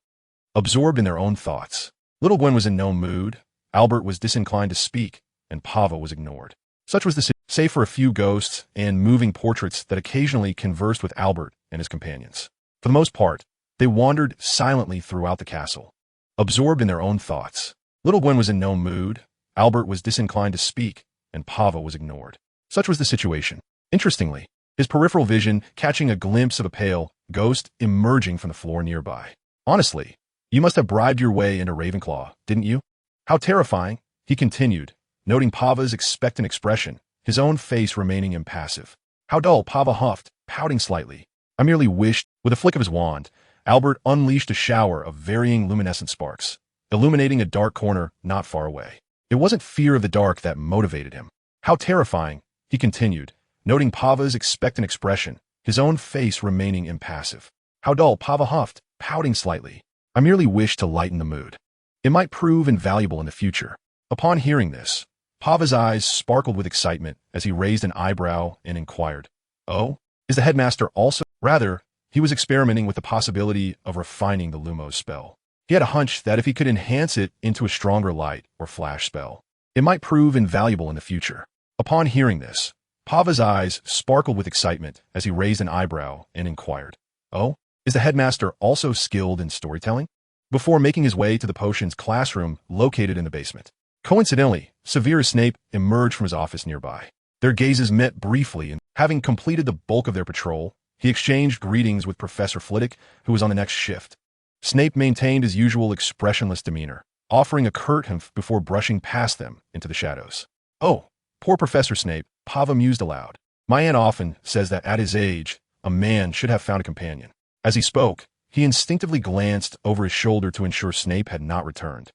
Absorbed in their own thoughts, Little Gwen was in no mood, Albert was disinclined to speak, and Pava was ignored. Such was the situation, save for a few ghosts and moving portraits that occasionally conversed with Albert and his companions. For the most part, they wandered silently throughout the castle. Absorbed in their own thoughts, Little Gwen was in no mood, Albert was disinclined to speak, and Pava was ignored. Such was the situation. Interestingly, his peripheral vision catching a glimpse of a pale ghost emerging from the floor nearby. "Honestly, you must have bribed your way into Ravenclaw, didn't you?" "How terrifying," he continued, noting Pava's expectant expression, his own face remaining impassive. "How dull," Pava huffed, pouting slightly. "I merely wished..." With a flick of his wand, Albert unleashed a shower of varying luminescent sparks, illuminating a dark corner not far away. It wasn't fear of the dark that motivated him. "How terrifying," he continued, noting Pava's expectant expression, his own face remaining impassive. "How dull," Pava huffed, pouting slightly. "I merely wished to lighten the mood. It might prove invaluable in the future." Upon hearing this, Pava's eyes sparkled with excitement as he raised an eyebrow and inquired, "Oh, is the headmaster also..." Rather, he was experimenting with the possibility of refining the Lumos spell. He had a hunch that if he could enhance it into a stronger light or flash spell, it might prove invaluable in the future. Upon hearing this, Pava's eyes sparkled with excitement as he raised an eyebrow and inquired, "Oh, is the headmaster also skilled in storytelling?" Before making his way to the potions classroom located in the basement. Coincidentally, Severus Snape emerged from his office nearby. Their gazes met briefly, and having completed the bulk of their patrol, he exchanged greetings with Professor Flitwick, who was on the next shift. Snape maintained his usual expressionless demeanor, offering a curt humph before brushing past them into the shadows. "Oh, poor Professor Snape," Pava mused aloud. "My aunt often says that at his age, a man should have found a companion." As he spoke, he instinctively glanced over his shoulder to ensure Snape had not returned.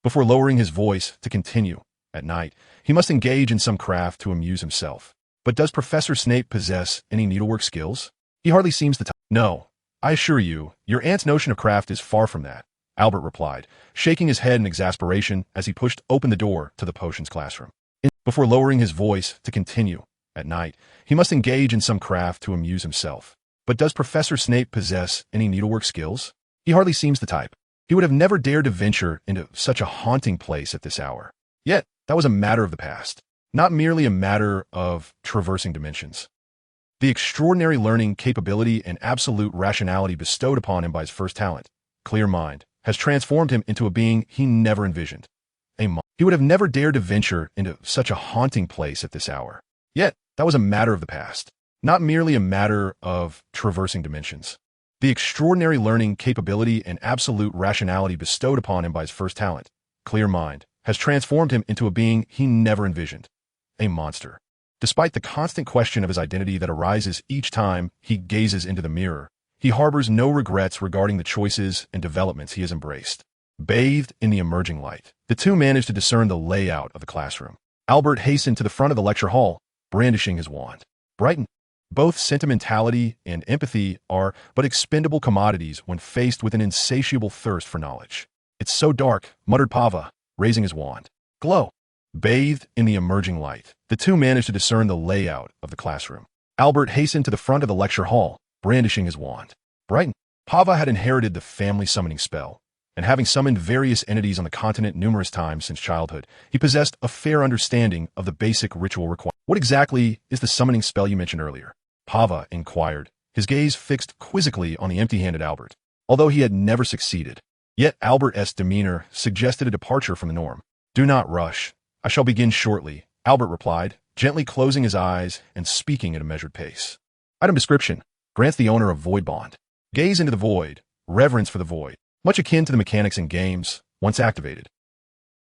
Before lowering his voice to continue, "At night, he must engage in some craft to amuse himself. But does Professor Snape possess any needlework skills? He hardly seems the type." "No, I assure you, your aunt's notion of craft is far from that," Albert replied, shaking his head in exasperation as he pushed open the door to the potions classroom. Before lowering his voice to continue, "At night, he must engage in some craft to amuse himself. But does Professor Snape possess any needlework skills? He hardly seems the type. He would have never dared to venture into such a haunting place at this hour." Yet, that was a matter of the past, not merely a matter of traversing dimensions. The extraordinary learning capability and absolute rationality bestowed upon him by his first talent, clear mind, has transformed him into a being he never envisioned. He would have never dared to venture into such a haunting place at this hour. Yet, that was a matter of the past, not merely a matter of traversing dimensions. The extraordinary learning capability and absolute rationality bestowed upon him by his first talent, clear mind, has transformed him into a being he never envisioned. A monster. Despite the constant question of his identity that arises each time he gazes into the mirror, he harbors no regrets regarding the choices and developments he has embraced. Bathed in the emerging light, the two managed to discern the layout of the classroom. Albert hastened to the front of the lecture hall, brandishing his wand. Brighten. Both sentimentality and empathy are but expendable commodities when faced with an insatiable thirst for knowledge. "It's so dark," muttered Pava, raising his wand. Glow. Bathed in the emerging light, the two managed to discern the layout of the classroom. Albert hastened to the front of the lecture hall, brandishing his wand. Brighten. Pava had inherited the family summoning spell, and having summoned various entities on the continent numerous times since childhood, he possessed a fair understanding of the basic ritual requirements. "What exactly is the summoning spell you mentioned earlier?" Pava inquired, his gaze fixed quizzically on the empty-handed Albert. although he had never succeeded. Yet Albert's demeanor suggested a departure from the norm. "Do not rush. I shall begin shortly," Albert replied, gently closing his eyes and speaking at a measured pace. Item description: grants the owner a void bond. Gaze into the void, reverence for the void, much akin to the mechanics in games, once activated.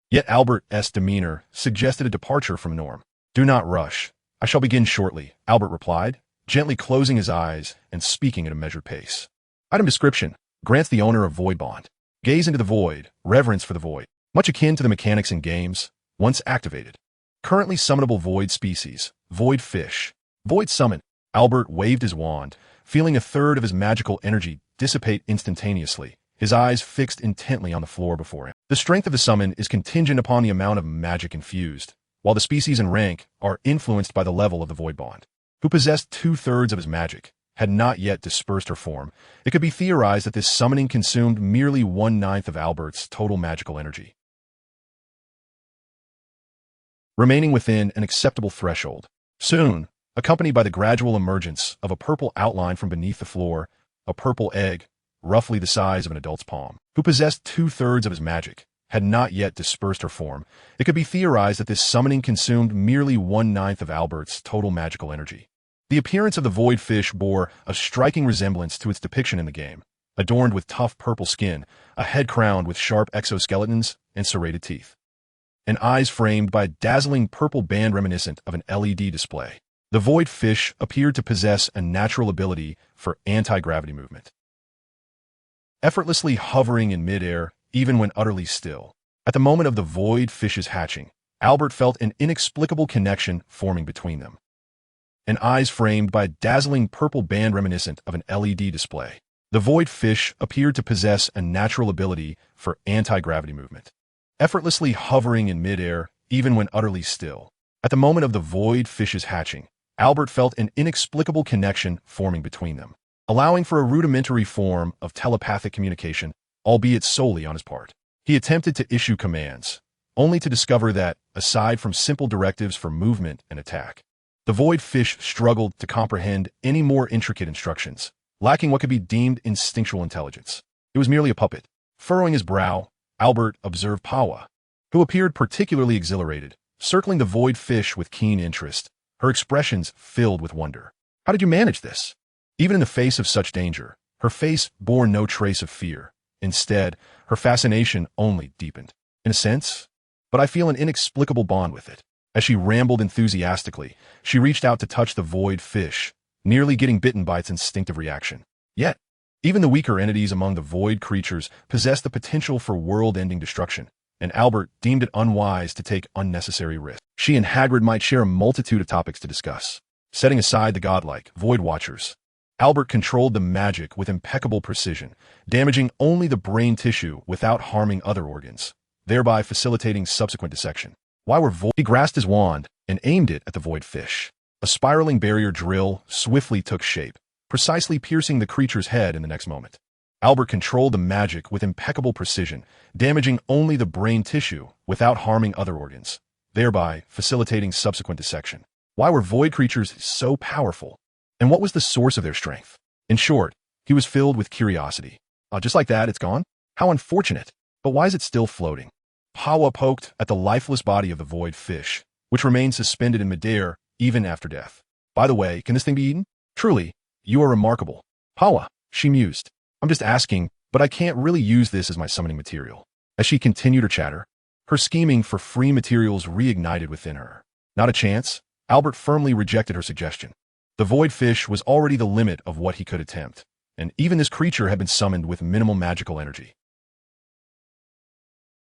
Yet Albert's demeanor suggested a departure from the norm. "Do not rush. I shall begin shortly," Albert replied, gently closing his eyes and speaking at a measured pace. Item description: grants the owner a void bond. Gaze into the void, reverence for the void, much akin to the mechanics in games, once activated. Currently summonable void species: void fish. Void summon. Albert waved his wand, feeling a third of his magical energy dissipate instantaneously, his eyes fixed intently on the floor before him. The strength of the summon is contingent upon the amount of magic infused, while the species and rank are influenced by the level of the void bond. Who possessed 2/3 of his magic had not yet dispersed her form. It could be theorized that this summoning consumed merely 1/9 of Albert's total magical energy, remaining within an acceptable threshold. Soon, accompanied by the gradual emergence of a purple outline from beneath the floor, a purple egg, roughly the size of an adult's palm, who possessed 2/3 of his magic, had not yet dispersed her form. It could be theorized that this summoning consumed merely 1/9 of Albert's total magical energy. The appearance of the void fish bore a striking resemblance to its depiction in the game, adorned with tough purple skin, a head crowned with sharp exoskeletons, and serrated teeth, and eyes framed by a dazzling purple band reminiscent of an LED display. The void fish appeared to possess a natural ability for anti-gravity movement, effortlessly hovering in midair, even when utterly still. At the moment of the void fish's hatching, Albert felt an inexplicable connection forming between them, and eyes framed by a dazzling purple band reminiscent of an LED display. The void fish appeared to possess a natural ability for anti-gravity movement, effortlessly hovering in midair, even when utterly still. At the moment of the void fish's hatching, Albert felt an inexplicable connection forming between them, allowing for a rudimentary form of telepathic communication, albeit solely on his part. He attempted to issue commands, only to discover that, aside from simple directives for movement and attack, the void fish struggled to comprehend any more intricate instructions, lacking what could be deemed instinctual intelligence. It was merely a puppet. Furrowing his brow, Albert observed Pawa, who appeared particularly exhilarated, circling the void fish with keen interest, her expressions filled with wonder. "How did you manage this?" Even in the face of such danger, her face bore no trace of fear. Instead, her fascination only deepened. "In a sense, but I feel an inexplicable bond with it." As she rambled enthusiastically, she reached out to touch the void fish, nearly getting bitten by its instinctive reaction. Yet, even the weaker entities among the void creatures possessed the potential for world-ending destruction, and Albert deemed it unwise to take unnecessary risks. She and Hagrid might share a multitude of topics to discuss. Setting aside the godlike Void Watchers, Albert controlled the magic with impeccable precision, damaging only the brain tissue without harming other organs, thereby facilitating subsequent dissection. He grasped his wand and aimed it at the void fish. A spiraling barrier drill swiftly took shape, precisely piercing the creature's head in the next moment. Albert controlled the magic with impeccable precision, damaging only the brain tissue without harming other organs, thereby facilitating subsequent dissection. Why were void creatures so powerful? And what was the source of their strength? In short, he was filled with curiosity. Just like that, it's gone? How unfortunate. But why is it still floating? Pawa poked at the lifeless body of the void fish, which remained suspended in midair even after death. "By the way, can this thing be eaten?" "Truly, you are remarkable, Pawa," she mused. "I'm just asking, but I can't really use this as my summoning material." As she continued her chatter, her scheming for free materials reignited within her. Not a chance. Albert firmly rejected her suggestion. The void fish was already the limit of what he could attempt, and even this creature had been summoned with minimal magical energy,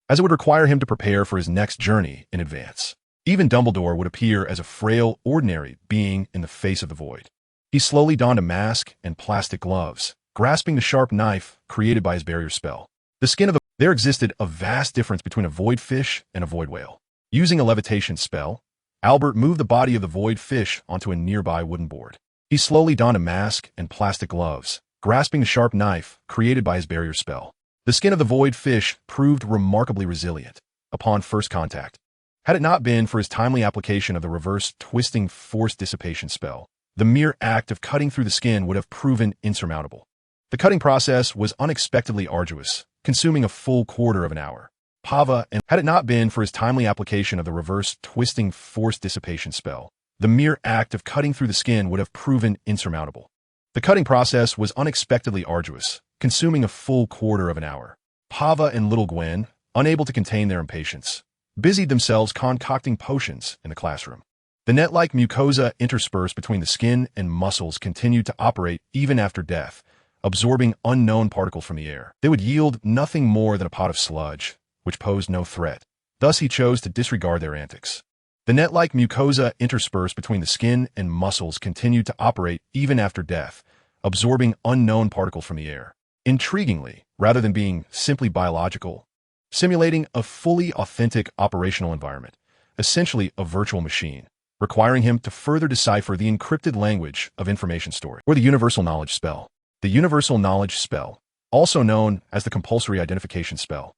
as it would require him to prepare for his next journey in advance. Even Dumbledore would appear as a frail, ordinary being in the face of the void. He slowly donned a mask and plastic gloves, grasping the sharp knife created by his barrier spell. There existed a vast difference between a void fish and a void whale. Using a levitation spell, Albert moved the body of the void fish onto a nearby wooden board. He slowly donned a mask and plastic gloves, grasping the sharp knife created by his barrier spell. The skin of the void fish proved remarkably resilient upon first contact. Had it not been for his timely application of the reverse twisting force dissipation spell, the mere act of cutting through the skin would have proven insurmountable. The cutting process was unexpectedly arduous, consuming a full quarter of an hour. And had it not been for his timely application of the reverse twisting force dissipation spell, the mere act of cutting through the skin would have proven insurmountable. The cutting process was unexpectedly arduous, consuming a full quarter of an hour. Pava and Little Gwen, unable to contain their impatience, busied themselves concocting potions in the classroom. The net-like mucosa interspersed between the skin and muscles continued to operate even after death, absorbing unknown particles from the air. They would yield nothing more than a pot of sludge, which posed no threat. Thus he chose to disregard their antics. The net-like mucosa interspersed between the skin and muscles continued to operate even after death, absorbing unknown particles from the air. Intriguingly, rather than being simply biological, simulating a fully authentic operational environment, essentially a virtual machine, requiring him to further decipher the encrypted language of information storage, or the universal knowledge spell. The universal knowledge spell, also known as the compulsory identification spell,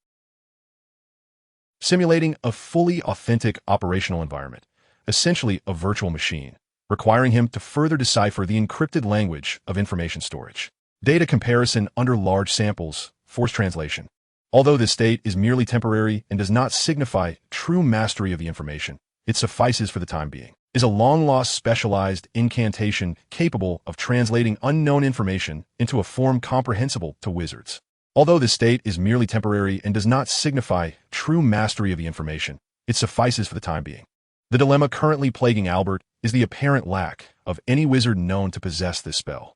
simulating a fully authentic operational environment, essentially a virtual machine, requiring him to further decipher the encrypted language of information storage. Data comparison under large samples, force translation. Although this state is merely temporary and does not signify true mastery of the information, it suffices for the time being. Is a long-lost specialized incantation capable of translating unknown information into a form comprehensible to wizards. Although this state is merely temporary and does not signify true mastery of the information, it suffices for the time being. The dilemma currently plaguing Albert is the apparent lack of any wizard known to possess this spell.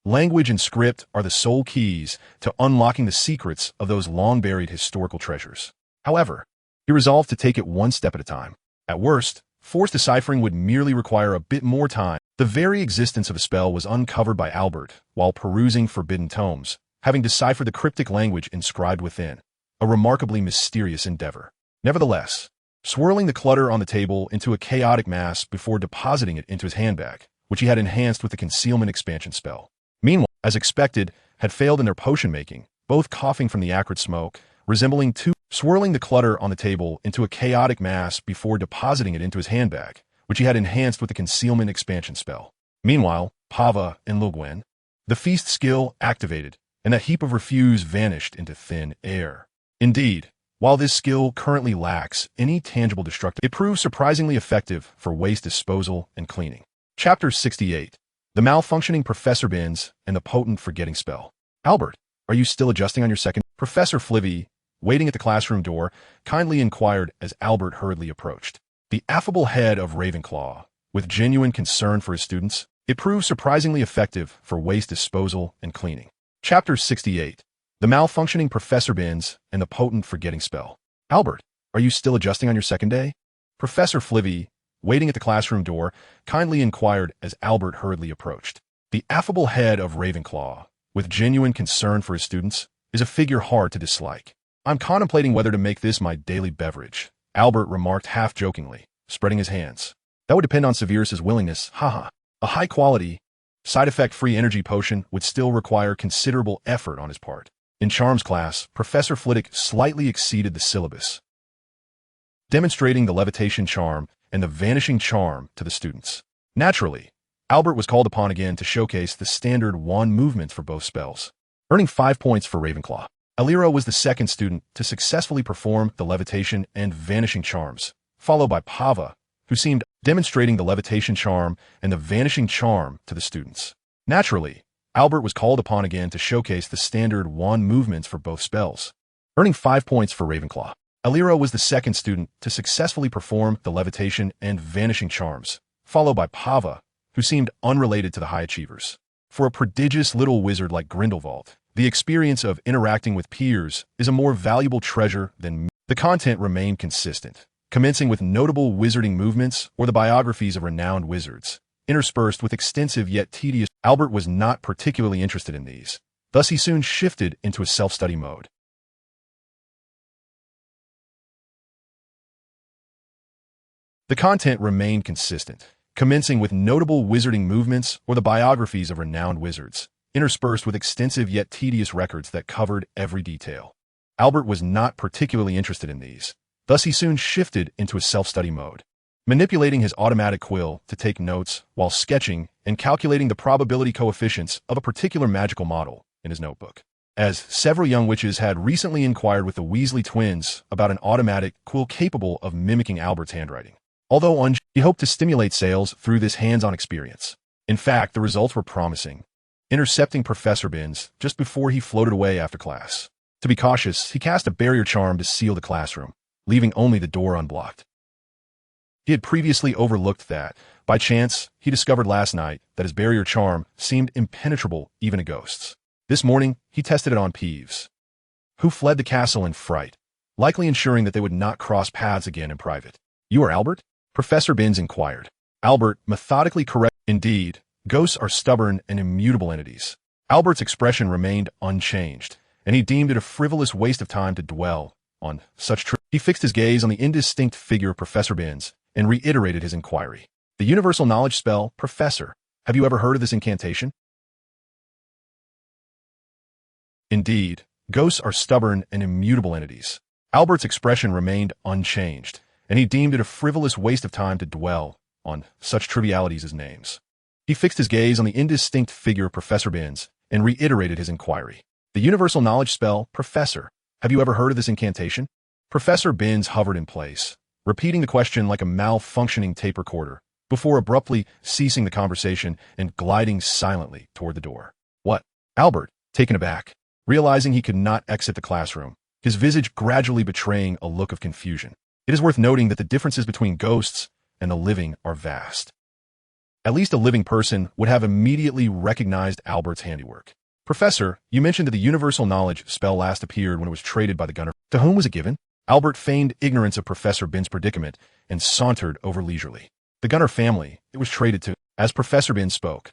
Language and script are the sole keys to unlocking the secrets of those long-buried historical treasures. However, he resolved to take it one step at a time. At worst, force deciphering would merely require a bit more time. The very existence of a spell was uncovered by Albert while perusing forbidden tomes, having deciphered the cryptic language inscribed within, a remarkably mysterious endeavor. Nevertheless, swirling the clutter on the table into a chaotic mass before depositing it into his handbag, which he had enhanced with the concealment expansion spell. Meanwhile, as expected, had failed in their potion-making, both coughing from the acrid smoke, resembling two, swirling the clutter on the table into a chaotic mass before depositing it into his handbag, which he had enhanced with the concealment expansion spell. Meanwhile, Pava and Little Gwen, the feast skill activated, and that heap of refuse vanished into thin air. Indeed, while this skill currently lacks any tangible destructive, it proved surprisingly effective for waste disposal and cleaning. Chapter 68. The malfunctioning Professor Bins and the potent forgetting spell. Albert, are you still adjusting on your second? Professor Flivy, waiting at the classroom door, kindly inquired as Albert hurriedly approached. The affable head of Ravenclaw, with genuine concern for his students, it proved surprisingly effective for waste disposal and cleaning. Chapter 68. The malfunctioning Professor Bins and the potent forgetting spell. Albert, are you still adjusting on your second day? Professor Flivy, waiting at the classroom door, kindly inquired as Albert hurriedly approached. The affable head of Ravenclaw, with genuine concern for his students, is a figure hard to dislike. I'm contemplating whether to make this my daily beverage, Albert remarked half-jokingly, spreading his hands. That would depend on Severus's willingness, haha. A high-quality, side-effect-free energy potion would still require considerable effort on his part. In Charms class, Professor Flitwick slightly exceeded the syllabus, demonstrating the levitation charm and the vanishing charm to the students. Naturally, Albert was called upon again to showcase the standard wand movements for both spells, earning 5 points for Ravenclaw. Alira was the second student to successfully perform the levitation and vanishing charms, followed by Pava, who seemed demonstrating the levitation charm and the vanishing charm to the students. Naturally, Albert was called upon again to showcase the standard wand movements for both spells, earning 5 points for Ravenclaw. Alira was the second student to successfully perform the levitation and vanishing charms, followed by Pava, who seemed unrelated to the high achievers. For a prodigious little wizard like Grindelwald, the experience of interacting with peers is a more valuable treasure than the content remained consistent, commencing with notable wizarding movements or the biographies of renowned wizards, interspersed with extensive yet tedious. Albert was not particularly interested in these. Thus he soon shifted into a self-study mode. The content remained consistent, commencing with notable wizarding movements or the biographies of renowned wizards, interspersed with extensive yet tedious records that covered every detail. Albert was not particularly interested in these. Thus he soon shifted into a self-study mode. manipulating his automatic quill to take notes while sketching and calculating the probability coefficients of a particular magical model in his notebook. As several young witches had recently inquired with the Weasley twins about an automatic quill capable of mimicking Albert's handwriting. Although he hoped to stimulate sales through this hands-on experience. In fact, the results were promising, intercepting Professor Binns just before he floated away after class. To be cautious, he cast a barrier charm to seal the classroom, leaving only the door unblocked. He had previously overlooked that. By chance, he discovered last night that his barrier charm seemed impenetrable even to ghosts. This morning, he tested it on Peeves, who fled the castle in fright, likely ensuring that they would not cross paths again in private. "You are Albert?" Professor Binns inquired. Albert methodically corrected. "Indeed, ghosts are stubborn and immutable entities." Albert's expression remained unchanged, and he deemed it a frivolous waste of time to dwell on such truth. He fixed his gaze on the indistinct figure of Professor Binns and reiterated his inquiry. "The universal knowledge spell, Professor. Have you ever heard of this incantation?" "Indeed, ghosts are stubborn and immutable entities." Albert's expression remained unchanged, and he deemed it a frivolous waste of time to dwell on such trivialities as names. He fixed his gaze on the indistinct figure of Professor Binns and reiterated his inquiry. "The universal knowledge spell, Professor. Have you ever heard of this incantation?" Professor Binns hovered in place, repeating the question like a malfunctioning tape recorder, before abruptly ceasing the conversation and gliding silently toward the door. "What?" Albert, taken aback, realizing he could not exit the classroom, his visage gradually betraying a look of confusion. It is worth noting that the differences between ghosts and the living are vast. At least a living person would have immediately recognized Albert's handiwork. "Professor, you mentioned that the universal knowledge spell last appeared when it was traded by the gunner. To whom was it given?" Albert feigned ignorance of Professor Binns' predicament and sauntered over leisurely. "The Gunner family, it was traded to." As Professor Binns spoke,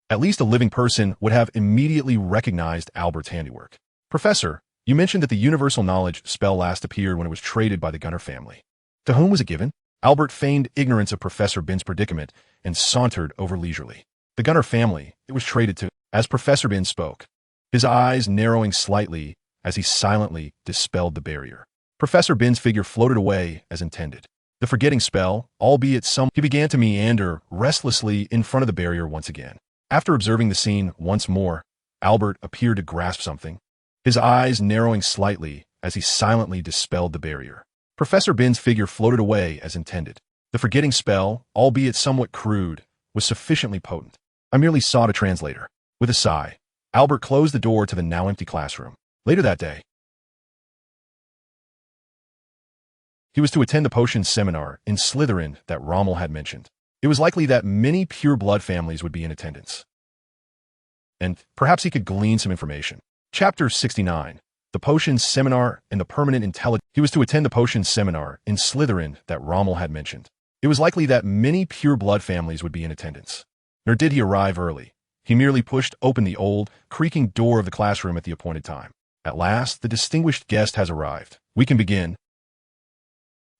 at least a living person would have immediately recognized Albert's handiwork. "Professor, you mentioned that the universal knowledge spell last appeared when it was traded by the Gunner family. To whom was it given?" Albert feigned ignorance of Professor Binns' predicament and sauntered over leisurely. "The Gunner family, it was traded to." As Professor Binns spoke, his eyes narrowing slightly as he silently dispelled the barrier. Professor Binns' figure floated away as intended. The forgetting spell, albeit he began to meander restlessly in front of the barrier once again. After observing the scene once more, Albert appeared to grasp something, his eyes narrowing slightly as he silently dispelled the barrier. Professor Binns' figure floated away as intended. The forgetting spell, albeit somewhat crude, was sufficiently potent. "I merely sought a translator." With a sigh, Albert closed the door to the now empty classroom. Later that day, he was to attend the potions seminar in Slytherin that Rommel had mentioned. It was likely that many pure-blood families would be in attendance, and perhaps he could glean some information. Chapter 69. The Potions Seminar and the Permanent Intelligence. He was to attend the potions seminar in Slytherin that Rommel had mentioned. It was likely that many pure-blood families would be in attendance. Nor did he arrive early. He merely pushed open the old, creaking door of the classroom at the appointed time. "At last, the distinguished guest has arrived. We can begin."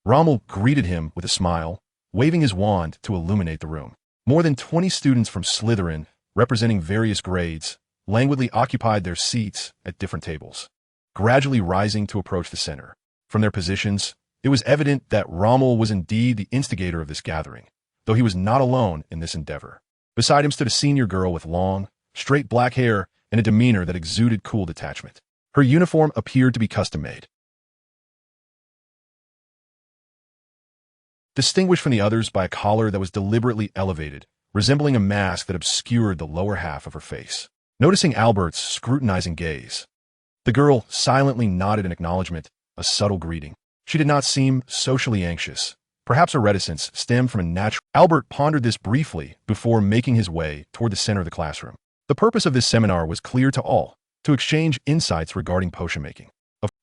Rommel greeted him with a smile, waving his wand to illuminate the room. More than 20 students from Slytherin, representing various grades, languidly occupied their seats at different tables, gradually rising to approach the center. From their positions, it was evident that Rommel was indeed the instigator of this gathering, though he was not alone in this endeavor. Beside him stood a senior girl with long, straight black hair and a demeanor that exuded cool detachment. Her uniform appeared to be custom-made, distinguished from the others by a collar that was deliberately elevated, resembling a mask that obscured the lower half of her face. Noticing Albert's scrutinizing gaze, the girl silently nodded in acknowledgement, a subtle greeting. She did not seem socially anxious. Perhaps her reticence stemmed from a natural. Albert pondered this briefly before making his way toward the center of the classroom. The purpose of this seminar was clear to all: to exchange insights regarding potion making.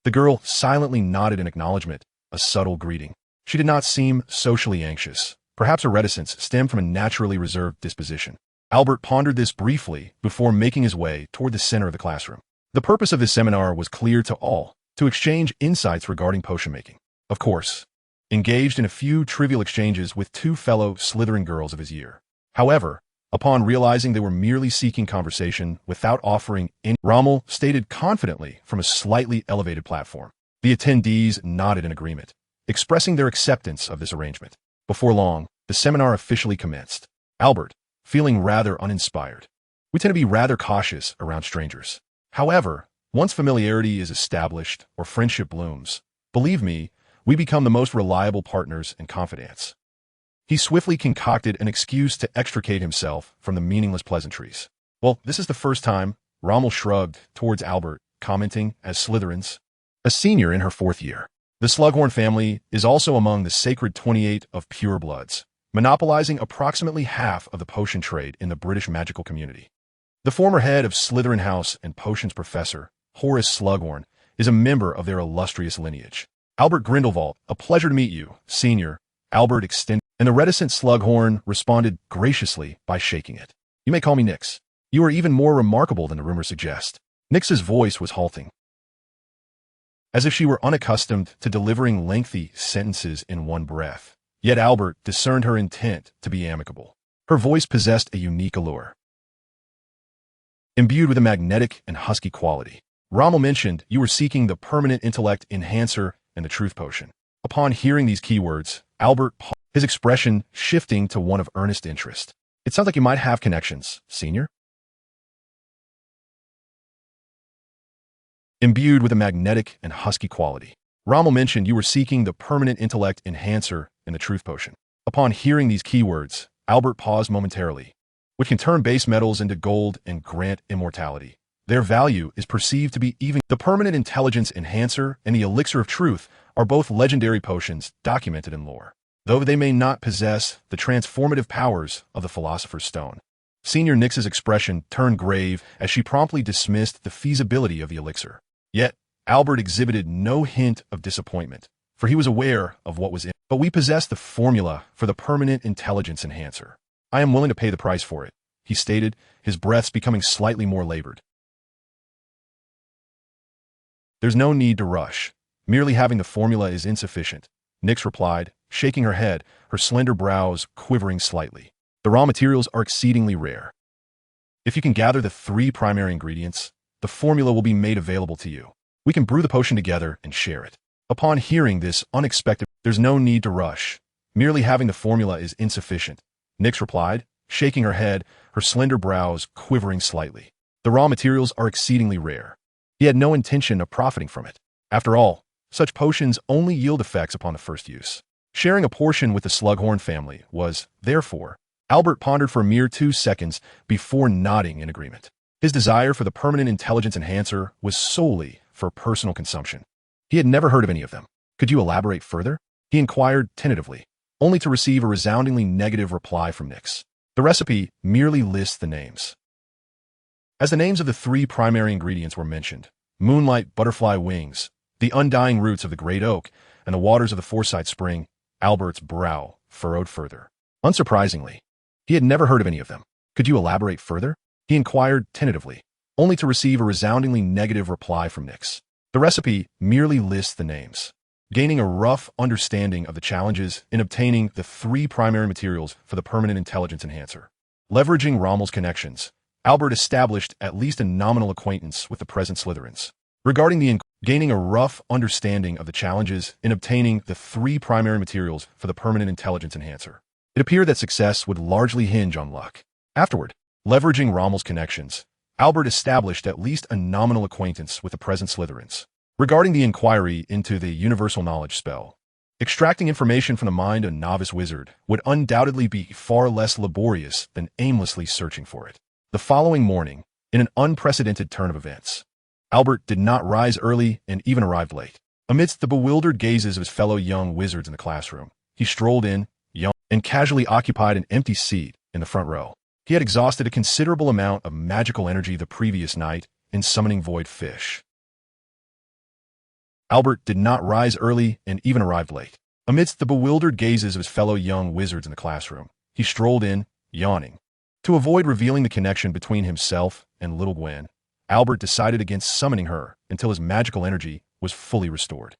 The girl silently nodded in acknowledgement, a subtle greeting. She did not seem socially anxious. Perhaps her reticence stemmed from a naturally reserved disposition. Albert pondered this briefly before making his way toward the center of the classroom. The purpose of this seminar was clear to all: to exchange insights regarding potion making. Of course, engaged in a few trivial exchanges with two fellow Slytherin girls of his year. However, upon realizing they were merely seeking conversation without offering any, Rommel stated confidently from a slightly elevated platform. The attendees nodded in agreement, expressing their acceptance of this arrangement. Before long, the seminar officially commenced. Albert, feeling rather uninspired. We tend to be rather cautious around strangers. However, once familiarity is established or friendship blooms, believe me, we become the most reliable partners in confidence. He swiftly concocted an excuse to extricate himself from the meaningless pleasantries. Well, this is the first time, Rommel shrugged towards Albert, commenting as Slytherin's a senior in her 4th year. The Slughorn family is also among the sacred 28 of purebloods, monopolizing approximately half of the potion trade in the British magical community. The former head of Slytherin House and potions professor, Horace Slughorn, is a member of their illustrious lineage. Albert Grindelwald, a pleasure to meet you, senior. Albert extended, and the reticent Slughorn responded graciously by shaking it. You may call me Nix. You are even more remarkable than the rumors suggest. Nix's voice was halting, as if she were unaccustomed to delivering lengthy sentences in one breath. Yet Albert discerned her intent to be amicable. Her voice possessed a unique allure, imbued with a magnetic and husky quality. Rommel mentioned you were seeking the permanent intellect enhancer and the truth potion. Upon hearing these keywords, Albert paused, his expression shifting to one of earnest interest. It sounds like you might have connections, senior. Imbued with a magnetic and husky quality. Rommel mentioned you were seeking the permanent intellect enhancer and the truth potion. Upon hearing these keywords, Albert paused momentarily, which can turn base metals into gold and grant immortality. Their value is perceived to be even. The permanent intelligence enhancer and the elixir of truth are both legendary potions documented in lore, though they may not possess the transformative powers of the Philosopher's Stone. Senior Nix's expression turned grave as she promptly dismissed the feasibility of the elixir. Yet, Albert exhibited no hint of disappointment, for he was aware of what was in it. But we possess the formula for the permanent intelligence enhancer. I am willing to pay the price for it, he stated, his breaths becoming slightly more labored. There's no need to rush. Merely having the formula is insufficient, Nix replied, shaking her head, her slender brows quivering slightly. The raw materials are exceedingly rare. If you can gather the 3 primary ingredients, the formula will be made available to you. We can brew the potion together and share it. Upon hearing this unexpected, there's no need to rush. Merely having the formula is insufficient, Nix replied, shaking her head, her slender brows quivering slightly. The raw materials are exceedingly rare. He had no intention of profiting from it. After all, such potions only yield effects upon the first use. Sharing a portion with the Slughorn family was, therefore, Albert pondered for a mere 2 seconds before nodding in agreement. His desire for the permanent intelligence enhancer was solely for personal consumption. He had never heard of any of them. Could you elaborate further? He inquired tentatively, only to receive a resoundingly negative reply from Nix. The recipe merely lists the names. As the names of the 3 primary ingredients were mentioned, moonlight butterfly wings, the undying roots of the great oak, and the waters of the Foresight spring, Albert's brow furrowed further. Unsurprisingly, he had never heard of any of them. Could you elaborate further? He inquired tentatively, only to receive a resoundingly negative reply from Nix. The recipe merely lists the names. Gaining a rough understanding of the challenges in obtaining the 3 primary materials for the permanent intelligence enhancer. Leveraging Rommel's connections, Albert established at least a nominal acquaintance with the present Slytherins. Regarding gaining a rough understanding of the challenges in obtaining the 3 primary materials for the permanent intelligence enhancer, it appeared that success would largely hinge on luck. Afterward, leveraging Rommel's connections, Albert established at least a nominal acquaintance with the present Slytherins. Regarding the inquiry into the universal knowledge spell, extracting information from the mind of a novice wizard would undoubtedly be far less laborious than aimlessly searching for it. The following morning, in an unprecedented turn of events, Albert did not rise early and even arrived late. Amidst the bewildered gazes of his fellow young wizards in the classroom, he strolled in, young, and casually occupied an empty seat in the front row. He had exhausted a considerable amount of magical energy the previous night in summoning void fish. Albert did not rise early and even arrived late. Amidst the bewildered gazes of his fellow young wizards in the classroom, he strolled in, yawning. To avoid revealing the connection between himself and Little Gwen, Albert decided against summoning her until his magical energy was fully restored.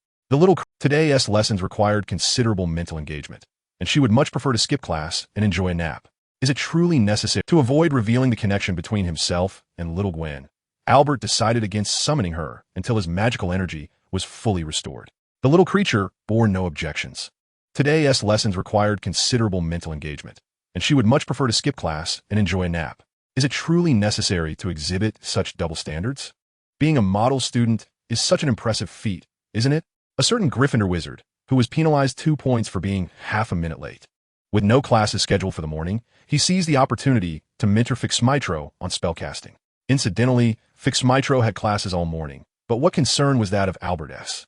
Today's lessons required considerable mental engagement, and she would much prefer to skip class and enjoy a nap. Is it truly necessary to avoid revealing the connection between himself and Little Gwen? Albert decided against summoning her until his magical energy was fully restored. The little creature bore no objections. Today's lessons required considerable mental engagement, and she would much prefer to skip class and enjoy a nap. Is it truly necessary to exhibit such double standards? Being a model student is such an impressive feat, isn't it? A certain Gryffindor wizard, who was penalized 2 points for being half a minute late. With no classes scheduled for the morning, he seized the opportunity to mentor Fixmitro on spellcasting. Incidentally, Fixmitro had classes all morning, but what concern was that of Albert S?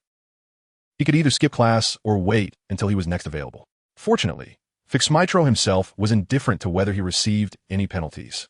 He could either skip class or wait until he was next available. Fortunately, Fixmitro himself was indifferent to whether he received any penalties.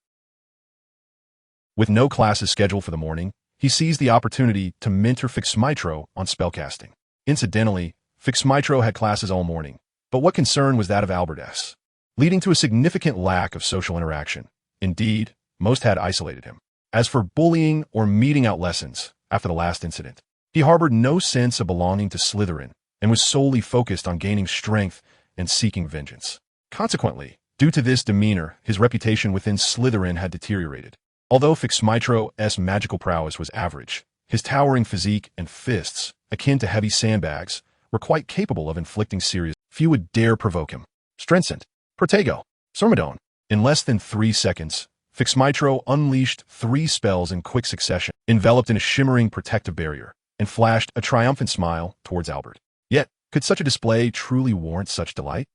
With no classes scheduled for the morning, he seized the opportunity to mentor Fixmitro on spellcasting. Incidentally, Fixmitro had classes all morning, but what concern was that of Albert S? Leading to a significant lack of social interaction. Indeed, most had isolated him. As for bullying or meeting out lessons, after the last incident, he harbored no sense of belonging to Slytherin and was solely focused on gaining strength and seeking vengeance. Consequently, due to this demeanor, his reputation within Slytherin had deteriorated. Although Fixmitro's magical prowess was average, his towering physique and fists, akin to heavy sandbags, were quite capable of inflicting serious. Few would dare provoke him. Strensent, Protego, Surmadone. In less than 3 seconds, Fixmitro unleashed 3 spells in quick succession, enveloped in a shimmering protective barrier, and flashed a triumphant smile towards Albert. Yet, could such a display truly warrant such delight?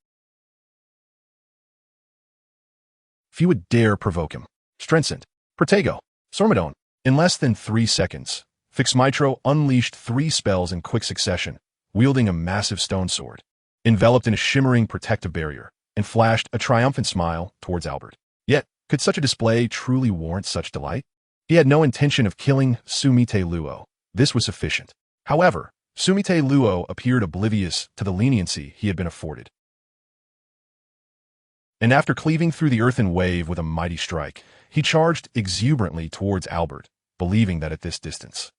Few would dare provoke him. Strensent, Protego, Surmadone. In less than 3 seconds, Fixmitro unleashed 3 spells in quick succession, wielding a massive stone sword, enveloped in a shimmering protective barrier, and flashed a triumphant smile towards Albert. Yet, could such a display truly warrant such delight? He had no intention of killing Sumite Luo. This was sufficient. However, Sumite Luo appeared oblivious to the leniency he had been afforded. And after cleaving through the earthen wave with a mighty strike, he charged exuberantly towards Albert, believing that at this distance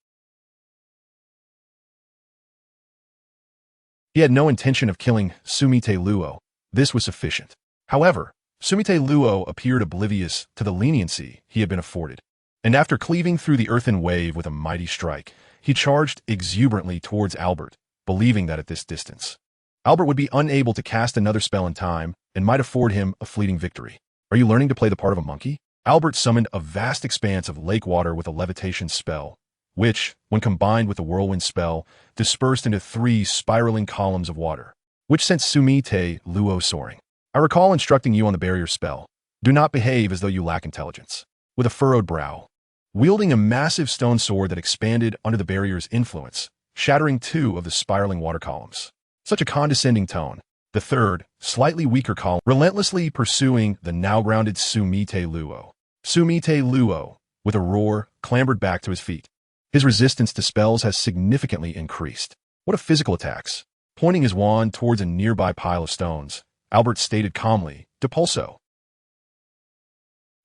he had no intention of killing Sumite Luo. This was sufficient. However, Sumite Luo appeared oblivious to the leniency he had been afforded. And after cleaving through the earthen wave with a mighty strike, he charged exuberantly towards Albert, believing that at this distance Albert would be unable to cast another spell in time and might afford him a fleeting victory. Are you learning to play the part of a monkey? Albert summoned a vast expanse of lake water with a levitation spell, which, when combined with the whirlwind spell, dispersed into 3 spiraling columns of water, which sent Sumite Luo soaring. I recall instructing you on the barrier spell. Do not behave as though you lack intelligence. With a furrowed brow, wielding a massive stone sword that expanded under the barrier's influence, shattering 2 of the spiraling water columns. Such a condescending tone. The third, slightly weaker column, relentlessly pursuing the now-grounded Sumite Luo. Sumite Luo, with a roar, clambered back to his feet. His resistance to spells has significantly increased. What a physical attacks! Pointing his wand towards a nearby pile of stones, Albert stated calmly, Depulso.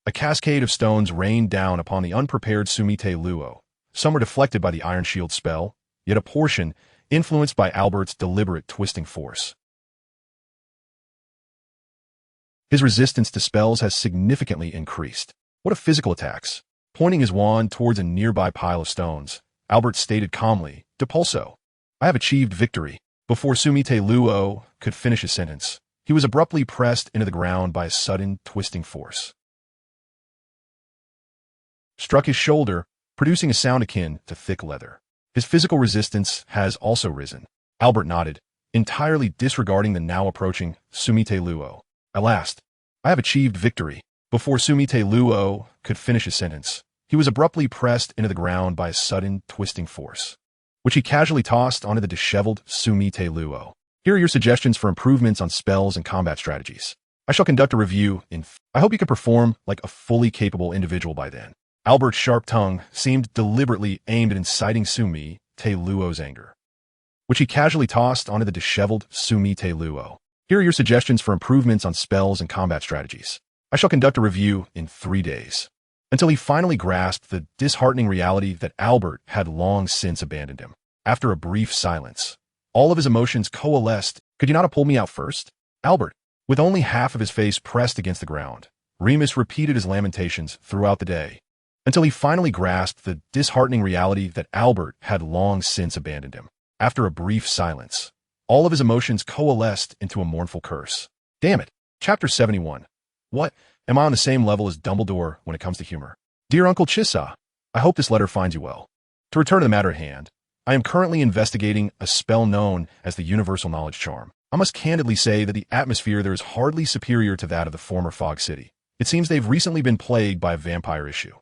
A cascade of stones rained down upon the unprepared Sumite Luo. Some were deflected by the Iron Shield spell, yet a portion influenced by Albert's deliberate twisting force. His resistance to spells has significantly increased. What a physical attacks! Pointing his wand towards a nearby pile of stones, Albert stated calmly, Depulso. I have achieved victory. Before Sumite Luo could finish his sentence, he was abruptly pressed into the ground by a sudden twisting force. Struck his shoulder, producing a sound akin to thick leather. His physical resistance has also risen. Albert nodded, entirely disregarding the now approaching Sumite Luo. At last, I have achieved victory. Before Sumite Luo could finish his sentence, he was abruptly pressed into the ground by a sudden twisting force, which he casually tossed onto the disheveled Sumite Luo. Here are your suggestions for improvements on spells and combat strategies. I shall conduct a review I hope you can perform like a fully capable individual by then. Albert's sharp tongue seemed deliberately aimed at inciting Sumite Luo's anger, which he casually tossed onto the disheveled Sumite Luo. Here are your suggestions for improvements on spells and combat strategies. I shall conduct a review in 3 days. Until he finally grasped the disheartening reality that Albert had long since abandoned him. After a brief silence, all of his emotions coalesced. Could you not have pulled me out first? Albert, with only half of his face pressed against the ground, Remus repeated his lamentations throughout the day, until he finally grasped the disheartening reality that Albert had long since abandoned him. After a brief silence, All of his emotions coalesced into a mournful curse. Damn it. Chapter 71. What? Am I on the same level as Dumbledore when it comes to humor? Dear Uncle Chissa, I hope this letter finds you well. To return to the matter at hand, I am currently investigating a spell known as the Universal Knowledge Charm. I must candidly say that the atmosphere there is hardly superior to that of the former Fog City. It seems they've recently been plagued by a vampire issue.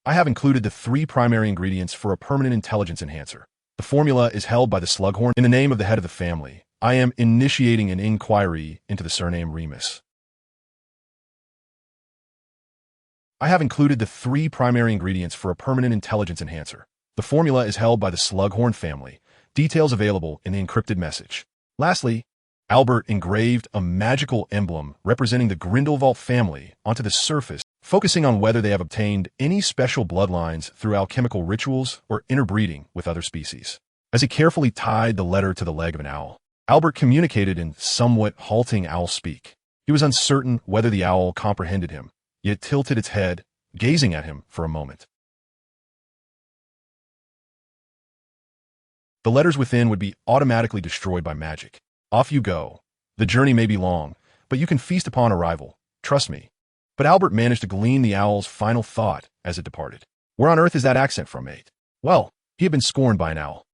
I have included the 3 primary ingredients for a permanent intelligence enhancer. The formula is held by the Slughorn in the name of the head of the family. I am initiating an inquiry into the surname Remus. I have included the 3 primary ingredients for a permanent intelligence enhancer. The formula is held by the Slughorn family. Details available in the encrypted message. Lastly, Albert engraved a magical emblem representing the Grindelwald family onto the surface, focusing on whether they have obtained any special bloodlines through alchemical rituals or interbreeding with other species. As he carefully tied the letter to the leg of an owl, Albert communicated in somewhat halting owl speak. He was uncertain whether the owl comprehended him, yet tilted its head, gazing at him for a moment. The letters within would be automatically destroyed by magic. Off you go. The journey may be long, but you can feast upon arrival. Trust me. But Albert managed to glean the owl's final thought as it departed. Where on earth is that accent from, mate? Well, he had been scorned by an owl.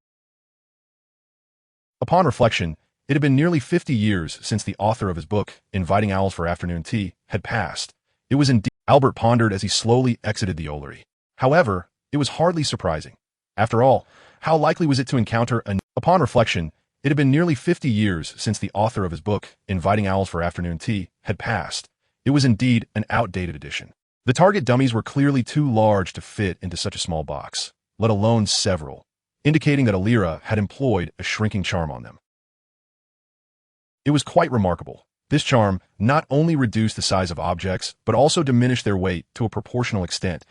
Upon reflection, it had been nearly 50 years since the author of his book, Inviting Owls for Afternoon Tea, had passed. It was indeed, Albert pondered as he slowly exited the Ollery. However, it was hardly surprising. After all, how likely was it to encounter a... Upon reflection, it had been nearly 50 years since the author of his book, Inviting Owls for Afternoon Tea, had passed. It was indeed an outdated edition. The target dummies were clearly too large to fit into such a small box, let alone several, indicating that Alira had employed a shrinking charm on them. It was quite remarkable. This charm not only reduced the size of objects, but also diminished their weight to a proportional extent.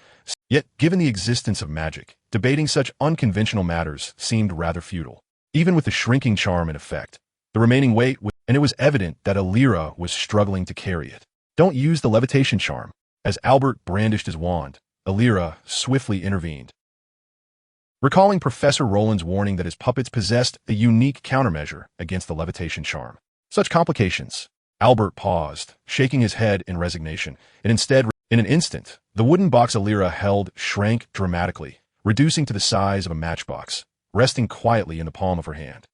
Yet, given the existence of magic, debating such unconventional matters seemed rather futile. Even with the shrinking charm in effect, the remaining weight was, and it was evident that Alira was struggling to carry it. Don't use the levitation charm. As Albert brandished his wand, Alira swiftly intervened. Recalling Professor Roland's warning that his puppets possessed a unique countermeasure against the levitation charm. Such complications. Albert paused, shaking his head in resignation, and instead, in an instant, the wooden box Alira held shrank dramatically, reducing to the size of a matchbox, resting quietly in the palm of her hand.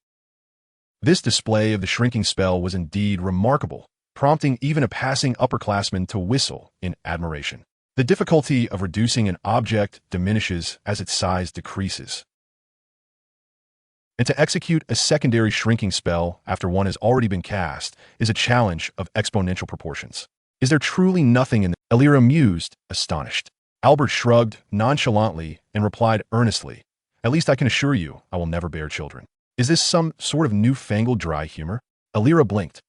This display of the shrinking spell was indeed remarkable, prompting even a passing upperclassman to whistle in admiration. The difficulty of reducing an object diminishes as its size decreases. And to execute a secondary shrinking spell after one has already been cast is a challenge of exponential proportions. Is there truly nothing in the... Alira mused, astonished. Albert shrugged nonchalantly and replied earnestly, "At least I can assure you I will never bear children." Is this some sort of newfangled dry humor? Alira blinked.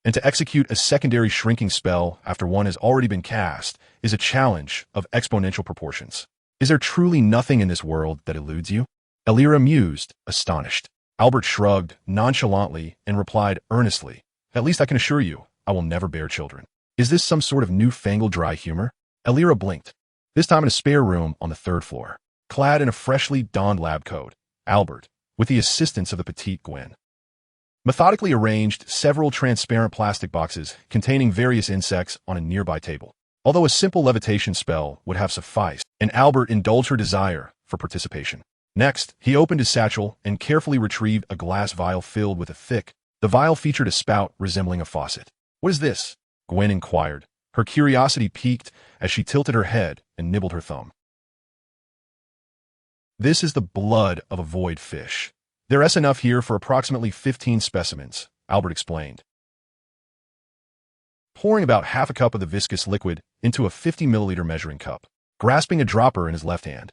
And to execute a secondary shrinking spell after one has already been cast is a challenge of exponential proportions. Is there truly nothing in this world that eludes you? Alira mused, astonished. Albert shrugged nonchalantly and replied earnestly, "At least I can assure you I will never bear children." Is this some sort of newfangled dry humor? Alira blinked. This time in a spare room on the 3rd floor. Clad in a freshly donned lab coat, Albert, with the assistance of the petite Gwen, methodically arranged several transparent plastic boxes containing various insects on a nearby table. Although a simple levitation spell would have sufficed, and Albert indulged her desire for participation. Next, he opened his satchel and carefully retrieved a glass vial filled with a thick. The vial featured a spout resembling a faucet. "What is this?" Gwen inquired. Her curiosity piqued as she tilted her head and nibbled her thumb. "This is the blood of a void fish. There is enough here for approximately 15 specimens," Albert explained, pouring about half a cup of the viscous liquid into a 50-milliliter measuring cup, grasping a dropper in his left hand.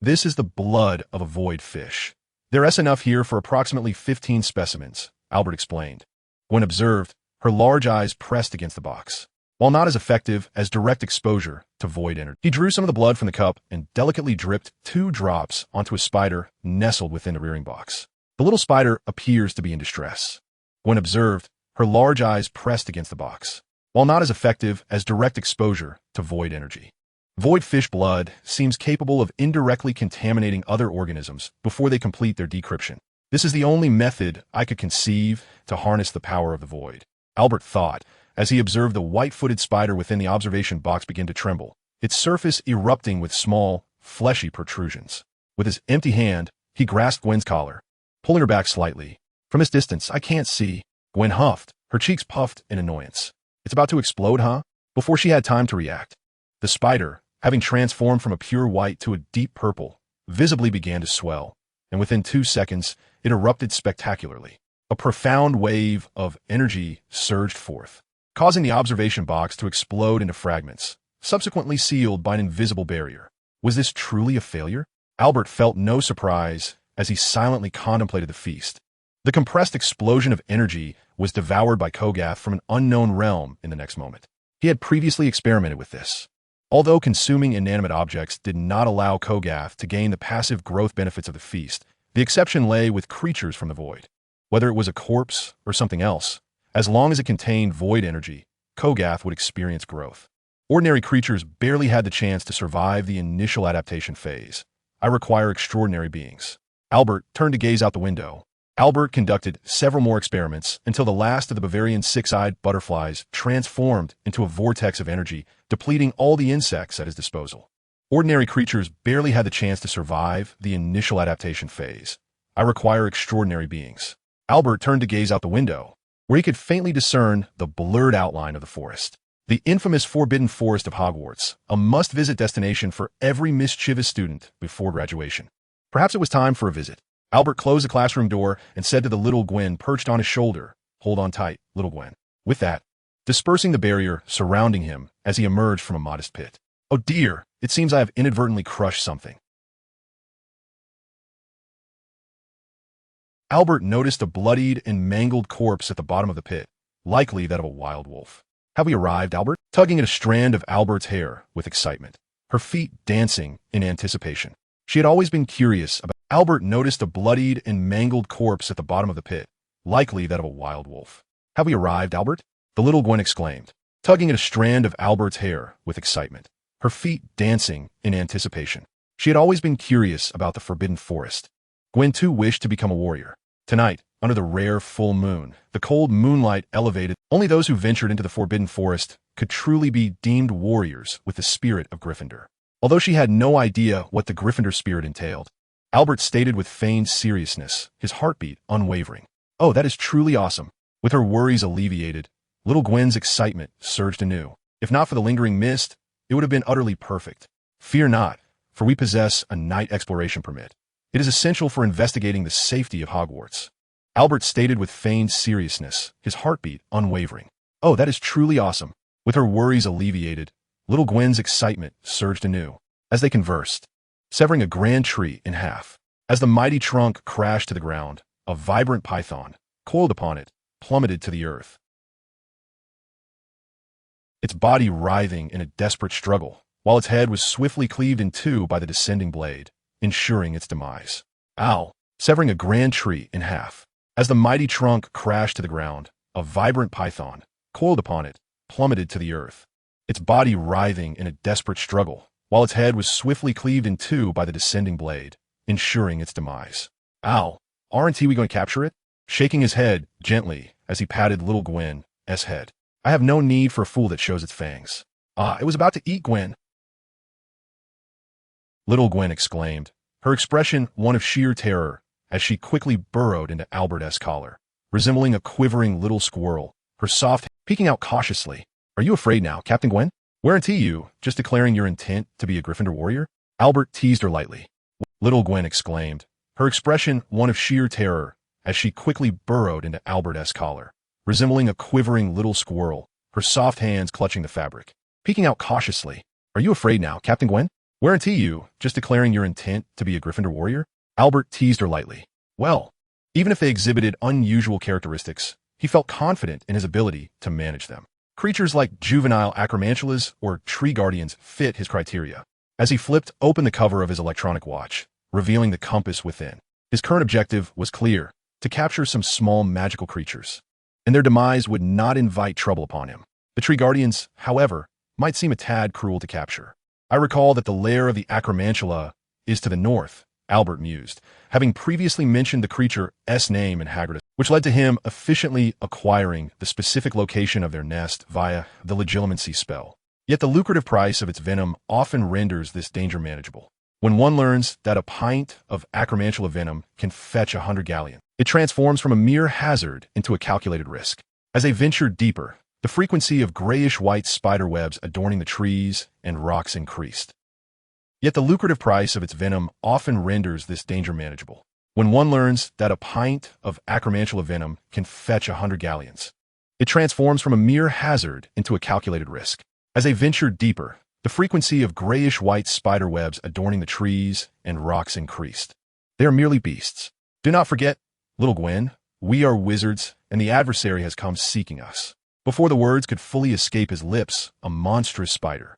"This is the blood of a void fish. There is enough here for approximately 15 specimens," Albert explained. When observed, her large eyes pressed against the box. While not as effective as direct exposure to void energy, he drew some of the blood from the cup and delicately dripped 2 drops onto a spider nestled within the rearing box. The little spider appears to be in distress. When observed, her large eyes pressed against the box. While not as effective as direct exposure to void energy, void fish blood seems capable of indirectly contaminating other organisms before they complete their decryption. This is the only method I could conceive to harness the power of the void, Albert thought, as he observed the white-footed spider within the observation box begin to tremble, its surface erupting with small, fleshy protrusions. With his empty hand, he grasped Gwen's collar, pulling her back slightly. From this distance, I can't see. Gwen huffed, her cheeks puffed in annoyance. It's about to explode, huh? Before she had time to react, the spider, having transformed from a pure white to a deep purple, visibly began to swell, and within 2 seconds, it erupted spectacularly. A profound wave of energy surged forth, causing the observation box to explode into fragments, subsequently sealed by an invisible barrier. Was this truly a failure? Albert felt no surprise as he silently contemplated the feast. The compressed explosion of energy was devoured by Kogath from an unknown realm in the next moment. He had previously experimented with this. Although consuming inanimate objects did not allow Kogath to gain the passive growth benefits of the feast, the exception lay with creatures from the void. Whether it was a corpse or something else, as long as it contained void energy, Kogath would experience growth. Ordinary creatures barely had the chance to survive the initial adaptation phase. I require extraordinary beings. Albert turned to gaze out the window. Albert conducted several more experiments until the last of the Bavarian six-eyed butterflies transformed into a vortex of energy, depleting all the insects at his disposal. Ordinary creatures barely had the chance to survive the initial adaptation phase. I require extraordinary beings. Albert turned to gaze out the window, where he could faintly discern the blurred outline of the forest. The infamous Forbidden Forest of Hogwarts, a must-visit destination for every mischievous student before graduation. Perhaps it was time for a visit. Albert closed the classroom door and said to the Little Gwen perched on his shoulder, "Hold on tight, Little Gwen." With that, dispersing the barrier surrounding him as he emerged from a modest pit. "Oh dear, it seems I have inadvertently crushed something." Albert noticed a bloodied and mangled corpse at the bottom of the pit, likely that of a wild wolf. "Have we arrived, Albert?" Tugging at a strand of Albert's hair with excitement, her feet dancing in anticipation. She had always been curious about. Albert noticed a bloodied and mangled corpse at the bottom of the pit, likely that of a wild wolf. "Have we arrived, Albert?" the Little Gwen exclaimed, tugging at a strand of Albert's hair with excitement, her feet dancing in anticipation. She had always been curious about the Forbidden Forest. Gwen too wished to become a warrior. Tonight, under the rare full moon, the cold moonlight elevated. Only those who ventured into the Forbidden Forest could truly be deemed warriors with the spirit of Gryffindor. Although she had no idea what the Gryffindor spirit entailed, Albert stated with feigned seriousness, his heartbeat unwavering. "Oh, that is truly awesome." With her worries alleviated, Little Gwen's excitement surged anew. If not for the lingering mist, it would have been utterly perfect. "Fear not, for we possess a night exploration permit. It is essential for investigating the safety of Hogwarts." Albert stated with feigned seriousness, his heartbeat unwavering. "Oh, that is truly awesome." With her worries alleviated, Little Gwen's excitement surged anew. As they conversed, severing a grand tree in half. As the mighty trunk crashed to the ground, a vibrant python, coiled upon it, plummeted to the earth, its body writhing in a desperate struggle, while its head was swiftly cleaved in two by the descending blade, ensuring its demise. Ow! Severing a grand tree in half. As the mighty trunk crashed to the ground, a vibrant python, coiled upon it, plummeted to the earth, its body writhing in a desperate struggle, while its head was swiftly cleaved in two by the descending blade, ensuring its demise. "Ow, aren't we going to capture it?" Shaking his head gently as he patted Little Gwen's head. "I have no need for a fool that shows its fangs." "Ah, it was about to eat Gwen," Little Gwen exclaimed, her expression one of sheer terror as she quickly burrowed into Albert's collar, resembling a quivering little squirrel, her soft peeking out cautiously. "Are you afraid now, Captain Gwen? Weren't you just declaring your intent to be a Gryffindor warrior?" Albert teased her lightly. Little Gwen exclaimed, her expression one of sheer terror as she quickly burrowed into Albert's collar, resembling a quivering little squirrel, her soft hands clutching the fabric, peeking out cautiously. "Are you afraid now, Captain Gwen? Weren't you just declaring your intent to be a Gryffindor warrior?" Albert teased her lightly. Well, even if they exhibited unusual characteristics, he felt confident in his ability to manage them. Creatures like juvenile acromantulas or tree guardians fit his criteria. As he flipped open the cover of his electronic watch, revealing the compass within, his current objective was clear: to capture some small magical creatures, and their demise would not invite trouble upon him. The tree guardians, however, might seem a tad cruel to capture. I recall that the lair of the acromantula is to the north, Albert mused, having previously mentioned the creature's name in Hagrid, which led to him efficiently acquiring the specific location of their nest via the legilimency spell. Yet the lucrative price of its venom often renders this danger manageable. When one learns that a pint of acromantula venom can fetch 100 galleons, it transforms from a mere hazard into a calculated risk. As they ventured deeper, the frequency of grayish-white spider webs adorning the trees and rocks increased. Yet the lucrative price of its venom often renders this danger manageable. When one learns that a pint of acromantula venom can fetch 100 galleons, it transforms from a mere hazard into a calculated risk. As they ventured deeper, the frequency of grayish-white spider webs adorning the trees and rocks increased. They are merely beasts. Do not forget, Little Gwen, we are wizards, and the adversary has come seeking us. Before the words could fully escape his lips, a monstrous spider,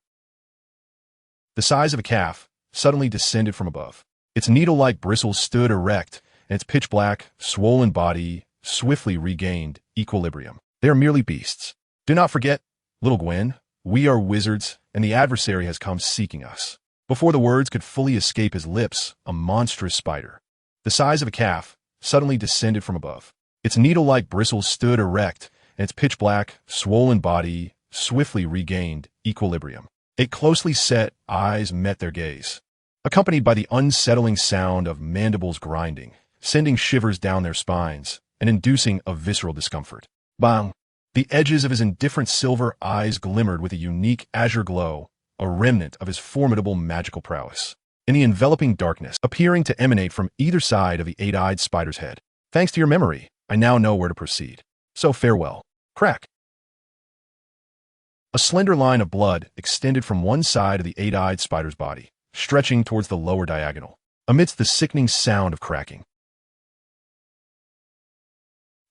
the size of a calf, suddenly descended from above. Its needle-like bristles stood erect, and its pitch-black, swollen body swiftly regained equilibrium. They are merely beasts. Do not forget, Little Gwen, we are wizards, and the adversary has come seeking us. Before the words could fully escape his lips, a monstrous spider, the size of a calf, suddenly descended from above. Its needle-like bristles stood erect, and its pitch-black, swollen body swiftly regained equilibrium. 8 closely set eyes met their gaze, accompanied by the unsettling sound of mandibles grinding, sending shivers down their spines and inducing a visceral discomfort. Bang! The edges of his indifferent silver eyes glimmered with a unique azure glow, a remnant of his formidable magical prowess. In the enveloping darkness, appearing to emanate from either side of the 8-eyed spider's head. Thanks to your memory, I now know where to proceed. So farewell. Crack! A slender line of blood extended from one side of the 8-eyed spider's body, stretching towards the lower diagonal, amidst the sickening sound of cracking.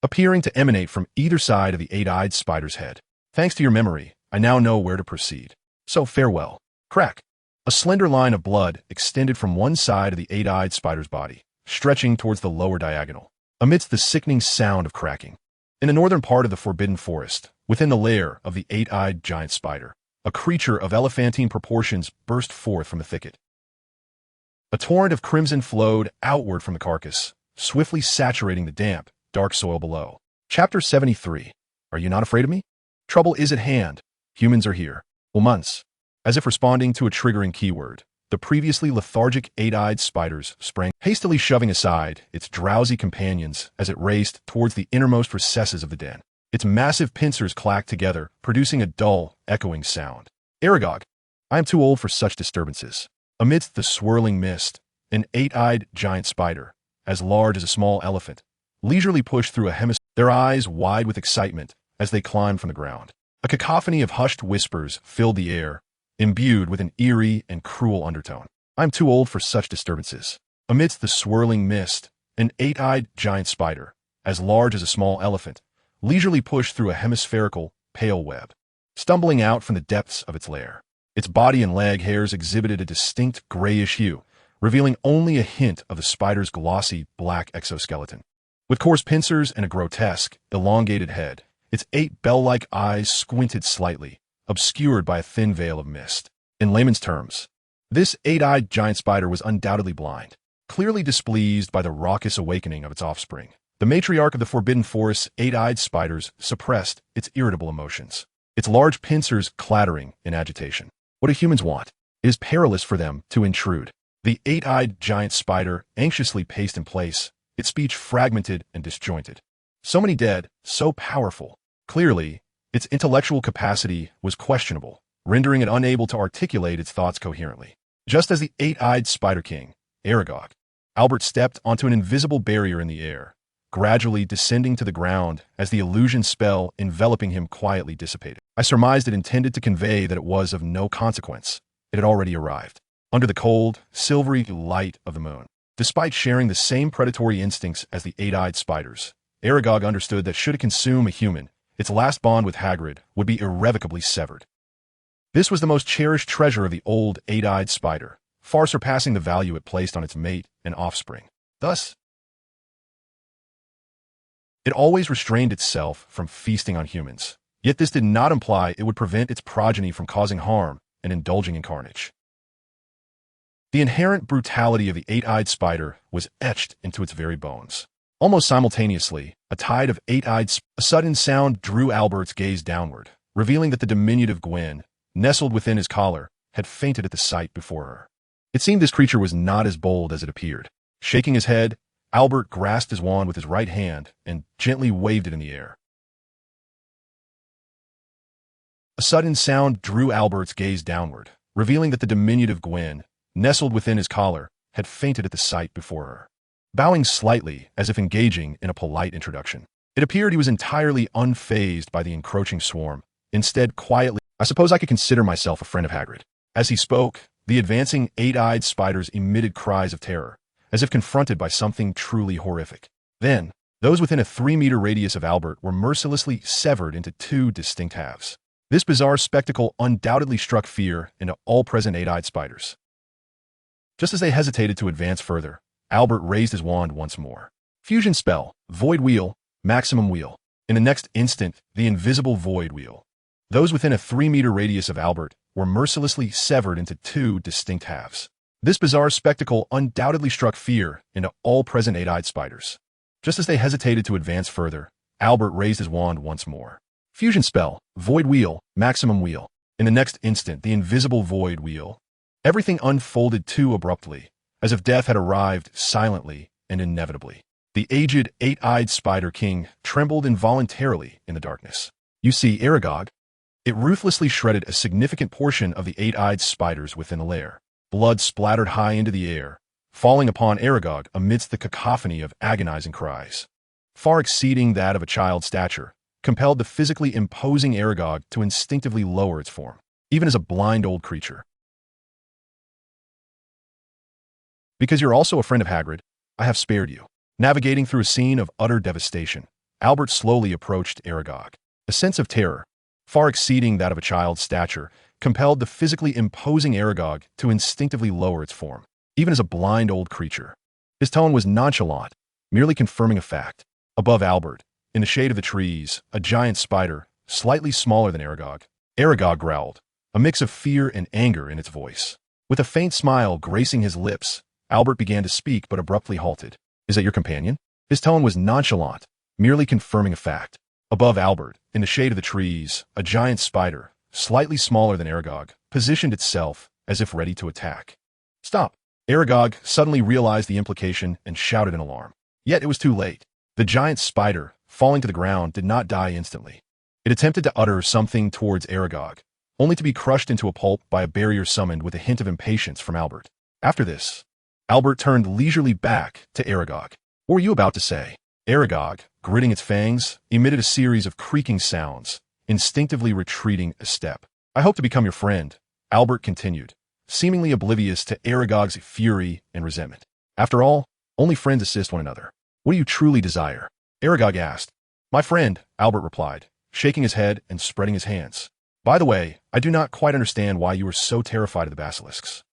Appearing to emanate from either side of the 8-eyed spider's head. Thanks to your memory, I now know where to proceed. So farewell. Crack! A slender line of blood extended from one side of the 8-eyed spider's body, stretching towards the lower diagonal, amidst the sickening sound of cracking. In the northern part of the Forbidden Forest, within the lair of the 8-eyed giant spider, a creature of elephantine proportions burst forth from the thicket. A torrent of crimson flowed outward from the carcass, swiftly saturating the damp, dark soil below. Chapter 73. Are you not afraid of me? Trouble is at hand. Humans are here. Months. As if responding to a triggering keyword, the previously lethargic 8-eyed spiders sprang, hastily shoving aside its drowsy companions as it raced towards the innermost recesses of the den. Its massive pincers clacked together, producing a dull, echoing sound. Aragog, I am too old for such disturbances. Amidst the swirling mist, an 8-eyed giant spider, as large as a small elephant, leisurely pushed through a hemisphere, their eyes wide with excitement as they climbed from the ground. A cacophony of hushed whispers filled the air, imbued with an eerie and cruel undertone. I am too old for such disturbances. Amidst the swirling mist, an 8-eyed giant spider, as large as a small elephant, leisurely pushed through a hemispherical, pale web, stumbling out from the depths of its lair. Its body and leg hairs exhibited a distinct grayish hue, revealing only a hint of the spider's glossy, black exoskeleton. With coarse pincers and a grotesque, elongated head, its 8 bell-like eyes squinted slightly, obscured by a thin veil of mist. In layman's terms, this 8-eyed giant spider was undoubtedly blind, clearly displeased by the raucous awakening of its offspring. The matriarch of the Forbidden Forest's 8-eyed spiders suppressed its irritable emotions, its large pincers clattering in agitation. What do humans want? It is perilous for them to intrude. The 8-eyed giant spider anxiously paced in place, its speech fragmented and disjointed. So many dead, so powerful. Clearly, its intellectual capacity was questionable, rendering it unable to articulate its thoughts coherently. Just as the 8-eyed Spider King, Aragog, Albert stepped onto an invisible barrier in the air, gradually descending to the ground as the illusion spell enveloping him quietly dissipated. I surmised it intended to convey that it was of no consequence. It had already arrived. Under the cold, silvery light of the moon. Despite sharing the same predatory instincts as the 8-eyed spiders, Aragog understood that should it consume a human, its last bond with Hagrid would be irrevocably severed. This was the most cherished treasure of the old 8-eyed spider, far surpassing the value it placed on its mate and offspring. Thus, it always restrained itself from feasting on humans, yet this did not imply it would prevent its progeny from causing harm and indulging in carnage. The inherent brutality of the eight-eyed spider was etched into its very bones. Almost simultaneously, a tide of a sudden sound drew Albert's gaze downward, revealing that the diminutive Gwen, nestled within his collar, had fainted at the sight before her. It seemed this creature was not as bold as it appeared. Shaking his head, Albert grasped his wand with his right hand and gently waved it in the air. A sudden sound drew Albert's gaze downward, revealing that the diminutive Gwen, nestled within his collar, had fainted at the sight before her. Bowing slightly, as if engaging in a polite introduction, it appeared he was entirely unfazed by the encroaching swarm. Instead, quietly, "I suppose I could consider myself a friend of Hagrid." As he spoke, the advancing eight-eyed spiders emitted cries of terror, as if confronted by something truly horrific. Then, those within a 3-meter radius of Albert were mercilessly severed into 2 distinct halves. This bizarre spectacle undoubtedly struck fear into all present eight-eyed spiders. Just as they hesitated to advance further, Albert raised his wand once more. Fusion spell, Void Wheel, Maximum Wheel. In the next instant, the invisible Void Wheel. Those within a 3-meter radius of Albert were mercilessly severed into 2 distinct halves. This bizarre spectacle undoubtedly struck fear into all present eight-eyed spiders. Just as they hesitated to advance further, Albert raised his wand once more. Fusion spell, Void Wheel, Maximum Wheel. In the next instant, the invisible Void Wheel. Everything unfolded too abruptly, as if death had arrived silently and inevitably. The aged, eight-eyed Spider King trembled involuntarily in the darkness. "You see, Aragog." It ruthlessly shredded a significant portion of the eight-eyed spiders within the lair. Blood splattered high into the air, falling upon Aragog amidst the cacophony of agonizing cries. Far exceeding that of a child's stature, compelled the physically imposing Aragog to instinctively lower its form, even as a blind old creature. "Because you're also a friend of Hagrid, I have spared you." Navigating through a scene of utter devastation, Albert slowly approached Aragog. A sense of terror, far exceeding that of a child's stature, compelled the physically imposing Aragog to instinctively lower its form, even as a blind old creature. His tone was nonchalant, merely confirming a fact. Above Albert, in the shade of the trees, a giant spider, slightly smaller than Aragog. Aragog growled, a mix of fear and anger in its voice. With a faint smile gracing his lips, Albert began to speak but abruptly halted. "Is that your companion?" His tone was nonchalant, merely confirming a fact. Above Albert, in the shade of the trees, a giant spider, slightly smaller than Aragog, positioned itself as if ready to attack. "Stop!" Aragog suddenly realized the implication and shouted in alarm. Yet it was too late. The giant spider, falling to the ground, did not die instantly. It attempted to utter something towards Aragog, only to be crushed into a pulp by a barrier summoned with a hint of impatience from Albert. After this, Albert turned leisurely back to Aragog. "What were you about to say?" Aragog, gritting its fangs, emitted a series of creaking sounds, instinctively retreating a step. "I hope to become your friend," Albert continued, seemingly oblivious to Aragog's fury and resentment. "After all, only friends assist one another. What do you truly desire?" Aragog asked. "My friend," Albert replied, shaking his head and spreading his hands. "By the way, I do not quite understand why you are so terrified of the basilisks."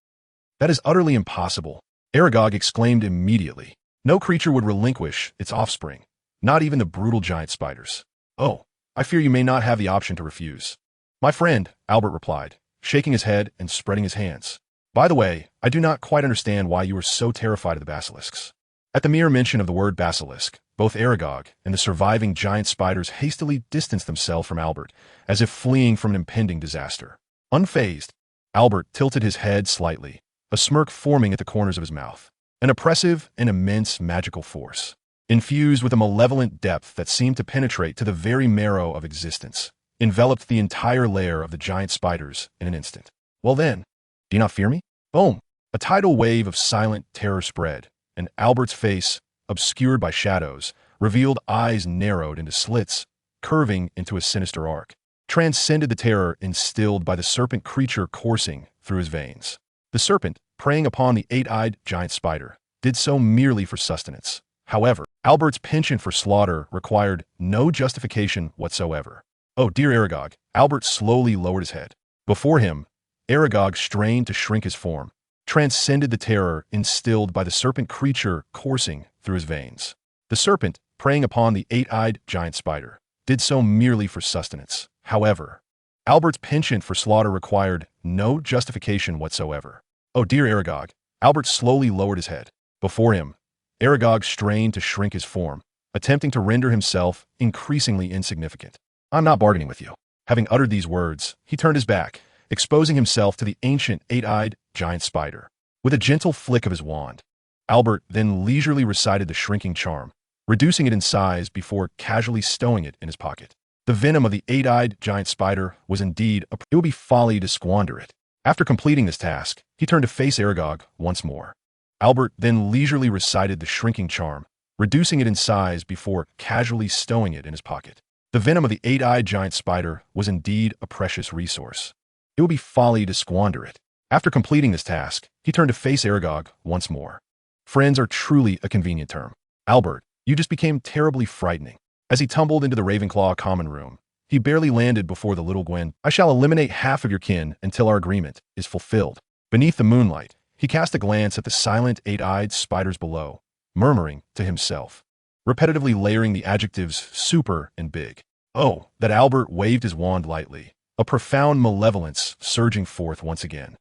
"That is utterly impossible," Aragog exclaimed immediately. "No creature would relinquish its offspring, not even the brutal giant spiders." "Oh, I fear you may not have the option to refuse." "My friend," Albert replied, shaking his head and spreading his hands. "By the way, I do not quite understand why you are so terrified of the basilisks." At the mere mention of the word basilisk, both Aragog and the surviving giant spiders hastily distanced themselves from Albert, as if fleeing from an impending disaster. Unfazed, Albert tilted his head slightly, a smirk forming at the corners of his mouth. An oppressive and immense magical force, infused with a malevolent depth that seemed to penetrate to the very marrow of existence, enveloped the entire lair of the giant spiders in an instant. "Well then, do you not fear me?" Boom! A tidal wave of silent terror spread, and Albert's face, obscured by shadows, revealed eyes narrowed into slits, curving into a sinister arc, transcended the terror instilled by the serpent creature coursing through his veins. The serpent, preying upon the eight-eyed giant spider, did so merely for sustenance. However, Albert's penchant for slaughter required no justification whatsoever. "Oh dear Aragog," Albert slowly lowered his head. Before him, Aragog strained to shrink his form, transcended the terror instilled by the serpent creature coursing through his veins. The serpent, preying upon the eight-eyed giant spider, did so merely for sustenance. However, Albert's penchant for slaughter required no justification whatsoever. "Oh dear Aragog," Albert slowly lowered his head. Before him, Aragog strained to shrink his form, attempting to render himself increasingly insignificant. I'm not bargaining with you. Having uttered these words, he turned his back, exposing himself to the ancient eight-eyed giant spider. With a gentle flick of his wand, Albert then leisurely recited the shrinking charm, reducing it in size before casually stowing it in his pocket. The venom of the eight-eyed giant spider was indeed it would be folly to squander it. After completing this task, he turned to face Aragog once more. Albert then leisurely recited the shrinking charm, reducing it in size before casually stowing it in his pocket. The venom of the eight-eyed giant spider was indeed a precious resource. It would be folly to squander it. After completing this task, he turned to face Aragog once more. Friends are truly a convenient term. Albert, you just became terribly frightening. As he tumbled into the Ravenclaw common room, he barely landed before the Little Gwen. I shall eliminate half of your kin until our agreement is fulfilled. Beneath the moonlight, he cast a glance at the silent eight-eyed spiders below, murmuring to himself, repetitively layering the adjectives super and big. Oh, that Albert waved his wand lightly, a profound malevolence surging forth once again.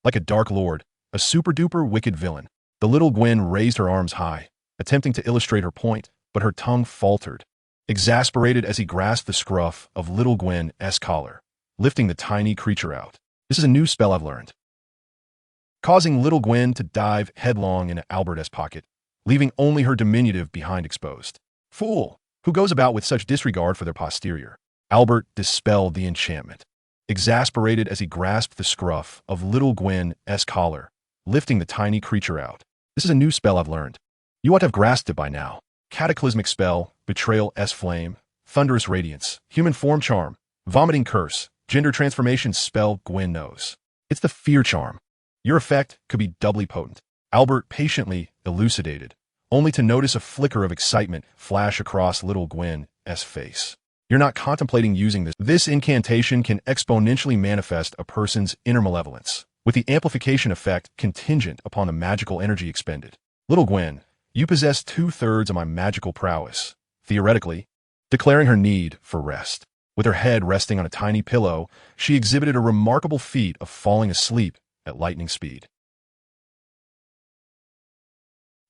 Like a dark lord, a super-duper wicked villain, the Little Gwen raised her arms high, attempting to illustrate her point, but her tongue faltered, exasperated as he grasped the scruff of Little Gwen's collar, lifting the tiny creature out. This is a new spell I've learned. Causing Little Gwen to dive headlong into Albert's pocket, leaving only her diminutive behind exposed. Fool! Who goes about with such disregard for their posterior? Albert dispelled the enchantment, exasperated as he grasped the scruff of Little Gwen's collar, lifting the tiny creature out. This is a new spell I've learned. You ought to have grasped it by now. Cataclysmic spell, betrayal flame, thunderous radiance, human form charm, vomiting curse, gender transformation spell. Gwen knows. It's the fear charm. Your effect could be doubly potent. Albert patiently elucidated, only to notice a flicker of excitement flash across Little Gwen's face. You're not contemplating using this. This incantation can exponentially manifest a person's inner malevolence, with the amplification effect contingent upon the magical energy expended. Little Gwen, you possess 2/3 of my magical prowess, theoretically. Declaring her need for rest. With her head resting on a tiny pillow, she exhibited a remarkable feat of falling asleep at lightning speed.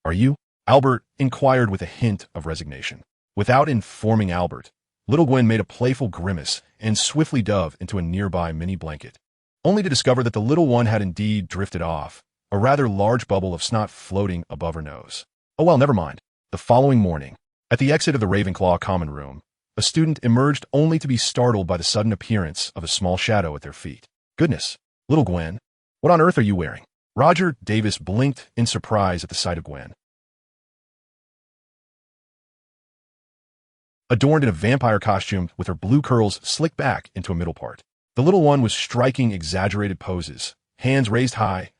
Are you? Albert inquired with a hint of resignation. Without informing Albert, Little Gwen made a playful grimace and swiftly dove into a nearby mini blanket, only to discover that the little one had indeed drifted off, a rather large bubble of snot floating above her nose. Oh well, never mind. The following morning, at the exit of the Ravenclaw common room, a student emerged only to be startled by the sudden appearance of a small shadow at their feet. Goodness, Little Gwen, what on earth are you wearing? Roger Davis blinked in surprise at the sight of Gwen. Adorned in a vampire costume with her blue curls slicked back into a middle part. The little one was striking exaggerated poses, hands raised high.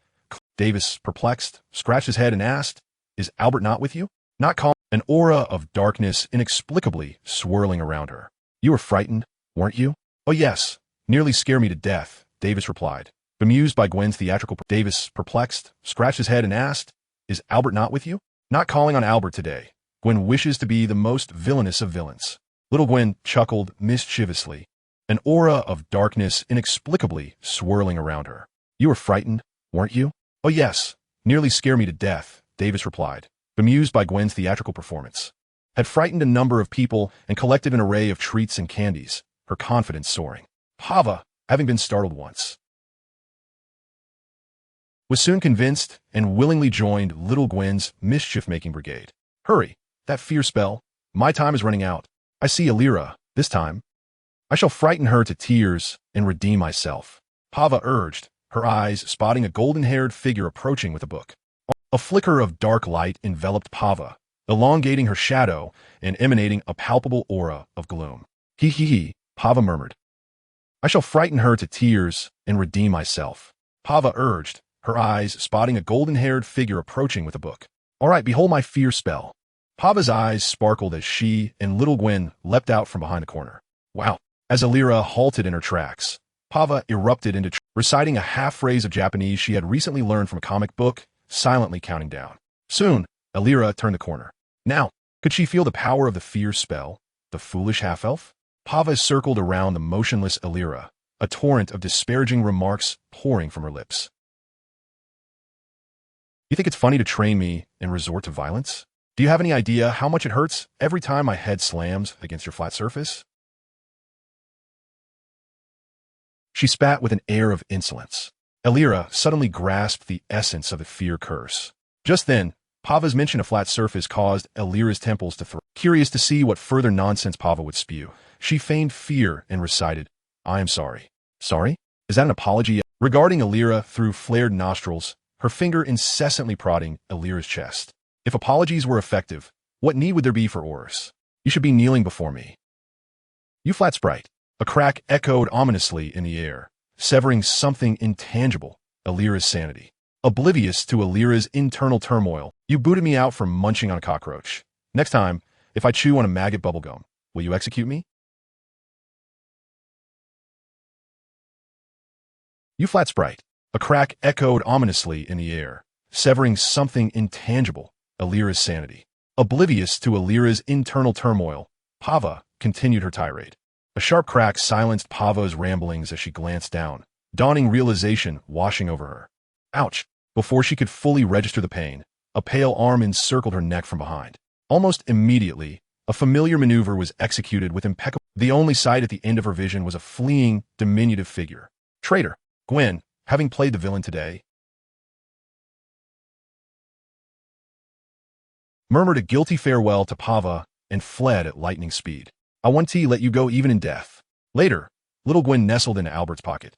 Davis, perplexed, scratched his head and asked, "Is Albert not with you?" Not calm. An aura of darkness inexplicably swirling around her. You were frightened, weren't you? Oh yes, nearly scared me to death, Davis replied, bemused by Gwen's theatrical. Davis, perplexed, scratched his head and asked, "Is Albert not with you?" Not calling on Albert today. Gwen wishes to be the most villainous of villains. Little Gwen chuckled mischievously, an aura of darkness inexplicably swirling around her. You were frightened, weren't you? Oh yes, nearly scared me to death, Davis replied, bemused by Gwen's theatrical performance. Had frightened a number of people and collected an array of treats and candies, her confidence soaring. Pava, having been startled once, was soon convinced and willingly joined Little Gwen's mischief-making brigade. Hurry, that fear spell. My time is running out. I see Alira, this time. I shall frighten her to tears and redeem myself, Pava urged, her eyes spotting a golden-haired figure approaching with a book. A flicker of dark light enveloped Pava, elongating her shadow and emanating a palpable aura of gloom. He, Pava murmured. I shall frighten her to tears and redeem myself, Pava urged, her eyes spotting a golden-haired figure approaching with a book. All right, behold my fear spell. Pava's eyes sparkled as she and Little Gwen leapt out from behind the corner. Wow. As Alira halted in her tracks, Pava erupted into reciting a half-phrase of Japanese she had recently learned from a comic book, silently counting down. Soon, Alira turned the corner. Now, could she feel the power of the fear spell, the foolish half-elf? Pava circled around the motionless Alira, a torrent of disparaging remarks pouring from her lips. You think it's funny to train me and resort to violence? Do you have any idea how much it hurts every time my head slams against your flat surface? She spat with an air of insolence. Elira suddenly grasped the essence of the fear curse. Just then, Pava's mention of flat surface caused Elira's temples to throb. Curious to see what further nonsense Pava would spew, she feigned fear and recited, "I am sorry." Sorry? Is that an apology? Regarding Elira through flared nostrils, her finger incessantly prodding Elira's chest. If apologies were effective, what need would there be for Oris? You should be kneeling before me. You flat sprite. A crack echoed ominously in the air, severing something intangible, Elira's sanity. Oblivious to Elira's internal turmoil, you booted me out for munching on a cockroach. Next time, if I chew on a maggot bubblegum, will you execute me? You flat sprite. A crack echoed ominously in the air, severing something intangible, Elira's sanity. Oblivious to Elira's internal turmoil, Pava continued her tirade. A sharp crack silenced Pava's ramblings as she glanced down, dawning realization washing over her. Ouch! Before she could fully register the pain, a pale arm encircled her neck from behind. Almost immediately, a familiar maneuver was executed with impeccable. The only sight at the end of her vision was a fleeing, diminutive figure. Traitor, Gwen, having played the villain today, murmured a guilty farewell to Pava and fled at lightning speed. I want to let you go even in death. Later, Little Gwen nestled in Albert's pocket.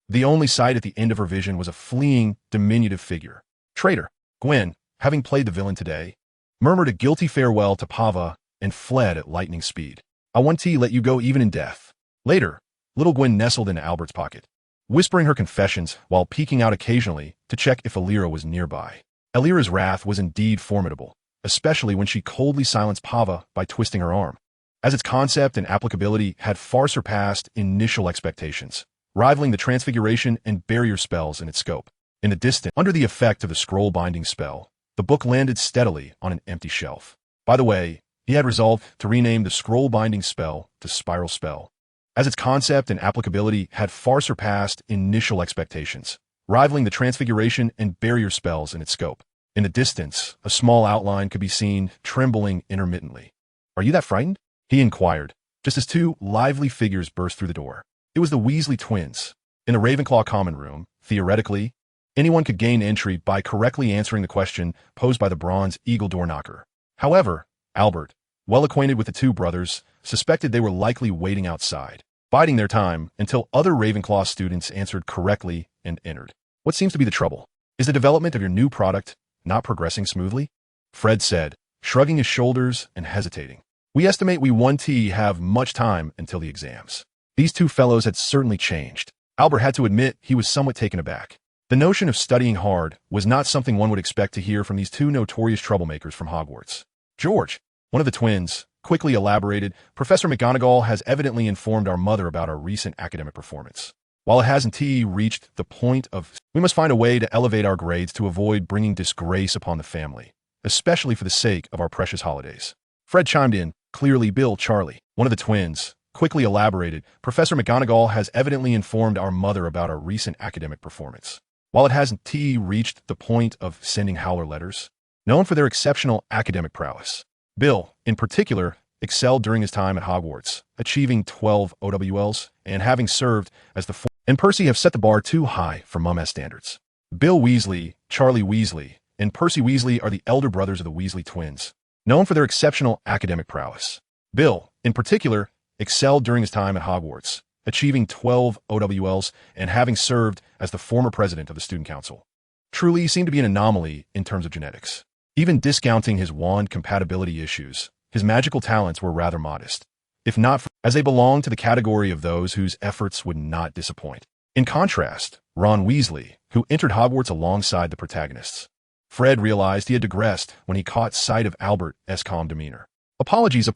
The only sight at the end of her vision was a fleeing, diminutive figure. Traitor, Gwen, having played the villain today, murmured a guilty farewell to Pava and fled at lightning speed. I want to let you go even in death. Later, Little Gwen nestled in Albert's pocket, whispering her confessions while peeking out occasionally to check if Elira was nearby. Elira's wrath was indeed formidable, especially when she coldly silenced Pava by twisting her arm, as its concept and applicability had far surpassed initial expectations, rivaling the transfiguration and barrier spells in its scope. In the distance, under the effect of the scroll-binding spell, the book landed steadily on an empty shelf. By the way, he had resolved to rename the scroll-binding spell to Spiral Spell, as its concept and applicability had far surpassed initial expectations, rivaling the transfiguration and barrier spells in its scope. In the distance, a small outline could be seen trembling intermittently. Are you that frightened? He inquired, just as two lively figures burst through the door. It was the Weasley twins. In the Ravenclaw common room, theoretically, anyone could gain entry by correctly answering the question posed by the bronze eagle door knocker. However, Albert, well acquainted with the two brothers, suspected they were likely waiting outside, biding their time until other Ravenclaw students answered correctly and entered. What seems to be the trouble? Is the development of your new product not progressing smoothly? Fred said, shrugging his shoulders and hesitating. We estimate we won't have much time until the exams. These two fellows had certainly changed. Albert had to admit he was somewhat taken aback. The notion of studying hard was not something one would expect to hear from these two notorious troublemakers from Hogwarts. George, one of the twins, quickly elaborated, Professor McGonagall has evidently informed our mother about our recent academic performance. While it hasn't reached the point of, we must find a way to elevate our grades to avoid bringing disgrace upon the family, especially for the sake of our precious holidays. Fred chimed in, clearly Bill Charlie, one of the twins, quickly elaborated, Professor McGonagall has evidently informed our mother about our recent academic performance. While it hasn't reached the point of sending howler letters, known for their exceptional academic prowess. Bill, in particular, excelled during his time at Hogwarts, achieving 12 OWLs and having served as the and Percy have set the bar too high for Mum-S standards. Bill Weasley, Charlie Weasley, and Percy Weasley are the elder brothers of the Weasley twins, known for their exceptional academic prowess. Bill, in particular, excelled during his time at Hogwarts, achieving 12 OWLs and having served as the former president of the student council. Truly, he seemed to be an anomaly in terms of genetics. Even discounting his wand compatibility issues, his magical talents were rather modest, if not as they belonged to the category of those whose efforts would not disappoint. In contrast, Ron Weasley, who entered Hogwarts alongside the protagonists. Fred realized he had digressed when he caught sight of Albert's calm demeanor. Apologies,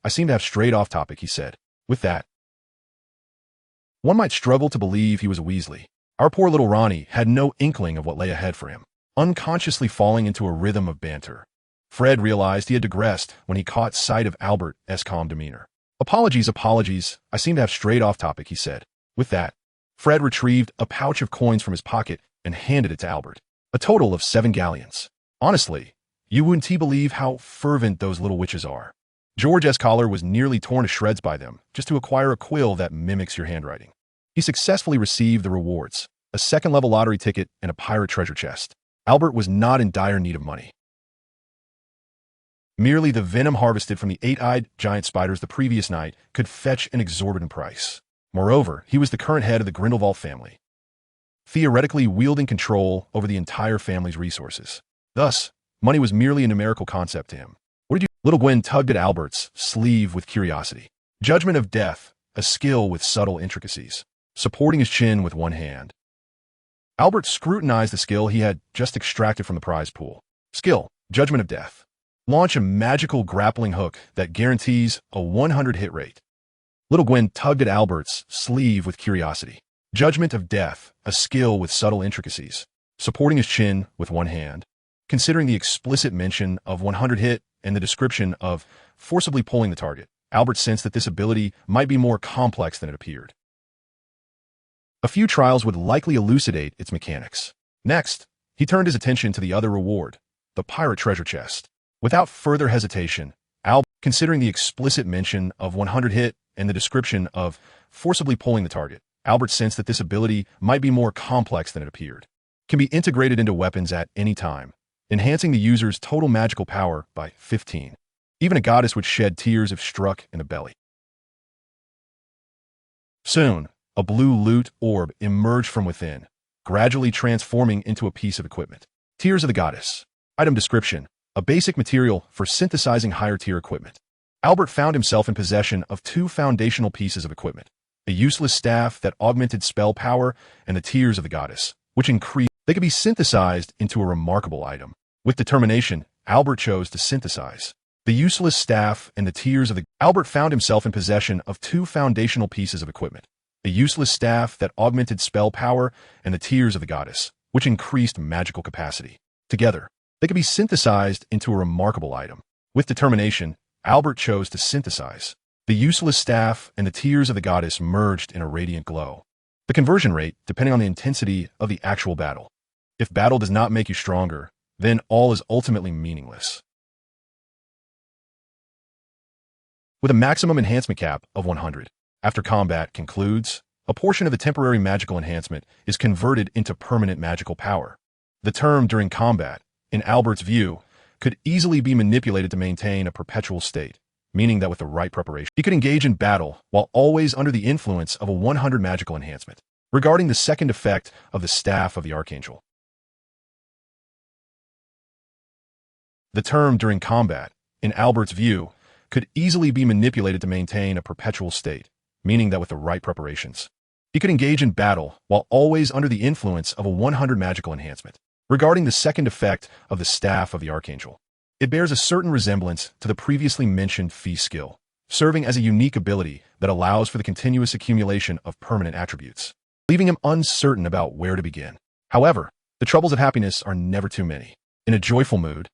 I seem to have strayed off topic, he said. With that, one might struggle to believe he was a Weasley. Our poor little Ronnie had no inkling of what lay ahead for him, unconsciously falling into a rhythm of banter. Fred realized he had digressed when he caught sight of Albert's calm demeanor. Apologies, I seem to have strayed off topic, he said. With that, Fred retrieved a pouch of coins from his pocket and handed it to Albert. A total of 7 galleons. Honestly, you wouldn't believe how fervent those little witches are. George S. Collar was nearly torn to shreds by them just to acquire a quill that mimics your handwriting. He successfully received the rewards, a second-level lottery ticket and a pirate treasure chest. Albert was not in dire need of money. Merely the venom harvested from the 8-eyed giant spiders the previous night could fetch an exorbitant price. Moreover, he was the current head of the Grindelwald family, theoretically wielding control over the entire family's resources. Thus, money was merely a numerical concept to him. What did you— Little Gwen tugged at Albert's sleeve with curiosity. Judgment of death, a skill with subtle intricacies. Supporting his chin with one hand. Albert scrutinized the skill he had just extracted from the prize pool. Skill, Judgment of Death. Launch a magical grappling hook that guarantees a 100 hit rate. Little Gwen tugged at Albert's sleeve with curiosity. Judgment of Death, a skill with subtle intricacies. Supporting his chin with one hand. Considering the explicit mention of 100 hit and the description of forcibly pulling the target, Albert sensed that this ability might be more complex than it appeared. A few trials would likely elucidate its mechanics. Next, he turned his attention to the other reward, the pirate treasure chest. Without further hesitation, Albert, considering the explicit mention of 100 hit and the description of forcibly pulling the target, Albert sensed that this ability might be more complex than it appeared. Can be integrated into weapons at any time, enhancing the user's total magical power by 15. Even a goddess would shed tears if struck in the belly. Soon, a blue loot orb emerged from within, gradually transforming into a piece of equipment. Tears of the Goddess. Item description: a basic material for synthesizing higher-tier equipment. Albert found himself in possession of 2 foundational pieces of equipment: a useless staff that augmented spell power and the Tears of the Goddess, which increased. They could be synthesized into a remarkable item. With determination, Albert chose to synthesize the useless staff and the Tears of the. Albert found himself in possession of 2 foundational pieces of equipment: a useless staff that augmented spell power and the Tears of the Goddess, which increased magical capacity. Together, they could be synthesized into a remarkable item. With determination, Albert chose to synthesize the useless staff and the Tears of the Goddess merged in a radiant glow. The conversion rate, depending on the intensity of the actual battle. If battle does not make you stronger, then all is ultimately meaningless. With a maximum enhancement cap of 100. After combat concludes, a portion of the temporary magical enhancement is converted into permanent magical power. The term during combat, in Albert's view, could easily be manipulated to maintain a perpetual state, meaning that with the right preparation, he could engage in battle while always under the influence of a 100 magical enhancement. Regarding the second effect of the Staff of the Archangel. The term during combat, in Albert's view, could easily be manipulated to maintain a perpetual state, meaning that with the right preparations, he could engage in battle while always under the influence of a 100 magical enhancement. Regarding the second effect of the Staff of the Archangel, it bears a certain resemblance to the previously mentioned Fee skill, serving as a unique ability that allows for the continuous accumulation of permanent attributes, leaving him uncertain about where to begin. However, the troubles of happiness are never too many. In a joyful mood,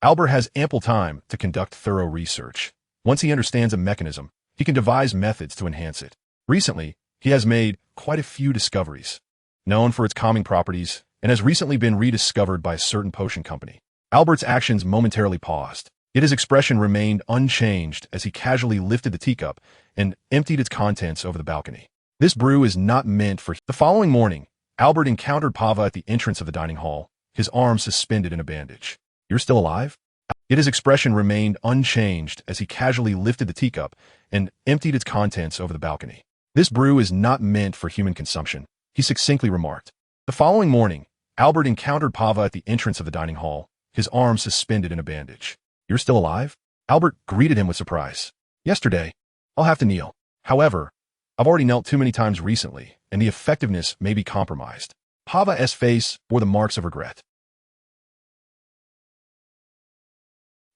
Albert has ample time to conduct thorough research. Once he understands a mechanism, he can devise methods to enhance it. Recently, he has made quite a few discoveries, known for its calming properties, and has recently been rediscovered by a certain potion company. Albert's actions momentarily paused, yet his expression remained unchanged as he casually lifted the teacup and emptied its contents over the balcony. This brew is not meant for... The following morning, Albert encountered Pava at the entrance of the dining hall, his arms suspended in a bandage. "You're still alive?" Yet his expression remained unchanged as he casually lifted the teacup and emptied its contents over the balcony. "This brew is not meant for human consumption," he succinctly remarked. The following morning, Albert encountered Pava at the entrance of the dining hall, his arms suspended in a bandage. "You're still alive?" Albert greeted him with surprise. "Yesterday. I'll have to kneel. However, I've already knelt too many times recently, and the effectiveness may be compromised." Pava's face bore the marks of regret.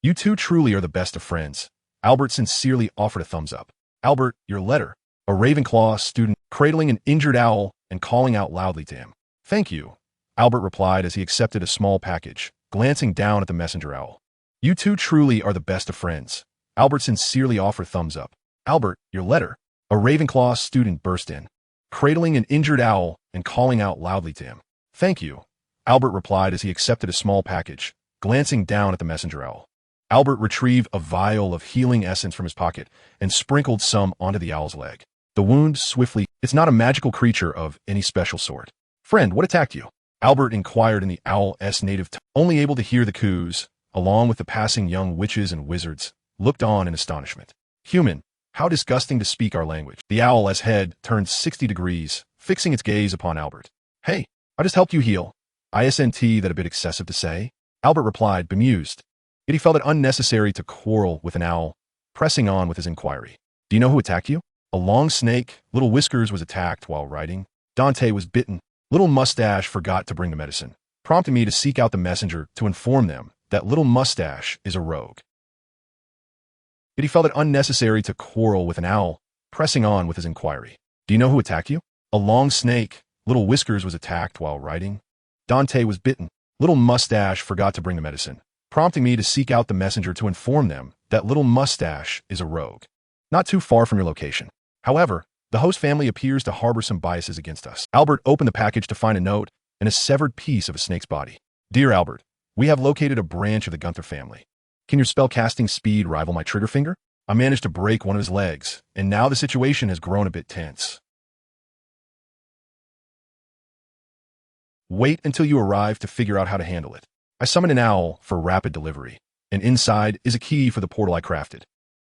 "You two truly are the best of friends." Albert sincerely offered a thumbs up. "Albert, your letter." A Ravenclaw student cradling an injured owl and calling out loudly to him. "Thank you," Albert replied as he accepted a small package, glancing down at the messenger owl. "You two truly are the best of friends." Albert sincerely offered thumbs up. "Albert, your letter." A Ravenclaw student burst in. cradling an injured owl and calling out loudly to him. "Thank you," Albert replied as he accepted a small package, glancing down at the messenger owl. Albert retrieved a vial of healing essence from his pocket and sprinkled some onto the owl's leg. The wound swiftly. "It's not a magical creature of any special sort. Friend, what attacked you?" Albert inquired in the owl's native tongue. Only able to hear the coos, along with the passing young witches and wizards, looked on in astonishment. "Human, how disgusting to speak our language." The owl's head turned 60 degrees, fixing its gaze upon Albert. "Hey, I just helped you heal." "Isn't that a bit excessive to say?" Albert replied, bemused. Yet he felt it unnecessary to quarrel with an owl, pressing on with his inquiry. "Do you know who attacked you?" "A long snake, Little Whiskers, was attacked while riding. Dante was bitten. Little Mustache forgot to bring the medicine, prompting me to seek out the messenger to inform them that Little Mustache is a rogue." Yet he felt it unnecessary to quarrel with an owl, pressing on with his inquiry. "Do you know who attacked you?" "A long snake, Little Whiskers, was attacked while riding. Dante was bitten. Little Mustache forgot to bring the medicine, prompting me to seek out the messenger to inform them that Little Mustache is a rogue. Not too far from your location. However, the host family appears to harbor some biases against us." Albert opened the package to find a note and a severed piece of a snake's body. "Dear Albert, we have located a branch of the Gunther family. Can your spell-casting speed rival my trigger finger? I managed to break one of his legs, and now the situation has grown a bit tense. Wait until you arrive to figure out how to handle it. I summoned an owl for rapid delivery, and inside is a key for the portal I crafted.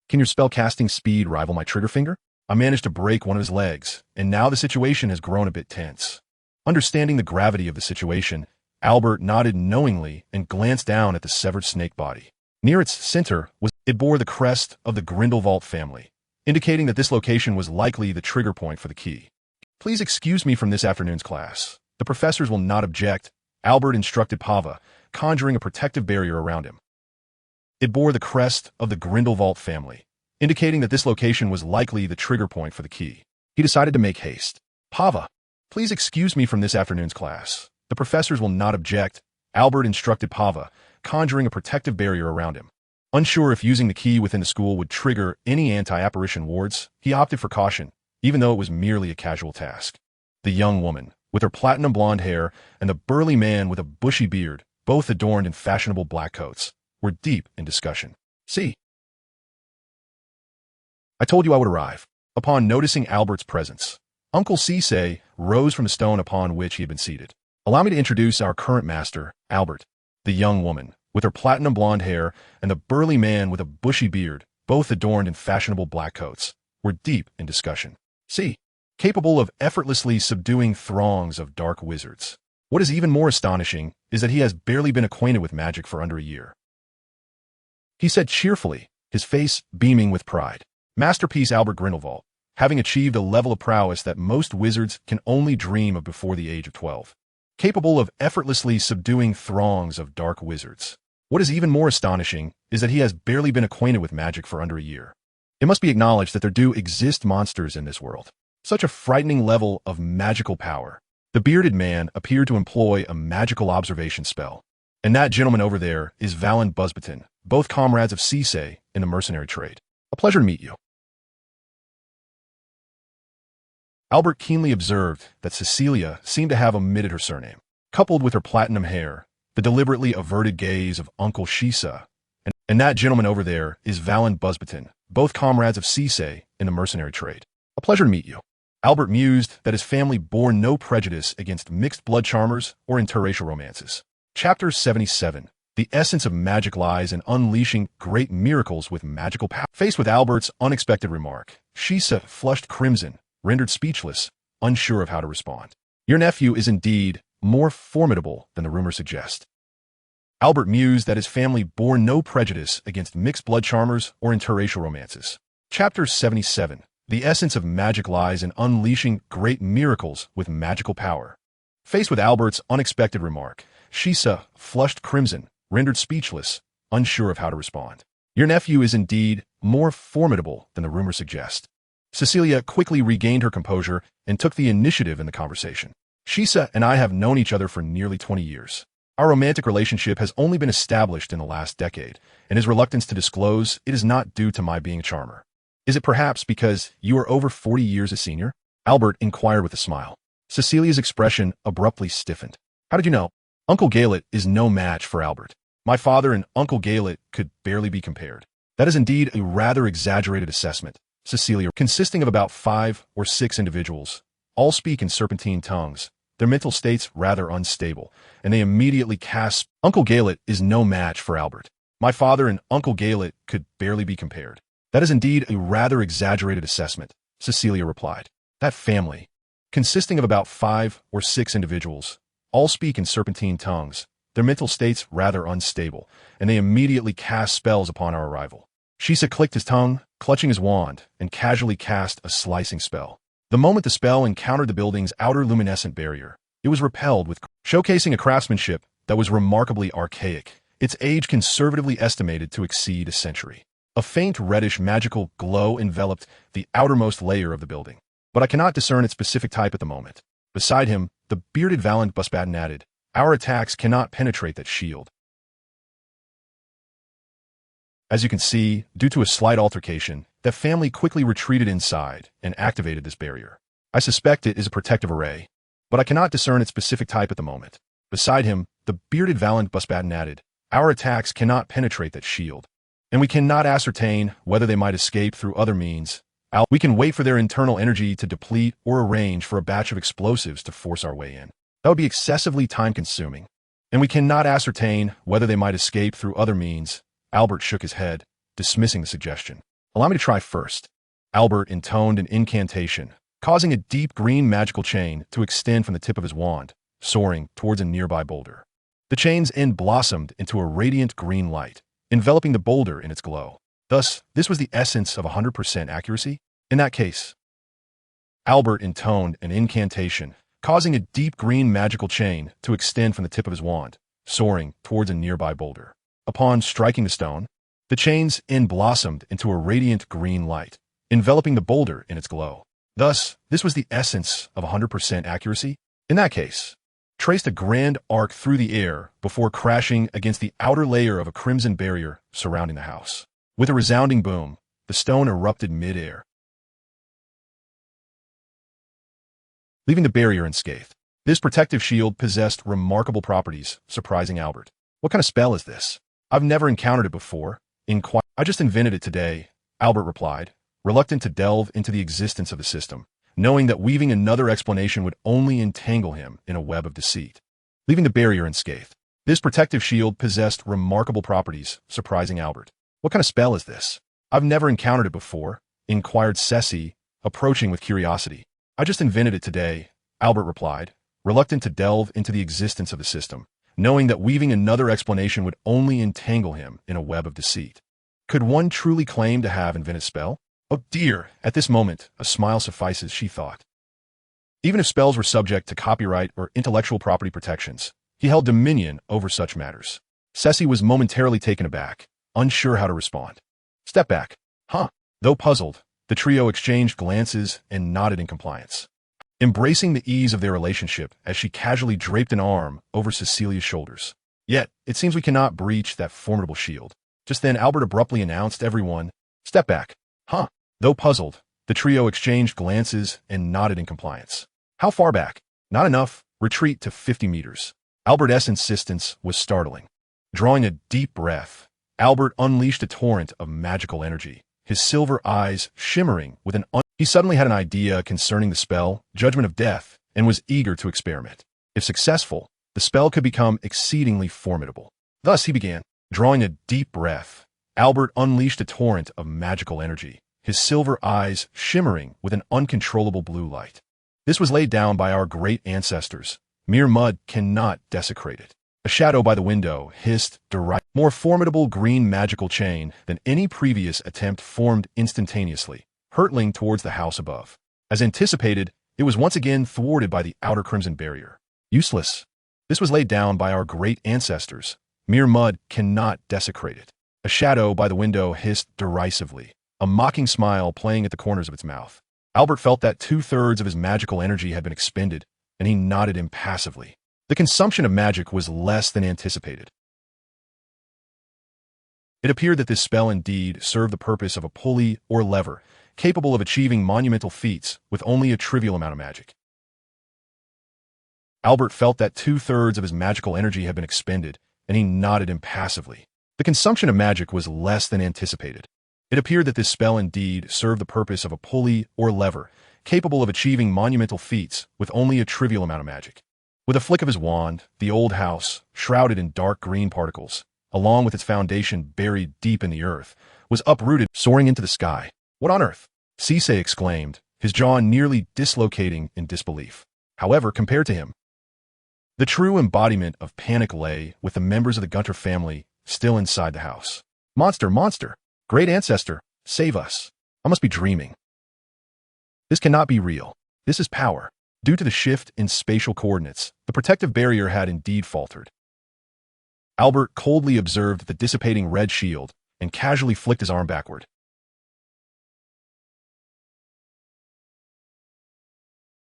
Can your spell-casting speed rival my trigger finger? I managed to break one of his legs, and now the situation has grown a bit tense." Understanding the gravity of the situation, Albert nodded knowingly and glanced down at the severed snake body. Near its center it bore the crest of the Grindelwald family, indicating that this location was likely the trigger point for the key. "Please excuse me from this afternoon's class. The professors will not object," Albert instructed Pava, conjuring a protective barrier around him. It bore the crest of the Grindelwald family, indicating that this location was likely the trigger point for the key. He decided to make haste. "Pava, please excuse me from this afternoon's class. The professors will not object," Albert instructed Pava, conjuring a protective barrier around him. Unsure if using the key within the school would trigger any anti-apparition wards, he opted for caution, even though it was merely a casual task. The young woman, with her platinum blonde hair, and the burly man with a bushy beard, both adorned in fashionable black coats, were deep in discussion. "See, I told you I would arrive." Upon noticing Albert's presence, Uncle Cisse rose from the stone upon which he had been seated. "Allow me to introduce our current master, Albert." The young woman, with her platinum blonde hair, and the burly man with a bushy beard, both adorned in fashionable black coats, were deep in discussion. "See, capable of effortlessly subduing throngs of dark wizards. What is even more astonishing is that he has barely been acquainted with magic for under a year," he said cheerfully, his face beaming with pride. Masterpiece Albert Grindelwald, having achieved a level of prowess that most wizards can only dream of before the age of 12. Capable of effortlessly subduing throngs of dark wizards. What is even more astonishing is that he has barely been acquainted with magic for under a year. It must be acknowledged that there do exist monsters in this world. Such a frightening level of magical power. The bearded man appeared to employ a magical observation spell. "And that gentleman over there is Valen Busbiton, both comrades of Cisse in the mercenary trade. A pleasure to meet you." Albert keenly observed that Cecilia seemed to have omitted her surname. Coupled with her platinum hair, the deliberately averted gaze of Uncle Shisa, and that gentleman over there is Valen Busbiton, both comrades of Cisse in the mercenary trade. "A pleasure to meet you." Albert mused that his family bore no prejudice against mixed blood charmers or interracial romances. Chapter 77. The essence of magic lies in unleashing great miracles with magical power. Faced with Albert's unexpected remark, Shisa flushed crimson, rendered speechless, unsure of how to respond. "Your nephew is indeed more formidable than the rumors suggest." Albert mused that his family bore no prejudice against mixed blood charmers or interracial romances. Chapter 77. The essence of magic lies in unleashing great miracles with magical power. Faced with Albert's unexpected remark, Shisa flushed crimson, rendered speechless, unsure of how to respond. "Your nephew is indeed more formidable than the rumors suggest." Cecilia quickly regained her composure and took the initiative in the conversation. "Shisa and I have known each other for nearly 20 years. Our romantic relationship has only been established in the last decade, and his reluctance to disclose it is not due to my being a charmer. Is it perhaps because you are over 40 years a senior?" Albert inquired with a smile. Cecilia's expression abruptly stiffened. How did you know? Uncle Galet is no match for Albert. My father and Uncle Galet could barely be compared. That is indeed a rather exaggerated assessment, Cecilia, consisting of about 5 or 6 individuals. All speak in serpentine tongues, their mental states rather unstable, and they immediately cast. Uncle Galet is no match for Albert. My father and Uncle Galet could barely be compared. That is indeed a rather exaggerated assessment, Cecilia replied. That family, consisting of about 5 or 6 individuals, all speak in serpentine tongues, their mental states rather unstable, and they immediately cast spells upon our arrival. Shisa clicked his tongue, clutching his wand, and casually cast a slicing spell. The moment the spell encountered the building's outer luminescent barrier, it was repelled with showcasing a craftsmanship that was remarkably archaic, its age conservatively estimated to exceed a century. A faint reddish magical glow enveloped the outermost layer of the building, but I cannot discern its specific type at the moment. Beside him, the bearded Valant Busbaden added, our attacks cannot penetrate that shield. As you can see, due to a slight altercation, that family quickly retreated inside and activated this barrier. I suspect it is a protective array, but I cannot discern its specific type at the moment. Beside him, the bearded Valant Busbaden added, our attacks cannot penetrate that shield, and we cannot ascertain whether they might escape through other means. We can wait for their internal energy to deplete or arrange for a batch of explosives to force our way in. That would be excessively time-consuming, and we cannot ascertain whether they might escape through other means. Albert shook his head, dismissing the suggestion. Allow me to try first. Albert intoned an incantation, causing a deep green magical chain to extend from the tip of his wand, soaring towards a nearby boulder. The chain's end blossomed into a radiant green light, enveloping the boulder in its glow. Thus, this was the essence of 100% accuracy? In that case, Albert intoned an incantation, causing a deep green magical chain to extend from the tip of his wand, soaring towards a nearby boulder. Upon striking the stone, the chain's end blossomed into a radiant green light, enveloping the boulder in its glow. Thus, this was the essence of 100% accuracy? In that case, traced a grand arc through the air before crashing against the outer layer of a crimson barrier surrounding the house. With a resounding boom, the stone erupted mid-air, leaving the barrier unscathed. This protective shield possessed remarkable properties, surprising Albert. What kind of spell is this? I've never encountered it before. I just invented it today, Albert replied, reluctant to delve into the existence of the system, knowing that weaving another explanation would only entangle him in a web of deceit. Leaving the barrier unscathed. This protective shield possessed remarkable properties, surprising Albert. What kind of spell is this? I've never encountered it before, inquired Ceci, approaching with curiosity. I just invented it today, Albert replied, reluctant to delve into the existence of the system, knowing that weaving another explanation would only entangle him in a web of deceit. Could one truly claim to have invented spell? Oh dear, at this moment, a smile suffices, she thought. Even if spells were subject to copyright or intellectual property protections, he held dominion over such matters. Ceci was momentarily taken aback, unsure how to respond. Step back. Huh. Though puzzled, the trio exchanged glances and nodded in compliance, embracing the ease of their relationship as she casually draped an arm over Cecilia's shoulders. Yet, it seems we cannot breach that formidable shield. Just then, Albert abruptly announced, everyone, step back. Huh. Though puzzled, the trio exchanged glances and nodded in compliance. How far back? Not enough. Retreat to 50 meters. Albert's insistence was startling. Drawing a deep breath, Albert unleashed a torrent of magical energy, his silver eyes shimmering with He suddenly had an idea concerning the spell, Judgment of Death, and was eager to experiment. If successful, the spell could become exceedingly formidable. Thus he began. Drawing a deep breath, Albert unleashed a torrent of magical energy, his silver eyes shimmering with an uncontrollable blue light. This was laid down by our great ancestors. Mere mud cannot desecrate it. A shadow by the window hissed, more formidable green magical chain than any previous attempt formed instantaneously, hurtling towards the house above. As anticipated, it was once again thwarted by the outer crimson barrier. Useless. This was laid down by our great ancestors. Mere mud cannot desecrate it. A shadow by the window hissed derisively, a mocking smile playing at the corners of its mouth. Albert felt that 2/3 of his magical energy had been expended, and he nodded impassively. The consumption of magic was less than anticipated. It appeared that this spell indeed served the purpose of a pulley or lever, capable of achieving monumental feats with only a trivial amount of magic. Albert felt that 2/3 of his magical energy had been expended, and he nodded impassively. The consumption of magic was less than anticipated. It appeared that this spell indeed served the purpose of a pulley or lever, capable of achieving monumental feats with only a trivial amount of magic. With a flick of his wand, the old house, shrouded in dark green particles, along with its foundation buried deep in the earth, was uprooted, soaring into the sky. "What on earth?" Cisse exclaimed, his jaw nearly dislocating in disbelief. However, compared to him, the true embodiment of panic lay with the members of the Gunter family still inside the house. "Monster, monster! Great ancestor, save us! I must be dreaming. This cannot be real. This is power." Due to the shift in spatial coordinates, the protective barrier had indeed faltered. Albert coldly observed the dissipating red shield and casually flicked his arm backward.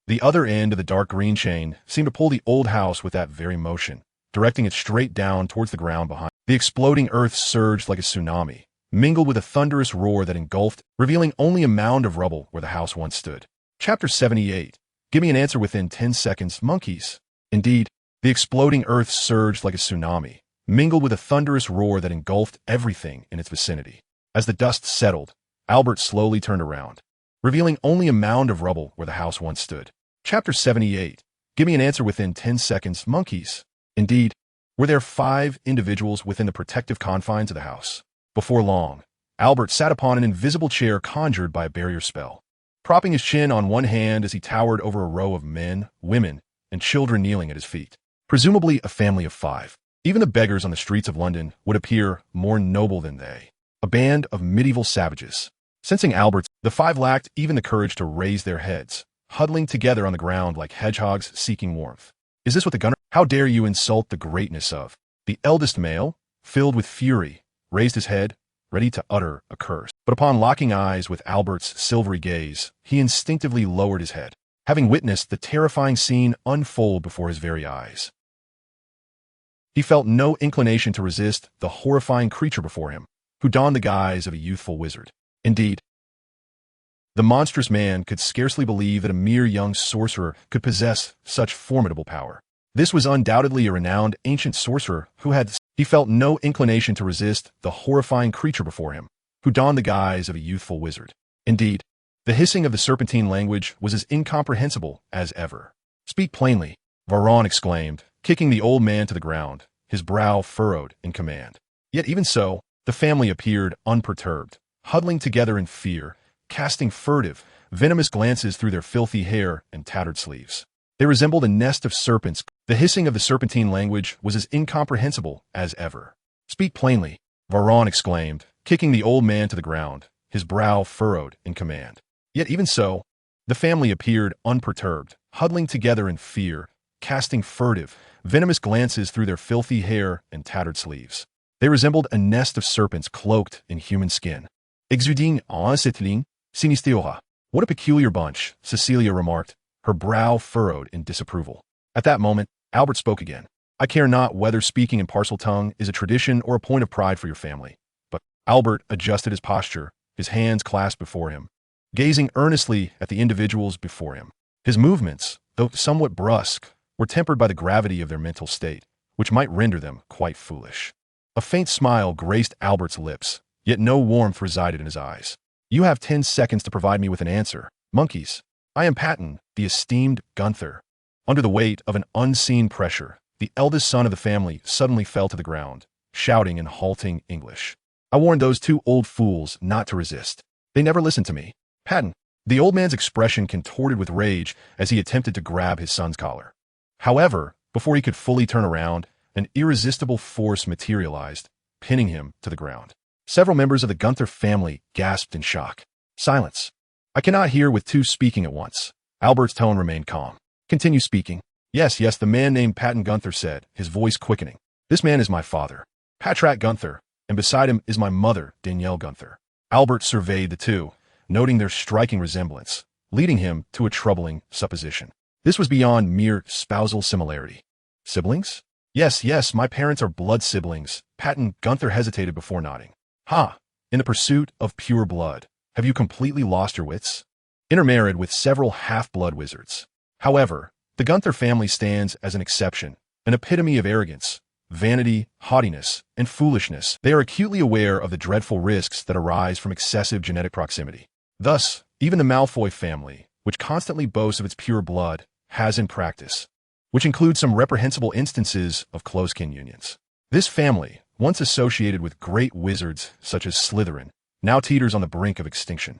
The other end of the dark green chain seemed to pull the old house with that very motion, directing it straight down towards the ground behind. The exploding earth surged like a tsunami, mingled with a thunderous roar that engulfed, revealing only a mound of rubble where the house once stood. Chapter 78. Give me an answer within 10 seconds, monkeys. Indeed, the exploding earth surged like a tsunami, mingled with a thunderous roar that engulfed everything in its vicinity. As the dust settled, Albert slowly turned around, revealing only a mound of rubble where the house once stood. Chapter 78. Give me an answer within 10 seconds, monkeys. Indeed, were there 5 individuals within the protective confines of the house. Before long, Albert sat upon an invisible chair conjured by a barrier spell, propping his chin on one hand as he towered over a row of men, women, and children kneeling at his feet. Presumably a family of 5. Even the beggars on the streets of London would appear more noble than they. A band of medieval savages. Sensing Albert's, the 5 lacked even the courage to raise their heads, huddling together on the ground like hedgehogs seeking warmth. "Is this what the gunner? How dare you insult the greatness of?" The eldest male, filled with fury, raised his head, ready to utter a curse. But upon locking eyes with Albert's silvery gaze, he instinctively lowered his head, having witnessed the terrifying scene unfold before his very eyes. He felt no inclination to resist the horrifying creature before him, who donned the guise of a youthful wizard. Indeed, the monstrous man could scarcely believe that a mere young sorcerer could possess such formidable power. This was undoubtedly a renowned ancient sorcerer who had... He felt no inclination to resist the horrifying creature before him, who donned the guise of a youthful wizard. Indeed, the hissing of the serpentine language was as incomprehensible as ever. "Speak plainly," Varon exclaimed, kicking the old man to the ground, his brow furrowed in command. Yet even so, the family appeared unperturbed, huddling together in fear, casting furtive, venomous glances through their filthy hair and tattered sleeves. They resembled a nest of serpents. The hissing of the serpentine language was as incomprehensible as ever. "Speak plainly," Varon exclaimed, kicking the old man to the ground, his brow furrowed in command. Yet even so, the family appeared unperturbed, huddling together in fear, casting furtive, venomous glances through their filthy hair and tattered sleeves. They resembled a nest of serpents cloaked in human skin. "Exuding en cetling, sinisteora." What a peculiar bunch, Cecilia remarked, her brow furrowed in disapproval. At that moment, Albert spoke again. "I care not whether speaking in parcel tongue is a tradition or a point of pride for your family, but..." Albert adjusted his posture, his hands clasped before him, gazing earnestly at the individuals before him. His movements, though somewhat brusque, were tempered by the gravity of their mental state, which might render them quite foolish. A faint smile graced Albert's lips, yet no warmth resided in his eyes. "You have 10 seconds to provide me with an answer, monkeys. I am Patton, the esteemed Gunther." Under the weight of an unseen pressure, the eldest son of the family suddenly fell to the ground, shouting in halting English. "I warned those 2 old fools not to resist. They never listened to me. Patton." The old man's expression contorted with rage as he attempted to grab his son's collar. However, before he could fully turn around, an irresistible force materialized, pinning him to the ground. Several members of the Gunther family gasped in shock. "Silence. I cannot hear with 2 speaking at once." Albert's tone remained calm. "Continue speaking." Yes, the man named Patton Gunther said, his voice quickening. "This man is my father, Patrak Gunther, and beside him is my mother, Danielle Gunther." Albert surveyed the 2, noting their striking resemblance, leading him to a troubling supposition. This was beyond mere spousal similarity. "Siblings?" Yes, my parents are blood siblings." Patton Gunther hesitated before nodding. "Ha! In the pursuit of pure blood. Have you completely lost your wits? Intermarried with several half-blood wizards. However, the Gunther family stands as an exception, an epitome of arrogance, vanity, haughtiness, and foolishness. They are acutely aware of the dreadful risks that arise from excessive genetic proximity. Thus, even the Malfoy family, which constantly boasts of its pure blood, has in practice, which includes some reprehensible instances of close kin unions. This family, once associated with great wizards such as Slytherin, now teeters on the brink of extinction.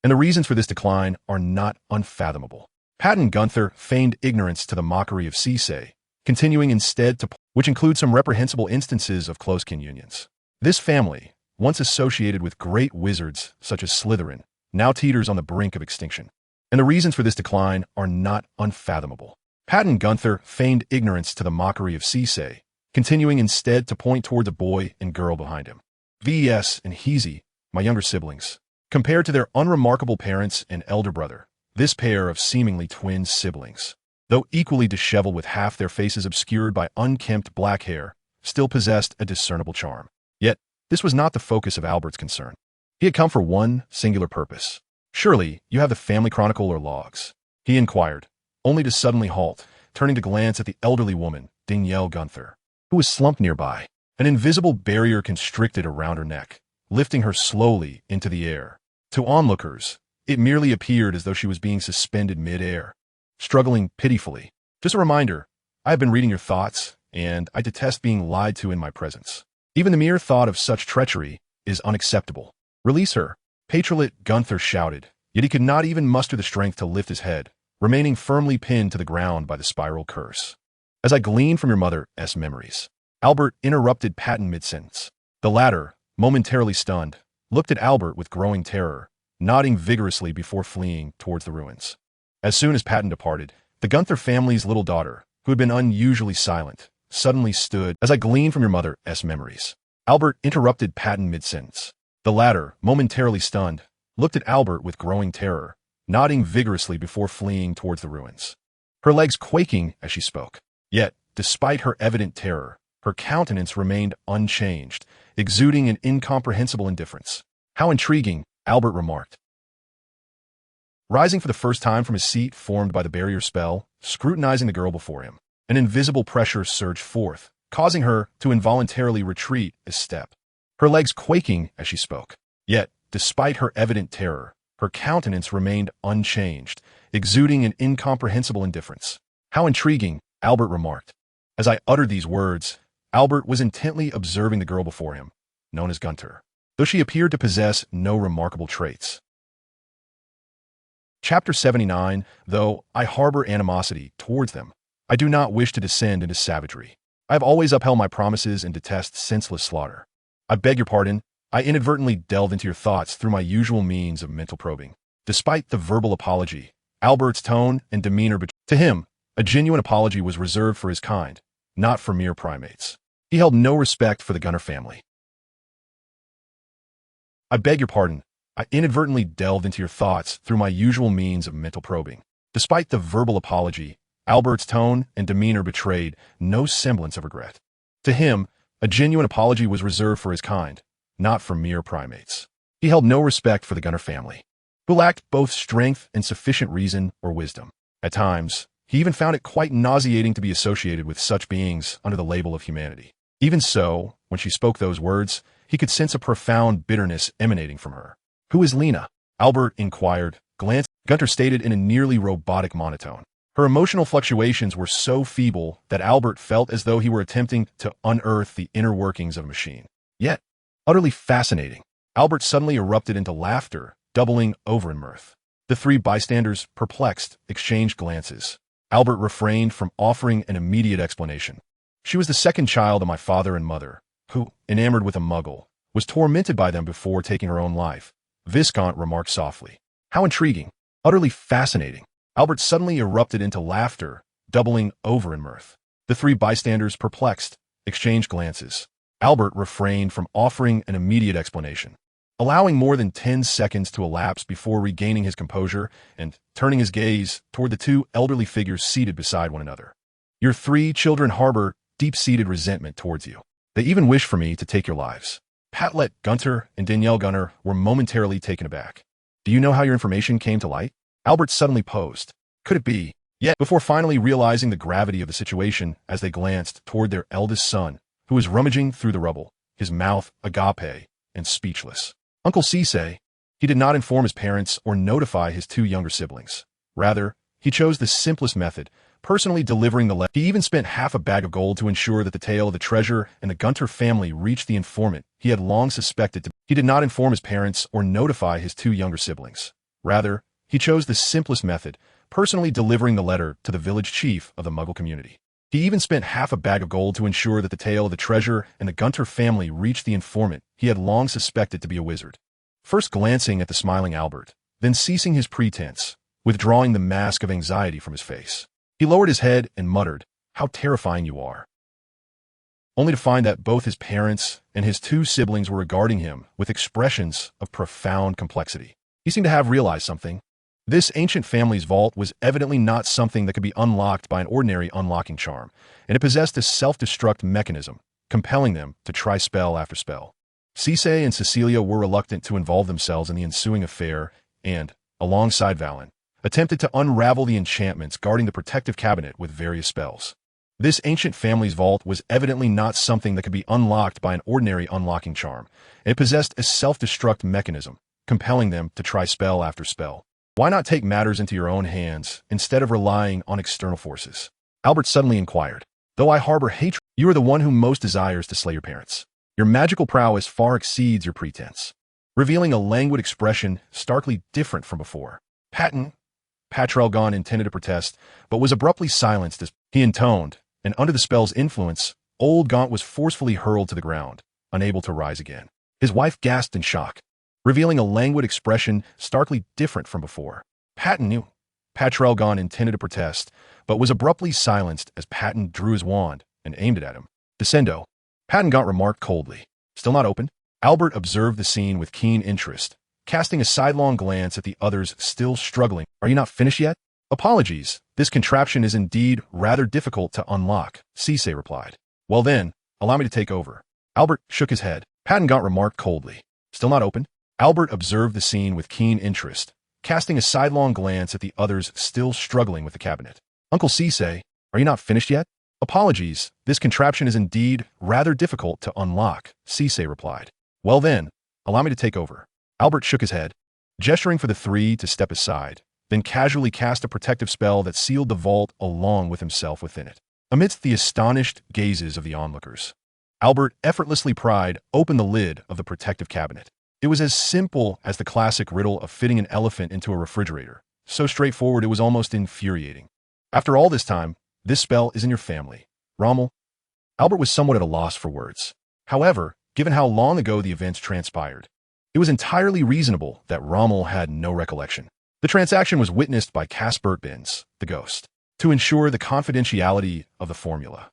And the reasons for this decline are not unfathomable. Patton Gunther feigned ignorance to the mockery of Ceesay, continuing instead to which includes some reprehensible instances of close kin unions. This family, once associated with great wizards such as Slytherin, now teeters on the brink of extinction. And the reasons for this decline are not unfathomable. Patton Gunther feigned ignorance to the mockery of Ceesay, continuing instead to point toward the boy and girl behind him. Ves and Heezy, my younger siblings. Compared to their unremarkable parents and elder brother, this pair of seemingly twin siblings, though equally disheveled with half their faces obscured by unkempt black hair, still possessed a discernible charm. Yet, this was not the focus of Albert's concern. He had come for one singular purpose. "Surely, you have the family chronicle or logs?" he inquired, only to suddenly halt, turning to glance at the elderly woman, Danielle Gunther, who was slumped nearby. An invisible barrier constricted around her neck, lifting her slowly into the air. To onlookers, it merely appeared as though she was being suspended mid-air, struggling pitifully. "Just a reminder, I have been reading your thoughts, and I detest being lied to in my presence. Even the mere thought of such treachery is unacceptable. Release her," Patrolet Gunther shouted, yet he could not even muster the strength to lift his head, remaining firmly pinned to the ground by the spiral curse. "As I glean from your mother's memories," Albert interrupted Patton mid-sentence. The latter, momentarily stunned, looked at Albert with growing terror, nodding vigorously before fleeing towards the ruins. As soon as Patton departed, the Gunther family's little daughter, who had been unusually silent, suddenly stood. "As I glean from your mother's memories," Albert interrupted Patton mid-sentence. The latter, momentarily stunned, looked at Albert with growing terror, nodding vigorously before fleeing towards the ruins, her legs quaking as she spoke. Yet, despite her evident terror, her countenance remained unchanged, exuding an incomprehensible indifference. "How intriguing," Albert remarked, rising for the first time from his seat formed by the barrier spell, scrutinizing the girl before him. An invisible pressure surged forth, causing her to involuntarily retreat a step, her legs quaking as she spoke. Yet, despite her evident terror, her countenance remained unchanged, exuding an incomprehensible indifference. "How intriguing," Albert remarked. As I uttered these words, Albert was intently observing the girl before him, known as Gunther, though she appeared to possess no remarkable traits. Chapter 79. Though I harbor animosity towards them, I do not wish to descend into savagery. I have always upheld my promises and detest senseless slaughter. I beg your pardon, I inadvertently delved into your thoughts through my usual means of mental probing. Despite the verbal apology, Albert's tone and demeanor to him, a genuine apology was reserved for his kind, not for mere primates. He held no respect for the Gunner family. "I beg your pardon, I inadvertently delved into your thoughts through my usual means of mental probing." Despite the verbal apology, Albert's tone and demeanor betrayed no semblance of regret. To him, a genuine apology was reserved for his kind, not for mere primates. He held no respect for the Gunner family, who lacked both strength and sufficient reason or wisdom. At times, he even found it quite nauseating to be associated with such beings under the label of humanity. Even so, when she spoke those words, he could sense a profound bitterness emanating from her. "Who is Lena?" Albert inquired, glancing. Gunther stated in a nearly robotic monotone. Her emotional fluctuations were so feeble that Albert felt as though he were attempting to unearth the inner workings of a machine. Yet, utterly fascinating, Albert suddenly erupted into laughter, doubling over in mirth. The three bystanders, perplexed, exchanged glances. Albert refrained from offering an immediate explanation. "She was the second child of my father and mother, who, enamored with a muggle, was tormented by them before taking her own life," Viscount remarked softly. "How intriguing, utterly fascinating." Albert suddenly erupted into laughter, doubling over in mirth. The three bystanders, perplexed, exchanged glances. Albert refrained from offering an immediate explanation, allowing more than 10 seconds to elapse before regaining his composure and turning his gaze toward the two elderly figures seated beside one another. "Your 3 children harbor deep-seated resentment towards you. They even wish for me to take your lives." Patlet, Gunter, and Danielle Gunner were momentarily taken aback. Do you know how your information came to light? Albert suddenly posed. Could it be? Yet, before finally realizing the gravity of the situation as they glanced toward their eldest son, who was rummaging through the rubble, his mouth agape and speechless. Uncle Cisse, he did not inform his parents or notify his two younger siblings. Rather, he chose the simplest method, personally delivering the letter. He even spent half a bag of gold to ensure that the tale of the treasure and the Gunter family reached the informant he had long suspected to. He did not inform his parents or notify his two younger siblings. Rather, he chose the simplest method, personally delivering the letter to the village chief of the Muggle community. He even spent half a bag of gold to ensure that the tale of the treasure and the Gunter family reached the informant he had long suspected to be a wizard. First glancing at the smiling Albert, then ceasing his pretense, withdrawing the mask of anxiety from his face. He lowered his head and muttered, "How terrifying you are." Only to find that both his parents and his two siblings were regarding him with expressions of profound complexity. He seemed to have realized something. This ancient family's vault was evidently not something that could be unlocked by an ordinary unlocking charm, and it possessed a self-destruct mechanism, compelling them to try spell after spell. Cisse and Cecilia were reluctant to involve themselves in the ensuing affair and, alongside Valen, attempted to unravel the enchantments guarding the protective cabinet with various spells. This ancient family's vault was evidently not something that could be unlocked by an ordinary unlocking charm, and it possessed a self-destruct mechanism, compelling them to try spell after spell. Why not take matters into your own hands instead of relying on external forces? Albert suddenly inquired. Though I harbor hatred, you are the one who most desires to slay your parents. Your magical prowess far exceeds your pretense, revealing a languid expression starkly different from before. Patrelgon intended to protest, but was abruptly silenced as he intoned, and under the spell's influence, old Gaunt was forcefully hurled to the ground, unable to rise again. His wife gasped in shock, revealing a languid expression starkly different from before. Patrelgon intended to protest, but was abruptly silenced as Patton drew his wand and aimed it at him. Descendo, Pattengaunt remarked coldly. Still not open? Albert observed the scene with keen interest, casting a sidelong glance at the others still struggling. Are you not finished yet? Apologies, this contraption is indeed rather difficult to unlock, Cisse replied. Well then, allow me to take over. Albert shook his head. Pattengaunt remarked coldly. Still not open? Albert observed the scene with keen interest, casting a sidelong glance at the others still struggling with the cabinet. Uncle Cisse, are you not finished yet? Apologies, this contraption is indeed rather difficult to unlock, Cisse replied. Well then, allow me to take over. Albert shook his head, gesturing for the three to step aside, then casually cast a protective spell that sealed the vault along with himself within it. Amidst the astonished gazes of the onlookers, Albert effortlessly pried open the lid of the protective cabinet. It was as simple as the classic riddle of fitting an elephant into a refrigerator, so straightforward it was almost infuriating. After all this time, this spell is in your family. Rommel? Albert was somewhat at a loss for words. However, given how long ago the events transpired, it was entirely reasonable that Rommel had no recollection. The transaction was witnessed by Caspert Binns, the ghost, to ensure the confidentiality of the formula.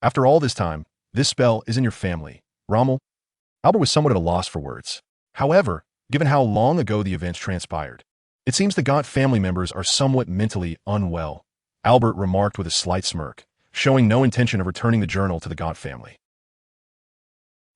After all this time, this spell is in your family. Rommel? Albert was somewhat at a loss for words. However, given how long ago the events transpired, it seems the Gaunt family members are somewhat mentally unwell, Albert remarked with a slight smirk, showing no intention of returning the journal to the Gaunt family.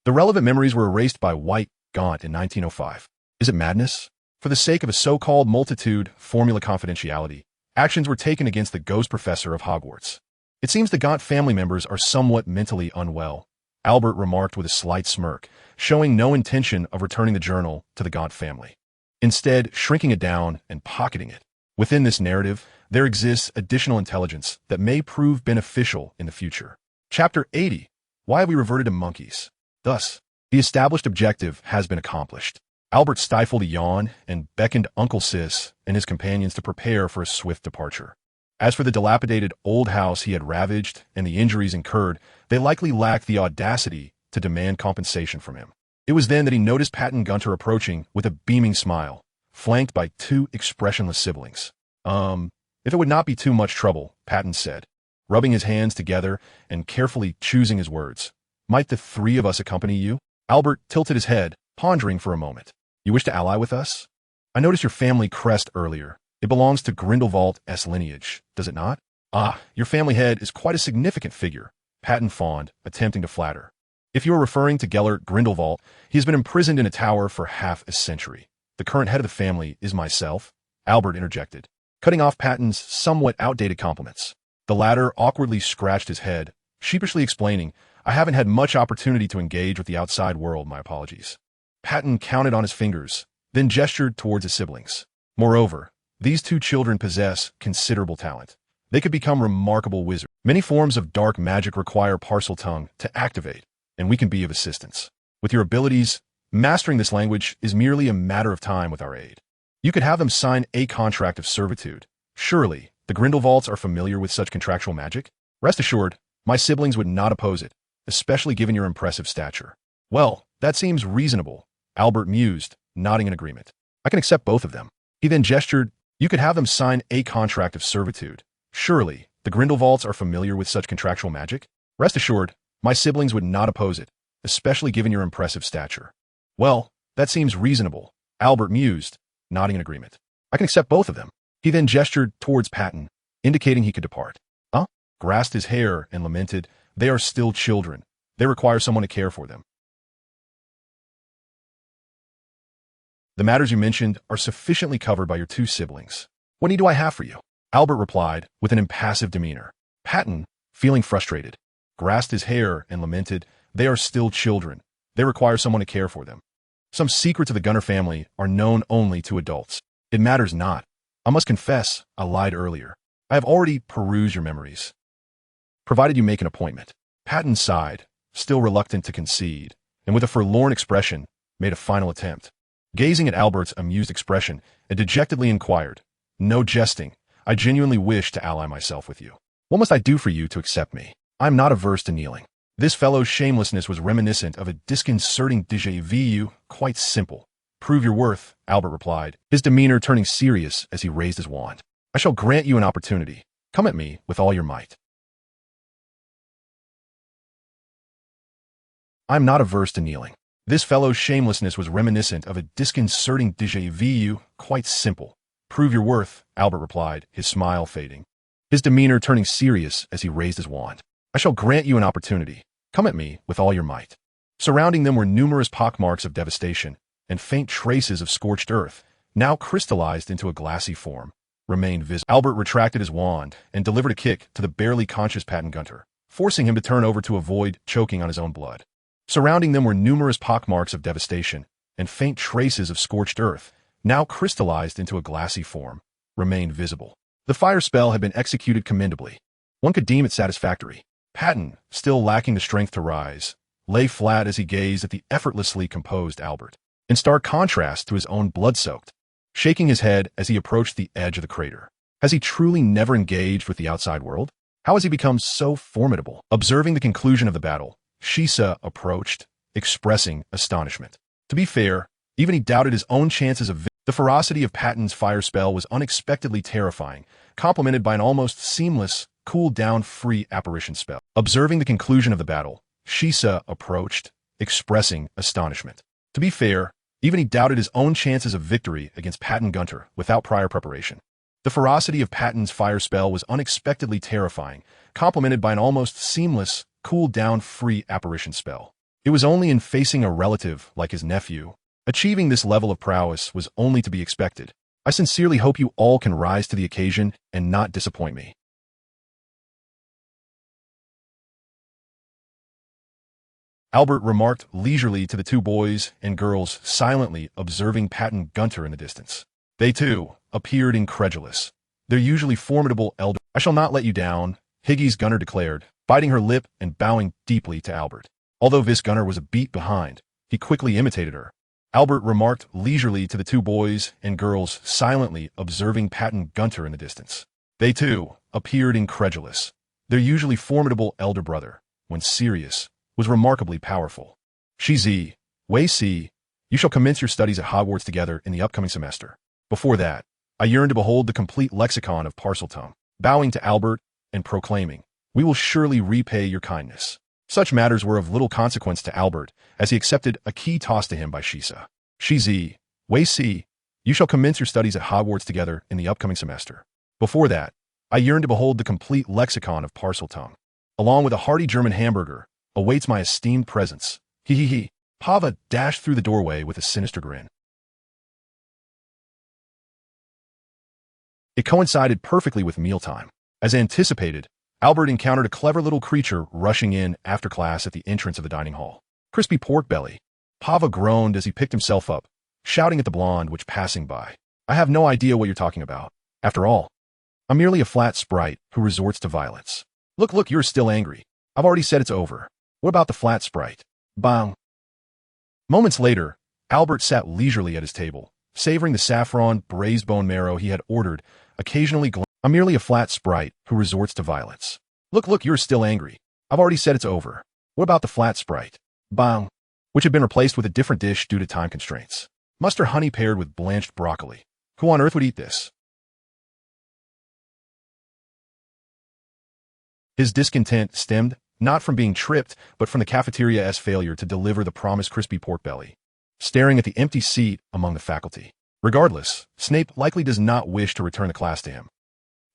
The relevant memories were erased by White Gaunt in 1905. Is it madness? For the sake of a so-called multitude formula confidentiality, actions were taken against the ghost professor of Hogwarts. It seems the Gaunt family members are somewhat mentally unwell, Albert remarked with a slight smirk, showing no intention of returning the journal to the Gaunt family. Instead, shrinking it down and pocketing it. Within this narrative, there exists additional intelligence that may prove beneficial in the future. Chapter 80. Why have we reverted to monkeys? Thus, the established objective has been accomplished. Albert stifled a yawn and beckoned Uncle Sis and his companions to prepare for a swift departure. As for the dilapidated old house he had ravaged and the injuries incurred, they likely lacked the audacity to demand compensation from him. It was then that he noticed Patton Gunter approaching with a beaming smile, flanked by two expressionless siblings. If it would not be too much trouble, Patton said, rubbing his hands together and carefully choosing his words. Might the three of us accompany you? Albert tilted his head, pondering for a moment. You wish to ally with us? I noticed your family crest earlier. It belongs to Grindelwald's lineage, does it not? Ah, your family head is quite a significant figure, Patton fawned, attempting to flatter. If you are referring to Gellert Grindelwald, he has been imprisoned in a tower for half a century. The current head of the family is myself, Albert interjected, cutting off Patton's somewhat outdated compliments. The latter awkwardly scratched his head, sheepishly explaining, I haven't had much opportunity to engage with the outside world, my apologies. Patton counted on his fingers, then gestured towards his siblings. Moreover, these two children possess considerable talent. They could become remarkable wizards. Many forms of dark magic require Parseltongue to activate, and we can be of assistance. With your abilities, mastering this language is merely a matter of time with our aid. You could have them sign a contract of servitude. Surely, the Grindelwalds are familiar with such contractual magic? Rest assured, my siblings would not oppose it, especially given your impressive stature. Well, that seems reasonable, Albert mused, nodding in agreement. I can accept both of them. He then gestured, you could have them sign a contract of servitude. Surely, the Grindelwalds are familiar with such contractual magic? Rest assured, my siblings would not oppose it, especially given your impressive stature. Well, that seems reasonable, Albert mused, nodding in agreement. I can accept both of them. He then gestured towards Patton, indicating he could depart. Grasped his hair and lamented, they are still children. They require someone to care for them. The matters you mentioned are sufficiently covered by your two siblings. What need do I have for you? Albert replied with an impassive demeanor. Patton, feeling frustrated, grasped his hair and lamented, they are still children. They require someone to care for them. Some secrets of the Gunner family are known only to adults. It matters not. I must confess, I lied earlier. I have already perused your memories. Provided you make an appointment. Patton sighed, still reluctant to concede, and with a forlorn expression, made a final attempt. Gazing at Albert's amused expression, and dejectedly inquired, no jesting, I genuinely wish to ally myself with you. What must I do for you to accept me? I am not averse to kneeling. This fellow's shamelessness was reminiscent of a disconcerting déjà vu, quite simple. Prove your worth, Albert replied, his demeanor turning serious as he raised his wand. I shall grant you an opportunity. Come at me with all your might. I am not averse to kneeling. This fellow's shamelessness was reminiscent of a disconcerting déjà vu, quite simple. Prove your worth, Albert replied, his smile fading. His demeanor turning serious as he raised his wand. I shall grant you an opportunity. Come at me with all your might. Surrounding them were numerous pockmarks of devastation, and faint traces of scorched earth, now crystallized into a glassy form, remained visible. Albert retracted his wand and delivered a kick to the barely conscious Patton Gunter, forcing him to turn over to avoid choking on his own blood. Surrounding them were numerous pockmarks of devastation, and faint traces of scorched earth, now crystallized into a glassy form, remained visible. The fire spell had been executed commendably. One could deem it satisfactory. Patton, still lacking the strength to rise, lay flat as he gazed at the effortlessly composed Albert, in stark contrast to his own blood-soaked, shaking his head as he approached the edge of the crater. Has he truly never engaged with the outside world? How has he become so formidable? Observing the conclusion of the battle, Shisa approached, expressing astonishment. To be fair, even he doubted his own chances of victory. The ferocity of Patton's fire spell was unexpectedly terrifying, complemented by an almost seamless, cool-down-free apparition spell. Observing the conclusion of the battle, Shisa approached, expressing astonishment. To be fair, even he doubted his own chances of victory against Patton Gunter without prior preparation. The ferocity of Patton's fire spell was unexpectedly terrifying, complemented by an almost seamless, cool-down-free apparition spell. It was only in facing a relative like his nephew. Achieving this level of prowess was only to be expected. I sincerely hope you all can rise to the occasion and not disappoint me. Albert remarked leisurely to the two boys and girls, silently observing Patton Gunter in the distance. They, too, appeared incredulous. Their usually formidable elder. I shall not let you down, Higgy's Gunner declared, biting her lip and bowing deeply to Albert. Although Vis Gunner was a beat behind, he quickly imitated her. Albert remarked leisurely to the two boys and girls, silently observing Patton Gunter in the distance. They, too, appeared incredulous. Their usually formidable elder brother, when serious, was remarkably powerful. Shizi, Wei Si, you shall commence your studies at Hogwarts together in the upcoming semester. Before that, I yearn to behold the complete lexicon of Parseltongue. Bowing to Albert and proclaiming, we will surely repay your kindness. Such matters were of little consequence to Albert, as he accepted a key tossed to him by Shisa. Shizi, Wei Si, you shall commence your studies at Hogwarts together in the upcoming semester. Before that, I yearn to behold the complete lexicon of Parseltongue. Along with a hearty German hamburger, awaits my esteemed presence. Hee hee hee. Pava dashed through the doorway with a sinister grin. It coincided perfectly with mealtime. As anticipated, Albert encountered a clever little creature rushing in after class at the entrance of the dining hall. Crispy pork belly. Pava groaned as he picked himself up, shouting at the blonde which passing by. I have no idea what you're talking about. After all, I'm merely a flat sprite who resorts to violence. Look, you're still angry. I've already said it's over. What about the flat sprite? Bang. Moments later, Albert sat leisurely at his table, savoring the saffron braised bone marrow he had ordered, occasionally I'm merely a flat sprite who resorts to violence. Look, you're still angry. I've already said it's over. What about the flat sprite? Bang. Which had been replaced with a different dish due to time constraints. Mustard honey paired with blanched broccoli. Who on earth would eat this? His discontent stemmed not from being tripped, but from the cafeteria's failure to deliver the promised crispy pork belly. Staring at the empty seat among the faculty. Regardless, Snape likely does not wish to return the class to him.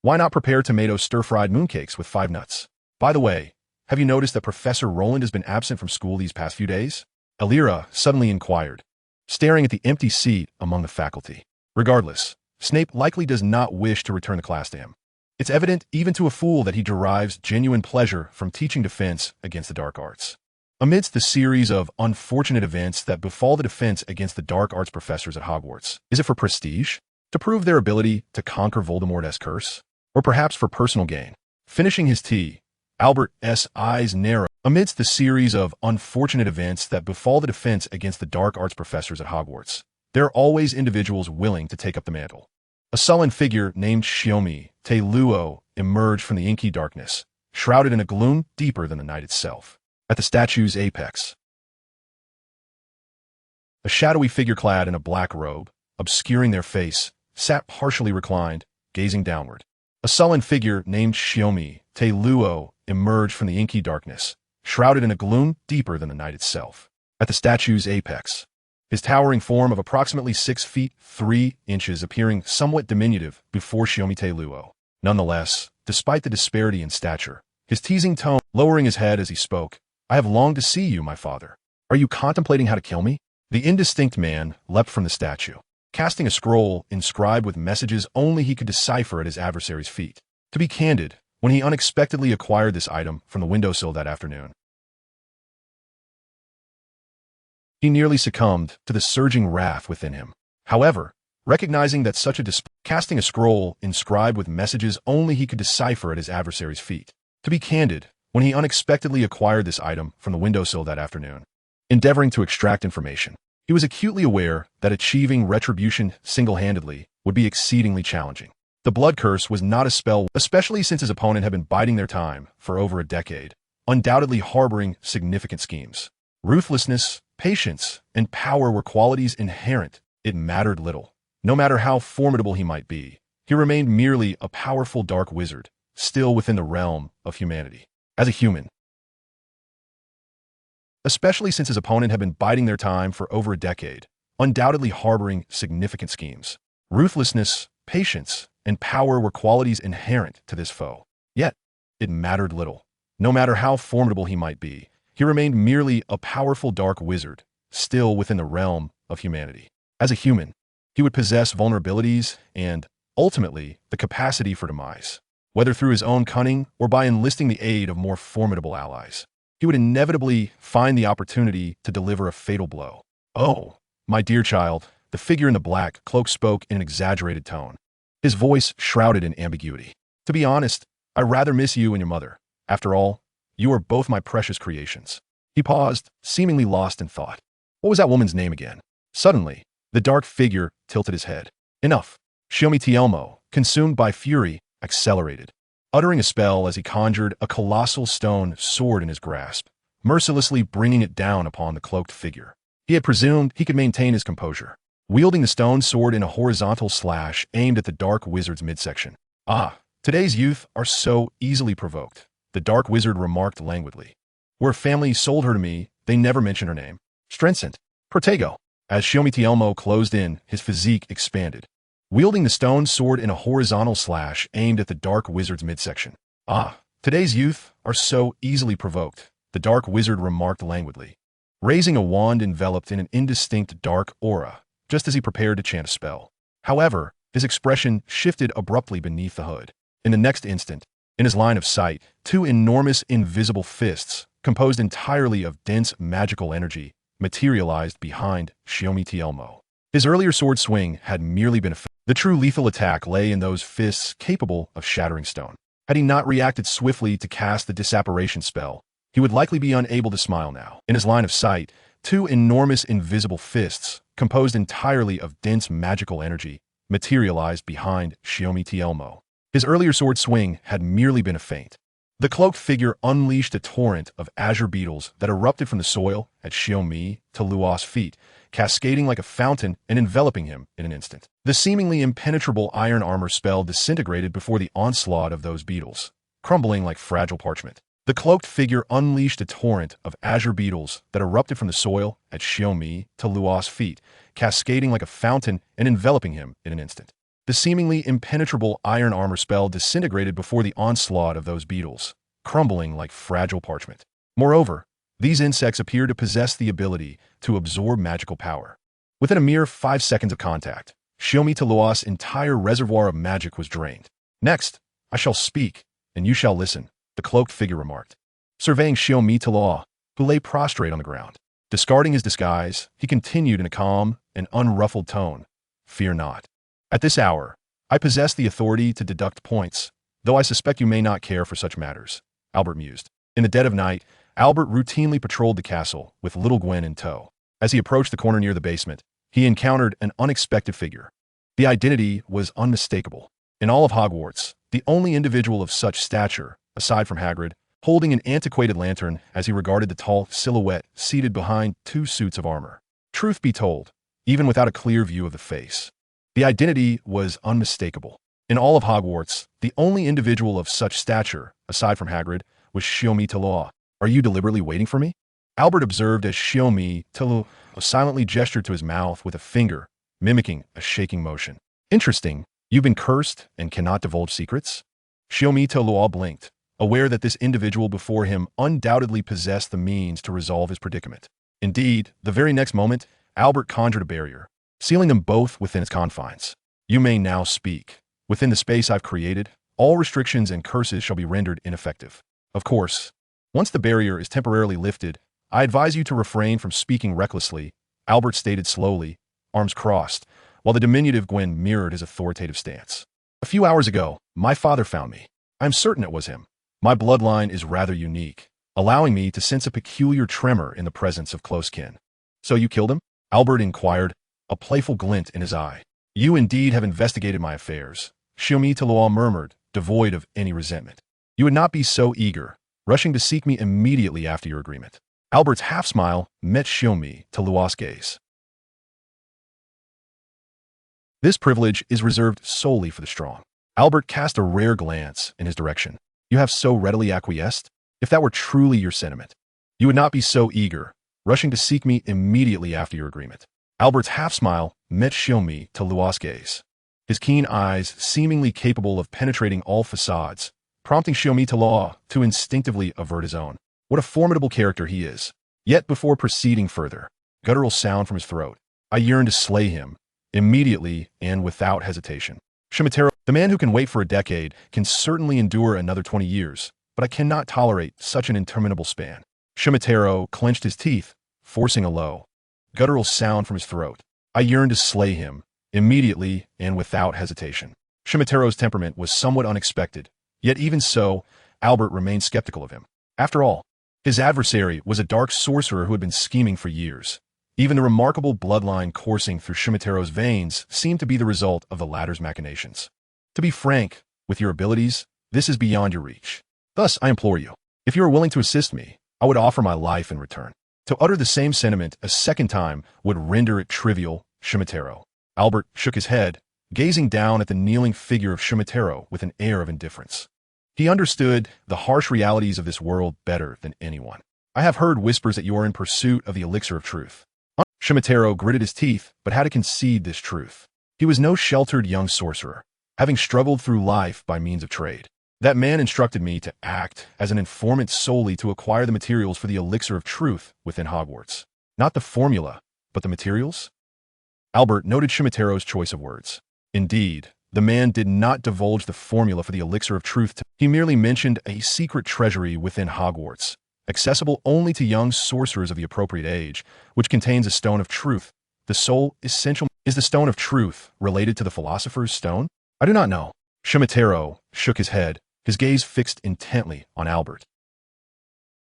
Why not prepare tomato stir-fried mooncakes with 5 nuts? By the way, have you noticed that Professor Roland has been absent from school these past few days? Elira suddenly inquired, staring at the empty seat among the faculty. Regardless, Snape likely does not wish to return the class to him. It's evident even to a fool that he derives genuine pleasure from teaching defense against the dark arts. Amidst the series of unfortunate events that befall the defense against the dark arts professors at Hogwarts, is it for prestige? To prove their ability to conquer Voldemort's curse? Or perhaps for personal gain? Finishing his tea, Albert's eyes narrowed. Amidst the series of unfortunate events that befall the defense against the dark arts professors at Hogwarts, there are always individuals willing to take up the mantle. A sullen figure named Xiaomi Te Luo emerged from the inky darkness, shrouded in a gloom deeper than the night itself. At the statue's apex, a shadowy figure clad in a black robe, obscuring their face, sat partially reclined, gazing downward. A sullen figure named Xiaomi Te Luo emerged from the inky darkness, shrouded in a gloom deeper than the night itself. At the statue's apex, his towering form of approximately 6 feet 3 inches appearing somewhat diminutive before Xiaomi Te Luo. Nonetheless, despite the disparity in stature, his teasing tone, lowering his head as he spoke, I have longed to see you, my father. Are you contemplating how to kill me? The indistinct man leapt from the statue, casting a scroll inscribed with messages only he could decipher at his adversary's feet. To be candid, when he unexpectedly acquired this item from the windowsill that afternoon, he nearly succumbed to the surging wrath within him. However, recognizing that such a casting a scroll inscribed with messages only he could decipher at his adversary's feet. To be candid, when he unexpectedly acquired this item from the windowsill that afternoon, endeavoring to extract information, he was acutely aware that achieving retribution single-handedly would be exceedingly challenging. The blood curse was not a spell, especially since his opponent had been biding their time for over a decade, undoubtedly harboring significant schemes. Ruthlessness, patience, and power were qualities inherent. It mattered little. No matter how formidable he might be, he remained merely a powerful dark wizard, still within the realm of humanity. As a human, especially since his opponent had been biding their time for over a decade, undoubtedly harboring significant schemes. Ruthlessness, patience, and power were qualities inherent to this foe. Yet, it mattered little. No matter how formidable he might be, he remained merely a powerful dark wizard, still within the realm of humanity. As a human, he would possess vulnerabilities and, ultimately, the capacity for demise. Whether through his own cunning or by enlisting the aid of more formidable allies, he would inevitably find the opportunity to deliver a fatal blow. Oh, my dear child, the figure in the black cloak spoke in an exaggerated tone, his voice shrouded in ambiguity. To be honest, I rather miss you and your mother. After all, you are both my precious creations. He paused, seemingly lost in thought. What was that woman's name again? Suddenly, the dark figure tilted his head. Enough. Xiaomi Tielmo, consumed by fury, accelerated, uttering a spell as he conjured a colossal stone sword in his grasp, mercilessly bringing it down upon the cloaked figure. He had presumed he could maintain his composure, wielding the stone sword in a horizontal slash aimed at the dark wizard's midsection. Ah, today's youth are so easily provoked, the dark wizard remarked languidly. Where family sold her to me, they never mention her name. Strensent. Protego. As Xiaomi Tielmo closed in, his physique expanded, wielding the stone sword in a horizontal slash aimed at the dark wizard's midsection. Ah, today's youth are so easily provoked, the dark wizard remarked languidly, raising a wand enveloped in an indistinct dark aura, just as he prepared to chant a spell. However, his expression shifted abruptly beneath the hood. In the next instant, in his line of sight, two enormous invisible fists, composed entirely of dense magical energy, materialized behind Xiaomi Elmo. His earlier sword swing had merely been a feint. The true lethal attack lay in those fists capable of shattering stone. Had he not reacted swiftly to cast the disapparation spell, he would likely be unable to smile now. In his line of sight, two enormous invisible fists, composed entirely of dense magical energy, materialized behind Xiaomi Elmo. His earlier sword swing had merely been a feint. The cloaked figure unleashed a torrent of azure beetles that erupted from the soil at Xiaomi Luo's feet, cascading like a fountain and enveloping him in an instant. The seemingly impenetrable iron armor spell disintegrated before the onslaught of those beetles, crumbling like fragile parchment. The cloaked figure unleashed a torrent of azure beetles that erupted from the soil at Xiaomi Luo's feet, cascading like a fountain and enveloping him in an instant. The seemingly impenetrable iron armor spell disintegrated before the onslaught of those beetles, crumbling like fragile parchment. Moreover, these insects appear to possess the ability to absorb magical power. Within a mere 5 seconds of contact, Xiaomi Luo's entire reservoir of magic was drained. Next, I shall speak, and you shall listen, the cloaked figure remarked, surveying Xiaomi Luo, who lay prostrate on the ground. Discarding his disguise, he continued in a calm and unruffled tone, "Fear not. At this hour, I possess the authority to deduct points, though I suspect you may not care for such matters," Albert mused. In the dead of night, Albert routinely patrolled the castle with Little Gwen in tow. As he approached the corner near the basement, he encountered an unexpected figure. The identity was unmistakable. In all of Hogwarts, the only individual of such stature, aside from Hagrid, holding an antiquated lantern as he regarded the tall silhouette seated behind 2 suits of armor. Truth be told, even without a clear view of the face, the identity was unmistakable. In all of Hogwarts, the only individual of such stature, aside from Hagrid, was Xiaomi Luo. "Are you deliberately waiting for me?" Albert observed as Xiaomi Luo silently gestured to his mouth with a finger, mimicking a shaking motion. "Interesting. You've been cursed and cannot divulge secrets?" Xiaomi Luo blinked, aware that this individual before him undoubtedly possessed the means to resolve his predicament. Indeed, the very next moment, Albert conjured a barrier, sealing them both within its confines. "You may now speak. Within the space I've created, all restrictions and curses shall be rendered ineffective. Of course, once the barrier is temporarily lifted, I advise you to refrain from speaking recklessly," Albert stated slowly, arms crossed, while the diminutive Gwen mirrored his authoritative stance. "A few hours ago, my father found me. I'm certain it was him. My bloodline is rather unique, allowing me to sense a peculiar tremor in the presence of close kin." "So you killed him?" Albert inquired, a playful glint in his eye. "You indeed have investigated my affairs," Xiaomi Luo murmured, devoid of any resentment. "You would not be so eager, rushing to seek me immediately after your agreement." Albert's half-smile met Xiaomi Luo's gaze. "This privilege is reserved solely for the strong." Albert cast a rare glance in his direction. "You have so readily acquiesced? If that were truly your sentiment, you would not be so eager, rushing to seek me immediately after your agreement." Albert's half-smile met Xiaomi Luo's gaze, his keen eyes seemingly capable of penetrating all facades, prompting Xiaomi Luo to instinctively avert his own. What a formidable character he is. Yet before proceeding further, guttural sound from his throat, "I yearn to slay him, immediately and without hesitation." Shimatero, "The man who can wait for a decade can certainly endure another 20 years, but I cannot tolerate such an interminable span." Shimatero clenched his teeth, forcing a low, guttural sound from his throat. "I yearn to slay him, immediately and without hesitation." Shimatero's temperament was somewhat unexpected, yet even so, Albert remained skeptical of him. After all, his adversary was a dark sorcerer who had been scheming for years. Even the remarkable bloodline coursing through Shimatero's veins seemed to be the result of the latter's machinations. "To be frank, with your abilities, this is beyond your reach. Thus, I implore you, if you are willing to assist me, I would offer my life in return." To utter the same sentiment a second time would render it trivial, Shimatero. Albert shook his head, gazing down at the kneeling figure of Shimatero with an air of indifference. He understood the harsh realities of this world better than anyone. "I have heard whispers that you are in pursuit of the elixir of truth." Shimatero gritted his teeth, but had to concede this truth. He was no sheltered young sorcerer, having struggled through life by means of trade. That man instructed me to act as an informant solely to acquire the materials for the elixir of truth within Hogwarts. Not the formula, but the materials? Albert noted Shimitero's choice of words. Indeed, the man did not divulge the formula for the elixir of truth. He merely mentioned a secret treasury within Hogwarts, accessible only to young sorcerers of the appropriate age, which contains a stone of truth. The sole essential is the stone of truth related to the philosopher's stone? I do not know. Shimitero shook his head, his gaze fixed intently on Albert.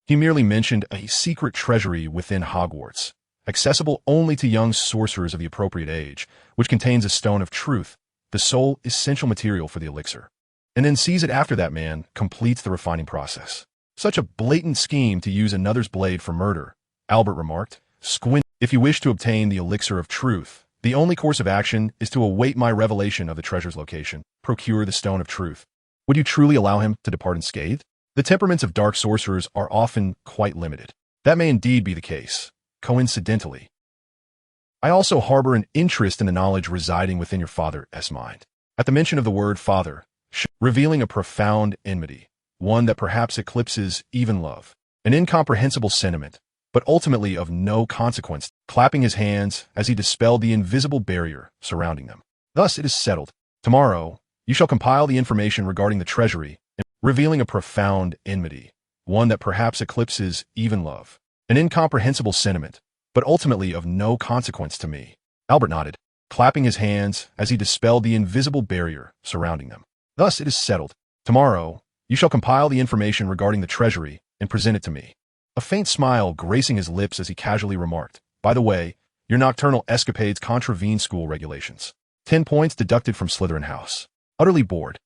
He merely mentioned a secret treasury within Hogwarts, accessible only to young sorcerers of the appropriate age, which contains a stone of truth, the sole essential material for the elixir. And then sees it after that man completes the refining process. Such a blatant scheme to use another's blade for murder, Albert remarked. Squint. If you wish to obtain the elixir of truth, the only course of action is to await my revelation of the treasure's location, procure the stone of truth. Would you truly allow him to depart unscathed? The temperaments of dark sorcerers are often quite limited. That may indeed be the case. Coincidentally, I also harbor an interest in the knowledge residing within your father's mind. At the mention of the word father, revealing a profound enmity, one that perhaps eclipses even love, an incomprehensible sentiment, but ultimately of no consequence, clapping his hands as he dispelled the invisible barrier surrounding them. Thus it is settled. Tomorrow, you shall compile the information regarding the treasury, revealing a profound enmity, one that perhaps eclipses even love, an incomprehensible sentiment, but ultimately of no consequence to me. Albert nodded, clapping his hands as he dispelled the invisible barrier surrounding them. Thus it is settled. Tomorrow, you shall compile the information regarding the treasury and present it to me. A faint smile gracing his lips as he casually remarked, by the way, your nocturnal escapades contravene school regulations. 10 points deducted from Slytherin House. Utterly bored.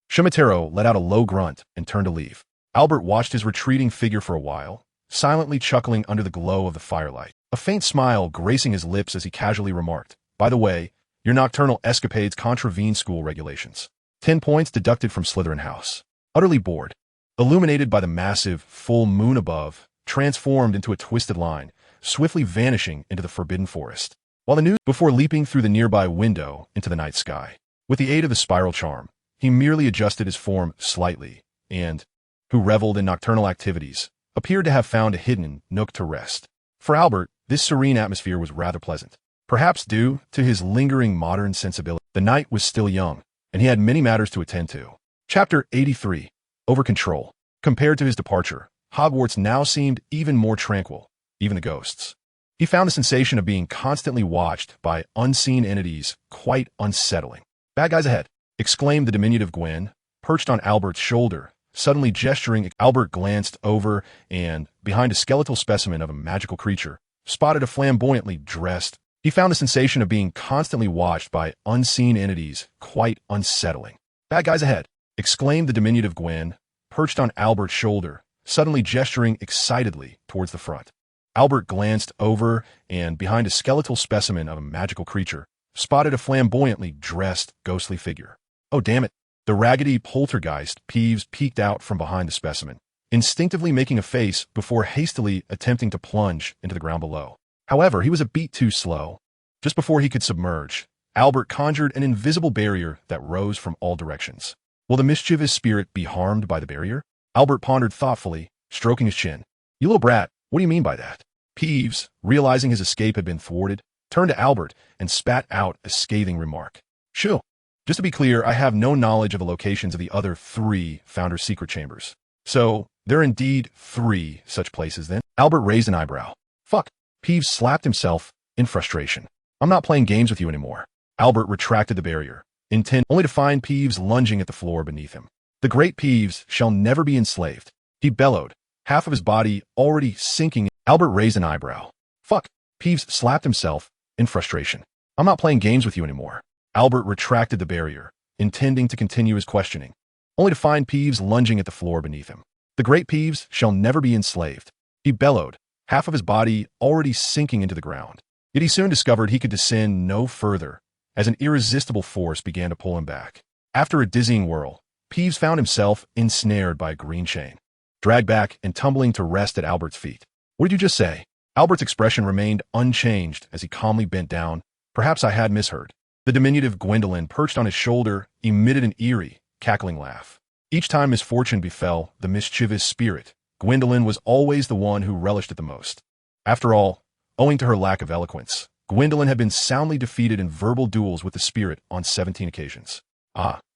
Shimitero let out a low grunt and turned to leave. Albert watched his retreating figure for a while, silently chuckling under the glow of the firelight. A faint smile gracing his lips as he casually remarked, by the way, your nocturnal escapades contravene school regulations. 10 points deducted from Slytherin House. Utterly bored. Illuminated by the massive, full moon above, transformed into a twisted line, swiftly vanishing into the forbidden forest. While the news before leaping through the nearby window into the night sky. With the aid of the spiral charm, he merely adjusted his form slightly, and, who reveled in nocturnal activities, appeared to have found a hidden nook to rest. For Albert, this serene atmosphere was rather pleasant. Perhaps due to his lingering modern sensibility, the night was still young, and he had many matters to attend to. Chapter 83. Over control. Compared to his departure, Hogwarts now seemed even more tranquil, even the ghosts. He found the sensation of being constantly watched by unseen entities quite unsettling. Bad guys ahead, exclaimed the diminutive Gwen, perched on Albert's shoulder, suddenly gesturing. Albert glanced over and, behind a skeletal specimen of a magical creature, spotted a flamboyantly dressed. He found the sensation of being constantly watched by unseen entities quite unsettling. Bad guys ahead, exclaimed the diminutive Gwen, perched on Albert's shoulder, suddenly gesturing excitedly towards the front. Albert glanced over and, behind a skeletal specimen of a magical creature, spotted a flamboyantly dressed ghostly figure. Oh, damn it. The raggedy poltergeist Peeves peeked out from behind the specimen, instinctively making a face before hastily attempting to plunge into the ground below. However, he was a beat too slow. Just before he could submerge, Albert conjured an invisible barrier that rose from all directions. Will the mischievous spirit be harmed by the barrier? Albert pondered thoughtfully, stroking his chin. You little brat, what do you mean by that? Peeves, realizing his escape had been thwarted, turned to Albert and spat out a scathing remark. Shoo. Just to be clear, I have no knowledge of the locations of the other 3 Founder's secret chambers. So, there are indeed 3 such places then? Albert raised an eyebrow. Fuck. Peeves slapped himself in frustration. I'm not playing games with you anymore. Albert retracted the barrier, intent only to find Peeves lunging at the floor beneath him. The great Peeves shall never be enslaved. He bellowed, half of his body already sinking. Albert raised an eyebrow. Fuck. Peeves slapped himself in frustration. I'm not playing games with you anymore. Albert retracted the barrier, intending to continue his questioning, only to find Peeves lunging at the floor beneath him. The great Peeves shall never be enslaved. He bellowed, half of his body already sinking into the ground. Yet he soon discovered he could descend no further, as an irresistible force began to pull him back. After a dizzying whirl, Peeves found himself ensnared by a green chain, dragged back and tumbling to rest at Albert's feet. What did you just say? Albert's expression remained unchanged as he calmly bent down. Perhaps I had misheard. The diminutive Gwendolyn perched on his shoulder emitted an eerie, cackling laugh. Each time misfortune befell the mischievous spirit, Gwendolen was always the one who relished it the most. After all, owing to her lack of eloquence, Gwendolen had been soundly defeated in verbal duels with the spirit on 17 occasions.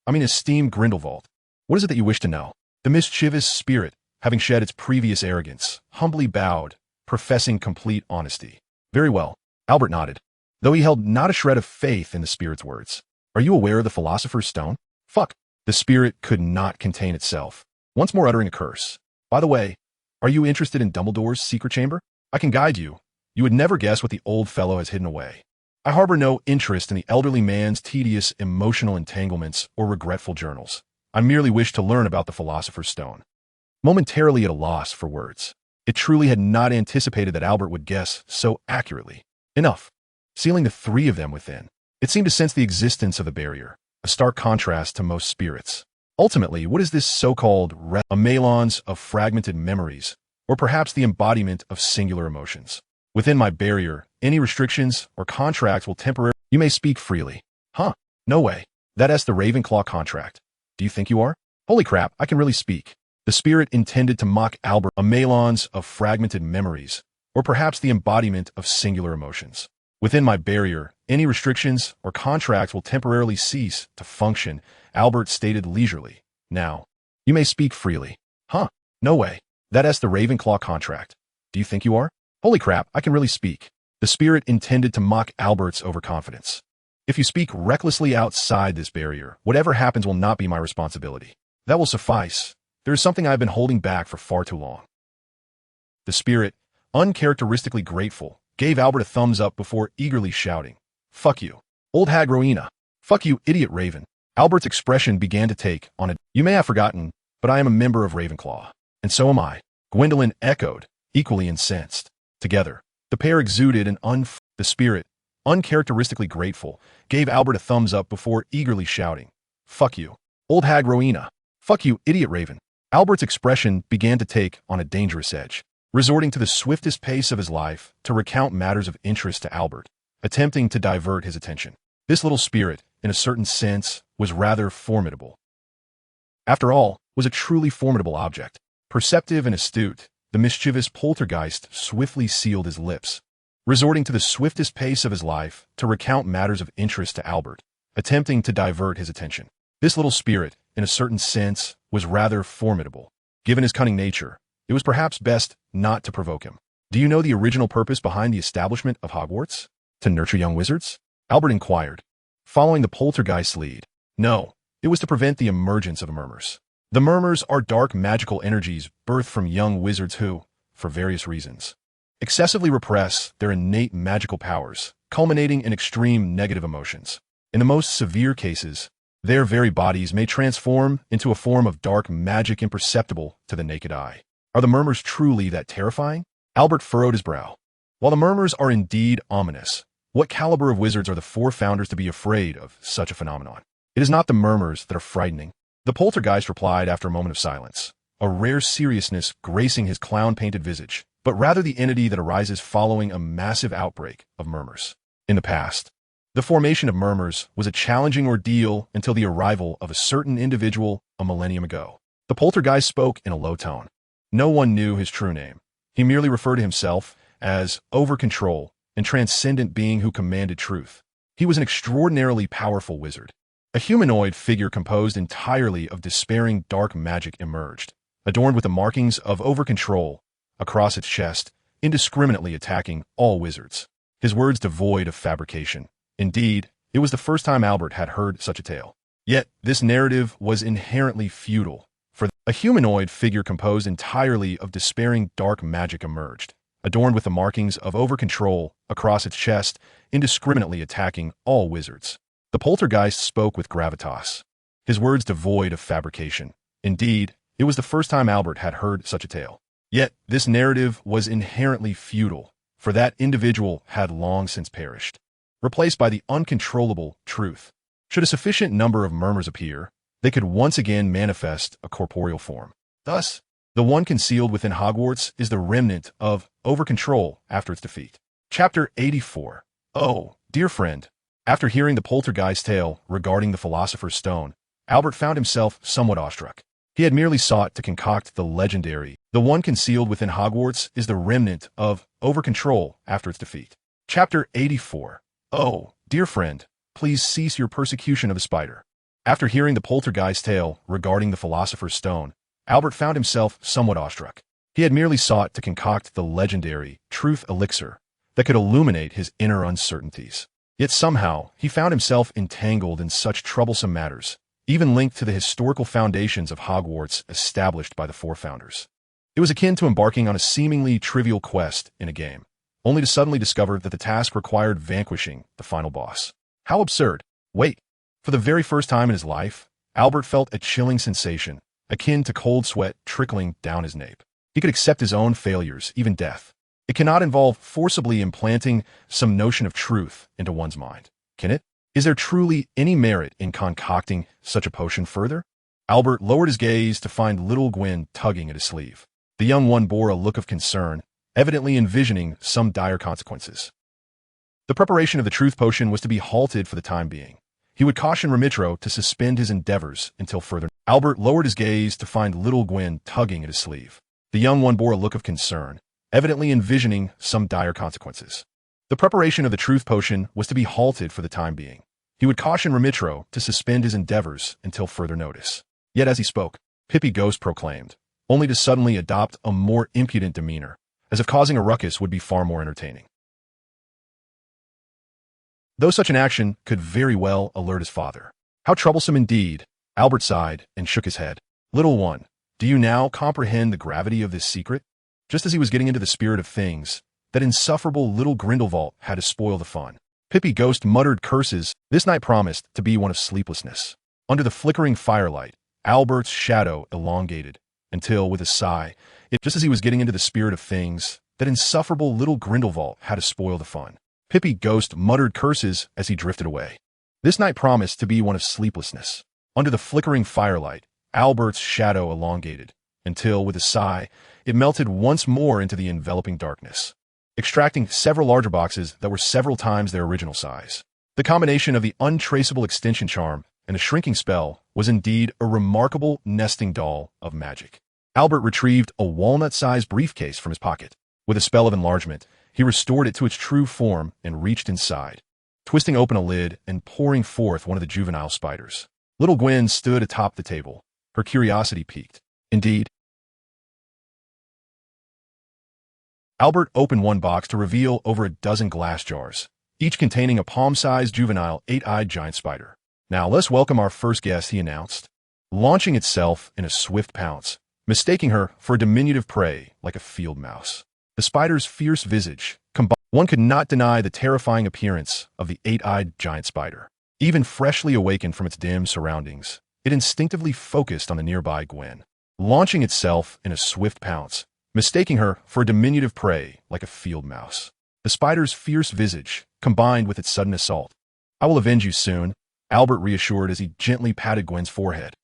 Esteemed Grindelwald, what is it that you wish to know? The mischievous spirit, having shed its previous arrogance, humbly bowed, professing complete honesty. Very well, Albert nodded, though he held not a shred of faith in the spirit's words. Are you aware of the Philosopher's Stone? Fuck. The spirit could not contain itself, once more uttering a curse. By the way, are you interested in Dumbledore's secret chamber? I can guide you. You would never guess what the old fellow has hidden away. I harbor no interest in the elderly man's tedious emotional entanglements or regretful journals. I merely wish to learn about the Philosopher's Stone. Momentarily at a loss for words, it truly had not anticipated that Albert would guess so accurately. Enough. Sealing the three of them within, it seemed to sense the existence of the barrier, a stark contrast to most spirits. Ultimately, what is this so-called a melange of fragmented memories, or perhaps the embodiment of singular emotions? Within my barrier, any restrictions or contracts will temporarily... You may speak freely. Huh? No way. That's the Ravenclaw contract. Do you think you are? Holy crap, I can really speak. The spirit intended to mock Albert, a melange of fragmented memories, or perhaps the embodiment of singular emotions. Within my barrier, any restrictions or contracts will temporarily cease to function, Albert stated leisurely. Now, you may speak freely. Huh? No way. That's the Ravenclaw contract. Do you think you are? Holy crap, I can really speak. The spirit intended to mock Albert's overconfidence. If you speak recklessly outside this barrier, whatever happens will not be my responsibility. That will suffice. There is something I've been holding back for far too long. The spirit, uncharacteristically grateful, gave Albert a thumbs up before eagerly shouting, "Fuck you, old hag Rowena. Fuck you, idiot Raven." Albert's expression began to take on a... You may have forgotten, but I am a member of Ravenclaw. And so am I. Gwendolen echoed, equally incensed. Together, the pair exuded an The spirit, uncharacteristically grateful, gave Albert a thumbs up before eagerly shouting, "Fuck you, old hag Rowena. Fuck you, idiot Raven." Albert's expression began to take on a dangerous edge, resorting to the swiftest pace of his life to recount matters of interest to Albert, attempting to divert his attention. This little spirit, in a certain sense, was rather formidable. After all, was a truly formidable object. Perceptive and astute, the mischievous poltergeist swiftly sealed his lips, resorting to the swiftest pace of his life to recount matters of interest to Albert, attempting to divert his attention. This little spirit, in a certain sense, was rather formidable. Given his cunning nature, it was perhaps best not to provoke him. Do you know the original purpose behind the establishment of Hogwarts? To nurture young wizards? Albert inquired, following the poltergeist's lead. No, it was to prevent the emergence of murmurs. The murmurs are dark magical energies birthed from young wizards who, for various reasons, excessively repress their innate magical powers, culminating in extreme negative emotions. In the most severe cases, their very bodies may transform into a form of dark magic imperceptible to the naked eye. Are the murmurs truly that terrifying? Albert furrowed his brow. While the murmurs are indeed ominous, what caliber of wizards are the four founders to be afraid of such a phenomenon? It is not the murmurs that are frightening. The poltergeist replied after a moment of silence, a rare seriousness gracing his clown-painted visage, but rather the entity that arises following a massive outbreak of murmurs. In the past, the formation of murmurs was a challenging ordeal until the arrival of a certain individual a millennium ago. The poltergeist spoke in a low tone. No one knew his true name. He merely referred to himself as over-control and transcendent being who commanded truth. He was an extraordinarily powerful wizard. A humanoid figure composed entirely of despairing dark magic emerged, adorned with the markings of over-control across its chest, indiscriminately attacking all wizards. His words devoid of fabrication. Indeed, it was the first time Albert had heard such a tale. Yet, this narrative was inherently futile, for a humanoid figure composed entirely of despairing dark magic emerged, adorned with the markings of over-control across its chest, indiscriminately attacking all wizards. The poltergeist spoke with gravitas, his words devoid of fabrication. Indeed, it was the first time Albert had heard such a tale. Yet, this narrative was inherently futile, for that individual had long since perished, replaced by the uncontrollable truth. Should a sufficient number of murmurs appear, they could once again manifest a corporeal form. Thus, the one concealed within Hogwarts is the remnant of over-control after its defeat. Chapter 84. Oh, dear friend. After hearing the poltergeist tale regarding the Philosopher's Stone, Albert found himself somewhat awestruck. He had merely sought to concoct the legendary. The one concealed within Hogwarts is the remnant of over-control after its defeat. Chapter 84. Oh, dear friend, please cease your persecution of the spider. After hearing the poltergeist tale regarding the Philosopher's Stone, Albert found himself somewhat awestruck. He had merely sought to concoct the legendary truth elixir that could illuminate his inner uncertainties. Yet somehow, he found himself entangled in such troublesome matters, even linked to the historical foundations of Hogwarts established by the four founders. It was akin to embarking on a seemingly trivial quest in a game, only to suddenly discover that the task required vanquishing the final boss. How absurd! Wait. For the very first time in his life, Albert felt a chilling sensation, akin to cold sweat trickling down his nape. He could accept his own failures, even death. It cannot involve forcibly implanting some notion of truth into one's mind, can it? Is there truly any merit in concocting such a potion further? Albert lowered his gaze to find Little Gwen tugging at his sleeve. The young one bore a look of concern, evidently envisioning some dire consequences. The preparation of the truth potion was to be halted for the time being. He would caution Remitro to suspend his endeavors until further. Albert lowered his gaze to find Little Gwen tugging at his sleeve. The young one bore a look of concern, evidently envisioning some dire consequences. The preparation of the truth potion was to be halted for the time being. He would caution Remitro to suspend his endeavors until further notice. Yet as he spoke, Pippi Ghost proclaimed, only to suddenly adopt a more impudent demeanor, as if causing a ruckus would be far more entertaining. Though such an action could very well alert his father. How troublesome indeed! Albert sighed and shook his head. Little one, do you now comprehend the gravity of this secret? Just as he was getting into the spirit of things, that insufferable little Grindelwald had to spoil the fun. Pippi Ghost muttered curses. This night promised to be one of sleeplessness. Under the flickering firelight, Albert's shadow elongated, until, with a sigh, just as he was getting into the spirit of things, that insufferable little Grindelwald had to spoil the fun. Pippi Ghost muttered curses as he drifted away. This night promised to be one of sleeplessness. Under the flickering firelight, Albert's shadow elongated, until, with a sigh, it melted once more into the enveloping darkness, extracting several larger boxes that were several times their original size. The combination of the untraceable extension charm and the shrinking spell was indeed a remarkable nesting doll of magic. Albert retrieved a walnut-sized briefcase from his pocket. With a spell of enlargement, he restored it to its true form and reached inside, twisting open a lid and pouring forth one of the juvenile spiders. Little Gwen stood atop the table, her curiosity piqued. Indeed, Albert opened one box to reveal over a dozen glass jars, each containing a palm-sized juvenile eight-eyed giant spider. Now let's welcome our first guest, he announced, launching itself in a swift pounce, mistaking her for a diminutive prey like a field mouse. The spider's fierce visage combined. One could not deny the terrifying appearance of the eight-eyed giant spider. Even freshly awakened from its dim surroundings, it instinctively focused on the nearby Gwen, launching itself in a swift pounce, mistaking her for a diminutive prey like a field mouse. The spider's fierce visage combined with its sudden assault. I will avenge you soon, Albert reassured as he gently patted Gwen's forehead.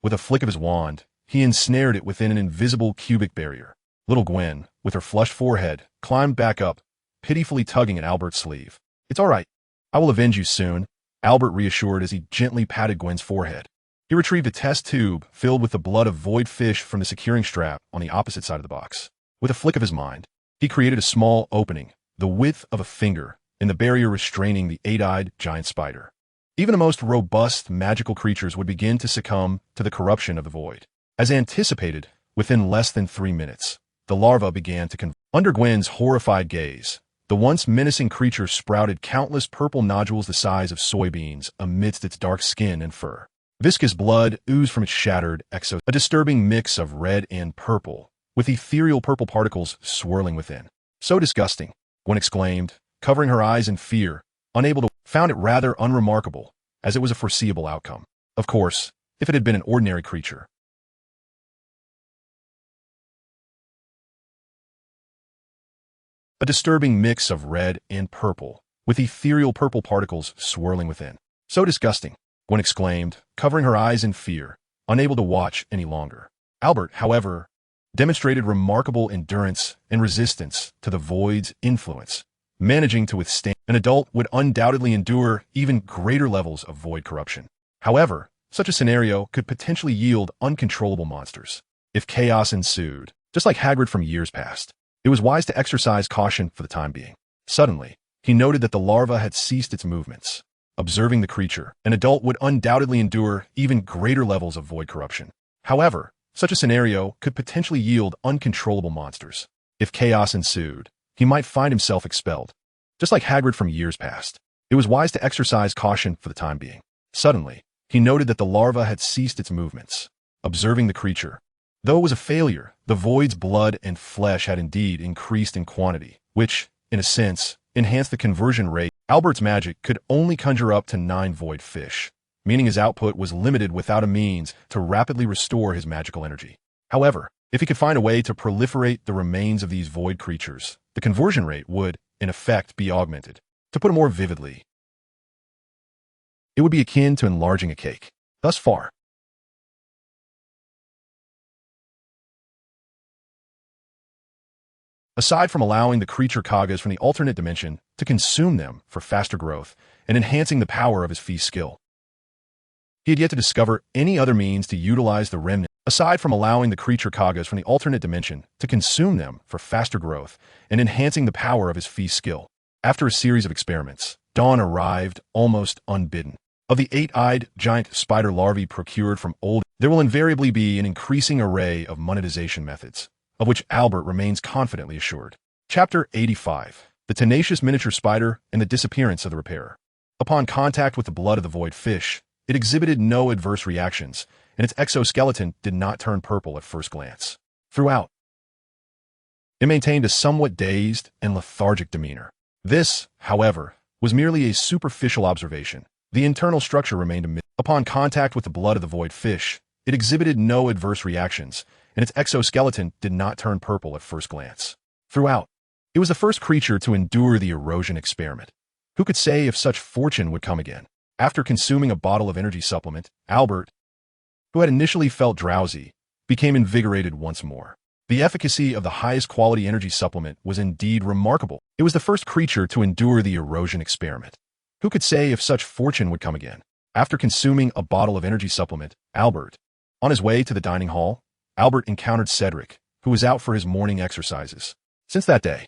With a flick of his wand, he ensnared it within an invisible cubic barrier. Little Gwen, with her flushed forehead, climbed back up, pitifully tugging at Albert's sleeve. It's all right. I will avenge you soon, Albert reassured as he gently patted Gwen's forehead. He retrieved a test tube filled with the blood of void fish from the securing strap on the opposite side of the box. With a flick of his mind, he created a small opening, the width of a finger, in the barrier restraining the eight-eyed giant spider. Even the most robust magical creatures would begin to succumb to the corruption of the void. As anticipated, within less than 3 minutes, the larva began to convert. Under Gwen's horrified gaze, the once menacing creature sprouted countless purple nodules the size of soybeans amidst its dark skin and fur. Viscous blood oozed from its shattered exoskeleton, a disturbing mix of red and purple, with ethereal purple particles swirling within. So disgusting, Gwen exclaimed, covering her eyes in fear, unable to found it rather unremarkable, as it was a foreseeable outcome. Of course, if it had been an ordinary creature. A disturbing mix of red and purple, with ethereal purple particles swirling within. So disgusting, Gwen exclaimed, covering her eyes in fear, unable to watch any longer. Albert, however, demonstrated remarkable endurance and resistance to the void's influence, managing to withstand. an adult would undoubtedly endure even greater levels of void corruption. However, such a scenario could potentially yield uncontrollable monsters. If chaos ensued, just like Hagrid from years past, it was wise to exercise caution for the time being. Suddenly, he noted that the larva had ceased its movements. Observing the creature, an adult would undoubtedly endure even greater levels of void corruption. However, such a scenario could potentially yield uncontrollable monsters. If chaos ensued, he might find himself expelled. Just like Hagrid from years past, it was wise to exercise caution for the time being. Suddenly, he noted that the larva had ceased its movements. Observing the creature, though it was a failure, the void's blood and flesh had indeed increased in quantity, which, in a sense, enhanced the conversion rate. Albert's magic could only conjure up to 9 void fish, meaning his output was limited without a means to rapidly restore his magical energy. However, if he could find a way to proliferate the remains of these void creatures, the conversion rate would, in effect, be augmented. To put it more vividly, it would be akin to enlarging a cake. Thus far, aside from allowing the creature Kagas from the alternate dimension to consume them for faster growth and enhancing the power of his feast skill, he had yet to discover any other means to utilize the remnant. Aside from allowing the creature Kagas from the alternate dimension to consume them for faster growth and enhancing the power of his feast skill, after a series of experiments, dawn arrived almost unbidden. Of the 8-eyed giant spider larvae procured from old, there will invariably be an increasing array of monetization methods, of which Albert remains confidently assured. Chapter 85. The Tenacious Miniature Spider and the Disappearance of the Repairer. Upon contact with the blood of the void fish, it exhibited no adverse reactions, and its exoskeleton did not turn purple at first glance. Throughout, it maintained a somewhat dazed and lethargic demeanor. This, however, was merely a superficial observation. The internal structure remained a mystery. Upon contact with the blood of the void fish, it exhibited no adverse reactions, and its exoskeleton did not turn purple at first glance. Throughout, it was the first creature to endure the erosion experiment. Who could say if such fortune would come again? After consuming a bottle of energy supplement, Albert, who had initially felt drowsy, became invigorated once more. The efficacy of the highest quality energy supplement was indeed remarkable. It was the first creature to endure the erosion experiment. Who could say if such fortune would come again? After consuming a bottle of energy supplement, Albert, on his way to the dining hall, Albert encountered Cedric, who was out for his morning exercises. Since that day,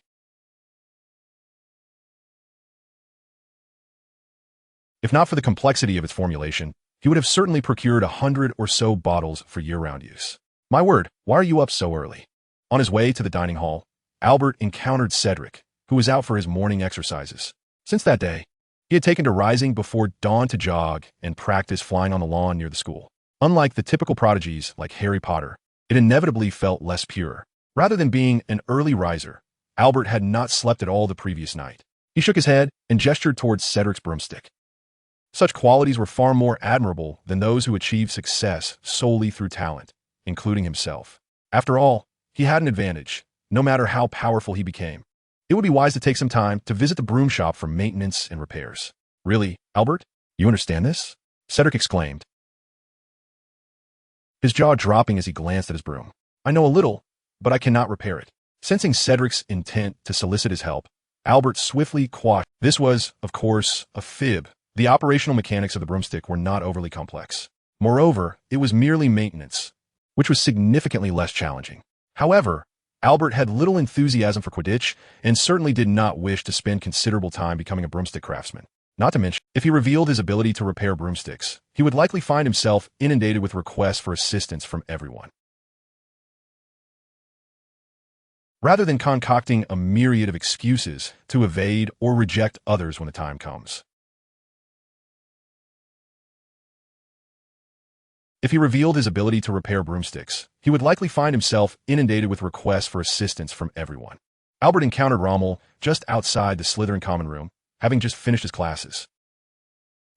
if not for the complexity of its formulation, he would have certainly procured 100 or so bottles for year-round use. My word, why are you up so early? On his way to the dining hall, Albert encountered Cedric, who was out for his morning exercises. Since that day, he had taken to rising before dawn to jog and practice flying on the lawn near the school. Unlike the typical prodigies like Harry Potter, it inevitably felt less pure. Rather than being an early riser, Albert had not slept at all the previous night. He shook his head and gestured towards Cedric's broomstick. Such qualities were far more admirable than those who achieved success solely through talent, including himself. After all, he had an advantage, no matter how powerful he became. It would be wise to take some time to visit the broom shop for maintenance and repairs. Really, Albert? You understand this? Cedric exclaimed, his jaw dropping as he glanced at his broom. I know a little, but I cannot repair it. Sensing Cedric's intent to solicit his help, Albert swiftly quashed. This was, of course, a fib. The operational mechanics of the broomstick were not overly complex. Moreover, it was merely maintenance, which was significantly less challenging. However, Albert had little enthusiasm for Quidditch and certainly did not wish to spend considerable time becoming a broomstick craftsman. Not to mention, if he revealed his ability to repair broomsticks, he would likely find himself inundated with requests for assistance from everyone. Rather than concocting a myriad of excuses to evade or reject others when the time comes. If he revealed his ability to repair broomsticks, he would likely find himself inundated with requests for assistance from everyone. Albert encountered Rommel just outside the Slytherin common room, having just finished his classes.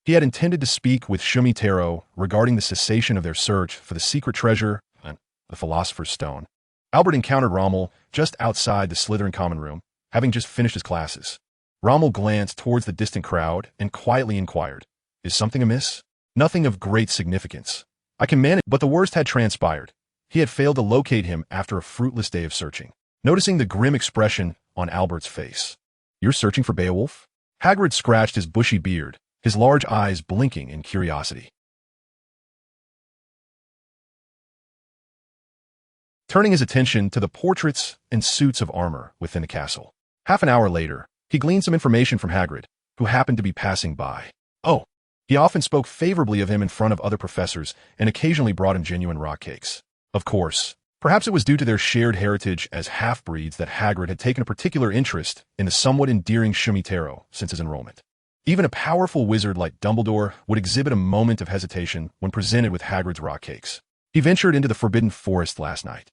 He had intended to speak with Shumi Taro regarding the cessation of their search for the secret treasure and the Philosopher's Stone. Albert encountered Rommel just outside the Slytherin common room, having just finished his classes. Rommel glanced towards the distant crowd and quietly inquired, "Is something amiss?" "Nothing of great significance. I can manage," but the worst had transpired. He had failed to locate him after a fruitless day of searching. Noticing the grim expression on Albert's face. "You're searching for Beowulf?" Hagrid scratched his bushy beard, his large eyes blinking in curiosity. Turning his attention to the portraits and suits of armor within the castle. Half an hour later, he gleaned some information from Hagrid, who happened to be passing by. Oh, he often spoke favorably of him in front of other professors and occasionally brought him genuine rock cakes. Of course, perhaps it was due to their shared heritage as half-breeds that Hagrid had taken a particular interest in the somewhat endearing Shumitaro since his enrollment. Even a powerful wizard like Dumbledore would exhibit a moment of hesitation when presented with Hagrid's rock cakes. He ventured into the Forbidden Forest last night.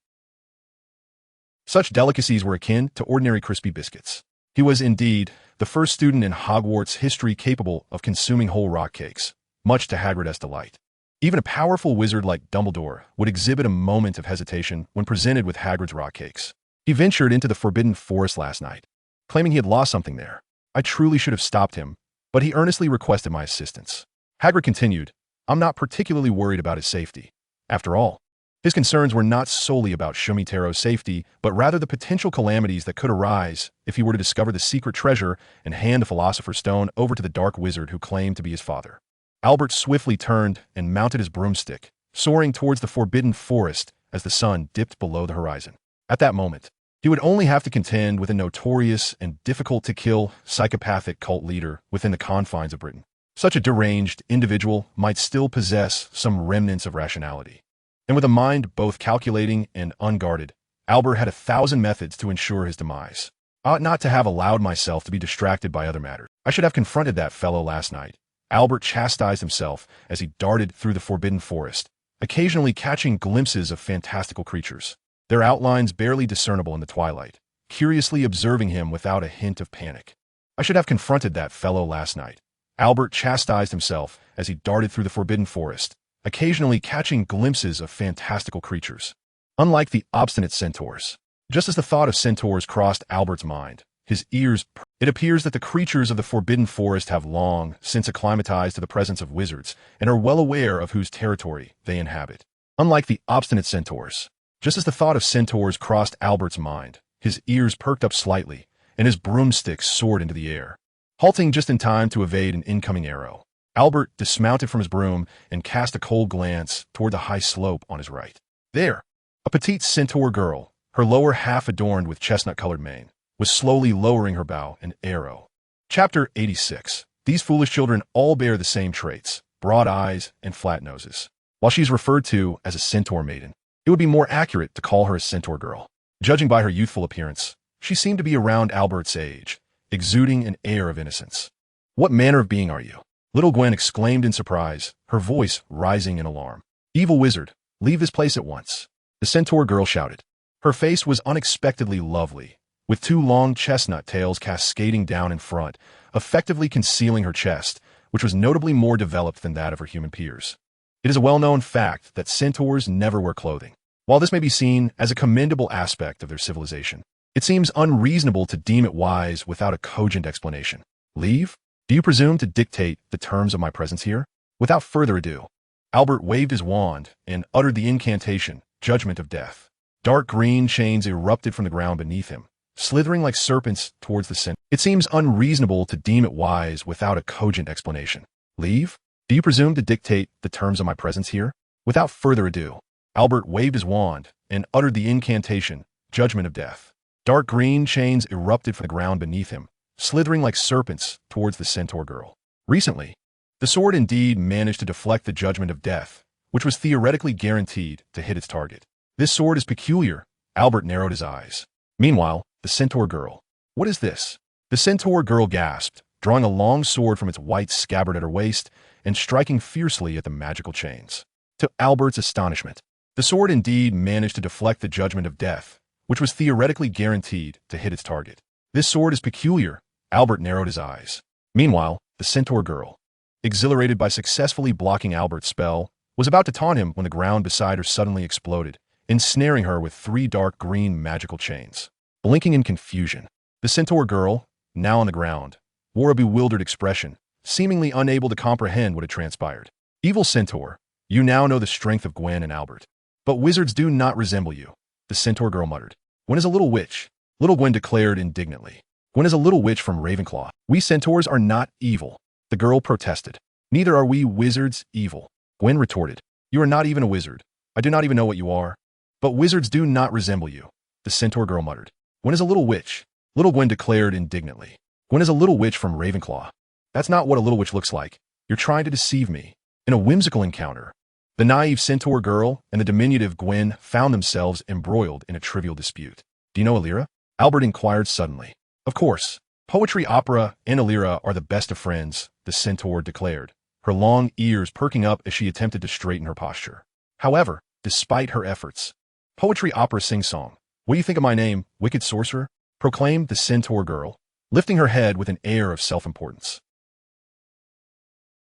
Such delicacies were akin to ordinary crispy biscuits. He was, indeed, the first student in Hogwarts history capable of consuming whole rock cakes, much to Hagrid's delight. Even a powerful wizard like Dumbledore would exhibit a moment of hesitation when presented with Hagrid's rock cakes. He ventured into the Forbidden Forest last night, claiming he had lost something there. I truly should have stopped him, but he earnestly requested my assistance. Hagrid continued, I'm not particularly worried about his safety. After all, his concerns were not solely about Shumitaro's safety, but rather the potential calamities that could arise if he were to discover the secret treasure and hand the Philosopher's Stone over to the dark wizard who claimed to be his father. Albert swiftly turned and mounted his broomstick, soaring towards the Forbidden Forest as the sun dipped below the horizon. At that moment, he would only have to contend with a notorious and difficult-to-kill psychopathic cult leader within the confines of Britain. Such a deranged individual might still possess some remnants of rationality. And with a mind both calculating and unguarded, Albert had 1,000 methods to ensure his demise. I ought not to have allowed myself to be distracted by other matters. I should have confronted that fellow last night. Albert chastised himself as he darted through the Forbidden Forest, occasionally catching glimpses of fantastical creatures, their outlines barely discernible in the twilight, curiously observing him without a hint of panic. I should have confronted that fellow last night. Albert chastised himself as he darted through the Forbidden Forest, occasionally catching glimpses of fantastical creatures. Unlike the obstinate centaurs, just as the thought of centaurs crossed Albert's mind, his ears perked. It appears that the creatures of the Forbidden Forest have long since acclimatized to the presence of wizards and are well aware of whose territory they inhabit. Unlike the obstinate centaurs, just as the thought of centaurs crossed Albert's mind, his ears perked up slightly, and his broomstick soared into the air. Halting just in time to evade an incoming arrow, Albert dismounted from his broom and cast a cold glance toward the high slope on his right. There, a petite centaur girl, her lower half adorned with chestnut-colored mane, was slowly lowering her bow and arrow. Chapter 86. These foolish children all bear the same traits, broad eyes and flat noses. While she is referred to as a centaur maiden, it would be more accurate to call her a centaur girl. Judging by her youthful appearance, she seemed to be around Albert's age, exuding an air of innocence. What manner of being are you? Little Gwen exclaimed in surprise, her voice rising in alarm. Evil wizard, leave this place at once. The centaur girl shouted. Her face was unexpectedly lovely, with two long chestnut tails cascading down in front, effectively concealing her chest, which was notably more developed than that of her human peers. It is a well-known fact that centaurs never wear clothing. While this may be seen as a commendable aspect of their civilization, it seems unreasonable to deem it wise without a cogent explanation. Leave? Do you presume to dictate the terms of my presence here? Without further ado, Albert waved his wand and uttered the incantation, Judgment of Death. Dark green chains erupted from the ground beneath him, slithering like serpents towards the center. It seems unreasonable to deem it wise without a cogent explanation. Leave? Do you presume to dictate the terms of my presence here? Without further ado, Albert waved his wand and uttered the incantation, Judgment of Death. Dark green chains erupted from the ground beneath him, slithering like serpents towards the centaur girl. Recently, the sword indeed managed to deflect the Judgment of Death, which was theoretically guaranteed to hit its target. This sword is peculiar. Albert narrowed his eyes. Meanwhile, the centaur girl. What is this? The centaur girl gasped, drawing a long sword from its white scabbard at her waist and striking fiercely at the magical chains. To Albert's astonishment, the sword indeed managed to deflect the Judgment of Death, which was theoretically guaranteed to hit its target. This sword is peculiar. Albert narrowed his eyes. Meanwhile, the centaur girl, exhilarated by successfully blocking Albert's spell, was about to taunt him when the ground beside her suddenly exploded, ensnaring her with 3 dark green magical chains. Blinking in confusion, the centaur girl, now on the ground, wore a bewildered expression, seemingly unable to comprehend what had transpired. Evil centaur, you now know the strength of Gwen and Albert. But wizards do not resemble you, the centaur girl muttered. Gwen is a little witch, Little Gwen declared indignantly. Gwen is a little witch from Ravenclaw. We centaurs are not evil. The girl protested. Neither are we wizards evil. Gwen retorted. You are not even a wizard. I do not even know what you are. But wizards do not resemble you. The centaur girl muttered. Gwen is a little witch. Little Gwen declared indignantly. Gwen is a little witch from Ravenclaw. That's not what a little witch looks like. You're trying to deceive me. In a whimsical encounter, the naive centaur girl and the diminutive Gwen found themselves embroiled in a trivial dispute. Do you know Alira? Albert inquired suddenly. Of course. Poetry, opera, and Alira are the best of friends, the centaur declared, her long ears perking up as she attempted to straighten her posture. However, despite her efforts, poetry, opera, sing-song. What do you think of my name, wicked sorcerer? Proclaimed the centaur girl, lifting her head with an air of self-importance.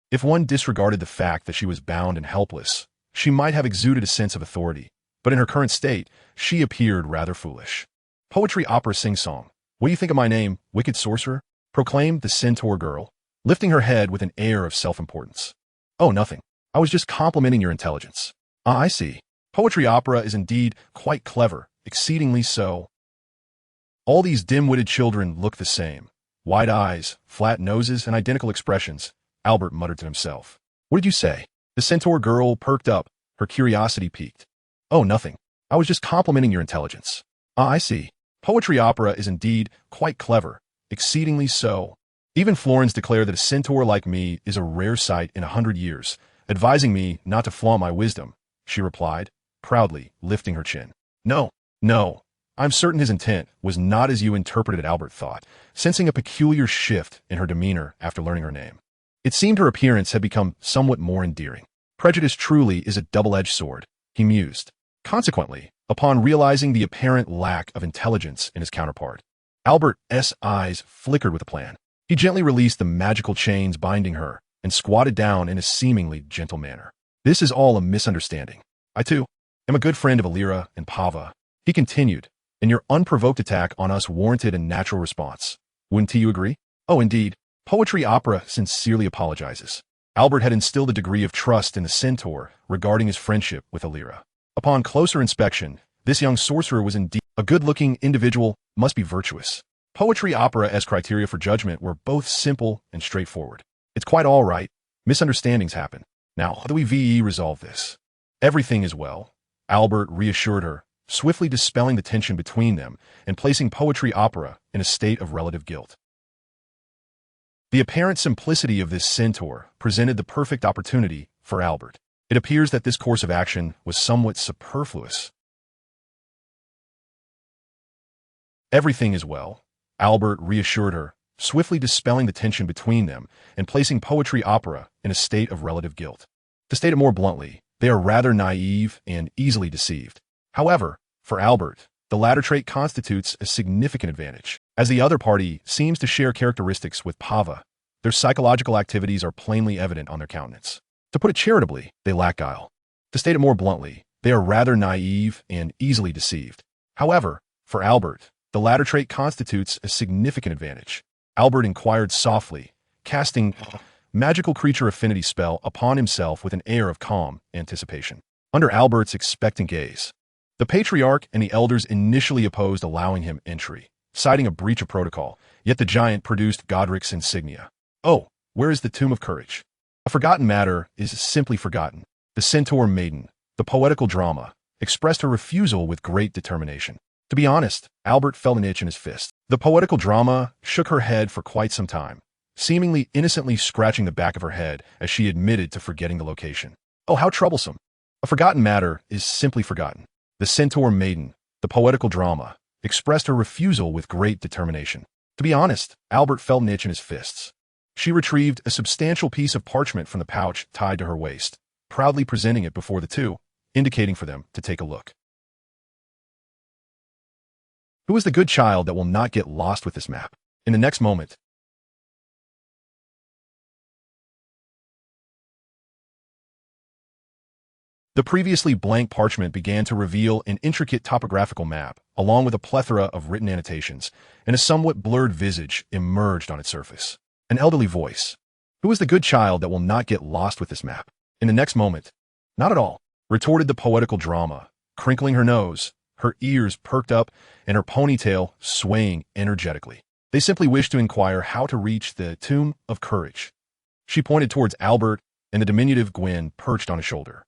If one disregarded the fact that she was bound and helpless, she might have exuded a sense of authority, but in her current state, she appeared rather foolish. Poetry, opera, sing-song. What do you think of my name, wicked sorcerer? Proclaimed the centaur girl, lifting her head with an air of self-importance. Oh, nothing. I was just complimenting your intelligence. Ah, I see. Poetry, opera is indeed quite clever, exceedingly so. All these dim-witted children look the same. Wide eyes, flat noses, and identical expressions, Albert muttered to himself. What did you say? The centaur girl perked up, her curiosity piqued. Oh, nothing. I was just complimenting your intelligence. Ah, I see. Poetry, opera is indeed quite clever, exceedingly so. Even Florence declared that a centaur like me is a rare sight in 100 years, advising me not to flaunt my wisdom, she replied, proudly lifting her chin. No. I'm certain his intent was not as you interpreted, Albert thought, sensing a peculiar shift in her demeanor after learning her name. It seemed her appearance had become somewhat more endearing. Prejudice truly is a double-edged sword, he mused. Consequently, upon realizing the apparent lack of intelligence in his counterpart, Albert's eyes flickered with a plan. He gently released the magical chains binding her and squatted down in a seemingly gentle manner. This is all a misunderstanding. I, too, am a good friend of Alira and Pava, he continued, and your unprovoked attack on us warranted a natural response. Wouldn't you agree? Oh, indeed. Poetry, opera sincerely apologizes. Albert had instilled a degree of trust in the centaur regarding his friendship with Alira. Upon closer inspection, this young sorcerer was indeed a good-looking individual, must be virtuous. Poetry, opera as criteria for judgment were both simple and straightforward. It's quite all right. Misunderstandings happen. Now, how do we resolve this? Everything is well, Albert reassured her, swiftly dispelling the tension between them and placing poetry, opera in a state of relative guilt. The apparent simplicity of this centaur presented the perfect opportunity for Albert. It appears that this course of action was somewhat superfluous. Everything is well, Albert reassured her, swiftly dispelling the tension between them and placing poetry, opera in a state of relative guilt. To state it more bluntly, they are rather naive and easily deceived. However, for Albert, the latter trait constitutes a significant advantage. As the other party seems to share characteristics with Pava, their psychological activities are plainly evident on their countenance. To put it charitably, they lack guile. To state it more bluntly, they are rather naive and easily deceived. However, for Albert, the latter trait constitutes a significant advantage. Albert inquired softly, casting magical creature affinity spell upon himself with an air of calm anticipation. Under Albert's expectant gaze, the patriarch and the elders initially opposed allowing him entry, citing a breach of protocol, yet the giant produced Godric's insignia. Oh, where is the Tomb of Courage? A forgotten matter is simply forgotten. The centaur maiden, the poetical drama, expressed her refusal with great determination. To be honest, Albert felt an itch in his fist. The poetical drama shook her head for quite some time, seemingly innocently scratching the back of her head as she admitted to forgetting the location. Oh, how troublesome. A forgotten matter is simply forgotten. The centaur maiden, the poetical drama, expressed her refusal with great determination. To be honest, Albert felt an itch in his fists. She retrieved a substantial piece of parchment from the pouch tied to her waist, proudly presenting it before the two, indicating for them to take a look. Who is the good child that will not get lost with this map? In the next moment, the previously blank parchment began to reveal an intricate topographical map, along with a plethora of written annotations, and a somewhat blurred visage emerged on its surface. An elderly voice. Who is the good child that will not get lost with this map? In the next moment, not at all, retorted the poetical drama, crinkling her nose, her ears perked up, and her ponytail swaying energetically. They simply wished to inquire how to reach the Tomb of Courage. She pointed towards Albert and the diminutive Gwen perched on his shoulder.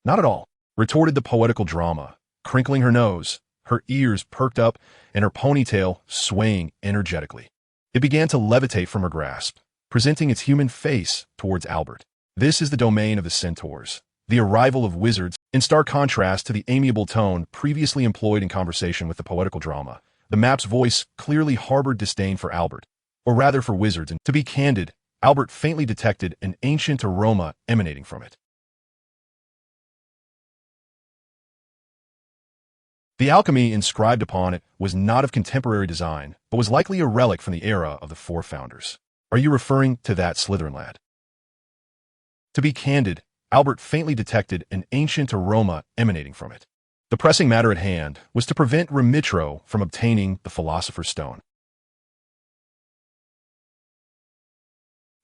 Not at all, retorted the poetical drama, crinkling her nose, her ears perked up, and her ponytail swaying energetically. It began to levitate from her grasp, presenting its human face towards Albert. This is the domain of the centaurs, the arrival of wizards, in stark contrast to the amiable tone previously employed in conversation with the poetical drama. The map's voice clearly harbored disdain for Albert, or rather for wizards, and to be candid, Albert faintly detected an ancient aroma emanating from it. The alchemy inscribed upon it was not of contemporary design, but was likely a relic from the era of the four founders. Are you referring to that Slytherin lad? To be candid, Albert faintly detected an ancient aroma emanating from it. The pressing matter at hand was to prevent Remitro from obtaining the Philosopher's Stone.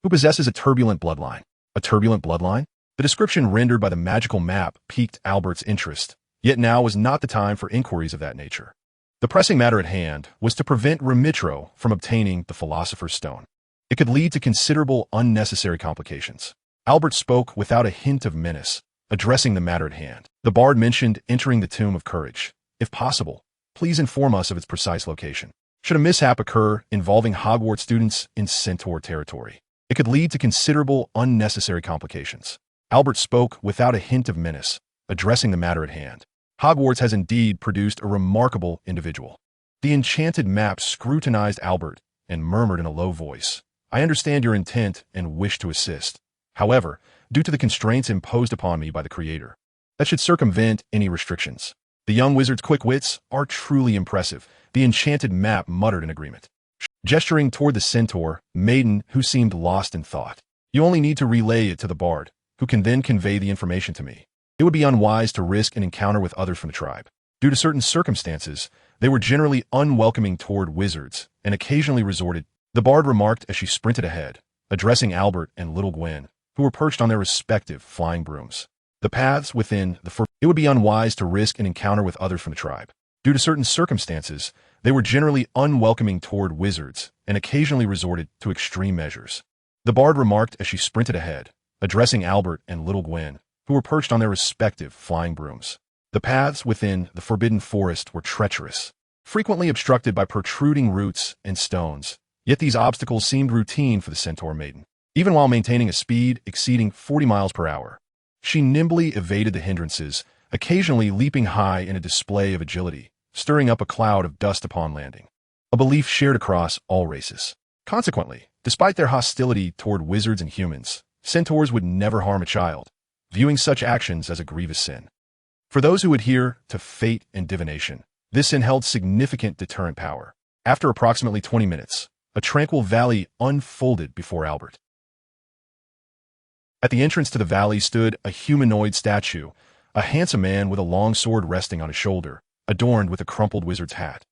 Who possesses a turbulent bloodline? A turbulent bloodline? The description rendered by the magical map piqued Albert's interest, yet now was not the time for inquiries of that nature. The pressing matter at hand was to prevent Remitro from obtaining the Philosopher's Stone. It could lead to considerable unnecessary complications. Albert spoke without a hint of menace, addressing the matter at hand. The bard mentioned entering the Tomb of Courage. If possible, please inform us of its precise location. Should a mishap occur involving Hogwarts students in Centaur territory, it could lead to considerable unnecessary complications. Albert spoke without a hint of menace, addressing the matter at hand. Hogwarts has indeed produced a remarkable individual. The enchanted map scrutinized Albert and murmured in a low voice, I understand your intent and wish to assist. However, due to the constraints imposed upon me by the Creator, that should circumvent any restrictions. The young wizard's quick wits are truly impressive, the enchanted map muttered in agreement, gesturing toward the centaur maiden who seemed lost in thought. You only need to relay it to the bard, who can then convey the information to me. It would be unwise to risk an encounter with others from the tribe. Due to certain circumstances, they were generally unwelcoming toward wizards and occasionally resorted, the bard remarked as she sprinted ahead, addressing Albert and Little Gwen, who were perched on their respective flying brooms. The paths within the it would be unwise to risk an encounter with others from the tribe. Due to certain circumstances, they were generally unwelcoming toward wizards and occasionally resorted to extreme measures. The bard remarked as she sprinted ahead, addressing Albert and Little Gwen, who were perched on their respective flying brooms. The paths within the forbidden forest were treacherous, frequently obstructed by protruding roots and stones, yet these obstacles seemed routine for the centaur maiden. Even while maintaining a speed exceeding 40 miles per hour, she nimbly evaded the hindrances, occasionally leaping high in a display of agility, stirring up a cloud of dust upon landing. A belief shared across all races. Consequently, despite their hostility toward wizards and humans, centaurs would never harm a child, viewing such actions as a grievous sin. For those who adhere to fate and divination, this sin held significant deterrent power. After approximately 20 minutes, a tranquil valley unfolded before Albert. At the entrance to the valley stood a humanoid statue, a handsome man with a long sword resting on his shoulder, adorned with a crumpled wizard's hat.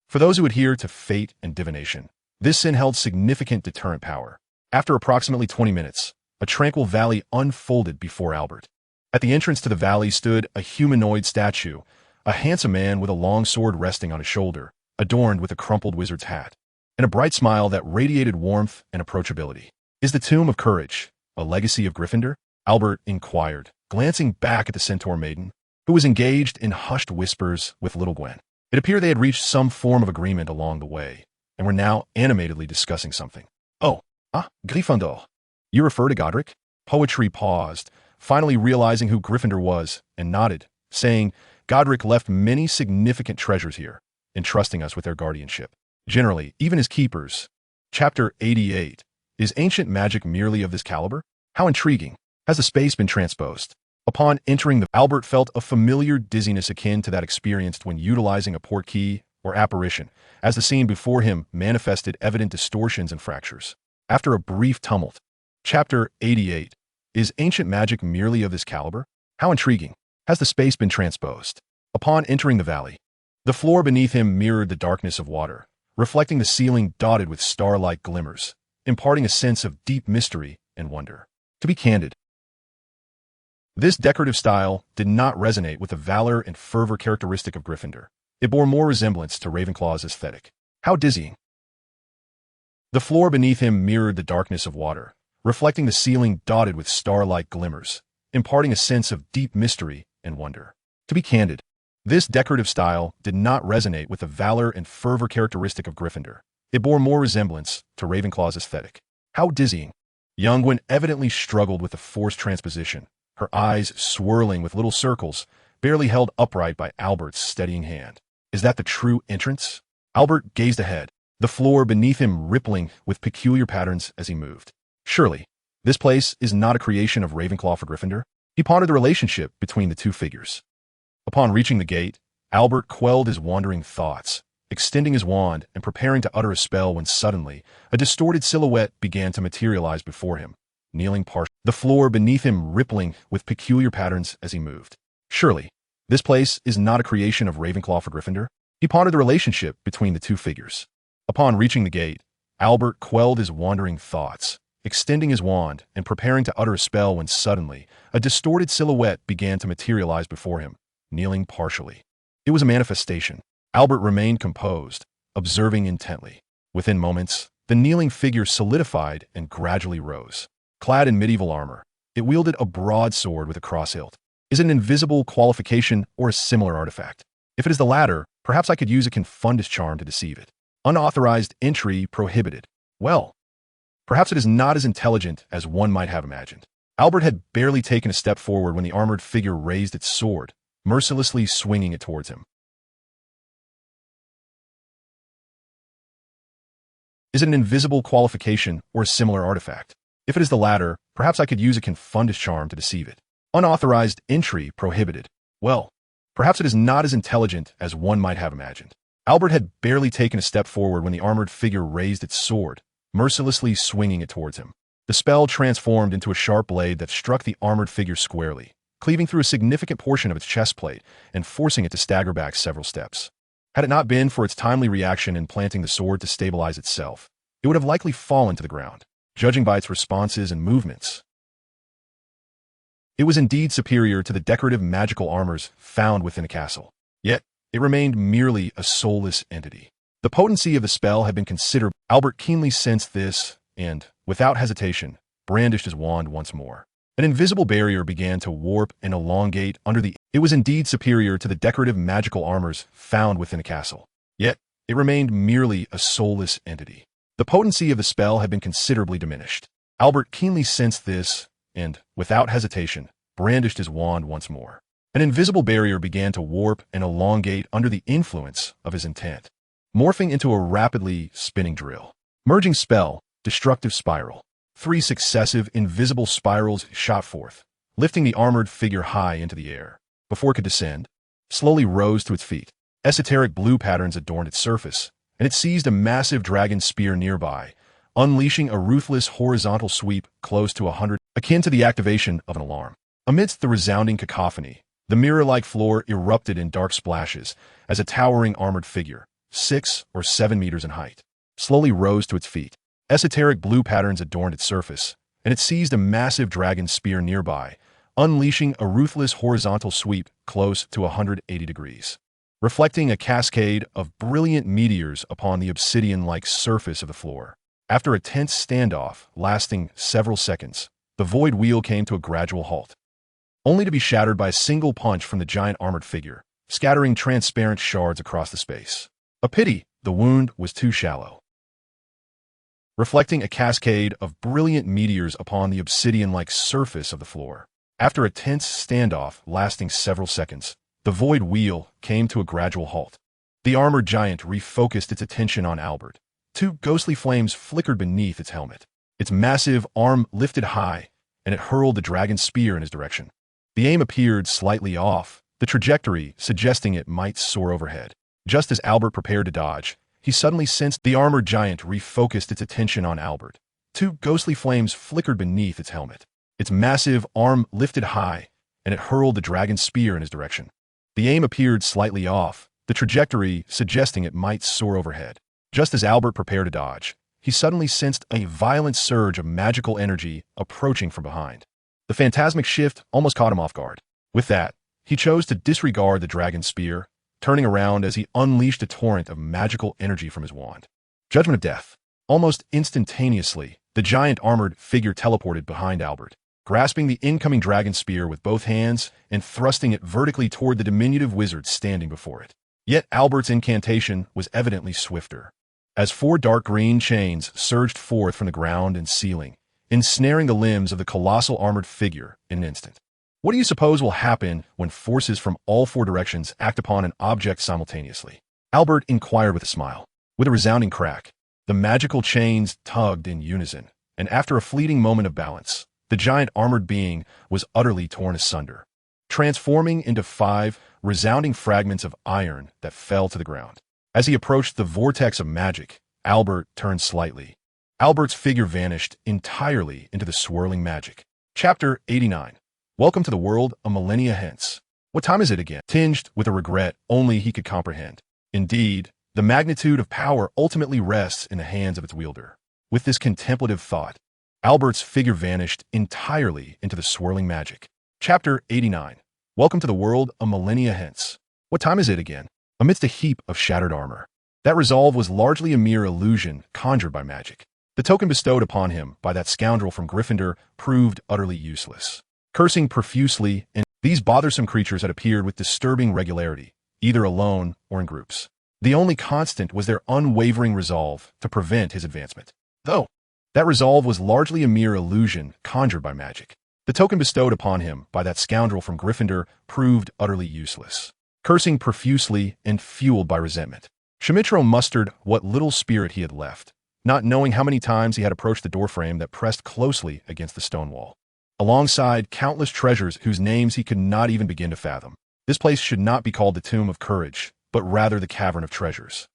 For those who adhere to fate and divination, this sin held significant deterrent power. After approximately 20 minutes, a tranquil valley unfolded before Albert. At the entrance to the valley stood a humanoid statue, a handsome man with a long sword resting on his shoulder, adorned with a crumpled wizard's hat, and a bright smile that radiated warmth and approachability. Is the Tomb of Courage a legacy of Gryffindor? Albert inquired, glancing back at the centaur maiden, who was engaged in hushed whispers with Little Gwen. It appeared they had reached some form of agreement along the way, and were now animatedly discussing something. Gryffindor. You refer to Godric? Poetry paused, finally realizing who Gryffindor was, and nodded, saying, Godric left many significant treasures here, entrusting us with their guardianship. Generally, even as keepers. Chapter 88. Is ancient magic merely of this caliber? How intriguing. Has the space been transposed? Upon entering Albert felt a familiar dizziness akin to that experienced when utilizing a portkey or apparition, as the scene before him manifested evident distortions and fractures. After a brief tumult. Chapter 88. Is ancient magic merely of this caliber? How intriguing. Has the space been transposed? Upon entering the valley, the floor beneath him mirrored the darkness of water, reflecting the ceiling dotted with star-like glimmers, imparting a sense of deep mystery and wonder. To be candid, this decorative style did not resonate with the valor and fervor characteristic of Gryffindor. It bore more resemblance to Ravenclaw's aesthetic. How dizzying! The floor beneath him mirrored the darkness of water, reflecting the ceiling dotted with star-like glimmers, imparting a sense of deep mystery and wonder. To be candid, this decorative style did not resonate with the valor and fervor characteristic of Gryffindor. It bore more resemblance to Ravenclaw's aesthetic. How dizzying! Young Gwen evidently struggled with the forced transposition, her eyes swirling with little circles, barely held upright by Albert's steadying hand. Is that the true entrance? Albert gazed ahead, the floor beneath him rippling with peculiar patterns as he moved. Surely, this place is not a creation of Ravenclaw for Gryffindor? He pondered the relationship between the two figures. Upon reaching the gate, Albert quelled his wandering thoughts, extending his wand and preparing to utter a spell when suddenly, a distorted silhouette began to materialize before him, kneeling partially, the floor beneath him rippling with peculiar patterns as he moved. Surely, this place is not a creation of Ravenclaw for Gryffindor? He pondered the relationship between the two figures. Upon reaching the gate, Albert quelled his wandering thoughts, extending his wand and preparing to utter a spell when suddenly, a distorted silhouette began to materialize before him, kneeling partially. It was a manifestation. Albert remained composed, observing intently. Within moments, the kneeling figure solidified and gradually rose. Clad in medieval armor, it wielded a broadsword with a cross hilt. Is it an invisible qualification or a similar artifact? If it is the latter, perhaps I could use a confundus charm to deceive it. Unauthorized entry prohibited. Well, perhaps it is not as intelligent as one might have imagined. Albert had barely taken a step forward when the armored figure raised its sword, mercilessly swinging it towards him. Is it an invisible qualification or a similar artifact? If it is the latter, perhaps I could use a confundus charm to deceive it. Unauthorized entry prohibited. Well, perhaps it is not as intelligent as one might have imagined. Albert had barely taken a step forward when the armored figure raised its sword, mercilessly swinging it towards him. The spell transformed into a sharp blade that struck the armored figure squarely, cleaving through a significant portion of its chest plate and forcing it to stagger back several steps. Had it not been for its timely reaction in planting the sword to stabilize itself, it would have likely fallen to the ground, judging by its responses and movements. It was indeed superior to the decorative magical armors found within a castle. Yet, it remained merely a soulless entity. The potency of the spell had been considerable. Albert keenly sensed this and, without hesitation, brandished his wand once more. An invisible barrier began to warp and elongate under the... It was indeed superior to the decorative magical armors found within a castle. Yet, it remained merely a soulless entity. The potency of the spell had been considerably diminished. Albert keenly sensed this and, without hesitation, brandished his wand once more. An invisible barrier began to warp and elongate under the influence of his intent, morphing into a rapidly spinning drill. Merging spell, destructive spiral. 3 successive invisible spirals shot forth, lifting the armored figure high into the air. Before it could descend, slowly rose to its feet. Esoteric blue patterns adorned its surface, and it seized a massive dragon spear nearby, unleashing a ruthless horizontal sweep close to 100, akin to the activation of an alarm. Amidst the resounding cacophony, the mirror-like floor erupted in dark splashes as a towering armored figure, 6 or 7 meters in height, slowly rose to its feet. Esoteric blue patterns adorned its surface, and it seized a massive dragon spear nearby, unleashing a ruthless horizontal sweep close to 180 degrees, reflecting a cascade of brilliant meteors upon the obsidian-like surface of the floor. After a tense standoff lasting several seconds, the void wheel came to a gradual halt, only to be shattered by a single punch from the giant armored figure, scattering transparent shards across the space. A pity, the wound was too shallow. Reflecting a cascade of brilliant meteors upon the obsidian-like surface of the floor. After a tense standoff lasting several seconds, the void wheel came to a gradual halt. The armored giant refocused its attention on Albert. 2 ghostly flames flickered beneath its helmet. Its massive arm lifted high, and it hurled the dragon spear in his direction. The aim appeared slightly off, the trajectory suggesting it might soar overhead. Just as Albert prepared to dodge, he suddenly sensed the armored giant refocused its attention on Albert. 2 ghostly flames flickered beneath its helmet. Its massive arm lifted high, and it hurled the dragon spear in his direction. The aim appeared slightly off, the trajectory suggesting it might soar overhead. Just as Albert prepared to dodge, he suddenly sensed a violent surge of magical energy approaching from behind. The phantasmic shift almost caught him off guard. With that, he chose to disregard the dragon spear, turning around as he unleashed a torrent of magical energy from his wand. Judgment of Death. Almost instantaneously, the giant armored figure teleported behind Albert, grasping the incoming dragon spear with both hands and thrusting it vertically toward the diminutive wizard standing before it. Yet Albert's incantation was evidently swifter, as 4 dark green chains surged forth from the ground and ceiling, ensnaring the limbs of the colossal armored figure in an instant. What do you suppose will happen when forces from all 4 directions act upon an object simultaneously? Albert inquired with a smile. With a resounding crack, the magical chains tugged in unison, and after a fleeting moment of balance, the giant armored being was utterly torn asunder, transforming into 5 resounding fragments of iron that fell to the ground. As he approached the vortex of magic, Albert turned slightly. Albert's figure vanished entirely into the swirling magic. Chapter 89. Welcome to the world a millennia hence. What time is it again? Tinged with a regret only he could comprehend. Indeed, the magnitude of power ultimately rests in the hands of its wielder. With this contemplative thought, Albert's figure vanished entirely into the swirling magic. Chapter 89. Welcome to the world a millennia hence. What time is it again? Amidst a heap of shattered armor, that resolve was largely a mere illusion conjured by magic. The token bestowed upon him by that scoundrel from Gryffindor proved utterly useless. Cursing profusely, and these bothersome creatures had appeared with disturbing regularity, either alone or in groups. The only constant was their unwavering resolve to prevent his advancement. Though that resolve was largely a mere illusion conjured by magic, the token bestowed upon him by that scoundrel from Gryffindor proved utterly useless. Cursing profusely and fueled by resentment, Schmitro mustered what little spirit he had left, not knowing how many times he had approached the doorframe that pressed closely against the stone wall. Alongside countless treasures whose names he could not even begin to fathom, this place should not be called the Tomb of Courage, but rather the Cavern of Treasures.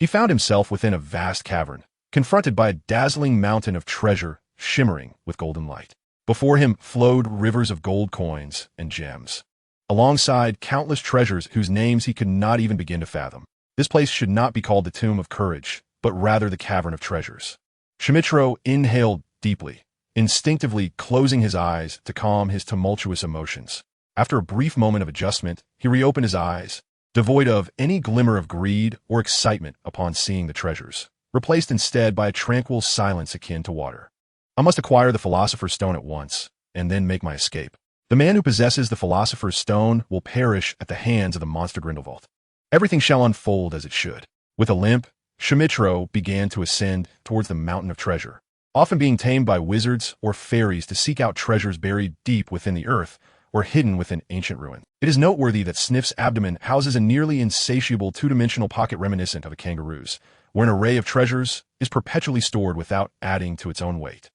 He found himself within a vast cavern, confronted by a dazzling mountain of treasure shimmering with golden light. Before him flowed rivers of gold coins and gems, alongside countless treasures whose names he could not even begin to fathom. This place should not be called the Tomb of Courage, but rather the Cavern of Treasures. Schmitro inhaled deeply, instinctively closing his eyes to calm his tumultuous emotions. After a brief moment of adjustment, he reopened his eyes, devoid of any glimmer of greed or excitement upon seeing the treasures, replaced instead by a tranquil silence akin to water. I must acquire the Philosopher's Stone at once, and then make my escape. The man who possesses the Philosopher's Stone will perish at the hands of the monster Grindelwald. Everything shall unfold as it should. With a limp, Schmitro began to ascend towards the mountain of treasure, often being tamed by wizards or fairies to seek out treasures buried deep within the earth or hidden within ancient ruins. It is noteworthy that Sniff's abdomen houses a nearly insatiable two-dimensional pocket reminiscent of a kangaroo's, where an array of treasures is perpetually stored without adding to its own weight.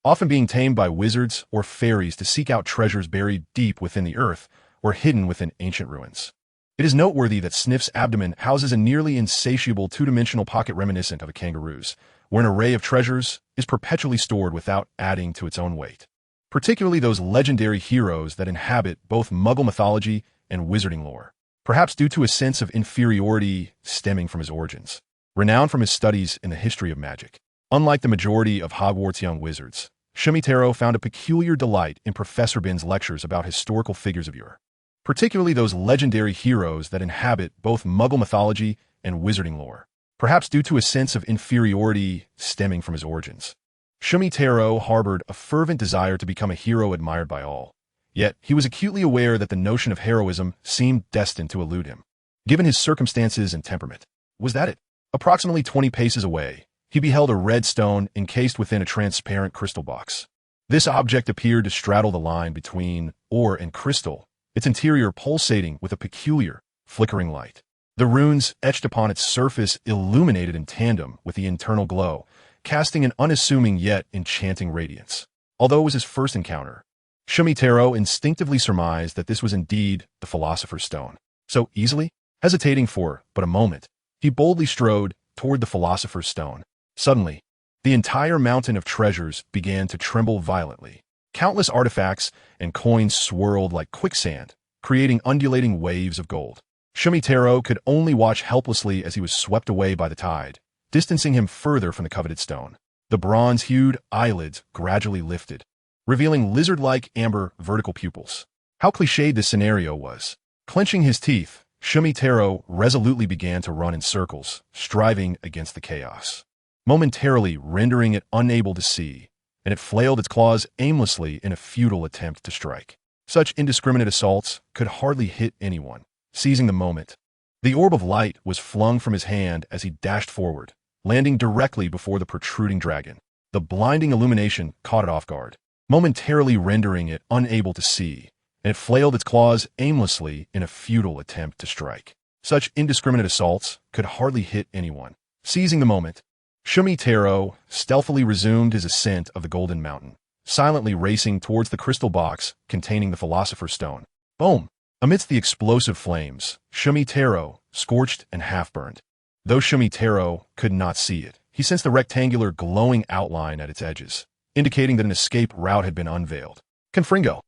Often being tamed by wizards or fairies to seek out treasures buried deep within the earth or hidden within ancient ruins. It is noteworthy that Sniff's abdomen houses a nearly insatiable two-dimensional pocket reminiscent of a kangaroo's, where an array of treasures is perpetually stored without adding to its own weight. Particularly those legendary heroes that inhabit both Muggle mythology and wizarding lore, perhaps due to a sense of inferiority stemming from his origins. Renowned from his studies in the history of magic, unlike the majority of Hogwarts young wizards, Schmitro found a peculiar delight in Professor Bin's lectures about historical figures of yore, particularly those legendary heroes that inhabit both Muggle mythology and wizarding lore, perhaps due to a sense of inferiority stemming from his origins. Schmitro harbored a fervent desire to become a hero admired by all, yet he was acutely aware that the notion of heroism seemed destined to elude him, given his circumstances and temperament. Was that it? Approximately 20 paces away, he beheld a red stone encased within a transparent crystal box. This object appeared to straddle the line between ore and crystal, its interior pulsating with a peculiar, flickering light. The runes etched upon its surface illuminated in tandem with the internal glow, casting an unassuming yet enchanting radiance. Although it was his first encounter, Schmitro instinctively surmised that this was indeed the Philosopher's Stone. So easily, hesitating for but a moment, he boldly strode toward the Philosopher's Stone. Suddenly, the entire mountain of treasures began to tremble violently. Countless artifacts and coins swirled like quicksand, creating undulating waves of gold. Schmitro could only watch helplessly as he was swept away by the tide, distancing him further from the coveted stone. The bronze-hued eyelids gradually lifted, revealing lizard-like amber vertical pupils. How cliched this scenario was. Clenching his teeth, Shumitaro resolutely began to run in circles, striving against the chaos, momentarily rendering it unable to see, and it flailed its claws aimlessly in a futile attempt to strike. Such indiscriminate assaults could hardly hit anyone. Seizing the moment, the orb of light was flung from his hand as he dashed forward, landing directly before the protruding dragon. The blinding illumination caught it off guard, momentarily rendering it unable to see, and it flailed its claws aimlessly in a futile attempt to strike. Such indiscriminate assaults could hardly hit anyone. Seizing the moment, Shumitaro stealthily resumed his ascent of the Golden Mountain, silently racing towards the crystal box containing the Philosopher's Stone. Boom! Amidst the explosive flames, Shumitaro, scorched and half-burned. Though Shumitaro could not see it, he sensed the rectangular glowing outline at its edges, indicating that an escape route had been unveiled. Confringo.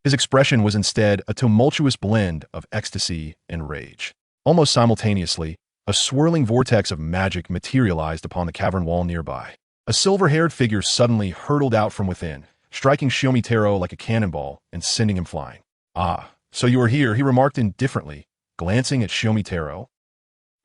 His expression was instead a tumultuous blend of ecstasy and rage. Almost simultaneously, a swirling vortex of magic materialized upon the cavern wall nearby. A silver-haired figure suddenly hurtled out from within, striking Shumitaro like a cannonball and sending him flying. "Ah, so you are here," he remarked indifferently, glancing at Shumitaro,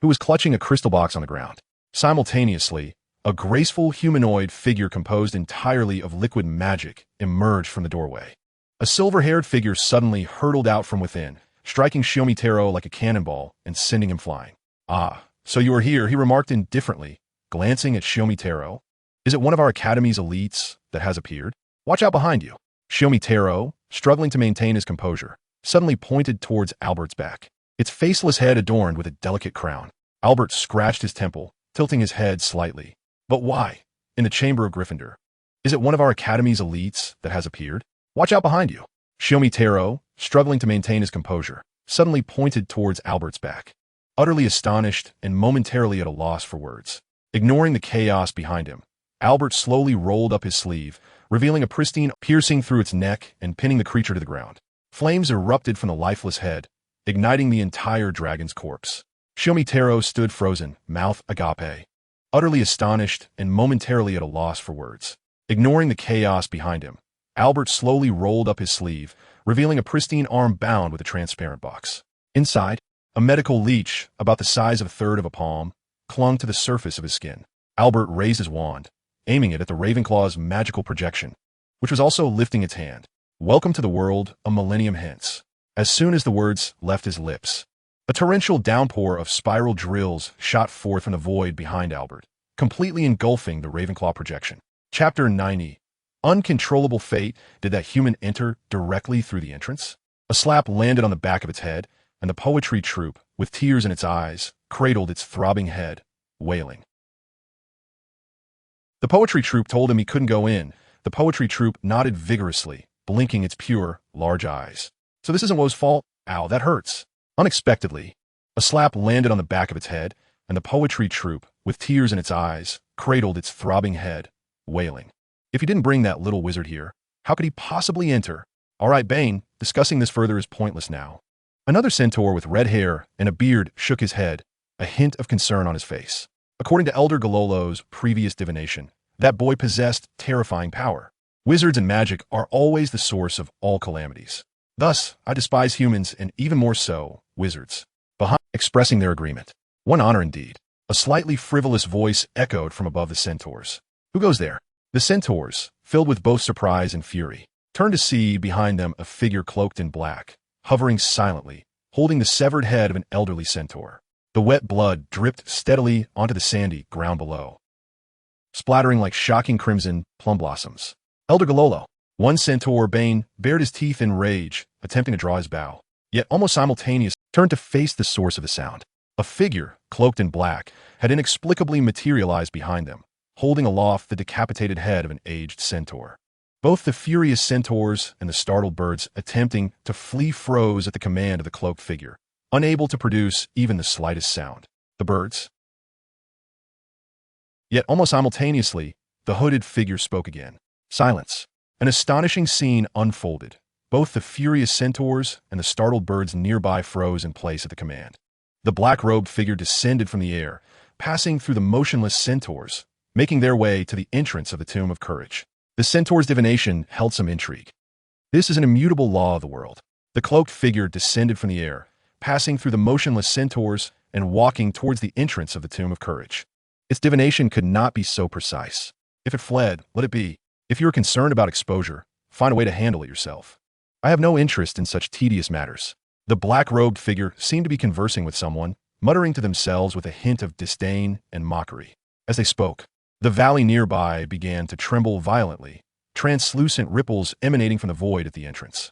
who was clutching a crystal box on the ground. Simultaneously, a graceful humanoid figure composed entirely of liquid magic emerged from the doorway. A silver-haired figure suddenly hurtled out from within, striking Shumitaro like a cannonball and sending him flying. "Ah, so you are here," he remarked indifferently, glancing at Shumitaro. "Is it one of our Academy's elites that has appeared? Watch out behind you." Shumitaro, struggling to maintain his composure, suddenly pointed towards Albert's back, its faceless head adorned with a delicate crown. Albert scratched his temple, tilting his head slightly. "But why? In the chamber of Gryffindor. Is it one of our Academy's elites that has appeared? Watch out behind you." Shumitaro, struggling to maintain his composure, suddenly pointed towards Albert's back, utterly astonished and momentarily at a loss for words. Ignoring the chaos behind him, Albert slowly rolled up his sleeve, revealing a pristine piercing through its neck and pinning the creature to the ground. Flames erupted from the lifeless head, igniting the entire dragon's corpse. Shumitaro stood frozen, mouth agape, utterly astonished and momentarily at a loss for words. Ignoring the chaos behind him, Albert slowly rolled up his sleeve, revealing a pristine arm bound with a transparent box. Inside, a medical leech, about the size of a third of a palm, clung to the surface of his skin. Albert raised his wand, aiming it at the Ravenclaw's magical projection, which was also lifting its hand. "Welcome to the world, a millennium hence." As soon as the words left his lips, a torrential downpour of spiral drills shot forth from the void behind Albert, completely engulfing the Ravenclaw projection. Chapter 90. Uncontrollable fate. Did that human enter directly through the entrance? A slap landed on the back of its head, and the poetry troupe, with tears in its eyes, cradled its throbbing head, wailing. The poetry troupe told him he couldn't go in. The poetry troupe nodded vigorously, blinking its pure, large eyes. "So this isn't Woe's fault? Ow, that hurts." Unexpectedly, a slap landed on the back of its head, and the poetry troupe, with tears in its eyes, cradled its throbbing head, wailing. "If you didn't bring that little wizard here, how could he possibly enter?" "All right, Bane, discussing this further is pointless now." Another centaur with red hair and a beard shook his head, a hint of concern on his face. According to Elder Galolo's previous divination, that boy possessed terrifying power. Wizards and magic are always the source of all calamities. Thus, I despise humans and even more so, wizards. Behind expressing their agreement. "One honor indeed." A slightly frivolous voice echoed from above the centaurs. "Who goes there?" The centaurs, filled with both surprise and fury, turned to see behind them a figure cloaked in black, hovering silently, holding the severed head of an elderly centaur. The wet blood dripped steadily onto the sandy ground below, splattering like shocking crimson plum blossoms. "Elder Galolo." One centaur, Bane, bared his teeth in rage, attempting to draw his bow, yet almost simultaneously turned to face the source of the sound. A figure, cloaked in black, had inexplicably materialized behind them, holding aloft the decapitated head of an aged centaur. Both the furious centaurs and the startled birds attempting to flee froze at the command of the cloaked figure, unable to produce even the slightest sound. The birds. Yet almost simultaneously, the hooded figure spoke again. Silence. An astonishing scene unfolded. Both the furious centaurs and the startled birds nearby froze in place at the command. The black-robed figure descended from the air, passing through the motionless centaurs, making their way to the entrance of the Tomb of Courage. The centaur's divination held some intrigue. This is an immutable law of the world. The cloaked figure descended from the air, passing through the motionless centaurs and walking towards the entrance of the Tomb of Courage. Its divination could not be so precise. If it fled, let it be. If you are concerned about exposure, find a way to handle it yourself. I have no interest in such tedious matters. The black-robed figure seemed to be conversing with someone, muttering to themselves with a hint of disdain and mockery. As they spoke, the valley nearby began to tremble violently, translucent ripples emanating from the void at the entrance.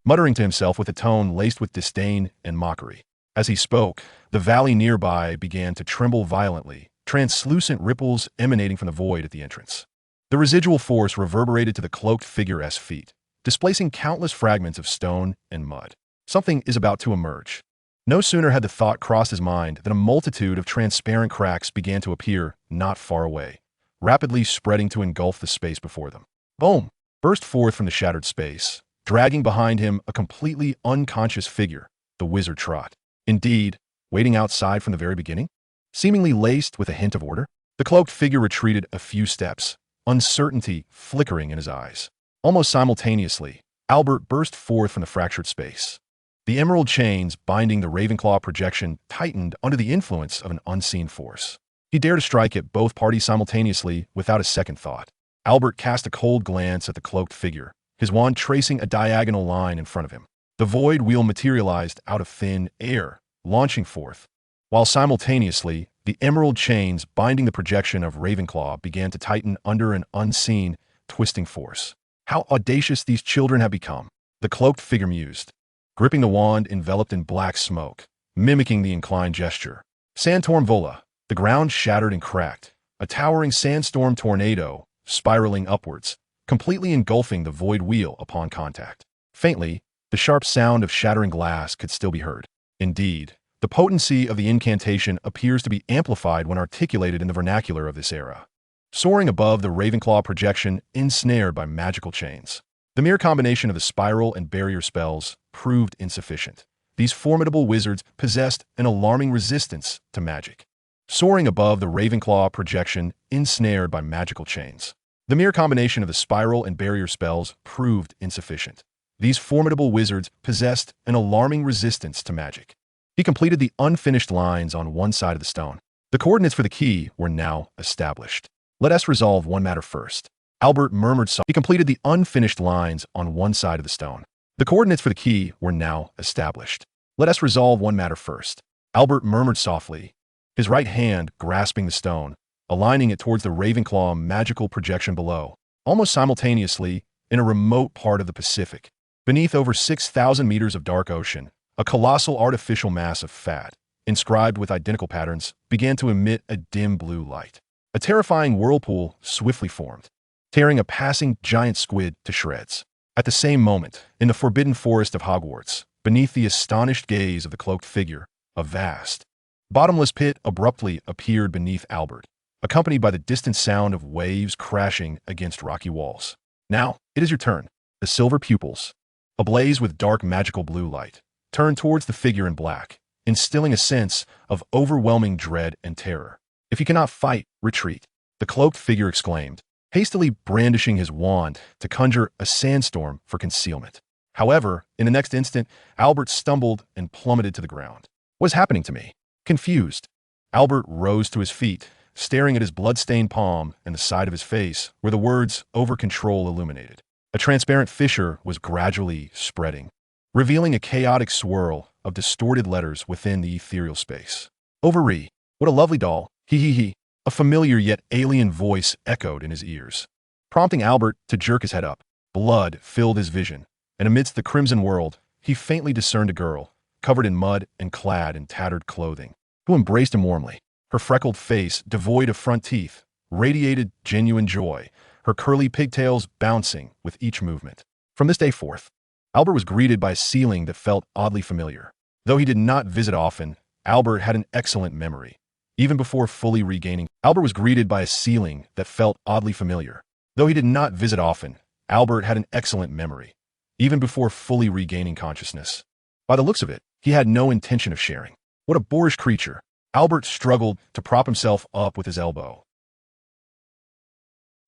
Muttering to himself with a tone laced with disdain and mockery. As he spoke, the valley nearby began to tremble violently, translucent ripples emanating from the void at the entrance. The residual force reverberated to the cloaked figure's feet, displacing countless fragments of stone and mud. Something is about to emerge. No sooner had the thought crossed his mind than a multitude of transparent cracks began to appear not far away, rapidly spreading to engulf the space before them. Boom! Burst forth from the shattered space, dragging behind him a completely unconscious figure, the wizard Trot. Indeed, waiting outside from the very beginning? Seemingly laced with a hint of order, the cloaked figure retreated a few steps, uncertainty flickering in his eyes. Almost simultaneously, Albert burst forth from the fractured space. The emerald chains binding the Ravenclaw projection tightened under the influence of an unseen force. He dared to strike at both parties simultaneously without a second thought. Albert cast a cold glance at the cloaked figure, his wand tracing a diagonal line in front of him. The void wheel materialized out of thin air, launching forth, while simultaneously, the emerald chains binding the projection of Ravenclaw began to tighten under an unseen, twisting force. How audacious these children have become, the cloaked figure mused, gripping the wand enveloped in black smoke, mimicking the inclined gesture. Sandstorm Vola, the ground shattered and cracked, a towering sandstorm tornado, spiraling upwards, completely engulfing the void wheel upon contact. Faintly, the sharp sound of shattering glass could still be heard. Indeed, the potency of the incantation appears to be amplified when articulated in the vernacular of this era. Soaring above the Ravenclaw projection, ensnared by magical chains. The mere combination of the spiral and barrier spells proved insufficient. These formidable wizards possessed an alarming resistance to magic. Soaring above the Ravenclaw projection, ensnared by magical chains. The mere combination of the spiral and barrier spells proved insufficient. These formidable wizards possessed an alarming resistance to magic. He completed the unfinished lines on one side of the stone. The coordinates for the key were now established. Let us resolve one matter first. Albert murmured softly. He completed the unfinished lines on one side of the stone. The coordinates for the key were now established. Let us resolve one matter first. Albert murmured softly, his right hand grasping the stone, aligning it towards the Ravenclaw magical projection below. Almost simultaneously, in a remote part of the Pacific, beneath over 6,000 meters of dark ocean, a colossal artificial mass of fat, inscribed with identical patterns, began to emit a dim blue light. A terrifying whirlpool swiftly formed, tearing a passing giant squid to shreds. At the same moment, in the forbidden forest of Hogwarts, beneath the astonished gaze of the cloaked figure, a vast, bottomless pit abruptly appeared beneath Albert, accompanied by the distant sound of waves crashing against rocky walls. Now, it is your turn. The silver pupils, ablaze with dark magical blue light, turned towards the figure in black, instilling a sense of overwhelming dread and terror. If you cannot fight, retreat, the cloaked figure exclaimed, hastily brandishing his wand to conjure a sandstorm for concealment. However, in the next instant, Albert stumbled and plummeted to the ground. What is happening to me? Confused, Albert rose to his feet, staring at his blood-stained palm and the side of his face where the words over control illuminated. A transparent fissure was gradually spreading, revealing a chaotic swirl of distorted letters within the ethereal space. Overre, what a lovely doll. He. A familiar yet alien voice echoed in his ears, prompting Albert to jerk his head up. Blood filled his vision, and amidst the crimson world, he faintly discerned a girl, covered in mud and clad in tattered clothing, who embraced him warmly. Her freckled face, devoid of front teeth, radiated genuine joy, her curly pigtails bouncing with each movement. From this day forth, Albert was greeted by a ceiling that felt oddly familiar. Though he did not visit often, Albert had an excellent memory. Even before fully regaining, Albert was greeted by a ceiling that felt oddly familiar. Though he did not visit often, Albert had an excellent memory, even before fully regaining consciousness. By the looks of it, he had no intention of sharing. What a boorish creature. Albert struggled to prop himself up with his elbow.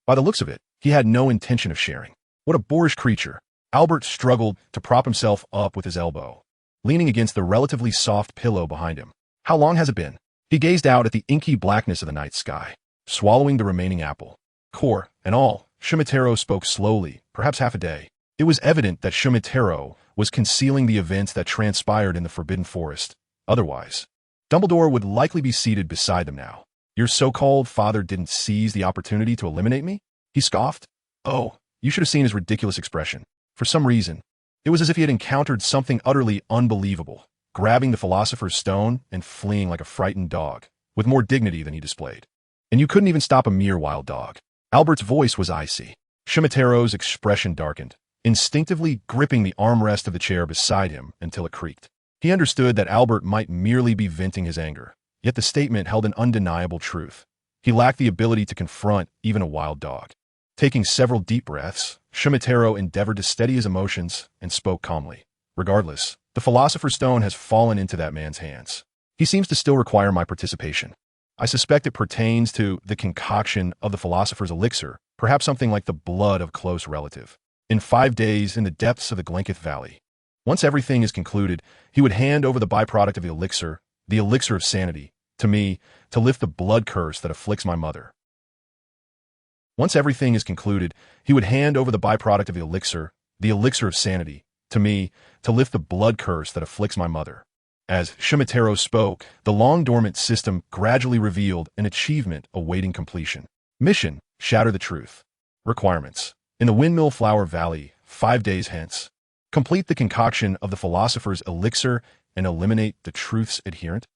By the looks of it, he had no intention of sharing. What a boorish creature. Albert struggled to prop himself up with his elbow, leaning against the relatively soft pillow behind him. How long has it been? He gazed out at the inky blackness of the night sky, swallowing the remaining apple. Core and all, Shumatero spoke slowly, perhaps half a day. It was evident that Shumatero was concealing the events that transpired in the Forbidden Forest. Otherwise, Dumbledore would likely be seated beside them now. Your so-called father didn't seize the opportunity to eliminate me? He scoffed. Oh, you should have seen his ridiculous expression. For some reason, it was as if he had encountered something utterly unbelievable, grabbing the Philosopher's Stone and fleeing like a frightened dog, with more dignity than he displayed. And you couldn't even stop a mere wild dog. Albert's voice was icy. Shumatero's expression darkened, instinctively gripping the armrest of the chair beside him until it creaked. He understood that Albert might merely be venting his anger, yet the statement held an undeniable truth. He lacked the ability to confront even a wild dog. Taking several deep breaths, Shumatero endeavored to steady his emotions and spoke calmly. Regardless, the Philosopher's Stone has fallen into that man's hands. He seems to still require my participation. I suspect it pertains to the concoction of the Philosopher's Elixir, perhaps something like the blood of a close relative. In 5 days, in the depths of the Glenkith Valley. Once everything is concluded, he would hand over the byproduct of the elixir of sanity, to me, to lift the blood curse that afflicts my mother. Once everything is concluded, he would hand over the byproduct of the elixir of sanity, to me, to lift the blood curse that afflicts my mother. As Shumatero spoke, the long-dormant system gradually revealed an achievement awaiting completion. Mission: shatter the truth. Requirements: in the Windmill Flower Valley, 5 days hence. Complete the concoction of the Philosopher's Elixir and eliminate the truth's adherent.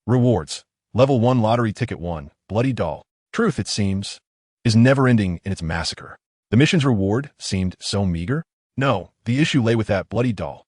Rewards: Level 1 Lottery Ticket 1, Bloody Doll. Truth, it seems, is never-ending in its massacre. The mission's reward seemed so meager. No, the issue lay with that bloody doll.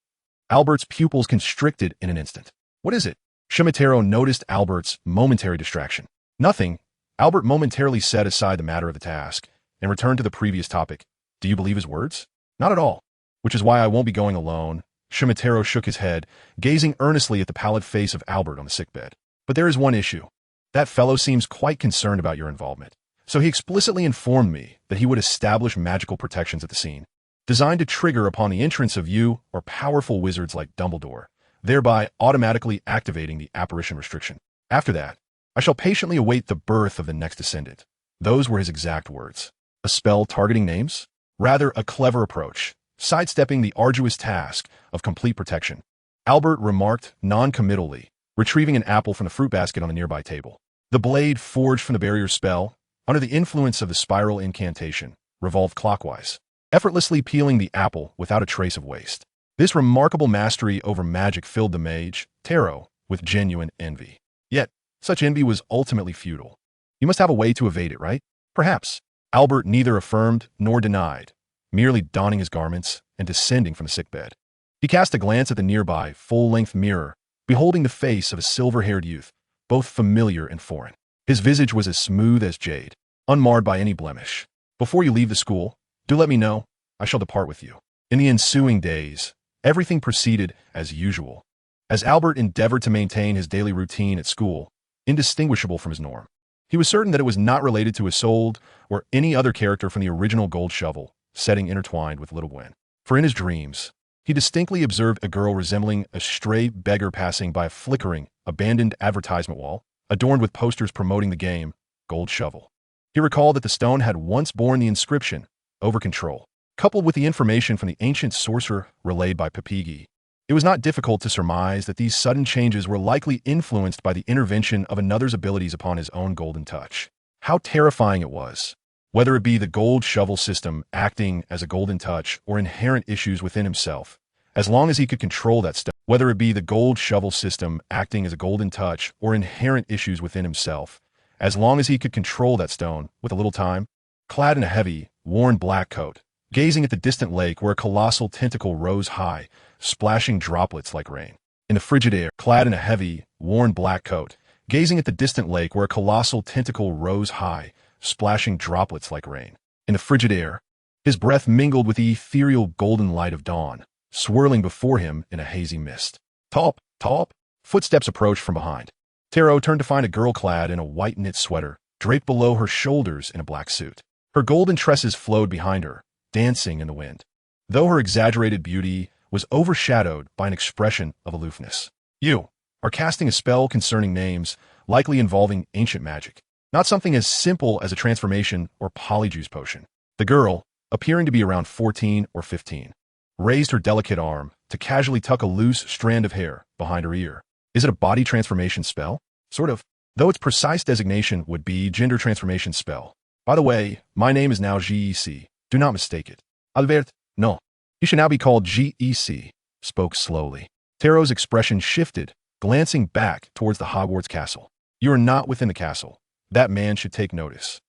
Albert's pupils constricted in an instant. What is it? Shumatero noticed Albert's momentary distraction. Nothing. Albert momentarily set aside the matter of the task and returned to the previous topic. Do you believe his words? Not at all. Which is why I won't be going alone. Shumatero shook his head, gazing earnestly at the pallid face of Albert on the sickbed. But there is one issue. That fellow seems quite concerned about your involvement. So he explicitly informed me that he would establish magical protections at the scene, designed to trigger upon the entrance of you or powerful wizards like Dumbledore, thereby automatically activating the apparition restriction. After that, I shall patiently await the birth of the next descendant. Those were his exact words. A spell targeting names? Rather a clever approach, sidestepping the arduous task of complete protection. Albert remarked non-committally, retrieving an apple from the fruit basket on the nearby table. The blade forged from the barrier spell, under the influence of the spiral incantation, revolved clockwise, effortlessly peeling the apple without a trace of waste. This remarkable mastery over magic filled the mage, Taro, with genuine envy. Yet, such envy was ultimately futile. You must have a way to evade it, right? Perhaps. Albert neither affirmed nor denied, merely donning his garments and descending from the sickbed. He cast a glance at the nearby, full-length mirror, beholding the face of a silver-haired youth, both familiar and foreign. His visage was as smooth as jade, unmarred by any blemish. Before you leave the school, do let me know. I shall depart with you. In the ensuing days, everything proceeded as usual, as Albert endeavored to maintain his daily routine at school, indistinguishable from his norm. He was certain that it was not related to Isolde or any other character from the original Gold Shovel, setting intertwined with Little Gwen. For in his dreams, he distinctly observed a girl resembling a stray beggar passing by a flickering, abandoned advertisement wall, adorned with posters promoting the game, Gold Shovel. He recalled that the stone had once borne the inscription, Over Control. Coupled with the information from the ancient sorcerer relayed by Pepigi, it was not difficult to surmise that these sudden changes were likely influenced by the intervention of another's abilities upon his own golden touch. How terrifying it was, whether it be the Gold Shovel system acting as a golden touch or inherent issues within himself, as long as he could control that stone. Whether it be the Gold Shovel system acting as a golden touch or inherent issues within himself, as long as he could control that stone with a little time. Clad in a heavy, worn black coat, gazing at the distant lake where a colossal tentacle rose high, splashing droplets like rain. In the frigid air, clad in a heavy, worn black coat, gazing at the distant lake where a colossal tentacle rose high, splashing droplets like rain. In the frigid air, his breath mingled with the ethereal golden light of dawn, swirling before him in a hazy mist. Top, top! Footsteps approached from behind. Taro turned to find a girl clad in a white knit sweater, draped below her shoulders in a black suit. Her golden tresses flowed behind her, dancing in the wind, though her exaggerated beauty was overshadowed by an expression of aloofness. You are casting a spell concerning names, likely involving ancient magic, not something as simple as a transformation or polyjuice potion. The girl, appearing to be around 14 or 15, raised her delicate arm to casually tuck a loose strand of hair behind her ear. Is it a body transformation spell? Sort of, though its precise designation would be gender transformation spell. By the way, my name is now GEC. Do not mistake it. Albert, no. You should now be called GEC, spoke slowly. Taro's expression shifted, glancing back towards the Hogwarts castle. You are not within the castle. That man should take notice.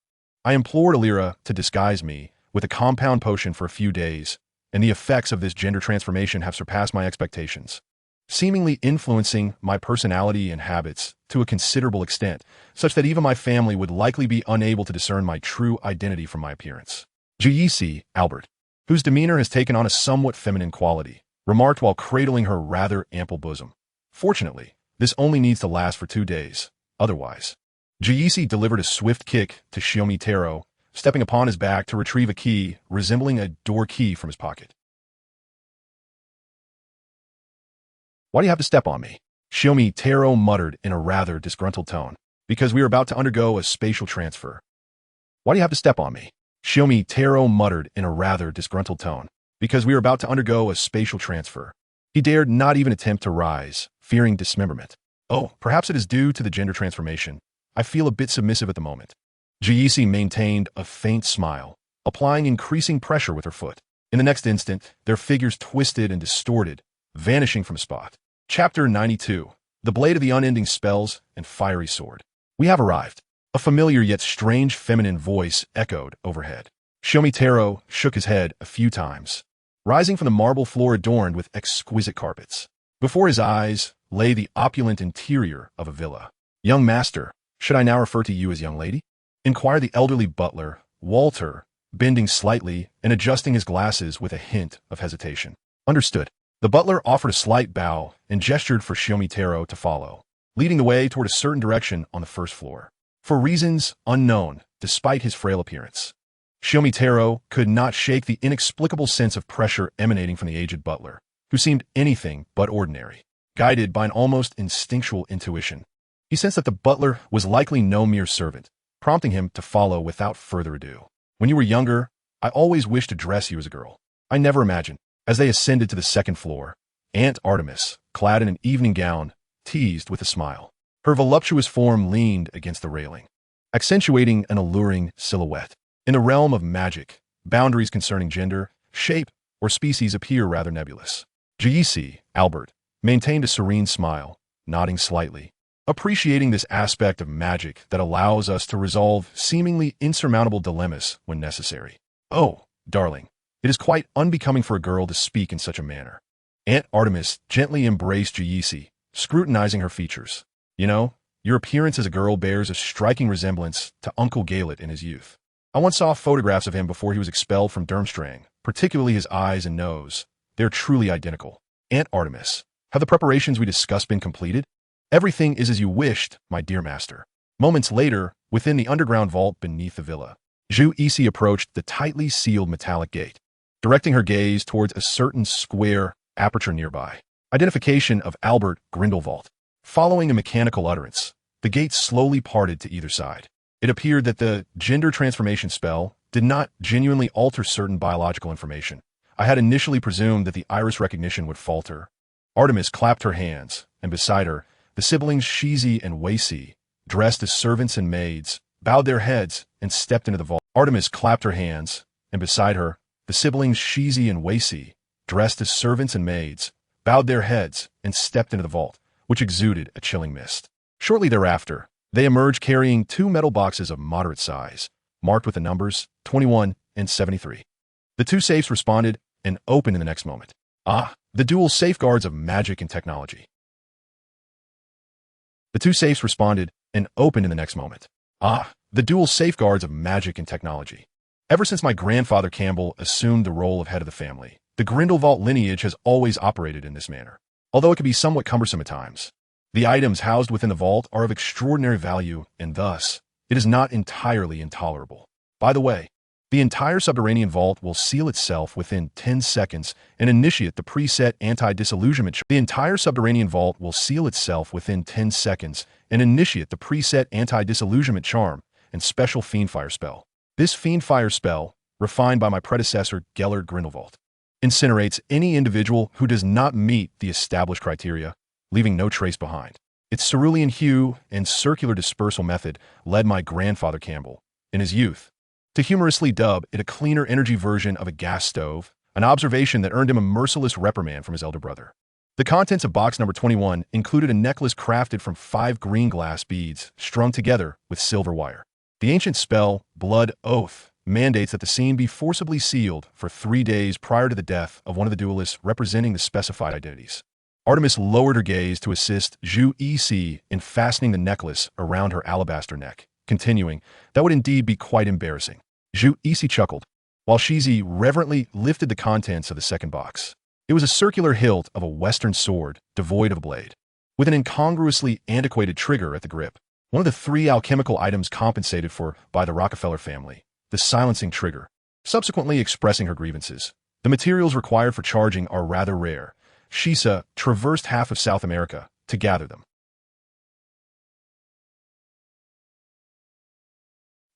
I implored Alira to disguise me with a compound potion for a few days, and the effects of this gender transformation have surpassed my expectations, seemingly influencing my personality and habits to a considerable extent, such that even my family would likely be unable to discern my true identity from my appearance. GEC, Albert, whose demeanor has taken on a somewhat feminine quality, remarked while cradling her rather ample bosom. Fortunately, this only needs to last for 2 days. Otherwise, GEC delivered a swift kick to Shiomi Taro, stepping upon his back to retrieve a key resembling a door key from his pocket. Why do you have to step on me? Shiomi Taro muttered in a rather disgruntled tone. Because we are about to undergo a spatial transfer. Why do you have to step on me? Shiomi Taro muttered in a rather disgruntled tone. Because we are about to undergo a spatial transfer. He dared not even attempt to rise, fearing dismemberment. Oh, perhaps it is due to the gender transformation. I feel a bit submissive at the moment. GEC maintained a faint smile, applying increasing pressure with her foot. In the next instant, their figures twisted and distorted, vanishing from a spot. Chapter 92. The Blade of the Unending Spells and Fiery Sword. We have arrived. A familiar yet strange feminine voice echoed overhead. Shiomi Taro shook his head a few times, rising from the marble floor adorned with exquisite carpets. Before his eyes lay the opulent interior of a villa. Young master, should I now refer to you as young lady? Inquired the elderly butler, Walter, bending slightly and adjusting his glasses with a hint of hesitation. Understood. The butler offered a slight bow and gestured for Shiomi Taro to follow, leading the way toward a certain direction on the first floor. For reasons unknown, despite his frail appearance, Shiomi Taro could not shake the inexplicable sense of pressure emanating from the aged butler, who seemed anything but ordinary. Guided by an almost instinctual intuition, he sensed that the butler was likely no mere servant, prompting him to follow without further ado. When you were younger, I always wished to dress you as a girl. I never imagined. As they ascended to the second floor, Aunt Artemis, clad in an evening gown, teased with a smile. Her voluptuous form leaned against the railing, accentuating an alluring silhouette. In the realm of magic, boundaries concerning gender, shape, or species appear rather nebulous. GEC, Albert, maintained a serene smile, nodding slightly, appreciating this aspect of magic that allows us to resolve seemingly insurmountable dilemmas when necessary. Oh, darling. It is quite unbecoming for a girl to speak in such a manner. Aunt Artemis gently embraced Giese, scrutinizing her features. You know, your appearance as a girl bears a striking resemblance to Uncle Galet in his youth. I once saw photographs of him before he was expelled from Durmstrang, particularly his eyes and nose. They're truly identical. Aunt Artemis, have the preparations we discussed been completed? Everything is as you wished, my dear master. Moments later, within the underground vault beneath the villa, Giese approached the tightly sealed metallic gate, directing her gaze towards a certain square aperture nearby. Identification of Albert Grindelwald. Following a mechanical utterance, the gate slowly parted to either side. It appeared that the gender transformation spell did not genuinely alter certain biological information. I had initially presumed that the iris recognition would falter. Artemis clapped her hands, and beside her, the siblings Shizi and Weisi, dressed as servants and maids, bowed their heads and stepped into the vault. Artemis clapped her hands, and beside her, the siblings Shizi and Weisi, dressed as servants and maids, bowed their heads and stepped into the vault, which exuded a chilling mist. Shortly thereafter, they emerged carrying 2 metal boxes of moderate size, marked with the numbers 21 and 73. The 2 safes responded and opened in the next moment. Ah, the dual safeguards of magic and technology. The 2 safes responded and opened in the next moment. Ah, the dual safeguards of magic and technology. Ever since my grandfather Campbell assumed the role of head of the family, the Grindelwald lineage has always operated in this manner, although it can be somewhat cumbersome at times. The items housed within the vault are of extraordinary value, and thus, it is not entirely intolerable. By the way, The entire subterranean vault will seal itself within 10 seconds and initiate the preset anti-disillusionment. The entire subterranean vault will seal itself within 10 seconds and initiate the preset anti-disillusionment charm and special fiendfire spell. This fiendfire spell, refined by my predecessor Gellert Grindelwald, incinerates any individual who does not meet the established criteria, leaving no trace behind. Its cerulean hue and circular dispersal method led my grandfather Campbell, in his youth, to humorously dub it a cleaner energy version of a gas stove, an observation that earned him a merciless reprimand from his elder brother. The contents of box number 21 included a necklace crafted from 5 green glass beads strung together with silver wire. The ancient spell, Blood Oath, mandates that the scene be forcibly sealed for 3 days prior to the death of one of the duelists representing the specified identities. Artemis lowered her gaze to assist Zhu Yixi in fastening the necklace around her alabaster neck, continuing, "That would indeed be quite embarrassing." Zhu Yixi chuckled, while Shizi reverently lifted the contents of the second box. It was a circular hilt of a western sword, devoid of a blade, with an incongruously antiquated trigger at the grip. One of the 3 alchemical items compensated for by the Rockefeller family, the silencing trigger, subsequently expressing her grievances. The materials required for charging are rather rare. Shisa traversed half of South America to gather them.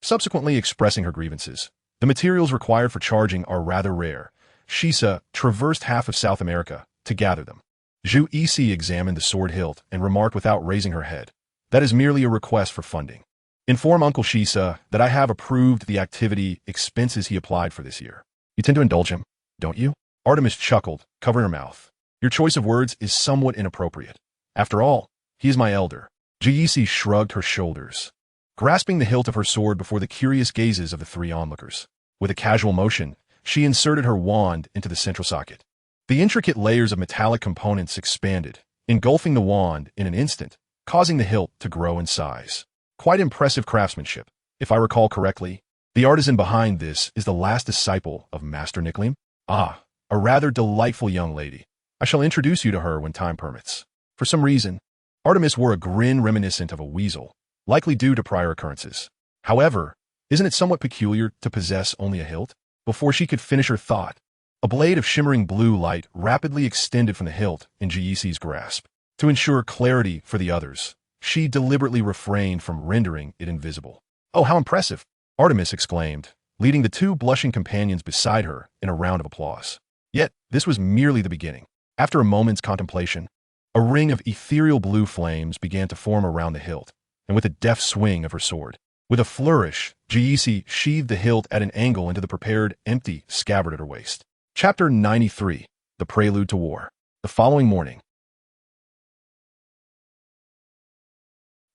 Subsequently expressing her grievances. The materials required for charging are rather rare. Shisa traversed half of South America to gather them. Zhu Yixi examined the sword hilt and remarked without raising her head, "That is merely a request for funding. Inform Uncle Shisa that I have approved the activity expenses he applied for this year." "You tend to indulge him, don't you?" Artemis chuckled, covering her mouth. "Your choice of words is somewhat inappropriate. After all, he is my elder." Zhu Yixi shrugged her shoulders, grasping the hilt of her sword before the curious gazes of the 3 onlookers. With a casual motion, she inserted her wand into the central socket. The intricate layers of metallic components expanded, engulfing the wand in an instant, causing the hilt to grow in size. Quite impressive craftsmanship. If I recall correctly, the artisan behind this is the last disciple of Master Nicklim. Ah, a rather delightful young lady. I shall introduce you to her when time permits. For some reason, Artemis wore a grin reminiscent of a weasel, likely due to prior occurrences. However, isn't it somewhat peculiar to possess only a hilt? Before she could finish her thought, a blade of shimmering blue light rapidly extended from the hilt in Zhu Yixi's grasp. To ensure clarity for the others, she deliberately refrained from rendering it invisible. "Oh, how impressive!" Artemis exclaimed, leading the 2 blushing companions beside her in a round of applause. Yet, this was merely the beginning. After a moment's contemplation, a ring of ethereal blue flames began to form around the hilt, and with a deft swing of her sword, with a flourish, Zhu Yixi sheathed the hilt at an angle into the prepared, empty scabbard at her waist. Chapter 93, The Prelude to War. The following morning.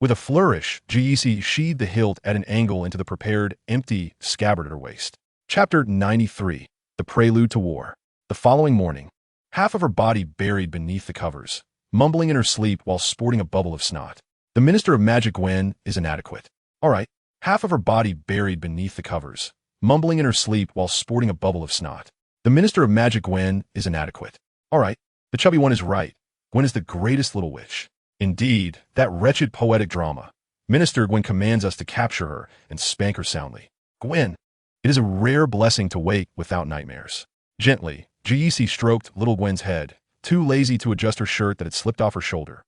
With a flourish, Zhu Yixi sheathed the hilt at an angle into the prepared, empty scabbard at her waist. Chapter 93, The Prelude to War. The following morning, half of her body buried beneath the covers, mumbling in her sleep while sporting a bubble of snot. "The Minister of Magic Gwen is inadequate." All right. Half of her body buried beneath the covers, mumbling in her sleep while sporting a bubble of snot. "The Minister of Magic Gwen is inadequate." All right. The chubby one is right. Gwen is the greatest little witch. Indeed, that wretched poetic drama. Minister Gwen commands us to capture her and spank her soundly. "Gwen, it is a rare blessing to wake without nightmares." Gently, Zhu Yixi stroked Little Gwen's head, too lazy to adjust her shirt that had slipped off her shoulder.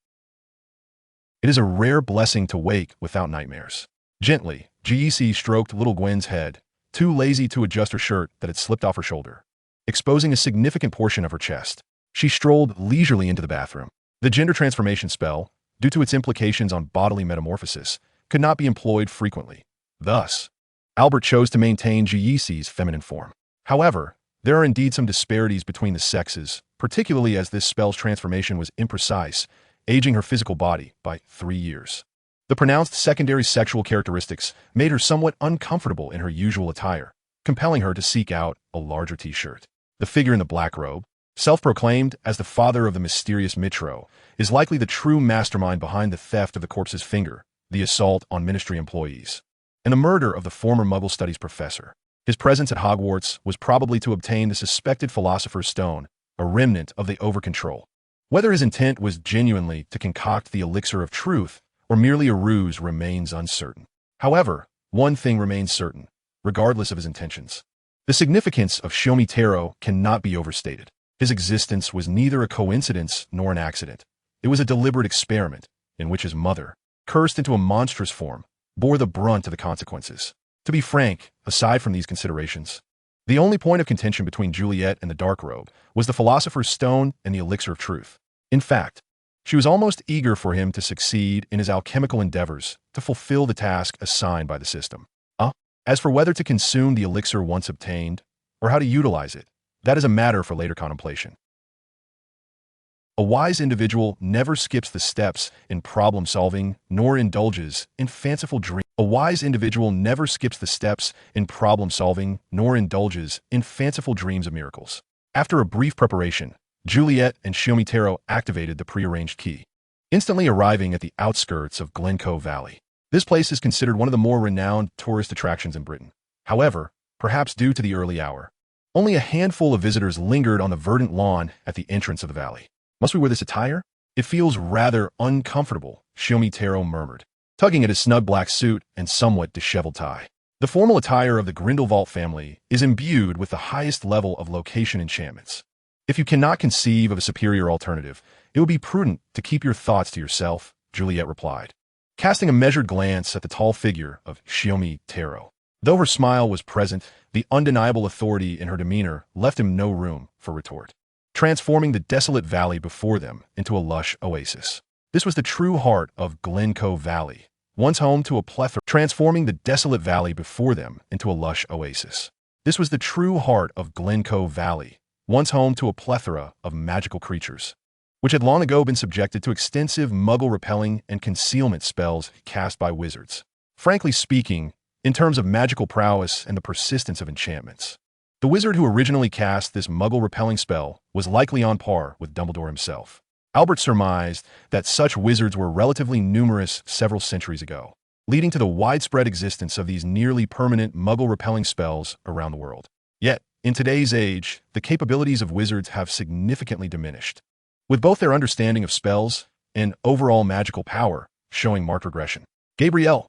"It is a rare blessing to wake without nightmares." Gently, Zhu Yixi stroked Little Gwen's head, too lazy to adjust her shirt that had slipped off her shoulder, exposing a significant portion of her chest. She strolled leisurely into the bathroom. The gender transformation spell, due to its implications on bodily metamorphosis, could not be employed frequently. Thus, Albert chose to maintain Zhu Yixi's feminine form. However, there are indeed some disparities between the sexes, particularly as this spell's transformation was imprecise, aging her physical body by 3 years. The pronounced secondary sexual characteristics made her somewhat uncomfortable in her usual attire, compelling her to seek out a larger t-shirt. The figure in the black robe, self-proclaimed as the father of the mysterious Mitro, is likely the true mastermind behind the theft of the corpse's finger, the assault on ministry employees, and the murder of the former Muggle Studies professor. His presence at Hogwarts was probably to obtain the suspected Philosopher's Stone, a remnant of the over-control. Whether his intent was genuinely to concoct the elixir of truth or merely a ruse remains uncertain. However, one thing remains certain. regardless of his intentions. The significance of Xiaomi Taro cannot be overstated. His existence was neither a coincidence nor an accident. It was a deliberate experiment in which his mother, cursed into a monstrous form, bore the brunt of the consequences. To be frank, aside from these considerations, the only point of contention between Juliet and the Dark Robe was the Philosopher's Stone and the Elixir of Truth. In fact, she was almost eager for him to succeed in his alchemical endeavors to fulfill the task assigned by the system. As for whether to consume the elixir once obtained, or how to utilize it, that is a matter for later contemplation. A wise individual never skips the steps in problem-solving, nor indulges in fanciful dreams. A wise individual never skips the steps in problem-solving, nor indulges in fanciful dreams of miracles. After a brief preparation, Juliet and Xiaomi Taro activated the prearranged key, instantly arriving at the outskirts of Glencoe Valley. This place is considered one of the more renowned tourist attractions in Britain. However, perhaps due to the early hour, only a handful of visitors lingered on the verdant lawn at the entrance of the valley. Must we wear this attire? It feels rather uncomfortable, Xiaomi Taro murmured, tugging at his snug black suit and somewhat disheveled tie. The formal attire of the Grindelwald family is imbued with the highest level of location enchantments. If you cannot conceive of a superior alternative, it would be prudent to keep your thoughts to yourself, Juliet replied, casting a measured glance at the tall figure of Xiaomi Taro. Though her smile was present, the undeniable authority in her demeanor left him no room for retort, transforming the desolate valley before them into a lush oasis. This was the true heart of Glencoe Valley, once home to a plethora, transforming the desolate valley before them into a lush oasis. This was the true heart of Glencoe Valley, once home to a plethora of magical creatures, which had long ago been subjected to extensive muggle-repelling and concealment spells cast by wizards. Frankly speaking, in terms of magical prowess and the persistence of enchantments, the wizard who originally cast this muggle-repelling spell was likely on par with Dumbledore himself. Albert surmised that such wizards were relatively numerous several centuries ago, leading to the widespread existence of these nearly permanent muggle-repelling spells around the world. Yet, in today's age, the capabilities of wizards have significantly diminished, with both their understanding of spells and overall magical power showing marked regression. Gabrielle,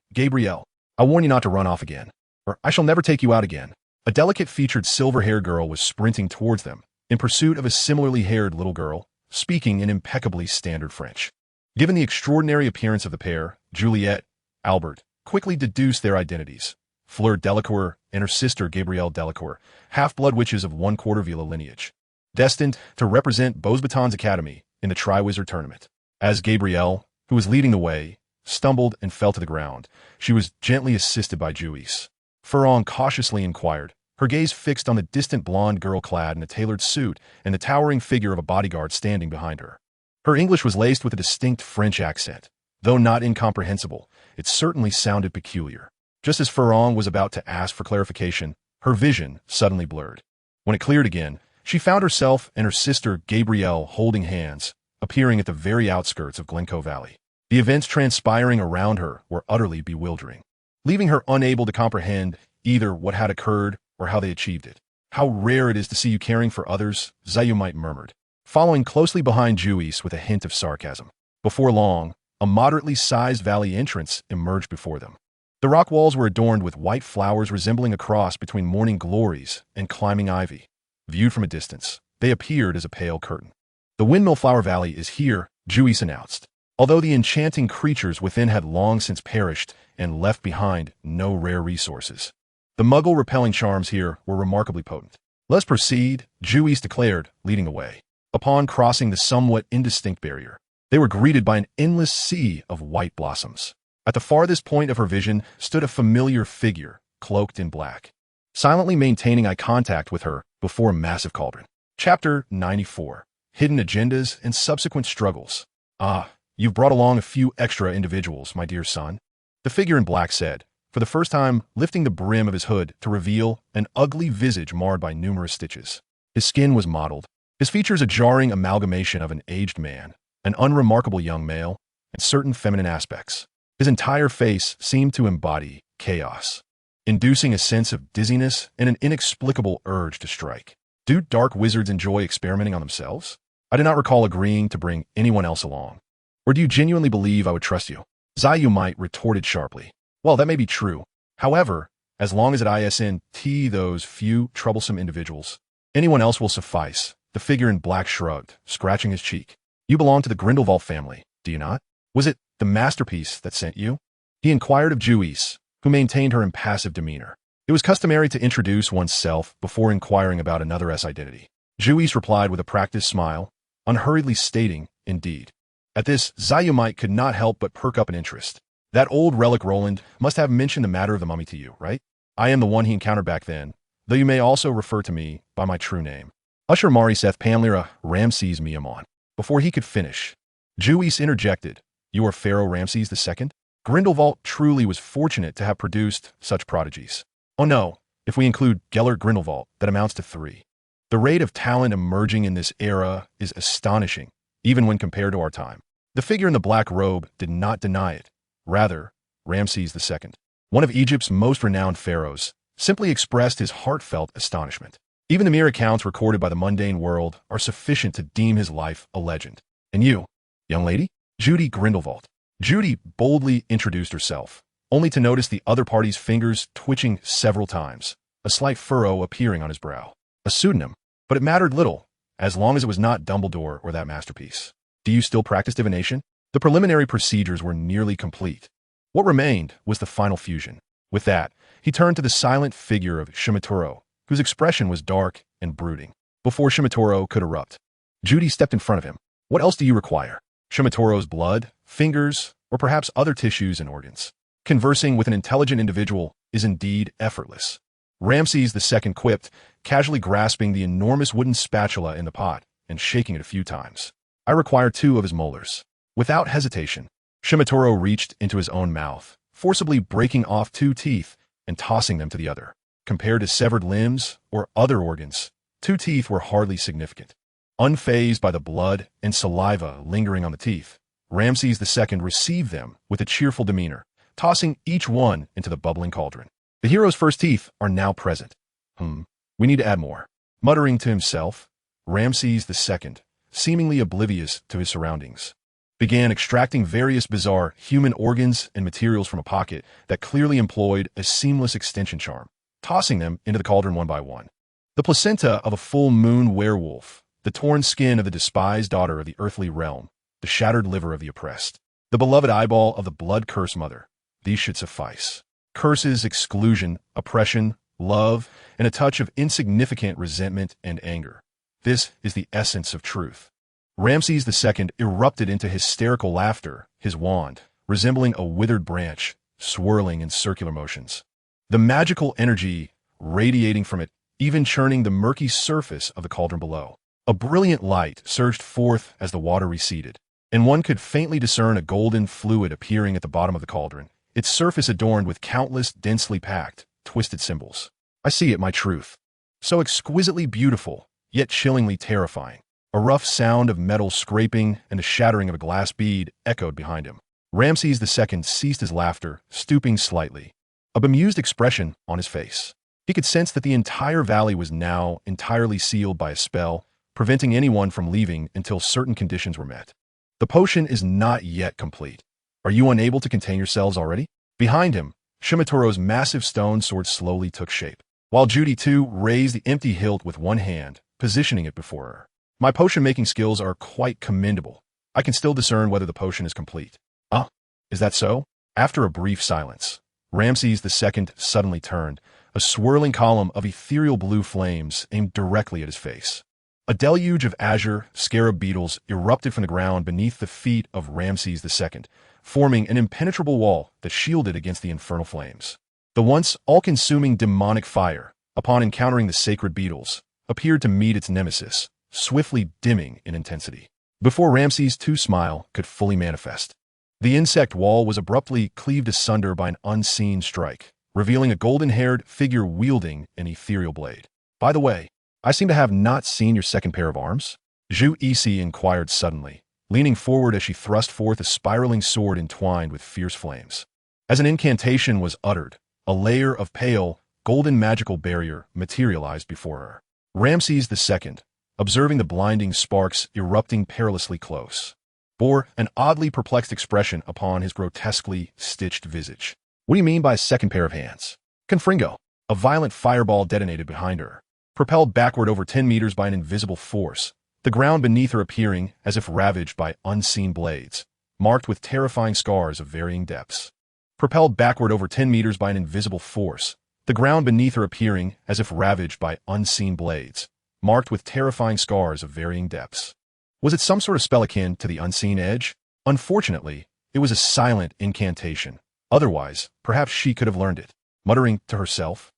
I warn you not to run off again, or I shall never take you out again. A delicate-featured silver-haired girl was sprinting towards them, in pursuit of a similarly haired little girl, speaking in impeccably standard French. Given the extraordinary appearance of the pair, Juliet, Albert, quickly deduced their identities. Fleur Delacour and her sister Gabrielle Delacour, half-blood witches of one Quartervilla lineage, destined to represent Beauxbatons Academy in the Triwizard Tournament. As Gabrielle, who was leading the way, stumbled and fell to the ground, she was gently assisted by Juice. Ferron cautiously inquired, her gaze fixed on the distant blonde girl clad in a tailored suit and the towering figure of a bodyguard standing behind her. Her English was laced with a distinct French accent. Though not incomprehensible, it certainly sounded peculiar. Just as Ferron was about to ask for clarification, her vision suddenly blurred. When it cleared again, she found herself and her sister Gabrielle holding hands, appearing at the very outskirts of Glencoe Valley. The events transpiring around her were utterly bewildering, leaving her unable to comprehend either what had occurred or how they achieved it. How rare it is to see you caring for others, Zayumite murmured, following closely behind Juice with a hint of sarcasm. Before long, a moderately sized valley entrance emerged before them. The rock walls were adorned with white flowers resembling a cross between morning glories and climbing ivy. Viewed from a distance, they appeared as a pale curtain. The Windmill Flower Valley is here, Juice announced, although the enchanting creatures within had long since perished and left behind no rare resources. The muggle-repelling charms here were remarkably potent. Let's proceed, Juice declared, leading the way. Upon crossing the somewhat indistinct barrier, they were greeted by an endless sea of white blossoms. At the farthest point of her vision stood a familiar figure, cloaked in black, silently maintaining eye contact with her before a massive cauldron. Chapter 94. Hidden Agendas and Subsequent Struggles. Ah, you've brought along a few extra individuals, my dear son, the figure in black said, for the first time lifting the brim of his hood to reveal an ugly visage marred by numerous stitches. His skin was mottled, his features a jarring amalgamation of an aged man, an unremarkable young male, and certain feminine aspects. His entire face seemed to embody chaos, inducing a sense of dizziness and an inexplicable urge to strike. Do dark wizards enjoy experimenting on themselves? I do not recall agreeing to bring anyone else along. Or do you genuinely believe I would trust you? Zayumite retorted sharply. Well, that may be true. However, As long as it isn't those few troublesome individuals. Anyone else will suffice. The figure in black shrugged, scratching his cheek. You belong to the Grindelwald family, do you not? Was it the masterpiece that sent you? He inquired of Juice, who maintained her impassive demeanor. It was customary to introduce oneself before inquiring about another's identity. Juice replied with a practiced smile, unhurriedly stating, indeed. At this, Zayumite could not help but perk up an interest. That old relic Roland must have mentioned the matter of the mummy to you, right? I am the one he encountered back then, though you may also refer to me by my true name. Usher Mariseth Pamlira Ramses Miamon. Before he could finish, Juice interjected, You are Pharaoh Ramses II? Grindelwald truly was fortunate to have produced such prodigies. Oh no, if we include Gellert Grindelwald, that amounts to 3. The rate of talent emerging in this era is astonishing, even when compared to our time. The figure in the black robe did not deny it. Rather, Ramses II, one of Egypt's most renowned pharaohs, simply expressed his heartfelt astonishment. Even the mere accounts recorded by the mundane world are sufficient to deem his life a legend. And you, young lady? Judy Grindelwald. Judy boldly introduced herself, only to notice the other party's fingers twitching several times, a slight furrow appearing on his brow. A pseudonym, but it mattered little, as long as it was not Dumbledore or that masterpiece. Do you still practice divination? The preliminary procedures were nearly complete. What remained was the final fusion. With that, he turned to the silent figure of Shimitoro, whose expression was dark and brooding. Before Shimitoro could erupt, Judy stepped in front of him. What else do you require? Shimitoro's blood, fingers, or perhaps other tissues and organs. Conversing with an intelligent individual is indeed effortless. Ramses II quipped, casually grasping the enormous wooden spatula in the pot and shaking it a few times. I require 2 of his molars. Without hesitation, Shimitoro reached into his own mouth, forcibly breaking off 2 teeth and tossing them to the other. Compared to severed limbs or other organs, 2 teeth were hardly significant. Unfazed by the blood and saliva lingering on the teeth, Ramses II received them with a cheerful demeanor, tossing each one into the bubbling cauldron. The hero's first teeth are now present. We need to add more. Muttering to himself, Ramses II, seemingly oblivious to his surroundings, began extracting various bizarre human organs and materials from a pocket that clearly employed a seamless extension charm, tossing them into the cauldron one by one. The placenta of a full moon werewolf, the torn skin of the despised daughter of the earthly realm, the shattered liver of the oppressed, the beloved eyeball of the blood-cursed mother. These should suffice. Curses, exclusion, oppression, love, and a touch of insignificant resentment and anger. This is the essence of truth. Ramses II erupted into hysterical laughter, his wand, resembling a withered branch, swirling in circular motions. The magical energy radiating from it, even churning the murky surface of the cauldron below. A brilliant light surged forth as the water receded, and one could faintly discern a golden fluid appearing at the bottom of the cauldron, its surface adorned with countless densely packed, twisted symbols. I see it, my truth. So exquisitely beautiful, yet chillingly terrifying. A rough sound of metal scraping and the shattering of a glass bead echoed behind him. Ramses II ceased his laughter, stooping slightly, a bemused expression on his face. He could sense that the entire valley was now entirely sealed by a spell, preventing anyone from leaving until certain conditions were met. The potion is not yet complete. Are you unable to contain yourselves already? Behind him, Shimitoro's massive stone sword slowly took shape, while Judy too raised the empty hilt with one hand, positioning it before her. My potion-making skills are quite commendable. I can still discern whether the potion is complete. Ah, is that so? After a brief silence, Ramses II suddenly turned, a swirling column of ethereal blue flames aimed directly at his face. A deluge of azure scarab beetles erupted from the ground beneath the feet of Ramses II, forming an impenetrable wall that shielded against the infernal flames. The once all-consuming demonic fire, upon encountering the sacred beetles, appeared to meet its nemesis, swiftly dimming in intensity. Before Ramses II's smile could fully manifest, the insect wall was abruptly cleaved asunder by an unseen strike, revealing a golden-haired figure wielding an ethereal blade. By the way, I seem to have not seen your second pair of arms? Zhu Isi inquired suddenly, leaning forward as she thrust forth a spiraling sword entwined with fierce flames. As an incantation was uttered, a layer of pale, golden magical barrier materialized before her. Ramses II, observing the blinding sparks erupting perilously close, bore an oddly perplexed expression upon his grotesquely stitched visage. What do you mean by a second pair of hands? Confringo. A violent fireball detonated behind her. Propelled backward over 10 meters by an invisible force, the ground beneath her appearing as if ravaged by unseen blades, marked with terrifying scars of varying depths. Propelled backward over 10 meters by an invisible force, the ground beneath her appearing as if ravaged by unseen blades, marked with terrifying scars of varying depths. Was it some sort of spell akin to the unseen edge? Unfortunately, it was a silent incantation. Otherwise, perhaps she could have learned it. Muttering to herself,